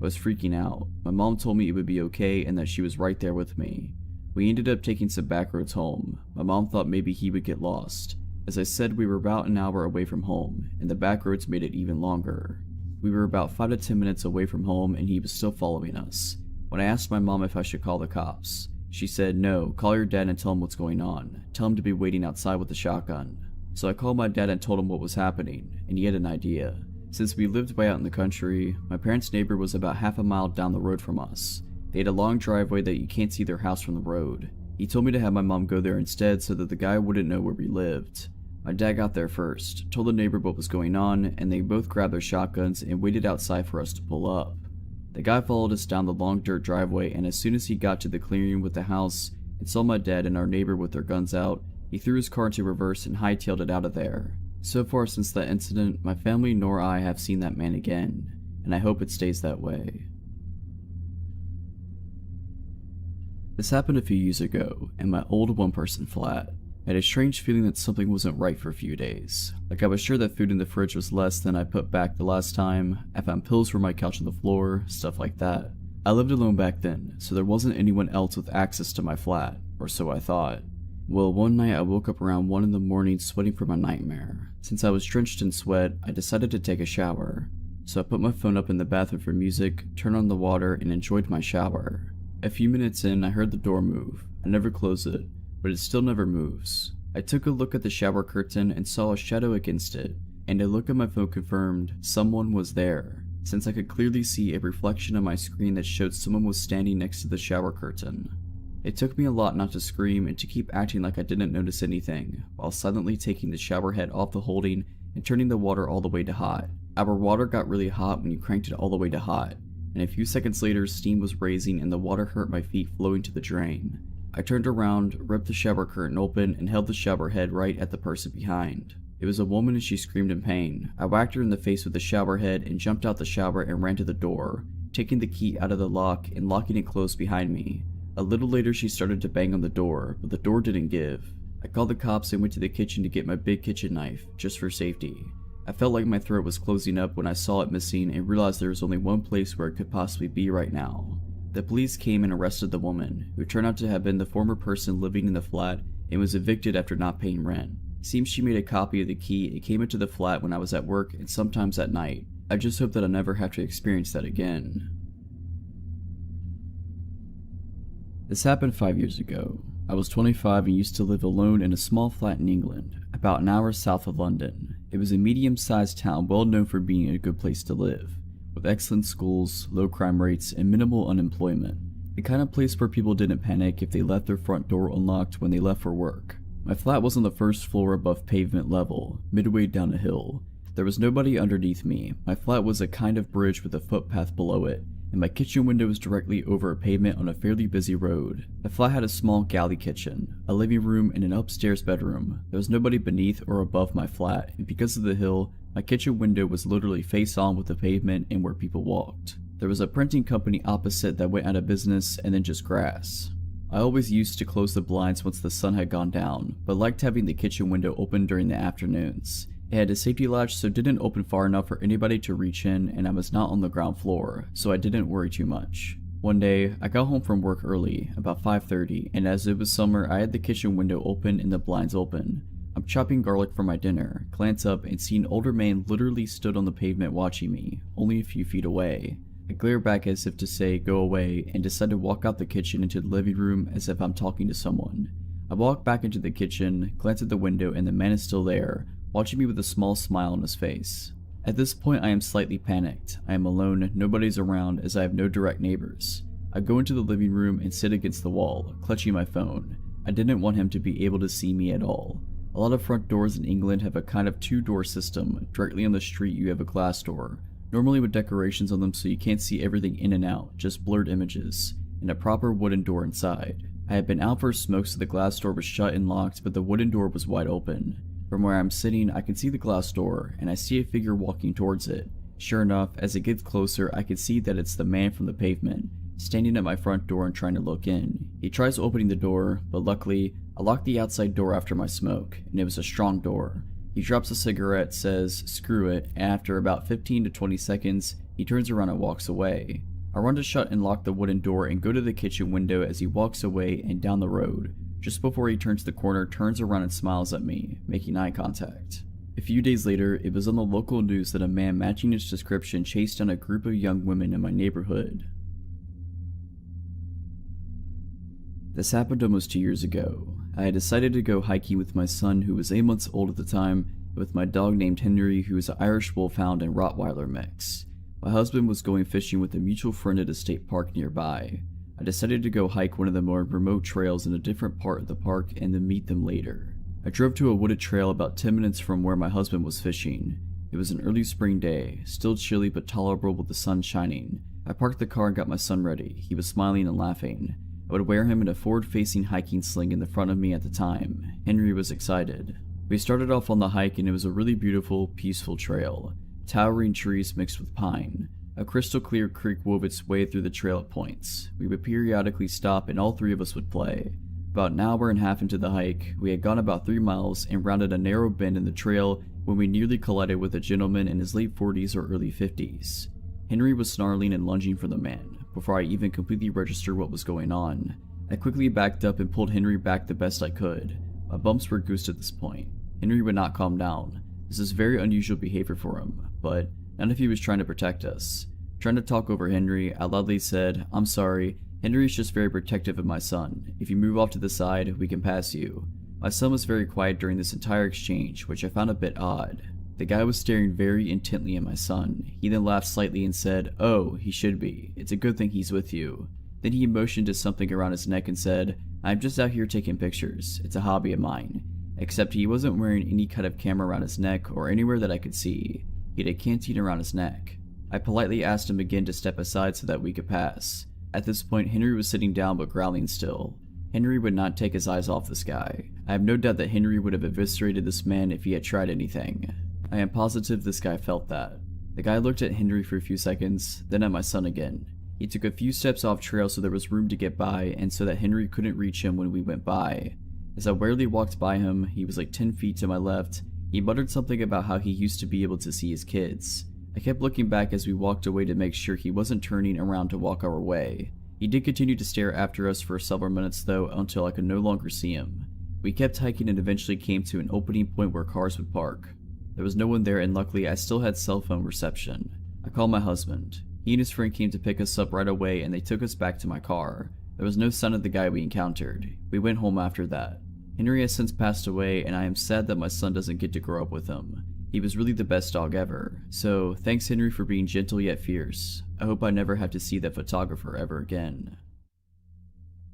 I was freaking out. My mom told me it would be okay and that she was right there with me. We ended up taking some back roads home. My mom thought maybe he would get lost. As I said, we were about an hour away from home, and the back roads made it even longer. We were about 5 to 10 minutes away from home and he was still following us. When I asked my mom if I should call the cops, she said, "No, call your dad and tell him what's going on. Tell him to be waiting outside with a shotgun." So I called my dad and told him what was happening, and he had an idea. Since we lived way out in the country, my parents' neighbor was about half a mile down the road from us. They had a long driveway that you can't see their house from the road. He told me to have my mom go there instead so that the guy wouldn't know where we lived. My dad got there first, told the neighbor what was going on, and they both grabbed their shotguns and waited outside for us to pull up. The guy followed us down the long dirt driveway, and as soon as he got to the clearing with the house and saw my dad and our neighbor with their guns out, he threw his car into reverse and hightailed it out of there. So far since that incident, my family nor I have seen that man again, and I hope it stays that way. This happened a few years ago in my old one-person flat. I had a strange feeling that something wasn't right for a few days. Like I was sure that food in the fridge was less than I put back the last time, I found pills for my couch on the floor, stuff like that. I lived alone back then, so there wasn't anyone else with access to my flat, or so I thought. Well, one night I woke up around 1 in the morning sweating from a nightmare. Since I was drenched in sweat, I decided to take a shower. So I put my phone up in the bathroom for music, turned on the water, and enjoyed my shower. A few minutes in, I heard the door move. I never closed it, but it still never moves. I took a look at the shower curtain and saw a shadow against it, and a look at my phone confirmed someone was there, since I could clearly see a reflection on my screen that showed someone was standing next to the shower curtain. It took me a lot not to scream and to keep acting like I didn't notice anything, while silently taking the shower head off the holding and turning the water all the way to hot. Our water got really hot when you cranked it all the way to hot, and a few seconds later steam was raising and the water hurt my feet flowing to the drain. I turned around, ripped the shower curtain open, and held the shower head right at the person behind. It was a woman and she screamed in pain. I whacked her in the face with the shower head and jumped out the shower and ran to the door, taking the key out of the lock and locking it closed behind me. A little later she started to bang on the door, but the door didn't give. I called the cops and went to the kitchen to get my big kitchen knife, just for safety. I felt like my throat was closing up when I saw it missing and realized there was only one place where it could possibly be right now. The police came and arrested the woman, who turned out to have been the former person living in the flat and was evicted after not paying rent. Seems she made a copy of the key and came into the flat when I was at work and sometimes at night. I just hope that I'll never have to experience that again. This happened 5 years ago. I was 25 and used to live alone in a small flat in England, about an hour south of London. It was a medium-sized town well known for being a good place to live, with excellent schools, low crime rates, and minimal unemployment. The kind of place where people didn't panic if they left their front door unlocked when they left for work. My flat was on the first floor above pavement level, midway down a hill. There was nobody underneath me. My flat was a kind of bridge with a footpath below it, and my kitchen window was directly over a pavement on a fairly busy road. The flat had a small galley kitchen, a living room, and an upstairs bedroom. There was nobody beneath or above my flat, and because of the hill, my kitchen window was literally face on with the pavement and where people walked. There was a printing company opposite that went out of business, and then just grass. I always used to close the blinds once the sun had gone down, but liked having the kitchen window open during the afternoons. It had a safety latch so it didn't open far enough for anybody to reach in, and I was not on the ground floor, so I didn't worry too much. One day, I got home from work early, about 5:30, and as it was summer, I had the kitchen window open and the blinds open. I'm chopping garlic for my dinner, glance up and see an older man literally stood on the pavement watching me, only a few feet away. I glare back as if to say go away and decide to walk out the kitchen into the living room as if I'm talking to someone. I walk back into the kitchen, glance at the window, and the man is still there, watching me with a small smile on his face. At this point I am slightly panicked. I am alone, nobody's around as I have no direct neighbors. I go into the living room and sit against the wall, clutching my phone. I didn't want him to be able to see me at all. A lot of front doors in England have a kind of two-door system. Directly on the street you have a glass door, normally with decorations on them so you can't see everything in and out, just blurred images, and a proper wooden door inside. I had been out for a smoke so the glass door was shut and locked, but the wooden door was wide open. From where I'm sitting, I can see the glass door, and I see a figure walking towards it. Sure enough, as it gets closer, I can see that it's the man from the pavement, standing at my front door and trying to look in. He tries opening the door, but luckily, I locked the outside door after my smoke, and it was a strong door. He drops a cigarette, says, "Screw it," and after about 15 to 20 seconds, he turns around and walks away. I run to shut and lock the wooden door and go to the kitchen window as he walks away and down the road. Just before he turns the corner, turns around and smiles at me, making eye contact. A few days later, it was on the local news that a man matching his description chased down a group of young women in my neighborhood. This happened almost 2 years ago. I had decided to go hiking with my son, who was 8 months old at the time, and with my dog named Henry, who is an Irish Wolfhound and Rottweiler mix. My husband was going fishing with a mutual friend at a state park nearby. I decided to go hike one of the more remote trails in a different part of the park and then meet them later. I drove to a wooded trail about 10 minutes from where my husband was fishing. It was an early spring day, still chilly but tolerable with the sun shining. I parked the car and got my son ready. He was smiling and laughing. I would wear him in a forward-facing hiking sling in the front of me at the time. Henry was excited. We started off on the hike and it was a really beautiful, peaceful trail. Towering trees mixed with pine. A crystal clear creek wove its way through the trail at points. We would periodically stop and all three of us would play. About an hour and a half into the hike, we had gone about 3 miles and rounded a narrow bend in the trail when we nearly collided with a gentleman in his late 40s or early 50s. Henry was snarling and lunging for the man. Before I even completely registered what was going on, I quickly backed up and pulled Henry back the best I could. My bumps were goosed at this point. Henry would not calm down. This is very unusual behavior for him, but not if he was trying to protect us. Trying to talk over Henry, I loudly said, "I'm sorry, Henry's just very protective of my son. If you move off to the side, we can pass you." My son was very quiet during this entire exchange, which I found a bit odd. The guy was staring very intently at my son. He then laughed slightly and said, "Oh, he should be. It's a good thing he's with you." Then he motioned to something around his neck and said, "I'm just out here taking pictures. It's a hobby of mine." Except he wasn't wearing any kind of camera around his neck or anywhere that I could see. He had a canteen around his neck. I politely asked him again to step aside so that we could pass. At this point, Henry was sitting down but growling still. Henry would not take his eyes off this guy. I have no doubt that Henry would have eviscerated this man if he had tried anything. I am positive this guy felt that. The guy looked at Henry for a few seconds, then at my son again. He took a few steps off trail so there was room to get by and so that Henry couldn't reach him when we went by. As I warily walked by him, he was like 10 feet to my left. He muttered something about how he used to be able to see his kids. I kept looking back as we walked away to make sure he wasn't turning around to walk our way. He did continue to stare after us for several minutes though until I could no longer see him. We kept hiking and eventually came to an opening point where cars would park. There was no one there and luckily I still had cell phone reception. I called my husband. He and his friend came to pick us up right away and they took us back to my car. There was no sign of the guy we encountered. We went home after that. Henry has since passed away and I am sad that my son doesn't get to grow up with him. He was really the best dog ever. So thanks Henry for being gentle yet fierce. I hope I never have to see that photographer ever again.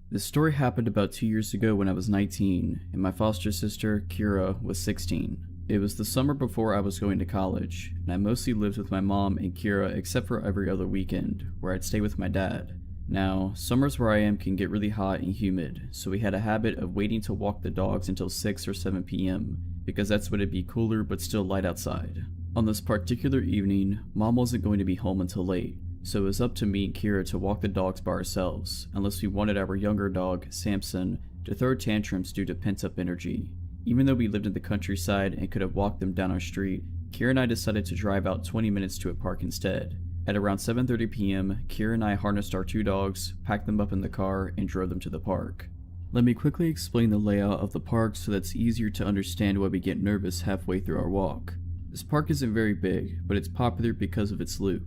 This story happened about 2 years ago when I was 19 and my foster sister, Kira, was 16. It was the summer before I was going to college, and I mostly lived with my mom and Kira except for every other weekend, where I'd stay with my dad. Now, summers where I am can get really hot and humid, so we had a habit of waiting to walk the dogs until 6 or 7 p.m., because that's when it'd be cooler but still light outside. On this particular evening, Mom wasn't going to be home until late, so it was up to me and Kira to walk the dogs by ourselves, unless we wanted our younger dog, Samson, to throw tantrums due to pent-up energy. Even though we lived in the countryside and could have walked them down our street, Kira and I decided to drive out 20 minutes to a park instead. At around 7:30 p.m., Kira and I harnessed our 2 dogs, packed them up in the car, and drove them to the park. Let me quickly explain the layout of the park so that's easier to understand why we get nervous halfway through our walk. This park isn't very big, but it's popular because of its loop.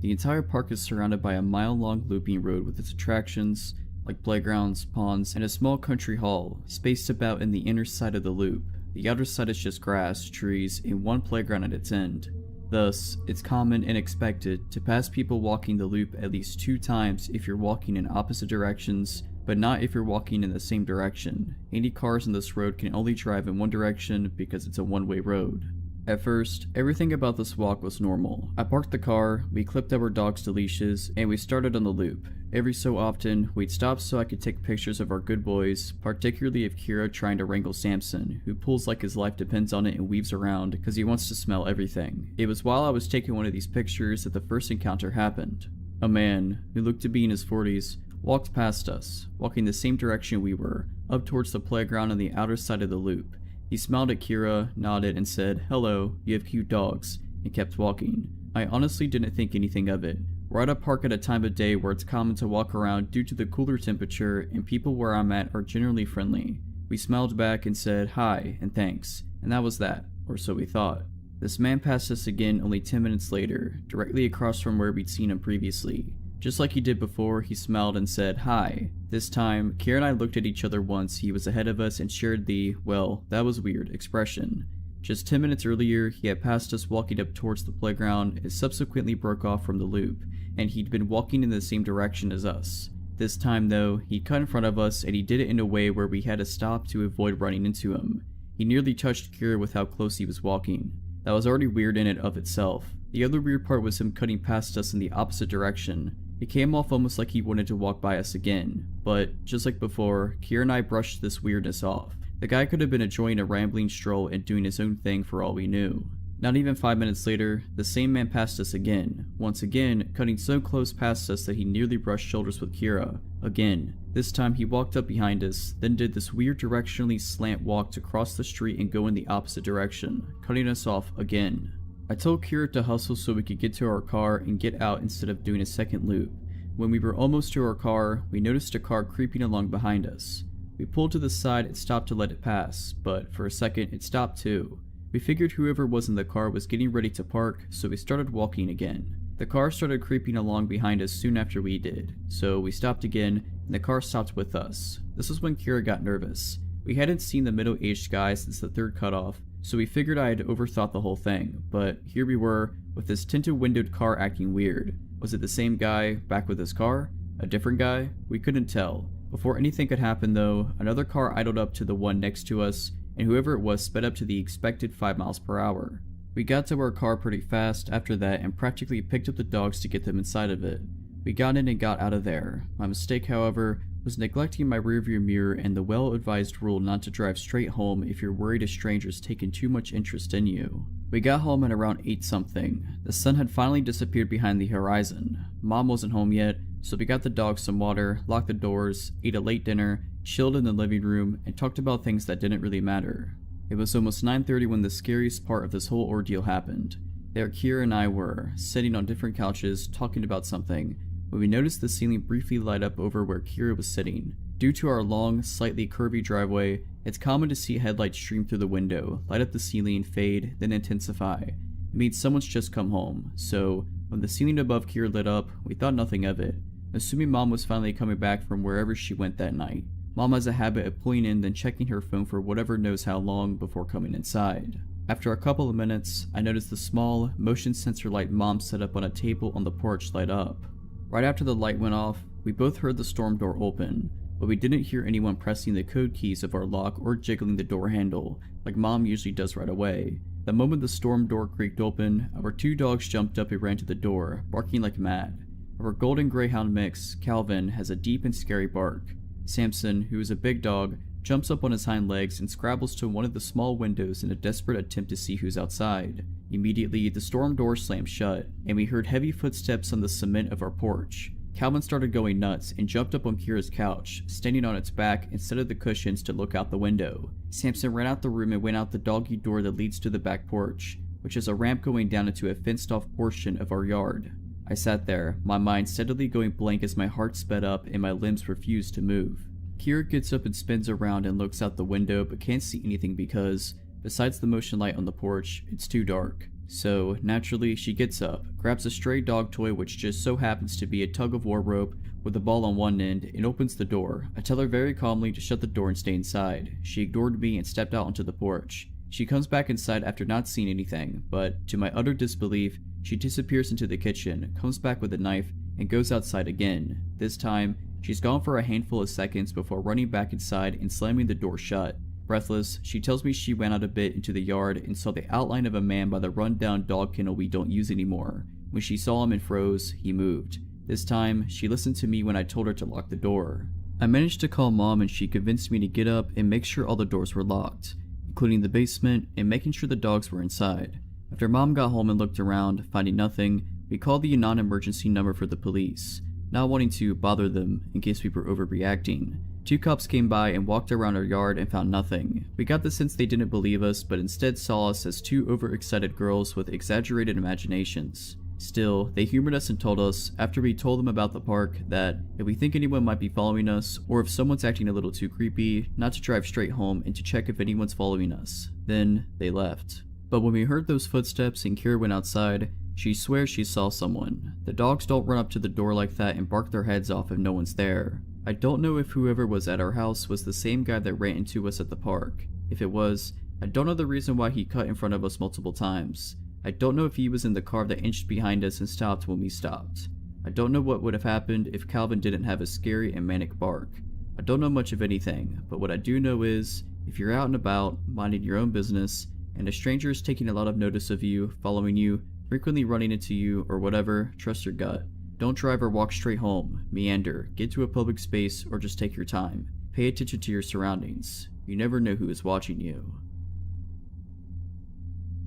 The entire park is surrounded by a mile-long looping road with its attractions, like playgrounds, ponds, and a small country hall, spaced about in the inner side of the loop. The outer side is just grass, trees, and one playground at its end. Thus, it's common and expected to pass people walking the loop at least 2 times if you're walking in opposite directions, but not if you're walking in the same direction. Any cars on this road can only drive in one direction because it's a one-way road. At first, everything about this walk was normal. I parked the car, we clipped our dogs to leashes, and we started on the loop. Every so often, we'd stop so I could take pictures of our good boys, particularly of Kira trying to wrangle Samson, who pulls like his life depends on it and weaves around because he wants to smell everything. It was while I was taking one of these pictures that the first encounter happened. A man, who looked to be in his 40s, walked past us, walking the same direction we were, up towards the playground on the outer side of the loop. He smiled at Kira, nodded, and said, "Hello, you have cute dogs," and kept walking. I honestly didn't think anything of it. We're at a park at a time of day where it's common to walk around due to the cooler temperature, and people where I'm at are generally friendly. We smiled back and said hi and thanks, and that was that, or so we thought. This man passed us again only 10 minutes later, directly across from where we'd seen him previously. Just like he did before, he smiled and said hi. This time, Kira and I looked at each other once he was ahead of us and shared the, well, that was weird, expression. Just 10 minutes earlier, he had passed us walking up towards the playground and subsequently broke off from the loop, and he'd been walking in the same direction as us. This time though, he cut in front of us and he did it in a way where we had to stop to avoid running into him. He nearly touched Kira with how close he was walking. That was already weird in and of itself. The other weird part was him cutting past us in the opposite direction. It came off almost like he wanted to walk by us again, but just like before, Kira and I brushed this weirdness off. The guy could have been enjoying a rambling stroll and doing his own thing for all we knew. Not even 5 minutes later, the same man passed us again, once again cutting so close past us that he nearly brushed shoulders with Kira. Again, this time he walked up behind us, then did this weird directionally slant walk to cross the street and go in the opposite direction, cutting us off again. I told Kira to hustle so we could get to our car and get out instead of doing a second loop. When we were almost to our car, we noticed a car creeping along behind us. We pulled to the side and stopped to let it pass, but for a second it stopped too. We figured whoever was in the car was getting ready to park, so we started walking again. The car started creeping along behind us soon after we did, so we stopped again, and the car stopped with us. This was when Kira got nervous. We hadn't seen the middle-aged guy since the third cutoff, so we figured I had overthought the whole thing, but here we were, with this tinted windowed car acting weird. Was it the same guy, back with his car? A different guy? We couldn't tell. Before anything could happen though, another car idled up to the one next to us, and whoever it was sped up to the expected 5 miles per hour. We got to our car pretty fast after that and practically picked up the dogs to get them inside of it. We got in and got out of there. My mistake, however, was neglecting my rearview mirror and the well-advised rule not to drive straight home if you're worried a stranger's taken too much interest in you. We got home at around 8 something. The sun had finally disappeared behind the horizon. Mom wasn't home yet, so we got the dogs some water, locked the doors, ate a late dinner, chilled in the living room, and talked about things that didn't really matter. It was almost 9:30 when the scariest part of this whole ordeal happened. There Kira and I were, sitting on different couches, talking about something, when we noticed the ceiling briefly light up over where Kira was sitting. Due to our long, slightly curvy driveway, it's common to see headlights stream through the window, light up the ceiling, fade, then intensify. It means someone's just come home, so when the ceiling above Kira lit up, we thought nothing of it, assuming Mom was finally coming back from wherever she went that night. Mom has a habit of pulling in then checking her phone for whatever knows how long before coming inside. After a couple of minutes, I noticed the small, motion sensor light Mom set up on a table on the porch light up. Right after the light went off, we both heard the storm door open, but we didn't hear anyone pressing the code keys of our lock or jiggling the door handle, like Mom usually does right away. The moment the storm door creaked open, our 2 dogs jumped up and ran to the door, barking like mad. Our golden greyhound mix, Calvin, has a deep and scary bark. Samson, who is a big dog, jumps up on his hind legs and scrabbles to one of the small windows in a desperate attempt to see who's outside. Immediately, the storm door slammed shut, and we heard heavy footsteps on the cement of our porch. Calvin started going nuts and jumped up on Kira's couch, standing on its back instead of the cushions to look out the window. Samson ran out the room and went out the doggy door that leads to the back porch, which is a ramp going down into a fenced-off portion of our yard. I sat there, my mind steadily going blank as my heart sped up and my limbs refused to move. Kira gets up and spins around and looks out the window but can't see anything because, besides the motion light on the porch, it's too dark. So, naturally, she gets up, grabs a stray dog toy which just so happens to be a tug-of-war rope with a ball on one end, and opens the door. I tell her very calmly to shut the door and stay inside. She ignored me and stepped out onto the porch. She comes back inside after not seeing anything, but, to my utter disbelief, she disappears into the kitchen, comes back with a knife, and goes outside again. This time, she's gone for a handful of seconds before running back inside and slamming the door shut. Breathless, she tells me she went out a bit into the yard and saw the outline of a man by the run-down dog kennel we don't use anymore. When she saw him and froze, he moved. This time, she listened to me when I told her to lock the door. I managed to call Mom and she convinced me to get up and make sure all the doors were locked, including the basement and making sure the dogs were inside. After Mom got home and looked around, finding nothing, we called the non-emergency number for the police, not wanting to bother them in case we were overreacting. 2 cops came by and walked around our yard and found nothing. We got the sense they didn't believe us, but instead saw us as 2 overexcited girls with exaggerated imaginations. Still, they humored us and told us, after we told them about the park, that if we think anyone might be following us, or if someone's acting a little too creepy, not to drive straight home and to check if anyone's following us. Then, they left. But when we heard those footsteps and Kira went outside, she swears she saw someone. The dogs don't run up to the door like that and bark their heads off if no one's there. I don't know if whoever was at our house was the same guy that ran into us at the park. If it was, I don't know the reason why he cut in front of us multiple times. I don't know if he was in the car that inched behind us and stopped when we stopped. I don't know what would have happened if Calvin didn't have a scary and manic bark. I don't know much of anything, but what I do know is, if you're out and about, minding your own business, and a stranger is taking a lot of notice of you, following you, frequently running into you, or whatever, trust your gut. Don't drive or walk straight home, meander, get to a public space, or just take your time. Pay attention to your surroundings. You never know who is watching you.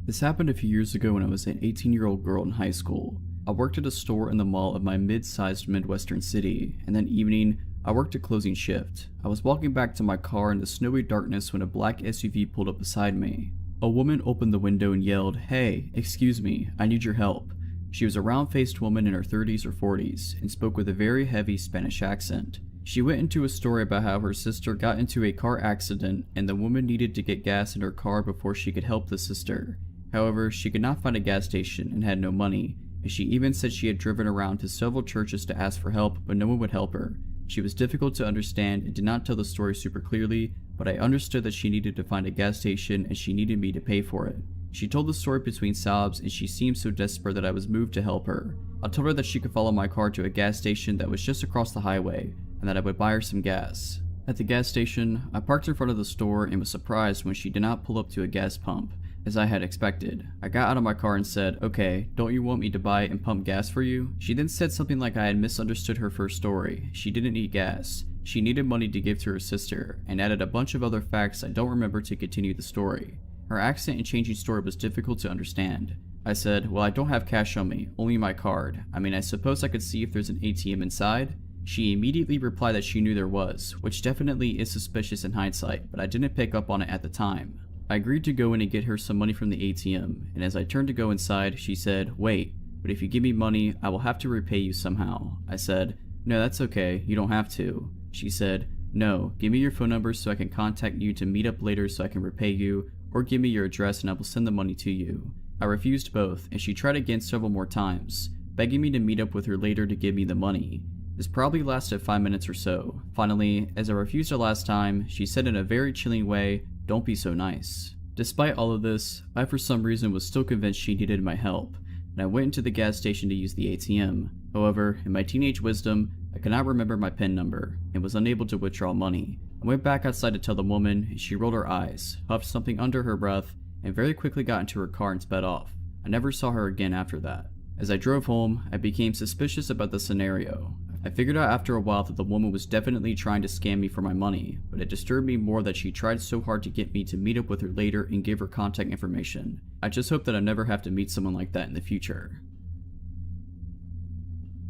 This happened a few years ago when I was an 18-year-old girl in high school. I worked at a store in the mall of my mid-sized Midwestern city, and that evening, I worked a closing shift. I was walking back to my car in the snowy darkness when a black SUV pulled up beside me. A woman opened the window and yelled, "Hey, excuse me, I need your help." She was a round-faced woman in her 30s or 40s and spoke with a very heavy Spanish accent. She went into a story about how her sister got into a car accident and the woman needed to get gas in her car before she could help the sister. However, she could not find a gas station and had no money, and she even said she had driven around to several churches to ask for help, but no one would help her. She was difficult to understand and did not tell the story super clearly, but I understood that she needed to find a gas station and she needed me to pay for it. She told the story between sobs and she seemed so desperate that I was moved to help her. I told her that she could follow my car to a gas station that was just across the highway and that I would buy her some gas. At the gas station, I parked in front of the store and was surprised when she did not pull up to a gas pump, as I had expected. I got out of my car and said, "Okay, don't you want me to buy and pump gas for you?" She then said something like I had misunderstood her first story. She didn't need gas. She needed money to give to her sister, and added a bunch of other facts I don't remember to continue the story. Her accent and changing story was difficult to understand. I said, "Well, I don't have cash on me, only my card. I mean, I suppose I could see if there's an ATM inside?" She immediately replied that she knew there was, which definitely is suspicious in hindsight, but I didn't pick up on it at the time. I agreed to go in and get her some money from the ATM, and as I turned to go inside, she said, "Wait, but if you give me money, I will have to repay you somehow." I said, "No, that's okay, you don't have to." She said, "No, give me your phone number so I can contact you to meet up later so I can repay you, or give me your address and I will send the money to you." I refused both, and she tried again several more times, begging me to meet up with her later to give me the money. This probably lasted 5 minutes or so. Finally, as I refused the last time, she said in a very chilling way, "Don't be so nice." Despite all of this, I for some reason was still convinced she needed my help, and I went into the gas station to use the ATM. However, in my teenage wisdom, I could not remember my PIN number, and was unable to withdraw money. I went back outside to tell the woman, and she rolled her eyes, huffed something under her breath, and very quickly got into her car and sped off. I never saw her again after that. As I drove home, I became suspicious about the scenario. I figured out after a while that the woman was definitely trying to scam me for my money, but it disturbed me more that she tried so hard to get me to meet up with her later and give her contact information. I just hope that I never have to meet someone like that in the future.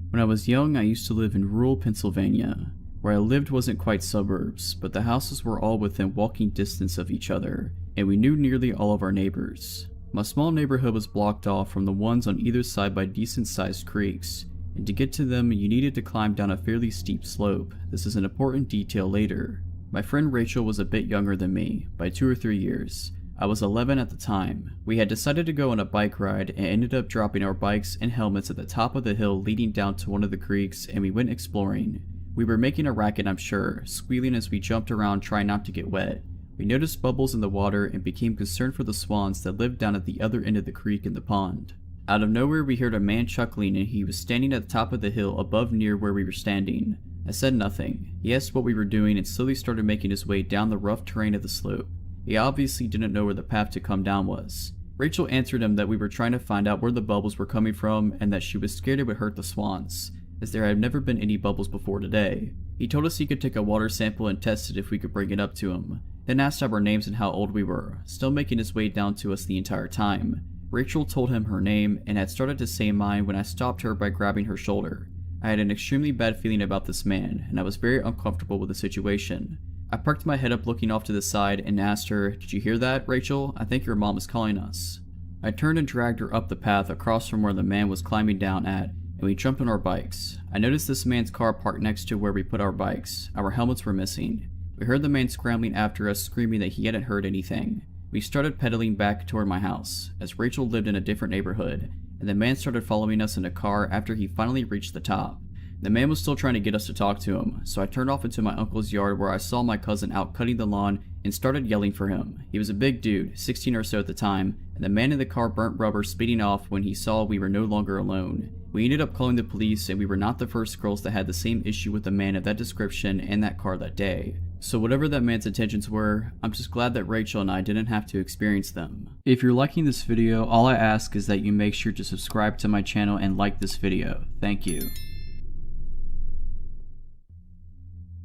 When I was young, I used to live in rural Pennsylvania. Where I lived wasn't quite suburbs, but the houses were all within walking distance of each other, and we knew nearly all of our neighbors. My small neighborhood was blocked off from the ones on either side by decent-sized creeks, and to get to them you needed to climb down a fairly steep slope. This is an important detail later. My friend Rachel was a bit younger than me, by 2 or 3 years. I was 11 at the time. We had decided to go on a bike ride and ended up dropping our bikes and helmets at the top of the hill leading down to one of the creeks, and we went exploring. We were making a racket, I'm sure, squealing as we jumped around trying not to get wet. We noticed bubbles in the water and became concerned for the swans that lived down at the other end of the creek in the pond. Out of nowhere we heard a man chuckling, and he was standing at the top of the hill above near where we were standing. I said nothing. He asked what we were doing and slowly started making his way down the rough terrain of the slope. He obviously didn't know where the path to come down was. Rachel answered him that we were trying to find out where the bubbles were coming from and that she was scared it would hurt the swans, as there had never been any bubbles before today. He told us he could take a water sample and test it if we could bring it up to him, then asked our names and how old we were, still making his way down to us the entire time. Rachel told him her name and had started to say mine when I stopped her by grabbing her shoulder. I had an extremely bad feeling about this man, and I was very uncomfortable with the situation. I perked my head up looking off to the side and asked her, "Did you hear that, Rachel? I think your mom is calling us." I turned and dragged her up the path across from where the man was climbing down at, and we jumped on our bikes. I noticed this man's car parked next to where we put our bikes. Our helmets were missing. We heard the man scrambling after us, screaming that he hadn't heard anything. We started pedaling back toward my house, as Rachel lived in a different neighborhood, and the man started following us in a car after he finally reached the top. The man was still trying to get us to talk to him, so I turned off into my uncle's yard where I saw my cousin out cutting the lawn and started yelling for him. He was a big dude, 16 or so at the time, and the man in the car burnt rubber, speeding off when he saw we were no longer alone. We ended up calling the police, and we were not the first girls that had the same issue with a man of that description and that car that day. So whatever that man's intentions were, I'm just glad that Rachel and I didn't have to experience them. If you're liking this video, all I ask is that you make sure to subscribe to my channel and like this video. Thank you.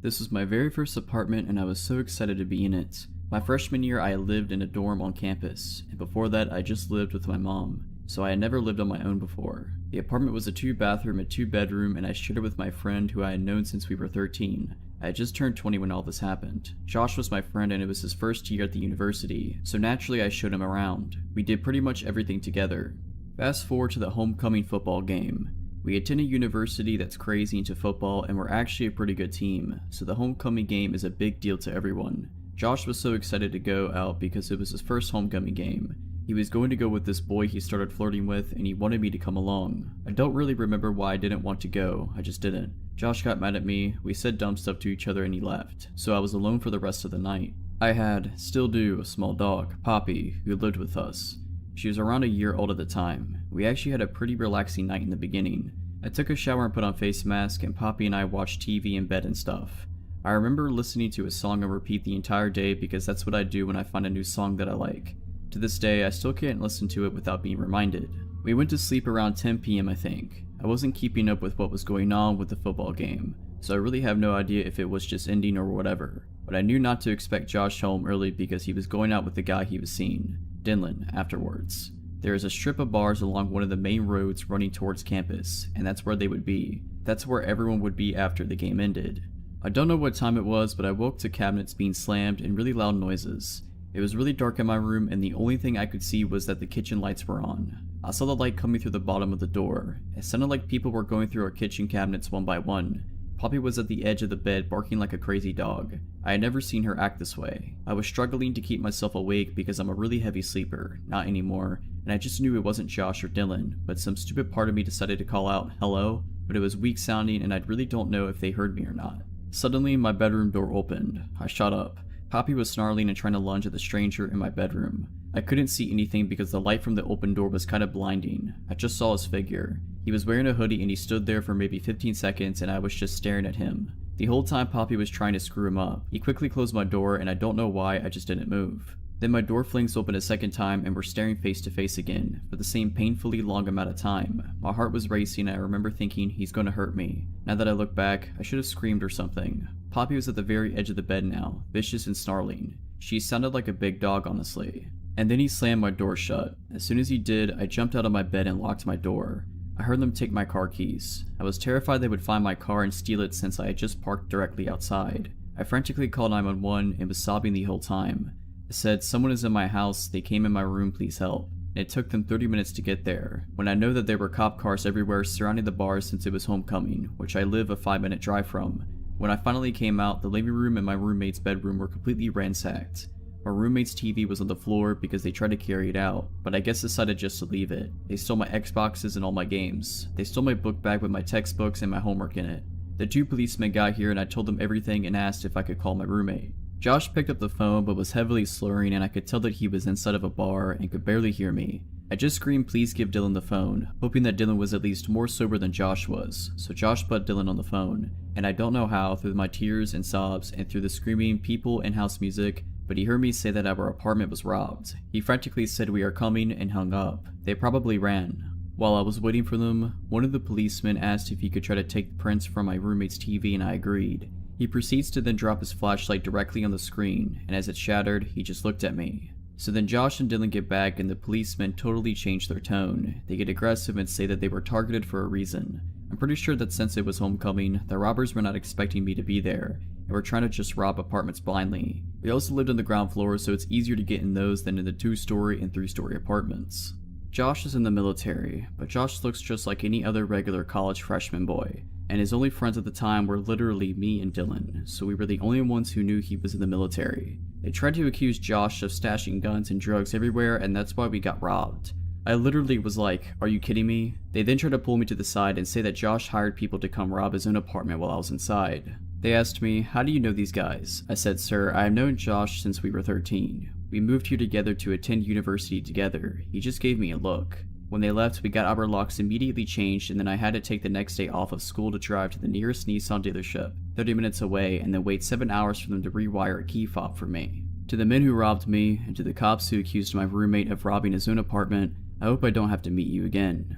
This was my very first apartment, and I was so excited to be in it. My freshman year I lived in a dorm on campus, and before that I just lived with my mom, so I had never lived on my own before. The apartment was a 2-bathroom and 2-bedroom, and I shared it with my friend who I had known since we were 13. I had just turned 20 when all this happened. Josh was my friend, and it was his first year at the university, so naturally I showed him around. We did pretty much everything together. Fast forward to the homecoming football game. We attend a university that's crazy into football, and we're actually a pretty good team, so the homecoming game is a big deal to everyone. Josh was so excited to go out because it was his first homecoming game. He was going to go with this boy he started flirting with, and he wanted me to come along. I don't really remember why I didn't want to go, I just didn't. Josh got mad at me, we said dumb stuff to each other, and he left, so I was alone for the rest of the night. I had, still do, a small dog, Poppy, who lived with us. She was around a year old at the time. We actually had a pretty relaxing night in the beginning. I took a shower and put on face mask, and Poppy and I watched TV in bed and stuff. I remember listening to a song on repeat the entire day because that's what I do when I find a new song that I like. To this day, I still can't listen to it without being reminded. We went to sleep around 10 p.m. I think. I wasn't keeping up with what was going on with the football game, so I really have no idea if it was just ending or whatever, but I knew not to expect Josh home early because he was going out with the guy he was seeing, Dinlan, afterwards. There is a strip of bars along one of the main roads running towards campus, and that's where they would be. That's where everyone would be after the game ended. I don't know what time it was, but I woke to cabinets being slammed and really loud noises. It was really dark in my room and the only thing I could see was that the kitchen lights were on. I saw the light coming through the bottom of the door. It sounded like people were going through our kitchen cabinets one by one. Poppy was at the edge of the bed barking like a crazy dog. I had never seen her act this way. I was struggling to keep myself awake because I'm a really heavy sleeper, not anymore, and I just knew it wasn't Josh or Dylan, but some stupid part of me decided to call out, "Hello?" But it was weak sounding and I really don't know if they heard me or not. Suddenly, my bedroom door opened. I shot up. Poppy was snarling and trying to lunge at the stranger in my bedroom. I couldn't see anything because the light from the open door was kind of blinding. I just saw his figure. He was wearing a hoodie and he stood there for maybe 15 seconds and I was just staring at him. The whole time Poppy was trying to screw him up. He quickly closed my door and I don't know why, I just didn't move. Then my door flings open a second time and we're staring face to face again, for the same painfully long amount of time. My heart was racing and I remember thinking he's gonna hurt me. Now that I look back, I should have screamed or something. Poppy was at the very edge of the bed now, vicious and snarling. She sounded like a big dog, honestly. And then he slammed my door shut. As soon as he did, I jumped out of my bed and locked my door. I heard them take my car keys. I was terrified they would find my car and steal it since I had just parked directly outside. I frantically called 911 and was sobbing the whole time. I said, "Someone is in my house, they came in my room, please help." And it took them 30 minutes to get there, when I know that there were cop cars everywhere surrounding the bar since it was homecoming, which I live a 5-minute drive from. When I finally came out, the living room and my roommate's bedroom were completely ransacked. My roommate's TV was on the floor because they tried to carry it out, but I guess decided just to leave it. They stole my Xboxes and all my games. They stole my book bag with my textbooks and my homework in it. The 2 policemen got here and I told them everything and asked if I could call my roommate. Josh picked up the phone but was heavily slurring and I could tell that he was inside of a bar and could barely hear me. I just screamed, "Please give Dylan the phone," hoping that Dylan was at least more sober than Josh was, so Josh put Dylan on the phone. And I don't know how, through my tears and sobs and through the screaming, people, and house music, but he heard me say that our apartment was robbed. He frantically said, "We are coming," and hung up. They probably ran. While I was waiting for them, one of the policemen asked if he could try to take the prints from my roommate's TV and I agreed. He proceeds to then drop his flashlight directly on the screen, and as it shattered, he just looked at me. So then Josh and Dylan get back and the policemen totally change their tone. They get aggressive and say that they were targeted for a reason. I'm pretty sure that since it was homecoming, the robbers were not expecting me to be there, and were trying to just rob apartments blindly. We also lived on the ground floor, so it's easier to get in those than in the 2-story and 3-story apartments. Josh is in the military, but Josh looks just like any other regular college freshman boy, and his only friends at the time were literally me and Dylan, so we were the only ones who knew he was in the military. They tried to accuse Josh of stashing guns and drugs everywhere, and that's why we got robbed. I literally was like, "Are you kidding me?" They then tried to pull me to the side and say that Josh hired people to come rob his own apartment while I was inside. They asked me, "How do you know these guys?" I said, "Sir, I have known Josh since we were 13. We moved here together to attend university together. He just gave me a look." When they left, we got our locks immediately changed, and then I had to take the next day off of school to drive to the nearest Nissan dealership, 30 minutes away, and then wait 7 hours for them to rewire a key fob for me. To the men who robbed me, and to the cops who accused my roommate of robbing his own apartment, I hope I don't have to meet you again.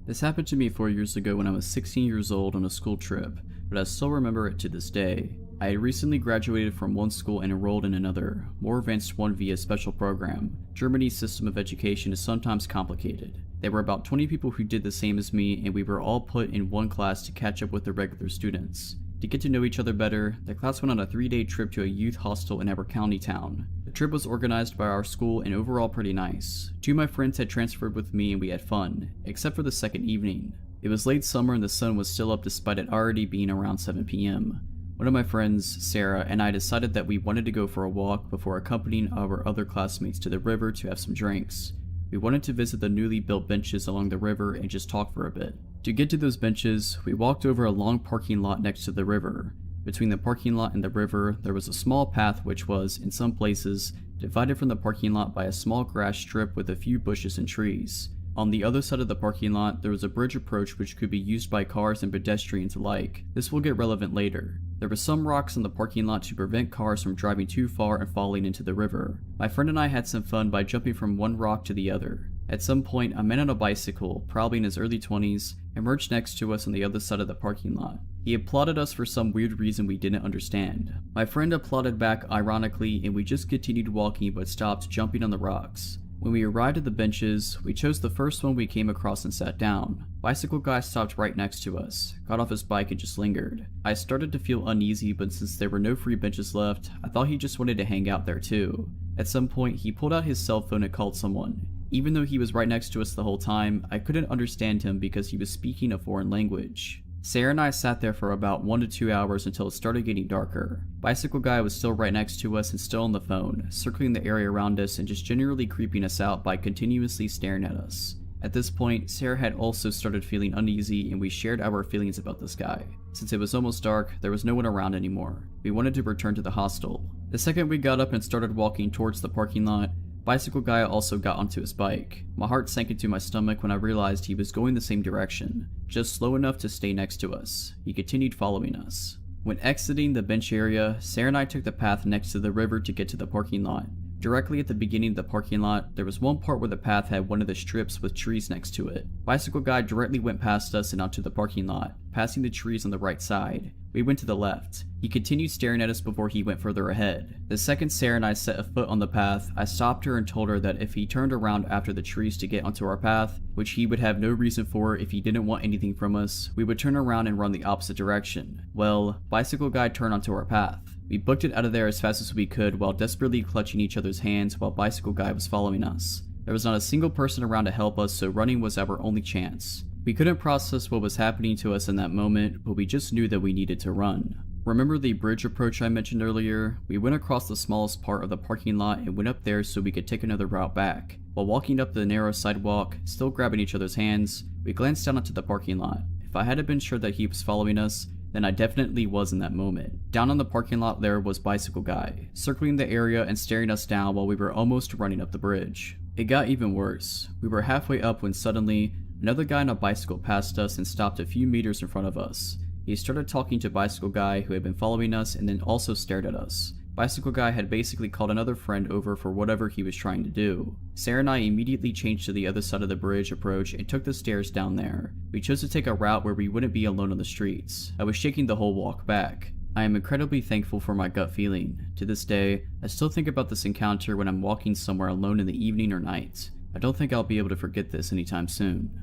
This happened to me 4 years ago when I was 16 years old on a school trip, but I still remember it to this day. I had recently graduated from one school and enrolled in another, more advanced one via special program. Germany's system of education is sometimes complicated. There were about 20 people who did the same as me, and we were all put in one class to catch up with the regular students. To get to know each other better, the class went on a 3-day trip to a youth hostel in our county town. The trip was organized by our school and overall pretty nice. 2 of my friends had transferred with me and we had fun, except for the second evening. It was late summer and the sun was still up despite it already being around 7 p.m. One of my friends, Sarah, and I decided that we wanted to go for a walk before accompanying our other classmates to the river to have some drinks. We wanted to visit the newly built benches along the river and just talk for a bit. To get to those benches, we walked over a long parking lot next to the river. Between the parking lot and the river, there was a small path which was, in some places, divided from the parking lot by a small grass strip with a few bushes and trees. On the other side of the parking lot, there was a bridge approach which could be used by cars and pedestrians alike. This will get relevant later. There were some rocks in the parking lot to prevent cars from driving too far and falling into the river. My friend and I had some fun by jumping from one rock to the other. At some point, a man on a bicycle, probably in his early 20s, emerged next to us on the other side of the parking lot. He applauded us for some weird reason we didn't understand. My friend applauded back ironically and we just continued walking but stopped jumping on the rocks. When we arrived at the benches, we chose the first one we came across and sat down. Bicycle guy stopped right next to us, got off his bike and just lingered. I started to feel uneasy, but since there were no free benches left, I thought he just wanted to hang out there too. At some point, he pulled out his cell phone and called someone. Even though he was right next to us the whole time, I couldn't understand him because he was speaking a foreign language. Sarah and I sat there for about 1 to 2 hours until it started getting darker. Bicycle guy was still right next to us and still on the phone, circling the area around us and just generally creeping us out by continuously staring at us. At this point, Sarah had also started feeling uneasy and we shared our feelings about this guy. Since it was almost dark, there was no one around anymore. We wanted to return to the hostel. The second we got up and started walking towards the parking lot, Bicycle guy also got onto his bike. My heart sank into my stomach when I realized he was going the same direction, just slow enough to stay next to us. He continued following us. When exiting the bench area, Sarah and I took the path next to the river to get to the parking lot. Directly at the beginning of the parking lot, there was one part where the path had one of the strips with trees next to it. Bicycle guy directly went past us and onto the parking lot, passing the trees on the right side. We went to the left. He continued staring at us before he went further ahead. The second Sarah and I set a foot on the path, I stopped her and told her that if he turned around after the trees to get onto our path, which he would have no reason for if he didn't want anything from us, we would turn around and run the opposite direction. Well, Bicycle guy turned onto our path. We booked it out of there as fast as we could while desperately clutching each other's hands while Bicycle guy was following us. There was not a single person around to help us, so running was our only chance. We couldn't process what was happening to us in that moment, but we just knew that we needed to run. Remember the bridge approach I mentioned earlier? We went across the smallest part of the parking lot and went up there so we could take another route back. While walking up the narrow sidewalk, still grabbing each other's hands, we glanced down onto the parking lot. If I hadn't been sure that he was following us, then I definitely was in that moment. Down on the parking lot there was Bicycle guy, circling the area and staring us down while we were almost running up the bridge. It got even worse. We were halfway up when suddenly, another guy on a bicycle passed us and stopped a few meters in front of us. He started talking to Bicycle guy who had been following us and then also stared at us. Bicycle guy had basically called another friend over for whatever he was trying to do. Sarah and I immediately changed to the other side of the bridge approach and took the stairs down there. We chose to take a route where we wouldn't be alone on the streets. I was shaking the whole walk back. I am incredibly thankful for my gut feeling. To this day, I still think about this encounter when I'm walking somewhere alone in the evening or night. I don't think I'll be able to forget this anytime soon.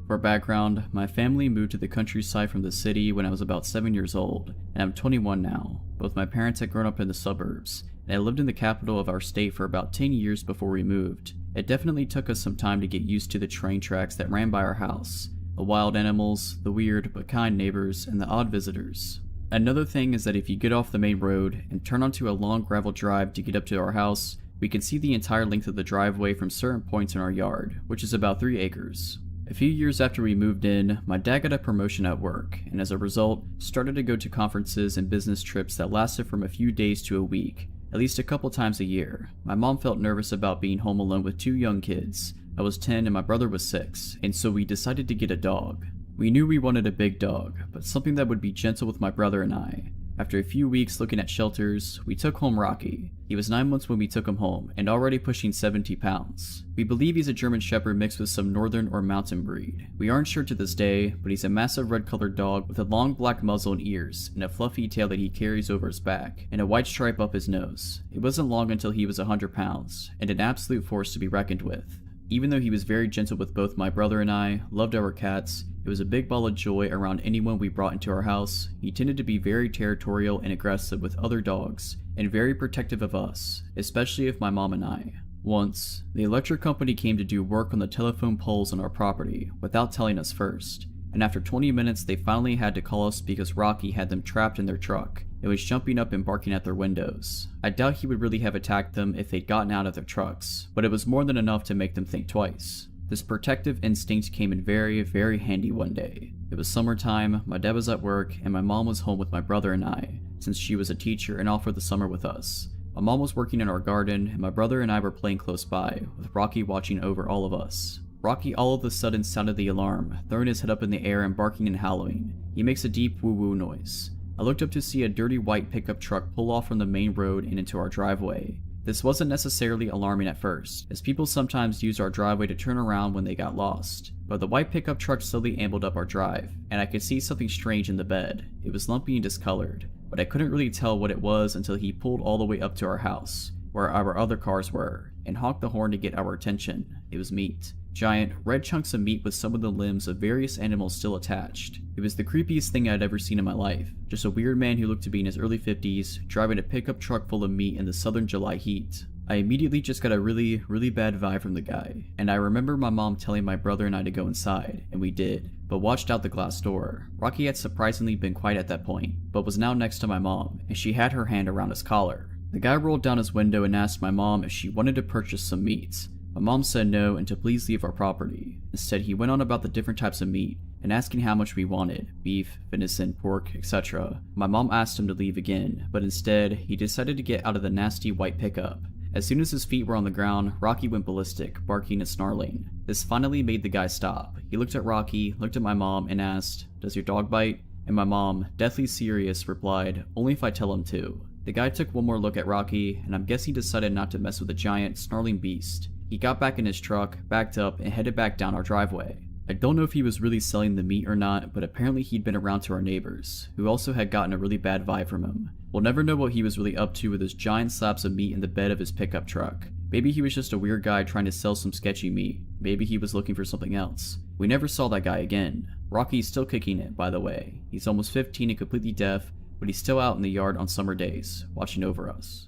For background, my family moved to the countryside from the city when I was about 7 years old, and I'm 21 now. Both my parents had grown up in the suburbs, and I lived in the capital of our state for about 10 years before we moved. It definitely took us some time to get used to the train tracks that ran by our house, the wild animals, the weird but kind neighbors, and the odd visitors. Another thing is that if you get off the main road and turn onto a long gravel drive to get up to our house, we can see the entire length of the driveway from certain points in our yard, which is about 3 acres. A few years after we moved in, my dad got a promotion at work, and as a result, started to go to conferences and business trips that lasted from a few days to a week, at least a couple times a year. My mom felt nervous about being home alone with 2 young kids. I was 10 and my brother was 6, and so we decided to get a dog. We knew we wanted a big dog, but something that would be gentle with my brother and I. After a few weeks looking at shelters, we took home Rocky. He was 9 months when we took him home, and already pushing 70 pounds. We believe he's a German Shepherd mixed with some northern or mountain breed. We aren't sure to this day, but he's a massive red-colored dog with a long black muzzle and ears, and a fluffy tail that he carries over his back, and a white stripe up his nose. It wasn't long until he was 100 pounds, and an absolute force to be reckoned with. Even though he was very gentle with both my brother and I, loved our cats, it was a big ball of joy around anyone we brought into our house. He tended to be very territorial and aggressive with other dogs, and very protective of us, especially of my mom and I. Once, the electric company came to do work on the telephone poles on our property without telling us first, and after 20 minutes they finally had to call us because Rocky had them trapped in their truck and was jumping up and barking at their windows. I doubt he would really have attacked them if they'd gotten out of their trucks, but it was more than enough to make them think twice. This protective instinct came in very, very handy one day. It was summertime, my dad was at work, and my mom was home with my brother and I, since she was a teacher and off for the summer with us. My mom was working in our garden, and my brother and I were playing close by, with Rocky watching over all of us. Rocky all of a sudden sounded the alarm, throwing his head up in the air and barking and howling. He makes a deep woo-woo noise. I looked up to see a dirty white pickup truck pull off from the main road and into our driveway. This wasn't necessarily alarming at first, as people sometimes used our driveway to turn around when they got lost. But the white pickup truck slowly ambled up our drive, and I could see something strange in the bed. It was lumpy and discolored, but I couldn't really tell what it was until he pulled all the way up to our house. where our other cars were, and honked the horn to get our attention. It was meat. Giant, red chunks of meat with some of the limbs of various animals still attached. It was the creepiest thing I'd ever seen in my life. Just a weird man who looked to be in his early 50s, driving a pickup truck full of meat in the southern July heat. I immediately just got a really bad vibe from the guy, and I remember my mom telling my brother and I to go inside, and we did, but watched out the glass door. Rocky had surprisingly been quiet at that point, but was now next to my mom, and she had her hand around his collar. The guy rolled down his window and asked my mom if she wanted to purchase some meat. My mom said no and to please leave our property. Instead, he went on about the different types of meat and asking how much we wanted: beef, venison, pork, etc. My mom asked him to leave again, but instead, he decided to get out of the nasty white pickup. As soon as his feet were on the ground, Rocky went ballistic, barking and snarling. This finally made the guy stop. He looked at Rocky, looked at my mom, and asked, "Does your dog bite?" And my mom, deathly serious, replied, "Only if I tell him to." The guy took one more look at Rocky, and I'm guessing decided not to mess with the giant, snarling beast. He got back in his truck, backed up, and headed back down our driveway. I don't know if he was really selling the meat or not, but apparently he'd been around to our neighbors, who also had gotten a really bad vibe from him. We'll never know what he was really up to with his giant slabs of meat in the bed of his pickup truck. Maybe he was just a weird guy trying to sell some sketchy meat. Maybe he was looking for something else. We never saw that guy again. Rocky's still kicking it, by the way. He's almost 15 and completely deaf, but he's still out in the yard on summer days, watching over us.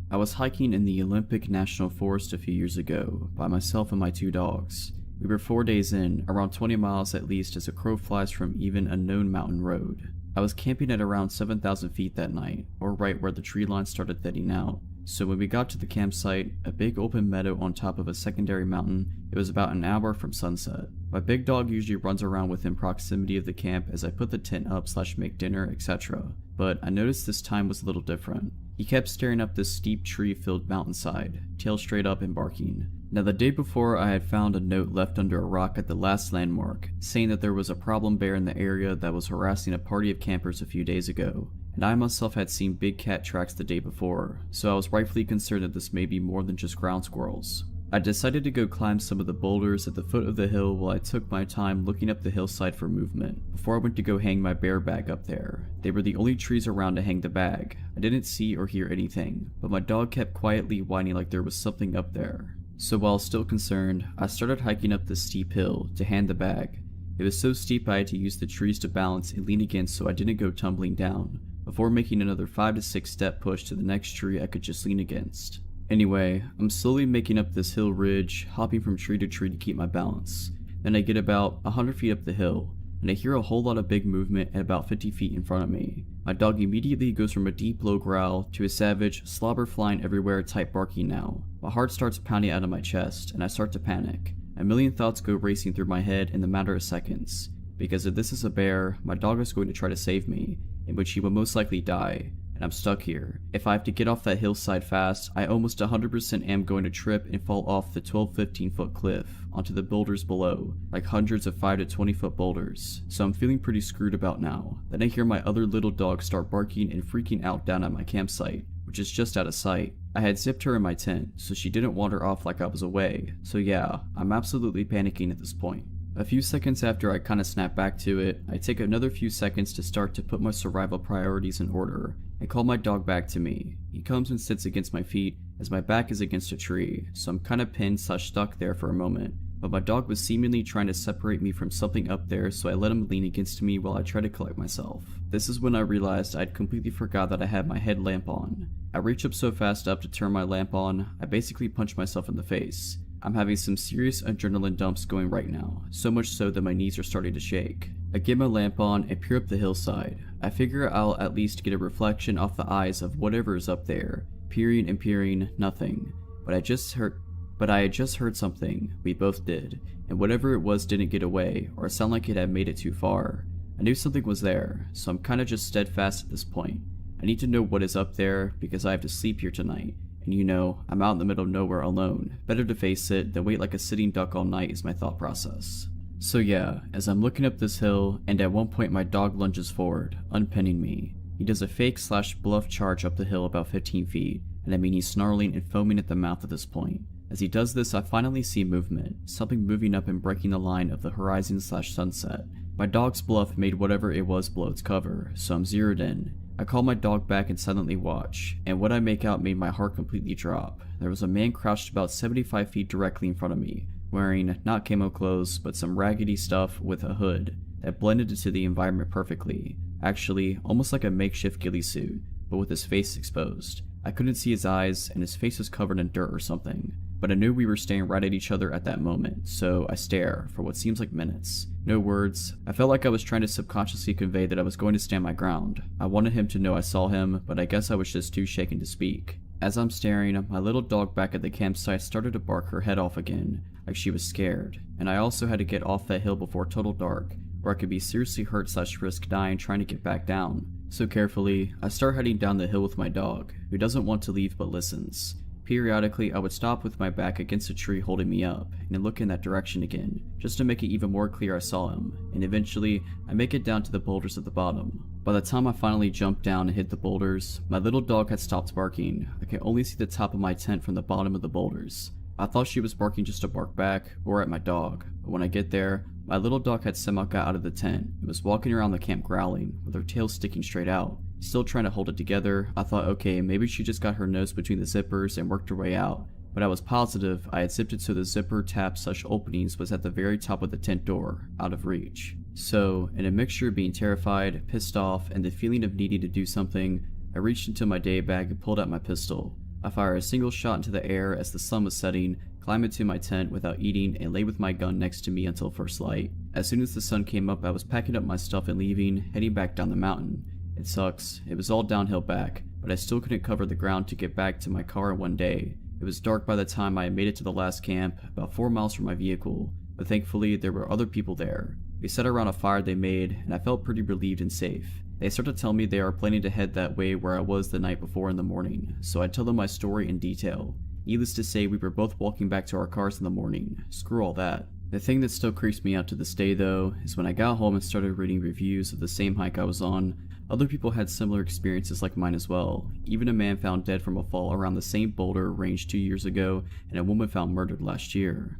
I was hiking in the Olympic National Forest a few years ago, by myself and my 2 dogs. We were 4 days in, around 20 miles at least as a crow flies from even a known mountain road. I was camping at around 7,000 feet that night, or right where the tree line started thinning out. So when we got to the campsite, a big open meadow on top of a secondary mountain, it was about an hour from sunset. My big dog usually runs around within proximity of the camp as I put the tent up / make dinner, etc. But I noticed this time was a little different. He kept staring up this steep tree-filled mountainside, tail straight up and barking. Now the day before I had found a note left under a rock at the last landmark, saying that there was a problem bear in the area that was harassing a party of campers a few days ago. And I myself had seen big cat tracks the day before, so I was rightfully concerned that this may be more than just ground squirrels. I decided to go climb some of the boulders at the foot of the hill while I took my time looking up the hillside for movement, before I went to go hang my bear bag up there. They were the only trees around to hang the bag. I didn't see or hear anything, but my dog kept quietly whining like there was something up there. So while still concerned, I started hiking up this steep hill to hand the bag. It was so steep I had to use the trees to balance and lean against so I didn't go tumbling down, before making another 5 to 6 step push to the next tree I could just lean against. Anyway, I'm slowly making up this hill ridge, hopping from tree to tree to keep my balance. Then I get about 100 feet up the hill, and I hear a whole lot of big movement at about 50 feet in front of me. My dog immediately goes from a deep low growl to a savage, slobber flying everywhere type barking now. My heart starts pounding out of my chest, and I start to panic. A million thoughts go racing through my head in the matter of seconds. Because if this is a bear, my dog is going to try to save me, in which he will most likely die. And I'm stuck here. If I have to get off that hillside fast, I almost 100% am going to trip and fall off the 12-15 foot cliff onto the boulders below, like hundreds of 5 to 20 foot boulders. So I'm feeling pretty screwed about now. Then I hear my other little dog start barking and freaking out down at my campsite, which is just out of sight. I had zipped her in my tent, so she didn't wander off like I was away. So yeah, I'm absolutely panicking at this point. A few seconds after I kinda snap back to it, I take another few seconds to start to put my survival priorities in order and call my dog back to me. He comes and sits against my feet as my back is against a tree, so I'm kinda pinned / stuck there for a moment. But my dog was seemingly trying to separate me from something up there, so I let him lean against me while I try to collect myself. This is when I realized I'd completely forgot that I had my headlamp on. I reach up so fast up to turn my lamp on, I basically punch myself in the face. I'm having some serious adrenaline dumps going right now, so much so that my knees are starting to shake. I get my lamp on and peer up the hillside. I figure I'll at least get a reflection off the eyes of whatever is up there. Peering and peering, nothing. But I had just heard something. We both did, and whatever it was didn't get away or sound like it had made it too far. I knew something was there, so I'm kinda just steadfast at this point. I need to know what is up there because I have to sleep here tonight. And you know, I'm out in the middle of nowhere alone. Better to face it than wait like a sitting duck all night is my thought process. So yeah, as I'm looking up this hill, and at one point my dog lunges forward, unpinning me. He does a fake / bluff charge up the hill about 15 feet, and I mean he's snarling and foaming at the mouth at this point. As he does this, I finally see movement, something moving up and breaking the line of the horizon / sunset. My dog's bluff made whatever it was blow its cover, so I'm zeroed in. I called my dog back and silently watched, and what I make out made my heart completely drop. There was a man crouched about 75 feet directly in front of me, wearing not camo clothes, but some raggedy stuff with a hood that blended into the environment perfectly. Actually, almost like a makeshift ghillie suit, but with his face exposed. I couldn't see his eyes, and his face was covered in dirt or something. But I knew we were staring right at each other at that moment, so I stare for what seems like minutes. No words. I felt like I was trying to subconsciously convey that I was going to stand my ground. I wanted him to know I saw him, but I guess I was just too shaken to speak. As I'm staring, my little dog back at the campsite started to bark her head off again, like she was scared. And I also had to get off that hill before total dark, or I could be seriously hurt / risk dying trying to get back down. So carefully, I start heading down the hill with my dog, who doesn't want to leave but listens. Periodically, I would stop with my back against a tree holding me up, and then look in that direction again, just to make it even more clear I saw him, and eventually, I make it down to the boulders at the bottom. By the time I finally jumped down and hit the boulders, my little dog had stopped barking. I could only see the top of my tent from the bottom of the boulders. I thought she was barking just to bark back, or at my dog, but when I get there, my little dog had somehow got out of the tent and was walking around the camp growling, with her tail sticking straight out. Still trying to hold it together, I thought okay, maybe she just got her nose between the zippers and worked her way out, but I was positive I had zipped it so the zipper tab / openings was at the very top of the tent door, out of reach. So, in a mixture of being terrified, pissed off, and the feeling of needing to do something, I reached into my day bag and pulled out my pistol. I fired a single shot into the air as the sun was setting, climbed into my tent without eating, and lay with my gun next to me until first light. As soon as the sun came up, I was packing up my stuff and leaving, heading back down the mountain. It sucks. It was all downhill back, but I still couldn't cover the ground to get back to my car in one day. It was dark by the time I made it to the last camp, about 4 miles from my vehicle, but thankfully there were other people there. We sat around a fire they made, and I felt pretty relieved and safe. They started to tell me they are planning to head that way where I was the night before in the morning, so I tell them my story in detail. Needless to say, we were both walking back to our cars in the morning. Screw all that. The thing that still creeps me out to this day though, is when I got home and started reading reviews of the same hike I was on, other people had similar experiences like mine as well. Even a man found dead from a fall around the same boulder range 2 years ago, and a woman found murdered last year.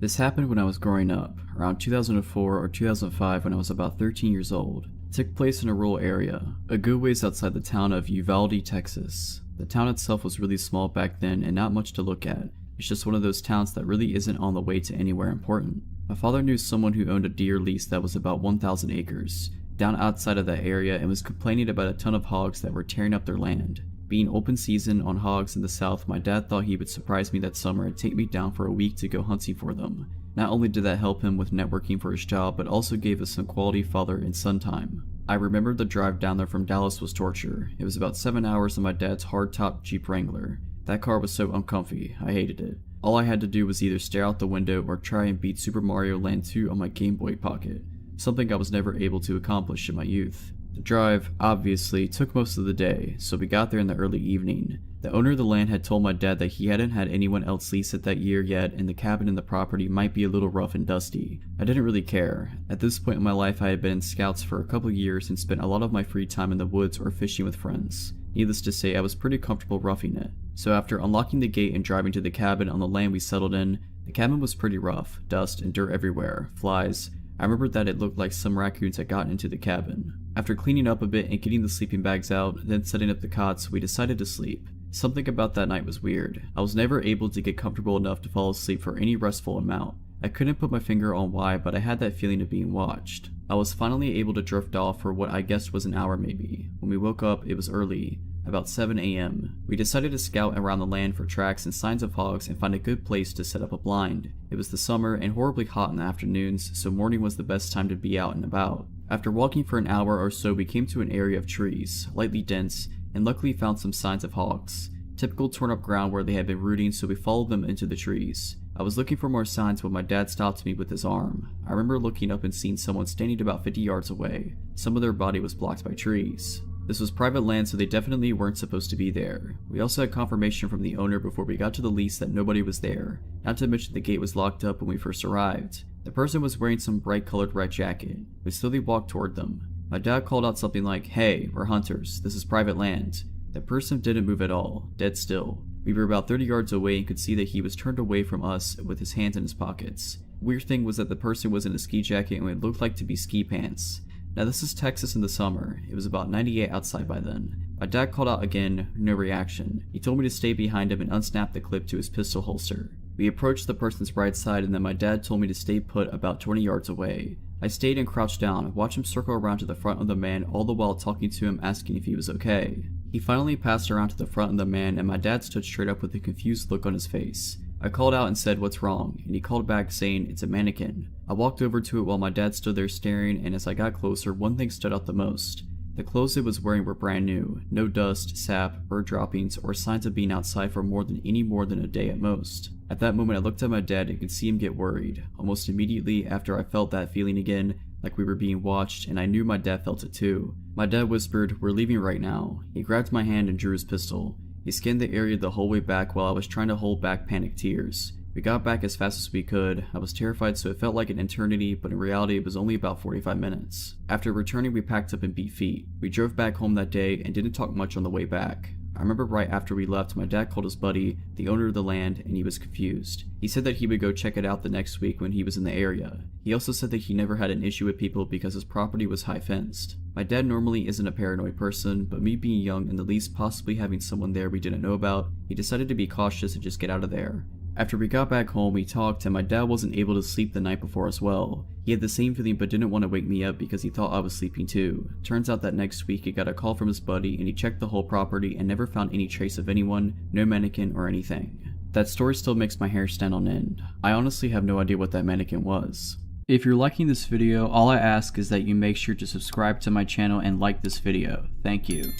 This happened when I was growing up, around 2004 or 2005 when I was about 13 years old. It took place in a rural area, a good ways outside the town of Uvalde, Texas. The town itself was really small back then and not much to look at. It's just one of those towns that really isn't on the way to anywhere important. My father knew someone who owned a deer lease that was about 1,000 acres, down outside of that area, and was complaining about a ton of hogs that were tearing up their land. Being open season on hogs in the south, my dad thought he would surprise me that summer and take me down for a week to go hunting for them. Not only did that help him with networking for his job, but also gave us some quality father and son time. I remember the drive down there from Dallas was torture. It was about 7 hours in my dad's hardtop Jeep Wrangler. That car was so uncomfy, I hated it. All I had to do was either stare out the window or try and beat Super Mario Land 2 on my Game Boy Pocket, something I was never able to accomplish in my youth. The drive, obviously, took most of the day, so we got there in the early evening. The owner of the land had told my dad that he hadn't had anyone else lease it that year yet, and the cabin in the property might be a little rough and dusty. I didn't really care. At this point in my life, I had been in scouts for a couple years and spent a lot of my free time in the woods or fishing with friends. Needless to say, I was pretty comfortable roughing it. So after unlocking the gate and driving to the cabin on the land we settled in, the cabin was pretty rough, dust and dirt everywhere, flies. I remember that it looked like some raccoons had gotten into the cabin. After cleaning up a bit and getting the sleeping bags out, then setting up the cots, we decided to sleep. Something about that night was weird. I was never able to get comfortable enough to fall asleep for any restful amount. I couldn't put my finger on why, but I had that feeling of being watched. I was finally able to drift off for what I guessed was an hour maybe. When we woke up, it was early, about 7 a.m. We decided to scout around the land for tracks and signs of hogs and find a good place to set up a blind. It was the summer and horribly hot in the afternoons, so morning was the best time to be out and about. After walking for an hour or so, we came to an area of trees, lightly dense, and luckily found some signs of hogs. Typical torn up ground where they had been rooting, so we followed them into the trees. I was looking for more signs when my dad stopped me with his arm. I remember looking up and seeing someone standing about 50 yards away. Some of their body was blocked by trees. This was private land, so they definitely weren't supposed to be there. We also had confirmation from the owner before we got to the lease that nobody was there, not to mention the gate was locked up when we first arrived. The person was wearing some bright colored red jacket. We slowly walked toward them. My dad called out something like, "Hey, we're hunters, this is private land." The person didn't move at all, dead still. We were about 30 yards away and could see that he was turned away from us with his hands in his pockets. Weird thing was that the person was in a ski jacket and what looked like to be ski pants. Now this is Texas in the summer. It was about 98 outside by then. My dad called out again, no reaction. He told me to stay behind him and unsnap the clip to his pistol holster. We approached the person's right side and then my dad told me to stay put about 20 yards away. I stayed and crouched down, watched him circle around to the front of the man, all the while talking to him, asking if he was okay. He finally passed around to the front of the man and my dad stood straight up with a confused look on his face. I called out and said, "What's wrong?" and he called back saying, "It's a mannequin." I walked over to it while my dad stood there staring, and as I got closer, one thing stood out the most. The clothes it was wearing were brand new, no dust, sap, bird droppings, or signs of being outside for more than a day at most. At that moment I looked at my dad and could see him get worried. Almost immediately after I felt that feeling again, like we were being watched, and I knew my dad felt it too. My dad whispered, "We're leaving right now." He grabbed my hand and drew his pistol. He scanned the area the whole way back while I was trying to hold back panicked tears. We got back as fast as we could. I was terrified so it felt like an eternity, but in reality it was only about 45 minutes. After returning we packed up and beat feet. We drove back home that day and didn't talk much on the way back. I remember right after we left, my dad called his buddy, the owner of the land, and he was confused. He said that he would go check it out the next week when he was in the area. He also said that he never had an issue with people because his property was high fenced. My dad normally isn't a paranoid person, but me being young and the least possibly having someone there we didn't know about, he decided to be cautious and just get out of there. After we got back home, we talked and my dad wasn't able to sleep the night before as well. He had the same feeling but didn't want to wake me up because he thought I was sleeping too. Turns out that next week he got a call from his buddy and he checked the whole property and never found any trace of anyone, no mannequin or anything. That story still makes my hair stand on end. I honestly have no idea what that mannequin was. If you're liking this video, all I ask is that you make sure to subscribe to my channel and like this video. Thank you.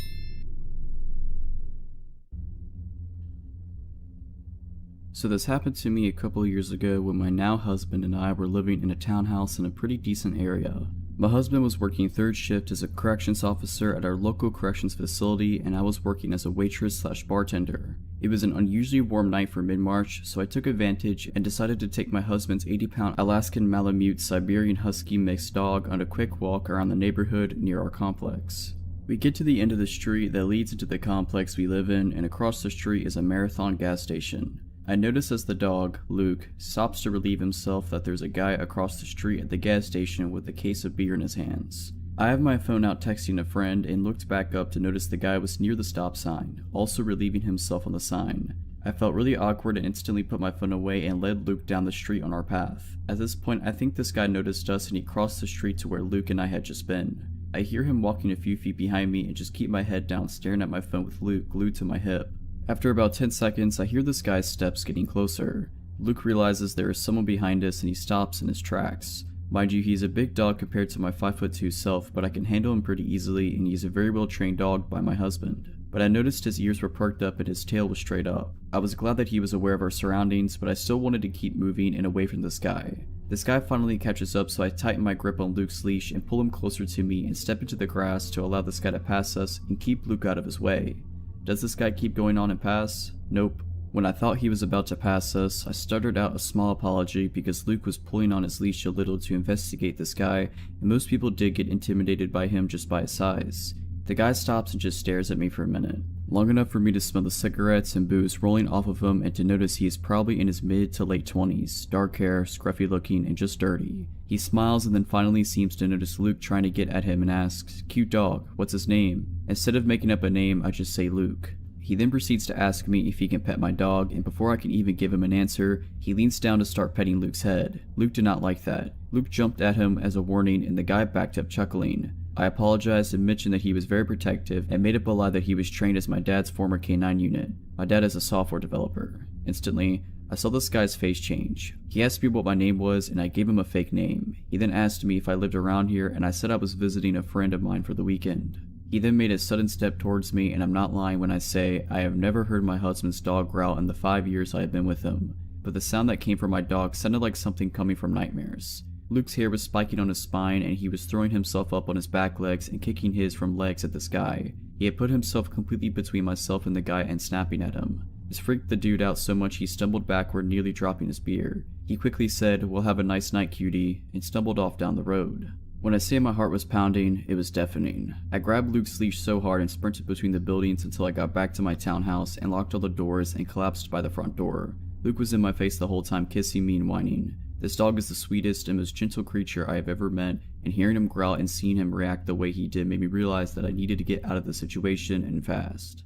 So this happened to me a couple of years ago when my now husband and I were living in a townhouse in a pretty decent area. My husband was working third shift as a corrections officer at our local corrections facility and I was working as a waitress/bartender. It was an unusually warm night for mid-March, so I took advantage and decided to take my husband's 80-pound Alaskan Malamute Siberian Husky mixed dog on a quick walk around the neighborhood near our complex. We get to the end of the street that leads into the complex we live in, and across the street is a Marathon gas station. I notice as the dog, Luke, stops to relieve himself that there's a guy across the street at the gas station with a case of beer in his hands. I have my phone out texting a friend and looked back up to notice the guy was near the stop sign, also relieving himself on the sign. I felt really awkward and instantly put my phone away and led Luke down the street on our path. At this point I think this guy noticed us and he crossed the street to where Luke and I had just been. I hear him walking a few feet behind me and just keep my head down staring at my phone with Luke glued to my hip. After about 10 seconds, I hear this guy's steps getting closer. Luke realizes there is someone behind us and he stops in his tracks. Mind you, he's a big dog compared to my 5'2" self, but I can handle him pretty easily and he's a very well trained dog by my husband. But I noticed his ears were perked up and his tail was straight up. I was glad that he was aware of our surroundings, but I still wanted to keep moving and away from this guy. This guy finally catches up, so I tighten my grip on Luke's leash and pull him closer to me and step into the grass to allow this guy to pass us and keep Luke out of his way. Does this guy keep going on and pass? Nope. When I thought he was about to pass us, I stuttered out a small apology because Luke was pulling on his leash a little to investigate this guy, and most people did get intimidated by him just by his size. The guy stops and just stares at me for a minute, long enough for me to smell the cigarettes and booze rolling off of him and to notice he is probably in his mid to late 20s, dark hair, scruffy looking, and just dirty. He smiles and then finally seems to notice Luke trying to get at him and asks, "Cute dog, what's his name?" Instead of making up a name, I just say Luke. He then proceeds to ask me if he can pet my dog, and before I can even give him an answer, he leans down to start petting Luke's head. Luke did not like that. Luke jumped at him as a warning and the guy backed up chuckling. I apologized and mentioned that he was very protective and made up a lie that he was trained as my dad's former K9 unit. My dad is a software developer. Instantly, I saw this guy's face change. He asked me what my name was and I gave him a fake name. He then asked me if I lived around here and I said I was visiting a friend of mine for the weekend. He then made a sudden step towards me, and I'm not lying when I say I have never heard my husband's dog growl in the 5 years I have been with him, but the sound that came from my dog sounded like something coming from nightmares. Luke's hair was spiking on his spine and he was throwing himself up on his back legs and kicking his from legs at this guy. He had put himself completely between myself and the guy and snapping at him. This freaked the dude out so much he stumbled backward, nearly dropping his beer. He quickly said, "We'll have a nice night, cutie," and stumbled off down the road. When I say my heart was pounding, it was deafening. I grabbed Luke's leash so hard and sprinted between the buildings until I got back to my townhouse and locked all the doors and collapsed by the front door. Luke was in my face the whole time, kissing me and whining. This dog is the sweetest and most gentle creature I have ever met, and hearing him growl and seeing him react the way he did made me realize that I needed to get out of the situation and fast.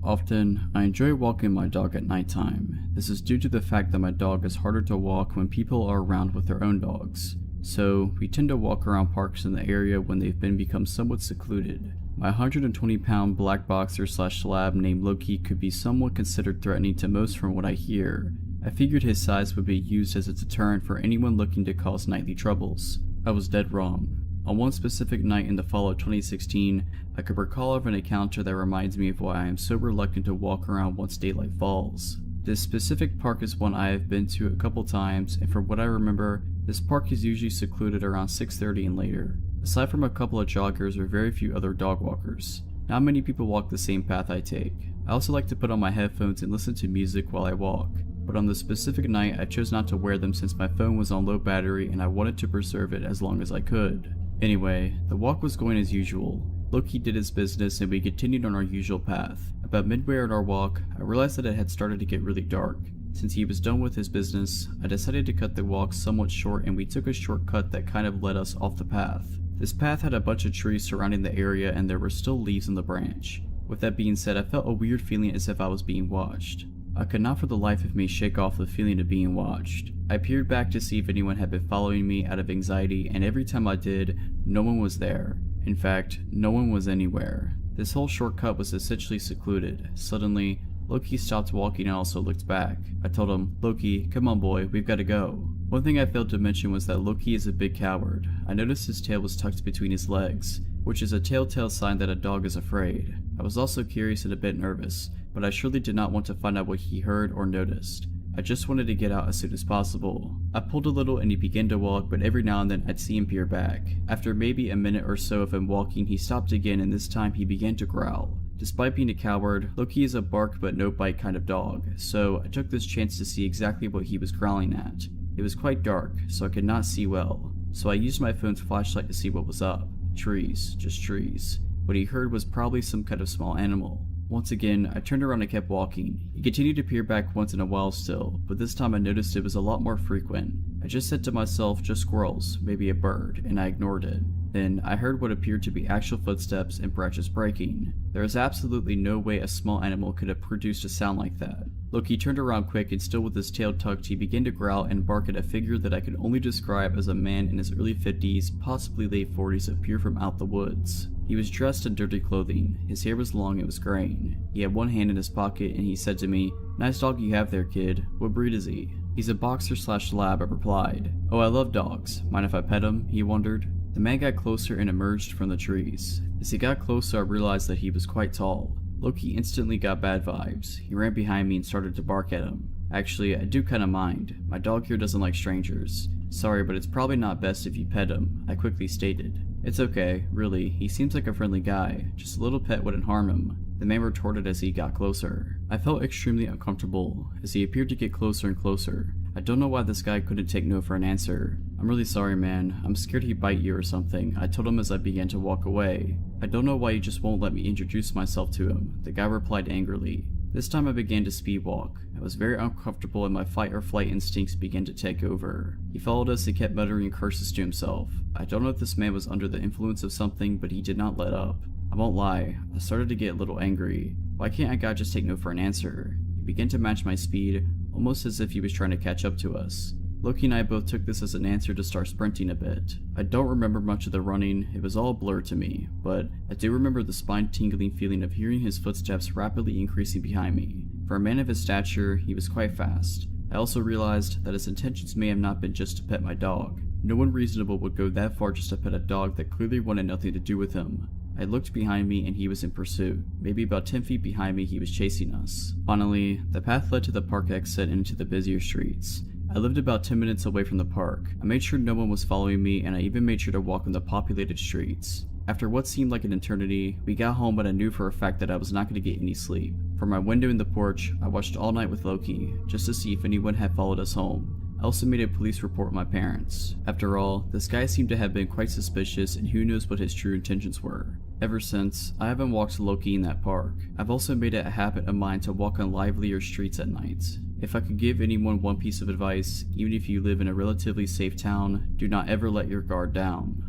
Often, I enjoy walking my dog at nighttime. This is due to the fact that my dog is harder to walk when people are around with their own dogs. So, we tend to walk around parks in the area when they've become somewhat secluded. My 120-pound black boxer slash slab named Loki could be somewhat considered threatening to most from what I hear. I figured his size would be used as a deterrent for anyone looking to cause nightly troubles. I was dead wrong. On one specific night in the fall of 2016, I could recall of an encounter that reminds me of why I am so reluctant to walk around once daylight falls. This specific park is one I have been to a couple times, and from what I remember, this park is usually secluded around 6:30 and later. Aside from a couple of joggers, there are very few other dog walkers. Not many people walk the same path I take. I also like to put on my headphones and listen to music while I walk, but on this specific night I chose not to wear them since my phone was on low battery and I wanted to preserve it as long as I could. Anyway, the walk was going as usual. Loki did his business and we continued on our usual path. About midway in our walk, I realized that it had started to get really dark. Since he was done with his business, I decided to cut the walk somewhat short and we took a shortcut that kind of led us off the path. This path had a bunch of trees surrounding the area and there were still leaves on the branch. With that being said, I felt a weird feeling as if I was being watched. I could not for the life of me shake off the feeling of being watched. I peered back to see if anyone had been following me out of anxiety, and every time I did, no one was there. In fact, no one was anywhere. This whole shortcut was essentially secluded. Suddenly, Loki stopped walking and also looked back. I told him, "Loki, come on boy, we've got to go." One thing I failed to mention was that Loki is a big coward. I noticed his tail was tucked between his legs, which is a telltale sign that a dog is afraid. I was also curious and a bit nervous, but I surely did not want to find out what he heard or noticed. I just wanted to get out as soon as possible. I pulled a little and he began to walk, but every now and then I'd see him peer back. After maybe a minute or so of him walking, he stopped again and this time he began to growl. Despite being a coward, Loki is a bark but no bite kind of dog, so I took this chance to see exactly what he was growling at. It was quite dark, so I could not see well, so I used my phone's flashlight to see what was up. Trees, just trees. What he heard was probably some kind of small animal. Once again, I turned around and kept walking. He continued to peer back once in a while still, but this time I noticed it was a lot more frequent. I just said to myself, just squirrels, maybe a bird, and I ignored it. Then I heard what appeared to be actual footsteps and branches breaking. There is absolutely no way a small animal could have produced a sound like that. Loki turned around quick and still with his tail tucked, he began to growl and bark at a figure that I could only describe as a man in his early 50s, possibly late 40s, appear from out the woods. He was dressed in dirty clothing, his hair was long and was graying. He had one hand in his pocket and he said to me, "Nice dog you have there, kid. What breed is he?" "He's a boxer slash lab," I replied. "Oh, I love dogs. Mind if I pet him?" he wondered. The man got closer and emerged from the trees. As he got closer, I realized that he was quite tall. Loki instantly got bad vibes. He ran behind me and started to bark at him. Actually, I do kinda mind. My dog here doesn't like strangers. "Sorry, but it's probably not best if you pet him," I quickly stated. "It's okay, really. He seems like a friendly guy. Just a little pet wouldn't harm him," the man retorted as he got closer. I felt extremely uncomfortable as he appeared to get closer and closer. I don't know why this guy couldn't take no for an answer. "I'm really sorry, man. I'm scared he'd bite you or something," I told him as I began to walk away. "I don't know why you just won't let me introduce myself to him," the guy replied angrily. This time I began to speed walk. I was very uncomfortable and my fight or flight instincts began to take over. He followed us and kept muttering curses to himself. I don't know if this man was under the influence of something, but he did not let up. I won't lie, I started to get a little angry. Why can't a guy just take no for an answer? He began to match my speed, almost as if he was trying to catch up to us. Loki and I both took this as an answer to start sprinting a bit. I don't remember much of the running, it was all a blur to me, but I do remember the spine-tingling feeling of hearing his footsteps rapidly increasing behind me. For a man of his stature, he was quite fast. I also realized that his intentions may have not been just to pet my dog. No one reasonable would go that far just to pet a dog that clearly wanted nothing to do with him. I looked behind me and he was in pursuit. Maybe about 10 feet behind me he was chasing us. Finally, the path led to the park exit and into the busier streets. I lived about 10 minutes away from the park. I made sure no one was following me and I even made sure to walk on the populated streets. After what seemed like an eternity, we got home, but I knew for a fact that I was not going to get any sleep. From my window in the porch, I watched all night with Loki, just to see if anyone had followed us home. I also made a police report with my parents. After all, this guy seemed to have been quite suspicious and who knows what his true intentions were. Ever since, I haven't walked Loki in that park. I've also made it a habit of mine to walk on livelier streets at night. If I could give anyone one piece of advice, even if you live in a relatively safe town, do not ever let your guard down.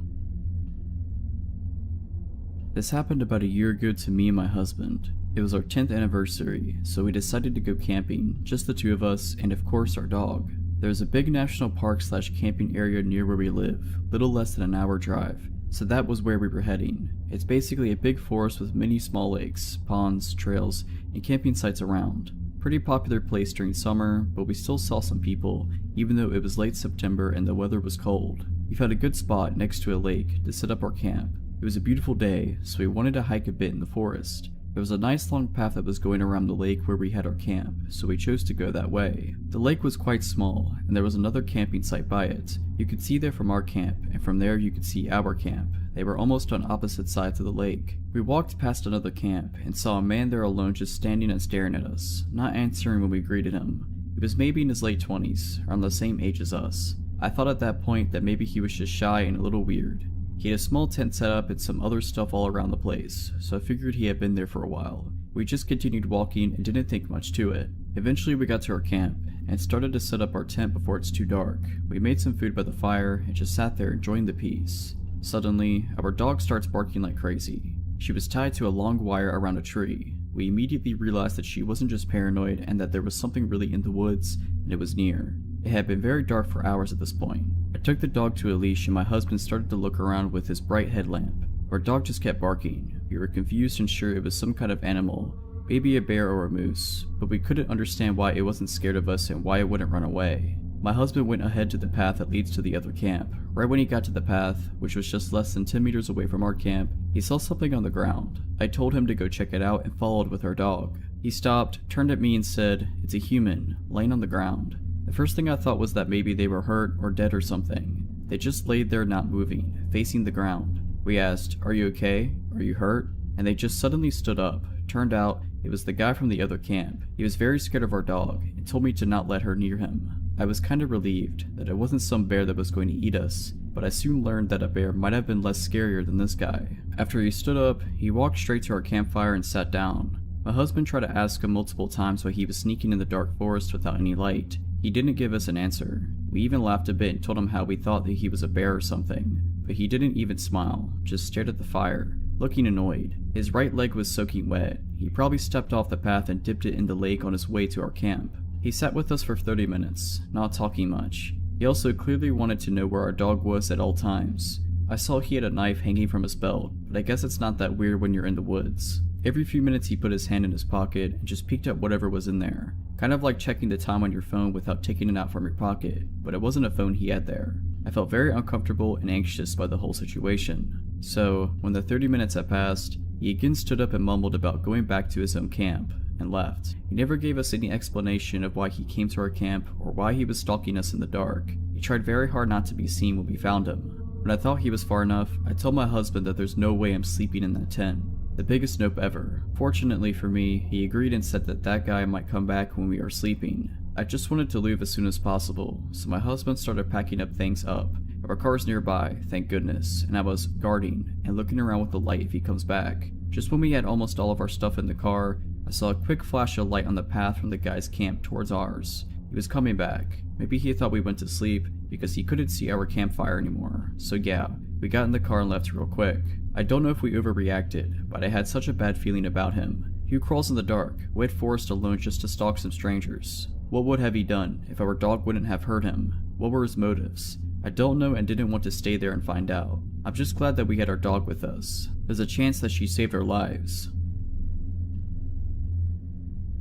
This happened about a year ago to me and my husband. It was our 10th anniversary, so we decided to go camping, just the two of us, and of course our dog. There's a big national park / camping area near where we live, little less than an hour drive, so that was where we were heading. It's basically a big forest with many small lakes, ponds, trails, and camping sites around. Pretty popular place during summer, but we still saw some people, even though it was late September and the weather was cold. We found a good spot next to a lake to set up our camp. It was a beautiful day, so we wanted to hike a bit in the forest. There was a nice long path that was going around the lake where we had our camp, so we chose to go that way. The lake was quite small, and there was another camping site by it. You could see there from our camp, and from there you could see our camp. They were almost on opposite sides of the lake. We walked past another camp, and saw a man there alone just standing and staring at us, not answering when we greeted him. He was maybe in his late 20s, around the same age as us. I thought at that point that maybe he was just shy and a little weird. He had a small tent set up and some other stuff all around the place, so I figured he had been there for a while. We just continued walking and didn't think much to it. Eventually we got to our camp, and started to set up our tent before it's too dark. We made some food by the fire, and just sat there enjoying the peace. Suddenly, our dog starts barking like crazy. She was tied to a long wire around a tree. We immediately realized that she wasn't just paranoid, and that there was something really in the woods, and it was near. It had been very dark for hours at this point. I took the dog to a leash and my husband started to look around with his bright headlamp. Our dog just kept barking. We were confused and sure it was some kind of animal, maybe a bear or a moose, but we couldn't understand why it wasn't scared of us and why it wouldn't run away. My husband went ahead to the path that leads to the other camp. Right when he got to the path, which was just less than 10 meters away from our camp, he saw something on the ground. I told him to go check it out and followed with our dog. He stopped, turned at me and said, "It's a human, laying on the ground." The first thing I thought was that maybe they were hurt or dead or something. They just laid there not moving, facing the ground. We asked, "Are you okay? Are you hurt?" And they just suddenly stood up. Turned out, it was the guy from the other camp. He was very scared of our dog and told me to not let her near him. I was kinda relieved that it wasn't some bear that was going to eat us, but I soon learned that a bear might have been less scarier than this guy. After he stood up, he walked straight to our campfire and sat down. My husband tried to ask him multiple times why he was sneaking in the dark forest without any light. He didn't give us an answer. We even laughed a bit and told him how we thought that he was a bear or something, but he didn't even smile, just stared at the fire, looking annoyed. His right leg was soaking wet. He probably stepped off the path and dipped it in the lake on his way to our camp. He sat with us for 30 minutes, not talking much. He also clearly wanted to know where our dog was at all times. I saw he had a knife hanging from his belt, but I guess it's not that weird when you're in the woods. Every few minutes he put his hand in his pocket and just peeked at whatever was in there. Kind of like checking the time on your phone without taking it out from your pocket, but it wasn't a phone he had there. I felt very uncomfortable and anxious by the whole situation. So, when the 30 minutes had passed, he again stood up and mumbled about going back to his own camp, and left. He never gave us any explanation of why he came to our camp or why he was stalking us in the dark. He tried very hard not to be seen when we found him. When I thought he was far enough, I told my husband that there's no way I'm sleeping in that tent. The biggest nope ever. Fortunately for me, he agreed and said that that guy might come back when we are sleeping. I just wanted to leave as soon as possible, so my husband started packing up things up. Our car's nearby, thank goodness, and I was guarding and looking around with the light if he comes back. Just when we had almost all of our stuff in the car, I saw a quick flash of light on the path from the guy's camp towards ours. He was coming back. Maybe he thought we went to sleep because he couldn't see our campfire anymore. So yeah, we got in the car and left real quick. I don't know if we overreacted, but I had such a bad feeling about him. Who crawls in the dark, wet forest alone just to stalk some strangers? What would have he done if our dog wouldn't have hurt him? What were his motives? I don't know and didn't want to stay there and find out. I'm just glad that we had our dog with us. There's a chance that she saved our lives.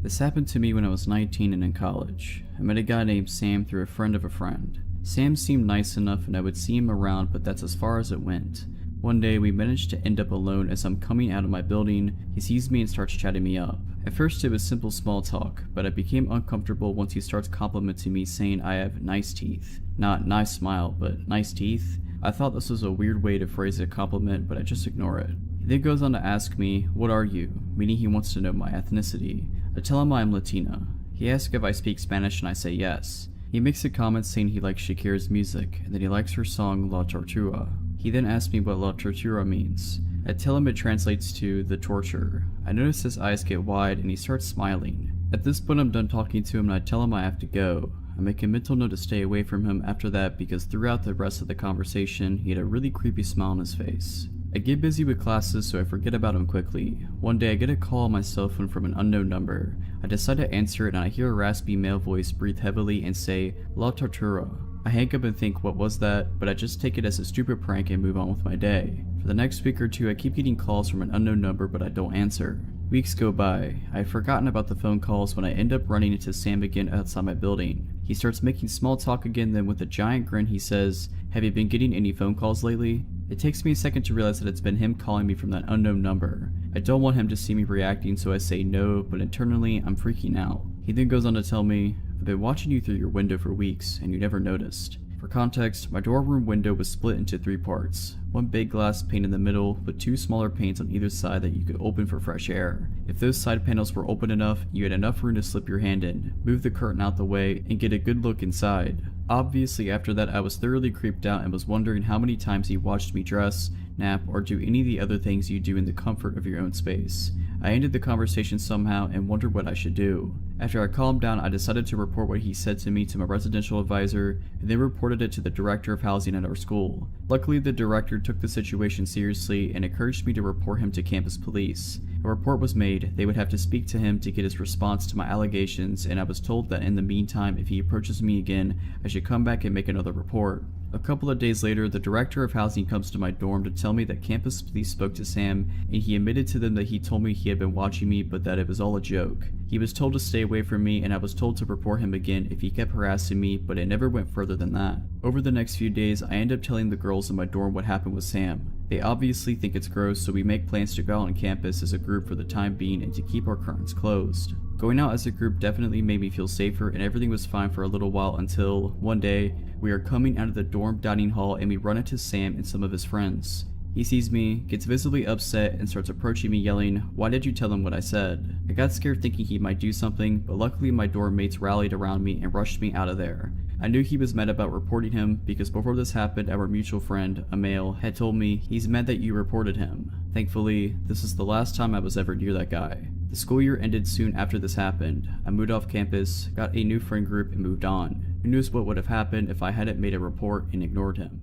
This happened to me when I was 19 and in college. I met a guy named Sam through a friend of a friend. Sam seemed nice enough and I would see him around, but that's as far as it went. One day we managed to end up alone. As I'm coming out of my building, he sees me and starts chatting me up. At first it was simple small talk, but I became uncomfortable once he starts complimenting me saying I have nice teeth. Not nice smile, but nice teeth. I thought this was a weird way to phrase a compliment, but I just ignore it. He then goes on to ask me, "What are you?" meaning he wants to know my ethnicity. I tell him I'm Latina. He asks if I speak Spanish and I say yes. He makes a comment saying he likes Shakira's music and that he likes her song La Tortura. He then asks me what La Tortura means. I tell him it translates to the torture. I notice his eyes get wide and he starts smiling. At this point I'm done talking to him and I tell him I have to go. I make a mental note to stay away from him after that because throughout the rest of the conversation he had a really creepy smile on his face. I get busy with classes so I forget about him quickly. One day I get a call on my cell phone from an unknown number. I decide to answer it and I hear a raspy male voice breathe heavily and say, "La Tortura." I hang up and think what was that, but I just take it as a stupid prank and move on with my day. For the next week or two I keep getting calls from an unknown number but I don't answer. Weeks go by. I had forgotten about the phone calls when I end up running into Sam again outside my building. He starts making small talk again, then with a giant grin he says, "Have you been getting any phone calls lately?" It takes me a second to realize that it's been him calling me from that unknown number. I don't want him to see me reacting so I say no, but internally I'm freaking out. He then goes on to tell me, "I've been watching you through your window for weeks and you never noticed." For context, my dorm room window was split into 3 parts. One big glass pane in the middle, with 2 smaller panes on either side that you could open for fresh air. If those side panels were open enough, you had enough room to slip your hand in, move the curtain out the way, and get a good look inside. Obviously after that I was thoroughly creeped out and was wondering how many times he watched me dress, nap, or do any of the other things you do in the comfort of your own space. I ended the conversation somehow and wondered what I should do. After I calmed down, I decided to report what he said to me to my residential advisor and then reported it to the director of housing at our school. Luckily, the director took the situation seriously and encouraged me to report him to campus police. A report was made. They would have to speak to him to get his response to my allegations, and I was told that in the meantime, if he approaches me again, I should come back and make another report. A couple of days later, the director of housing comes to my dorm to tell me that campus police spoke to Sam and he admitted to them that he told me he had been watching me but that it was all a joke. He was told to stay away from me and I was told to report him again if he kept harassing me, but it never went further than that. Over the next few days, I end up telling the girls in my dorm what happened with Sam. They obviously think it's gross, so we make plans to go out on campus as a group for the time being and to keep our curtains closed. Going out as a group definitely made me feel safer and everything was fine for a little while until, one day, we are coming out of the dorm dining hall and we run into Sam and some of his friends. He sees me, gets visibly upset, and starts approaching me yelling, "Why did you tell him what I said?" I got scared thinking he might do something, but luckily my dorm mates rallied around me and rushed me out of there. I knew he was mad about reporting him because before this happened, our mutual friend, a male, had told me, "He's mad that you reported him." Thankfully, this is the last time I was ever near that guy. The school year ended soon after this happened. I moved off campus, got a new friend group, and moved on. Who knows what would have happened if I hadn't made a report and ignored him.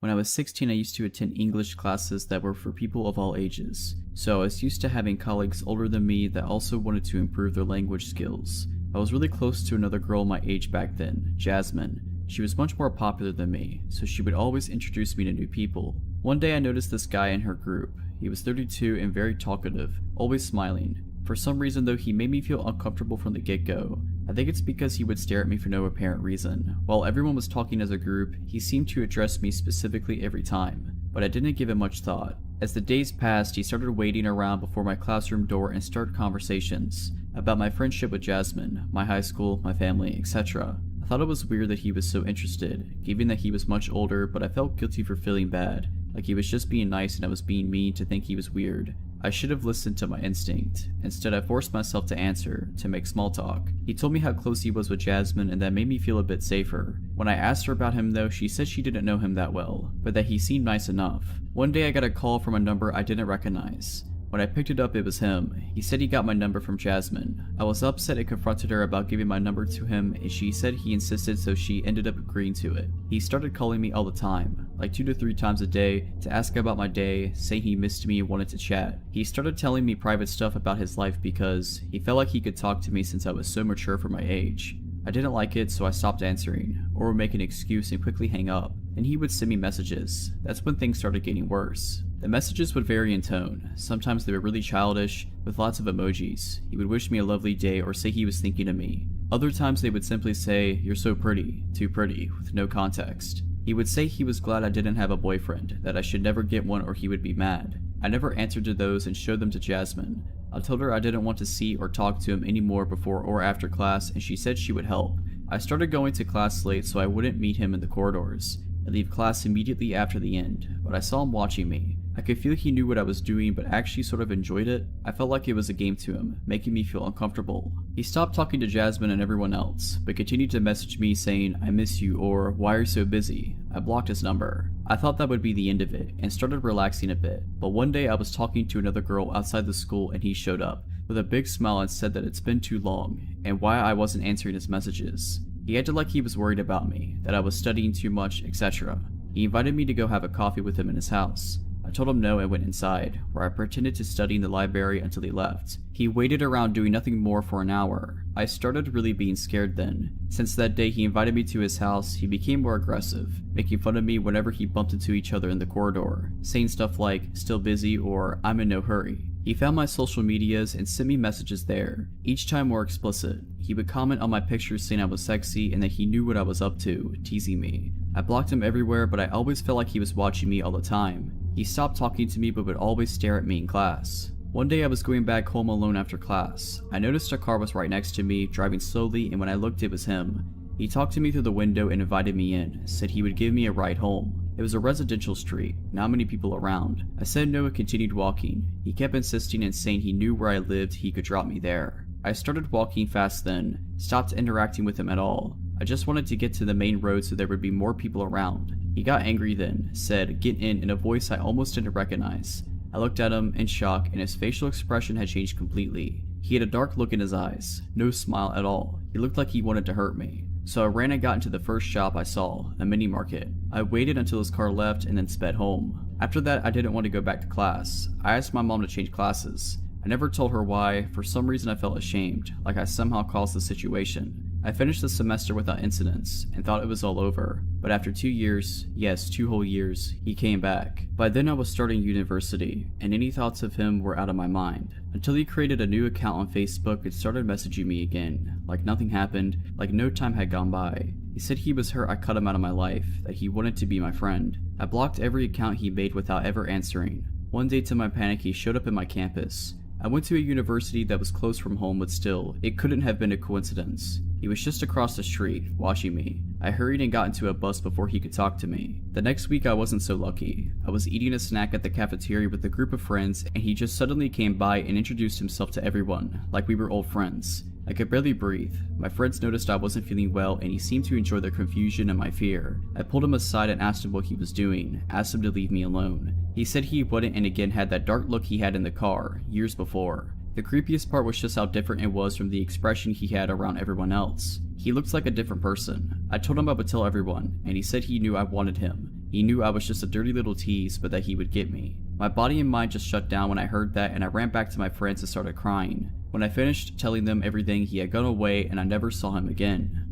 When I was 16, I used to attend English classes that were for people of all ages, so I was used to having colleagues older than me that also wanted to improve their language skills. I was really close to another girl my age back then, Jasmine. She was much more popular than me, so she would always introduce me to new people. One day I noticed this guy in her group. He was 32 and very talkative, always smiling. For some reason though, he made me feel uncomfortable from the get-go. I think it's because he would stare at me for no apparent reason. While everyone was talking as a group, he seemed to address me specifically every time, but I didn't give it much thought. As the days passed, he started waiting around before my classroom door and started conversations about my friendship with Jasmine, my high school, my family, etc. I thought it was weird that he was so interested, given that he was much older, but I felt guilty for feeling bad, like he was just being nice and I was being mean to think he was weird. I should have listened to my instinct. Instead, I forced myself to answer, to make small talk. He told me how close he was with Jasmine and that made me feel a bit safer. When I asked her about him though, she said she didn't know him that well, but that he seemed nice enough. One day I got a call from a number I didn't recognize. When I picked it up, it was him. He said he got my number from Jasmine. I was upset and confronted her about giving my number to him, and she said he insisted, so she ended up agreeing to it. He started calling me all the time, like 2 to 3 times a day, to ask about my day, saying he missed me and wanted to chat. He started telling me private stuff about his life because he felt like he could talk to me since I was so mature for my age. I didn't like it, so I stopped answering, or would make an excuse and quickly hang up. And he would send me messages. That's when things started getting worse. The messages would vary in tone. Sometimes they were really childish, with lots of emojis. He would wish me a lovely day or say he was thinking of me. Other times they would simply say, "You're so pretty," "too pretty," with no context. He would say he was glad I didn't have a boyfriend, that I should never get one or he would be mad. I never answered to those and showed them to Jasmine. I told her I didn't want to see or talk to him anymore before or after class, and she said she would help. I started going to class late so I wouldn't meet him in the corridors. I leave class immediately after the end, but I saw him watching me. I could feel he knew what I was doing but actually sort of enjoyed it. I felt like it was a game to him, making me feel uncomfortable. He stopped talking to Jasmine and everyone else, but continued to message me saying, "I miss you," or "Why are you so busy?" I blocked his number. I thought that would be the end of it, and started relaxing a bit, but one day I was talking to another girl outside the school and he showed up. with a big smile and said that it's been too long, and why I wasn't answering his messages. He acted like he was worried about me, that I was studying too much, etc. He invited me to go have a coffee with him in his house. I told him no and went inside, where I pretended to study in the library until he left. He waited around doing nothing more for an hour. I started really being scared then. Since that day he invited me to his house, he became more aggressive, making fun of me whenever he bumped into each other in the corridor, saying stuff like, "still busy" or "I'm in no hurry." He found my social medias and sent me messages there, each time more explicit. He would comment on my pictures saying I was sexy and that he knew what I was up to, teasing me. I blocked him everywhere, but I always felt like he was watching me all the time. He stopped talking to me but would always stare at me in class. One day I was going back home alone after class. I noticed a car was right next to me, driving slowly, and when I looked it was him. He talked to me through the window and invited me in, said he would give me a ride home. It was a residential street, not many people around. I said no and continued walking. He kept insisting and saying he knew where I lived, he could drop me there. I started walking fast then, stopped interacting with him at all. I just wanted to get to the main road so there would be more people around. He got angry then, said, "Get in" a voice I almost didn't recognize. I looked at him in shock and his facial expression had changed completely. He had a dark look in his eyes, no smile at all. He looked like he wanted to hurt me. So I ran and got into the first shop I saw, a mini market. I waited until his car left and then sped home. After that I didn't want to go back to class. I asked my mom to change classes. I never told her why. For some reason I felt ashamed, like I somehow caused the situation. I finished the semester without incidents and thought it was all over, but after 2 years, yes, 2 whole years, he came back. By then I was starting university, and any thoughts of him were out of my mind, until he created a new account on Facebook and started messaging me again, like nothing happened, like no time had gone by. He said he was hurt I cut him out of my life, that he wanted to be my friend. I blocked every account he made without ever answering. One day to my panic he showed up in my campus. I went to a university that was close from home, but still, it couldn't have been a coincidence. He was just across the street, watching me. I hurried and got into a bus before he could talk to me. The next week I wasn't so lucky. I was eating a snack at the cafeteria with a group of friends and he just suddenly came by and introduced himself to everyone, like we were old friends. I could barely breathe. My friends noticed I wasn't feeling well and he seemed to enjoy their confusion and my fear. I pulled him aside and asked him what he was doing, asked him to leave me alone. He said he wouldn't and again had that dark look he had in the car, years before. The creepiest part was just how different it was from the expression he had around everyone else. He looked like a different person. I told him I would tell everyone, and he said he knew I wanted him. He knew I was just a dirty little tease, but that he would get me. My body and mind just shut down when I heard that, and I ran back to my friends and started crying. When I finished telling them everything, he had gone away and I never saw him again.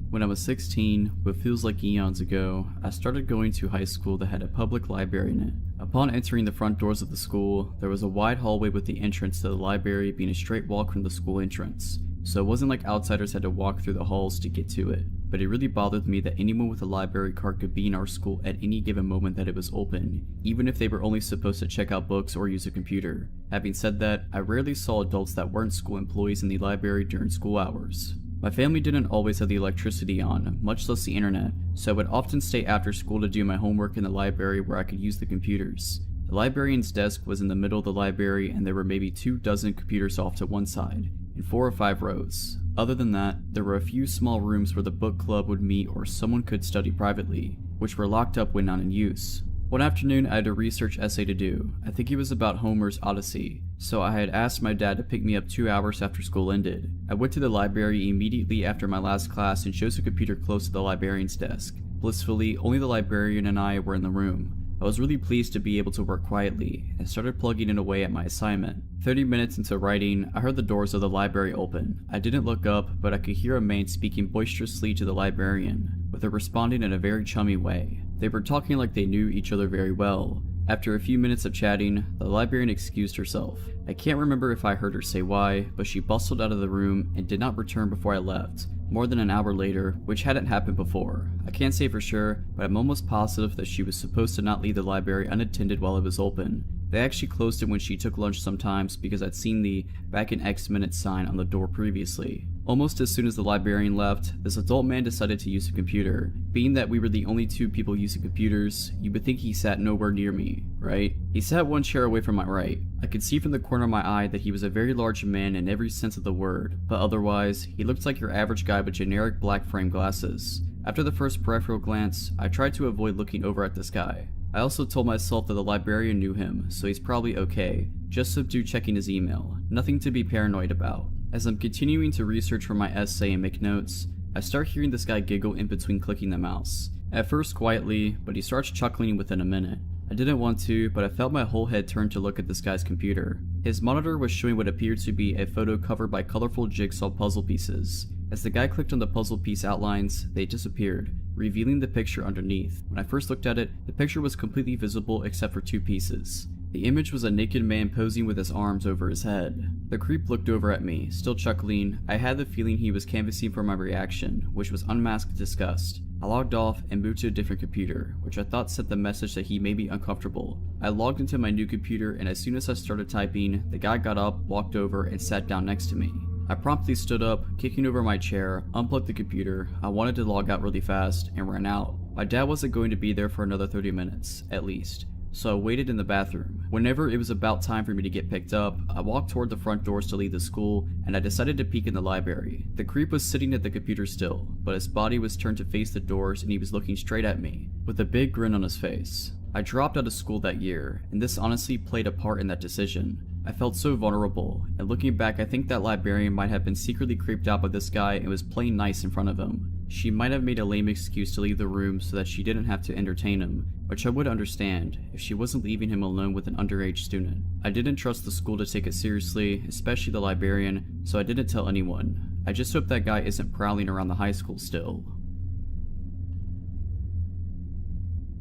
When I was 16, what feels like eons ago, I started going to high school that had a public library in it. Upon entering the front doors of the school, there was a wide hallway with the entrance to the library being a straight walk from the school entrance. So it wasn't like outsiders had to walk through the halls to get to it. But it really bothered me that anyone with a library card could be in our school at any given moment that it was open, even if they were only supposed to check out books or use a computer. Having said that, I rarely saw adults that weren't school employees in the library during school hours. My family didn't always have the electricity on, much less the internet, so I would often stay after school to do my homework in the library where I could use the computers. The librarian's desk was in the middle of the library and there were maybe 24 computers off to one side, in 4 or 5 rows. Other than that, there were a few small rooms where the book club would meet or someone could study privately, which were locked up when not in use. One afternoon I had a research essay to do. I think it was about Homer's Odyssey, so I had asked my dad to pick me up 2 hours after school ended. I went to the library immediately after my last class and chose a computer close to the librarian's desk. Blissfully, only the librarian and I were in the room. I was really pleased to be able to work quietly, and started plugging it away at my assignment. 30 minutes into writing, I heard the doors of the library open. I didn't look up, but I could hear a man speaking boisterously to the librarian, with her responding in a very chummy way. They were talking like they knew each other very well. After a few minutes of chatting, the librarian excused herself. I can't remember if I heard her say why, but she bustled out of the room and did not return before I left. More than an hour later, which hadn't happened before. I can't say for sure, but I'm almost positive that she was supposed to not leave the library unattended while it was open. They actually closed it when she took lunch sometimes because I'd seen the "back in X minutes" sign on the door previously. Almost as soon as the librarian left, this adult man decided to use a computer. Being that we were the only 2 people using computers, you would think he sat nowhere near me, right? He sat 1 chair away from my right. I could see from the corner of my eye that he was a very large man in every sense of the word, but otherwise, he looked like your average guy with generic black frame glasses. After the first peripheral glance, I tried to avoid looking over at this guy. I also told myself that the librarian knew him, so he's probably okay, just subdued checking his email, nothing to be paranoid about. As I'm continuing to research for my essay and make notes, I start hearing this guy giggle in between clicking the mouse. At first quietly, but he starts chuckling within a minute. I didn't want to, but I felt my whole head turn to look at this guy's computer. His monitor was showing what appeared to be a photo covered by colorful jigsaw puzzle pieces. As the guy clicked on the puzzle piece outlines, they disappeared, revealing the picture underneath. When I first looked at it, the picture was completely visible except for two pieces. The image was a naked man posing with his arms over his head. The creep looked over at me, still chuckling. I had the feeling he was canvassing for my reaction, which was unmasked disgust. I logged off and moved to a different computer, which I thought sent the message that he may be uncomfortable. I logged into my new computer, and as soon as I started typing, the guy got up, walked over, and sat down next to me. I promptly stood up, kicking over my chair, unplugged the computer. I wanted to log out really fast, and ran out. My dad wasn't going to be there for another 30 minutes, at least. So I waited in the bathroom. Whenever it was about time for me to get picked up, I walked toward the front doors to leave the school, and I decided to peek in the library. The creep was sitting at the computer still, but his body was turned to face the doors and he was looking straight at me, with a big grin on his face. I dropped out of school that year, and this honestly played a part in that decision. I felt so vulnerable, and looking back I think that librarian might have been secretly creeped out by this guy and was playing nice in front of him. She might have made a lame excuse to leave the room so that she didn't have to entertain him, which I would understand if she wasn't leaving him alone with an underage student. I didn't trust the school to take it seriously, especially the librarian, so I didn't tell anyone. I just hope that guy isn't prowling around the high school still.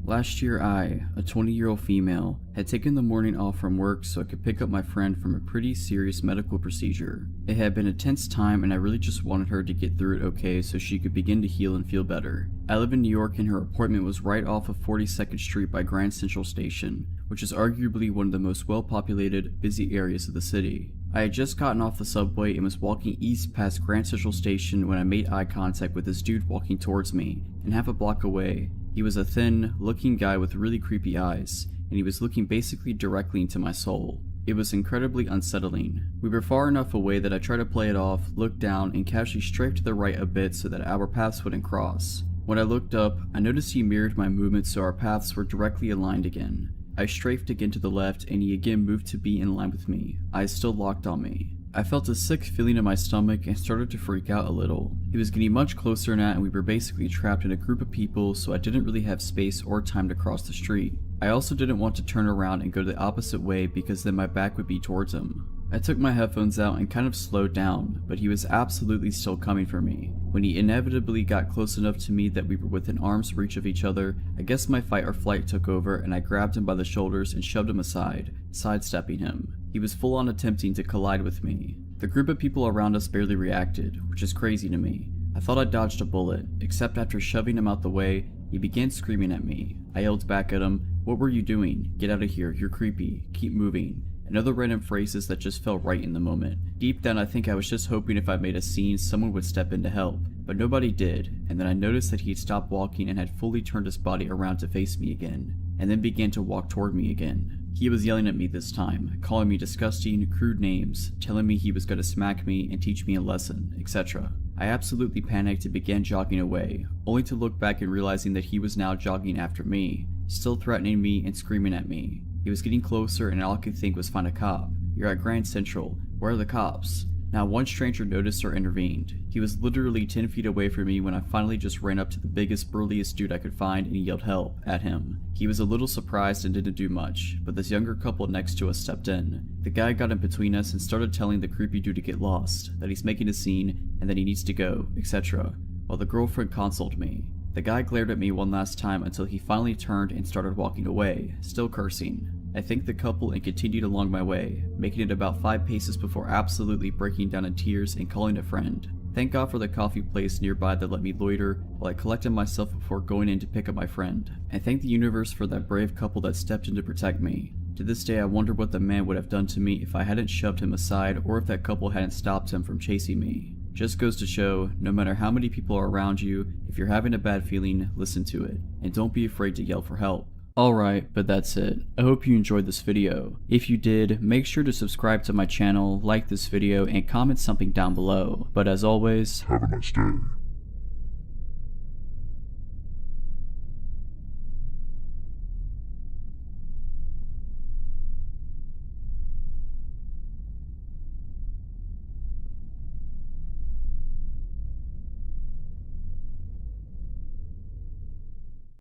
Last year I, a 20-year-old female, had taken the morning off from work so I could pick up my friend from a pretty serious medical procedure. It had been a tense time and I really just wanted her to get through it okay so she could begin to heal and feel better. I live in New York and her appointment was right off of 42nd Street by Grand Central Station, which is arguably one of the most well-populated, busy areas of the city. I had just gotten off the subway and was walking east past Grand Central Station when I made eye contact with this dude walking towards me, and half a block away. He was a thin, looking guy with really creepy eyes, and he was looking basically directly into my soul. It was incredibly unsettling. We were far enough away that I tried to play it off, looked down, and casually strafed to the right a bit so that our paths wouldn't cross. When I looked up, I noticed he mirrored my movements so our paths were directly aligned again. I strafed again to the left, and he again moved to be in line with me, eyes still locked on me. I felt a sick feeling in my stomach and started to freak out a little. He was getting much closer now and we were basically trapped in a group of people, so I didn't really have space or time to cross the street. I also didn't want to turn around and go the opposite way because then my back would be towards him. I took my headphones out and kind of slowed down, but he was absolutely still coming for me. When he inevitably got close enough to me that we were within arm's reach of each other, I guess my fight or flight took over and I grabbed him by the shoulders and shoved him aside, sidestepping him. He was full on attempting to collide with me. The group of people around us barely reacted, which is crazy to me. I thought I dodged a bullet, except after shoving him out the way, he began screaming at me. I yelled back at him, "What were you doing? Get out of here, you're creepy, keep moving." And other random phrases that just felt right in the moment. Deep down I think I was just hoping if I made a scene someone would step in to help, but nobody did, and then I noticed that he'd stopped walking and had fully turned his body around to face me again, and then began to walk toward me again. He was yelling at me this time, calling me disgusting, crude names, telling me he was going to smack me and teach me a lesson, etc. I absolutely panicked and began jogging away, only to look back and realizing that he was now jogging after me, still threatening me and screaming at me. He was getting closer and all I could think was find a cop. You're at Grand Central, where are the cops? Not one stranger noticed or intervened. He was literally 10 feet away from me when I finally just ran up to the biggest, burliest dude I could find and yelled help at him. He was a little surprised and didn't do much, but this younger couple next to us stepped in. The guy got in between us and started telling the creepy dude to get lost, that he's making a scene, and that he needs to go, etc., while the girlfriend consoled me. The guy glared at me one last time until he finally turned and started walking away, still cursing. I thanked the couple and continued along my way, making it about 5 paces before absolutely breaking down in tears and calling a friend. Thank God for the coffee place nearby that let me loiter while I collected myself before going in to pick up my friend. I thank the universe for that brave couple that stepped in to protect me. To this day I wonder what the man would have done to me if I hadn't shoved him aside or if that couple hadn't stopped him from chasing me. Just goes to show, no matter how many people are around you, if you're having a bad feeling, listen to it, and don't be afraid to yell for help. Alright, but that's it. I hope you enjoyed this video. If you did, make sure to subscribe to my channel, like this video, and comment something down below. But as always, Have a nice day.